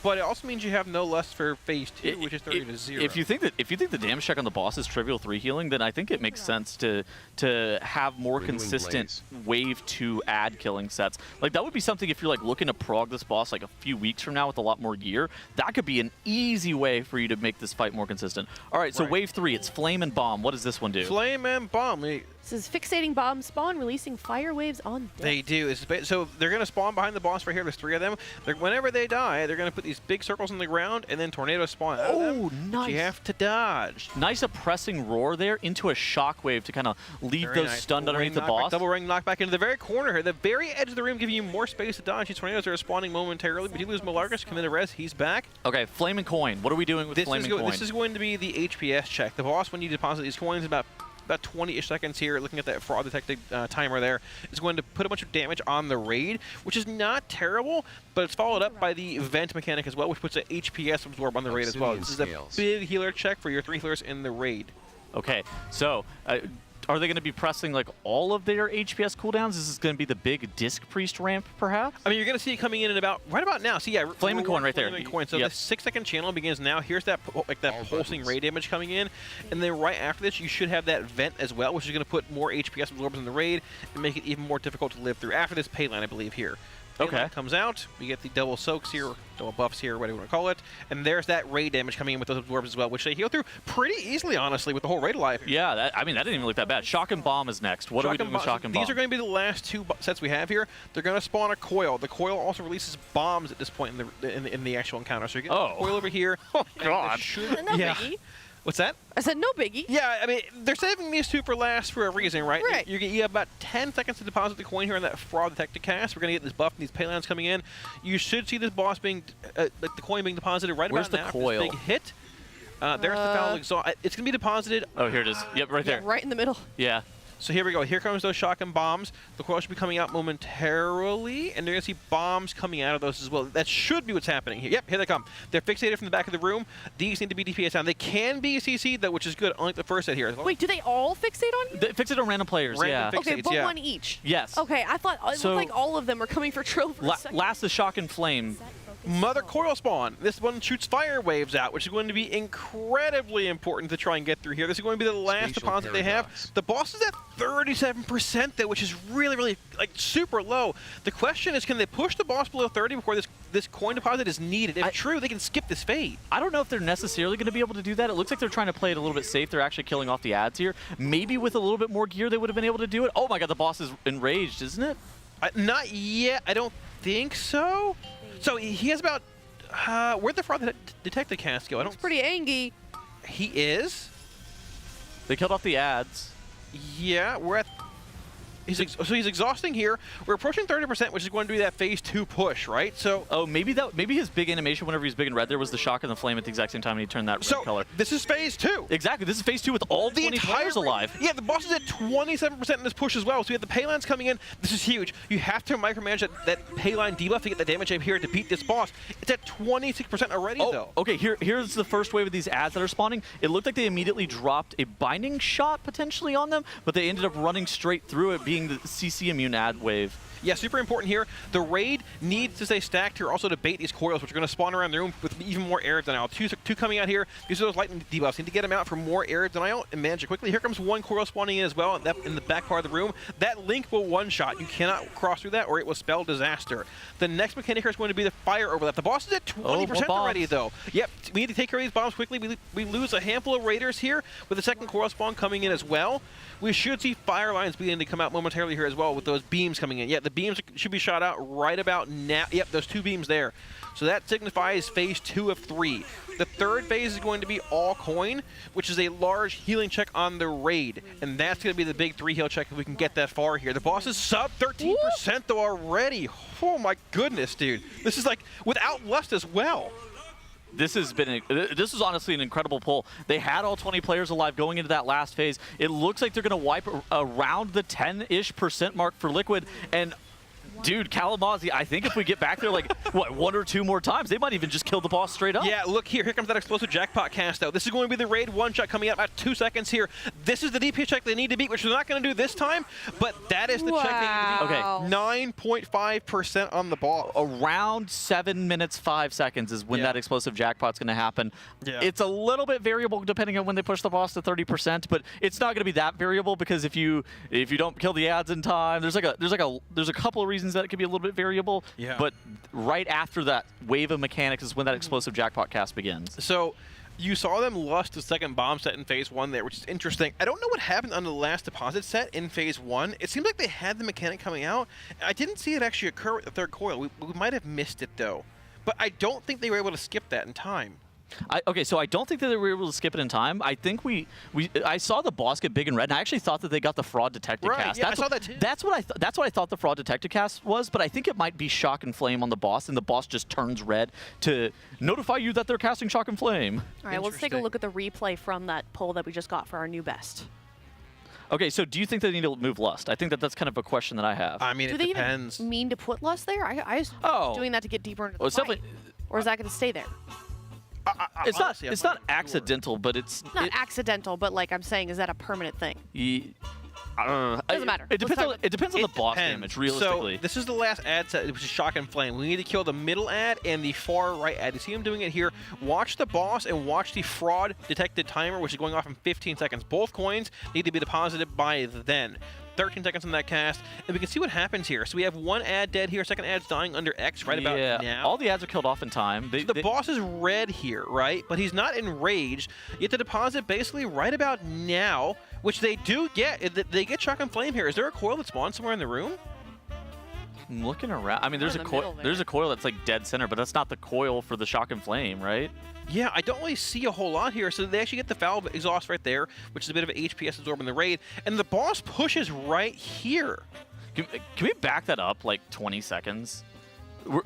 but it also means you have no lust for phase 2, which is 30 to 0. If you think the damage check on the boss is trivial 3 healing, then I think it makes sense to have more consistent wave 2 ad killing sets. Like that would be something if you're like looking to prog this boss like a few weeks from now with a lot more gear. That could be an easy way for you to make this fight more consistent. All right, so wave 3, it's flame and bomb. What does this one do? Flame and bomb. This is fixating bomb spawn, releasing fire waves on death. They do. So they're going to spawn behind the boss right here. There's 3 of them. Whenever they die, they're going to put these big circles on the ground, and then tornadoes spawn out of them. Nice. You have to dodge. Nice oppressing roar there into a shockwave to kind of leave those stunned underneath the boss. Double ring knockback into the very corner here. The very edge of the room, giving you more space to dodge. These tornadoes are spawning momentarily, but you lose Malargus, come in to res. He's back. Okay, flame and coin. What are we doing with flame and coin? This is going to be the HPS check. The boss, when you deposit these coins, about 20-ish seconds here, looking at that fraud detected timer there, is going to put a bunch of damage on the raid, which is not terrible, but it's followed up by the vent mechanic as well, which puts an HPS absorb on the raid as well. This is a big healer check for your 3 healers in the raid. Okay, so are they going to be pressing like all of their HPS cooldowns? Is this going to be the big Disc Priest ramp, perhaps? I mean, you're going to see it coming in right about now. See, yeah, Flame and Coin right there. Coin. So the 6-second channel begins now. Here's that pulsing ray damage coming in, and then right after this, you should have that vent as well, which is going to put more HPS absorbers in the raid and make it even more difficult to live through. After this pay line, I believe here. Okay. Comes out. We get the double soaks here, double buffs here, whatever you want to call it. And there's that raid damage coming in with those absorbs as well, which they heal through pretty easily, honestly, with the whole raid alive. Yeah, I mean, that didn't even look that bad. Shock and Bomb is next. What are we doing with Shock and Bomb? These are going to be the last 2 sets we have here. They're going to spawn a coil. The coil also releases bombs at this point in the actual encounter. So you're getting a coil over here. Oh, God. No biggie. What's that? I said no biggie. Yeah, I mean, they're saving these 2 for last for a reason, right? Right. You have about 10 seconds to deposit the coin here on that fraud detected cast. We're going to get this buff and these paylines coming in. You should see this boss being, like the coin being deposited right Where's about now. the coil? This big hit. There's the foul exhaust. It's going to be deposited. Oh, here it is. Yep, right there. Right in the middle. Yeah. So here we go. Here comes those shotgun bombs. The coil should be coming out momentarily, and they're going to see bombs coming out of those as well. That should be what's happening here. Yep, here they come. They're fixated from the back of the room. These need to be DPS down. They can be CC'd, though, which is good, unlike the first set here. Wait, do they all fixate on you? They fixate on random players, Random yeah. Okay, fixates, but yeah. one each. Yes. Okay, I thought it So- looked like all of them were coming for Trill for a second. Last is Shock and Flame. Mother coil spawn. This one shoots fire waves out, which is going to be incredibly important to try and get through here. This is going to be the last deposit they have. The boss is at 37% though, which is really, really like super low. The question is, can they push the boss below 30 before this coin deposit is needed? If true, they can skip this fade. I don't know if they're necessarily going to be able to do that. It looks like they're trying to play it a little bit safe. They're actually killing off the ads here. Maybe with a little bit more gear, they would have been able to do it. Oh my god, the boss is enraged, isn't it? Not yet. I don't think so. So he has about... where'd the fraud detective cast go? It's pretty angry. He is? They killed off the ads. Yeah, we're at... So he's exhausting here. We're approaching 30%, which is going to be that phase 2 push, right? So maybe his big animation whenever he's big and red there was the shock and the flame at the exact same time and he turned that red color. This is phase 2. Exactly. This is phase 2 with all 20 players alive. Yeah, the boss is at 27% in this push as well. So we have the paylines coming in. This is huge. You have to micromanage that payline debuff to get the damage up here to beat this boss. It's at 26% already, though. Okay, here's the first wave of these ads that are spawning. It looked like they immediately dropped a binding shot potentially on them, but they ended up running straight through it, being the CC immune ad wave. Yeah, super important here. The raid needs to stay stacked here also to bait these coils, which are going to spawn around the room with even more air denial. Two coming out here. These are those lightning debuffs. Need to get them out for more air denial and manage it quickly. Here comes one coil spawning in as well in the back part of the room. That link will one-shot. You cannot cross through that or it will spell disaster. The next mechanic here is going to be the fire overlap. The boss is at 20% already, though. Yep, we need to take care of these bombs quickly. We lose a handful of raiders here with the second coil spawn coming in as well. We should see fire lines beginning to come out momentarily here as well with those beams coming in. Yeah, the beams should be shot out right about now. Yep, those 2 beams there. So that signifies phase 2 of 3. The third phase is going to be all coin, which is a large healing check on the raid. And that's going to be the big 3 heal check if we can get that far here. The boss is sub 13% though already. Oh my goodness, dude. This is like without lust as well. This is honestly an incredible pull. They had all 20 players alive going into that last phase. It looks like they're going to wipe around the 10-ish% mark for Liquid. And dude, Kalamazoo, I think if we get back there like, what, 1 or 2 more times, they might even just kill the boss straight up. Yeah, look here. Here comes that explosive jackpot cast out. This is going to be the raid one-shot coming out about 2 seconds here. This is the DP check they need to beat, which they're not going to do this time, but that is the check they need to beat. Okay. 9.5% on the ball. Around 7 minutes, 5 seconds is when that explosive jackpot's going to happen. Yeah. It's a little bit variable depending on when they push the boss to 30%, but it's not going to be that variable because if you don't kill the ads in time, there's a couple of reasons that it could be a little bit variable, but right after that wave of mechanics is when that explosive jackpot cast begins. So you saw them lust the second bomb set in phase 1 there, which is interesting. I don't know what happened on the last deposit set in phase 1. It seems like they had the mechanic coming out. I didn't see it actually occur with the third coil. We might have missed it though, but I don't think they were able to skip that in time. Okay, so I don't think that they were able to skip it in time. I think I saw the boss get big and red, and I actually thought that they got the fraud detected cast. Yeah, I saw that too. That's what I thought the fraud detected cast was, but I think it might be shock and flame on the boss, and the boss just turns red to notify you that they're casting shock and flame. All right, let's take a look at the replay from that poll that we just got for our new best. Okay, so do you think they need to move lust? I think that's kind of a question that I have. I mean, it depends. Do they even mean to put lust there? I was doing that to get deeper into the fight. Or is that going to stay there? It's not accidental, but it's Not accidental, but like I'm saying, is that a permanent thing? Doesn't matter. It depends on the boss damage, realistically. So this is the last ad set, which is Shock and Flame. We need to kill the middle ad and the far right ad. You see him doing it here. Watch the boss and watch the fraud detected timer, which is going off in 15 seconds. Both coins need to be deposited by then. 13 seconds on that cast, and we can see what happens here. So we have one ad dead here, second ad's dying under X right about now. All the ads are killed off in time. So the boss is red here, right? But he's not enraged. You have to deposit basically right about now, which they do get. They get Shock and Flame here. Is there a coil that spawns somewhere in the room? I'm looking around. I mean, there's a coil. There's a coil that's like dead center, but that's not the coil for the Shock and Flame, right? Yeah, I don't really see a whole lot here. So they actually get the Valve exhaust right there, which is a bit of an HPS absorb in the raid. And the boss pushes right here. Can we back that up like 20 seconds?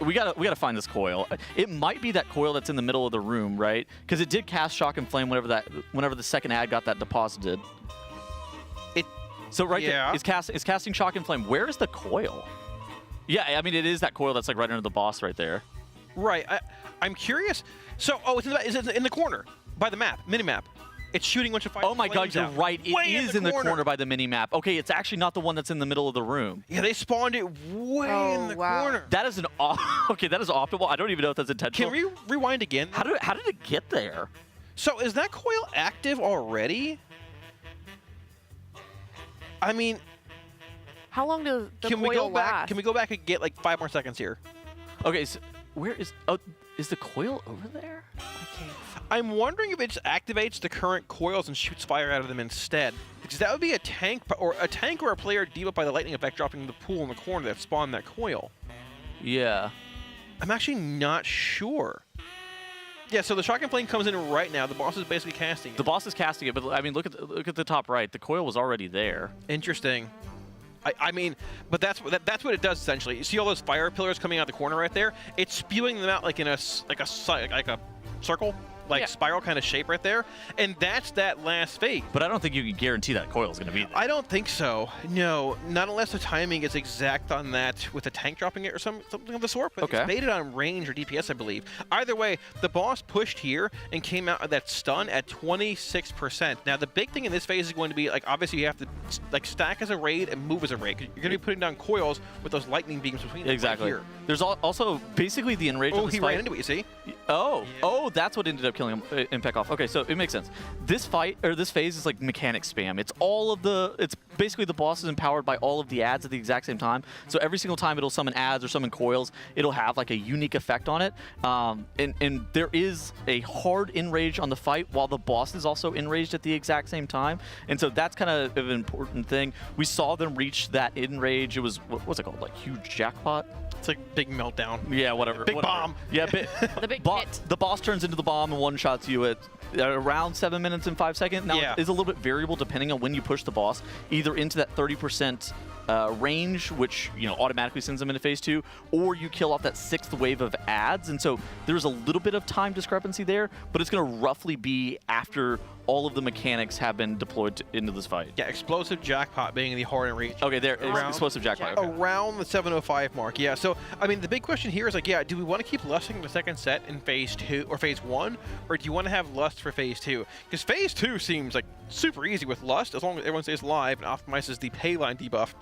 We gotta find this coil. It might be that coil that's in the middle of the room, right? Because it did cast Shock and Flame whenever the second ad got that deposited. So right there, it's casting Shock and Flame. Where is the coil? Yeah, I mean, it is that coil that's like right under the boss right there. Right. I'm curious. So, it's in the corner by the map, mini-map. It's shooting once you fight. Oh my God, you're right. It is in the corner by the mini-map. Okay, it's actually not the one that's in the middle of the room. Yeah, they spawned it way in the corner. That is okay. That is optimal. I don't even know if that's intentional. Can we rewind again? How did it get there? So is that coil active already? I mean, how long does the can coil we go back? last? Can we go back and get like 5 more seconds here? Okay, so where is? Oh, is the coil over there? I'm wondering if it just activates the current coils and shoots fire out of them instead. Because that would be a tank or a player debuffed by the lightning effect dropping the pool in the corner that spawned that coil. Yeah. I'm actually not sure. Yeah, so the Shock and Flame comes in right now. The boss is basically casting it. The boss is casting it, but I mean, look at the top right. The coil was already there. Interesting. I mean, but that's what it does essentially. You see all those fire pillars coming out the corner right there? It's spewing them out like in a circle, spiral kind of shape right there, and that's that last phase. But I don't think you can guarantee that coil is going to be there. I don't think so. No, not unless the timing is exact on that with the tank dropping it or something of the sort. But it's baited on range or DPS, I believe. Either way, the boss pushed here and came out of that stun at 26%. Now the big thing in this phase is going to be obviously you have to stack as a raid and move as a raid. You're going to be putting down coils with those lightning beams between them. Exactly. Right here. There's also basically the enrage. Oh, of this he fight. ran into it. You see? Oh, that's what ended up killing him. Impact off. Okay, so it makes sense. This fight or this phase is like mechanic spam. It's it's basically the boss is empowered by all of the ads at the exact same time. So every single time it'll summon ads or summon coils, it'll have like a unique effect on it. And there is a hard enrage on the fight while the boss is also enraged at the exact same time. And so that's kind of an important thing. We saw them reach that enrage. It was what's it called? Like huge jackpot. It's like big meltdown. Yeah, whatever. Big bomb. Yeah, the big hit. The boss turns into the bomb and one-shots you at around 7 minutes and 5 seconds. Now, it is a little bit variable depending on when you push the boss, either into that 30% range, which automatically sends them into phase 2, or you kill off that 6th wave of ads. And so there's a little bit of time discrepancy there, but it's going to roughly be after all of the mechanics have been deployed into this fight. Yeah, explosive jackpot being the hard and reach. Okay, there is explosive jackpot. Okay. Around the 705 mark. Yeah. So I mean, the big question here is do we want to keep lusting the second set in phase 2 or phase 1, or do you want to have lust for phase 2? Because phase 2 seems like super easy with lust as long as everyone stays alive and optimizes the payline debuff.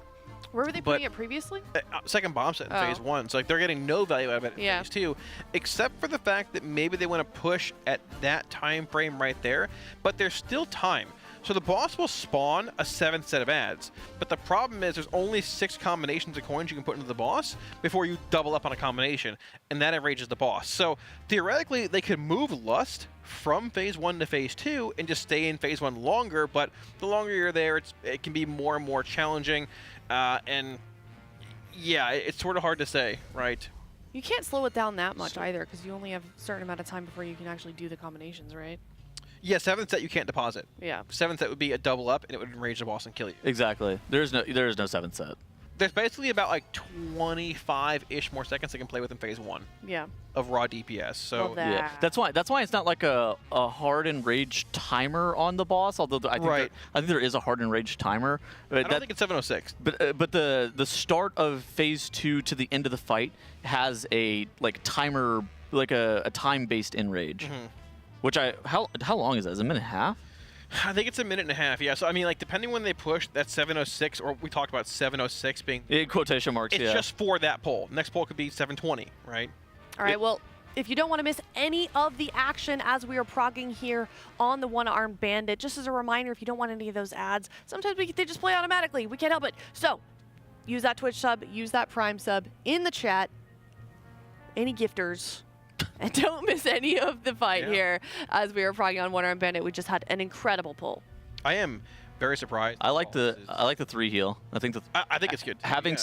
Where were they putting it previously? Second bomb set in phase 1. So they're getting no value out of it in phase 2, except for the fact that maybe they want to push at that time frame right there, but there's still time. So the boss will spawn a 7th set of ads, but the problem is there's only 6 combinations of coins you can put into the boss before you double up on a combination, and that enrages the boss. So theoretically, they could move Lust from phase 1 to phase 2 and just stay in phase 1 longer, but the longer you're there, it can be more and more challenging. And yeah, it's sort of hard to say, right? You can't slow it down that much either, because you only have a certain amount of time before you can actually do the combinations, right? Yeah, 7th set you can't deposit. Yeah. 7th set would be a double up, and it would enrage the boss and kill you. Exactly. There is no 7th set. There's basically about like 25-ish more seconds they can play with in phase 1. Yeah. Of raw DPS. So yeah, that's why it's not like a hard enrage timer on the boss. Although I think there is a hard enrage timer. I don't think it's 706. But the start of phase 2 to the end of the fight has a timer, like a time-based enrage. Which how long is that? Is it a minute and a half? I think it's a minute and a half, yeah. So, I mean, like, depending when they push, that 7:06, or we talked about 7:06 being... In quotation marks, it's just for that poll. Next poll could be 7:20, right? All right, well, if you don't want to miss any of the action as we are progging here on the one-armed bandit, just as a reminder, if you don't want any of those ads, sometimes they just play automatically. We can't help it. So, use that Twitch sub, use that Prime sub in the chat. Any gifters... And don't miss any of the fight here as we are progging on one-armed bandit. We just had an incredible pull. I am very surprised. I like the 3 heal. I think I think it's good. Having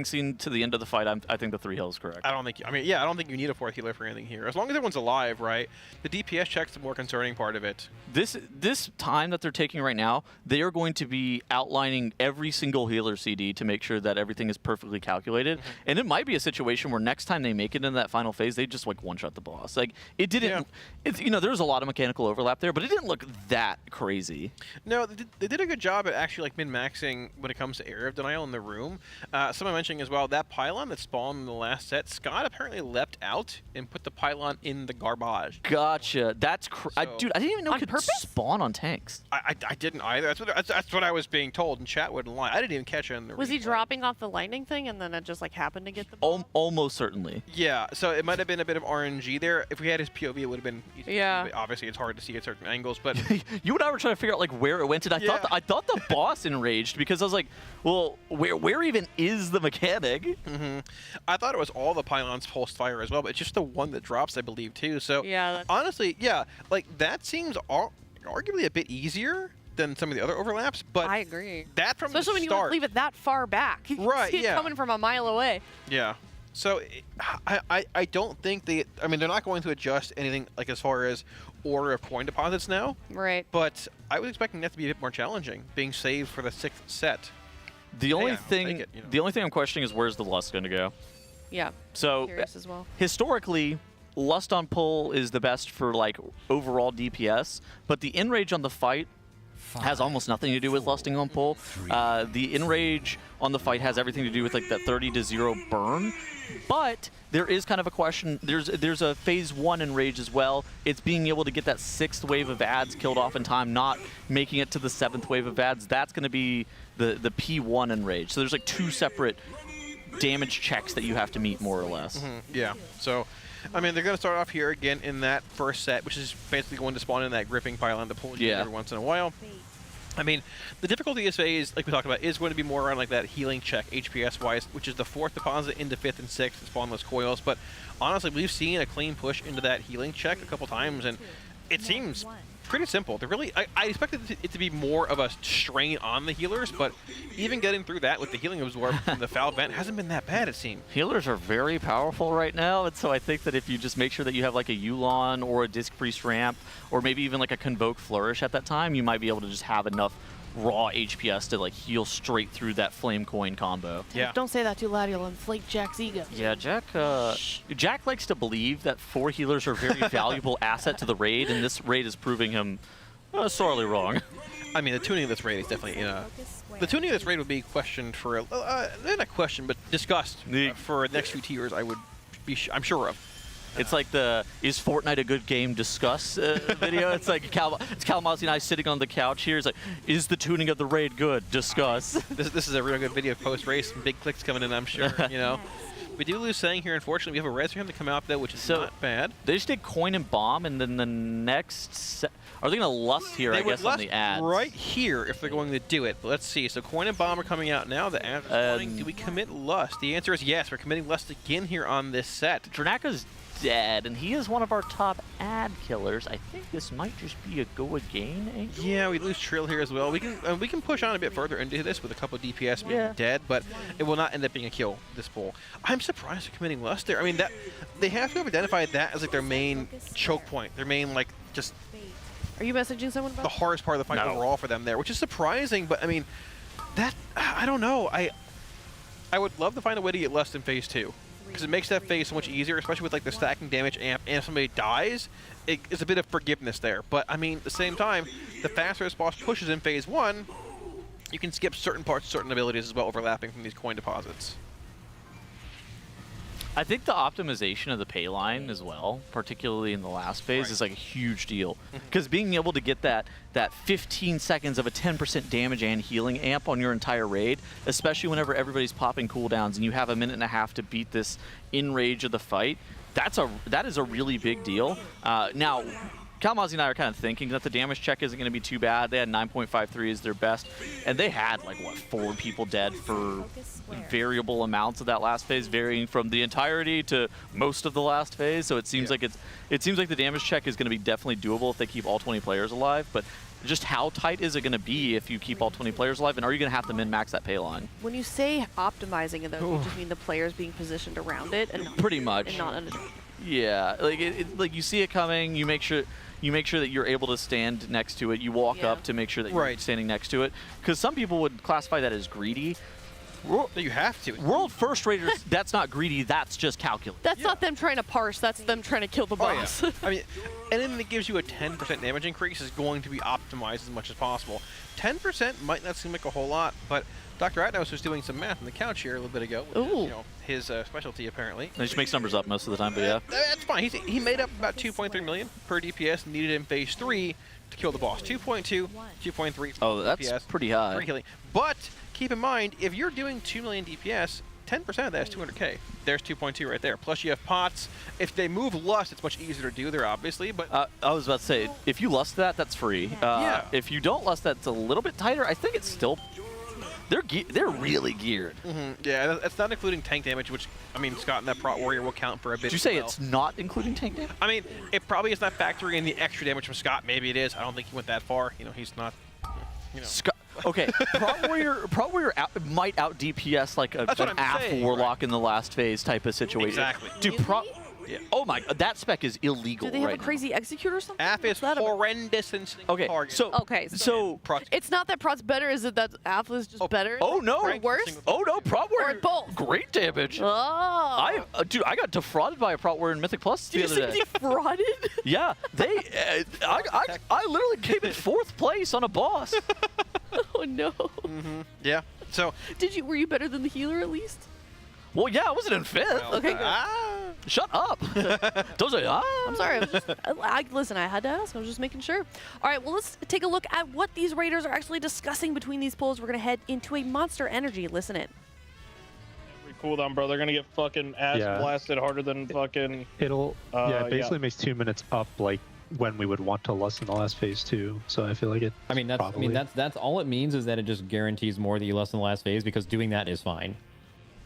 seen to the end of the fight, I think the 3 heal is correct. I don't think. I mean, yeah, I don't think you need a 4th healer for anything here. As long as everyone's alive, right? The DPS check's the more concerning part of it. This time that they're taking right now, they are going to be outlining every single healer CD to make sure that everything is perfectly calculated. And it might be a situation where next time they make it into that final phase, they just like one-shot the boss. Like it didn't. Yeah. It's there was a lot of mechanical overlap there, but it didn't look that crazy. No, they did a good job at actually like min-maxing when it comes to area of denial in the room. Someone mentioning as well that pylon that spawned in the last set, Scott apparently leapt out and put the pylon in the garbage. Gotcha. That's dude. I didn't even know it could spawn on tanks. I didn't either. That's what I was being told, and chat wouldn't lie. I didn't even catch it in the Was he dropping off the lightning thing and then it just like happened to get the ball? Almost certainly. Yeah. So it might have been a bit of RNG there. If we had his POV, it would have been easy. Yeah. Obviously, it's hard to see at certain angles, but you and I were trying to figure out like where it went. And I thought the boss enraged because I was like, well, where even is the mechanic? I thought it was all the pylons pulsed fire as well, but it's just the one that drops, I believe, too. So yeah, honestly, yeah, like that seems arguably a bit easier than some of the other overlaps. But I agree. That from especially the when start, you leave it that far back, you right? see it coming from a mile away. Yeah. So I don't think I mean, they're not going to adjust anything like as far as order of coin deposits now. Right. But I was expecting that to be a bit more challenging, being saved for the 6th set. The only thing I'm questioning is where's the lust going to go? Yeah. So curious as well. Historically, lust on pull is the best for like overall DPS, but the enrage on the fight has almost nothing to do with lusting on pull. The enrage on the fight has everything to do with like that 30-0 burn. But there is kind of a question. There's a phase 1 enrage as well. It's being able to get that 6th wave of ads killed off in time, not making it to the 7th wave of ads. That's going to be the P1 enrage. So there's like 2 separate damage checks that you have to meet more or less. Yeah. So, I mean, they're going to start off here again in that first set, which is basically going to spawn in that gripping pylon to pull you every once in a while. I mean, the difficulty of this phase, like we talked about, is going to be more around like that healing check, HPS-wise, which is the 4th deposit into 5th and 6th to spawn those coils. But honestly, we've seen a clean push into that healing check a couple times, and it seems pretty simple. They're really, I expected it to be more of a strain on the healers, but even getting through that with the healing absorb from the foul vent hasn't been that bad, it seems. Healers are very powerful right now, and so I think that if you just make sure that you have like a Yulon or a Disc Priest ramp, or maybe even like a Convoke Flourish at that time, you might be able to just have enough raw HPS to like heal straight through that flame coin combo. Yeah. Don't say that too loud, you'll inflate Jack's ego. Yeah, Jack likes to believe that 4 healers are a very valuable asset to the raid, and this raid is proving him sorely wrong. I mean, the tuning of this raid is definitely the tuning of this raid would be questioned for not questioned, but discussed for the next few tiers. I'm sure of. It's like the "Is Fortnite a good game?" discuss video. It's like it's Kalamazzi and I sitting on the couch here. It's like, is the tuning of the raid good? Discuss. This is a real good video post race. Some big clicks coming in, I'm sure. We do lose saying here. Unfortunately, we have a res for him to come out though, which is not bad. They just did coin and bomb, and then the next set. Are they going to lust here, I guess, on the ads? Right here if they're going to do it. But let's see. So coin and bomb are coming out now. The ads are going. Do we commit lust? The answer is yes. We're committing lust again here on this set. Dranaka's dead, and he is one of our top ad killers. I think this might just be a go again angle. Yeah, we lose Trill here as well. We can push on a bit further into this with a couple of DPS being dead, but it will not end up being a kill this poll. I'm surprised they're committing lust there. I mean, that they have to have identified that as like their main choke point, their main like just. Are you messaging someone about the hardest part of the fight overall for them there, which is surprising, but I mean, that I don't know. I would love to find a way to get lust in phase 2. Because it makes that phase so much easier, especially with like the stacking damage amp, and if somebody dies, it's a bit of forgiveness there. But I mean, at the same time, the faster this boss pushes in phase 1, you can skip certain parts, certain abilities as well, overlapping from these coin deposits. I think the optimization of the pay line as well, particularly in the last phase, is like a huge deal. Because being able to get that 15 seconds of a 10% damage and healing amp on your entire raid, especially whenever everybody's popping cooldowns and you have a minute and a half to beat this in rage of the fight, that is a really big deal. Now, Kalmazi and I are kind of thinking that the damage check isn't going to be too bad. They had 9.53 as their best, and they had like what 4 people dead for variable amounts of that last phase, varying from the entirety to most of the last phase. So it seems like the damage check is going to be definitely doable if they keep all 20 players alive. But just how tight is it going to be if you keep all 20 players alive, and are you going to have to min-max that pay line? When you say optimizing it, though, you just mean the players being positioned around it, and pretty much, and not under. Yeah, like you see it coming, you make sure that you're able to stand next to it. You walk up to make sure that you're standing next to it. Because some people would classify that as greedy. You have to. World First Raiders, that's not greedy, that's just calculus. That's not them trying to parse, that's them trying to kill the boss. I mean, anything that gives you a 10% damage increase is going to be optimized as much as possible. 10% might not seem like a whole lot, but Dr. Atnos was doing some math on the couch here a little bit ago. Ooh. You know, his specialty, apparently. He just makes numbers up most of the time, but yeah. That's fine. He made up about 2.3 million per DPS needed in phase 3 to kill the boss. 2.2, 2.3. Oh, that's DPS, pretty high. 3 healing. But keep in mind, if you're doing 2 million DPS, 10% of that is 200k. There's 2.2 right there. Plus you have pots. If they move lust, it's much easier to do there, obviously. But I was about to say, if you lust that, that's free. Yeah. If you don't lust that, it's a little bit tighter. I think it's still... They're really geared. Yeah, that's not including tank damage, which, I mean, Scott and that Prot Warrior will count for a bit. Did you say it's not including tank damage? I mean, it probably is not factoring in the extra damage from Scott. Maybe it is. I don't think he went that far. You know, he's not, you know. Scott, okay, Prot Warrior might out DPS like an AF Warlock in the last phase type of situation. Exactly. Dude, yeah. Oh my, that spec is illegal. Do they have right a crazy executor or something? AF is horrendous in okay, target. So it's not that Prot's better, is it that AF is just better? Oh no! Or worse? Oh no! Prot Warrior. Or both? Great damage. Oh. Dude, I got defrauded by a Prot Warrior in Mythic Plus the other day. Defrauded? Yeah, I literally came in 4th place on a boss. Oh no. Yeah. So were you better than the healer at least? Well, yeah, I wasn't in 5th. Okay, good. Shut up. Don't say I'm sorry. I was just, listen, I had to ask. I was just making sure. All right, well, let's take a look at what these raiders are actually discussing between these polls. We're going to head into a Monster Energy. Listen in. Cooldown, bro. They're going to get fucking ass blasted harder than fucking... It'll... it basically makes 2 minutes up, like, when we would want to lust in the last phase too. So I feel like it. I mean, that's all it means is that it just guarantees more that you lust in the last phase, because doing that is fine.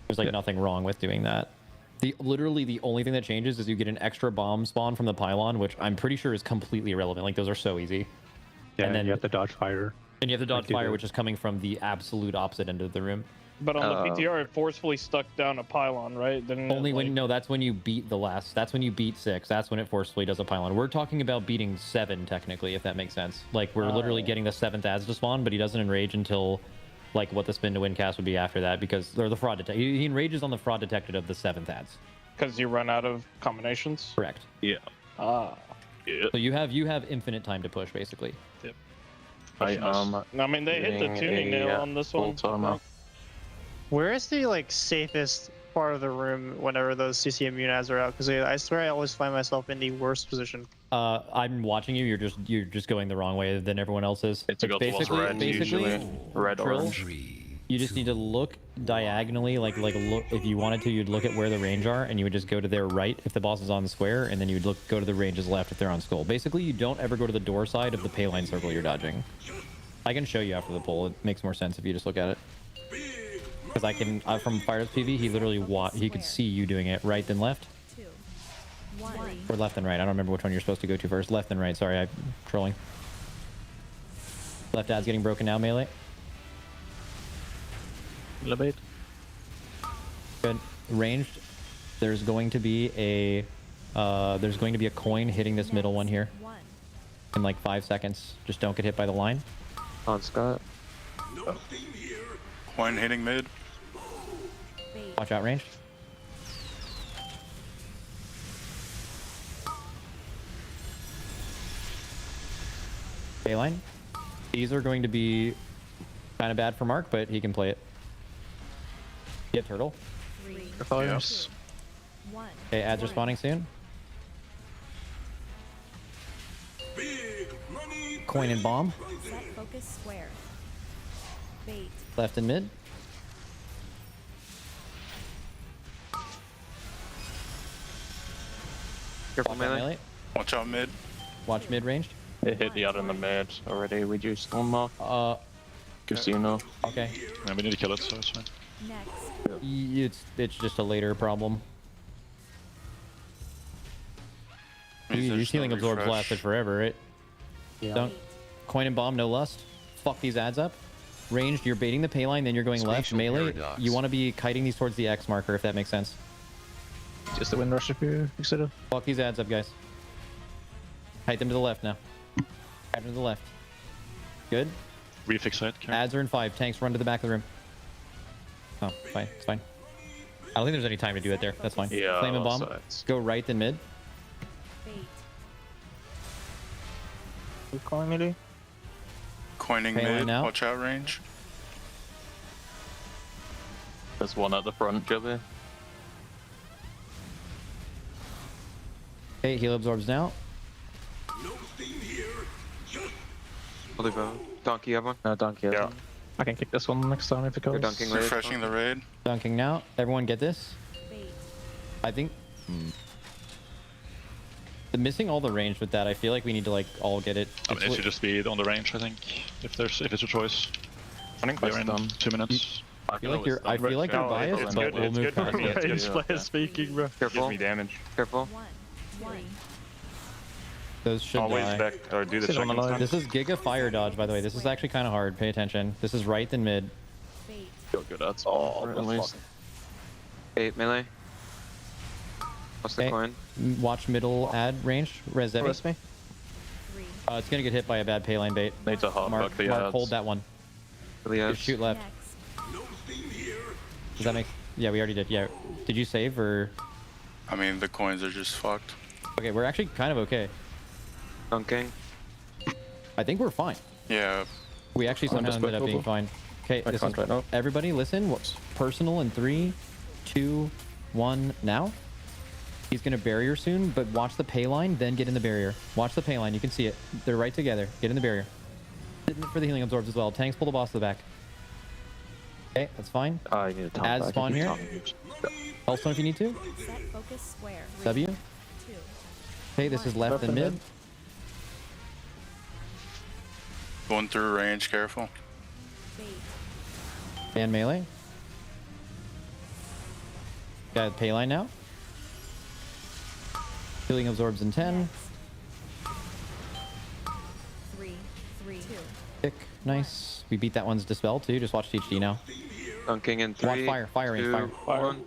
There's like nothing wrong with doing that. Literally the only thing that changes is you get an extra bomb spawn from the pylon, which I'm pretty sure is completely irrelevant. Like those are so easy. Yeah, and then you have to dodge fire. And you have to dodge fire, which is coming from the absolute opposite end of the room. But on the PTR, it forcefully stuck down a pylon, right? Then only when that's when you beat the last. That's when you beat 6. That's when it forcefully does a pylon. We're talking about beating 7 technically, if that makes sense. Like we're literally getting the 7th ads to spawn, but he doesn't enrage until. Like what the spin to win cast would be after that, because they're the fraud detect. He enrages on the fraud detected of the 7th ads. Because you run out of combinations. Correct. Yeah. Yeah. So you have infinite time to push basically. Yep. I mean, they hit the tuning nail on this one. Where is the like safest part of the room whenever those CCM ads are out? Because I swear I always find myself in the worst position. I'm watching you. You're just going the wrong way than everyone else is. It's basically red, orange. You just need to look diagonally, like look. If you wanted to, you'd look at where the range are, and you would just go to their right if the boss is on the square, and then you would go to the range's left if they're on skull. Basically, you don't ever go to the door side of the pay line circle you're dodging. I can show you after the poll. It makes more sense if you just look at it. Because I can, from Fire's PV, he literally he could see you doing it right then left. Or left and right. I don't remember which one you're supposed to go to first. Left and right. Sorry, I'm trolling. Left ad's getting broken now, melee. Elevate. Good. Ranged. There's going to be a coin hitting this middle one here in like 5 seconds. Just don't get hit by the line. On Scott. Coin hitting mid. Watch out, ranged. Bayline. These are going to be kind of bad for Mark, but he can play it. Yeah, turtle. Yes. 1. Okay, ads are spawning soon. Coin and bomb. Set focus square. Bait. Left and mid. Careful melee. Watch out mid. Watch mid ranged. It hit the other in the mid already. We do stone mark. Just so you know. Okay. Yeah, we need to kill it, so it's fine. Next. It's just a later problem. These healing absorbs refresh. lasted forever, right? Yeah. Don't. Coin and bomb, no lust. Fuck these ads up. Ranged, you're baiting the pay line, then you're going left. Melee, you want to be kiting these towards the X marker, if that makes sense. Just the wind rush if you consider. Fuck these ads up, guys. Kite them to the left now. Kite them to the left. Good. Refix side. Ads are in 5. Tanks run to the back of the room. Oh, fine. It's fine. I don't think there's any time to do it there. That's fine. Yeah, Flame and bomb. sides. Go right then mid. Bait. Who's calling me, dude? Coining Pay line mid. out. Watch out range. There's one at the front, Jibby. Okay, heal absorbs now. I'll leave a donkey, everyone. No, donkey. Yeah. I can kick this one next time if it goes. You're dunking raid. Refreshing the raid. Dunking now. Everyone get this? Bait. I think... The missing all the range with that, I feel like we need to like all get it. I mean, it should just be on the range, I think. If it's a choice. I think We're that's in done. 2 minutes. I feel like you're biased, it's but good, we'll it's move good. past it. Range player speaking, bro. Careful. damage. Careful. 1. 3. Those should die. back or do the Sit on the line. This is Giga Fire Dodge, by the way. This is actually kind of hard. Pay attention. This is right then mid. Bait. Feel good. That's Oh, at least. 8 melee. What's the Okay. coin? Watch middle ad range. Res Debbie. Rest me. 3. It's gonna get hit by a bad pay line bait. Need to hot Mark, back the Mark, ads. hold that one. For the Just ads. shoot left. Next. Does that make... Yeah, we already did. Yeah. Did you save or... I mean, the coins are just fucked. Okay, we're actually kind of okay. Dunking. I think we're fine. Yeah. We actually I'm somehow just ended up being quick, fine. Okay, I this can't is... right now. Everybody listen. What's personal in 3, 2, 1, now. He's gonna barrier soon, but watch the pay line, then get in the barrier. Watch the pay line. You can see it. They're right together. Get in the barrier. For the healing absorbs as well. Tanks pull the boss to the back. Okay, that's fine. I need a top Ads back. spawn here. Healthstone if you need to. Set focus square. W. 2. Okay, this is left and mid. Going through range, careful. Bait. And melee. Got pay line now. Healing absorbs in 10. 3. 3. 2. Tick. Nice. We beat that one's dispel too. Just watch THD now. Dunking in 3. Watch fire. Fire range. 2, Fire. 1.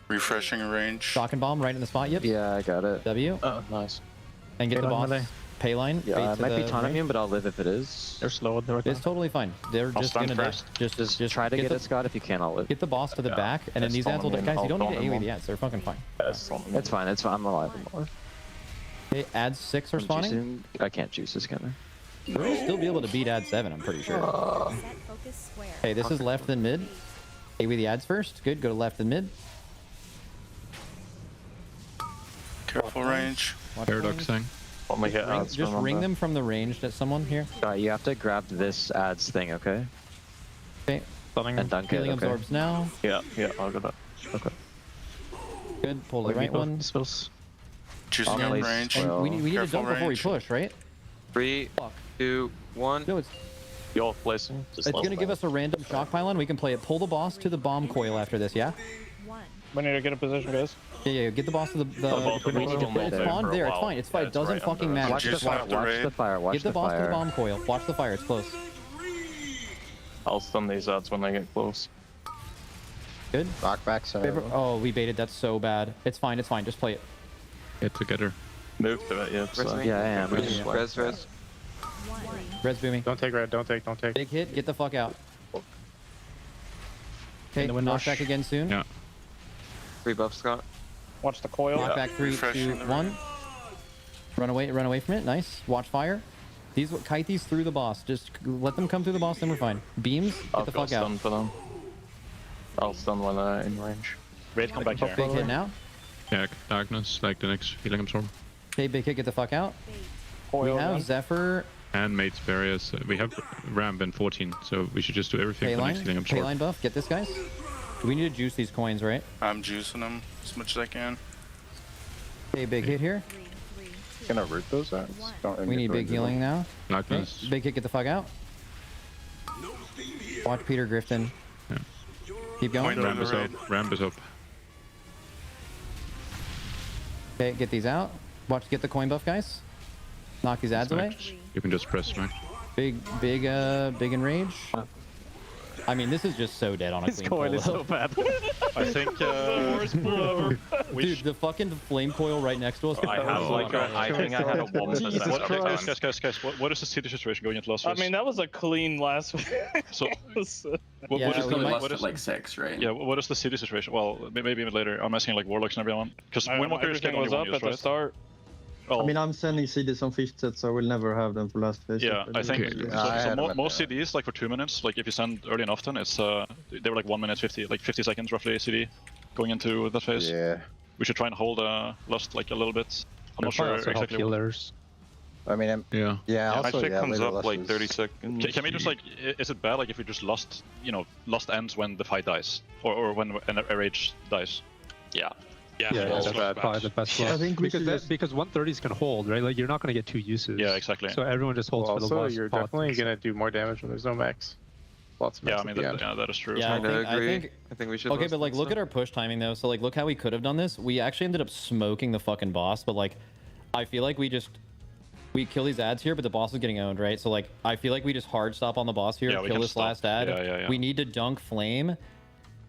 Refreshing range. Shock and bomb right in the spot. Yep. Yeah, I got it. W. Oh, nice. And get Pay the line boss. melee. Pay line. Yeah, bait it to might be the ton range. immune, but I'll live if it is. They're slowed right now. It's totally fine. They're I'll just stun gonna die. first. Just Try to get the, it, Scott. If you can, I'll live. Get the boss to the back, and then That's these ads will. fine. Guys, you don't need to I'll AoE bomb the ads. They're fucking fine. It's fine. It's fine. I'm alive more. Okay, ad 6 are spawning. I can't juice this cannon. We'll still be able to beat ad 7. I'm pretty sure. Set focus square. Okay, this is left then mid. AoE the ads first. Good. Go to left then mid. Careful range. Paradox thing. Only hit Ring, ads. just ring them from the range at someone here. You have to grab this ads thing, okay? Okay. And dunk it, Healing okay? absorbs now. Yeah, I'll get that. Okay. Good. Pull the right one. Choosing in range. And we need to Careful jump before we range. push, right? 3, 2, 1. No, it's You're placing. it's gonna give us a random shock pylon. We can play it. Pull the boss to the bomb coil after this. Yeah. 1. We need to get a position, guys. Yeah. Get the boss to the both of them build will be there spawn for a there. It's while. fine. It's fine. Yeah, It doesn't it's fucking right matter. Watch the Just fire. left the Watch raid. the fire. Watch Get the boss to the fire. bomb coil. Watch the fire. It's close. I'll stun these ads when they get close. Good. Rock back, sorry. Oh, we baited. That's so bad. It's fine. It's fine. Just play it. Get together. Move to it, yeah. So. Yeah, I am. Res. 1. Red's booming. Don't take red. Don't take. Big hit. Get the fuck out. Okay. the wind rush. Knockback again soon. Yeah. 3 buff, Scott. Watch the coil. Knockback 3, 2, Refreshing the 1. Run away from it. Nice. Watch fire. Kite these through the boss. Just let them come through the boss, then we're fine. Beams. Get I'll the go fuck out. stun for them. I'll stun when they're in range. Raid come back here. Big hit now. Yeah, darkness, like the next healing absorber. Okay, big hit, get the fuck out. We have Zephyr. And Mate's barriers. We have ramp in 14, so we should just do everything for next healing absorber. Payline buff, get this, guys. We need to juice these coins, right? I'm juicing them as much as I can. Okay, big hit here. Can I root those ads? We need big healing now. Darkness. Okay, big hit, get the fuck out. Watch Peter Grifton. Yeah. Keep going. Ramp is up. Ramp is up. Okay, get these out. Watch, get the coin buff, guys. Knock these ads away. You can just press smack. Big enrage. I mean, this is just so dead on a His clean coin pull, is so bad. I think worst pull ever. Dude, the fucking flame coil right next to us. I have like I think I had a 1%. Guys, what is the city situation going into last phase? I mean, that was a clean last week. So, what is like 6, right? Yeah, what is the city situation? Well, maybe even later. I'm asking like warlocks and everyone. Because Windwalker is getting was up at the start. I mean, I'm sending CDs on 5th set, so I will never have them for last phase. Yeah, I think most CDs, like for 2 minutes, like if you send early enough, then it's they were like 1 minute 50, like 50 seconds roughly CD going into that phase. Yeah. We should try and hold Lust like a little bit. I'm not sure exactly. Healers. I mean, yeah. Also, my check comes up like is... 30 seconds. Can we just like, is it bad like if we just lost, Lust ends when the fight dies, or when a rage dies? Yeah. Yeah, that's probably the best I think because 130s can hold, right? Like you're not going to get 2 uses. Yeah, exactly. So everyone just holds for the Also, last you're pot. definitely going to do more damage when there's no max. Lots of max. Yeah, I mean, that is true. Yeah, I think we should. Okay, but like, look at our push timing though. So like, look how we could have done this. We actually ended up smoking the fucking boss, but like, I feel like we kill these ads here, but the boss is getting owned, right? So like, I feel like we just hard stop on the boss here, kill this last ad. Yeah. We need to dunk flame.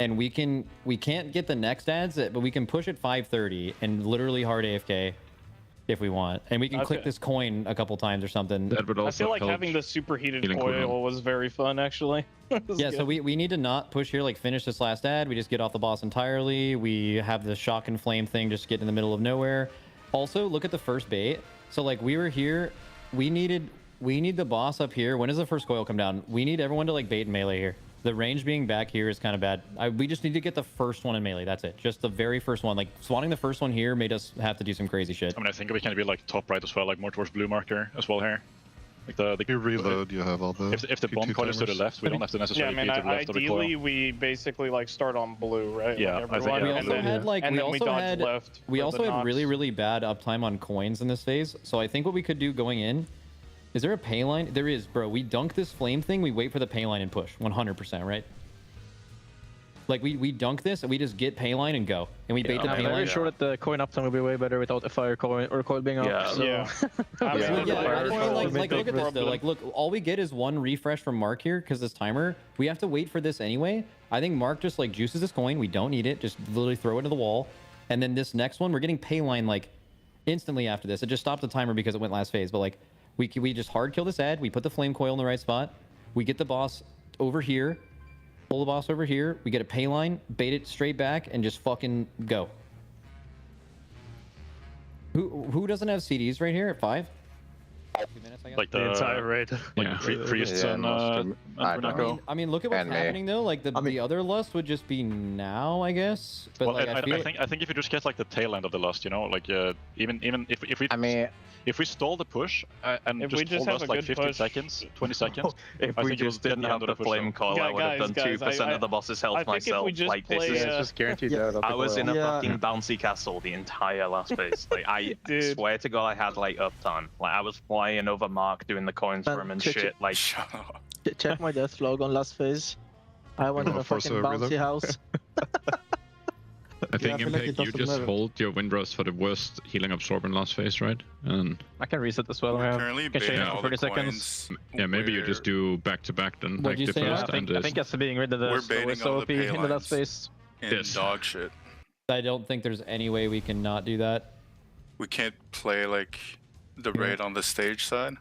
And we can't get the next ads, but we can push at 530 and literally hard AFK if we want. And we can click this coin a couple times or something. That would also I feel like having the superheated coil was very fun, actually. Yeah, so we need to not push here, like finish this last ad. We just get off the boss entirely. We have the shock and flame thing just get in the middle of nowhere. Also, look at the first bait. So like we were here, we need the boss up here. When does the first coil come down? We need everyone to like bait and melee here. The range being back here is kind of bad. We just need to get the first one in melee. That's it. Just the very first one. Like, spawning the first one here made us have to do some crazy shit. I mean, I think we can be like top right as well, like more towards blue marker as well here. Like the you reload, you have all the. If the bomb coil is to the left, we don't have to necessarily be to the left of the coil. Ideally, we basically like start on blue, right? Yeah, like everyone, we also had really bad uptime on coins in this phase. So I think what we could do going in. Is there a pay line? There is, bro. We dunk this flame thing. We wait for the pay line and push 100%, right? Like we dunk this and we just get pay line and go, and we bait the pay line. I'm very sure that the coin uptime will be way better without a fire coin or coil being up. Like look at this though. Like look, all we get is 1 refresh from Mark here because this timer. We have to wait for this anyway. I think Mark just like juices this coin. We don't need it. Just literally throw it to the wall, and then this next one we're getting pay line like instantly after this. It just stopped the timer because it went last phase, but like. We just hard kill this ad. We put the flame coil in the right spot. We get the boss over here. Pull the boss over here. We get a pay line, bait it straight back, and just fucking go. Who doesn't have CDs right here at 5? 2 minutes, I guess. Like the entire raid. Like priests and I mean, look at what's happening though. Like the other lust would just be now, I guess. But well, like, I think if you just get like the tail end of the lust, like even if we. I mean. If we stall the push and if just hold us like 15 seconds, 20 seconds, if we just didn't have the flame coil, I would have done 2% of the boss's health myself. Like this is just guaranteed out. I was in a fucking bouncy castle the entire last phase. Like I swear to God, I had like uptime. Like I was flying over Mark doing the coins for him and shit. Like check my death log on last phase. I went in a fucking bouncy house. I think Impact, you just hold your Windrose for the worst healing absorb in last phase, right? And I can reset as well. Currently baiting all 30 seconds. Yeah, maybe you just do back to back then. What like the first I think after being rid of the so OP into that space. Dog shit. I don't think there's any way we can not do that. We can't play like the raid on the stage side.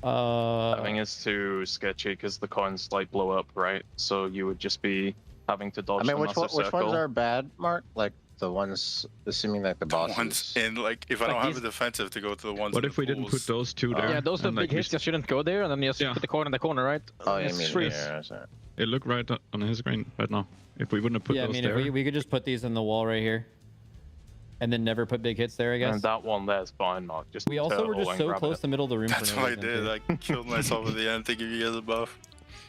I think it's too sketchy because the coins like blow up, right? So you would just be having to dodge. I mean, which ones are bad, Mark? Like the ones, assuming that the boss. Ones in like if I don't have a defensive to go to the ones. What if we didn't put those two there? Yeah, those are big hits. You shouldn't go there, and then you just put the coin in the corner, right? Oh, yeah, it looked right on his screen right now. If we wouldn't have put those there. Yeah, I mean, if we could just put these in the wall right here. and then never put big hits there, I guess. And that one there's fine, Mark. Just we also were just so close to the middle of the room. That's for no what I reason, did. too. I killed myself at the end to give you guys a buff.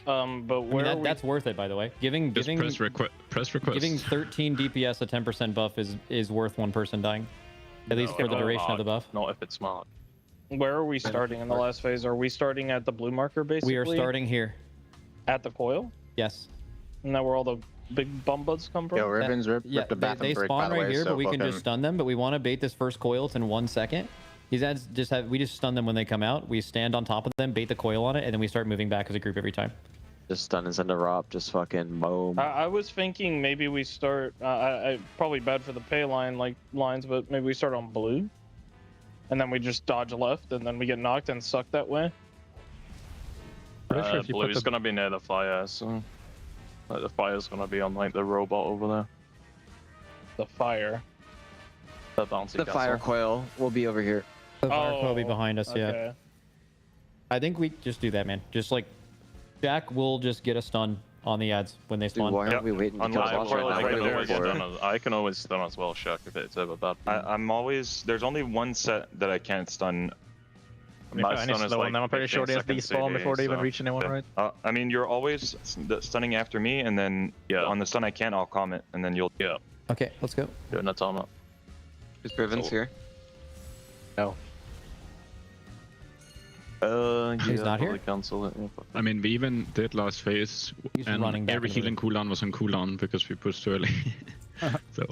But where that's worth it, by the way. Giving press request. Giving 13 DPS a 10% buff is worth one person dying, at least for the duration of the buff. Not if it's smart. Where are we starting in the last phase? Are we starting at the blue marker, basically? We are starting here. At the coil? Yes. And that where all the big bum buds come from? Yo, Ribbons ripped the bathroom they break, spawn by the right way, here, so but we can fucking- just stun them. But we want to bait this first coil. It's in 1 second. These ads we just stun them when they come out. We stand on top of them, bait the coil on it, and then we start moving back as a group every time. Just stun and send a ROP, just fucking boom. I was thinking maybe we start. I probably bad for the pay lines, but maybe we start on blue, and then we just dodge left, and then we get knocked and suck that way. Blue's gonna be near the fire, so like the fire's gonna be on like the robot over there. The fire. The bouncy The castle. fire coil will be over here. The fire coil will be behind us. Yeah. okay. I think we just do that, man. Just like Jack will just get a stun on the ads when they spawn. why aren't we waiting to kill I boss right now? I can always stun as well, Shaq, if it's ever bad. I'm always there's only one set that I can't stun. My I need stun is slow like them. I'm pretty sure they have 15 despawn seconds before they even CD, reach anyone, right? I mean, you're always stunning after me, and then on the stun I can't, I'll comment, and then you'll. Yeah. Okay, let's go. Doing that time up. Is Brivens here? No. He's not here? Cancel it. I mean, we even did last phase, running and back every into healing cooldown was on cooldown because we pushed early. So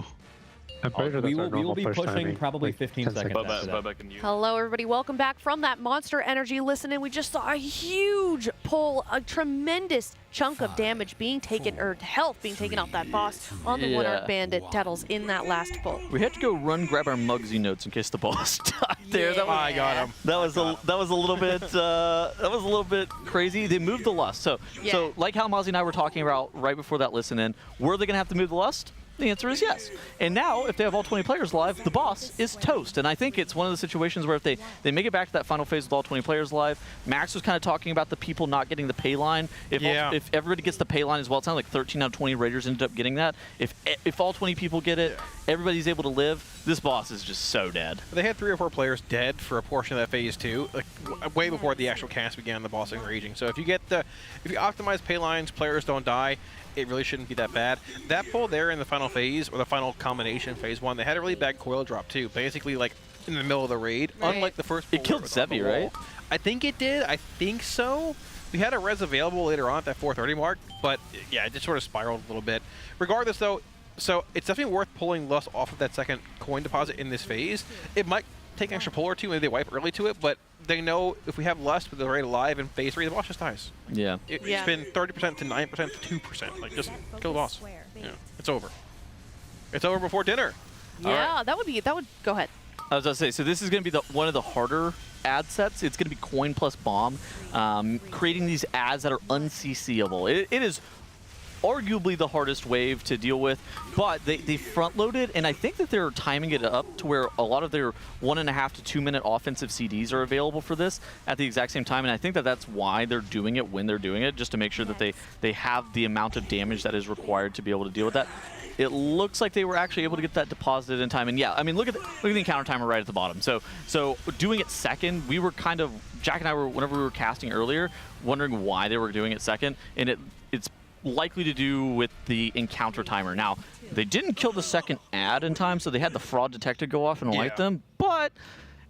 I'm pretty sure we that's our will normal be push pushing timing. probably Like 15 10 seconds. seconds. after that. Hello, everybody. Welcome back from that Monster Energy listen-in. We just saw a huge pull, a tremendous chunk of damage being taken, or health being taken off that boss on the one-armed bandit Tettles in that last pull. We had to go grab our Muggsy notes in case the boss died there. That was, I got him. That was a little bit crazy. They moved the lust. So like how Mozzie and I were talking about right before that listen-in, were they gonna have to move the lust? The answer is yes. And now, if they have all 20 players live, the boss is toast. And I think it's one of the situations where if they make it back to that final phase with all 20 players live, Max was kind of talking about the people not getting the pay line. If everybody gets the pay line as well, it sounds like 13 out of 20 Raiders ended up getting that. If all 20 people get it, everybody's able to live, this boss is just so dead. They had 3 or 4 players dead for a portion of that phase 2, like way before the actual cast began, the boss enraging. So if you optimize pay lines, players don't die, it really shouldn't be that bad. That pull there in the final phase, or the final combination, phase 1, they had a really bad coil drop too, basically like in the middle of the raid, unlike the first pull. It killed Zevi, right? I think it did. I think so. We had a res available later on at that 430 mark, but yeah, it just sort of spiraled a little bit. Regardless though, so it's definitely worth pulling Lust off of that second coin deposit in this phase. It might take an extra pull or two, maybe they wipe early to it, but they know if we have Lust with the raid alive in phase 3, the boss just dies. Yeah. It's been 30% to 9% to 2%. Like, just kill the boss. Yeah, it's over. It's over before dinner. Yeah, that would go ahead. I was going to say, so this is going to be one of the harder ad sets. It's going to be coin plus bomb, creating these ads that are unCCable. It is arguably the hardest wave to deal with, but they front loaded, and I think that they're timing it up to where a lot of their 1.5 to 2 minute offensive CDs are available for this at the exact same time, and I think that that's why they're doing it when they're doing it, just to make sure that they have the amount of damage that is required to be able to deal with that. It looks like they were actually able to get that deposited in time, and yeah, I mean, look at the encounter timer right at the bottom. So doing it second, we were kind of, Jack and I were, whenever we were casting earlier, wondering why they were doing it second, and it's likely to do with the encounter timer. Now, they didn't kill the second ad in time, so they had the fraud detector go off and light them, but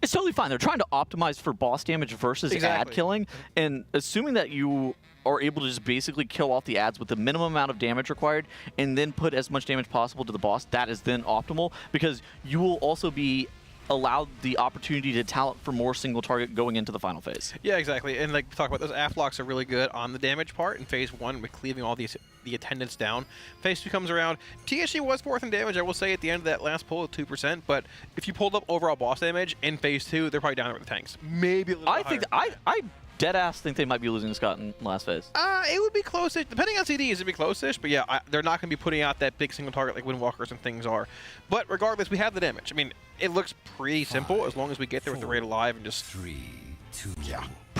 it's totally fine. They're trying to optimize for boss damage versus ad killing, and assuming that you are able to just basically kill off the ads with the minimum amount of damage required and then put as much damage possible to the boss, that is then optimal, because you will also be allowed the opportunity to talent for more single target going into the final phase. Yeah, exactly. And like we talked about, those aflocks are really good on the damage part in phase 1 with cleaving all the attendants down. Phase 2 comes around. TSG was 4th in damage, I will say, at the end of that last pull at 2%, but if you pulled up overall boss damage in phase 2, they're probably down there with the tanks. Maybe a little bit higher. I dead-ass think they might be losing to Scott in last phase. It would be close-ish. Depending on CDs, it'd be close-ish, but yeah, they're not going to be putting out that big single target like Windwalkers and things are. But regardless, we have the damage. I mean, it looks pretty simple as long as we get there with the raid alive and just...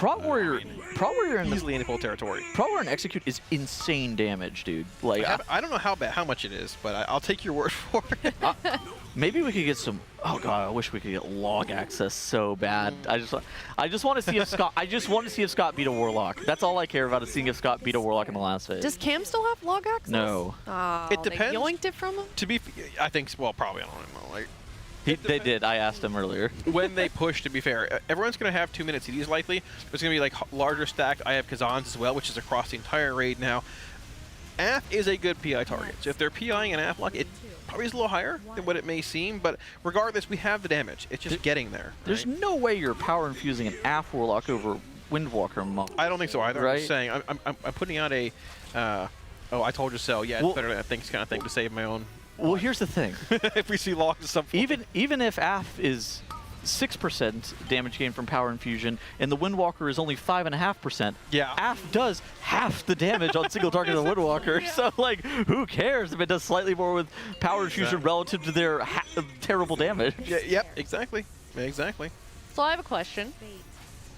Prog Warrior in easily in full territory. Prog Warrior and Execute is insane damage, dude. Like I don't know how much it is, but I'll take your word for it. Maybe we could get some. Oh god, I wish we could get log access so bad. I just want to see if Scott. I just want to see if Scott beat a Warlock. That's all I care about is seeing if Scott beat a Warlock in the last phase. Does Cam still have log access? No. Oh, It depends. They yoinked it from him? To be, I think, well, probably, I don't know. Like, they did. I asked him earlier. When they push, to be fair, everyone's going to have 2-minute CDs likely. There's going to be like larger stacked. I have Kazans as well, which is across the entire raid now. AF is a good PI target. So if they're PIing an AF lock, it probably is a little higher than what it may seem. But regardless, we have the damage. It's just getting there. There's no way you're power infusing an AF Warlock over Windwalker monk. I don't think so either. Right? I'm just saying, I'm putting out a, oh, I told you so. Yeah, it's better than I think kind of thing to save my own. Well, here's the thing. If we see logs at some point. Even if AF is 6% damage gain from power infusion and the Windwalker is only 5.5%, yeah, AF does half the damage on single target of the Windwalker. So like, who cares if it does slightly more with power infusion relative to their terrible damage? Yeah, yep, exactly. Exactly. So I have a question.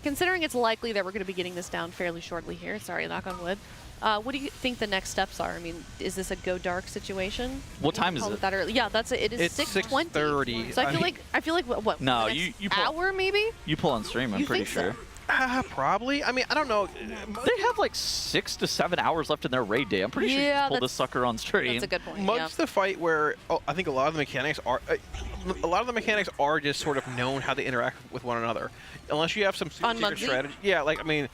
Considering it's likely that we're going to be getting this down fairly shortly here, sorry, knock on wood, what do you think the next steps are? I mean, is this a go dark situation? What time is it? That early? Yeah, that's it. It is 6:20. 6:30. So I feel like what? No, the you next pull, hour maybe. You pull on stream. I'm You pretty think so? sure. Probably. I mean, I don't know. They have like 6 to 7 hours left in their raid day. I'm pretty sure you just pull this sucker on stream. That's a good point. Mug's the fight where I think a lot of the mechanics are just sort of known how they interact with one another. Unless you have some super secret strategy. Yeah, like I mean,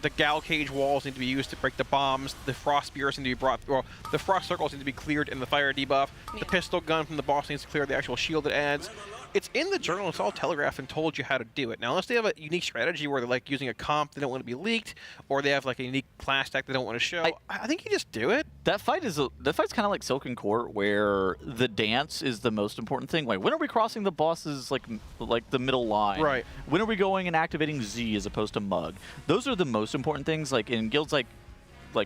the Gal Cage walls need to be used to break the bombs. The Frost Spears need to be brought. Well, the Frost Circles need to be cleared in the fire debuff. Yeah. The pistol gun from the boss needs to clear the actual shield it adds. It's in the journal. It's all telegraphed and told you how to do it. Now, unless they have a unique strategy where they're like using a comp they don't want to be leaked, or they have like a unique class stack they don't want to show, I think you just do it. That fight's kind of like Silken Court, where the dance is the most important thing. Like, when are we crossing the bosses like the middle line? Right. When are we going and activating Z as opposed to Mug? Those are the most important things. Like in guilds like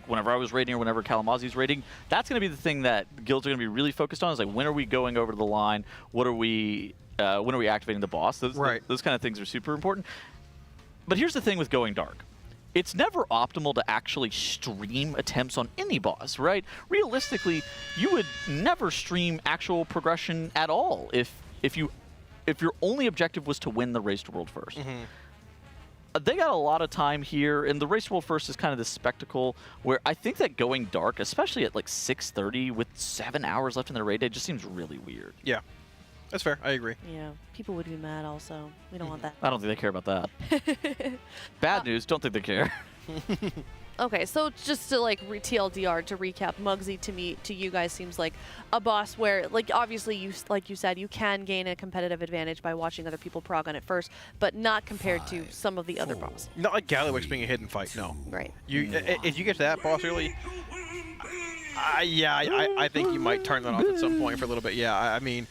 whenever I was raiding or whenever Kalamazzi's raiding, that's going to be the thing that guilds are going to be really focused on. Is like, when are we going over to the line? When are we activating the boss? Those kind of things are super important. But here's the thing with going dark. It's never optimal to actually stream attempts on any boss, right? Realistically, you would never stream actual progression at all if your only objective was to win the Race to World first. Mm-hmm. They got a lot of time here, and the Race to World first is kind of this spectacle where I think that going dark, especially at like 6:30 with 7 hours left in the raid day, just seems really weird. Yeah, that's fair. I agree. Yeah, people would be mad also. We don't want that. I don't think they care about that. Bad news, don't think they care. Okay, so just to like TLDR to recap, Muggsy to you guys seems like a boss where, like, obviously like you said, you can gain a competitive advantage by watching other people prog on it first, but not compared to some of the other bosses. Not like Gallywix being a hidden fight. No. Right. If you get to that boss early, I think you might turn that off at some point for a little bit. Yeah, I mean,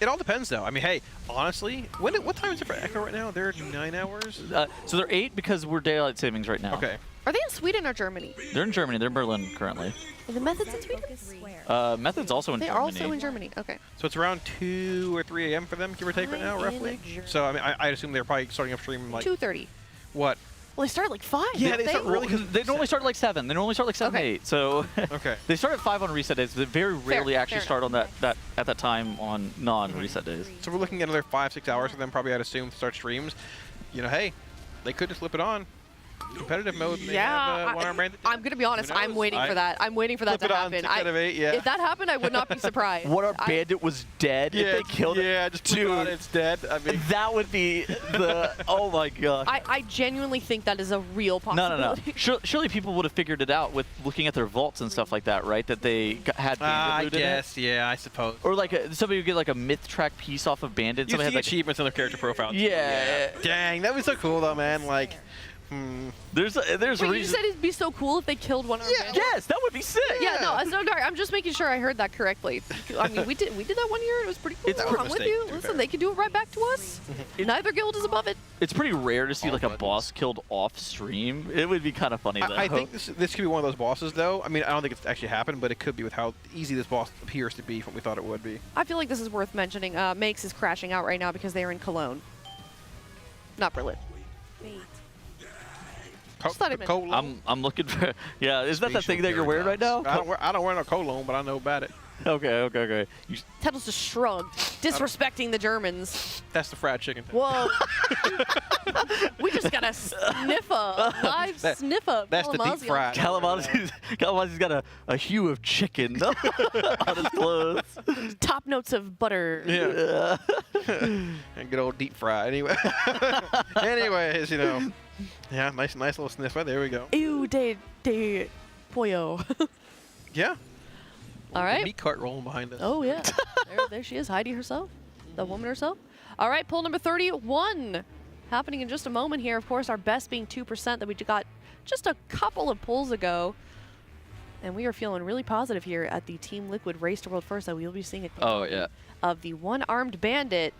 it all depends though. I mean, hey, honestly, what time is it for Echo right now? They're 9 hours. So they're 8 because we're daylight savings right now. Okay. Are they in Sweden or Germany? They're in Germany. They're in Berlin currently. Are the Methods in Sweden? Methods also in They Germany. are also in Germany. Okay. So it's around 2 or 3 a.m. for them, give or take, right now, roughly. So I mean, I assume they're probably starting up stream like 2:30. What? Well, they start at like 5. Yeah, they start really because they normally start at like 7. They normally start like 7, 8. So okay. They start at 5 on reset days. They very rarely actually start on at that time on non-reset days. So we're looking at another 5-6 hours for them, probably. I'd assume to start streams. You know, hey, they could just flip it on. Competitive mode. Yeah, I'm gonna be honest. I'm waiting for that. I'm waiting for that to happen. If that happened, I would not be surprised. What our bandit was dead? Yeah, if they killed it, yeah, just dude, it's dead. I mean, that would be the. Oh my god. I genuinely think that is a real possibility. No. Surely people would have figured it out with looking at their vaults and stuff like that, right? That they had bandit loot in it. I guess, yeah, I suppose. Or like somebody would get like a myth track piece off of bandit. You see had, like, achievements on their character profile. Yeah. Dang, that was so cool though, man. Like. There's a reason. You said it'd be so cool if they killed one of our bandits? Yes, that would be sick. Yeah, no, I'm just making sure I heard that correctly. I mean, we did that one year. It was pretty cool. I'm with you. Listen, they can do it right back to us. Neither guild is above it. It's pretty rare to see like a boss killed off stream. It would be kind of funny though. I think this could be one of those bosses though. I mean, I don't think it's actually happened, but it could be with how easy this boss appears to be from what we thought it would be. I feel like this is worth mentioning. Makes is crashing out right now because they are in Cologne, not Berlin. Just thought I'd mention. I'm looking for. Yeah, is that the thing that you're wearing right now? I don't wear no cologne, but I know about it. Okay. Tettles just shrugged, disrespecting the Germans. That's the fried chicken. Whoa. We just got a live sniffer. That's the deep fried. Kalamazzi's got a hue of chicken on his clothes. Top notes of butter. Yeah. And good old deep fry. Anyway. Anyways, yeah, nice little sniffer. There we go. Ew, de pollo. Yeah. All right. Meat cart rolling behind us. Oh, yeah. there she is, Heidi herself, the woman herself. All right, pull number 31. Happening in just a moment here. Of course, our best being 2% that we got just a couple of pulls ago. And we are feeling really positive here at the Team Liquid Race to World First that we will be seeing it. Oh, yeah. Of the one-armed bandit.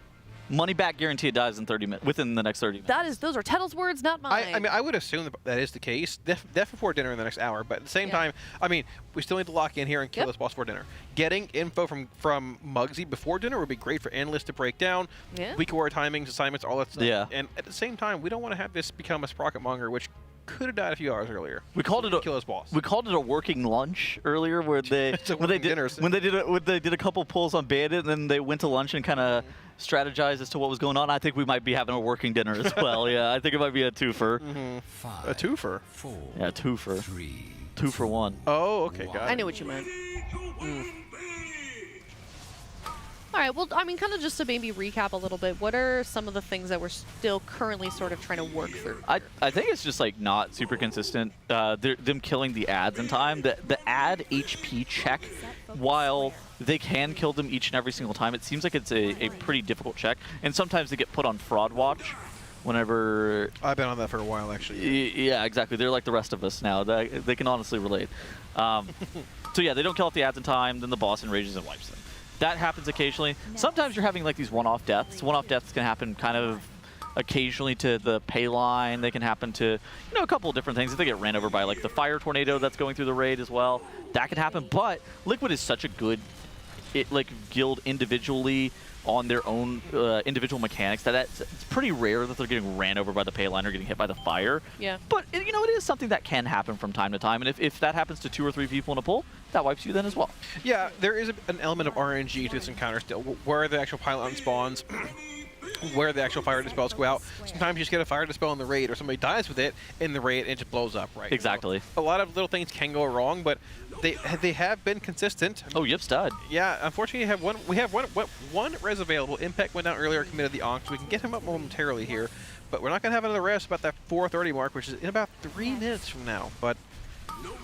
Money back guarantee dies in 30 minutes, within the next 30 minutes. Those are Tettle's words, not mine. I mean, I would assume that is the case. Def before dinner in the next hour, but at the same time, I mean, we still need to lock in here and kill this boss before dinner. Getting info from Muggsy before dinner would be great for analysts to break down. Yeah. Week war timings, assignments, all that stuff. Yeah. And at the same time, we don't want to have this become a sprocket monger, which could have died a few hours earlier. We called it kill his boss. We called it a working lunch earlier, where they when they did a couple pulls on Bandit, and then they went to lunch and kind of strategized as to what was going on. I think we might be having a working dinner as well. Yeah, I think it might be a twofer. A twofer. Yeah, twofer. 2 for 1. Oh, okay, got it. I knew what you meant. All right, well, I mean, kind of just to maybe recap a little bit, what are some of the things that we're still currently sort of trying to work through? I think it's just like not super consistent. Them killing the ads in time. The ad HP check, while they can kill them each and every single time, it seems like it's a pretty difficult check. And sometimes they get put on fraud watch whenever... I've been on that for a while, actually. Yeah, exactly. They're like the rest of us now. They can honestly relate. So yeah, they don't kill off the ads in time, then the boss enrages and wipes them. That happens occasionally. Sometimes you're having like these one-off deaths. One-off deaths can happen kind of occasionally to the pay line. They can happen to, a couple of different things. If they get ran over by like the fire tornado that's going through the raid as well, that can happen. But Liquid is such a good guild individually on their own individual mechanics that it's pretty rare that they're getting ran over by the pay line or getting hit by the fire. Yeah. But it is something that can happen from time to time. And if that happens to 2 or 3 people in a pull, that wipes you then as well. Yeah, there is an element of RNG to this encounter still, where the actual pylon spawns, where the actual fire dispels go out. Sometimes you just get a fire dispel in the raid, or somebody dies with it in the raid, and it just blows up, right? Exactly. So a lot of little things can go wrong, but they have been consistent. Oh, Yip's died. Yeah, unfortunately, we have one res available. Impact went down earlier, committed the Onk, so we can get him up momentarily here. But we're not going to have another res about that 4:30 mark, which is in about 3 minutes from now. But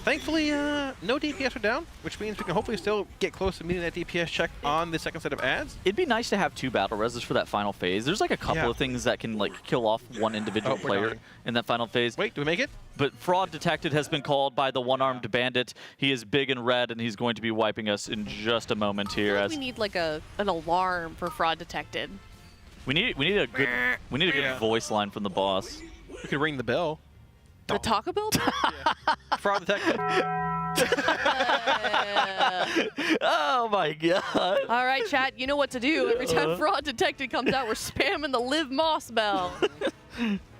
thankfully, no DPS are down, which means we can hopefully still get close to meeting that DPS check on the second set of ads. It'd be nice to have 2 battle reses for that final phase. There's like a couple of things that can like kill off one individual player in that final phase. Wait, do we make it? But fraud detected has been called by the one-armed bandit. He is big and red, and he's going to be wiping us in just a moment here. We need like an alarm for fraud detected. We need a good voice line from the boss. We could ring the bell. The Taco Bell? Fraud detected. Oh my god. All right, chat, you know what to do. Every time fraud detected comes out, we're spamming the Live Moss bell.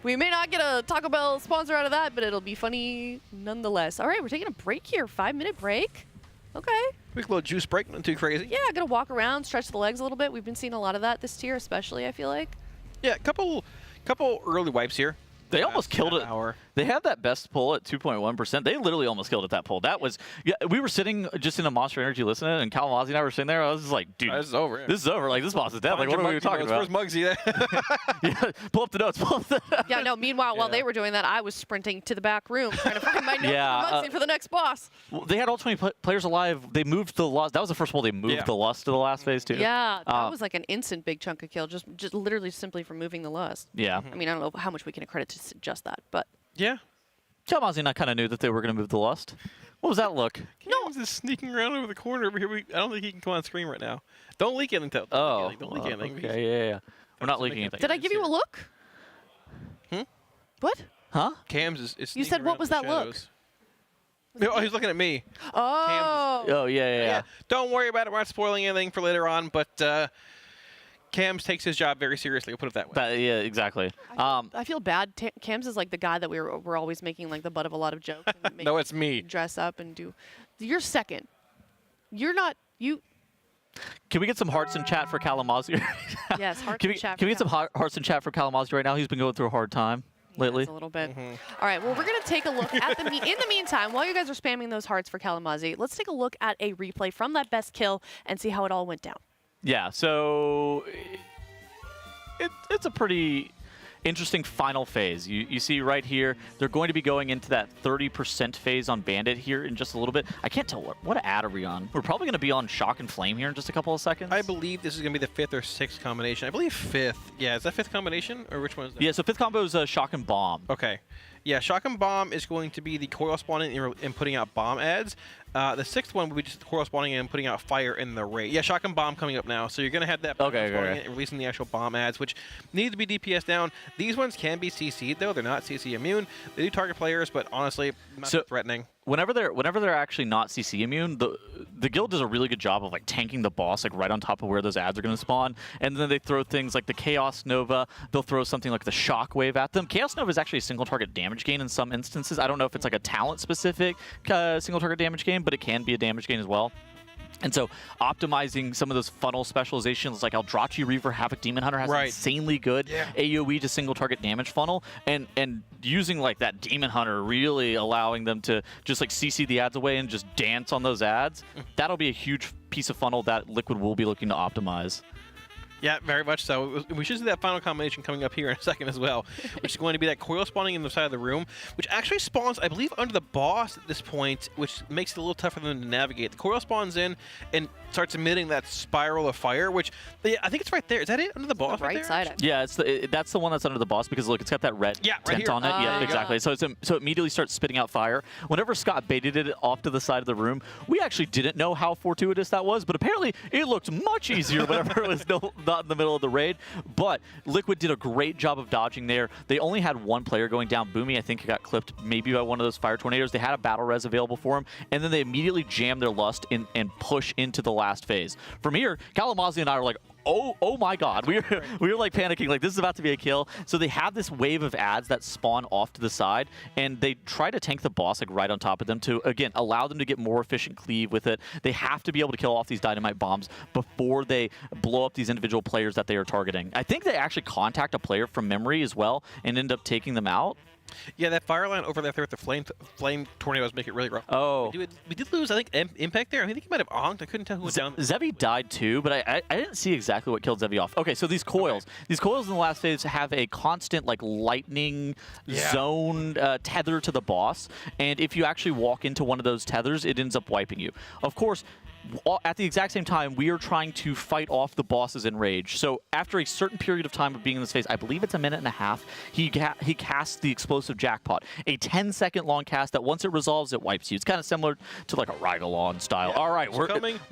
We may not get a Taco Bell sponsor out of that, but it'll be funny nonetheless. All right, we're taking a break here. 5-minute break. Okay. Quick little juice break, nothing too crazy. Yeah, gonna walk around, stretch the legs a little bit. We've been seeing a lot of that this tier, especially, I feel like. Yeah, a couple early wipes here. They almost killed it. They have that best pull at 2.1%. They literally almost killed it, that pull. That was, we were sitting just in a Monster Energy listening, and Kalamazzi and I were sitting there. I was just like, dude, this is over. Yeah. This is over. Like, this boss is dead. Like, what are we talking about? Where's Muggsy? Yeah, pull up the notes. Yeah, no, meanwhile, while they were doing that, I was sprinting to the back room trying to find my notes for Muggsy for the next boss. Well, they had all 20 players alive. They moved the Lust. That was the first pull. They moved the Lust to the last phase, too. Yeah, that was like an instant big chunk of kill, just literally simply from moving the Lust. Yeah. I mean, I don't know how much we can accredit to just that, but. Yeah. Kalamazzi and I kind of knew that they were going to move the Lust. What was that look? Cams is sneaking around over the corner over here. I don't think he can come on screen right now. Don't leak anything. Don't leak anything. Okay, yeah. We're not leaking anything. Did I give you a look? What? Huh? Cams is You said what was that look? Oh, he's looking at me. Oh. Oh, yeah. Don't worry about it. We're not spoiling anything for later on, but Cams takes his job very seriously. We'll put it that way. Yeah, exactly. I feel bad. Cams is like the guy that we're always making like the butt of a lot of jokes. And No, it's me. Dress up and do. You're second. You're not you. Can we get some hearts in chat for Kalamazoo? Yes, hearts Can in we, chat. can we get some hearts in chat for Kalamazoo right now? He's been going through a hard time lately. A little bit. All right, well, we're going to take a look at in the meantime, while you guys are spamming those hearts for Kalamazoo, let's take a look at a replay from that best kill and see how it all went down. Yeah, so it's a pretty interesting final phase. You see right here, they're going to be going into that 30% phase on Bandit here in just a little bit. I can't tell what ad are we on. We're probably going to be on Shock and Flame here in just a couple of seconds. I believe this is going to be the 5th or 6th combination. I believe 5th. Yeah, is that 5th combination? Or which one is that? Yeah, so 5th combo is Shock and Bomb. Okay. Yeah, Shock and Bomb is going to be the coil spawning and putting out bomb ads. The 6th one will be just coil spawning and putting out fire in the raid. Yeah, Shock and Bomb coming up now. So you're going to have that spawning and releasing the actual bomb ads, which need to be DPS down. These ones can be CC'd, though. They're not CC immune. They do target players, but honestly, not threatening. Whenever they're actually not CC immune, the guild does a really good job of like tanking the boss like right on top of where those ads are going to spawn, and then they throw things like the Chaos Nova. They'll throw something like the Shockwave at them. Chaos Nova is actually a single target damage gain in some instances. I don't know if it's like a talent specific single target damage gain, but it can be a damage gain as well. And so optimizing some of those funnel specializations like Eldrachi Reaver, Havoc Demon Hunter has insanely good AoE to single target damage funnel, and using like that Demon Hunter really allowing them to just like CC the ads away and just dance on those ads. That'll be a huge piece of funnel that Liquid will be looking to optimize. Yeah, very much so. We should see that final combination coming up here in a second as well, which is going to be that coil spawning in the side of the room, which actually spawns, I believe, under the boss at this point, which makes it a little tougher for them to navigate. The coil spawns in and starts emitting that spiral of fire, which I think it's right there. Is that it under the boss? Right side. Yeah, that's the one that's under the boss because look, it's got that red tint on it. Yeah, exactly. So so it immediately starts spitting out fire. Whenever Scott baited it off to the side of the room, we actually didn't know how fortuitous that was, but apparently it looked much easier whenever it was not in the middle of the raid. But Liquid did a great job of dodging there. They only had one player going down. Boomy, I think, got clipped maybe by one of those fire tornadoes. They had a battle res available for him, and then they immediately jammed their lust and push into the last phase. From here, Kalamazoo and I were like, oh my god, we were like panicking, like this is about to be a kill. So they have this wave of ads that spawn off to the side, and they try to tank the boss like right on top of them to, again, allow them to get more efficient cleave with it. They have to be able to kill off these dynamite bombs before they blow up these individual players that they are targeting. I think they actually contact a player from memory as well and end up taking them out. Yeah, that fire line over there with the flame tornadoes make it really rough. Oh. We did lose, I think, Impact there. I think he might have onked. I couldn't tell who was down. Zevi died too, but I didn't see exactly what killed Zevi off. Okay, so these coils. Okay. These coils in the last phase have a constant, like, lightning zone tether to the boss. And if you actually walk into one of those tethers, it ends up wiping you. Of course, at the exact same time, we are trying to fight off the bosses in rage. So after a certain period of time of being in this phase, I believe it's a minute and a half, he casts the explosive jackpot, a 10-second long cast that once it resolves, it wipes you. It's kind of similar to like a Ride-Along style. Yeah, all right,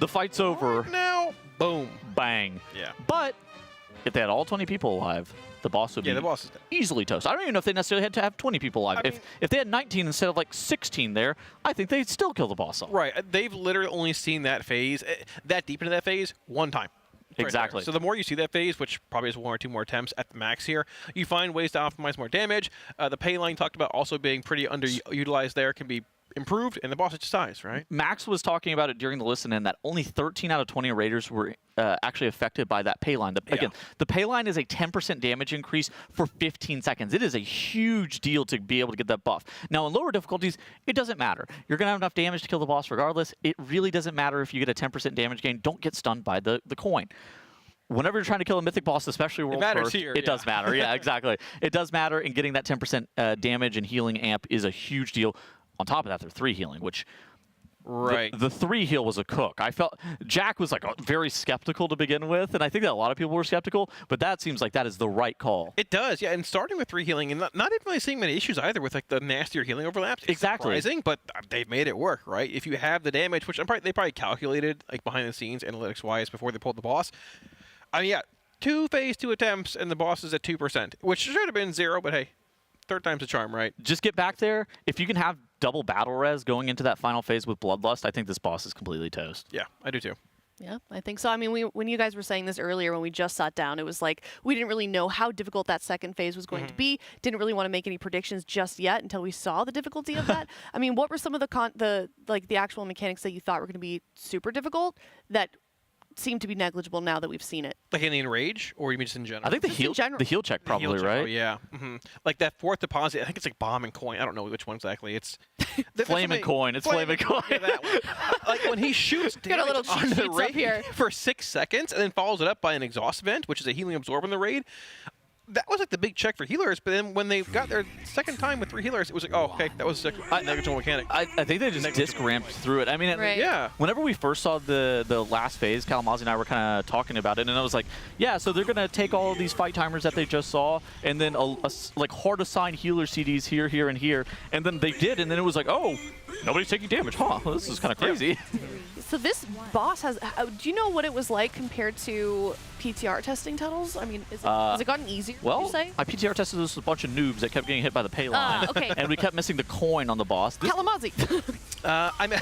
the fight's over. Right now, boom, bang. Yeah. But if they had all 20 people alive, the boss would be easily toast. I don't even know if they necessarily had to have 20 people alive. If they had 19 instead of like 16 there, I think they'd still kill the boss off. Right. They've literally only seen that phase, that deep into that phase, one time. Exactly. So the more you see that phase, which probably is 1 or 2 more attempts at the max here, you find ways to optimize more damage. The pay line talked about also being pretty underutilized there can be improved, and the boss just dies, right? Max was talking about it during the listen-in that only 13 out of 20 raiders were actually affected by that pay line. Again, the pay line is a 10% damage increase for 15 seconds. It is a huge deal to be able to get that buff. Now, in lower difficulties, it doesn't matter. You're going to have enough damage to kill the boss regardless. It really doesn't matter if you get a 10% damage gain. Don't get stunned by the coin. Whenever you're trying to kill a mythic boss, especially World First, it does matter. Yeah, exactly. It does matter, and getting that 10% damage and healing amp is a huge deal. On top of that, they're 3 healing, which the 3 heal was a cook. I felt Jack was like very skeptical to begin with, and I think that a lot of people were skeptical, but that seems like that is the right call. It does, yeah, and starting with 3 healing and not even really seeing many issues either with like the nastier healing overlaps. It's surprising, but they've made it work, right? If you have the damage, which they probably calculated like behind the scenes analytics-wise before they pulled the boss. I mean, yeah, 2 phase 2 attempts and the boss is at 2%, which should have been 0, but hey, third time's a charm, right? Just get back there. If you can have double battle res going into that final phase with Bloodlust, I think this boss is completely toast. Yeah, I do too. Yeah, I think so. I mean, when you guys were saying this earlier, when we just sat down, it was like we didn't really know how difficult that second phase was going to be. Didn't really want to make any predictions just yet until we saw the difficulty of that. I mean, what were some of the actual mechanics that you thought were going to be super difficult that seem to be negligible now that we've seen it? Like in the Enrage, or you mean just in general? I think the heal check probably, right? Oh, yeah. Like that fourth deposit, I think it's like bomb and coin. I don't know which one exactly. It's flame and coin. It's flame and coin. Yeah, that one. Like when he shoots got a little on the up raid here for 6 seconds and then follows it up by an exhaust event, which is a healing absorb on the raid. That was like the big check for healers, but then when they got their second time with 3 healers, it was like, oh, okay, that was a negligible mechanic. I think they just disc ramped through it. I mean, yeah. Whenever we first saw the last phase, Kalamazoo and I were kind of talking about it, and I was like, yeah, so they're gonna take all of these fight timers that they just saw, and then like hard assigned healer CDs here, here, and here, and then they did, and then it was like, oh, nobody's taking damage, huh? Well, this is kind of crazy. So this boss has. Do you know what it was like compared to PTR testing, Tuttles? I mean, has it gotten easier? Well, would you say? I PTR tested this with a bunch of noobs that kept getting hit by the pay line, okay. and we kept missing the coin on the boss. Kalamazoo. I mean,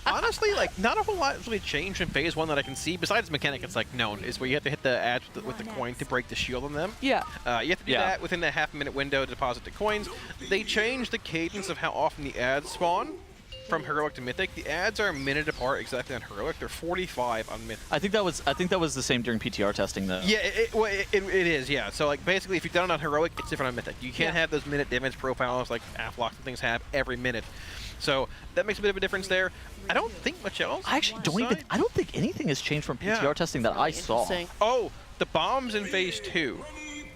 honestly, like not a whole lot really changed in phase 1 that I can see. Besides mechanic, it's like known is where you have to hit the ads with the coin to break the shield on them. Yeah. You have to do that within that half-minute window to deposit the coins. They changed the cadence of how often the ads spawn. From Heroic to Mythic, the ads are a minute apart exactly on Heroic. They're 45 on Mythic. I think that was the same during PTR testing though. Yeah, it is. Yeah. So like basically, if you've done it on Heroic, it's different on Mythic. You can't have those minute damage profiles like Aflox and things have every minute. So that makes a bit of a difference there. I don't think much else. I actually I don't think anything has changed from PTR testing that I saw. Oh, the bombs in phase 2.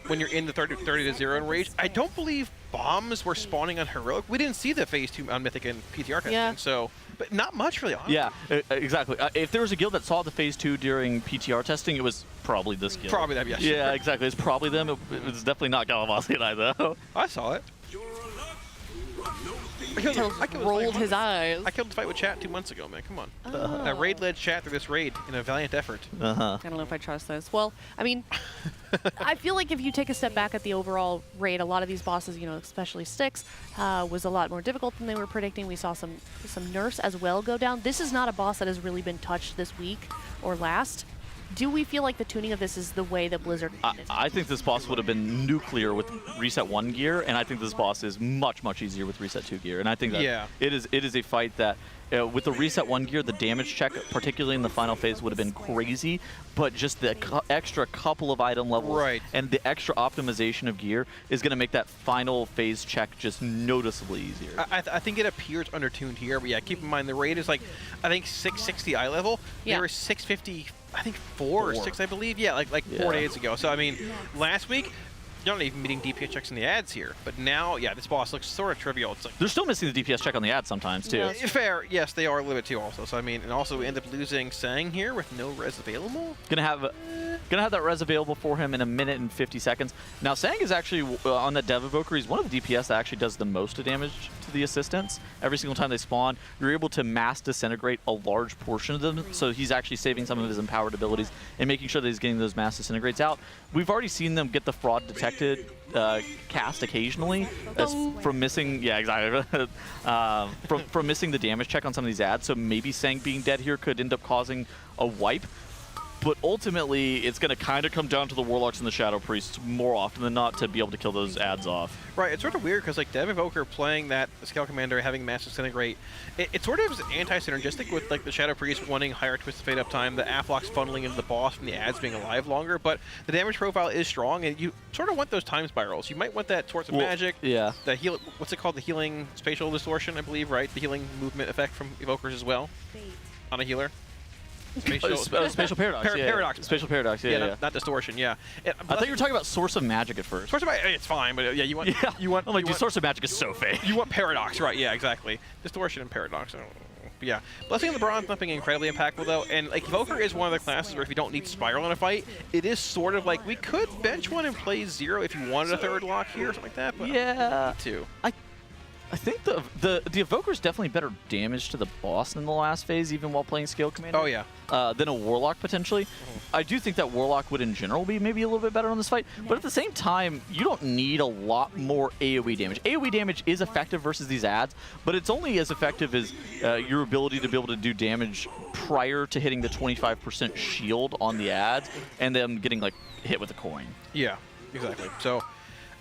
When you're in the 30 to 0 Enrage, I don't believe bombs were spawning on Heroic. We didn't see the phase 2 on Mythic and PTR testing, so but not much really. Yeah, exactly. If there was a guild that saw the phase 2 during PTR testing, it was probably this guild. Probably them, yes. Yeah, exactly. It's probably them. It was definitely not Kalamazoo and I though. I saw it. I rolled his eyes. I killed the fight with chat 2 months ago, man. Come on. A raid led chat through this raid in a valiant effort. I don't know if I trust this. Well, I mean, I feel like if you take a step back at the overall raid, a lot of these bosses, you know, especially Styx, was a lot more difficult than they were predicting. We saw some nerfs as well go down. This is not a boss that has really been touched this week or last. Do we feel like the tuning of this is the way that Blizzard I think this boss would have been nuclear with Reset 1 gear, and I think this boss is much, much easier with Reset 2 gear. And I think that it is a fight that, with the Reset 1 gear, the damage check, particularly in the final phase, would have been crazy, but just the extra couple of item levels and the extra optimization of gear is going to make that final phase check just noticeably easier. I think it appears undertuned here, but yeah, keep in mind the raid is like, I think 660 eye level. There was 650, I think 4 or 6, I believe. Yeah, like 4 days ago. So, I mean, last week, you're not even meeting DPS checks in the ads here. But now, yeah, this boss looks sort of trivial. It's like they're still missing the DPS check on the ads sometimes, too. Fair. Yes, they are a little bit too also. So, I mean, and also we end up losing Sang here with no res available. Gonna have that res available for him in 1 minute and 50 seconds. Now, Sang is actually, on that Dev Evoker, he's one of the DPS that actually does the most damage to the assistants. Every single time they spawn, you're able to mass disintegrate a large portion of them. So he's actually saving some of his empowered abilities and making sure that he's getting those mass disintegrates out. We've already seen them get the fraud detected cast occasionally from missing, from missing the damage check on some of these ads. So maybe Sang being dead here could end up causing a wipe. But ultimately, it's going to kind of come down to the Warlocks and the Shadow Priests more often than not to be able to kill those ads off. Right, it's sort of weird because like Dev Evoker playing that Scale Commander having Mass Disintegrate, it sort of is anti-synergistic with like the Shadow Priest wanting higher Twisted Fate uptime, the Aflox funneling into the boss and the ads being alive longer, but the damage profile is strong and you sort of want those time spirals. You might want that Source of Magic, the heal, what's it called, the healing spatial distortion, I believe, right? The healing movement effect from Evokers as well on a healer. Spatial paradox. Paradox. Spatial paradox. Yeah. Not distortion. Yeah. I thought you were talking about source of magic at first. Source of magic, it's fine, but yeah, you want. You want. I'm like, dude, source of magic is so fake. You want paradox, right? Yeah, exactly. Distortion and paradox. Yeah. Blessing of the Bronze not being incredibly impactful though, and like Evoker is one of the classes where if you don't need Spiral in a fight, it is sort of like we could bench one and play 0 if you wanted a third lock here or something like that. But yeah. Too. I think the Evoker is definitely better damage to the boss in the last phase, even while playing Scale Commander. Oh, yeah. Than a Warlock, potentially. I do think that Warlock would, in general, be maybe a little bit better on this fight. But at the same time, you don't need a lot more AoE damage. AoE damage is effective versus these adds, but it's only as effective as your ability to be able to do damage prior to hitting the 25% shield on the adds, and them getting, like, hit with a coin. Yeah, exactly. So,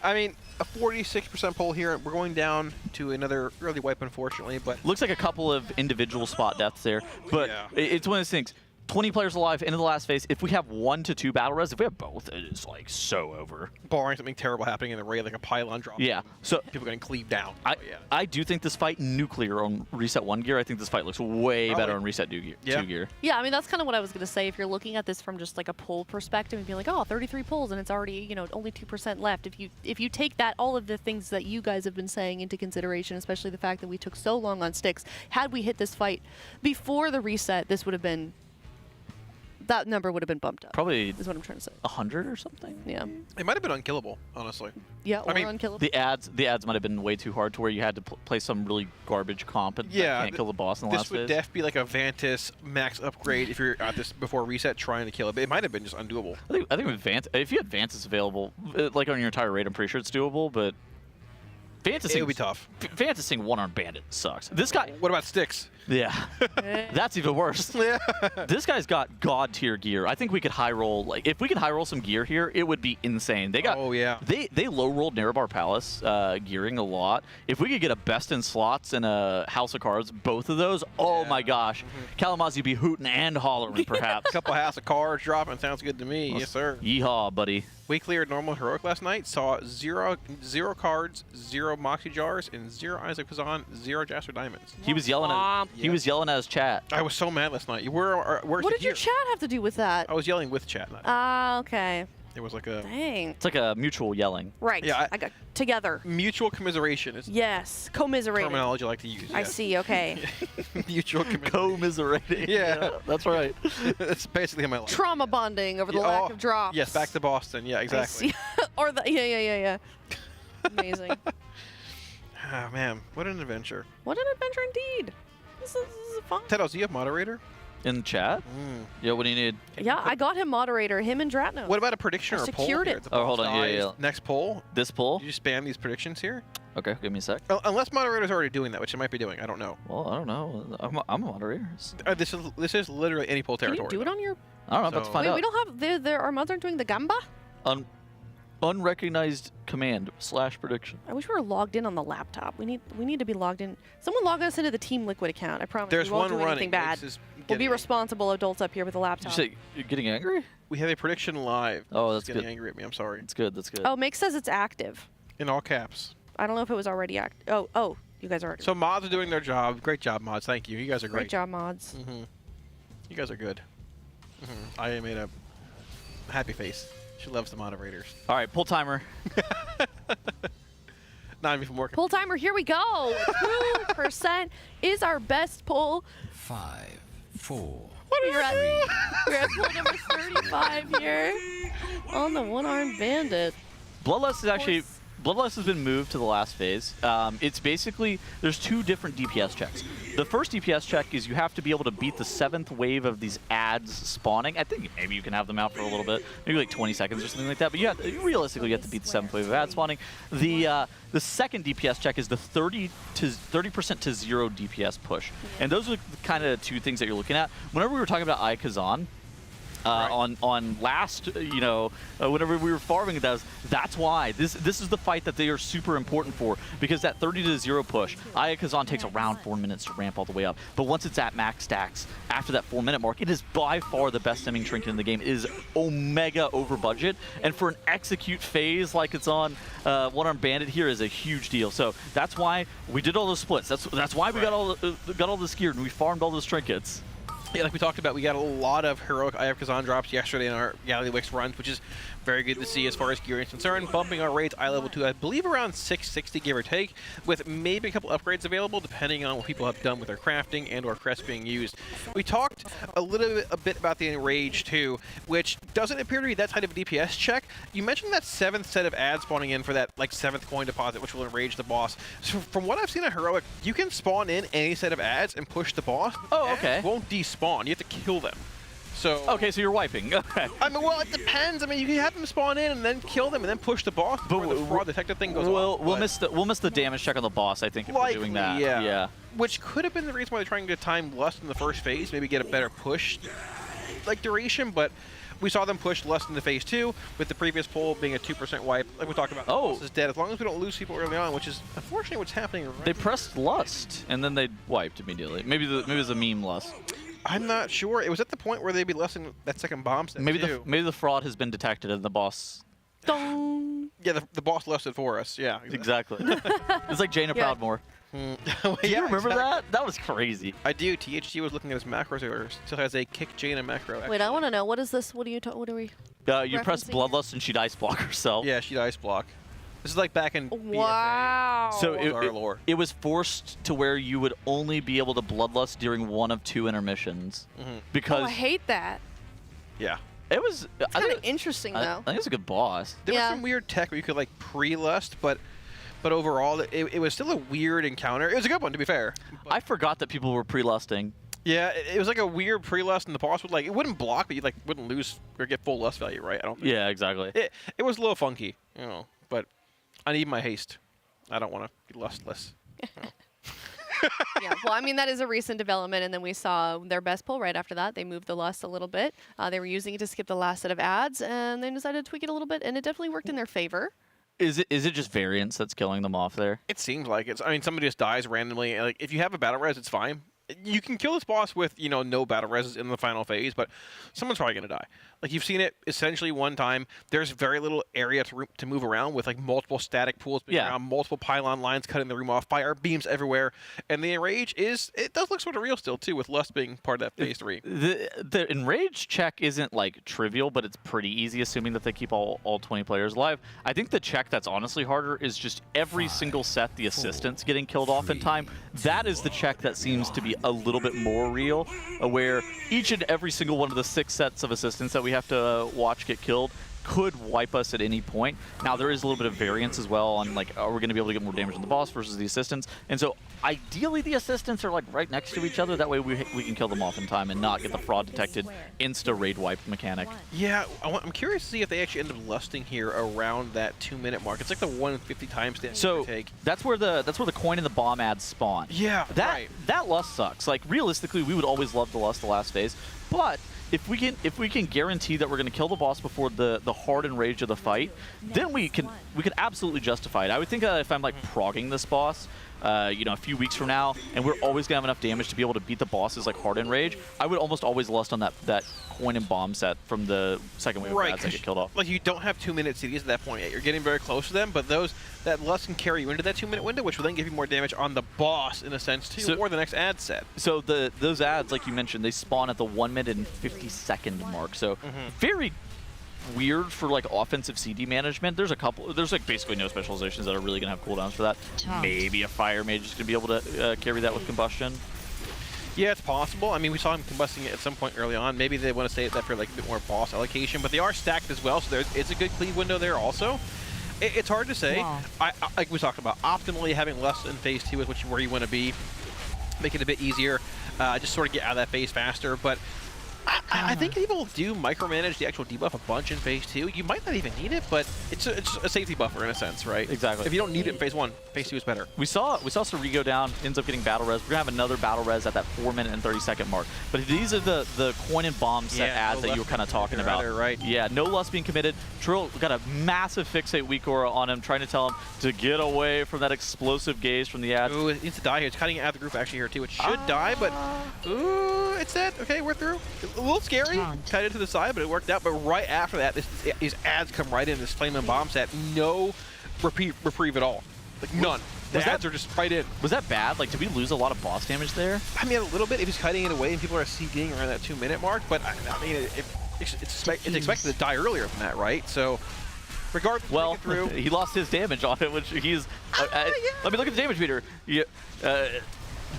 I mean, a 46% pull here. We're going down to another early wipe, unfortunately, but... Looks like a couple of individual spot deaths there, but it's one of those things. 20 players alive into the last phase. If we have 1 to 2 battle res, if we have both, it is like so over. Barring something terrible happening in the raid, like a pylon drop. Yeah. So people getting cleaved down. I do think this fight nuclear on reset 1 gear. I think this fight looks way better on reset 2 gear. Yeah, I mean, that's kind of what I was going to say. If you're looking at this from just like a pull perspective and being like, oh, 33 pulls and it's already, you know, only 2% left. If you take that, all of the things that you guys have been saying into consideration, especially the fact that we took so long on sticks, had we hit this fight before the reset, this would have been... That number would have been bumped up. Probably is what I'm trying to say. 100 or something. Yeah. It might have been unkillable, honestly. Yeah, or I mean, unkillable. The ads might have been way too hard to where you had to play some really garbage comp and can't kill the boss in the last phase. This would def be like a Vantis max upgrade if you're at this before reset trying to kill it. But it might have been just undoable. I think with if you had Vantis available, like on your entire raid, I'm pretty sure it's doable. But Vantis it would be tough. Vantising one-armed bandit sucks. This guy. What about sticks? Yeah, that's even worse. This guy's got god tier gear. I think we could high roll. Like if we could high roll some gear here, it would be insane. They got. Oh yeah. They low rolled Nerebar Palace gearing a lot. If we could get a best in slots and a House of Cards, both of those, oh my gosh, Kalamazoo be hooting and hollering perhaps. A couple House of Cards dropping sounds good to me. Yes sir. Yeehaw, buddy. We cleared normal heroic last night. Saw zero cards, 0 Moxie jars, and 0 Isaac Pazan, 0 Jasper Diamonds. He was yelling at his chat. I was so mad last night. What did your chat have to do with that? I was yelling with chat. Okay. It was like a... Dang. It's like a mutual yelling. Right. Yeah. I got together. Mutual commiseration is commiserating. Terminology I like to use. I see, okay. Mutual commiserating. Yeah. That's right. That's basically my life. Trauma bonding over the lack of drops. Yes, back to Boston. Yeah, exactly. Or the... Yeah. Amazing. Oh, man. What an adventure. What an adventure indeed. This is fun. Tedos, do you have moderator? In chat? Yeah, what do you need? Yeah, I got him moderator, him and Dratno. What about a prediction or a poll? Secured it. Oh, hold on. Yeah. Next poll? This poll? You just spam these predictions here? Okay, give me a sec. Unless moderator's already doing that, which it might be doing. I don't know. Well, I don't know. I'm a moderator. This is literally any poll territory. Can you do it on your... I don't know. Let's find out. We don't have... Our mods aren't doing the Gamba? Unrecognized command / prediction. I wish we were logged in on the laptop. We need to be logged in. Someone log us into the Team Liquid account. I promise. There's we won't one do running. anything bad. We'll be responsible adults up here with a laptop. Did you say you're getting angry? We have a prediction live. Oh, that's getting good. Angry at me. I'm sorry. That's good. That's good. Oh, Mick says it's active. In all caps. I don't know if it was already active. Oh, you guys are. So mods are doing their job. Great job, mods. Thank you. You guys are great. Great job, mods. You guys are good. I made a happy face. She loves the moderators. All right, pull timer. Not even working. Pull timer, here we go. 2% is our best pull. 5, 4. We're at pull number 35 here on the one-armed bandit. Bloodlust is actually... Bloodlust has been moved to the last phase. It's basically, there's 2 different DPS checks. The first DPS check is you have to be able to beat the 7th wave of these ads spawning. I think maybe you can have them out for a little bit, maybe like 20 seconds or something like that, but realistically you have to beat the 7th wave of ad spawning. The second DPS check is the 30% to 0 DPS push. And those are kind of 2 things that you're looking at. Whenever we were talking about Kazan, on last, whenever we were farming those, that's why this is the fight that they are super important for, because that 30 to 0 push, Kazan takes around 4 minutes to ramp all the way up, but once it's at max stacks after that 4-minute mark, it is by far the best stemming trinket in the game. It is omega over budget, and for an execute phase like it's on one-armed bandit here is a huge deal. So that's why we did all those splits. That's why we got all this gear and we farmed all those trinkets. Yeah, like we talked about, we got a lot of heroic Eye of Kazan drops yesterday in our Galley Wix runs, which is very good to see as far as gear is concerned. Bumping our raids eye level to, I believe, around 660, give or take, with maybe a couple upgrades available depending on what people have done with their crafting and or crests being used. We talked a bit about the Enrage too, which doesn't appear to be that tight of a DPS check. You mentioned that 7th set of ads spawning in for that like 7th coin deposit, which will enrage the boss. So from what I've seen at Heroic, you can spawn in any set of ads and push the boss. Oh, okay. It won't despawn. You have to kill them. So okay, so you're wiping. Okay. I mean, well, it depends. I mean, you can have them spawn in and then kill them and then push the boss before the fraud detective thing goes off. We'll miss the damage check on the boss, I think, if we're doing that. Yeah. Which could have been the reason why they're trying to time Lust in the first phase, maybe get a better push like duration, but we saw them push Lust into phase 2 with the previous poll being a 2% wipe. Like we talked about, the boss is dead. As long as we don't lose people early on, which is unfortunately what's happening right They pressed Lust and then they wiped immediately. Maybe it was a meme Lust. I'm not sure. It was at the point where they'd be lusting that second bomb set Maybe too. maybe the fraud has been detected and the boss. Dong. Yeah, the boss lusted for us. Yeah, exactly. It's like Jaina Proudmoore. Well, Do you remember exactly. that? That was crazy. I do. THG was looking at his macros earlier. Still has a kick Jaina macro. Actually. Wait, I want to know, what is this? What are you what are we? You press Bloodlust and she'd ice block herself. Yeah, she'd ice block. This is like back in Wow. So lore. it was forced to where you would only be able to Bloodlust during one of 2 intermissions. Because I hate that. Yeah. It was kind of interesting, though. I think it's a good boss. There was some weird tech where you could like pre-lust, but overall it was still a weird encounter. It was a good one, to be fair. I forgot that people were pre-lusting. Yeah, it was like a weird pre-lust, and the boss would like, it wouldn't block, but you like wouldn't lose or get full lust value, right? I don't think. Yeah, exactly. It was a little funky, you know, but I need my haste. I don't want to be lustless. Yeah, well, I mean, that is a recent development, and then we saw their best pull right after that. They moved the lust a little bit. They were using it to skip the last set of ads, and they decided to tweak it a little bit, and it definitely worked in their favor. Is it just variance that's killing them off there? It seems like it's. I mean, somebody just dies randomly. And, like, if you have a battle res, it's fine. You can kill this boss with, you know, no battle reses in the final phase, but someone's probably going to die. Like, you've seen it essentially one time. There's very little area to move around with, like, multiple static pools being around, multiple pylon lines cutting the room off, fire beams everywhere. And the Enrage it does look sort of real still, too, with Lust being part of that phase 3. The Enrage check isn't, like, trivial, but it's pretty easy, assuming that they keep all 20 players alive. I think the check that's honestly harder is just every single set the assistants getting killed off in time. That is the check that seems to be a little bit more real, where each and every single one of the 6 sets of assistants that we have to watch get killed could wipe us at any point. Now, there is a little bit of variance as well on, like, are we going to be able to get more damage on the boss versus the assistants? And so, ideally, the assistants are, like, right next to each other. That way we can kill them off in time and not get the fraud detected insta-raid wipe mechanic. Yeah, I'm curious to see if they actually end up lusting here around that 2-minute mark. It's like the 150 timestamp. So that's where the coin and the bomb ads spawn. Yeah, that lust sucks. Like, realistically, we would always love to lust the last phase, but if we can guarantee that we're going to kill the boss before the hard enrage of the fight, then we could absolutely justify it. I would think if I'm like progging this boss, you know, a few weeks from now, and we're always gonna have enough damage to be able to beat the bosses like hard enrage, I would almost always lust on that coin and bomb set from the second wave of ads that get killed off. Like, you don't have 2-minute CDs at that point yet. You're getting very close to them, but that lust can carry you into that 2-minute window, which will then give you more damage on the boss in a sense too, or the next ad set. So those ads, like you mentioned, they spawn at the 1-minute and 50-second mark. So very weird for like offensive CD management. There's like basically no specializations that are really gonna have cooldowns for that. Maybe a fire mage is gonna be able to carry that with combustion. Yeah, it's possible. I mean, we saw him combusting it at some point early on. Maybe they want to save that for like a bit more boss allocation, but they are stacked as well, so it's a good cleave window there also. It's hard to say. Wow. Like we talked about, optimally having less in phase 2 is where you want to be. Make it a bit easier, just sort of get out of that phase faster, but I think people do micromanage the actual debuff a bunch in phase 2. You might not even need it, but it's a safety buffer in a sense, right? Exactly. If you don't need it in phase 1, phase 2 is better. We saw Sari go down, ends up getting battle res. We're gonna have another battle res at that 4-minute and 30-second mark. But these are the coin and bomb set ads that you were kind of talking about. Right. Yeah, no lust being committed. Trill got a massive fixate weak aura on him, trying to tell him to get away from that explosive gaze from the ads. Ooh, it needs to die here. It's cutting it out of the group actually here too. It should die, but ooh, it's dead. Okay, we're through. A little scary. Cut it to the side, but it worked out. But right after that, these ads come right in, this flame and bomb set. No reprieve at all. Like, none. The ads are just right in. Was that bad? Like, did we lose a lot of boss damage there? I mean, a little bit if he's cutting it away and people are CDing around that 2-minute mark, but I mean, it's expected to die earlier than that, right? So, regardless, well, he lost his damage on it, which he's. Let me look at the damage meter.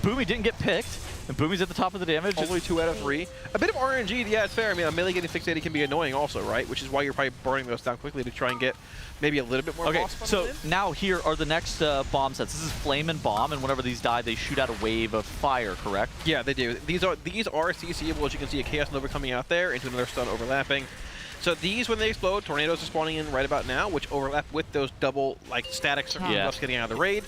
Boomy didn't get picked. And Boomy's at the top of the damage. Only 2 out of 3. A bit of RNG, yeah, it's fair. I mean, a melee getting fixated can be annoying also, right? Which is why you're probably burning those down quickly to try and get maybe a little bit more boss fun so in. now here are the next bomb sets. This is Flame and Bomb, and whenever these die, they shoot out a wave of fire, correct? Yeah, they do. These are CCable, as you can see a Chaos Nova coming out there into another stun overlapping. So these, when they explode, tornadoes are spawning in right about now, which overlap with those double, like, static circle buffs getting out of the raid.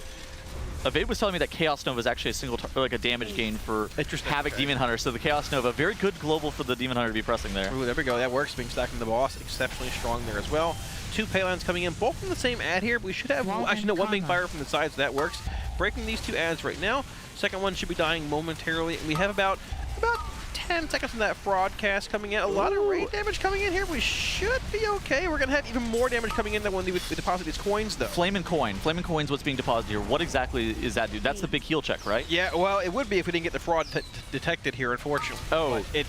Evade was telling me that Chaos Nova is actually a single, like a damage gain for Havoc Demon Hunter. So the Chaos Nova, very good global for the Demon Hunter to be pressing there. Ooh, there we go. That works. Being stacked in the boss, exceptionally strong there as well. 2 paylines coming in, both from the same ad here. We should have, actually no, one being fired from the sides. So that works. Breaking these 2 ads right now. Second one should be dying momentarily. And we have about 10 seconds from that fraud cast coming in. A lot of raid damage coming in here. We should be okay. We're going to have even more damage coming in than when we deposit these coins, though. Flame and Coin. Flame and Coin's what's being deposited here. What exactly is that, dude? That's the big heal check, right? Yeah, well, it would be if we didn't get the fraud detected here, unfortunately. Oh. But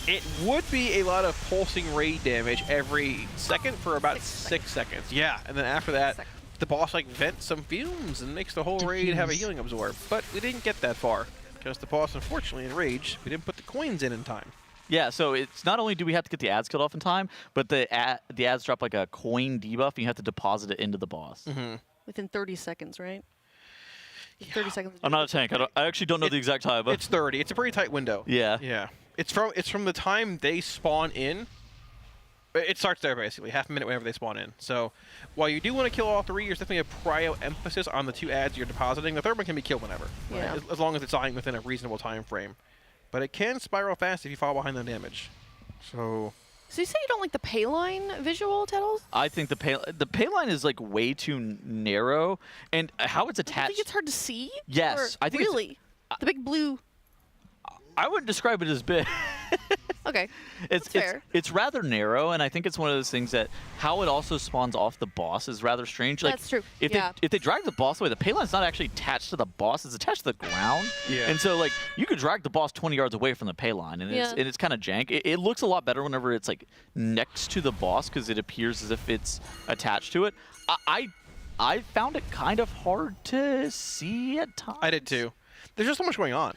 it would be a lot of pulsing raid damage every second for about 6 seconds. Yeah, and then after that, the boss like vents some fumes and makes the whole raid have a healing absorb. But we didn't get that far. Because the boss, unfortunately, enraged, we didn't put the coins in time. Yeah, so it's not only do we have to get the ads killed off in time, but the ads drop like a coin debuff, and you have to deposit it into the boss. Within 30 seconds, right? 30 seconds. I'm not a tank. I actually don't know the exact time. But it's 30. It's a pretty tight window. Yeah. Yeah. It's from the time they spawn in. It starts there, basically. Half a minute whenever they spawn in. So, while you do want to kill all 3, there's definitely a prio emphasis on the 2 ads you're depositing. The third one can be killed whenever. Yeah. Right? As long as it's dying within a reasonable time frame. But it can spiral fast if you fall behind the damage. So you say you don't like the payline visual, Tettles? I think the payline is like way too narrow, and how it's attached. I think it's hard to see. Yes, or I think really the big blue. I wouldn't describe it as big. Okay, it's rather narrow, and I think it's one of those things that how it also spawns off the boss is rather strange. Like, that's true. If they drag the boss away, the payline's not actually attached to the boss; it's attached to the ground. Yeah. And so like you could drag the boss 20 yards away from the payline, and it's kind of jank. It looks a lot better whenever it's like next to the boss because it appears as if it's attached to it. I found it kind of hard to see at times. I did too. There's just so much going on.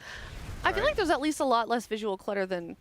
I feel like there's at least a lot less visual clutter than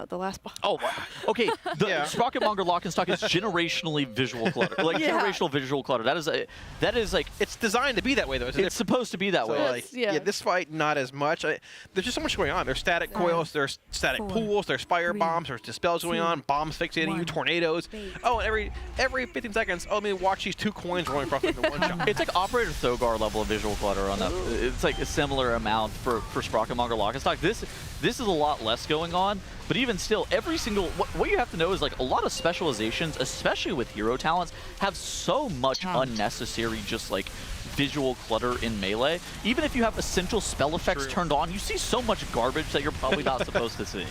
the last boss. Oh, okay. The Sprocket Monger Lock and Stock is generationally visual clutter. Like generational visual clutter. That is like it's designed to be that way though. It's supposed to be that way. Like, this fight not as much. There's just so much going on. There's static coils, there's static pools, there's fire bombs, there's dispels going on, bombs fixating you, tornadoes. Oh, and every 15 seconds, let me watch these 2 coins rolling across the one shot. It's like Operator Thogar level of visual clutter on that. It's like a similar amount for Sprocket Monger Lock and Stock. This is a lot less going on. But even still, every single what you have to know is like a lot of specializations, especially with hero talents, have so much unnecessary just like visual clutter in Melee. Even if you have essential spell effects turned on, you see so much garbage that you're probably not supposed to see.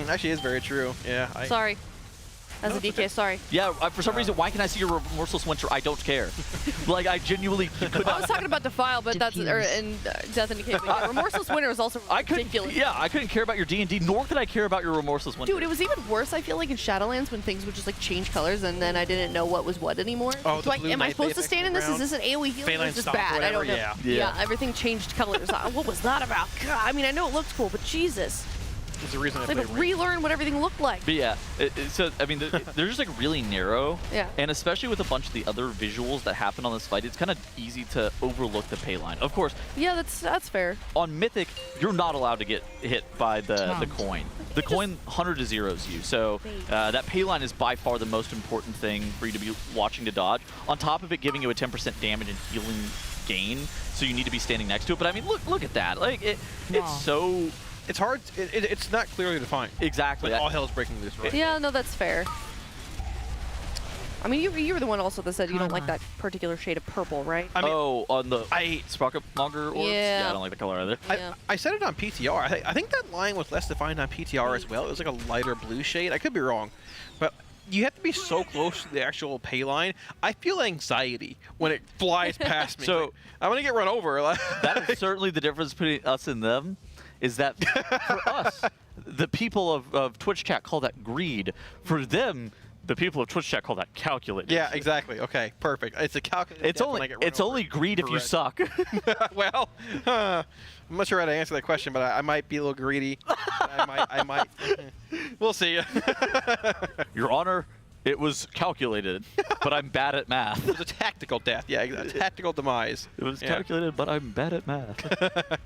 Actually, it's very true. Yeah. Sorry. As a DK, sorry. Yeah, for some reason, why can I see your Remorseless Winter? I don't care. Like, I genuinely could not. I was talking about Defile, but that's in Death and Decay. But yeah, Remorseless Winter is also ridiculous. I couldn't care about your D&D, nor could I care about your Remorseless Winter. Dude, it was even worse, I feel like, in Shadowlands when things would just, like, change colors, and then I didn't know what was what anymore. Oh, so am I supposed to stand in this? Is this an AoE healing, or is this bad? I don't know. Yeah, everything changed colors. What was that about? God, I mean, I know it looked cool, but Jesus. The reason I had to relearn what everything looked like. But yeah, so I mean, they're just like really narrow. Yeah. And especially with a bunch of the other visuals that happen on this fight, it's kind of easy to overlook the payline. Of course. Yeah, that's fair. On Mythic, you're not allowed to get hit by the coin. The coin 100 to zeros you. So that payline is by far the most important thing for you to be watching to dodge. On top of it, giving you a 10% damage and healing gain, so you need to be standing next to it. But I mean, look at that. Like it's so. It's hard. It's not clearly defined. Exactly. Like all hell's breaking loose, right? Yeah, no, that's fair. I mean, you were the one also that said you don't like that particular shade of purple, right? I mean, on the Sprocket Monger orbs? Yeah. I don't like the color either. Yeah. I said it on PTR. I think that line was less defined on PTR as well. It was like a lighter blue shade. I could be wrong. But you have to be so close to the actual pay line. I feel anxiety when it flies past me. So like, I'm gonna get run over. That is certainly the difference between us and them. Is that for us, the people of Twitch chat call that greed. For them, the people of Twitch chat call that calculated. Yeah, exactly. Okay, perfect. It's a calculated. It's only greed if you suck. Well, I'm not sure how to answer that question, but I might be a little greedy. I might. We'll see. Your Honor, it was calculated, but I'm bad at math. It was a tactical death. Yeah, a tactical demise. It was calculated, but I'm bad at math.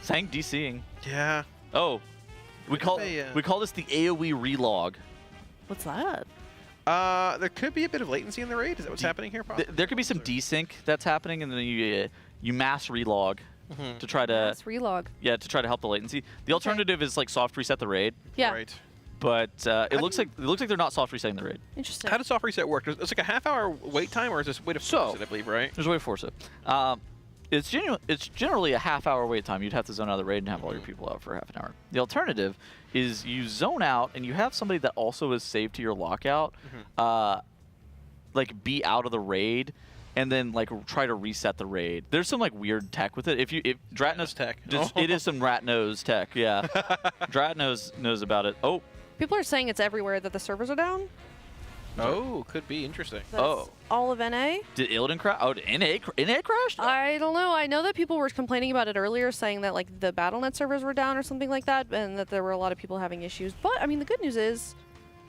Sang DCing. Yeah. Oh, we call this the AOE relog. What's that? There could be a bit of latency in the raid. Is that what's happening here? Probably? There could be some desync that's happening, and then you mass relog to try to relog. Yeah, to try to help the latency. The alternative is like soft reset the raid. Yeah. Right. But it looks like they're not soft resetting the raid. Interesting. How does soft reset work? It's like a half-hour wait time, or is this a way to force it? I believe, right? There's a way to force it. It's generally a half-hour wait time. You'd have to zone out of the raid and have all your people out for half an hour. The alternative is you zone out and you have somebody that also is saved to your lockout, like be out of the raid, and then like try to reset the raid. There's some like weird tech with it. If Drat tech, it is some rat nose tech. Yeah, Drat knows about it. Oh, people are saying it's everywhere that the servers are down. Oh, could be interesting. That's all of NA. Did Illidan crash? Oh, did NA crashed? I don't know. I know that people were complaining about it earlier, saying that like the BattleNet servers were down or something like that, and that there were a lot of people having issues. But I mean, the good news is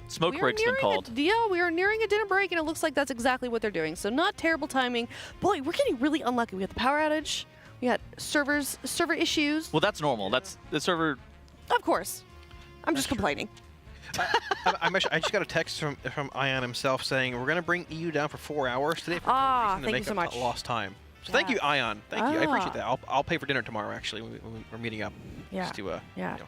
smoke break's been called. Yeah, we are nearing a dinner break, and it looks like that's exactly what they're doing. So not terrible timing. Boy, we're getting really unlucky. We had the power outage. We got server issues. Well, that's normal. That's the server. Of course. I'm just complaining. I just got a text from Ion himself saying we're going to bring EU down for 4 hours today for thank you so much. Lost time. So thank you, Ion. Thank you. I appreciate that. I'll pay for dinner tomorrow. Actually, when we're meeting up. Yeah. Just to, yeah.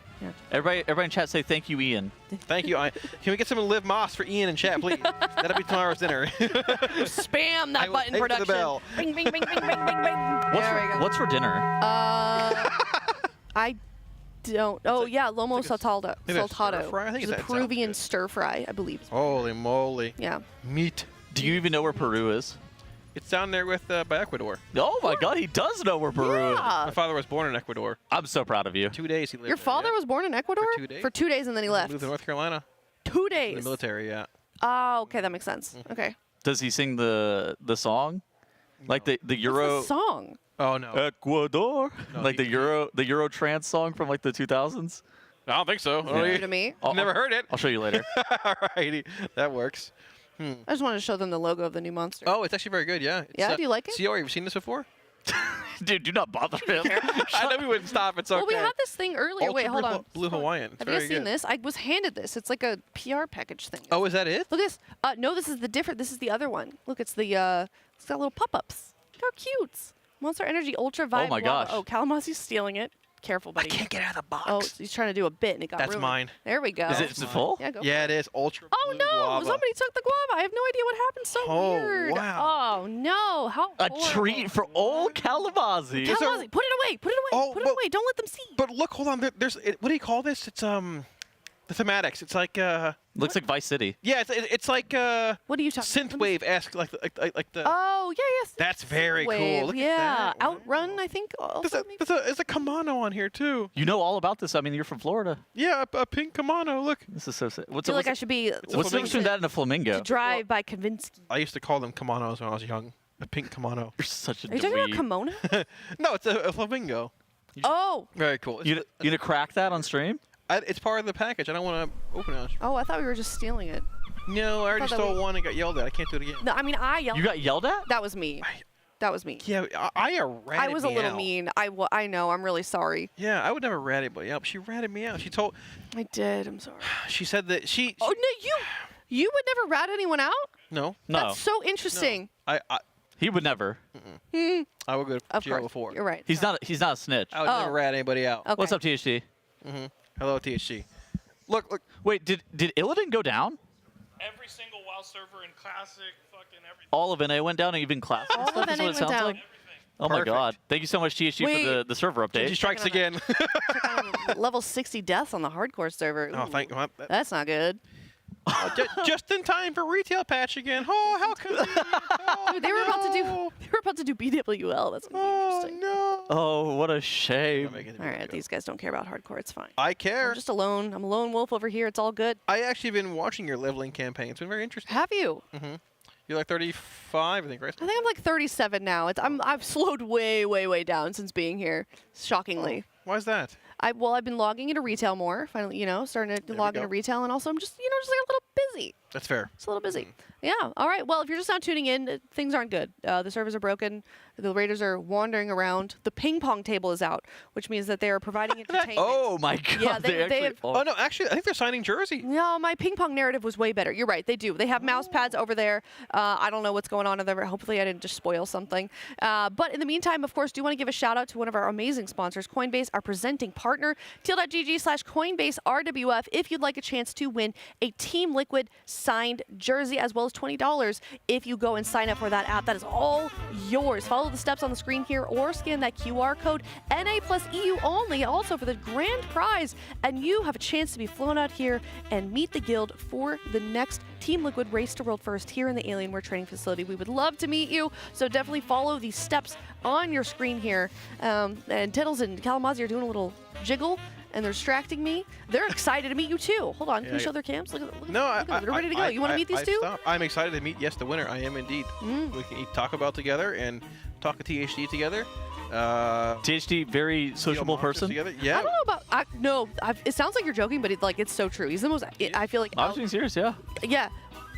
Everybody in chat say thank you, Ian. Thank you, Ion. Can we get some Live Moss for Ian in chat, please? That'll be tomorrow's dinner. Spam that button, production. The bell. Bing, bing, bing, bing, bing, bing, bing. What's for dinner? I don't. Oh yeah, lomo saltado. I think it's a Peruvian stir fry, I believe. Holy moly! Yeah. Meat. Do you even know where Peru is? It's down there with by Ecuador. Oh my God, he does know where Peru is. My father was born in Ecuador. I'm so proud of you. 2 days he lived. Your father was born in Ecuador? For 2 days. For 2 days, and then he left. Moved to North Carolina. 2 days. In the military, yeah. Oh, okay, that makes sense. Okay. Does he sing the song? Like the Euro What's the song? Oh no. Ecuador. No, like the Euro trance song from like the 2000s. I don't think so. New to me. Never heard it. I'll show you later. Alrighty, that works. I just wanted to show them the logo of the new monster. Oh, it's actually very good. Yeah. Yeah. Do you like it? CR, have you seen this before? Dude, do not bother him. I know we wouldn't stop. It's okay. Well, we had this thing earlier. Ultra Wait, hold on. Blue Hawaiian. Have you guys seen this? I was handed this. It's like a PR package thing. Oh, is that it? Look at this. No, this is the different. This is the other one. Look, it's the. It's got little pop-ups. Look how cute. Monster Energy Ultra Vibe. Oh my gosh. Oh, Kalamazi's stealing it. Careful, buddy. I can't get out of the box. Oh, he's trying to do a bit and it got That's ruined. mine. There we go. Is it full? Yeah, go. Yeah, it is. Ultra. Oh no! Guava. Somebody took the guava. I have no idea what happened. So weird. Wow. Oh no! How A horrible. treat for old Kalamazi. Kalamazi, put it away. Put it away. Put it away. Don't let them see. But look, hold on. There's what do you call this? It's the thematics. It's like looks like Vice City. Yeah, it's like what are you talking? synthwave-esque, like the. Oh yeah, yes. That's very Wave. cool. Look yeah, at that. Outrun. I think. There's a kimono on here too. You know all about this. I mean, you're from Florida. Yeah, a pink kimono. Look. This is so sick. I feel like I should be. What's the difference between that and a flamingo? To drive by Kavinsky. I used to call them kimonos when I was young. A pink kimono. You're such a Are you talking about kimono? No, it's a flamingo. Oh. Very cool. You gonna crack that on stream? It's part of the package. I don't want to open it. Oh, I thought we were just stealing it. No, I already stole one and got yelled at. I can't do it again. No, I mean I yelled. You got yelled at? That was me. That was me. Yeah, I ratted I was a me little out. mean. I know. I'm really sorry. Yeah, I would never rat anybody out. She ratted me out. She told. I did. I'm sorry. She said that she. Oh no, you would never rat anyone out? No. No. That's so interesting. No. He would never. I would go to Of jail course. before. You're right. He's not a snitch. I would never rat anybody out. Okay. What's up, THC? Hello, THC. Look. Wait, did Illidan go down? Every single WoW server in Classic, fucking everything. All of NA went down, even Classic. All of NA went down. Oh my Perfect. God! Thank you so much, THC, for the server update. She strikes again. Level 60 deaths on the hardcore server. Oh, Ooh, thank you. That's not good. Just in time for retail patch again. Oh, how convenient. Oh, Dude, they were about to do BWL. That's gonna be interesting. No. Oh, what a shame. All right, these guys don't care about hardcore. It's fine. I care. I'm just alone. I'm a lone wolf over here. It's all good. I actually been watching your leveling campaign. It's been very interesting. Have you? Mm-hmm. You're like 35, I think, right? I think I'm like 37 now. I've slowed way down since being here. Shockingly. Oh, why is that? I've been logging into retail more. Finally, starting to log into retail, and also I'm just, just like a little busy. That's fair. It's a little busy. Yeah. All right. Well, if you're just not tuning in, things aren't good. The servers are broken. The raiders are wandering around. The ping pong table is out, which means that they are providing entertainment. Oh my God! Yeah, they have. Oh no, actually, I think they're signing Jersey. No, my ping pong narrative was way better. You're right. They do. They have mouse pads over there. I don't know what's going on over there. Hopefully, I didn't just spoil something. But in the meantime, of course, do want to give a shout out to one of our amazing sponsors, Coinbase, our presenting partner. Teal.gg/Coinbase RWF if you'd like a chance to win a Team Liquid signed jersey, as well as $20 if you go and sign up for that app. That is all yours. Follow the steps on the screen here or scan that QR code, NA+EU only, also for the grand prize. And you have a chance to be flown out here and meet the guild for the next Team Liquid Race to World First here in the Alienware training facility. We would love to meet you, so definitely follow these steps on your screen here. And Tiddles and Kalamazi are doing a little jiggle, and they're distracting me. They're excited to meet you too. Hold on, can we show their cams? Look at them. They're ready to go. You want to meet these two? I'm excited to meet, yes, the winner. I am indeed. We can eat Taco Bell together and talk to THD together. THD, very sociable person. Together. Yeah. I don't know about. It sounds like you're joking, but it's so true. He's the most. I feel like. I was being serious. Yeah.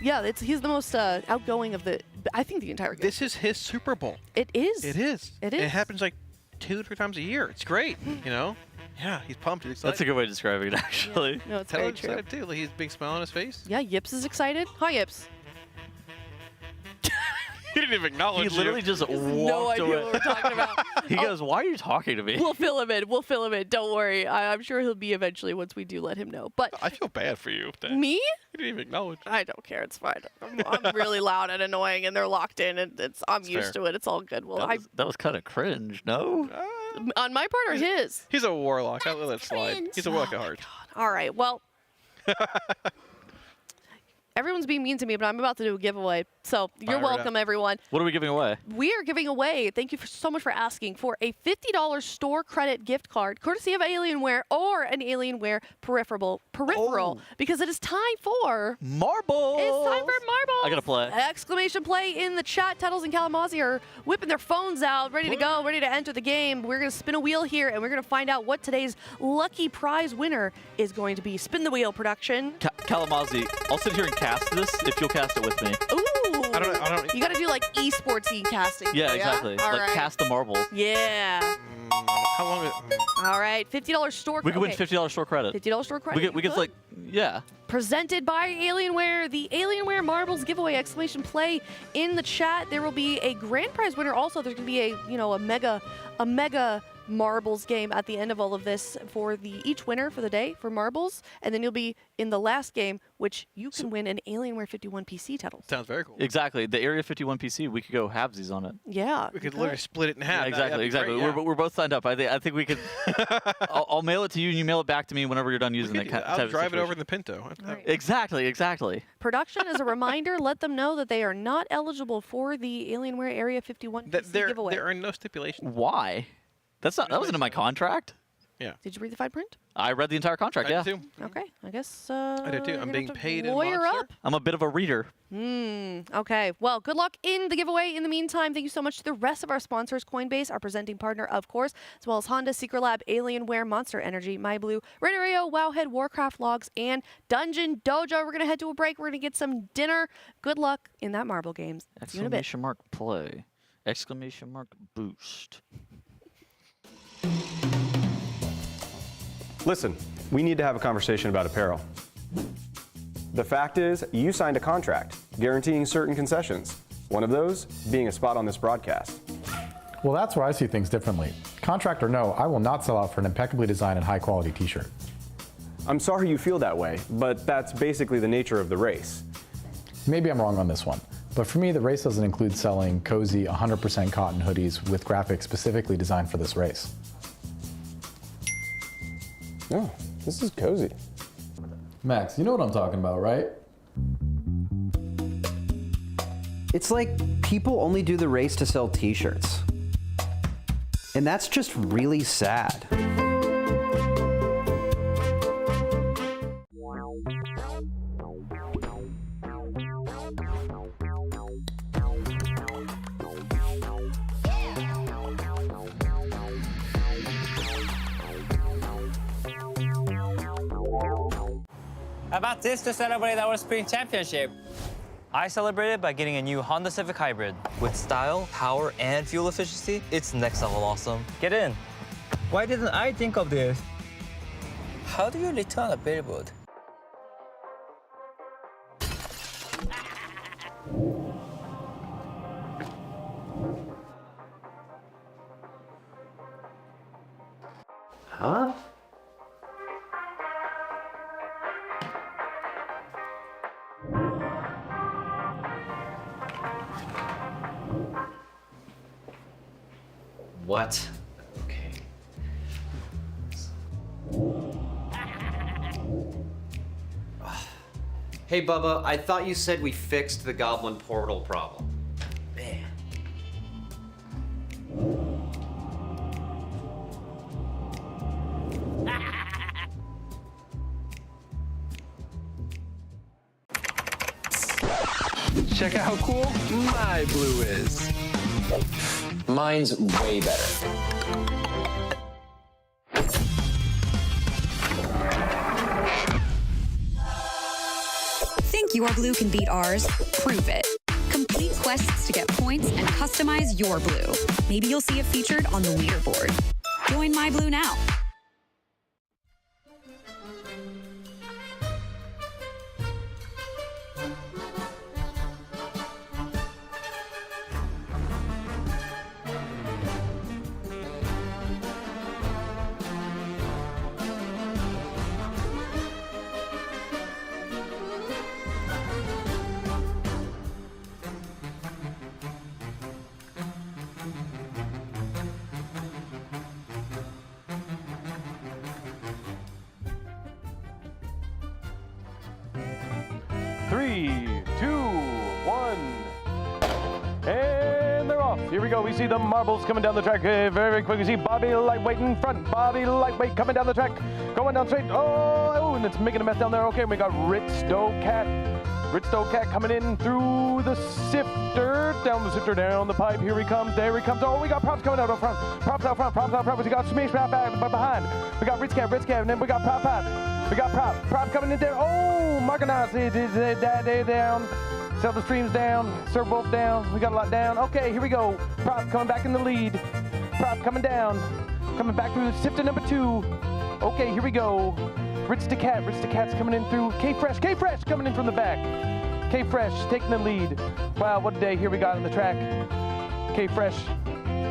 Yeah. He's the most outgoing of the. I think the entire guild. This is his Super Bowl. It is. It is. It is. It happens like 2-3 times a year. It's great. Yeah, he's pumped. He's excited. That's a good way of describing it, actually. Yeah. No, it's very true. Excited too. He's a big smile on his face. Yeah, Yips is excited. Hi, Yips. He didn't even acknowledge He literally just walked no idea away. what we're talking about. He goes, "Why are you talking to me?" We'll fill him in. We'll fill him in. Don't worry. I'm sure he'll be eventually once we do let him know. But I feel bad for you. Me? You didn't even acknowledge. I don't care. It's fine. I'm really loud and annoying, and they're locked in, and I'm used to it. It's all good. Well, that was kind of cringe, no? On my part or his? He's a warlock. I'll let that slide. He's a warlock at heart. All right. Well. Everyone's being mean to me, but I'm about to do a giveaway. So you're welcome, everyone. What are we giving away? We are giving away, thank you so much for asking, for a $50 store credit gift card, courtesy of Alienware or an Alienware peripheral, because it is time for... Marbles! It's time for marbles! I gotta play. Exclamation play in the chat. Teddles and Kalamazi are whipping their phones out, ready to go, ready to enter the game. We're gonna spin a wheel here, and we're gonna find out what today's lucky prize winner is going to be. Spin the wheel, production. Kalamazi, I'll sit here and cast this if you'll cast it with me. Ooh! I don't. You gotta do like esportsy casting. Yeah, exactly. All like right. cast the marble. Yeah. How long? All right, $50 store credit. We could win $50 store credit. $50 store credit. We get like, yeah. Presented by Alienware, the Alienware Marbles giveaway, exclamation play in the chat. There will be a grand prize winner. Also, there's gonna be a mega marbles game at the end of all of this for each winner for the day for marbles, and then you'll be in the last game, which you can win an Alienware 51 PC title. Sounds very cool. Exactly. The Area 51 PC, we could go halvesies on it. Yeah. We could literally split it in half. Yeah, exactly. Great, yeah. We're both signed up. I think we could. I'll mail it to you, and you mail it back to me whenever you're done using it. I'll drive it over in the Pinto. Right. Exactly. Production, as a reminder, let them know that they are not eligible for the Alienware Area 51 PC giveaway. There are no stipulations. Why? That wasn't in my contract. Yeah. Did you read the fine print? I read the entire contract. I did too. Okay, I guess. I did too. I'm being paid in lawyer Monster. up. I'm a bit of a reader. Okay. Well, good luck in the giveaway. In the meantime, thank you so much to the rest of our sponsors, Coinbase, our presenting partner, of course, as well as Honda, Secret Lab, Alienware, Monster Energy, MyBlue, RaiderIO, Wowhead, Warcraft Logs, and DungeonDojo. We're gonna head to a break. We're gonna get some dinner. Good luck in that marble games. See you in a bit. Exclamation mark play. Exclamation mark boost. Listen, we need to have a conversation about apparel. The fact is, you signed a contract guaranteeing certain concessions. One of those being a spot on this broadcast. Well, that's where I see things differently. Contract or no, I will not sell out for an impeccably designed and high-quality t-shirt. I'm sorry you feel that way, but that's basically the nature of the race. Maybe I'm wrong on this one, but for me, the race doesn't include selling cozy 100% cotton hoodies with graphics specifically designed for this race. Oh, this is cozy. Max, you know what I'm talking about, right? It's like people only do the race to sell t-shirts. And that's just really sad. How about this to celebrate our spring championship? I celebrated by getting a new Honda Civic Hybrid. With style, power, and fuel efficiency, it's next level awesome. Get in. Why didn't I think of this? How do you return a billboard? Huh? What? Okay. Hey, Bubba, I thought you said we fixed the goblin portal problem. Man. Check out how cool MyBlue is. Mine's way better. Think your blue can beat ours? Prove it. Complete quests to get points and customize your blue. Maybe you'll see it featured on the leaderboard. Join MyBlue now. Here we go. We see the marbles coming down the track very, very quick. We see Bobby Lightweight in front. Bobby Lightweight coming down the track. Going down straight. Oh, and it's making a mess down there. Okay, we got Ritstocat. Ritstocat coming in through the sifter. Down the sifter, down the pipe. Here he comes. There he comes. Oh, we got props coming out up front. Props out front. Props out front. We got Smash back behind. We got Ritstocat, and then we got Prop. We got Prop coming in there. Oh, Marganaz is down. Sell the streams down, Sir Wolf down, we got a lot down. Okay, here we go. Prop coming back in the lead. Prop coming down, coming back through sifter number 2. Okay, here we go. Ritstocat's coming in through. K-Fresh coming in from the back. K-Fresh taking the lead. Wow, what a day here we got on the track. K-Fresh,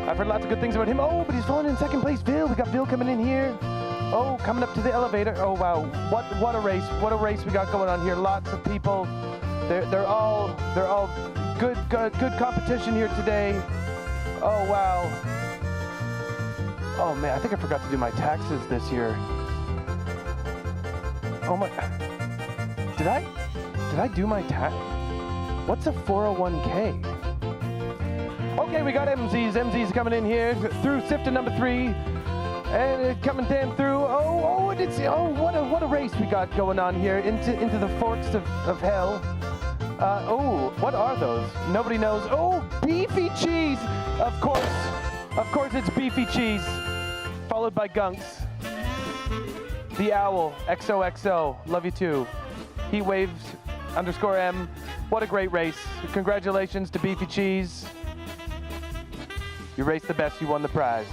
I've heard lots of good things about him. Oh, but he's falling in second place. Vil, we got Vil coming in here. Oh, coming up to the elevator. Oh, wow, what a race we got going on here. Lots of people. They're all good competition here today. Oh wow. Oh man, I think I forgot to do my taxes this year. Oh my. Did I do my tax? What's a 401k? Okay, we got MZ's coming in here through sifter number 3. And it's coming down through. What a race we got going on here into the forks of hell. What are those? Nobody knows. Oh, beefy cheese! Of course it's beefy cheese. Followed by Gunks. The Owl, XOXO, love you too. He waves _M. What a great race. Congratulations to Beefy Cheese. You raced the best, you won the prize.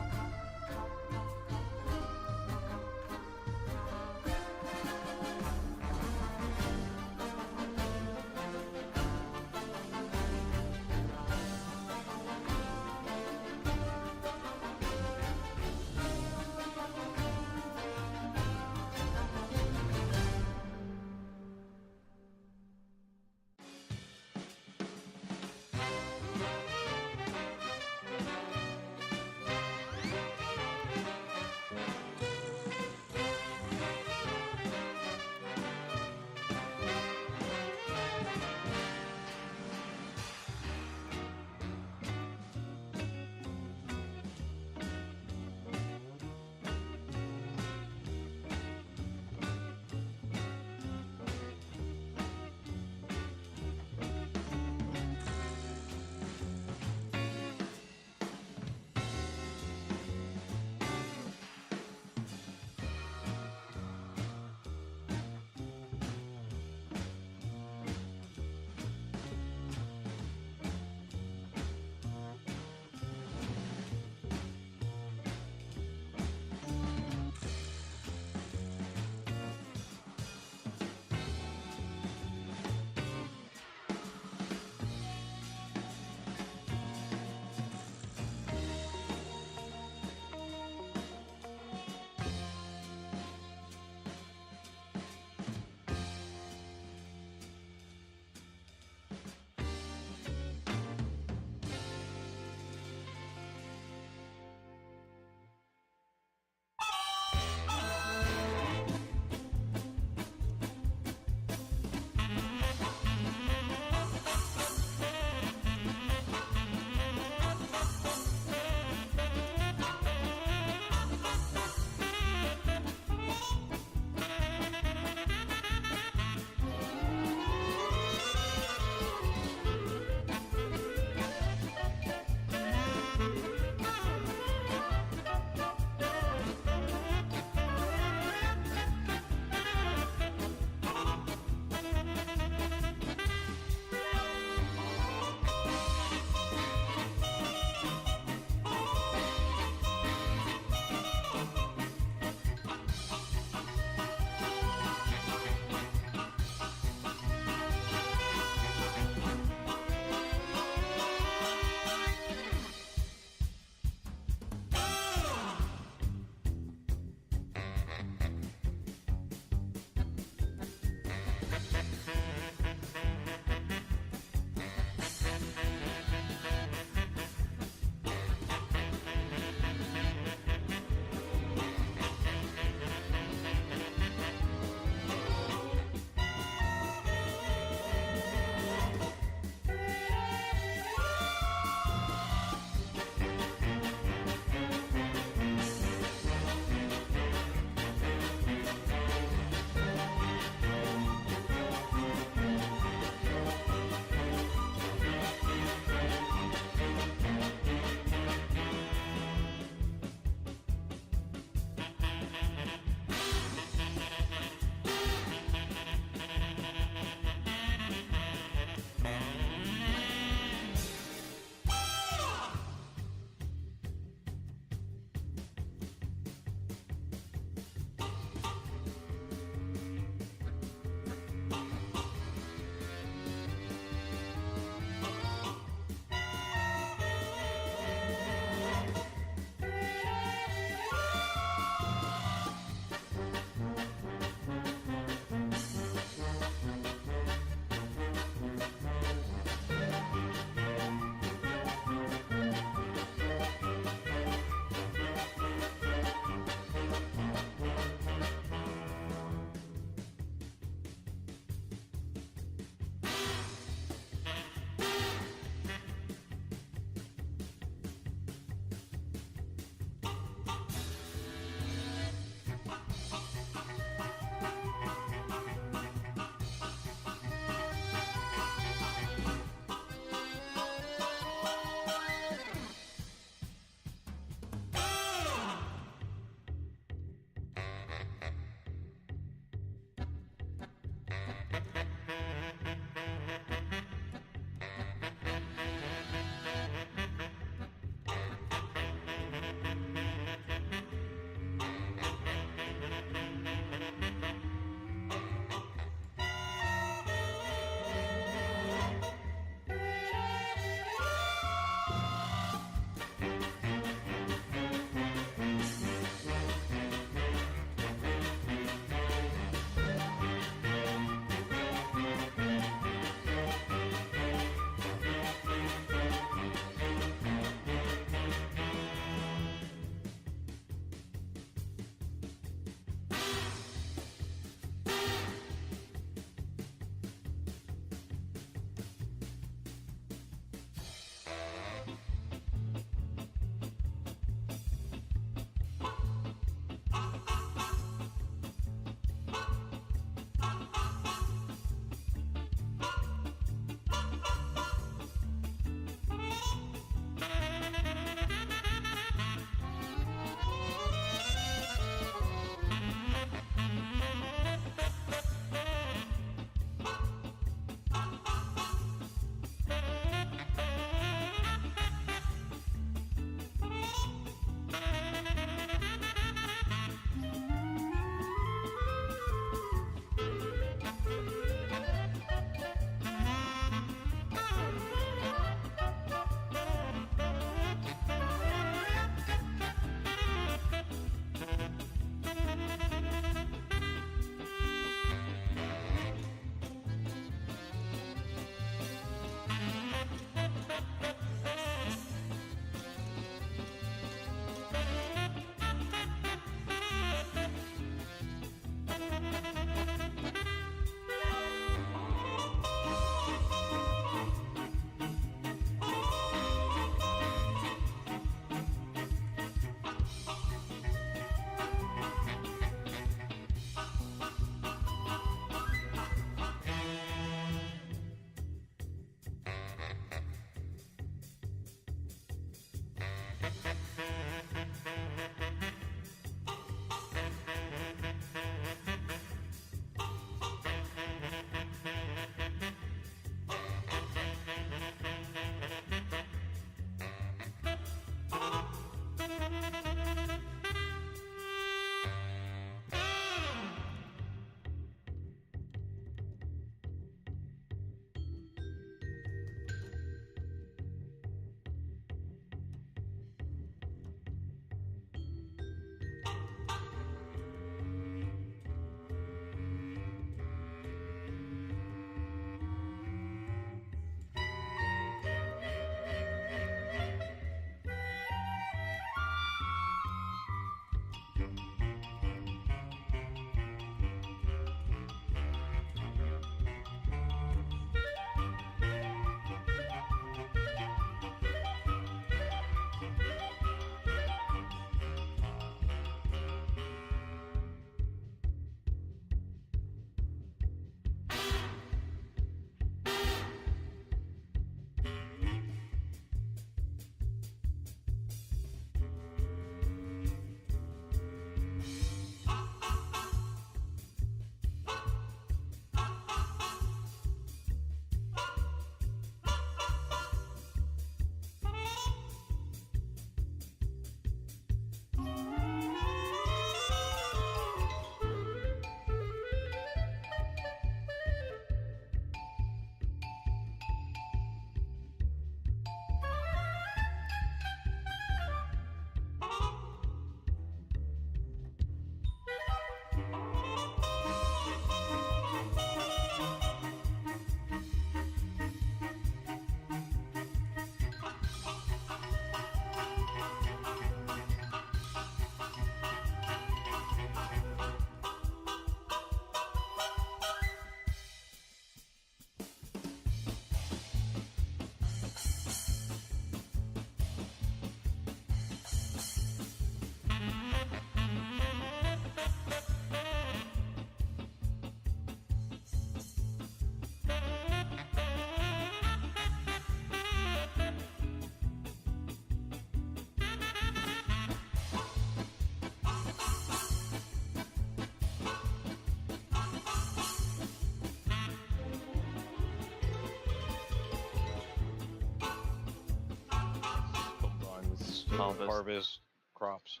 harvest crops.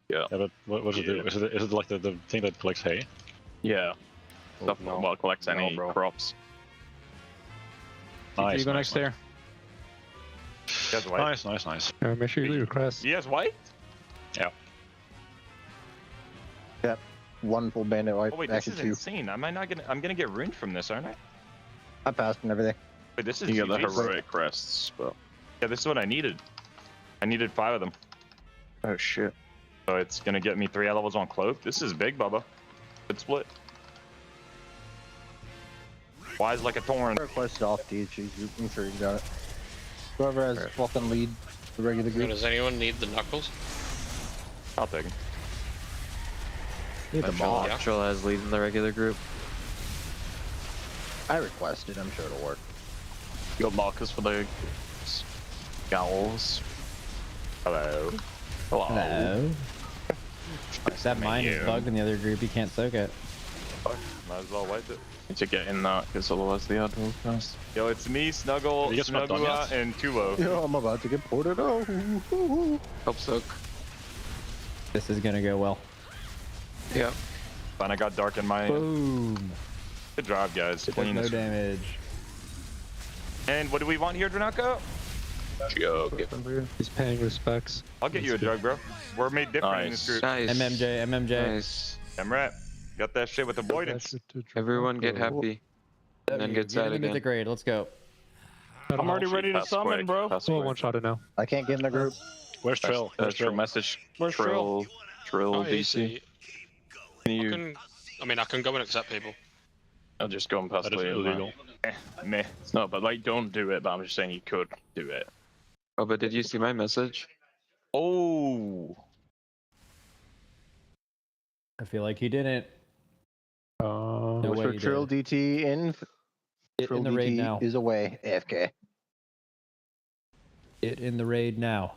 Yeah. But what does it do? Is it like the thing that collects hay? Yeah. Stuff no. well, collects any crops. Nice. You go next there. He has white. Nice. Make sure you leave a crest. He has white? Yeah. Yep. One full bandit white. Oh wait, back this at is two. insane. I'm gonna get ruined from this, aren't I? I passed and everything. Wait, this is You got the GG's. heroic crests, but Yeah, this is what I needed. I needed 5 of them. Oh shit. So it's gonna get me 3 levels on cloak. This is big, Bubba. Good split. Wise like a thorn. Request off DHG group. I'm sure you got it. Whoever has fucking lead the regular group. Does anyone need the knuckles? I'll take them. Need the ball. Trill has lead in the regular group. I requested. I'm sure it'll work. Got markers for the Gowls. Hello. Hello. That mine is bugged in the other group. You can't soak it. Might as well wipe it. Need to get in that, because otherwise the ad will pass. Yo, it's me, Snuggle, You guys not done Snugua, yet? and Tulo. Yo, I'm about to get ported out. Help soak. This is gonna go well. Yeah. Fine, I got dark in my. Boom. Good job, guys. It does Clean no this. damage. And what do we want here, Dranako? Jug. He's paying respects. I'll get you a jug, bro. We're made different in this group. MMJ. I'm right. Got that shit with avoidance. Everyone get happy. And then get sad Get again. the grade. Let's go. I'm already ready to summon, bro. Oh, one shot it now. I can't get in the group. Where's Trill? That's your message. Where's Trill Oh, DC. Can you? I can go and accept people. I'll just go and pass That is the illegal. Meh. No, but like, don't do it. But I'm just saying you could do it. Oh, but did you see my message? Oh. I feel like he didn't. No What's way for he Trill did. DT in? Get Trill in the raid DT now. is away. AFK. Get in the raid now.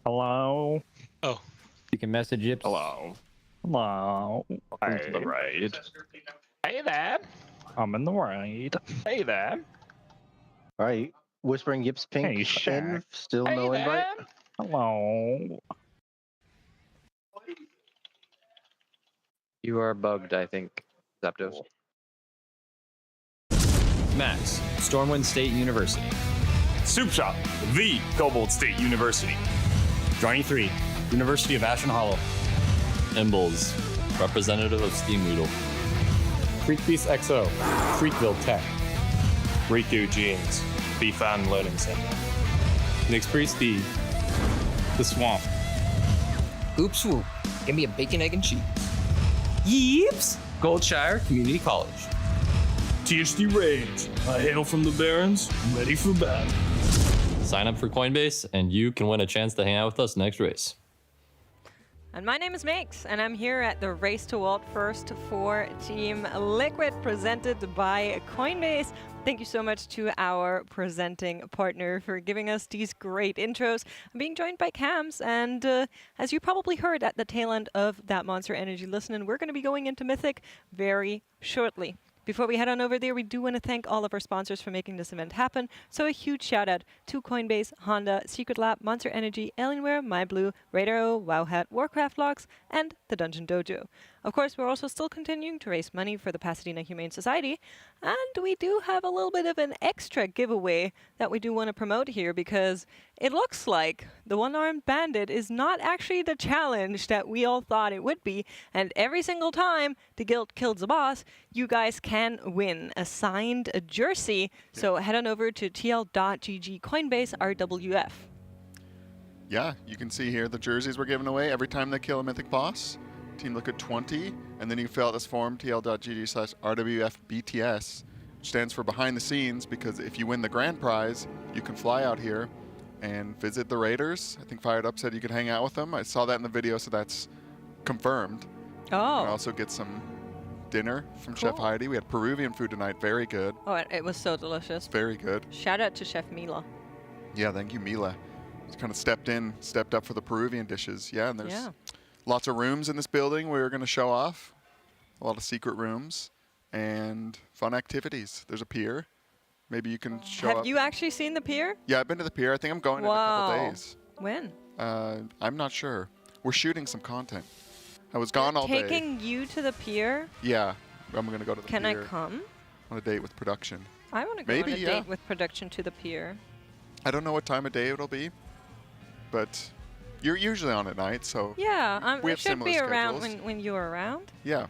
Hello. Oh. You can message Yips. Hello. Hello. Welcome to the raid. Hey there. I'm in the raid. Hey there. All right. Whispering Yips Pink. Hey, Shaq. In. Still Hey no there. invite. Hello. You are bugged, I think, Zapdos. Max, Stormwind State University. Soup Shop, the Cobalt State University. Johnny 3, University of Ashen Hollow. Imbles, representative of Steam Weedle. Freak Beast XO, Freakville Tech. Riku Jeans, the Fan Learning Center. Nick's Priest D, The Swamp. Oop swoop. Give me a bacon, egg, and cheese. Yeeps! Goldshire Community College. THD Rage, I hail from the Barrens, ready for battle. Sign up for Coinbase, and you can win a chance to hang out with us next race. And my name is Makes, and I'm here at the Race to Vault First for Team Liquid, presented by Coinbase. Thank you so much to our presenting partner for giving us these great intros. I'm being joined by Cams, and as you probably heard at the tail end of that Monster Energy listening, we're going to be going into Mythic very shortly. Before we head on over there, we do want to thank all of our sponsors for making this event happen. So a huge shout out to Coinbase, Honda, Secret Lab, Monster Energy, Alienware, MyBlue, RaiderIO, Wowhead, Warcraft Logs, and the DungeonDojo. Of course, we're also still continuing to raise money for the Pasadena Humane Society, and we do have a little bit of an extra giveaway that we do want to promote here, because it looks like the one-armed bandit is not actually the challenge that we all thought it would be, and every single time the guild kills a boss, you guys can win a signed jersey. So head on over to tl.gg Coinbase RWF. Yeah, you can see here the jerseys we're giving away every time they kill a mythic boss. Team Liquid 20, and then you fill out this form, tl.gg/RWFBTS, which stands for behind the scenes, because if you win the grand prize, you can fly out here and visit the Raiders. I think Fired Up said you could hang out with them. I saw that in the video, so that's confirmed. Oh. And also get some dinner from Chef Heidi. We had Peruvian food tonight, very good. Oh, it was so delicious. Very good. Shout out to Chef Mila. Yeah, thank you, Mila. Just kind of stepped up for the Peruvian dishes. Yeah, and there's lots of rooms in this building we're going to show off. A lot of secret rooms and fun activities. There's a pier. Maybe you can show Have up. you actually seen the pier? Yeah, I've been to the pier. I think I'm going in a couple days. When? I'm not sure. We're shooting some content. I was gone all day. Taking you to the pier? Yeah, I'm gonna go to the pier. Can I come? On a date with production. I want to go Maybe, on a date with production to the pier. I don't know what time of day it'll be, but you're usually on at night, so Yeah, we I have should similar be around schedules. when you're around. Yeah,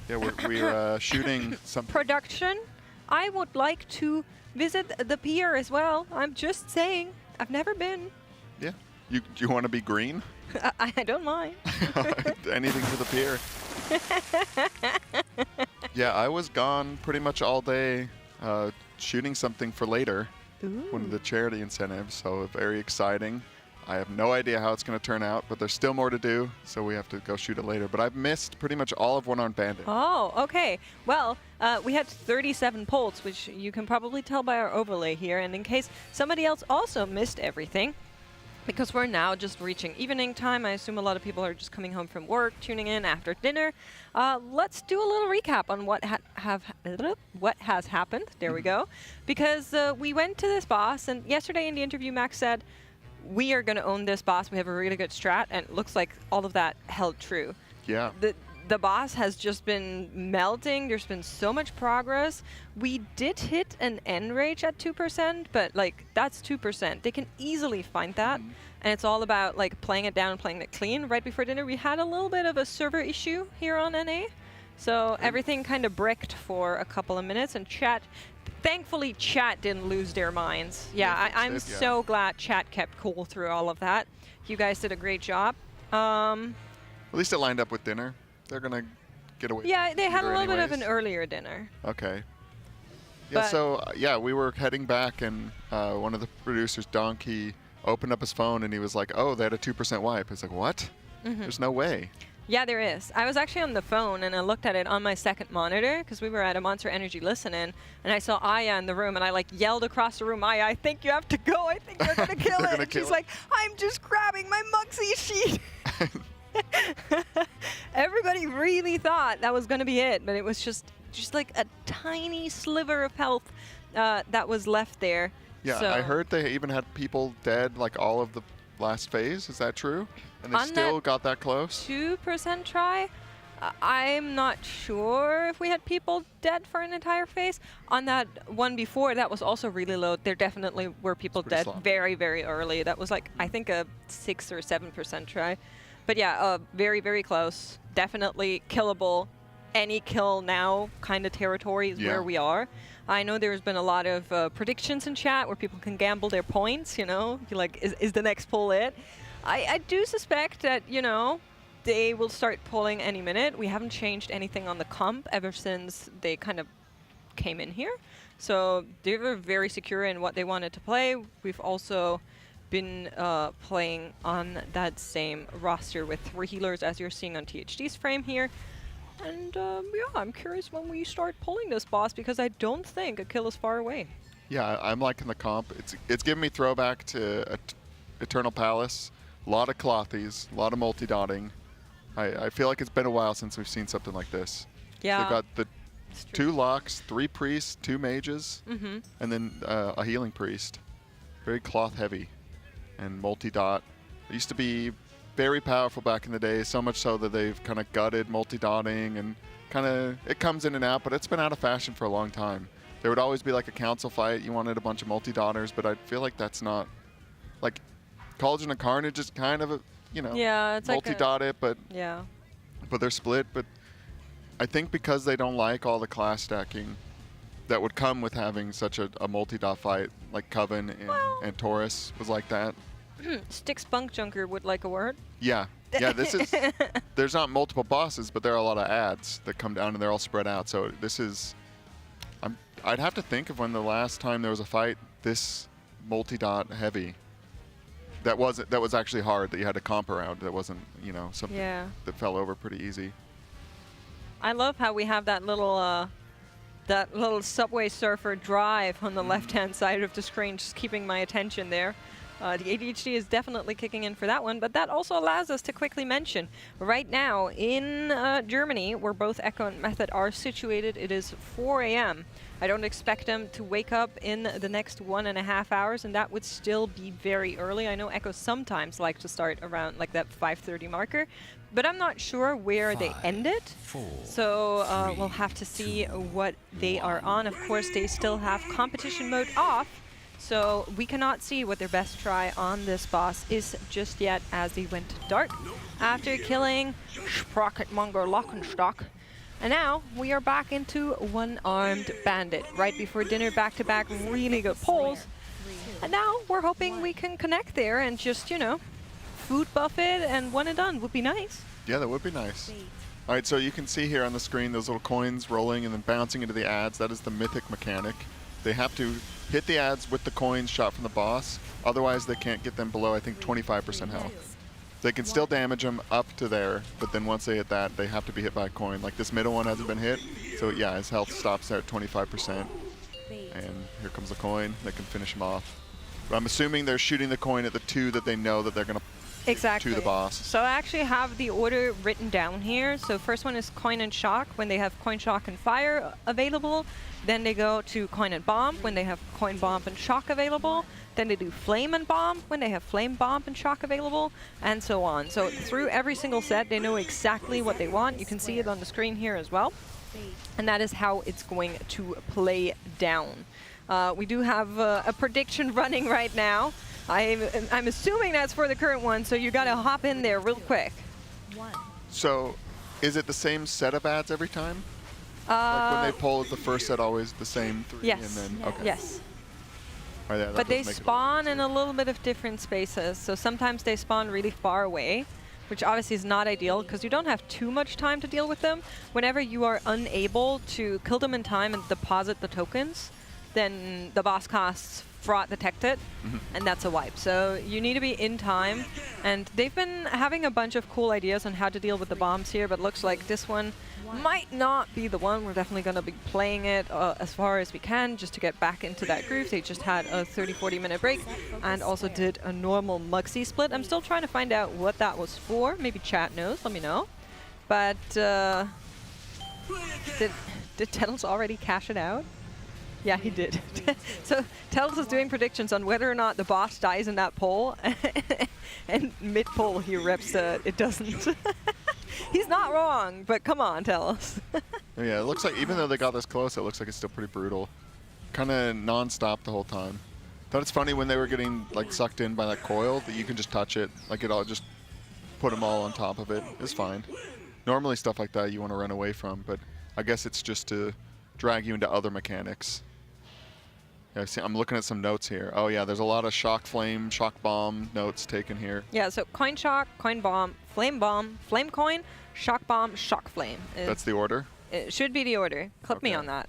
we're shooting some. Production, I would like to visit the pier as well. I'm just saying, I've never been. Yeah, do you want to be green? I don't mind. Anything for the pier. Yeah, I was gone pretty much all day shooting something for later. One of the charity incentives, so very exciting. I have no idea how it's going to turn out, but there's still more to do, so we have to go shoot it later. But I've missed pretty much all of One-Armed Bandit. Oh, okay. Well, we had 37 polls, which you can probably tell by our overlay here. And in case somebody else also missed everything, because we're now just reaching evening time, I assume a lot of people are just coming home from work, tuning in after dinner. Let's do a little recap on what has happened. There we go. Because we went to this boss, and yesterday in the interview, Max said, we are going to own this boss. We have a really good strat, and it looks like all of that held true. Yeah. The boss has just been melting. There's been so much progress. We did hit an end rage at 2%, but like that's 2%. They can easily find that. And it's all about like playing it down and playing it clean. Right before dinner, we had a little bit of a server issue here on NA. So everything kind of bricked for a couple of minutes, and thankfully chat didn't lose their minds. Yeah, I'm so glad chat kept cool through all of that. You guys did a great job. At least it lined up with dinner. They're going to get away. Yeah, they had a little bit of anyways. an earlier dinner. Okay. Yeah, so, we were heading back, and one of the producers, Donkey, opened up his phone, and he was like, oh, they had a 2% wipe. It's like, what? There's no way. Yeah, there is. I was actually on the phone, and I looked at it on my second monitor, because we were at a Monster Energy listen-in, and I saw Aya in the room, and I like yelled across the room, Aya, I think you have to go. I think you're going to kill it. And she's like, I'm just grabbing my Muxie sheet. Everybody really thought that was going to be it, but it was just like a tiny sliver of health that was left there. Yeah, so I heard they even had people dead like all of the last phase. Is that true? And they still got that close? 2% try? I'm not sure if we had people dead for an entire phase. On that one before, that was also really low. There definitely were people dead very, very early. That was like, I think a 6 or 7% try. But yeah, very, very close. Definitely killable. Any kill now kind of territory is where we are. I know there's been a lot of predictions in chat where people can gamble their points, you know? You're like, is the next pull it? I do suspect that, you know, they will start pulling any minute. We haven't changed anything on the comp ever since they kind of came in here. So they were very secure in what they wanted to play. We've also been playing on that same roster with 3 healers, as you're seeing on THD's frame here. And yeah, I'm curious when we start pulling this boss, because I don't think a kill is far away. Yeah, I'm liking the comp. It's giving me throwback to Eternal Palace. A lot of clothies, a lot of multi-dotting. I feel like it's been a while since we've seen something like this. Yeah. They've got the 2 locks, 3 priests, 2 mages, and then a healing priest. Very cloth heavy and multi-dot. It used to be very powerful back in the day, so much so that they've kind of gutted multi-dotting, and kind of it comes in and out, but it's been out of fashion for a long time. There would always be like a council fight. You wanted a bunch of multi-dotters, but I feel like that's not like Cauldron of Carnage is kind of a, you know, it's multi-dot like it, but they're split. But I think because they don't like all the class stacking that would come with having such a multi-dot fight, like Coven and Taurus was like that. Stick Spunk Junker would like a word. Yeah, this is, there's not multiple bosses, but there are a lot of ads that come down, and they're all spread out. So this is, I'd have to think of when the last time there was a fight this multi-dot heavy. That was actually hard, that you had to comp around. That wasn't, you know, something that fell over pretty easy. I love how we have that little Subway Surfer drive on the left-hand side of the screen, just keeping my attention there. The ADHD is definitely kicking in for that one, but that also allows us to quickly mention right now in Germany, where both Echo and Method are situated, it is 4 a.m. I don't expect them to wake up in the next 1.5 hours, and that would still be very early. I know Echo sometimes like to start around like that 5:30 marker, but I'm not sure where they end it. So we'll have to see what they are on. Of course, they still have competition mode off, so we cannot see what their best try on this boss is just yet, as they went dark after killing Sprocketmonger Lockenstock. And now we are back into one-armed bandit. Right before dinner, back-to-back really good pulls. And now we're hoping we can connect there and just, you know, food buff it and one and done would be nice. Yeah, that would be nice. All right, so you can see here on the screen those little coins rolling and then bouncing into the ads. That is the mythic mechanic. They have to hit the ads with the coins shot from the boss. Otherwise, they can't get them below, I think, 25% health. They can still damage them up to there, but then once they hit that, they have to be hit by a coin. Like this middle one hasn't been hit, so yeah, his health stops there at 25%. And here comes the coin. They can finish him off. But I'm assuming they're shooting the coin at the two that they know that they're going to to the boss. So I actually have the order written down here. So first one is coin and shock when they have coin, shock, and fire available. Then they go to coin and bomb when they have coin, bomb, and shock available. Then they do flame and bomb when they have flame, bomb, and shock available, and so on. So through every single set, they know exactly what they want. You can see it on the screen here as well. And that is how it's going to play down. We do have a prediction running right now. I'm assuming that's for the current one, so you got to hop in there real quick. So is it the same set of ads every time? Like when they pull, is the first set always the same three? Yes. And then, okay. Yes. Oh, yeah, But they spawn in a little bit of different spaces. So sometimes they spawn really far away, which obviously is not ideal because you don't have too much time to deal with them. Whenever you are unable to kill them in time and deposit the tokens, then the boss casts Fraud Detected, and that's a wipe. So you need to be in time, and they've been having a bunch of cool ideas on how to deal with the bombs here, but looks like this one might not be the one. We're definitely going to be playing it as far as we can just to get back into that groove. They just had a 30-40 minute break and also did a normal Mugsy split. I'm still trying to find out what that was for. Maybe chat knows, let me know. But did Tettles already cash it out? Yeah, he did. So Tettles is doing predictions on whether or not the boss dies in that poll, and mid-poll he reps it doesn't. He's not wrong, but come on, Tettles. Yeah, it looks like even though they got this close, it looks like it's still pretty brutal. Kind of non-stop the whole time. Thought it's funny when they were getting like sucked in by that coil that you can just touch it, like it all just put them all on top of it. It's fine. Normally stuff like that you want to run away from, but I guess it's just to drag you into other mechanics. Yeah, see, I'm looking at some notes here. Oh yeah, there's a lot of shock flame, shock bomb notes taken here. Yeah, so coin shock, coin bomb, flame coin, shock bomb, shock flame. That's the order? It should be the order. Clip me on that.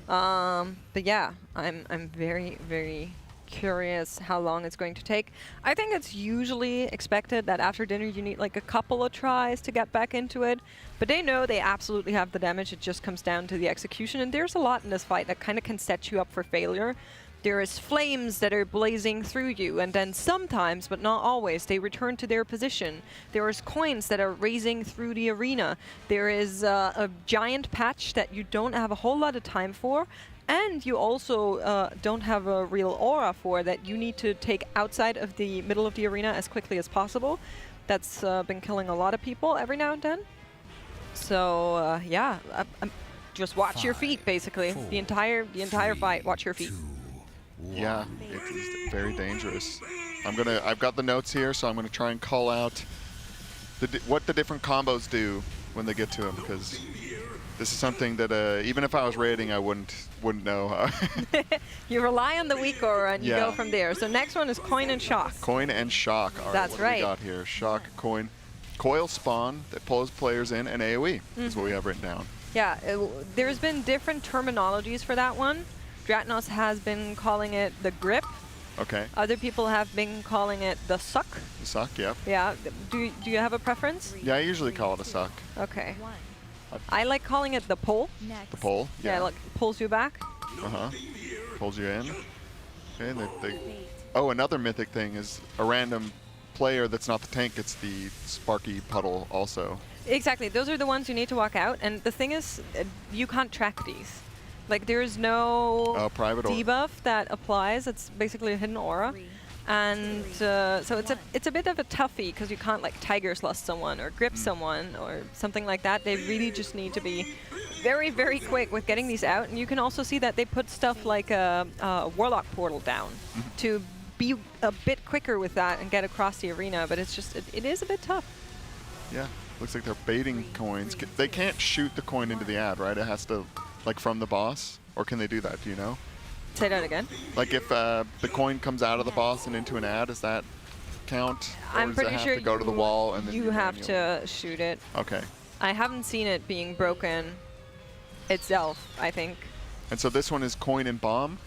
But yeah, I'm very, very curious how long it's going to take. I think it's usually expected that after dinner you need like a couple of tries to get back into it, but they know they absolutely have the damage. It just comes down to the execution, and there's a lot in this fight that kind of can set you up for failure. There is flames that are blazing through you, and then sometimes, but not always, they return to their position. There is coins that are raising through the arena. There is a giant patch that you don't have a whole lot of time for, and you also don't have a real aura for that you need to take outside of the middle of the arena as quickly as possible. That's been killing a lot of people every now and then. So yeah, just watch your feet basically. The entire fight, watch your feet. Yeah, it's very dangerous. I've got the notes here, so I'm gonna try and call out what the different combos do when they get to them, because this is something that even if I was raiding, I wouldn't know. You rely on the weak aura and you go from there. So next one is coin and shock. Coin and shock. All right, that's what right. Do we got here? Shock, coin, coil spawn that pulls players in, and AoE is what we have written down. Yeah, there's been different terminologies for that one. Dratnos has been calling it the grip. Okay. Other people have been calling it the suck. The suck, yep. Yeah. Do you have a preference? Yeah, I usually call it a suck. Okay. I like calling it the pull. The pull? Yeah, like pulls you back. Uh-huh. Pulls you in. Okay, Oh, another mythic thing is a random player that's not the tank gets the sparky puddle also. Exactly. Those are the ones you need to walk out. And the thing is, you can't track these. Like, there's no private debuff that applies. It's basically a hidden aura. And so it's a bit of a toughie because you can't like Tiger Slust someone or grip someone or something like that. They really just need to be very, very quick with getting these out. And you can also see that they put stuff like a Warlock portal down to be a bit quicker with that and get across the arena. But it's just, it is a bit tough. Yeah, looks like they're baiting coins. They can't shoot the coin into the ad, right? It has to, like, from the boss? Or can they do that? Do you know? Say that again. Like if the coin comes out of the boss and into an ad, does that count? Or I'm does pretty it have sure to go to the wall and then you have to shoot it. Okay. I haven't seen it being broken itself, I think. And so this one is coin and bomb,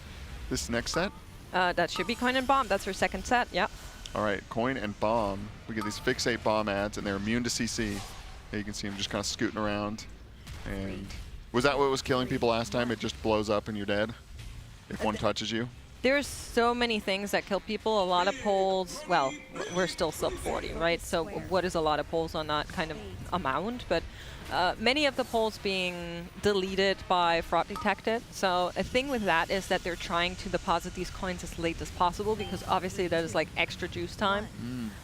this next set? That should be coin and bomb. That's our second set, yep. All right, coin and bomb. We get these fixate bomb ads and they're immune to CC. There you can see them just kind of scooting around. And was that what was killing people last time? It just blows up and you're dead? If one touches you? There's so many things that kill people. A lot of polls, well, we're still sub 40, right? So what is a lot of polls on that kind of amount? But many of the polls being deleted by fraud detected. So a thing with that is that they're trying to deposit these coins as late as possible because obviously that is like extra juice time.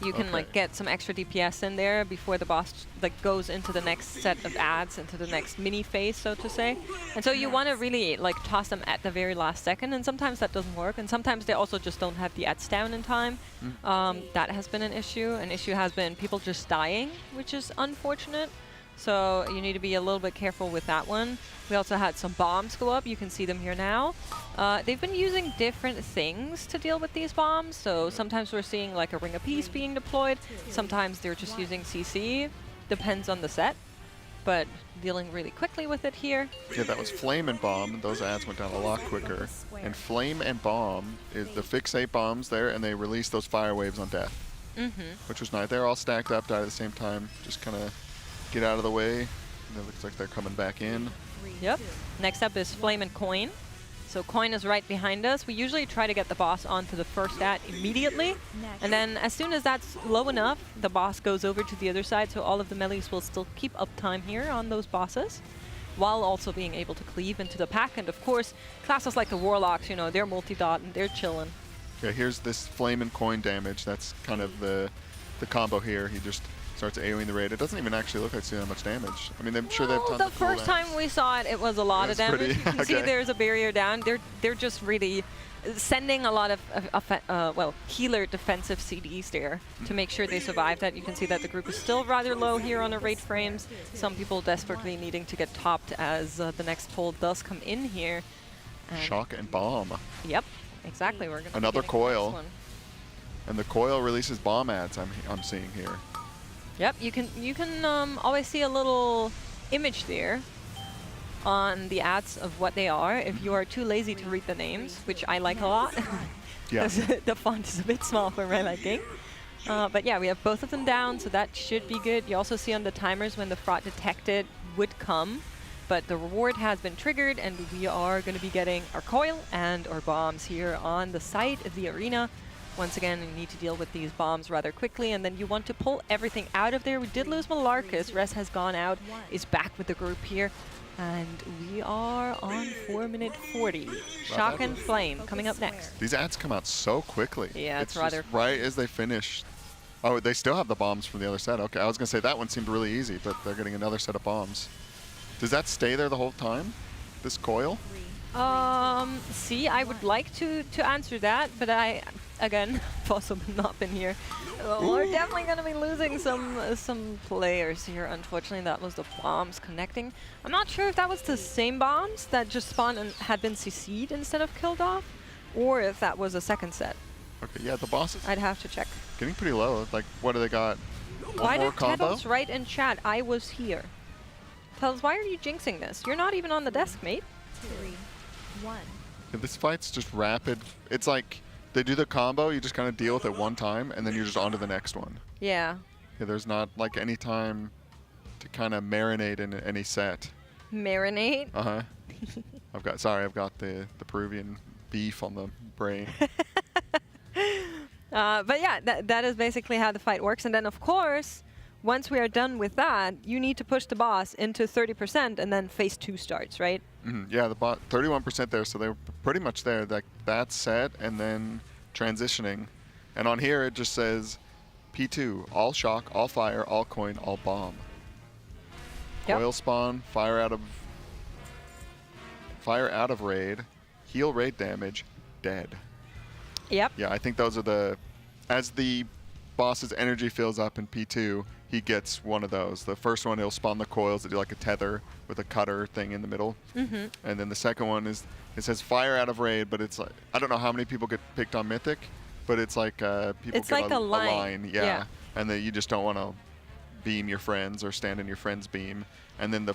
You can like get some extra DPS in there before the boss like goes into the next set of ads, into the next mini phase, so to say. And so you want to really like toss them at the very last second, and sometimes that doesn't work, and sometimes they also just don't have the ads down in time. That has been an issue. An issue has been people just dying, which is unfortunate. So you need to be a little bit careful with that one. We also had some bombs go up. You can see them here now. They've been using different things to deal with these bombs. So sometimes we're seeing like a Ring of Peace being deployed. Sometimes they're just using CC. Depends on the set. But dealing really quickly with it here. Yeah, that was Flame and Bomb. Those ads went down a lot quicker. And Flame and Bomb is the fixate bombs there, and they release those fire waves on death. Which was nice. They're all stacked up, died at the same time. Just kind of get out of the way. And it looks like they're coming back in. Yep. Next up is Flame and Coin. So Coin is right behind us. We usually try to get the boss onto the first ad immediately. And then as soon as that's low enough, the boss goes over to the other side. So all of the melees will still keep uptime here on those bosses, while also being able to cleave into the pack. And of course, classes like the Warlocks, you know, they're multi-dot and they're chilling. Yeah, here's this Flame and Coin damage. That's kind of the combo here. He just starts AoEing the raid. It doesn't even actually look like it's doing that much damage. I mean, I'm sure they have tons the of first time we saw it, it was a lot of damage. You can see there's a barrier down. They're just really sending a lot of well, healer defensive CDs there to make sure they survive that. You can see that the group is still rather low here on the raid frames. Some people desperately needing to get topped as the next poll does come in here. And Shock and Bomb. Yep, exactly. We're gonna another coil. And the coil releases bomb ads I'm seeing here. Yep, you can always see a little image there on the ads of what they are if you are too lazy to read the names, which I like a lot. Yeah. The font is a bit small for my liking. But yeah, we have both of them down, so that should be good. You also see on the timers when the fraud detected would come, but the reward has been triggered and we are going to be getting our coil and our bombs here on the side of the arena. Once again, you need to deal with these bombs rather quickly, and then you want to pull everything out of there. We did lose Malarcus. Res has gone out, is back with the group here, and we are on 4:40. Shock and Flame coming up next. These ads come out so quickly. Yeah, it's rather just right as they finish. Oh, they still have the bombs from the other set. Okay, I was going to say that one seemed really easy, but they're getting another set of bombs. Does that stay there the whole time, this coil? See, I would like to answer that, but I, again, also not been here. We're definitely going to be losing some players here. Unfortunately, that was the bombs connecting. I'm not sure if that was the same bombs that just spawned and had been CC'd instead of killed off, or if that was a second set. Okay, yeah, the bosses. I'd have to check. Getting pretty low. Like, what do they got? Why more did combo? Teddles write in chat, I was here? Teddles, why are you jinxing this? You're not even on the desk, mate. 3, 1. Yeah, this fight's just rapid. It's like they do the combo, you just kind of deal with it one time, and then you're just on to the next one. Yeah. Yeah, there's not like any time to kind of marinate in any set. Marinate? Uh-huh. I've got the Peruvian beef on the brain. But yeah, that is basically how the fight works. And then, of course, once we are done with that, you need to push the boss into 30%, and then phase 2 starts, right? Yeah, the bot 31% there, so they were pretty much there. That's set, and then transitioning. And on here, it just says P2, all shock, all fire, all coin, all bomb. Yep. Coil spawn, fire out of raid, heal raid damage, dead. Yep. Yeah, I think those are as the boss's energy fills up in P2, he gets one of those. The first one, he'll spawn the coils that do like a tether with a cutter thing in the middle. And then the second one it says fire out of raid, but it's like, I don't know how many people get picked on Mythic, but it's like people it's get like a line. Yeah. And then you just don't want to beam your friends or stand in your friend's beam. And then the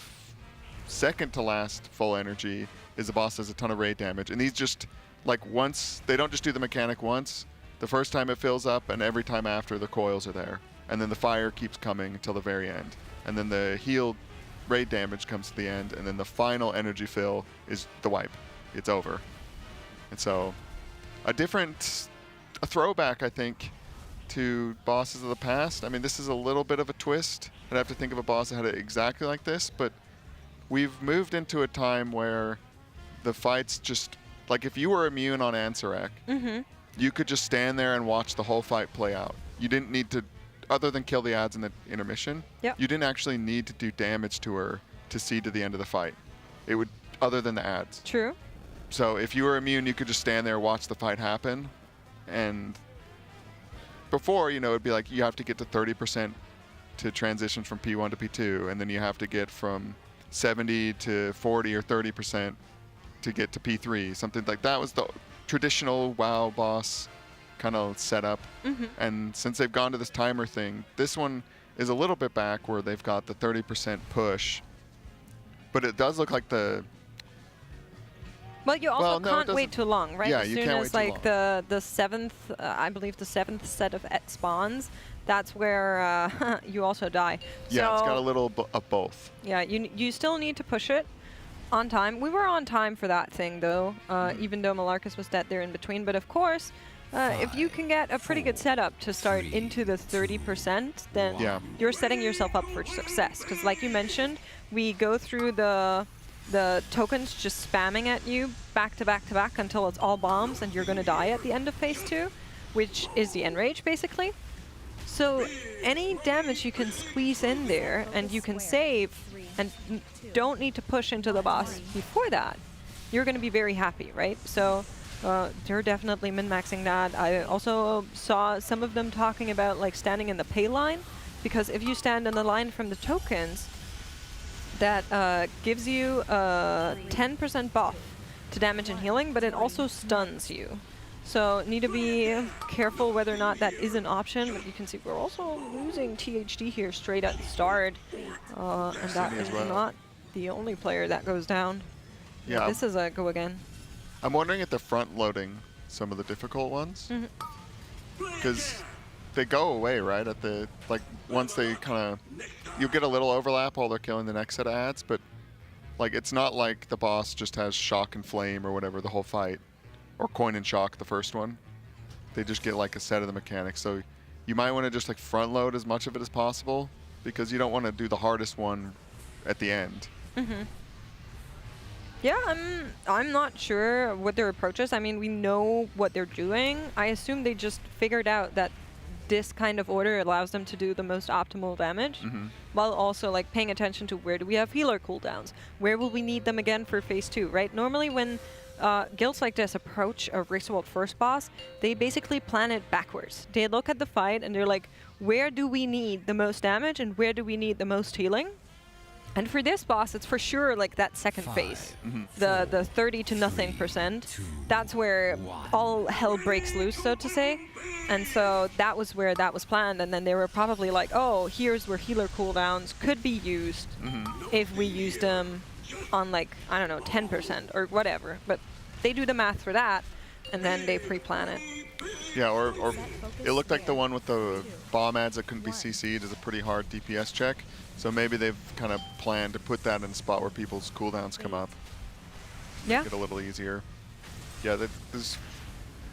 second to last full energy is the boss does a ton of raid damage. And these just, like once, they don't just do the mechanic once. The first time it fills up, and every time after, the coils are there. And then the fire keeps coming until the very end. And then the healed raid damage comes to the end, and then the final energy fill is the wipe. It's over. And so, a throwback, I think, to bosses of the past. I mean, this is a little bit of a twist. I'd have to think of a boss that had it exactly like this, but we've moved into a time where the fights just, like if you were immune on Ansarek, you could just stand there and watch the whole fight play out. You didn't need to, other than kill the ads in the intermission, you didn't actually need to do damage to her to see to the end of the fight. It would, other than the ads. True. So if you were immune, you could just stand there, watch the fight happen. And before, you know, it'd be like you have to get to 30% to transition from P1 to P2, and then you have to get from 70 to 40 or 30% to get to P3. Something like that was the traditional WoW boss kind of setup. And since they've gone to this timer thing, this one is a little bit back where they've got the 30% push. But it does look like the... Well, you also can't wait too long, right? Yeah, as you soon can't as wait too like the seventh, I believe the 7th set of et spawns, that's where you also die. Yeah, so, it's got a little of both. Yeah, you still need to push it on time. We were on time for that thing though, even though Malarcus was dead there in between. But of course, if you can get a pretty good setup to start into the 30%, then you're setting yourself up for success. Because like you mentioned, we go through the tokens just spamming at you back to back to back until it's all bombs and you're going to die at the end of phase 2, which is the enrage basically. So any damage you can squeeze in there and you can save and don't need to push into the boss before that, you're going to be very happy, right? So they're definitely min-maxing that. I also saw some of them talking about like standing in the pay line, because if you stand in the line from the tokens, that gives you a 10% buff to damage and healing, but it also stuns you. So need to be careful whether or not that is an option. But you can see we're also losing THD here straight at the start. And that is not the only player that goes down. Yeah. This is a go again. I'm wondering if they're front loading some of the difficult ones. Because they go away, right? At the, like, once they kind of, you get a little overlap while they're killing the next set of ads, but like it's not like the boss just has shock and flame or whatever the whole fight, or coin and shock the first one. They just get like a set of the mechanics. So you might want to just like front load as much of it as possible, because you don't want to do the hardest one at the end. Yeah, I'm not sure what their approach is. I mean, we know what they're doing. I assume they just figured out that this kind of order allows them to do the most optimal damage, while also like paying attention to where do we have healer cooldowns, where will we need them again for phase 2, right? Normally when guilds like this approach a Race to World first boss, they basically plan it backwards. They look at the fight and they're like, where do we need the most damage and where do we need the most healing? And for this boss, it's for sure like that second phase, the 30 to nothing %. That's where all hell breaks loose, so to say. And so that was where that was planned. And then they were probably like, oh, here's where healer cooldowns could be used if we used them on like, I don't know, 10% or whatever. But they do the math for that, and then they pre-plan it. Yeah, or it looked like the one with the bomb ads that couldn't be CC'd is a pretty hard DPS check. So maybe they've kind of planned to put that in a spot where people's cooldowns come up. Yeah. Make it a little easier. Yeah,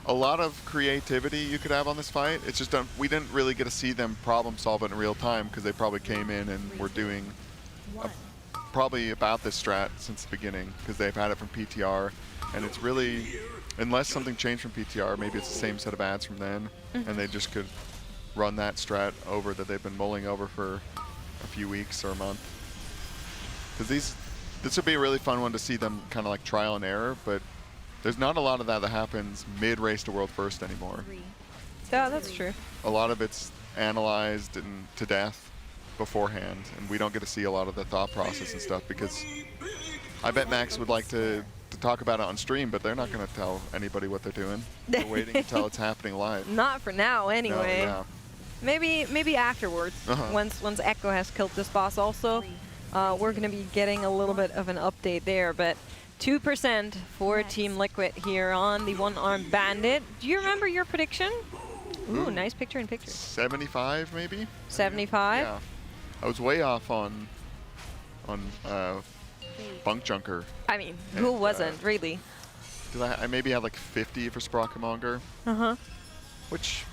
a lot of creativity you could have on this fight. It's just we didn't really get to see them problem solve it in real time because they probably came in and were doing probably about this strat since the beginning because they've had it from PTR, and it's really, unless something changed from PTR, maybe it's the same set of ads from then, and they just could run that strat over that they've been mulling over for a few weeks or a month. Because this would be a really fun one to see them kind of like trial and error, but there's not a lot of that happens mid-race to world first anymore. Yeah, that's true. A lot of it's analyzed and to death beforehand, and we don't get to see a lot of the thought process and stuff because I bet Max would like to talk about it on stream, but they're not going to tell anybody what they're doing. They're waiting until it's happening live. Not for now, anyway. No, yeah. Maybe afterwards, once Echo has killed this boss also, we're going to be getting a little bit of an update there, but 2% for Team Liquid here on the one-armed bandit. Do you remember your prediction? Ooh, nice picture-in-picture. 75 maybe? 75? Yeah. I was way off on Bunk Junker. I mean, who wasn't, really? Did I maybe had like 50 for Sprockamonger. Which,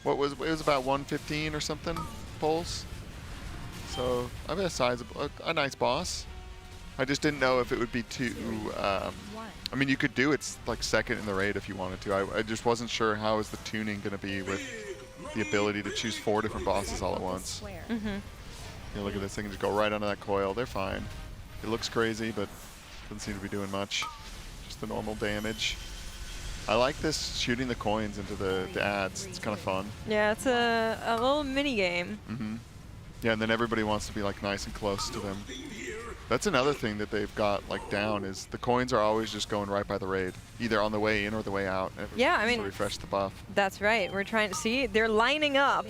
it was about 115 or something pulls. So I've had a nice boss. I just didn't know if it would be too. I mean, you could do it like second in the raid if you wanted to. I just wasn't sure how is the tuning going to be with the ability to choose 4 different bosses all at once. You know, look at this thing, just go right onto that coil. They're fine. It looks crazy, but doesn't seem to be doing much. Just the normal damage. I like this shooting the coins into the ads. It's kind of fun. Yeah, it's a little mini game. Yeah, and then everybody wants to be like nice and close to them. That's another thing that they've got like down is the coins are always just going right by the raid, either on the way in or the way out. Yeah, I mean, to refresh the buff. That's right. We're trying to see they're lining up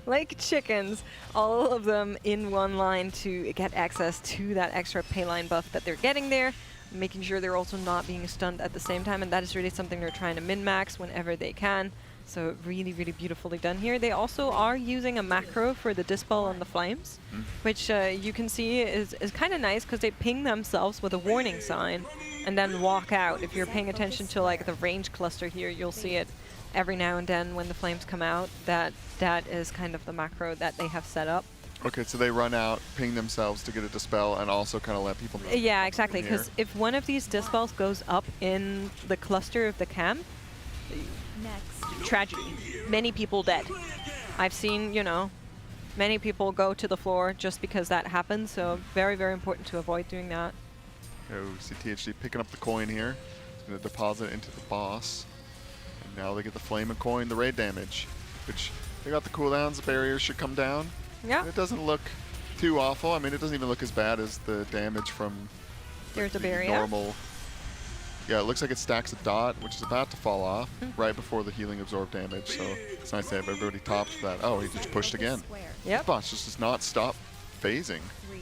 like chickens, all of them in one line to get access to that extra payline buff that they're getting there, making sure they're also not being stunned at the same time, and that is really something they're trying to min-max whenever they can. So really, really beautifully done here. They also are using a macro for the dispel on the flames, which you can see is kind of nice because they ping themselves with a warning sign and then walk out. If you're paying attention to like the range cluster here, you'll see it every now and then when the flames come out. That is kind of the macro that they have set up. Okay, so they run out, ping themselves to get a dispel, and also kind of let people know. Yeah, exactly. Because if one of these dispels goes up in the cluster of the camp, tragedy. Many people dead. I've seen, you know, many people go to the floor just because that happens, so very, very important to avoid doing that. Oh, see THD picking up the coin here. He's going to deposit it into the boss. And now they get the flame and coin, the raid damage, which they got the cooldowns, the barriers should come down. Yeah. It doesn't look too awful. I mean, it doesn't even look as bad as the damage from There's a barrier. normal. Yeah, it looks like it stacks a dot, which is about to fall off right before the healing absorb damage. So it's nice to have everybody topped for that. Oh, he just pushed again. Yep. The boss just does not stop phasing.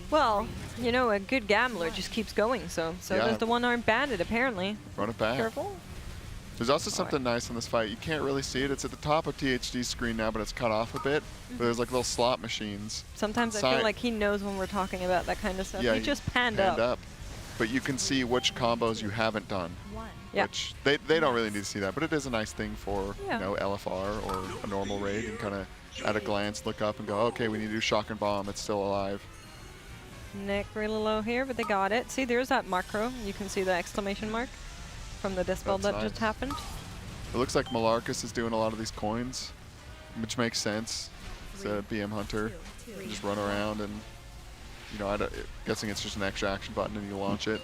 Well, you know, a good gambler just keeps going. So Yeah. there's the one-armed bandit, apparently. Run it back. Careful. There's also something nice in this fight. You can't really see it. It's at the top of THD's screen now, but it's cut off a bit. But there's like little slot machines. Sometimes I feel like he knows when we're talking about that kind of stuff. Yeah, he just panned up. But you can see which combos you haven't done. Yeah. Which they don't really need to see that, but it is a nice thing for you know, LFR or a normal raid, and kind of at a glance look up and go, okay, we need to do shock and bomb. It's still alive. Nick really low here, but they got it. See, there's that macro. You can see the exclamation mark from the dispel that just happened. It looks like Malarcus is doing a lot of these coins, which makes sense. He's a BM hunter. You just run around and, you know, guessing it's just an extra action button and you launch it.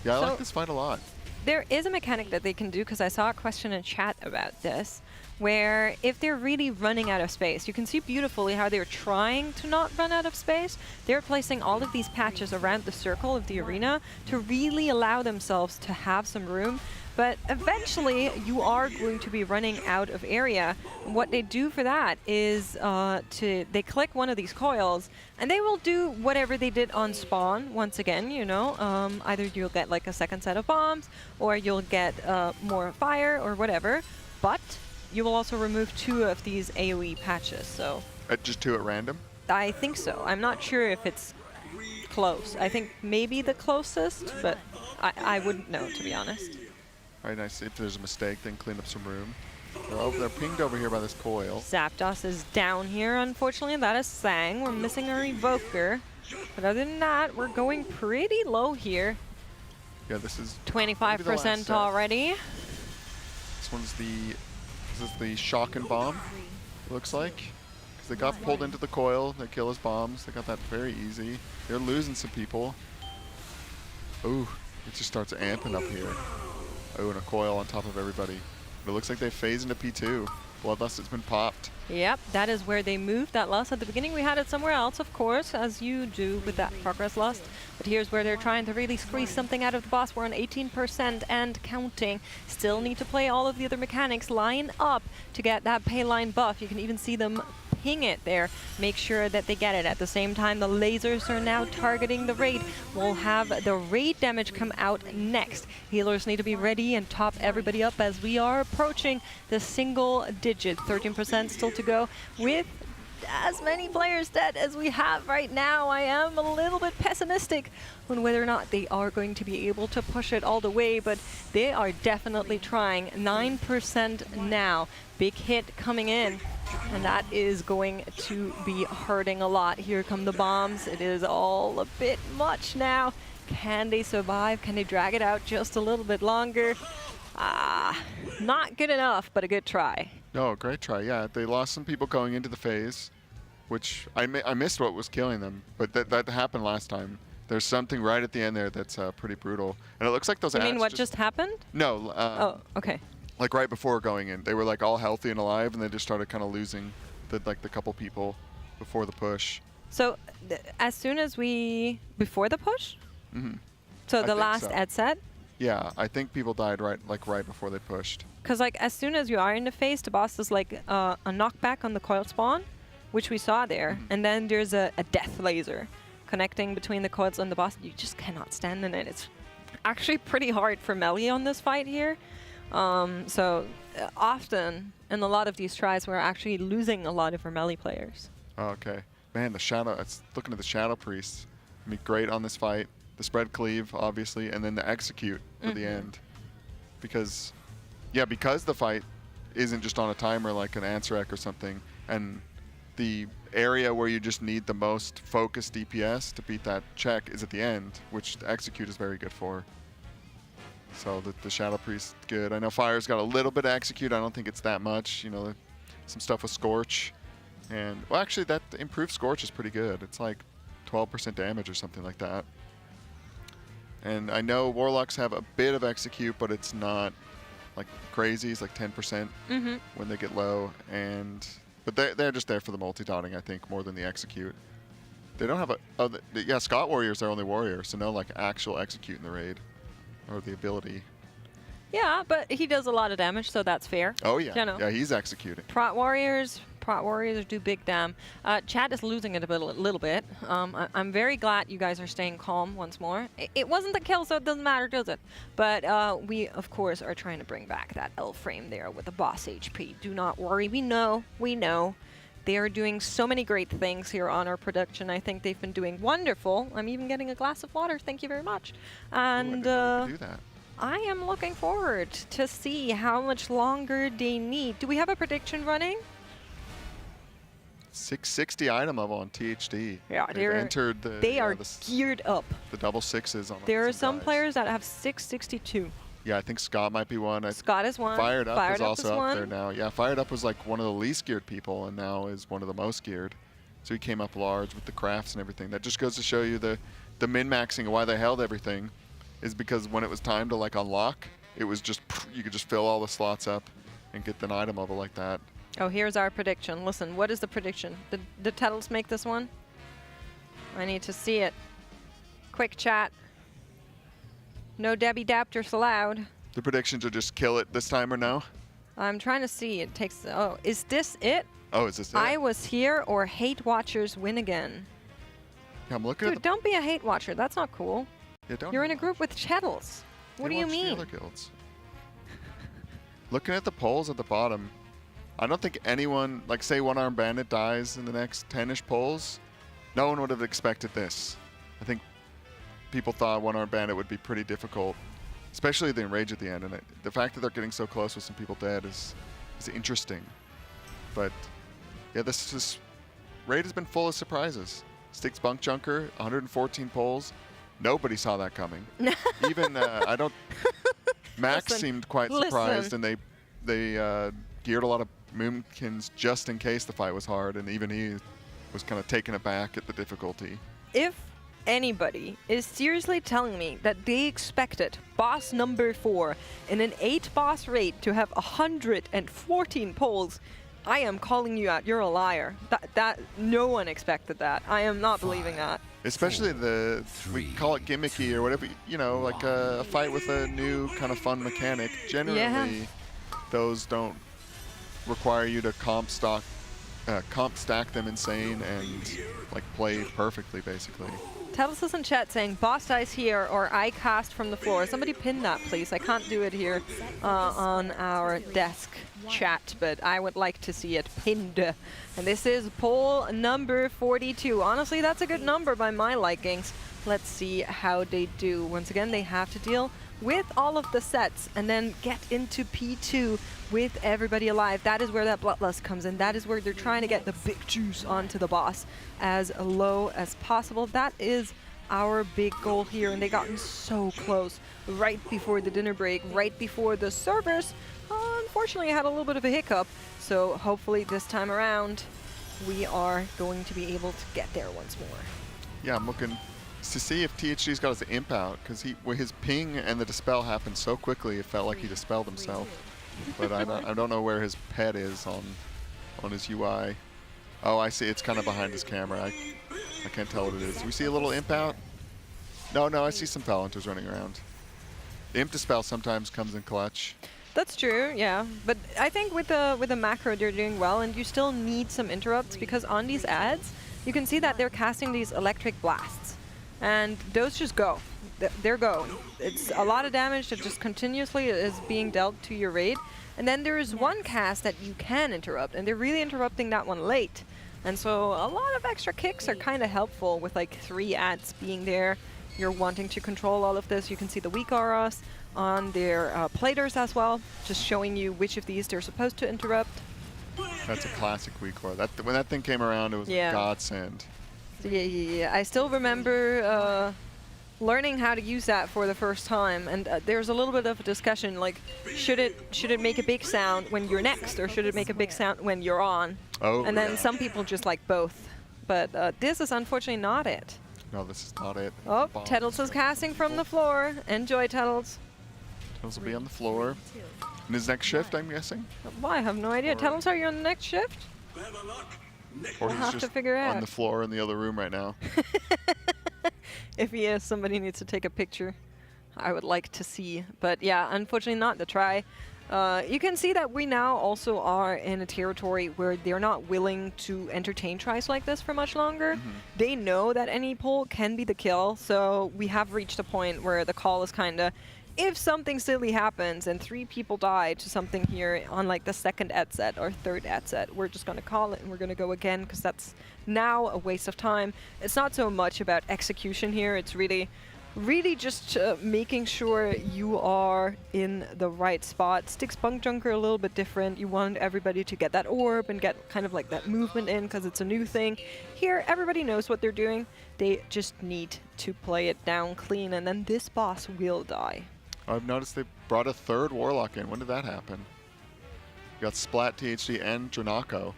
Yeah, I like this fight a lot. There is a mechanic that they can do, because I saw a question in chat about this, where if they're really running out of space, you can see beautifully how they're trying to not run out of space. They're placing all of these patches around the circle of the arena to really allow themselves to have some room. But eventually, you are going to be running out of area. What they do for that is they click one of these coils, and they will do whatever they did on spawn. Once again, you know, either you'll get like a second set of bombs, or you'll get more fire, or whatever. But you will also remove 2 of these AoE patches. So just 2 at random? I think so. I'm not sure if it's close. I think maybe the closest, but I wouldn't know, to be honest. All right, nice. If there's a mistake, then clean up some room. They're pinged over here by this coil. Zapdos is down here, unfortunately. That is Sang. We're missing our Evoker. But other than that, we're going pretty low here. Yeah, this is 25% already. This is the shock and bomb, looks like. Because they got pulled into the coil, they kill his bombs. They got that very easy. They're losing some people. Ooh, it just starts amping up here. Oh, and a coil on top of everybody. But it looks like they phase into P2. Bloodlust has been popped. Yep, that is where they moved that lust. At the beginning, we had it somewhere else, of course, as you do with that progress lust. But here's where they're trying to really squeeze something out of the boss. We're on 18% and counting. Still need to play all of the other mechanics. Line up to get that pay line buff. You can even see them ping it there. Make sure that they get it. At the same time, the lasers are now targeting the raid. We'll have the raid damage come out next. Healers need to be ready and top everybody up as we are approaching the single digit. 13% still to go. With as many players dead as we have right now, I am a little bit pessimistic on whether or not they are going to be able to push it all the way, but they are definitely trying. 9% now. Big hit coming in, and that is going to be hurting a lot. Here come the bombs. It is all a bit much now. Can they survive? Can they drag it out just a little bit longer? Not good enough, but a good try. Oh, great try. Yeah, they lost some people going into the phase, which I missed what was killing them, but that happened last time. There's something right at the end there that's pretty brutal. And it looks like those You mean what just happened? No. Oh, okay. Like right before going in. They were like all healthy and alive, and they just started kind of losing the couple people before the push. So as soon as before the push? Mm-hmm. So the last ed set? Yeah, I think people died right before they pushed. Because like as soon as you are in the phase, the boss is like a knockback on the coil spawn, which we saw there, and then there's a death laser connecting between the coils and the boss. You just cannot stand in it. It's actually pretty hard for melee on this fight here. So often in a lot of these tries, we're actually losing a lot of our melee players. Oh, okay. Man, the Shadow, looking at the Shadow Priest, I mean, great on this fight. The spread cleave, obviously, and then the execute for the end. Because the fight isn't just on a timer like an Ansarek or something, and the area where you just need the most focused DPS to beat that check is at the end, which the execute is very good for. So the Shadow Priest, good. I know Fire's got a little bit of execute. I don't think it's that much. You know, some stuff with Scorch. And, well, actually, that improved Scorch is pretty good. It's like 12% damage or something like that. And I know Warlocks have a bit of execute, but it's not like crazy. It's like 10% when they get low. But they're just there for the multi-dotting, I think, more than the execute. They don't have Scott Warrior's their only warrior, so no like actual execute in the raid. Or the ability. Yeah, but he does a lot of damage, so that's fair. Oh yeah, you know. Yeah, he's executing. Prot warriors do big damn. Chat is losing it a little bit. I'm very glad you guys are staying calm once more. It wasn't the kill, so it doesn't matter, does it? But we, of course, are trying to bring back that L frame there with the boss HP. Do not worry. We know. They are doing so many great things here on our production. I think they've been doing wonderful. I'm even getting a glass of water. Thank you very much. And do that. I am looking forward to see how much longer they need. Do we have a prediction running? 660 item level on THD. Yeah, They've entered the. They are geared up. The double sixes on. There are some players that have 662. Yeah, I think Scott might be one. Scott is one. Fired Up is also up there now. Yeah, Fired Up was like one of the least geared people, and now is one of the most geared. So he came up large with the crafts and everything. That just goes to show you the min-maxing and why they held everything is because when it was time to like unlock, it was just, you could just fill all the slots up and get an item level like that. Oh, here's our prediction. Listen, what is the prediction? Did Tettles make this one? I need to see it. Quick chat. No Debbie Dapters allowed. The predictions are just kill it this time or no? I'm trying to see. It takes. Oh, is this it? Oh, is this it? I was here or Hate Watchers win again. Yeah, I'm looking Dude, don't be a Hate Watcher. That's not cool. Yeah, don't. You're in a group with Chettles. What do you mean? The other guilds. Looking at the polls at the bottom, I don't think anyone, like say One Armed Bandit dies in the next 10-ish polls, no one would have expected this. I think people thought one-armed bandit would be pretty difficult, especially the enrage at the end. And the fact that they're getting so close with some people dead is interesting. But yeah, raid has been full of surprises. Styx Bunk Junker, 114 polls. Nobody saw that coming. Even Max seemed quite surprised, and they geared a lot of Moomkins just in case the fight was hard, and even he was kind of taken aback at the difficulty. If anybody is seriously telling me that they expected boss number 4 in an 8-boss raid to have 114 polls, I am calling you out. You're a liar. That no one expected that. I am not believing that. Especially we call it gimmicky or whatever, you know, like a fight with a new kind of fun mechanic. Generally, those don't require you to comp stack them insane and like play perfectly, basically. Tellus is in chat saying, boss dies here or I cast from the floor. Somebody pin that, please. I can't do it here on our desk chat, but I would like to see it pinned. And this is poll number 42. Honestly, that's a good number by my likings. Let's see how they do. Once again, they have to deal with all of the sets and then get into P2 with everybody alive. That is where that bloodlust comes in. That is where they're trying to get the big juice onto the boss as low as possible. That is our big goal here, and they gotten so close right before the dinner break, right before the servers unfortunately had a little bit of a hiccup. So hopefully this time around we are going to be able to get there once more. Yeah, I'm looking to see if THG's got his imp out, because his ping and the dispel happened so quickly it felt like he dispelled himself. But I don't know where his pet is on his UI. Oh, I see. It's kind of behind his camera. I can't tell what it is. Do we see a little imp out? No, I see some Falenters running around. Imp dispel sometimes comes in clutch. That's true, yeah. But I think with the macro they're doing well, and you still need some interrupts because on these ads you can see that they're casting these electric blasts. And those just go. They're going. It's a lot of damage that just continuously is being dealt to your raid. And then there is one cast that you can interrupt, and they're really interrupting that one late. And so a lot of extra kicks are kind of helpful with like 3 ads being there. You're wanting to control all of this. You can see the weak auras on their platers as well, just showing you which of these they're supposed to interrupt. That's a classic weak aura. When that thing came around, it was a godsend. Yeah. I still remember learning how to use that for the first time, and there's a little bit of a discussion, like should it make a big sound when you're next, or should it make a big sound when you're on? Oh. And then some people just like both, but this is unfortunately not it. No, this is not it. Oh, Tettles is casting from the floor. Enjoy, Tettles. Tettles will be on the floor. In his next shift, I'm guessing? Well, I have no idea. Tettles, are you on the next shift? Or We'll he's have just to figure out. on the floor in the other room right now. If he is, somebody needs to take a picture. I would like to see. But yeah, unfortunately not the try. You can see that we now also are in a territory where they're not willing to entertain tries like this for much longer. They know that any pull can be the kill, so we have reached a point where the call is kind of, if something silly happens and 3 people die to something here on like the 2nd ad set or 3rd ad set, we're just going to call it and we're going to go again, because that's now a waste of time. It's not so much about execution here, it's really just making sure you are in the right spot. Styx Bunk Junker a little bit different. You want everybody to get that orb and get kind of like that movement in because it's a new thing. Here, everybody knows what they're doing. They just need to play it down clean, and then this boss will die. I've noticed they brought a 3rd Warlock in. When did that happen? You got Splat, THD, and Dranako.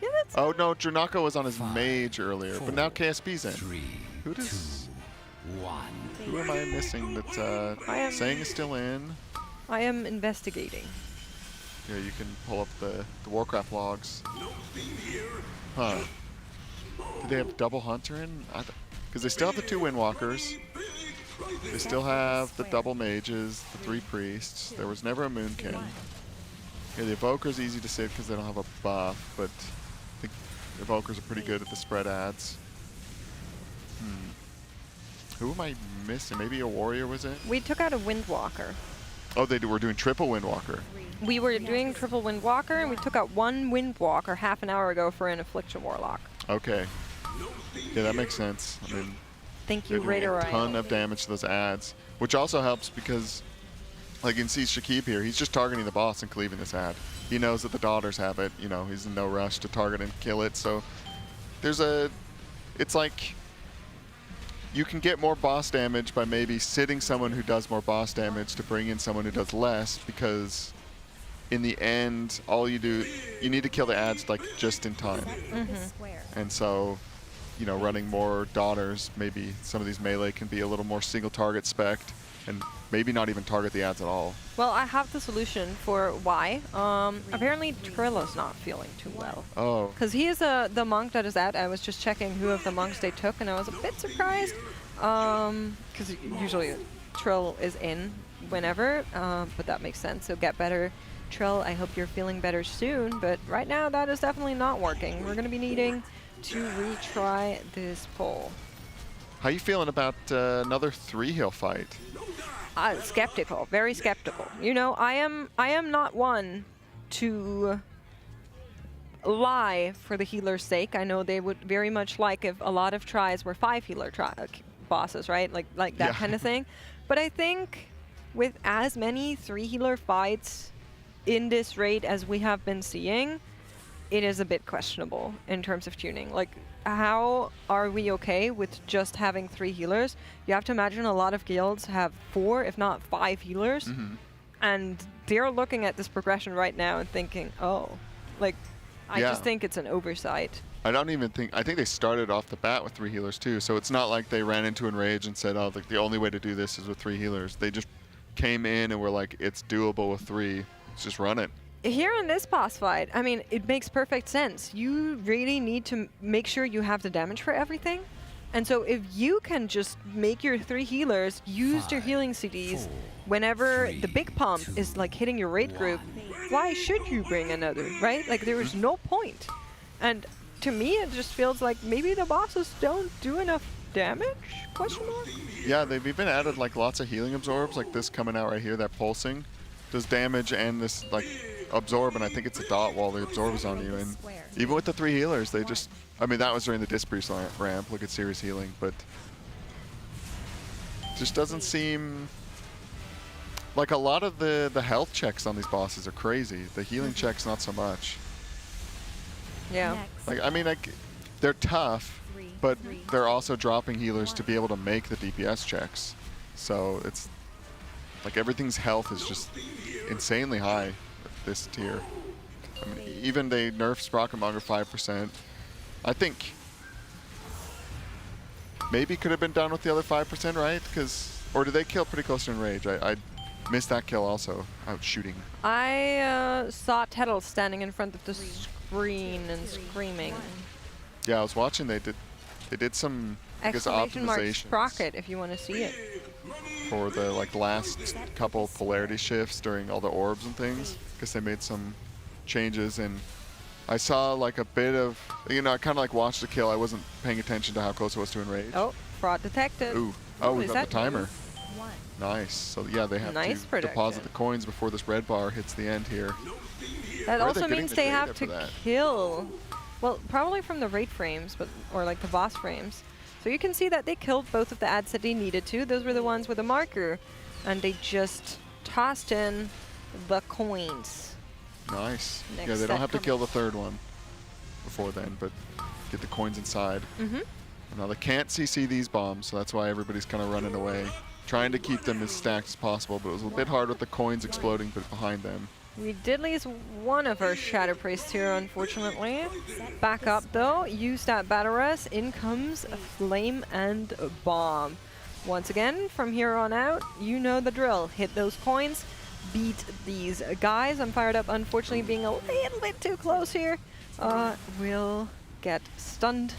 Yeah, that's... Oh, no, Dranako was on his mage earlier, but now KSB's in. Who am I missing that Sang is still in? I am investigating. Yeah, you can pull up the Warcraft logs. Huh. Did they have double Hunter in? Because they still have the 2 Windwalkers. They still have the double mages, the 3 priests. There was never a Moonkin. Yeah, the Evoker's easy to save because they don't have a buff, but I think the Evokers are pretty good at the spread ads. Who am I missing? Maybe a warrior was it? We took out a Windwalker. Oh, they were doing triple Windwalker. We were doing triple Windwalker, and we took out 1 Windwalker half an hour ago for an Affliction Warlock. Okay. Yeah, that makes sense. I mean, Thank you, They're doing a RaiderIO. ton of damage to those ads, which also helps because, like you can see Shakib here, he's just targeting the boss and cleaving this ad. He knows that the daughters have it. You know, he's in no rush to target and kill it. So there's it's like you can get more boss damage by maybe sitting someone who does more boss damage to bring in someone who does less, because in the end, all you do, you need to kill the ads like just in time. And so, you know, running more daughters, maybe some of these melee can be a little more single target spec'd and maybe not even target the ads at all. Well, I have the solution for why. Apparently Trilla's not feeling too well. Oh. Because he is the monk that is out. I was just checking who of the monks they took, and I was a bit surprised. Because usually Trill is in whenever, but that makes sense. So get better, Trill. I hope you're feeling better soon, but right now that is definitely not working. We're going to be needing to retry this poll. How you feeling about another 3-heal fight? Skeptical, very skeptical. You know, I am not one to lie for the healer's sake. I know they would very much like if a lot of tries were 5-healer bosses, right? Like that kind of thing. But I think with as many 3-healer fights in this raid as we have been seeing, it is a bit questionable in terms of tuning. Like, how are we okay with just having 3 healers? You have to imagine a lot of guilds have 4, if not 5 healers. And they're looking at this progression right now and thinking, oh, like, I just think it's an oversight. I think they started off the bat with 3 healers too, so it's not like they ran into Enrage and said, oh, like, the only way to do this is with 3 healers. They just came in and were like, it's doable with 3, let's just run it. Here in this boss fight, I mean, it makes perfect sense. You really need to make sure you have the damage for everything. And so if you can just make your 3 healers use your healing CDs whenever the big pump is like hitting your raid group, why should you bring another, right? Like, there is no point. And to me, it just feels like maybe the bosses don't do enough damage? Question mark? Yeah, they've even added like lots of healing absorbs, like this coming out right here, that pulsing does damage and this like absorb, and I think it's a dot while the absorb is on you. And even with the 3 healers, they just, I mean, that was during the Disc Priest ramp, look at serious healing, but just doesn't seem like a lot of the health checks on these bosses are crazy. The healing checks, not so much. Yeah. Like, I mean, like, they're tough, but they're also dropping healers to be able to make the DPS checks. So it's like everything's health is just insanely high at this tier. I mean, even they nerfed Sprocketmonger 5%. I think maybe could have been done with the other 5%, right? Or did they kill pretty close to Enrage? I missed that kill also, out shooting. I saw Tettle standing in front of the screen and screaming. Yeah, I was watching. They did some, I guess, optimizations. Sprocket if you want to see it. For the like last couple polarity shifts during all the orbs and things, because they made some changes, and I saw like a bit of, you know, I kind of like watched the kill. I wasn't paying attention to how close it was to Enrage. Oh, fraud detected. Ooh. Oh, we got the timer. Nice. So yeah, they have to deposit the coins before this red bar hits the end here. That also means they have to kill. Well, probably from the raid frames, or like the boss frames. So you can see that they killed both of the ads that they needed to. Those were the ones with a marker, and they just tossed in the coins. Nice. Yeah, they don't have to kill the third one before then, but get the coins inside. Now they can't CC these bombs, so that's why everybody's kind of running away, trying to keep them as stacked as possible. But it was a bit hard with the coins exploding behind them. We did lose one of our Shadow Priests here, unfortunately. Back up, though. Use that battle res. In comes a Flame and a Bomb. Once again, from here on out, you know the drill. Hit those coins. Beat these guys. I'm fired up, unfortunately, being a little bit too close here. Will get stunned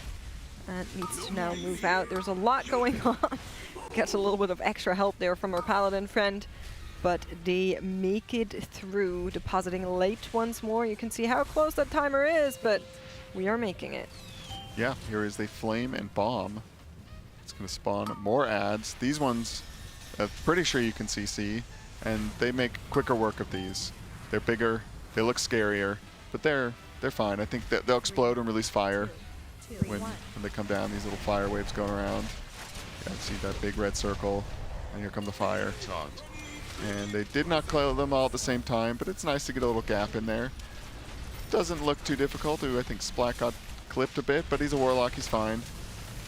and needs to now move out. There's a lot going on. Gets a little bit of extra help there from our Paladin friend. But they make it through, depositing late once more. You can see how close that timer is, but we are making it. Yeah, here is the Flame and Bomb. It's going to spawn more ads. These ones, I'm pretty sure you can CC, and they make quicker work of these. They're bigger, they look scarier, but they're fine. I think that they'll explode and release fire when they come down, these little fire waves going around. I see that big red circle, and here come the fire. And they did not kill them all at the same time, but it's nice to get a little gap in there. Doesn't look too difficult. Ooh, I think Splat got clipped a bit, but he's a warlock. He's fine.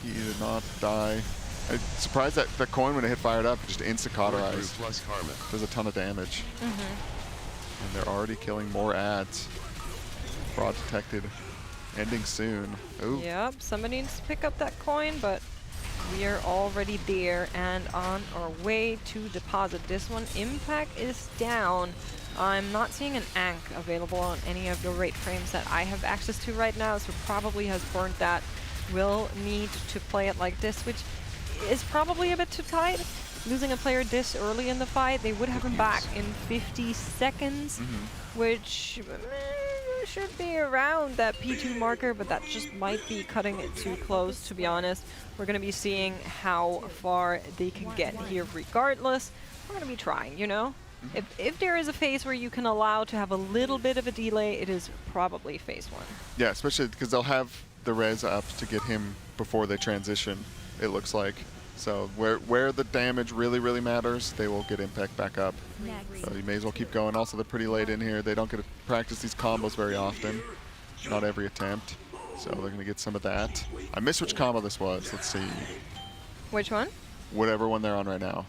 He did not die. I'm surprised that the coin, when it hit fired up, it just insta-cauterized. Does a ton of damage. And they're already killing more ads. Fraud detected. Ending soon. Ooh. Yep, somebody needs to pick up that coin, but we are already there and on our way to deposit this one. Impact is down. I'm not seeing an Ankh available on any of the rate frames that I have access to right now, so probably has burnt that. Will need to play it like this, which is probably a bit too tight. Losing a player this early in the fight, they would have him back in 50 seconds, which should be around that P2 marker, but that just might be cutting it too close, to be honest. We're going to be seeing how far they can get here regardless. We're going to be trying, you know? If there is a phase where you can allow to have a little bit of a delay, it is probably phase 1. Yeah, especially because they'll have the res up to get him before they transition, it looks like. So where the damage really matters, they will get impact back up. So you may as well keep going. Also, they're pretty late in here. They don't get to practice these combos very often. Not every attempt. So they're going to get some of that. I missed which combo this was. Let's see. Which one? Whatever one they're on right now.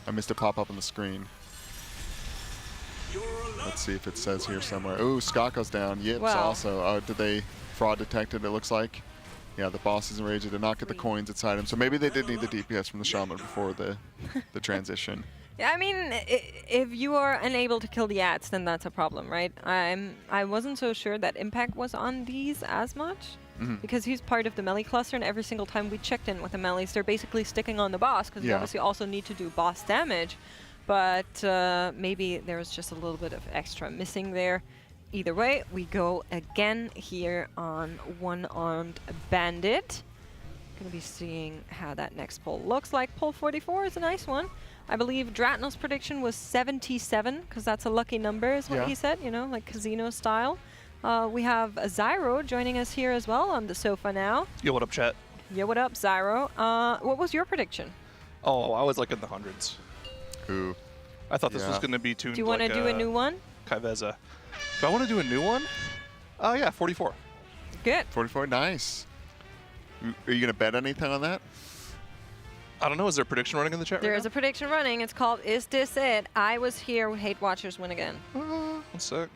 I missed it pop up on the screen. Let's see if it says here somewhere. Ooh, Scott goes down. Yips also. Did they fraud detected, it looks like? Yeah, the boss is enraged. They did not get the coins inside him. So maybe they did need the DPS from the shaman before the transition. Yeah, I mean, if you are unable to kill the ads, then that's a problem, right? I wasn't so sure that Impact was on these as much, because he's part of the melee cluster, and every single time we checked in with the melees, they're basically sticking on the boss, because we obviously also need to do boss damage. But maybe there was just a little bit of extra missing there. Either way, we go again here on one-armed bandit. Gonna be seeing how that next pull looks like. Pull 44 is a nice one. I believe Dratno's prediction was 77, because that's a lucky number, is what he said, you know, like casino style. We have Zyro joining us here as well on the sofa now. Yo, what up, chat? Yo, what up, Zyro? What was your prediction? Oh, I was like in the hundreds. Ooh. I thought this was going to be tuned. Do you want to do a new one? Kaiveza. Do I want to do a new one? Oh, yeah, 44. Good. 44, nice. Are you going to bet anything on that? I don't know. Is there a prediction running in the chat There right is a prediction running. It's called Is This It? I was here. Hate Watchers win again. One sec.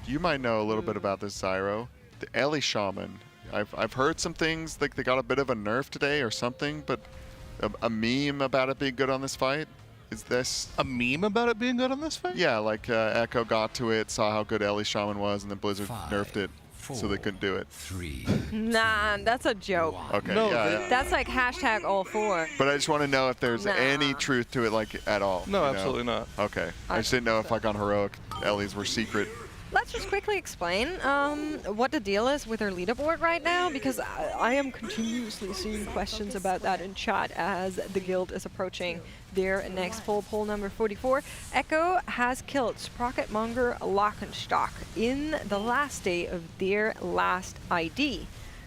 You might know a little bit about this, Zyro. The Ellie Shaman. I've heard some things, like they got a bit of a nerf today or something, but a meme about it being good on this fight. Is this a meme about it being good on this fight? Yeah, like Echo got to it, saw how good Ellie Shaman was, and then Blizzard nerfed it, so they couldn't do it. Nah, that's a joke. Okay, yeah. That's like hashtag all four. But I just want to know if there's any truth to it, like at all. No, you know? absolutely not. Okay, I just didn't know if like on Heroic, Ellie's were secret. Let's just quickly explain what the deal is with our leaderboard right now, because I am continuously seeing questions about that in chat as the guild is approaching their next poll number 44. Echo has killed Sprocketmonger Lockenstock in the last day of their last ID.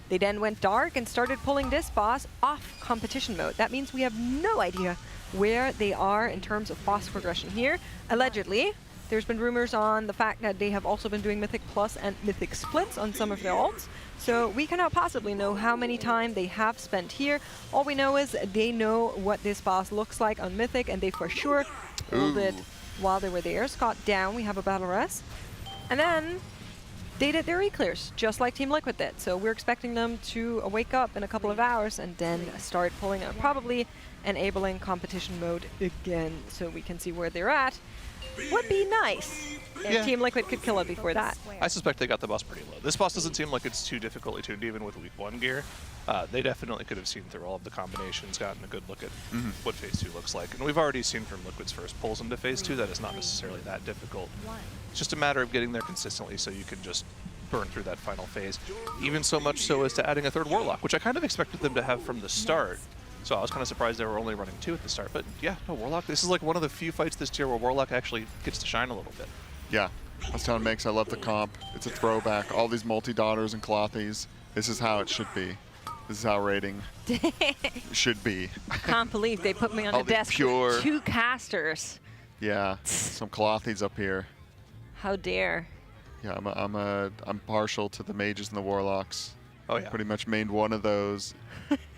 They then went dark and started pulling this boss off competition mode. That means we have no idea where they are in terms of boss progression here. Allegedly, there's been rumors on the fact that they have also been doing Mythic Plus and Mythic Splits on some of their alts. So we cannot possibly know how many time they have spent here. All we know is they know what this boss looks like on Mythic, and they for sure pulled it while they were there. Scott down, we have a battle rest. And then they did their reclears, just like Team Liquid did. So we're expecting them to wake up in a couple of hours and then start pulling up, probably enabling competition mode again so we can see where they're at. Would be nice if Team Liquid could kill it before that. I suspect they got the boss pretty low. This boss doesn't seem like it's too difficultly tuned, even with week 1 gear. They definitely could have seen through all of the combinations, gotten a good look at what phase 2 looks like. And we've already seen from Liquid's first pulls into phase 2 that it's not necessarily that difficult. It's just a matter of getting there consistently so you can just burn through that final phase. Even so much so as to adding a 3rd Warlock, which I kind of expected them to have from the start. So I was kind of surprised they were only running 2 at the start. But yeah, no, Warlock, this is like one of the few fights this tier where Warlock actually gets to shine a little bit. Yeah, I was telling Makes, I love the comp. It's a throwback. All these multi-daughters and clothies. This is how it should be. This is how rating should be. I can't believe they put me on All a the desk pure- with 2 casters. Yeah, some clothies up here. How dare. Yeah, I'm partial to the mages and the warlocks. Oh yeah. Pretty much mained one of those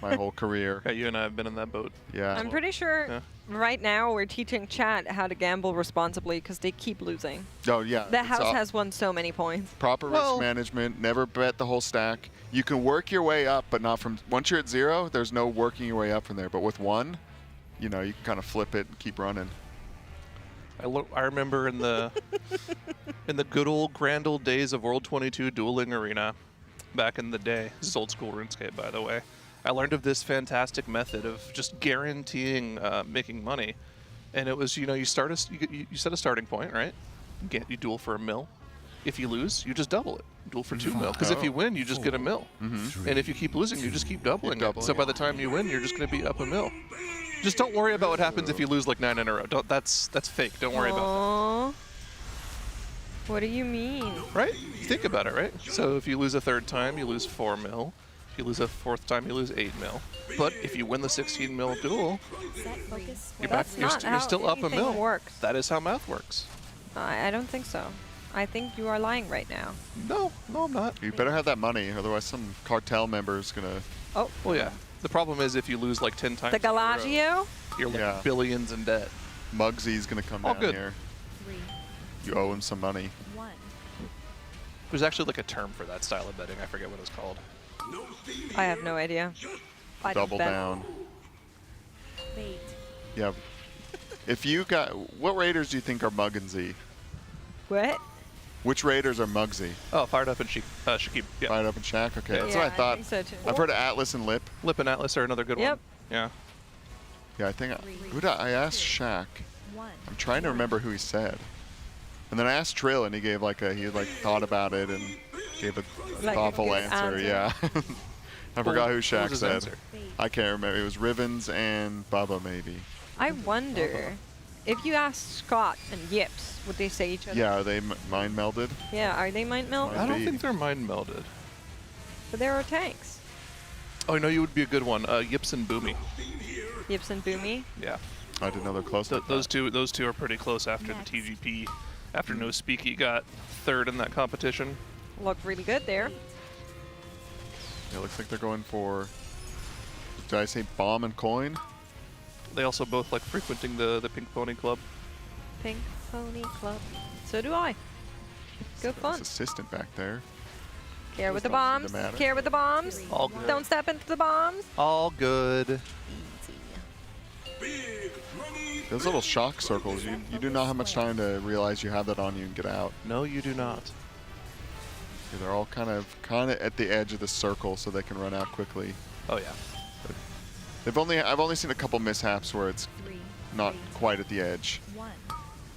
my whole career. Yeah, you and I have been in that boat. Yeah. I'm pretty sure right now we're teaching chat how to gamble responsibly because they keep losing. Oh yeah. The it's house all- has won so many points. Proper risk management. Never bet the whole stack. You can work your way up, but not from once you're at 0. There's no working your way up from there. But with 1, you know, you can kind of flip it and keep running. I remember in the good old grand old days of World 22 dueling arena, back in the day. This is old school RuneScape, by the way. I learned of this fantastic method of just guaranteeing making money, and it was, you know, you set a starting point, right? You duel for $1 mil. If you lose, you just double it. Duel for 2 mil. Because if you win, you just get $1 mil. And if you keep losing, you just keep doubling it. So by the time you win, you're just going to be up $1 mil. Just don't worry about what happens if you lose like 9 in a row. That's fake. Don't worry about that. What do you mean? Right? Think about it, right? So if you lose a 3rd time, you lose 4 mil. If you lose a 4th time, you lose 8 mil. But if you win the 16 mil duel, you're back. You're still up $1 mil. Works. That is how math works. I don't think so. I think you are lying right now. No, I'm not. You better have that money, otherwise some cartel member is gonna. Oh. Well, yeah. The problem is if you lose like 10 times. The Galagio? You're like billions in debt. Muggsy's gonna come down here. You owe him some money. There's actually like a term for that style of betting. I forget what it's called. I have no idea. I don't Double bet. down. Yeah. If you got, what raiders do you think are Muggsy? What? Which raiders are Muggsy? Oh, Fired Up and Shakib. Yeah. Fired Up and Shaq? Okay, Yeah. that's what I thought. think so, too. I've heard of Atlas and Lip. Lip and Atlas are another good one. Yeah. Yeah, I think, I asked Shaq. I'm trying to remember who he said. And then I asked Trill and he gave he thought about it and gave a Like a thoughtful good answer. answer. Yeah. I forgot who what Shaq was his said. answer? I can't remember. It was Rivens and Bubba maybe. I wonder if you ask Scott and Yips, would they say each other? Yeah, are they mind melded? Yeah, are they mind meld? I don't think they're mind melded. But there are tanks. Oh, I know you would be a good one. Yips and Boomy. Yips and Boomy. Yeah. I didn't know they're close. Those two are pretty close after the TGP. After No Speaky got 3rd in that competition. Looked really good there. Yeah, looks like they're going for. Did I say bomb and coin? They also both like frequenting the Pink Pony Club. Pink Pony Club. So do I. Good fun. Nice assistant back there. Care with the don't seem to bombs. matter. Care with the bombs. All good. Don't step into the bombs. All good. Those little shock circles, you do not have much time to realize you have that on you and get out. No, you do not. Yeah, they're all kind of at the edge of the circle, so they can run out quickly. Oh yeah. I've only seen a couple mishaps where it's not quite at the edge.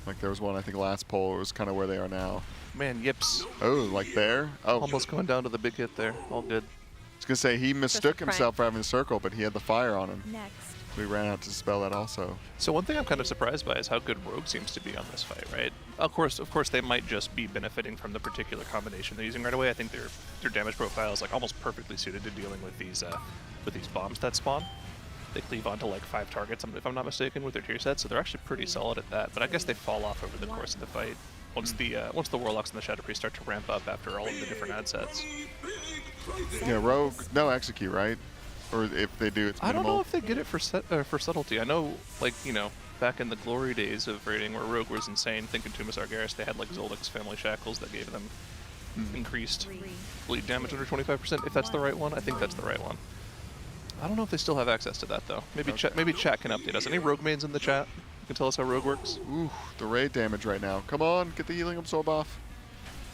Like there was one I think last poll, it was kind of where they are now. Man, Yips. Oh, like there? Oh. Almost going down to the big hit there. All good. I was gonna say he mistook prank. himself for having a circle, but he had the fire on him. Next. We ran out to dispel that also. So one thing I'm kind of surprised by is how good Rogue seems to be on this fight, right? Of course, they might just be benefiting from the particular combination they're using right away. I think their damage profile is like almost perfectly suited to dealing with these bombs that spawn. They cleave onto like 5 targets, if I'm not mistaken, with their tier set, so they're actually pretty solid at that. But I guess they fall off over the course of the fight once the Warlocks and the Shadow Priest start to ramp up after all of the different ad sets. Yeah, Rogue, no execute, right? Or if they do, it's minimal. I don't know if they get it for subtlety. I know, like, you know, back in the glory days of raiding where Rogue was insane, thinking Tumas Argaris, they had like Zoldyck's family shackles that gave them increased bleed damage under 25%. If that's the right one, I think that's the right one. I don't know if they still have access to that though. Maybe chat can update us. Any Rogue mains in the chat? You can tell us how Rogue works. Ooh, the raid damage right now. Come on, get the healing absorb off.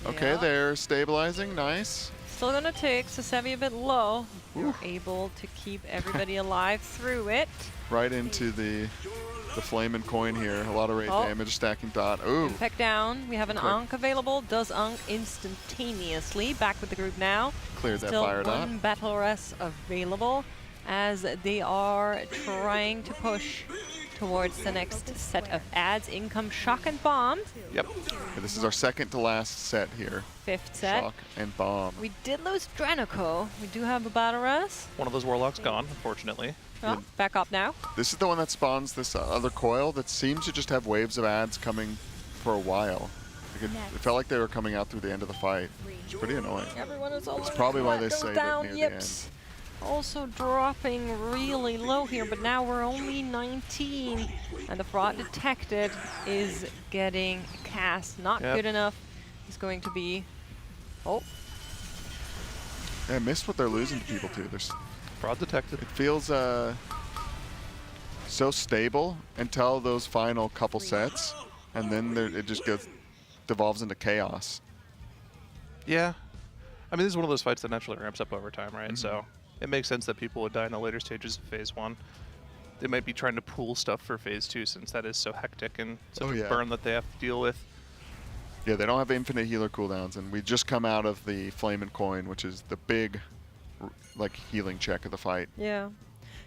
Okay, Yeah. they're stabilizing. Nice. Still gonna take Sasevi a bit low. You're able to keep everybody alive through it. Right into the flaming coin here. A lot of raid Oh. damage, stacking dot. Ooh. Impact down. We have an Okay. Ankh available. Does Ankh instantaneously. Back with the group now. Cleared that Still fire dot. one battle rest available as they are trying to push towards the next set of ads. In come Shock and Bomb. Yep. Yeah, this is our second to last set here. 5th set. Shock and Bomb. We did lose Dranico. We do have a Battle Res. One of those Warlocks gone, unfortunately. Oh, back up now. This is the one that spawns this other coil that seems to just have waves of ads coming for a while. Like it felt like they were coming out through the end of the fight. It's pretty annoying. Everyone is already It's probably why they goes save down. it near the end. Yips. Also dropping really low here, but now we're only 19. And the fraud detected is getting cast. Not good enough. He's going to be... Oh. Yeah, I missed what they're losing to people to. There's fraud detected. It feels so stable until those final couple sets, and then it just devolves into chaos. Yeah. I mean, this is one of those fights that naturally ramps up over time, right? So it makes sense that people would die in the later stages of Phase 1. They might be trying to pool stuff for Phase 2 since that is so hectic and such a burn that they have to deal with. Yeah, they don't have infinite healer cooldowns, and we just come out of the Flame and Coin, which is the big like healing check of the fight. Yeah.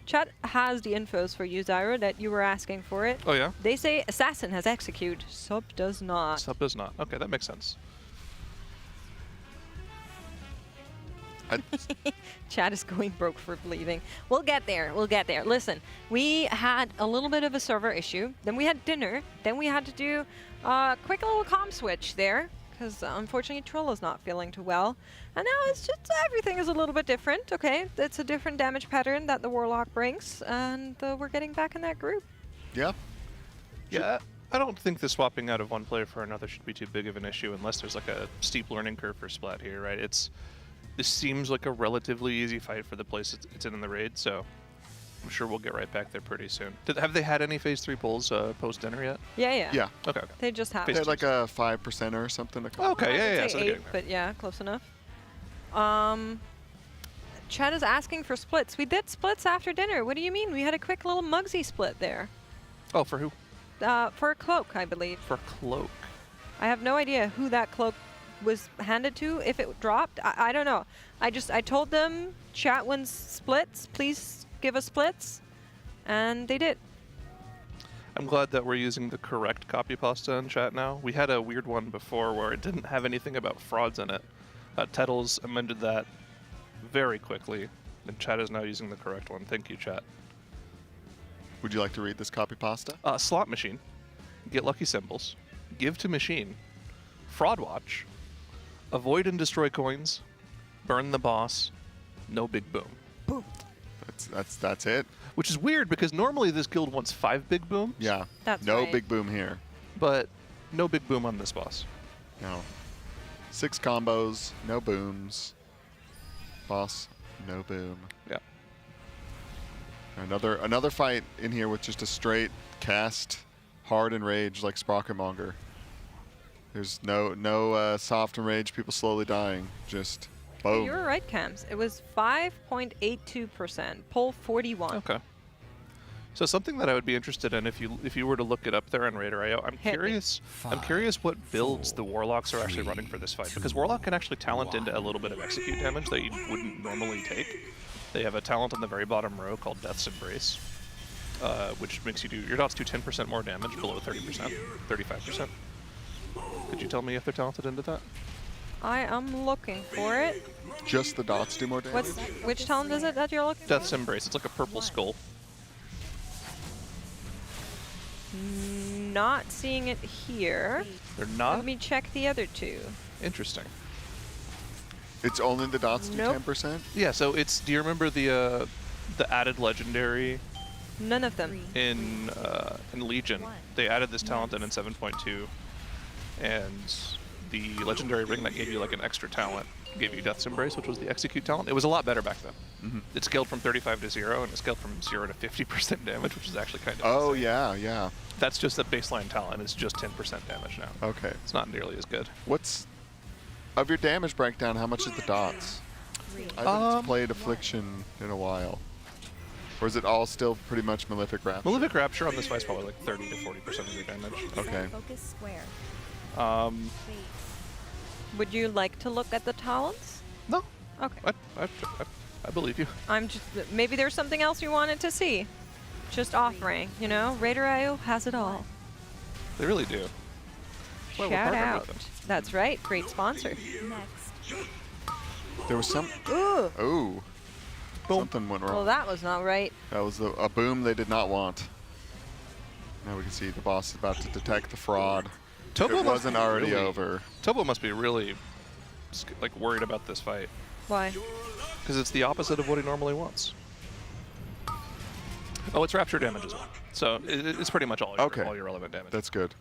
Chat has the infos for you, Zyro, that you were asking for it. Oh, yeah? They say Assassin has execute. Sub does not. Sub does not. Okay, that makes sense. Chat is going broke for bleeding. We'll get there. We'll get there. Listen, we had a little bit of a server issue. Then we had dinner. Then we had to do a quick little comm switch there because unfortunately Trollo's not feeling too well. And now it's just everything is a little bit different. Okay, it's a different damage pattern that the Warlock brings, and we're getting back in that group. Yeah. Yeah. I don't think the swapping out of one player for another should be too big of an issue unless there's like a steep learning curve for Splat here, right? This seems like a relatively easy fight for the place it's in the raid, so I'm sure we'll get right back there pretty soon. Have they had any Phase 3 pulls post-dinner yet? Yeah. Yeah. Okay. They just have. They had like a 5% or something. Okay, yeah. So 8, but yeah, close enough. Chad is asking for splits. We did splits after dinner. What do you mean? We had a quick little Mugsy split there. Oh, for who? For a cloak, I believe. For cloak. I have no idea who that cloak was handed to, if it dropped. I don't know. I told them, chat wins splits, please give us splits, and they did. I'm glad that we're using the correct copy pasta in chat now. We had a weird one before where it didn't have anything about frauds in it. Tettles amended that very quickly, and chat is now using the correct one. Thank you, chat. Would you like to read this copy pasta? Slot machine, get lucky symbols, give to machine, fraud watch, avoid and destroy coins, burn the boss, no big boom. Boom. That's it. Which is weird because normally this guild wants 5 big booms. Yeah. That's no right. big boom here. But no big boom on this boss. No. 6 combos, no booms. Boss, no boom. Yeah. Another fight in here with just a straight cast, hard enrage like Sprockermonger. There's no soft enrage, people slowly dying. Just boom. You were right, Cams. It was 5.82%. Pull 41. Okay. So something that I would be interested in if you were to look it up there on RaiderIO, I'm curious what builds the Warlocks are actually running for this fight, because Warlock can actually talent into a little bit of execute damage that you wouldn't normally take. They have a talent on the very bottom row called Death's Embrace, which makes your dots do 10% more damage below 30%, 35%. Could you tell me if they're talented into that? I am looking for it. Just the dots do more damage? Which talent is it that you're looking for? Death's Embrace. It's like a purple skull. Not seeing it here. They're not? Let me check the other two. Interesting. It's only the dots do Nope. 10%? Yeah, so it's, do you remember the added legendary? None of them. In Legion, they added this talent in 7.2, and the legendary ring that gave you like an extra talent gave you Death's Embrace, which was the execute talent. It was a lot better back then. It scaled from 35 to 0, and it scaled from 0 to 50% damage, which is actually kind of insane. yeah. That's just the baseline talent. It's just 10% damage now. Okay. It's not nearly as good. What's of your damage breakdown? How much is the dots? I haven't played Affliction in a while. Or is it all still pretty much Malefic Rapture? Malefic Rapture on this fight's probably like 30 to 40% of your damage. Okay. Focus square. Would you like to look at the talents? No. Okay. I believe you. I'm just maybe there's something else you wanted to see. just offering. You know, RaiderIO has it all. They really do. Well, we're Shout partnered out. with them. That's right. Great sponsor. Next. There was some. Ooh. Oh. Something went wrong. Well, that was not right. That was a boom they did not want. Now we can see the boss is about to detect the fraud. Tobo it wasn't already really, over. Tobo must be really like worried about this fight. Why? Because it's the opposite of what he normally wants. Oh, it's rapture damage as well. So it's pretty much all your relevant damage. That's good.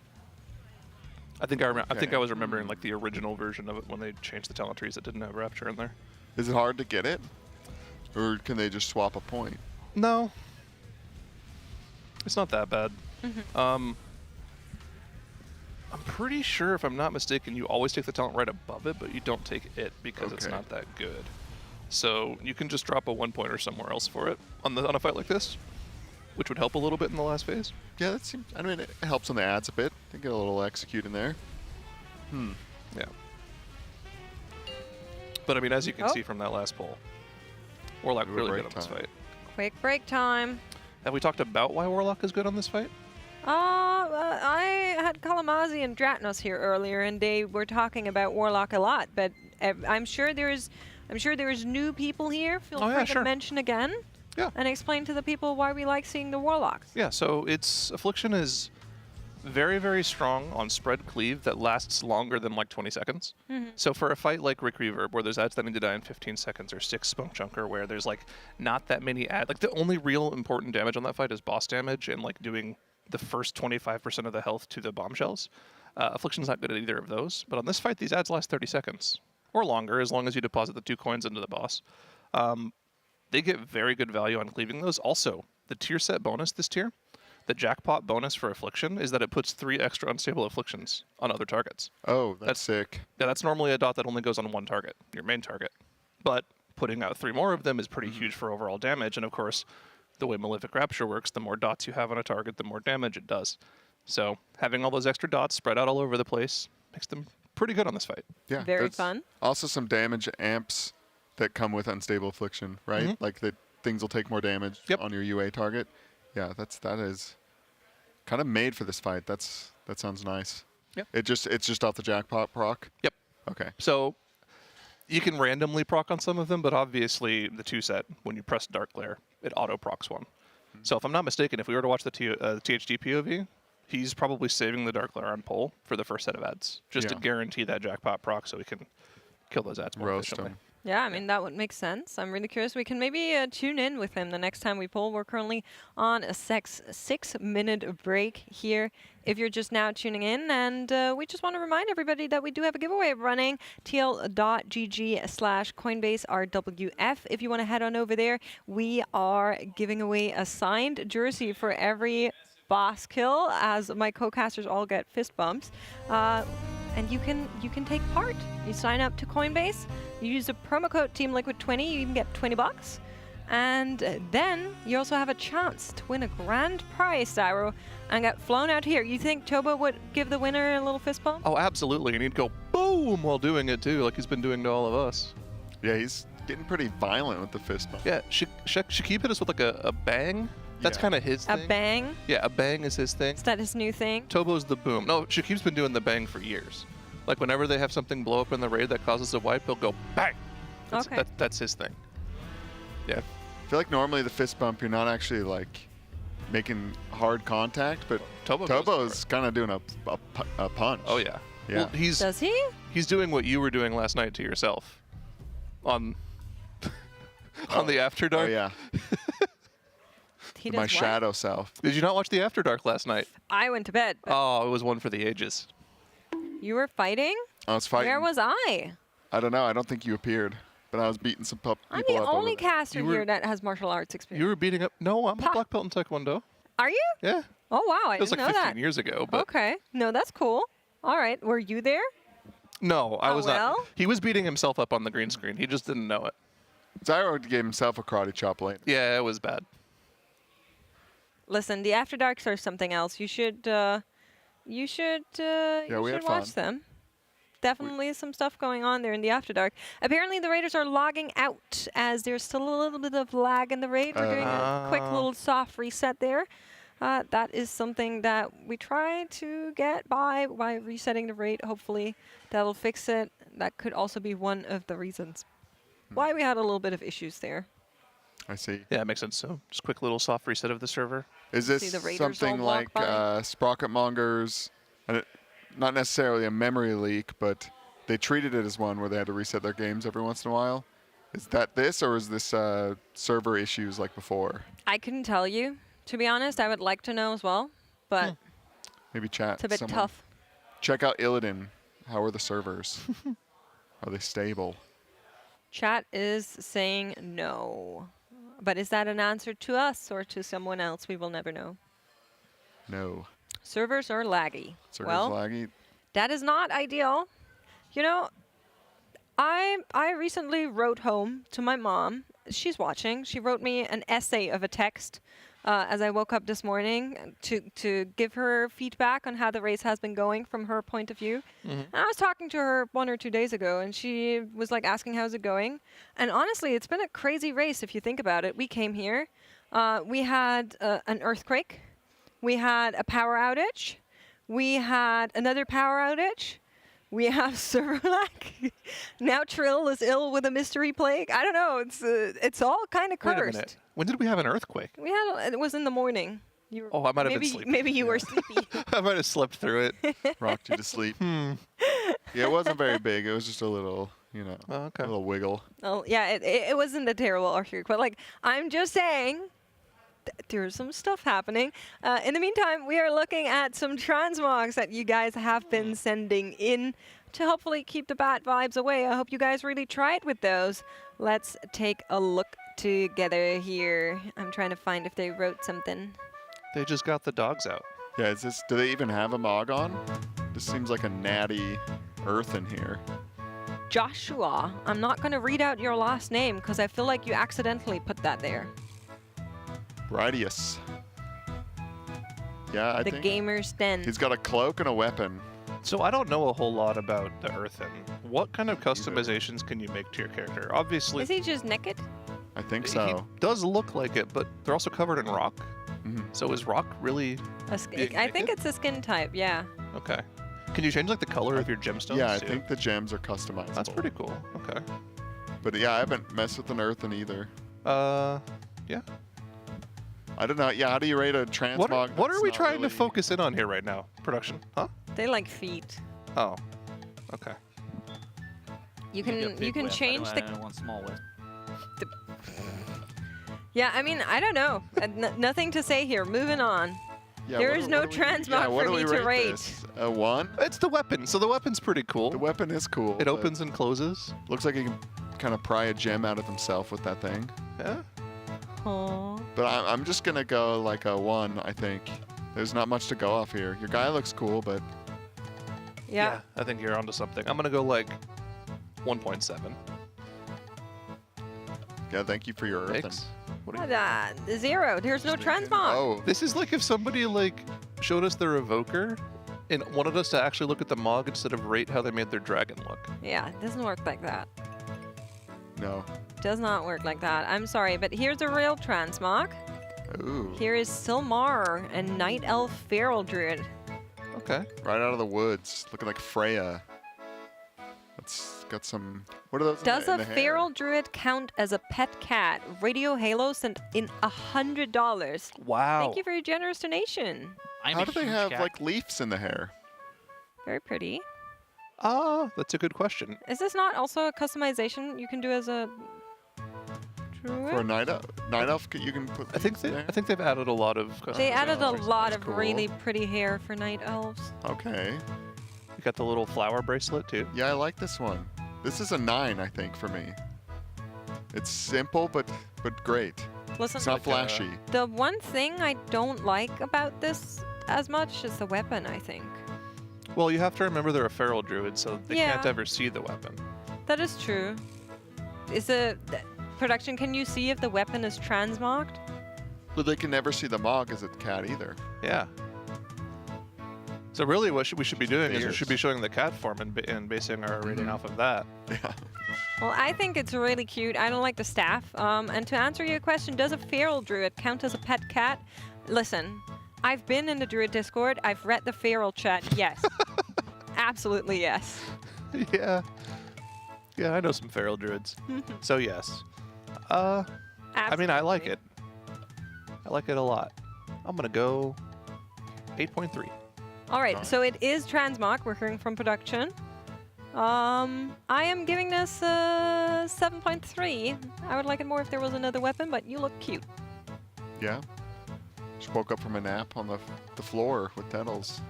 I think I think I was remembering like the original version of it when they changed the talent trees that didn't have rapture in there. Is it hard to get it? Or can they just swap a point? No. It's not that bad. I'm pretty sure, if I'm not mistaken, you always take the talent right above it, but you don't take it because it's not that good. So you can just drop a 1-pointer somewhere else for it on a fight like this, which would help a little bit in the last phase. Yeah, that seems. I mean, it helps on the ads a bit. They get a little execute in there. Yeah. But I mean, as you can see from that last poll, Warlock really good on this fight. Quick break time. Have we talked about why Warlock is good on this fight? I had Kalamazi and Dratnos here earlier, and they were talking about Warlock a lot. But I'm sure there's new people here. Feel free to mention again. Yeah. And explain to the people why we like seeing the Warlocks. Yeah. So its Affliction is very, very strong on spread cleave that lasts longer than like 20 seconds. So for a fight like Rick Reverb, where there's ads that need to die in 15 seconds, or 6 Spunk Chunker, where there's like not that many ads, like the only real important damage on that fight is boss damage and like doing the first 25% of the health to the bombshells. Affliction's not good at either of those, but on this fight, these ads last 30 seconds or longer, as long as you deposit the 2 coins into the boss. They get very good value on cleaving those. Also, the tier set bonus this tier, the jackpot bonus for Affliction, is that it puts 3 extra unstable afflictions on other targets. Oh, that's sick. Yeah, that's normally a dot that only goes on one target, your main target. But putting out 3 more of them is pretty huge for overall damage, and of course, the way Malefic Rapture works, the more dots you have on a target, the more damage it does. So having all those extra dots spread out all over the place makes them pretty good on this fight. Yeah, Very fun. Also some damage amps that come with Unstable Affliction, right? Like the things will take more damage on your UA target. Yeah, that is kind of made for this fight. That sounds nice. Yep. It's just off the jackpot proc? Yep. Okay. So you can randomly proc on some of them, but obviously the 2 set, when you press Dark Glare, it auto procs one. So if I'm not mistaken, if we were to watch the THD POV, he's probably saving the Dark Glare on pull for the first set of ads, just to guarantee that jackpot proc so we can kill those ads more efficiently. Yeah, I mean, that would make sense. I'm really curious. We can maybe tune in with him the next time we pull. We're currently on a 6-minute break here if you're just now tuning in. And we just want to remind everybody that we do have a giveaway running, tl.gg/Coinbase RWF. If you want to head on over there, we are giving away a signed jersey for every boss kill, as my co-casters all get fist bumps. And you can take part. You sign up to Coinbase, you use the promo code TeamLiquid20, you can get $20. And then you also have a chance to win a grand prize, Syro, and get flown out here. You think Tobo would give the winner a little fist bump? Oh, absolutely. And he'd go boom while doing it too, like he's been doing to all of us. Yeah, he's getting pretty violent with the fist bump. Yeah, Shakib hit us with like a bang. That's kind of his thing. A bang? Yeah, a bang is his thing. Is that his new thing? Tobo's the boom. No, Shakib's been doing the bang for years. Like whenever they have something blow up in the raid that causes a wipe, he'll go bang. That's his thing. Yeah. I feel like normally the fist bump, you're not actually like making hard contact, but Tobo's kind of doing a punch. Oh yeah. Yeah. Well, Does he? He's doing what you were doing last night to yourself. On the After Dark. Oh yeah. He My does what? shadow self. Did you not watch the After Dark last night? I went to bed. Oh, it was one for the ages. You were fighting? I was fighting. Where was I? I don't know. I don't think you appeared, but I was beating some people I'm up. the over only there. caster here that has martial arts experience. You were beating up. No, I'm a black belt in Taekwondo. Are you? Yeah. Oh wow, I It was didn't like know 15 that. years ago. But Okay. No, that's cool. All right. Were you there? No, I Oh, was well? not. He was beating himself up on the green screen. He just didn't know it. Zyro gave himself a karate chop later. Yeah, it was bad. Listen, the After Darks are something else. You should we had watch fun. them. definitely some stuff going on there in the Afterdark. Apparently the raiders are logging out as there's still a little bit of lag in the raid. We're doing a quick little soft reset there. That is something that we try to get by resetting the raid. Hopefully that'll fix it. That could also be one of the reasons why we had a little bit of issues there. I see. Yeah, it makes sense. So just quick little soft reset of the server. Is this something like Sprocket Mongers? Not necessarily a memory leak, but they treated it as one where they had to reset their games every once in a while. Is that this, or is this server issues like before? I couldn't tell you, to be honest. I would like to know as well, but maybe chat. It's a bit tough. Check out Illidan. How are the servers? Are they stable? Chat is saying no. But is that an answer to us or to someone else? We will never know. No. Servers are laggy. Servers laggy. That is not ideal. You know, I recently wrote home to my mom. She's watching. She wrote me an essay of a text as I woke up this morning to give her feedback on how the race has been going from her point of view. And I was talking to her 1 or 2 days ago, and she was like asking how's it going. And honestly, it's been a crazy race if you think about it. We came here, we had an earthquake, we had a power outage, we had another power outage. We have server lag. Now Trill is ill with a mystery plague. I don't know. It's all kind of cursed. Wait a minute. When did we have an earthquake? We had it was in the morning. You were, I might have been sleeping. Maybe you were sleepy. I might have slept through it. Rocked you to sleep. Yeah, it wasn't very big. It was just a little, a little wiggle. Oh yeah, it wasn't a terrible earthquake, but like I'm just saying. There's some stuff happening. In the meantime, we are looking at some transmogs that you guys have been sending in to hopefully keep the bad vibes away. I hope you guys really tried with those. Let's take a look together here. I'm trying to find if they wrote something. They just got the dogs out. Yeah, do they even have a mog on? This seems like a natty earth in here. Joshua, I'm not going to read out your last name because I feel like you accidentally put that there. Radius. Yeah, I think. The Gamer's Den. He's got a cloak and a weapon. So I don't know a whole lot about the Earthen. What kind of customizations can you make to your character? Obviously. Is he just naked? I think so. He does look like it, but they're also covered in rock. So is rock really? I think it's a skin type. Yeah. Okay. Can you change like the color of your gemstones? Yeah, I too? think the gems are customizable. That's pretty cool. Okay. But yeah, I haven't messed with an Earthen either. Yeah. I don't know. Yeah, how do you rate a transmog? What are we trying to focus in on here right now? Production, huh? They like feet. Oh, okay. You can change the. One small whip. Yeah, I mean, I don't know. Nothing to say here. Moving on. Yeah, there is no transmog for me to rate. This? A 1? It's the weapon, so the weapon's pretty cool. The weapon is cool. It opens and closes. Looks like he can kind of pry a gem out of himself with that thing. Yeah. Aww. But I'm just gonna go like a 1. I think there's not much to go off here. Your guy looks cool, but yeah, I think you're onto something. I'm gonna go like 1.7. Yeah, thank you for your Earthen. 0. There's no transmog. Oh, this is like if somebody like showed us their evoker and wanted us to actually look at the mog instead of rate how they made their dragon look. Yeah, it doesn't work like that. No. Does not work like that. I'm sorry, but here's a real transmog. Ooh. Here is Silmar and Night Elf Feral Druid. Okay. Right out of the woods, looking like Freya. It's got some. What are those? Does in a the hair? feral druid count as a pet cat? Radio Halo sent in $100. Wow. Thank you for your generous donation. How do they have like leaves in the hair? Very pretty. That's a good question. Is this not also a customization you can do as a druid? For a night elf, you can put. I think they've added a lot of. They added a lot of cool. really pretty hair for night elves. Okay. You got the little flower bracelet too. Yeah, I like this one. This is a 9, I think, for me. It's simple but great. Listen, it's not flashy. The one thing I don't like about this as much is the weapon, I think. Well, you have to remember they're a feral druid, so they Yeah. can't ever see the weapon. That is true. Is the production? Can you see if the weapon is transmogged? But they can never see the mog as a cat either. Yeah. So really, what we should be doing is we should be showing the cat form and basing our rating off of that. Yeah. Well, I think it's really cute. I don't like the staff. And to answer your question, does a feral druid count as a pet cat? Listen, I've been in the druid Discord. I've read the feral chat. Yes. Absolutely yes. Yeah. Yeah, I know some feral druids. So yes. I mean, I like it. I like it a lot. I'm going to go 8.3. All right, so it is transmog. We're hearing from production. I am giving this 7.3. I would like it more if there was another weapon, but you look cute. Yeah. Just woke up from a nap on the floor with Tettles.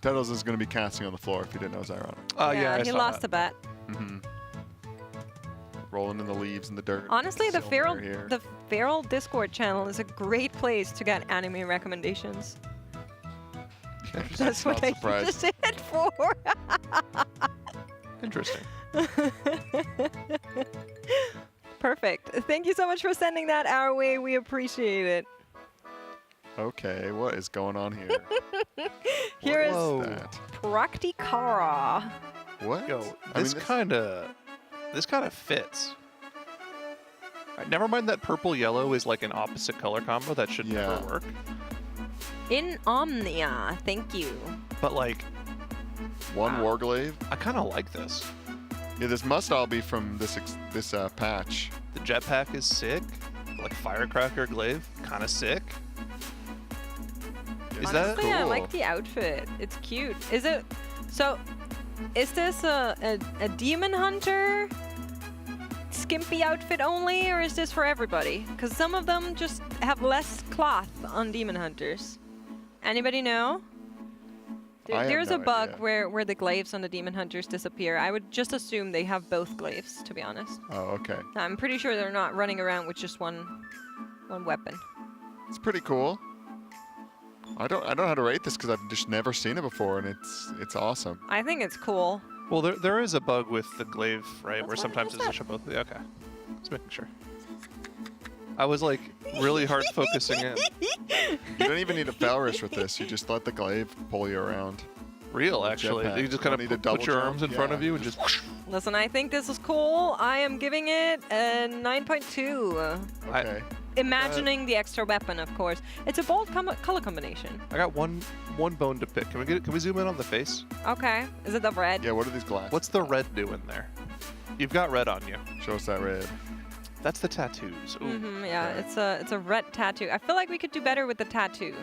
Tettles is going to be casting on the floor if you didn't know. It's ironic. Yeah, he lost a bet. Rolling in the leaves and the dirt. Honestly, the Silver feral Discord channel is a great place to get anime recommendations. That's what I just hit for. Interesting. Perfect. Thank you so much for sending that our way. We appreciate it. Okay, what is going on here? Here is that? Praktikara. What? Yo, this kind of fits. Right, never mind that purple-yellow is like an opposite color combo. That should never work. In Omnia, thank you. But like, one Warglaive. I kind of like this. Yeah, this must all be from this patch. The jetpack is sick. Like Firecracker Glaive, kind of sick. Is that Honestly, cool? I like the outfit. It's cute. Is it? So, is this a demon hunter skimpy outfit only, or is this for everybody? Because some of them just have less cloth on demon hunters. Anybody know? There's a bug where the glaives on the demon hunters disappear. I would just assume they have both glaives, to be honest. Oh, okay. I'm pretty sure they're not running around with just one weapon. It's pretty cool. I don't know how to rate this because I've just never seen it before, and it's awesome. I think it's cool. Well, there is a bug with the glaive, right? Where sometimes it's just both. Okay, just making sure. I was like really hard focusing in. You don't even need a Falrish with this. You just let the glaive pull you around. Real, actually. You just kind of put your arms in front of you and just. Listen, I think this is cool. I am giving it a 9.2. Okay. Imagining the extra weapon, of course. It's a bold color combination. I got one bone to pick. Can we zoom in on the face? Okay. Is it the red? Yeah. What are these glasses? What's the red doing there? You've got red on you. Show us that red. That's the tattoos. Ooh. Yeah, it's a red tattoo. I feel like we could do better with the tattoo.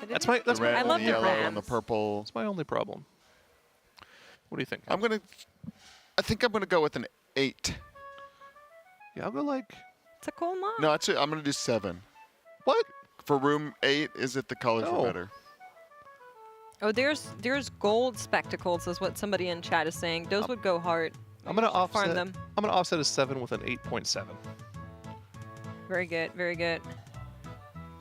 That's my red, I love the the yellow, rams. and the purple. That's my only problem. What do you think? I think I'm gonna go with an 8. Yeah, I'll go like. It's a cool mod. No, actually, I'm gonna do 7. What? For room 8, is it the colors No. are better? Oh, there's gold spectacles, is what somebody in chat is saying. Those would go hard. I'm gonna Farm offset. them. I'm gonna offset a 7 with an 8.7. Very good, very good.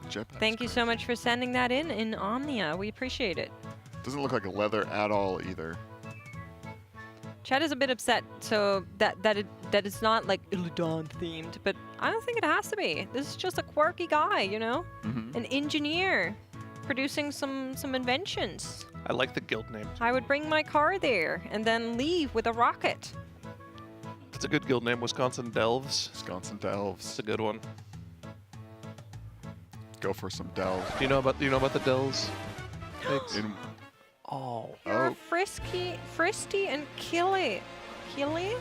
Jetpack's Thank you so much for sending that in Omnia. We appreciate it. Doesn't look like leather at all either. Chat is a bit upset, so that it's not like Illidan themed, but I don't think it has to be. This is just a quirky guy, you know, an engineer producing some inventions. I like the guild name. I would bring my car there and then leave with a rocket. It's a good guild name, Wisconsin Delves. Wisconsin Delves. It's a good one. Go for some delves. Do you know about the Delves? Oh. You're Fristy and Killy. Killy?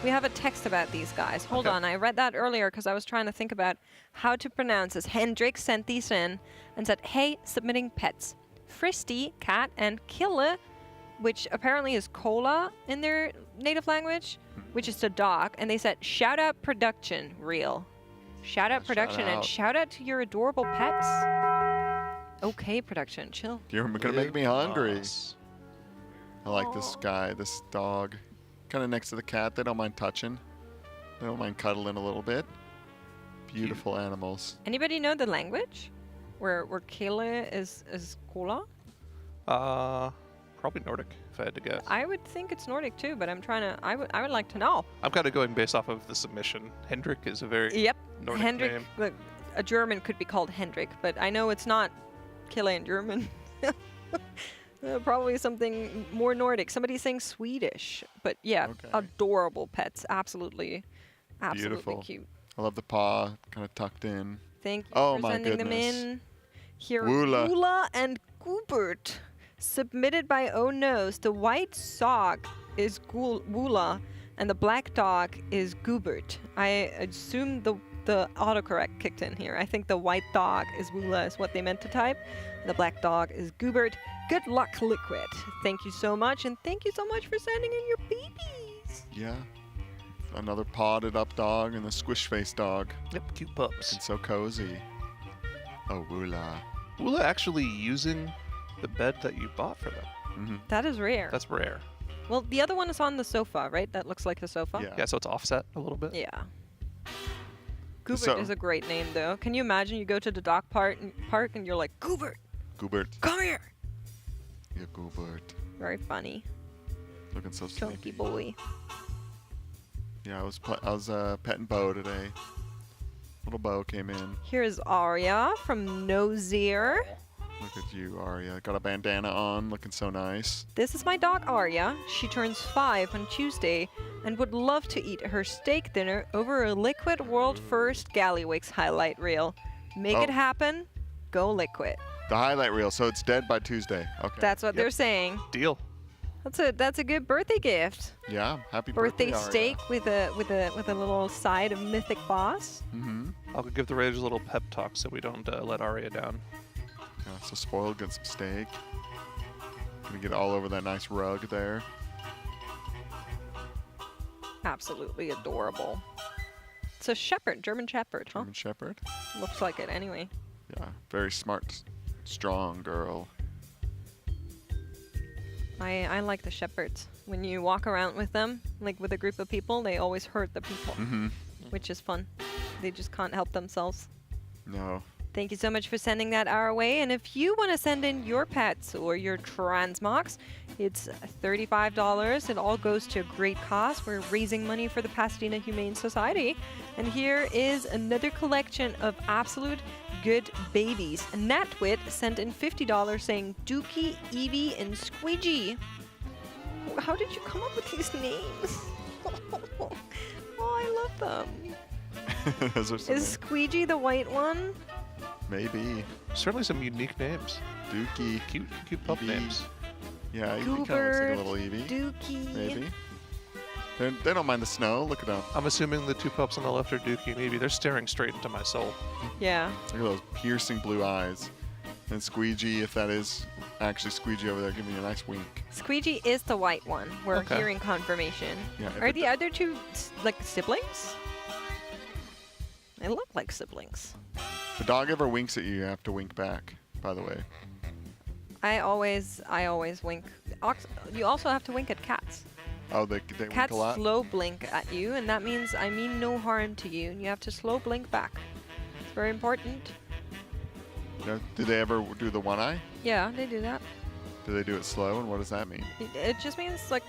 We have a text about these guys. Hold on, I read that earlier because I was trying to think about how to pronounce this. Hendrik sent these in and said, hey, submitting pets. Fristy, cat, and Kille, which apparently is cola in their native language, which is the dog. And they said, shout out production, real. Shout out production and shout out to your adorable pets. Okay, production, chill. You're gonna make me hungry. I like this guy, this dog. Kind of next to the cat. They don't mind touching. They don't mind cuddling a little bit. Beautiful animals. Anybody know the language? Where Kille is cola? Probably Nordic, if I had to guess. I would think it's Nordic too, but I'm trying to. I would like to know. I'm kind of going based off of the submission. Hendrik is a very Nordic Hendrik. name. Look, a German could be called Hendrik, but I know it's not Killing German. Probably something more Nordic. Somebody's saying Swedish. But yeah, adorable pets. Absolutely Beautiful. cute. I love the paw, kind of tucked in. Thank you Oh for my sending them goodness. in. Here, Woola. Woola and Goobert. Submitted by Oh Noes. The white sock is Woola, and the black dog is Goobert. I assume the autocorrect kicked in here. I think the white dog is Woola is what they meant to type. The black dog is Goobert. Good luck, Liquid. Thank you so much, and thank you so much for sending in your babies. Yeah. Another potted up dog and a squish face dog. Yep, cute pups. Looking so cozy. Oh, Woola. Woola actually using the bed that you bought for them. Mm-hmm. That is rare. That's rare. Well, the other one is on the sofa, right? That looks like the sofa. Yeah, so it's offset a little bit. Yeah. Goobert is a great name, though. Can you imagine you go to the dog park and you're like, Goobert, Goobert. come here. Yeah, Goobert. Very funny. Looking so Chunky sleepy. boy. Yeah, I was petting Bo today. Little Bo came in. Here's Arya from Nozier. Look at you, Arya. Got a bandana on, looking so nice. This is my dog Arya. She turns 5 on Tuesday and would love to eat her steak dinner over a Liquid World First Gallywix highlight reel. Make it happen. Go Liquid. The highlight reel, so it's dead by Tuesday. Okay. That's what they're saying. Deal. That's a good birthday gift. Yeah, happy Birthday Arya. steak with a little side of Mythic Boss. Mm-hmm. I'll give the Raiders a little pep talk so we don't let Arya down. Yeah, so spoiled, get some steak. Gonna get all over that nice rug there. Absolutely adorable. It's a shepherd, German shepherd, huh? German shepherd. Looks like it anyway. Yeah, very smart, strong girl. I like the shepherds. When you walk around with them, like with a group of people, they always hurt the people, which is fun. They just can't help themselves. No. Thank you so much for sending that our way. And if you want to send in your pets or your transmogs, it's $35. It all goes to a great cause. We're raising money for the Pasadena Humane Society. And here is another collection of absolute good babies. Natwit sent in $50 saying Dookie, Evie, and Squeegee. How did you come up with these names? Oh, I love them. Those are some Is Squeegee the white one? Maybe. Certainly some unique names. Dookie. Cute pup Evie. names. Yeah, Evie kind of looks like a little Evie. Dookie. Maybe. They don't mind the snow. Look at them. I'm assuming the two pups on the left are Dookie and Evie. They're staring straight into my soul. Yeah. Look at those piercing blue eyes. And Squeegee, if that is actually Squeegee over there, give me a nice wink. Squeegee is the white one. We're hearing confirmation. Yeah, if Are it the other two like siblings? They look like siblings. If a dog ever winks at you, you have to wink back, by the way. I always wink. You also have to wink at cats. Oh, they wink Cats a lot? slow blink at you, and that means I mean no harm to you, and you have to slow blink back. It's very important. No, do they ever do the one eye? Yeah, they do that. Do they do it slow, and what does that mean? It just means like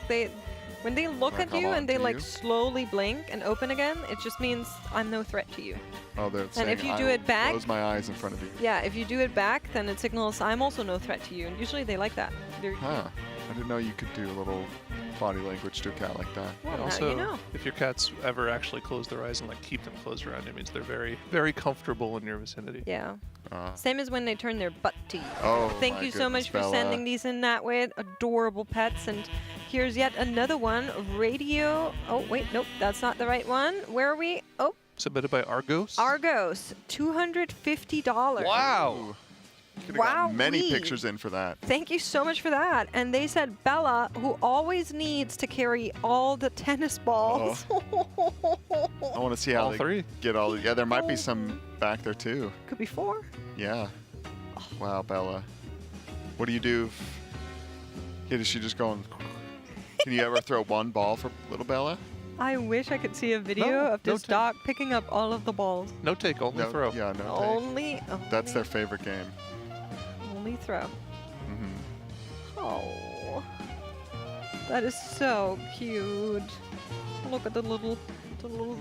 when they look When I at come you on and they to like you? slowly blink and open again, it just means I'm no threat to you. Oh, they're saying, if you I do will it back- close my eyes in front of you. Yeah, if you do it back, then it signals I'm also no threat to you, and usually they like that. Huh. I didn't know you could do a little body language to a cat like that. Well, And now also, you know. if your cats ever actually close their eyes and like keep them closed around you, it means they're very, very comfortable in your vicinity. Yeah. Same as when they turn their butt to you. Oh, Thank my you so much goodness, for Bella. sending these in that way. Adorable pets. And here's yet another one. Radio. Oh, wait, nope, that's not the right one. Where are we? Oh, Submitted by Argos. Argos. $250. Wow. Could've Wow. got many pictures in for that. Thank you so much for that. And they said Bella, who always needs to carry all the tennis balls. I want to see how All they three. get all. Yeah, there might be some back there too. Could be 4. Yeah. Wow, Bella. What do you do? Yeah, does she just go and? Can you ever throw one ball for little Bella? I wish I could see a video No, of this dog picking up all of the balls. No take, only throw. Yeah, no take. Only That's their favorite game. only throw. Mm-hmm. Oh, that is so cute. Look at the little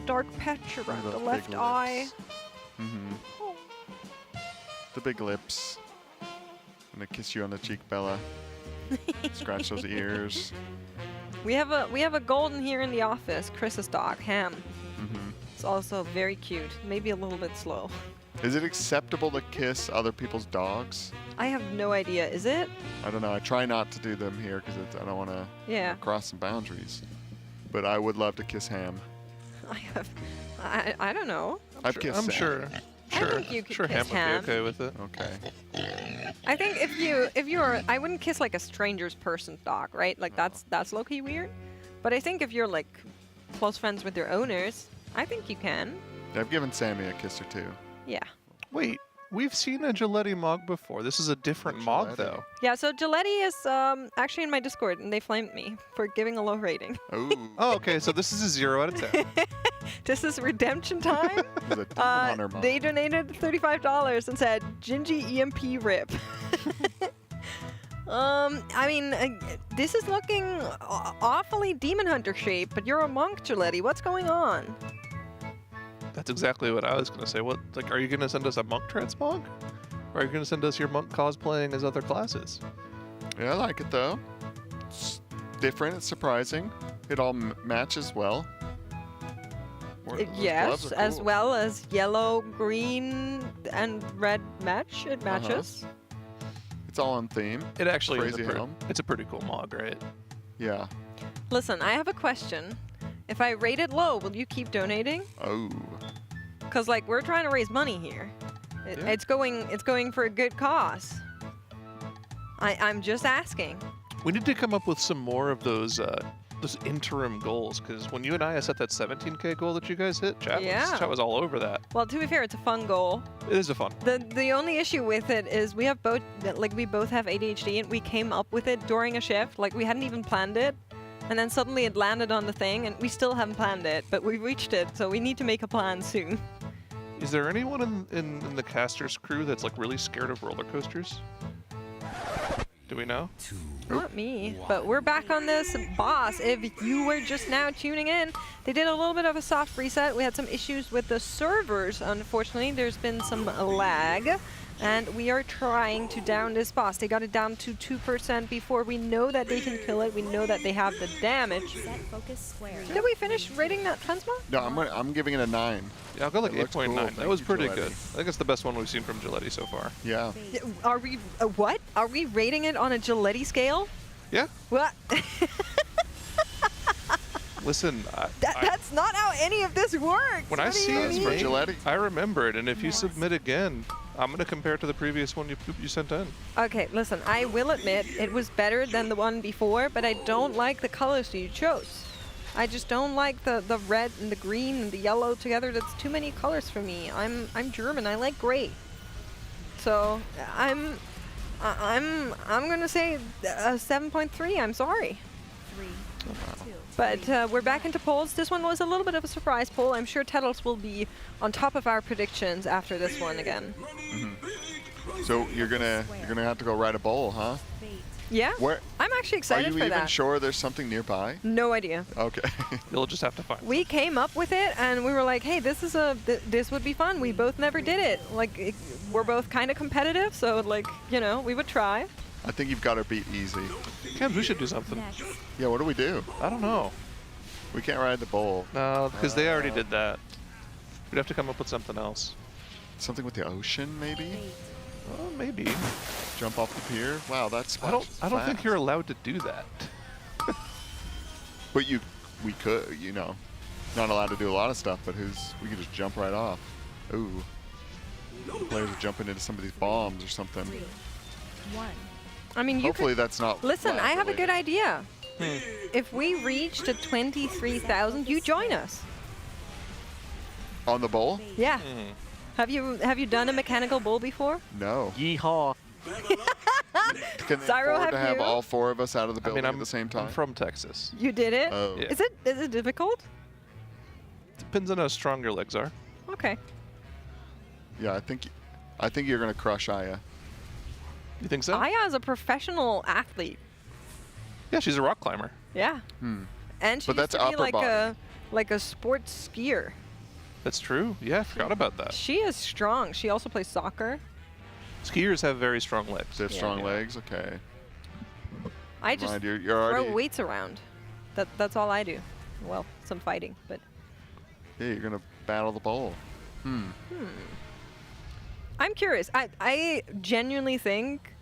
dark patch around the those left big eye. Mm-hmm. The big lips. Gonna kiss you on the cheek, Bella. Scratch those ears. We have a golden here in the office. Chris's dog, Ham. Mm-hmm. It's also very cute. Maybe a little bit slow. Is it acceptable to kiss other people's dogs? I have no idea. Is it? I don't know. I try not to do them here because I don't want to cross some boundaries. But I would love to kiss Ham. I don't know. I've kissed I'm Sam. sure. I think you could Sure, kiss Ham would Ham. be okay with it. Okay. I think if you're, I wouldn't kiss like a stranger's person's dog, right? Like that's low-key weird. But I think if you're like close friends with your owners, I think you can. I've given Sammy a kiss or two. Yeah. Wait, we've seen a Gilletti Mog before. This is a different Mog, though. Yeah, so Gilletti is actually in my Discord, and they flamed me for giving a low rating. Oh, okay, so this is a 0 out of 10. This is redemption time. They donated $35 and said, Gingy EMP rip. I mean, this is looking awfully Demon Hunter shape, but you're a monk, Gilletti. What's going on? That's exactly what I was going to say. What, like, are you going to send us a monk transmog? Or are you going to send us your monk cosplaying as other classes? Yeah, I like it though. It's different. It's surprising. It all matches well. Yes, as well as yellow, green, and red match. It matches. It's all on theme. It actually is Crazy helm. it's a pretty cool Mog, right? Yeah. Listen, I have a question. If I rate it low, will you keep donating? Oh. Because like we're trying to raise money here. It's going for a good cause. I'm just asking. We need to come up with some more of those interim goals, because when you and I set that 17K goal that you guys hit, chat was all over that. Well, to be fair, it's a fun goal. It is a fun one. The only issue with it is we both have ADHD, and we came up with it during a shift. Like we hadn't even planned it. And then suddenly it landed on the thing, and we still haven't planned it, but we reached it, so we need to make a plan soon. Is there anyone in the caster's crew that's like really scared of roller coasters? Do we know? Not me, but we're back on this boss. If you were just now tuning in, they did a little bit of a soft reset. We had some issues with the servers, unfortunately. There's been some lag. And we are trying to down this boss. They got it down to 2% before. We know that they can kill it. We know that they have the damage. Did we finish rating that transmog? No, I'm giving it a 9. Yeah, I'll go like 8.9. Cool. That was pretty Gilletti. good. I think it's the best one we've seen from Gilletti so far. Yeah. Are we what? Are we rating it on a Gilletti scale? Yeah. What? Listen, that's not how any of this works. when I What do see you his mean? name, I remember it, and if you submit again, I'm going to compare it to the previous one you sent in. Okay, listen, I will admit it was better than the one before, but I don't like the colors that you chose. I just don't like the red and the green and the yellow together. That's too many colors for me. I'm German. I like gray. So I'm gonna say 7.3. I'm sorry. 3, 2. But we're back into polls. This one was a little bit of a surprise poll. I'm sure Tettles will be on top of our predictions after this one again. So you're gonna have to go ride a bowl, huh? Yeah. Where? I'm actually excited for that. Are you even sure there's something nearby? No idea. Okay. You'll just have to find. We came up with it, and we were like, "Hey, this is this would be fun." We both never did it. Like, we're both kind of competitive, so like, we would try. I think you've got to beat easy. Cam, we should do something. Yeah, what do we do? I don't know. We can't ride the bowl. No, because they already did that. We'd have to come up with something else. Something with the ocean, maybe? Well, maybe. Jump off the pier? Wow, that's I don't think you're allowed to do that. But we could, not allowed to do a lot of stuff, but we could just jump right off. Ooh. Players are jumping into somebody's bombs or something. 3, 1. I mean, hopefully that's not. Listen, I have a good idea. If we reach to 23,000, you join us. On the bowl? Yeah. Have you done a mechanical bull before? No. Yeehaw. Can they Zyro, afford to have you? all 4 of us out of the building I'm at the same time? I'm from Texas. You did it? Oh. Yeah. Is it difficult? Depends on how strong your legs are. Okay. Yeah, I think you're gonna crush Aya. You think so? Aya is a professional athlete. Yeah, she's a rock climber. Yeah. And she But that's used to be upper like a sports skier. That's true. Yeah, I forgot about that. She is strong. She also plays soccer. Skiers have very strong legs. They have strong legs. Okay. I just You're throw already. weights around. That's all I do. Well, some fighting, but. Yeah, you're gonna battle the bowl. I'm curious. I genuinely think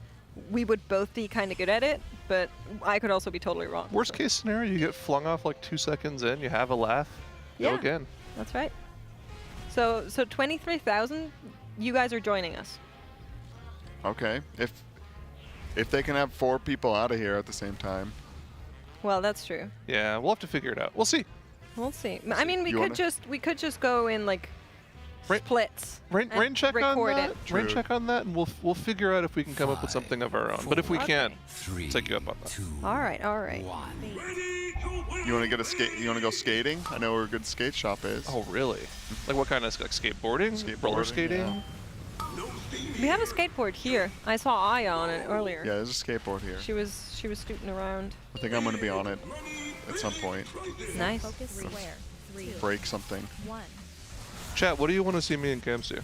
we would both be kind of good at it, but I could also be totally wrong. Worst case scenario, you get flung off like 2 seconds in, you have a laugh, go again. That's right. So 23,000, you guys are joining us. Okay. If they can have 4 people out of here at the same time. Well, that's true. Yeah, we'll have to figure it out. We'll see. We'll see. I mean, we You could just go in like splits. Rain check on record that. it. Rain check on that, and we'll figure out if we can come up with something of our own. But if we can't, take you up on that. All right. You want to get a skate? You want to go skating? I know where a good skate shop is. Oh, really? Like what kind of like skateboarding? Roller skating? Yeah. We have a skateboard here. I saw Aya on it earlier. Yeah, there's a skateboard here. She was scooting around. I think I'm going to be on it at some point. Nice. Focus square. 3. Break something. 1. Chat, what do you want to see me and Cams do?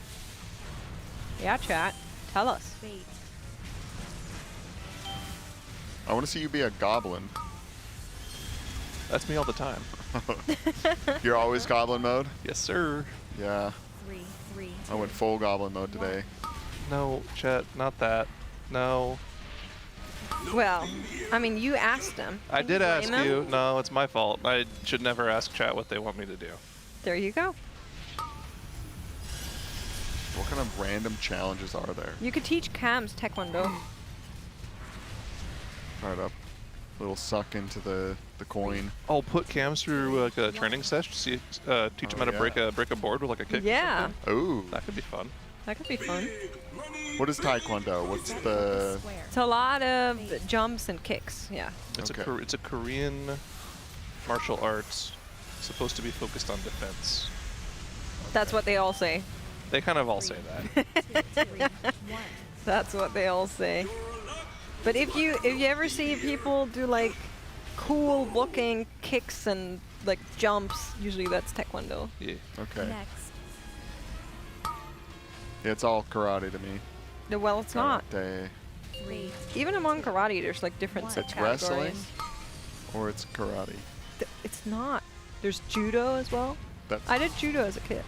Yeah, chat. Tell us. Bait. I want to see you be a goblin. That's me all the time. You're always goblin mode? Yes, sir. Yeah. 3. 3. I went full goblin mode today. No, chat, not that. No. Well, I mean, you asked them. I did ask blame you. them? No, it's my fault. I should never ask chat what they want me to do. There you go. What kind of random challenges are there? You could teach Cams Taekwondo. Right up. Little suck into the coin. I'll put Cams through like a training session to see, teach him how to break a board with like a kick. Yeah. Ooh. That could be fun. That could be fun. What is Taekwondo? What's the... It's a lot of jumps and kicks. Yeah. It's Okay. it's a Korean martial arts supposed to be focused on defense. That's what they all say. They kind of all say that. That's what they all say. But if you ever see people do like cool looking kicks and like jumps, usually that's Taekwondo. Yeah. Okay. Next. Yeah, it's all karate to me. Well, it's not. Karate. 3. Even among karate, there's like different It's subcategories. wrestling or it's karate. It's not. There's judo as well. That's I did judo as a kid.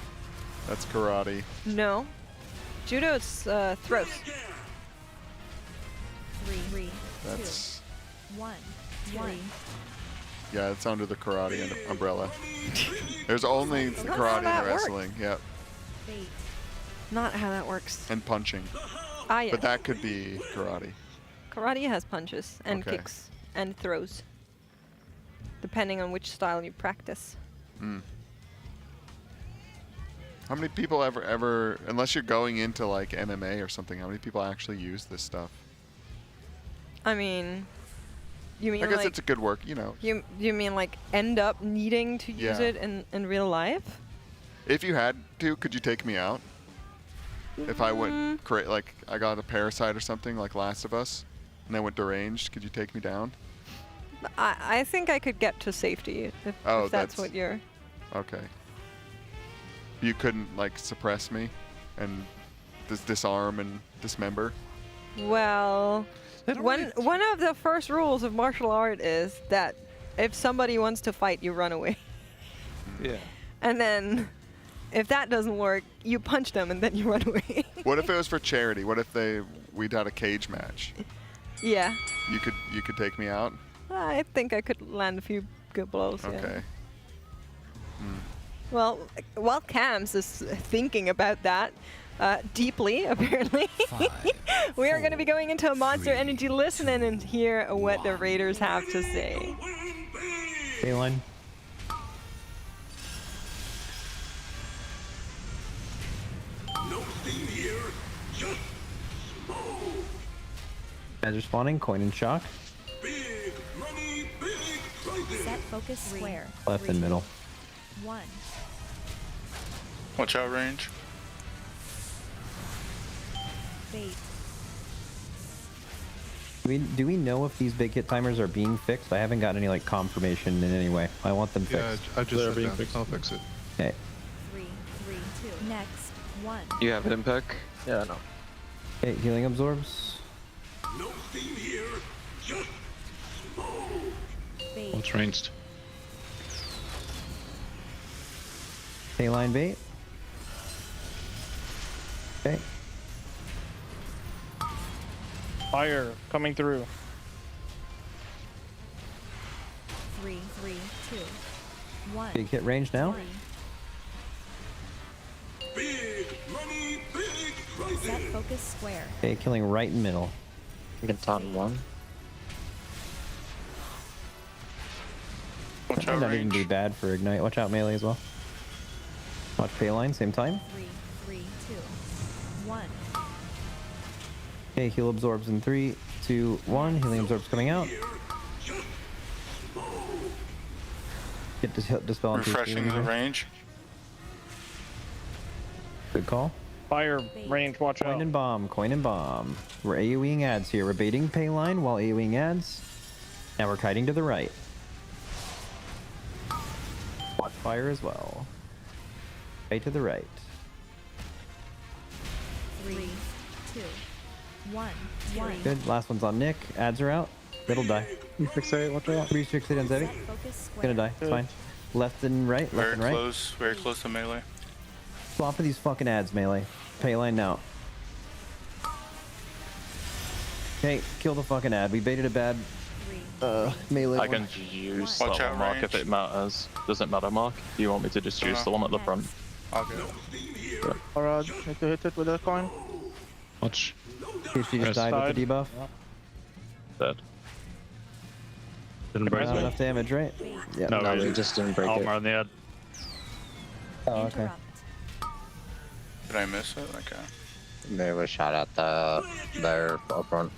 that's karate. No. Judo is throws. 3. That's 1. yeah, it's under the karate umbrella. There's only Not how karate that and works. wrestling. Yep. Bait. Not how that works. And punching. Ah, yeah. But that could be karate. Karate has punches and Okay. kicks and throws, depending on which style you practice. Mm. How many people ever, unless you're going into like MMA or something, how many people actually use this stuff? I mean, you mean I guess like it's a good work, you know. you mean like end up needing to use Yeah. it in real life? If you had to, could you take me out? If I went like I got a parasite or something like Last of Us, and I went deranged, could you take me down? I think I could get to safety if Oh, that's that's- what you're. Okay. You couldn't like suppress me and disarm and dismember? Well, one of the first rules of martial art is that if somebody wants to fight, you run away. Yeah. And then if that doesn't work, you punch them and then you run away. What if it was for charity? What if we'd had a cage match? Yeah. You could take me out? I think I could land a few good blows. Yeah. Okay. Well, while Cams is thinking about that deeply, apparently, we are going to be going into a Monster Energy listen-in and hear what the Raiders have to say. Bayline. Guys are spawning, coin and shock. Set focus square. Left and middle. 1. Watch out, range. Bait. Do we know if these big hit timers are being fixed? I haven't gotten any like confirmation in any way. I want them fixed. I just said being fixed. I'll fix it. Okay. 3. 2. Next. 1. You have it in pick? Yeah, no. Okay, healing absorbs. What's ranged? Payline bait. Okay. Fire coming through. 3, 3, 2, 1. Big hit range now. Set focus square. Okay, killing right in middle. You can taunt one. Watch out, not even be bad for ignite. Watch out melee as well. Watch payline, same time. 3, 3, 2, 1. Okay, heal absorbs in 3, 2, 1. Healing absorbs coming out. Get dispel on refreshing the range. Good call. Fire range, watch out. Coin and bomb, coin and bomb. We're AoEing ads here. We're baiting payline while AoEing ads. Now we're kiting to the right. Watch fire as well. Right to the right. 3, 2, 1. Good. Last one's on Nick. Ads are out. It'll die. Fixate, watch out. 368 on Zevi. Gonna die. It's fine. Left and right. Left and right. Very close to melee. Swap for these fucking ads, melee. Payline now. Okay, kill the fucking ad. We baited a bad melee. I can use that one, Mark, if it matters. Doesn't matter, Mark. Do you want me to just use the one at the front? I'll go. Alright, need to hit it with a coin. Watch. She just died with the debuff. Dead. Didn't break Not enough damage, right? Yeah. No, they just didn't break it. on the ad. Oh, okay. Did I miss it? Okay. They were shot at their up front.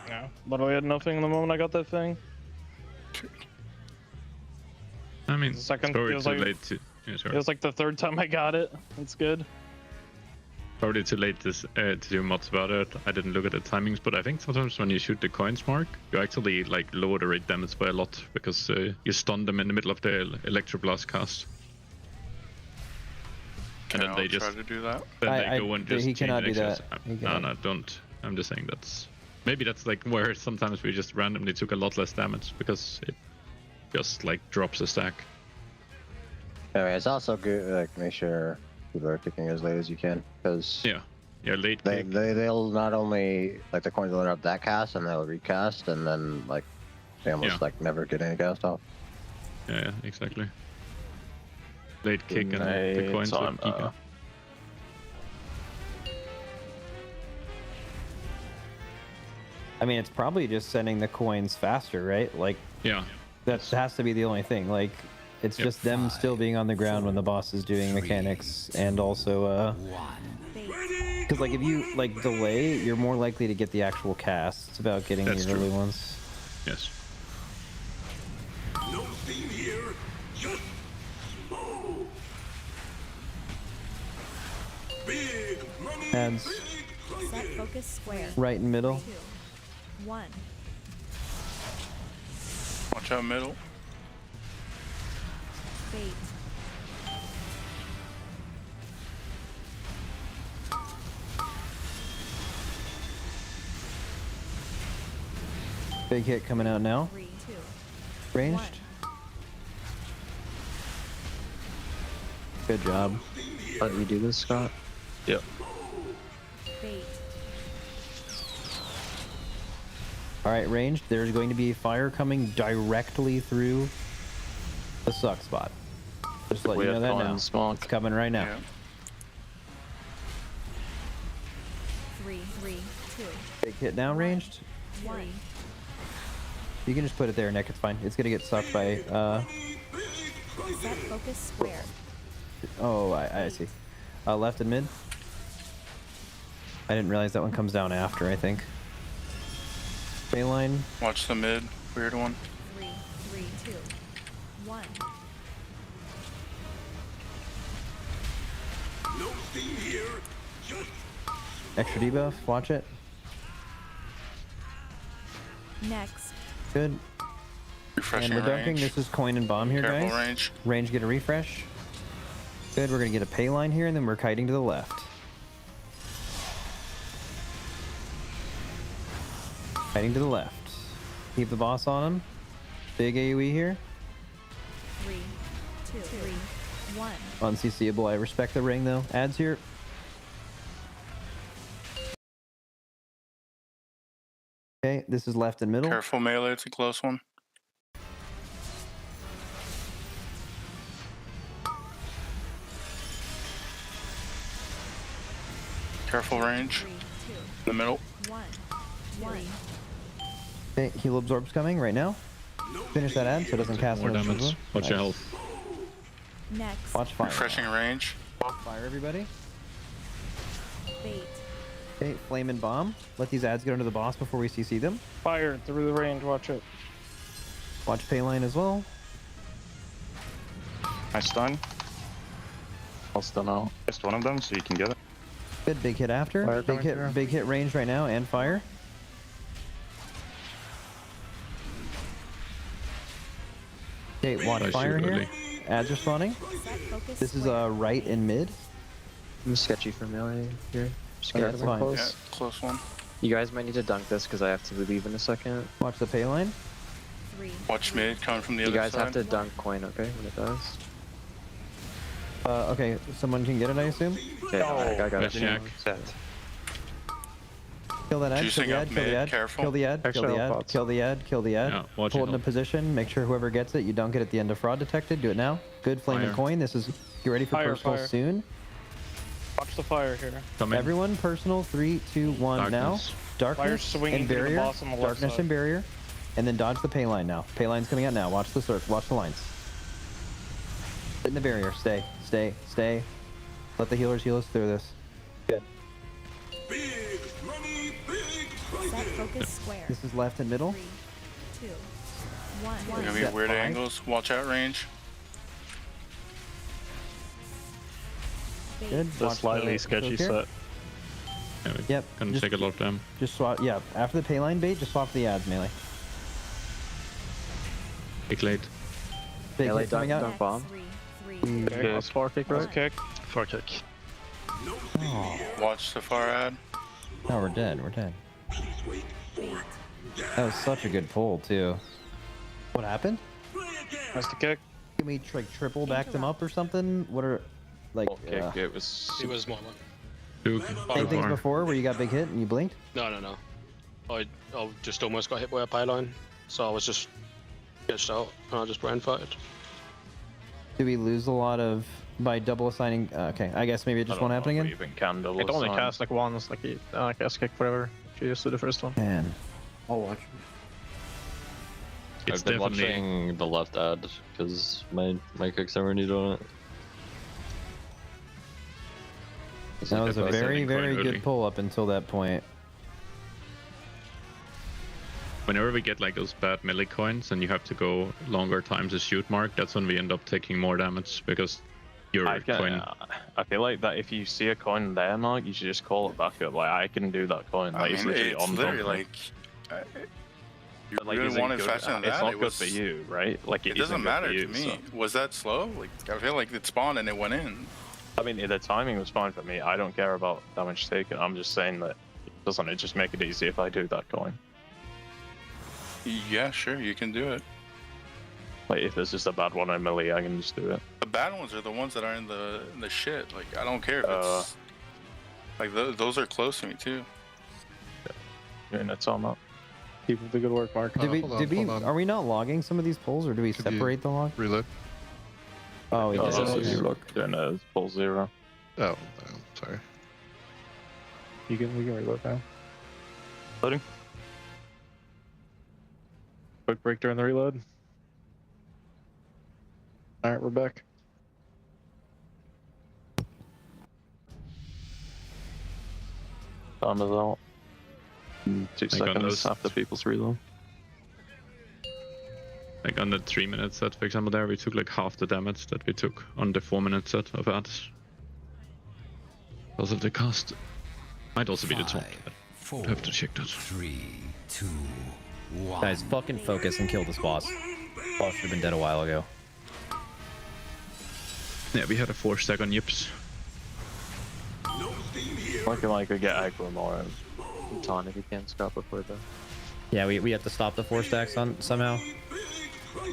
Yeah, literally had nothing the moment I got that thing. I mean, Second probably feels too like- late to. Yeah, sorry. It was like the third time I got it. It's good. Probably too late to do mods about it. I didn't look at the timings, but I think sometimes when you shoot the coins, Mark, you actually like lower the rate damage by a lot because you stun them in the middle of the electroblast cast. And then they just try to do that. Then they go and just he cannot do change that. access. No, don't. I'm just saying maybe that's like where sometimes we just randomly took a lot less damage because it just like drops a stack. Anyway, it's also good like make sure people are kicking as late as you can because late they'll not only like the coins will interrupt that cast and they'll recast and then like they almost like never get any cast off. Yeah, exactly. Late kick and the coins will keep it. I mean, it's probably just sending the coins faster, right? Like, that has to be the only thing. Like, it's just them still being on the ground when the boss is doing mechanics, and also, because like if you like delay, you're more likely to get the actual cast. It's about getting the early ones. Yes. No theme here, just smoke. Big money. Ads. Set focus square. Right in middle. 2, 1. Watch out middle. Bait. Big hit coming out now. 3, 2, Ranged. 1. Good job. Let me do this, Scott. Yep. Bait. Alright, ranged. There's going to be fire coming directly through the suck spot. Just let you know that now. It's coming right now. 3, 3, 2, Big hit down ranged. 1. You can just put it there, Nick. It's fine. It's gonna get sucked by. Set focus square. Oh, I see. Left and mid. I didn't realize that one comes down after. I think. Bayline. Watch the mid. Weird one. 3, 3, 2, 1. No theme here, just Extra debuff. Watch it. Next. Good. Refreshing And we're dunking. range. This is coin and bomb here, Careful guys. range. Range, get a refresh. Good, we're gonna get a pay line here, and then we're kiting to the left. Kiting to the left. Keep the boss on him. Big AoE here. 3, 2, 1. Unccable. I respect the ring though. Adds here. Okay, this is left and middle. Careful melee, it's a close one. Careful range. 3, 2, In the middle. 1. 1. Okay, heal absorb's coming right now. Finish that ad so it doesn't cast More another damage. shield. Watch your Nice. health. Next. Watch fire. Refreshing range. Fire everybody. Bait. Okay, flame and bomb. Let these ads get under the boss before we CC them. Fire through the range. Watch it. Watch pay line as well. I stun. I'll stun out. Just one of them so you can get it. Good, big hit after. Fire Big coming hit, through. big hit range right now and fire. Okay, watch I fire shoot here. early. Ads are spawning. Set focus This is square. right and mid. I'm sketchy for melee here. Just Okay, get that's them fine. close. Yeah, close one. You guys might need to dunk this because I have to leave in a second. Watch the pay line. 3. Watch mid coming from the You other guys side. have to dunk coin, okay, when it does. Okay, someone can get it, I assume. Okay, I got it. Jack. Set. Kill that ad, kill Juicing the up ad, kill the mid, ad, careful. kill the ad, kill Extra the health ad, pots. kill the ad, kill the ad. Yeah, watch Hold your in a health. position, make sure whoever gets it, you dunk it at the end of fraud detected. Do it now. Good flame and Fire. coin. This is, get ready for Fire, personal fire. soon. Watch the fire here. Coming. Everyone, personal, 3, 2, 1 Darkness. now. Fire Darkness swinging and through the barrier. boss on the left Darkness side. and barrier. And then dodge the pay line now. Pay line's coming out now. Watch the circle. Watch the lines. Hit in the barrier. Stay. Stay. Stay. Let the healers heal us through this. Good. Big money, big Set prizes. focus square. This is left and middle. 3, 2, 1. Gonna be Set weird 5. angles. Watch out range. Bait. Good. The Watch slightly the sketchy hook here. set. Yeah, we Yep. Gonna Just, take a lot of them. just swap. Yeah. After the pay line bait, just swap the ads melee. Big late. Big Melee hit coming dunk, out. dunk bomb. 3, 3, 2. Okay, I'll spar kick Nice right. kick. Far kick. Oh, Watch the far ad. no, we're dead. We're dead. Bait. That was such a good pull too. What happened? Nice to kick. Can we like triple back them up or something? What are like Kick. It was. It was more. Too same things far. before where you got big hit and you blinked? No. I just almost got hit by a pylon, so I was just sketched out and I just brain fighted. Did we lose a lot of by double assigning? Okay, I guess maybe it just won't happen again. Even candle. It only cast like once, like cast kick, whatever. She used to the first one. Man, I'll watch. It's I've been definitely watching the left ad because my kicks never need on it. that was a if I very, send very coin good early. pull up until that point. whenever we get like those bad melee coins and you have to go longer times to shoot mark, that's when we end up taking more damage because your coin. I feel like that if you see a coin there, Mark, you should just call it back up. Like I can do that coin. Like, I mean, literally it's on literally top. like. You But, like, really is it wanted good? faster than It's that? not It good was- for you, right? Like It isn't doesn't good matter for you, to me. so- Was that slow? Like I feel like it spawned and it went in. I mean, the timing was fine for me. I don't care about damage taken. I'm just saying that doesn't it just make it easy if I do that coin? Yeah, sure, you can do it. Like if there's just a bad one in melee, I can just do it. The bad ones are the ones that are in the shit. Like I don't care if it's like those are close to me too. Yeah, that's all not. Keep up the good work, Mark. Did we? Are we not logging some of these polls, or do we separate the log? Reload. Oh, we did. Yeah, no, it's pull 0. Oh, sorry. We can reload now. Loading. Quick break during the reload. All right, we're back. Time is out. 2 Like on seconds those- after people's reload. Like on the 3-minute set, for example, there we took like half the damage that we took on the 4-minute set of ads. Because of the cost. Might also be the top. I have to check that. 3, 2, 1. Guys, fucking focus and kill this boss. Boss should have been dead a while ago. Yeah, we had a 4-stack on yips. Looking like we get aggro more. Taunt if you can Scott before the. Yeah, we have to stop the 4 stacks on somehow.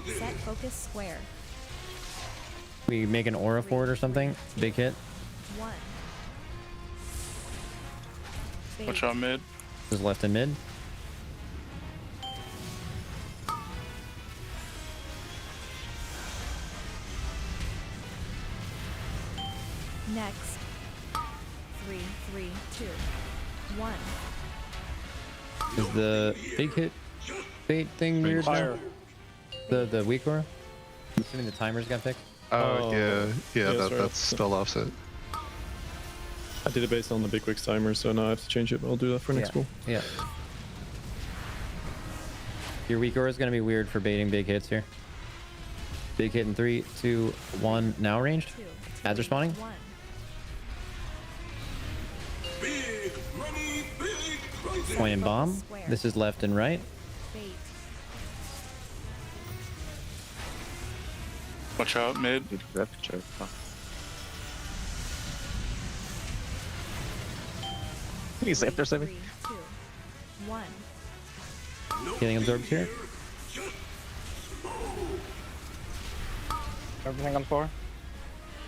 Set focus square. We make an aura for it or something. Big hit. 1. Watch out mid. Just left and mid. Next. 3, 3, 2, 1. Is the big hit bait thing weird now? The weak aura? I'm assuming the timers got fixed. Oh, yeah, sorry. that's spell offset. I did it based on the big wicks timer, so now I have to change it, but I'll do that for next pool. Yeah. Your weak aura is going to be weird for baiting big hits here. Big hit in 3, 2, 1. Now ranged. Ads are spawning. Point and bomb. This is left and right. Watch out mid. He's after 7. 3, 2, 1. Getting absorbed here. Everything on 4.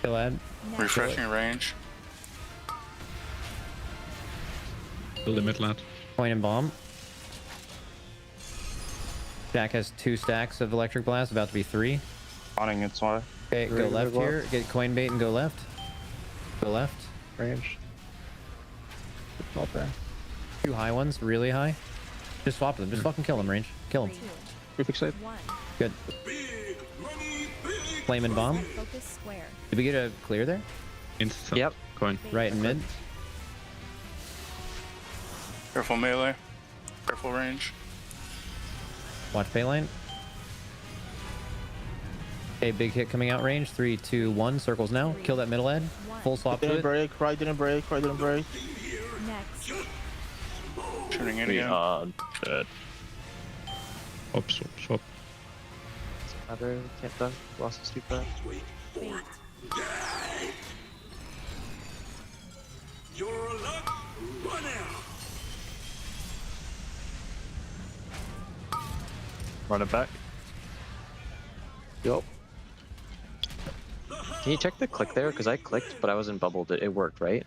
Kill ad. Refreshing range. Kill the mid lad. Point and bomb. Jack has 2 stacks of electric blast, about to be 3. Spawning its way. Okay, go left here. Get coin bait and go left. Go left. Range. Not there. 2 high ones, really high. Just swap them. Just fucking kill them, range. Kill them. Refix save. Good. Flame and bomb. Focus square. Did we get a clear there? Instant. Yep. Coin. Right and mid. Careful melee. Careful range. Watch pay line. Okay, big hit coming out range. 3, 2, 1. Circles now. Kill that middle end. Full swap to Didn't it. break. Right didn't break. Right didn't break. Next. Turning in again. Shit. Swap. Another can't dunk. Lost his 2 back. Bait. Your luck run out. Run it back. Yup. Can you check the click there? Because I clicked, but I wasn't bubbled. It worked, right?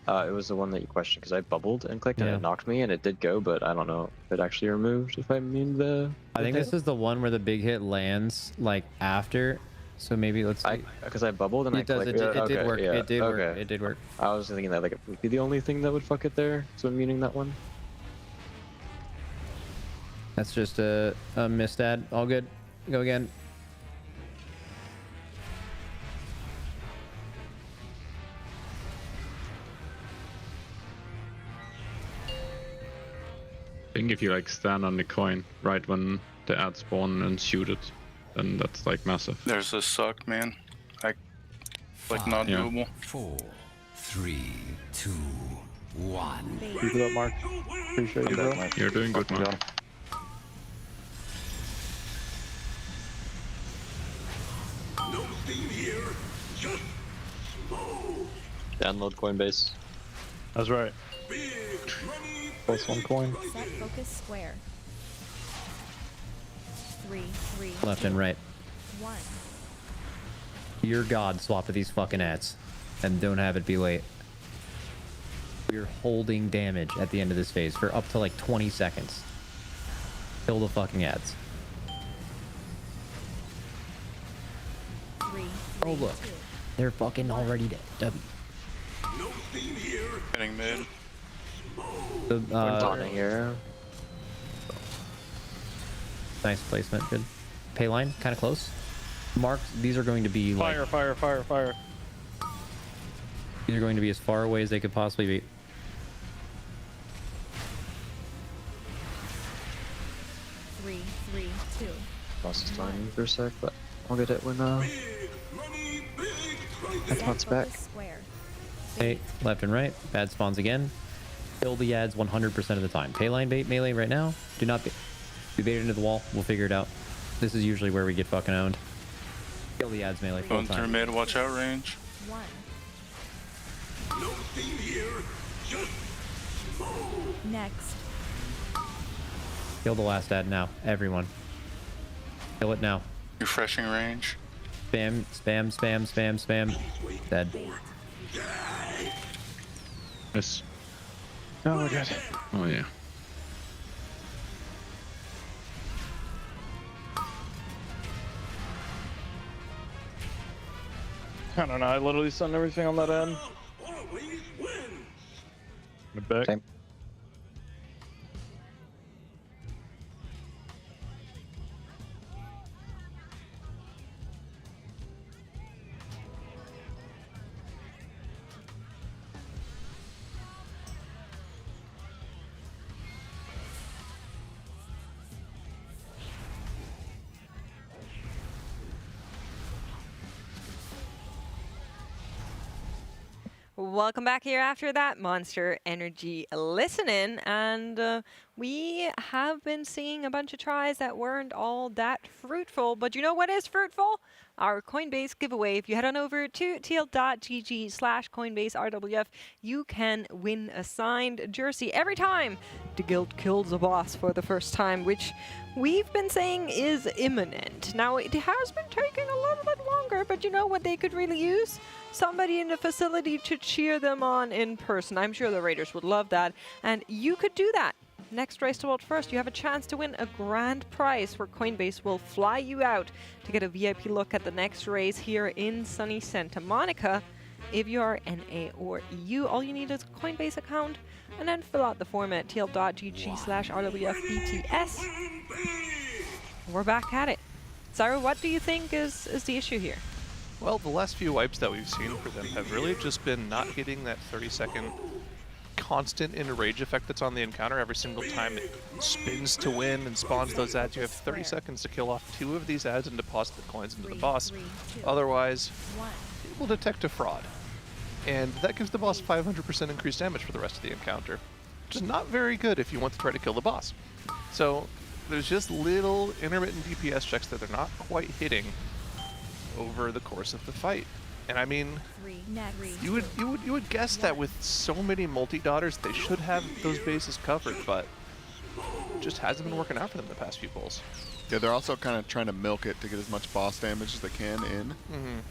It was the one that you questioned, because I bubbled and clicked and it knocked me, and it did go, but I don't know if it actually removed, if I mean the... I think this is the one where the big hit lands, like, after. So maybe let's see. Because I bubbled and I clicked. It did work. Yeah. It did work. It did work. I was thinking that, like, it would be the only thing that would fuck it there, so I'm meaning that one. That's just a missed ad. All good. Go again. I think if you like stand on the coin right when the ad spawn and shoot it, then that's like massive. There's a suck, man. Like not doable. 4, 3, 2, 1. Keep it up, Mark. Appreciate you, bro. You're doing good, man. No theme here, just smoke. Download Coinbase. That's right. Plus 1 coin. Set focus square. 3, 3. Left and right. 1. Your god, swap to these fucking ads. And don't have it be late. We're holding damage at the end of this phase for up to like 20 seconds. Kill the fucking ads. 3, Oh look. They're fucking already dead. W. No theme here. Hitting mid. The, Taunting here. nice placement, good. Pay line, kind of close. Mark, these are going to be like... Fire. These are going to be as far away as they could possibly be. Three, 2. Lost his timing for a sec, but I'll get it when X-Mod's back. Square. Okay, left and right. Bad spawns again. Kill the ads 100% of the time. Pay line bait melee right now. Do not be baited into the wall. We'll figure it out. This is usually where we get fucking owned. Kill the ads melee full Going through time. mid, watch out range. 1. No theme here. Just move. Next. Kill the last ad now. Everyone. Kill it now. Refreshing range. Spam, spam, spam, spam, spam. Dead. Yes. Oh, we're good. Oh yeah. I don't know. I literally sent everything on that end. Always win. Back. Same. Welcome back here after that Monster Energy listen-in, and we have been seeing a bunch of tries that weren't all that fruitful, but you know what is fruitful? Our Coinbase giveaway. If you head on over to TL.gg/CoinbaseRWF, you can win a signed jersey every time the guild kills a boss for the first time, which we've been saying is imminent. Now, it has been taking a little bit longer, but you know what they could really use? Somebody in the facility to cheer them on in person. I'm sure the Raiders would love that, and you could do that. Next Race to World First, you have a chance to win a grand prize where Coinbase will fly you out to get a VIP look at the next race here in sunny Santa Monica. If you are NA or EU, all you need is a Coinbase account and then fill out the form at tl.gg/RWFBTS. We're back at it. Sarah, what do you think is the issue here? Well, the last few wipes that we've seen for them have really just been not hitting that 30-second constant enrage effect that's on the encounter. Every single time it spins to win and spawns those ads, you have 30 seconds to kill off 2 of these ads and deposit the coins into the boss. Otherwise, it will detect a fraud. And that gives the boss 500% increased damage for the rest of the encounter, which is not very good if you want to try to kill the boss. So there's just little intermittent DPS checks that they're not quite hitting over the course of the fight. And I mean, you would guess that with so many multi-daughters, they should have those bases covered, but it just hasn't been working out for them the past few pulls. Yeah, they're also kind of trying to milk it to get as much boss damage as they can in.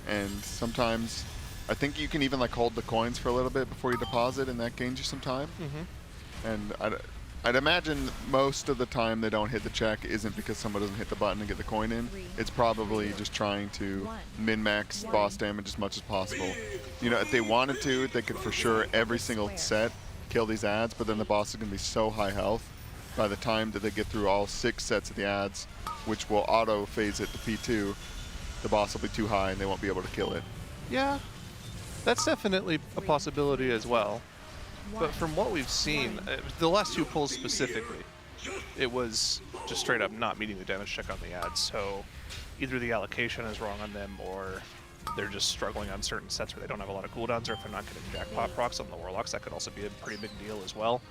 And sometimes, I think you can even like hold the coins for a little bit before you deposit, and that gains you some time. And I'd imagine most of the time they don't hit the check isn't because someone doesn't hit the button and get the coin in. It's probably just trying to min-max boss damage as much as possible. You know, if they wanted to, they could for sure every single set kill these ads, but then the boss is going to be so high health by the time that they get through all 6 sets of the ads, which will auto phase it to P2, the boss will be too high and they won't be able to kill it. Yeah, that's definitely a possibility as well. But from what we've seen, the last 2 pulls specifically, it was just straight up not meeting the damage check on the ads. So either the allocation is wrong on them, or they're just struggling on certain sets where they don't have a lot of cooldowns, or if they're not getting jackpot procs on the Warlocks, that could also be a pretty big deal as well.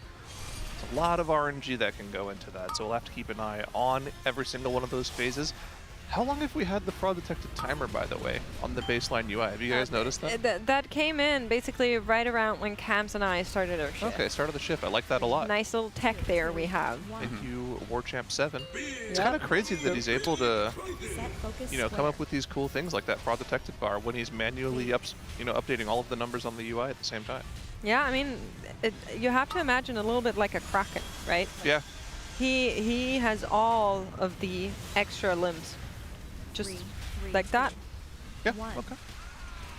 It's a lot of RNG that can go into that, so we'll have to keep an eye on every single one of those phases. How long have we had the fraud detected timer, by the way, on the baseline UI? Have you guys noticed that? That came in basically right around when Cams and I started our shift. Okay, start of the shift. I like that a lot. Nice little tech there we have. Thank you, Warchamp7. It's kind of crazy that he's able to, you know, come up with these cool things like that fraud detected bar when he's manually updating all of the numbers on the UI at the same time. Yeah, I mean, you have to imagine a little bit like a Kraken, right? Yeah. He has all of the extra limbs. Just like that. Yeah, okay.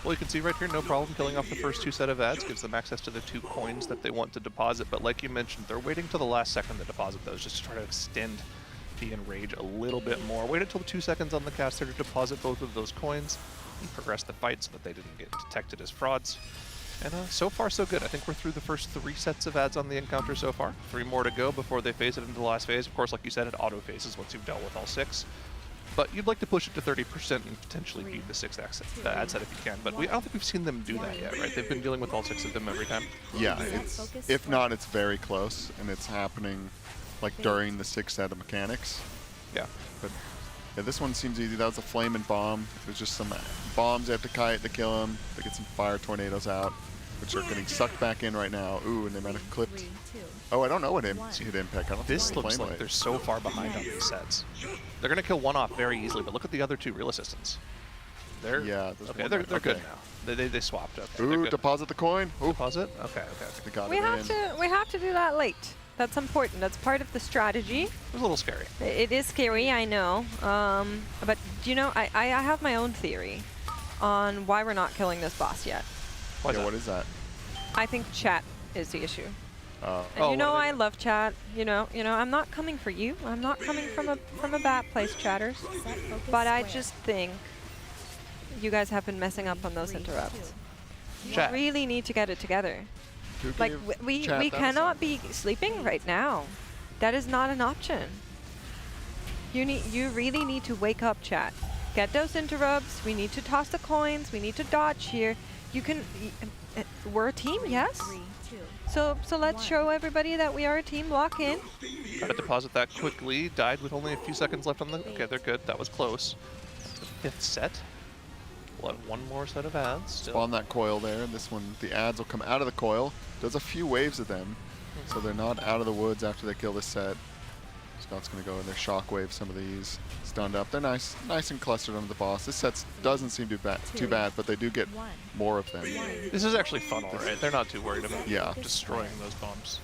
Well, you can see right here, no problem killing off the first 2 set of ads, gives them access to the 2 coins that they want to deposit, but like you mentioned, they're waiting till the last second to deposit those, just to try to extend the enrage a little bit more. Wait until the 2 seconds on the caster to deposit both of those coins, and progress the fight so that they didn't get detected as frauds. And so far, so good. I think we're through the first 3 sets of ads on the encounter so far. 3 more to go before they phase it into the last phase. Of course, like you said, it auto-phases once you've dealt with all 6. But you'd like to push it to 30% and potentially beat the 6th ad set if you can. But I don't think we've seen them do that yet, right? They've been dealing with all 6 of them every time. Yeah, if not, it's very close, and it's happening like during the 6th set of mechanics. Yeah. But Yeah, this one seems easy. That was a flame and bomb. It was just some bombs they have to kite to kill him. They get some fire tornadoes out, which are getting sucked back in right now. Ooh, and they might have clipped. Oh, I don't know what hit impact. I don't This think looks like they're so far behind on these sets. They're going to kill one off very easily, but look at the other two real assistants. They're okay. They're good now. They swapped. Okay, ooh, deposit the coin. Ooh. Deposit. Okay. They got We it have in. to do that late. That's important. That's part of the strategy. It was a little scary. It is scary, I know. But you know, I have my own theory on why we're not killing this boss yet. Yeah, what is that? I think chat is the issue. Oh. And you know I love chat. You know, I'm not coming for you. I'm not coming from a bad place, chatters. But I just think you guys have been messing up on those interrupts. Chat. You really need to get it together. Like we cannot be sleeping right now. That is not an option. You really need to wake up, chat. Get those interrupts. We need to toss the coins. We need to dodge here. You can. We're a team, yes. So let's show everybody that we are a team. Lock in. Got to deposit that quickly. Died with only a few seconds left on the. Okay, they're good. That was close. The 5th set. We'll have one more set of ads. Spawn that coil there. This one, the ads will come out of the coil. Does a few waves of them, so they're not out of the woods after they kill this set. Scott's gonna go in there, shockwave some of these, stunned up. They're nice and clustered under the boss. This set doesn't seem too bad, but they do get more of them. This is actually fun, all right. They're not too worried about destroying those bombs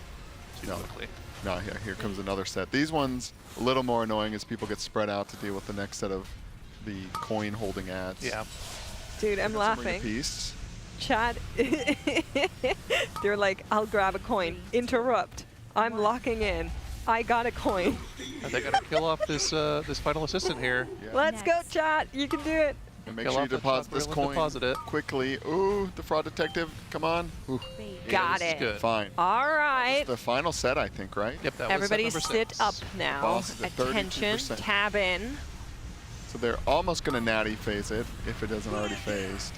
too quickly. No, yeah, here comes another set. These ones a little more annoying as people get spread out to deal with the next set of the coin holding ads. Yeah. Dude, I'm laughing. Chat, they're like, I'll grab a coin. Interrupt. I'm locking in. I got a coin. And they gotta kill off this this final assistant here. Yeah. Let's go, chat. You can do it. And make sure you deposit this coin quickly. Ooh, the fraud detective, come on. Ooh. Got it. Good. Fine. All right. That's the final set, I think, right? Yep, that Everybody was set sit up now. Boss is at Attention, 32%. tab in. So they're almost gonna natty phase it, if it isn't already phased.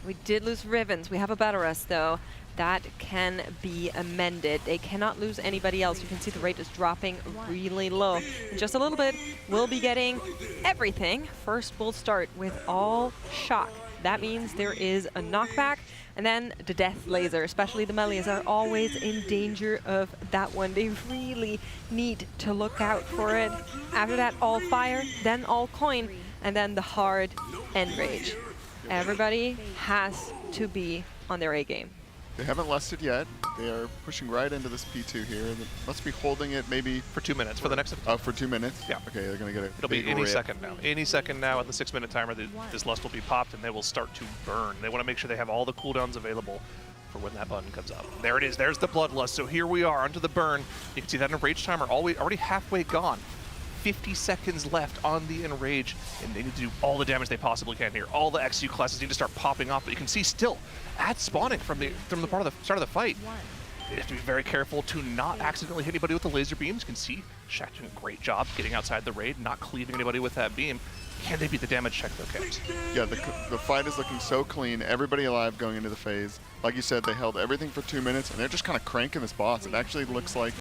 We did lose Rivens. We have a battle rest, though. That can be amended. They cannot lose anybody else. You can see the rate is dropping really low. In just a little bit, we'll be getting everything. First, we'll start with all shock. That means there is a knockback, and then the death laser, especially the melees, are always in danger of that one. They really need to look out for it. After that, all fire, then all coin, and then the hard end rage. Everybody has to be on their A game. They haven't lusted yet. They are pushing right into this P2 here. They must be holding it maybe for 2 minutes for the next. Oh, for 2 minutes. Yeah. Okay, they're gonna get it. It'll be any second now. Any second now at the 6-minute timer, this lust will be popped and they will start to burn. They want to make sure they have all the cooldowns available for when that button comes up. There it is. There's the bloodlust. So here we are onto the burn. You can see that enrage timer already halfway gone. 50 seconds left on the enrage, and they need to do all the damage they possibly can here. All the XU classes need to start popping off, but you can see still ads spawning from the part of the start of the fight. They have to be very careful to not accidentally hit anybody with the laser beams. You can see Shaq doing a great job getting outside the raid, not cleaving anybody with that beam. Can they beat the damage check though, Kevs? Yeah, the fight is looking so clean. Everybody alive going into the phase. Like you said, they held everything for 2 minutes, and they're just kind of cranking this boss. It actually looks like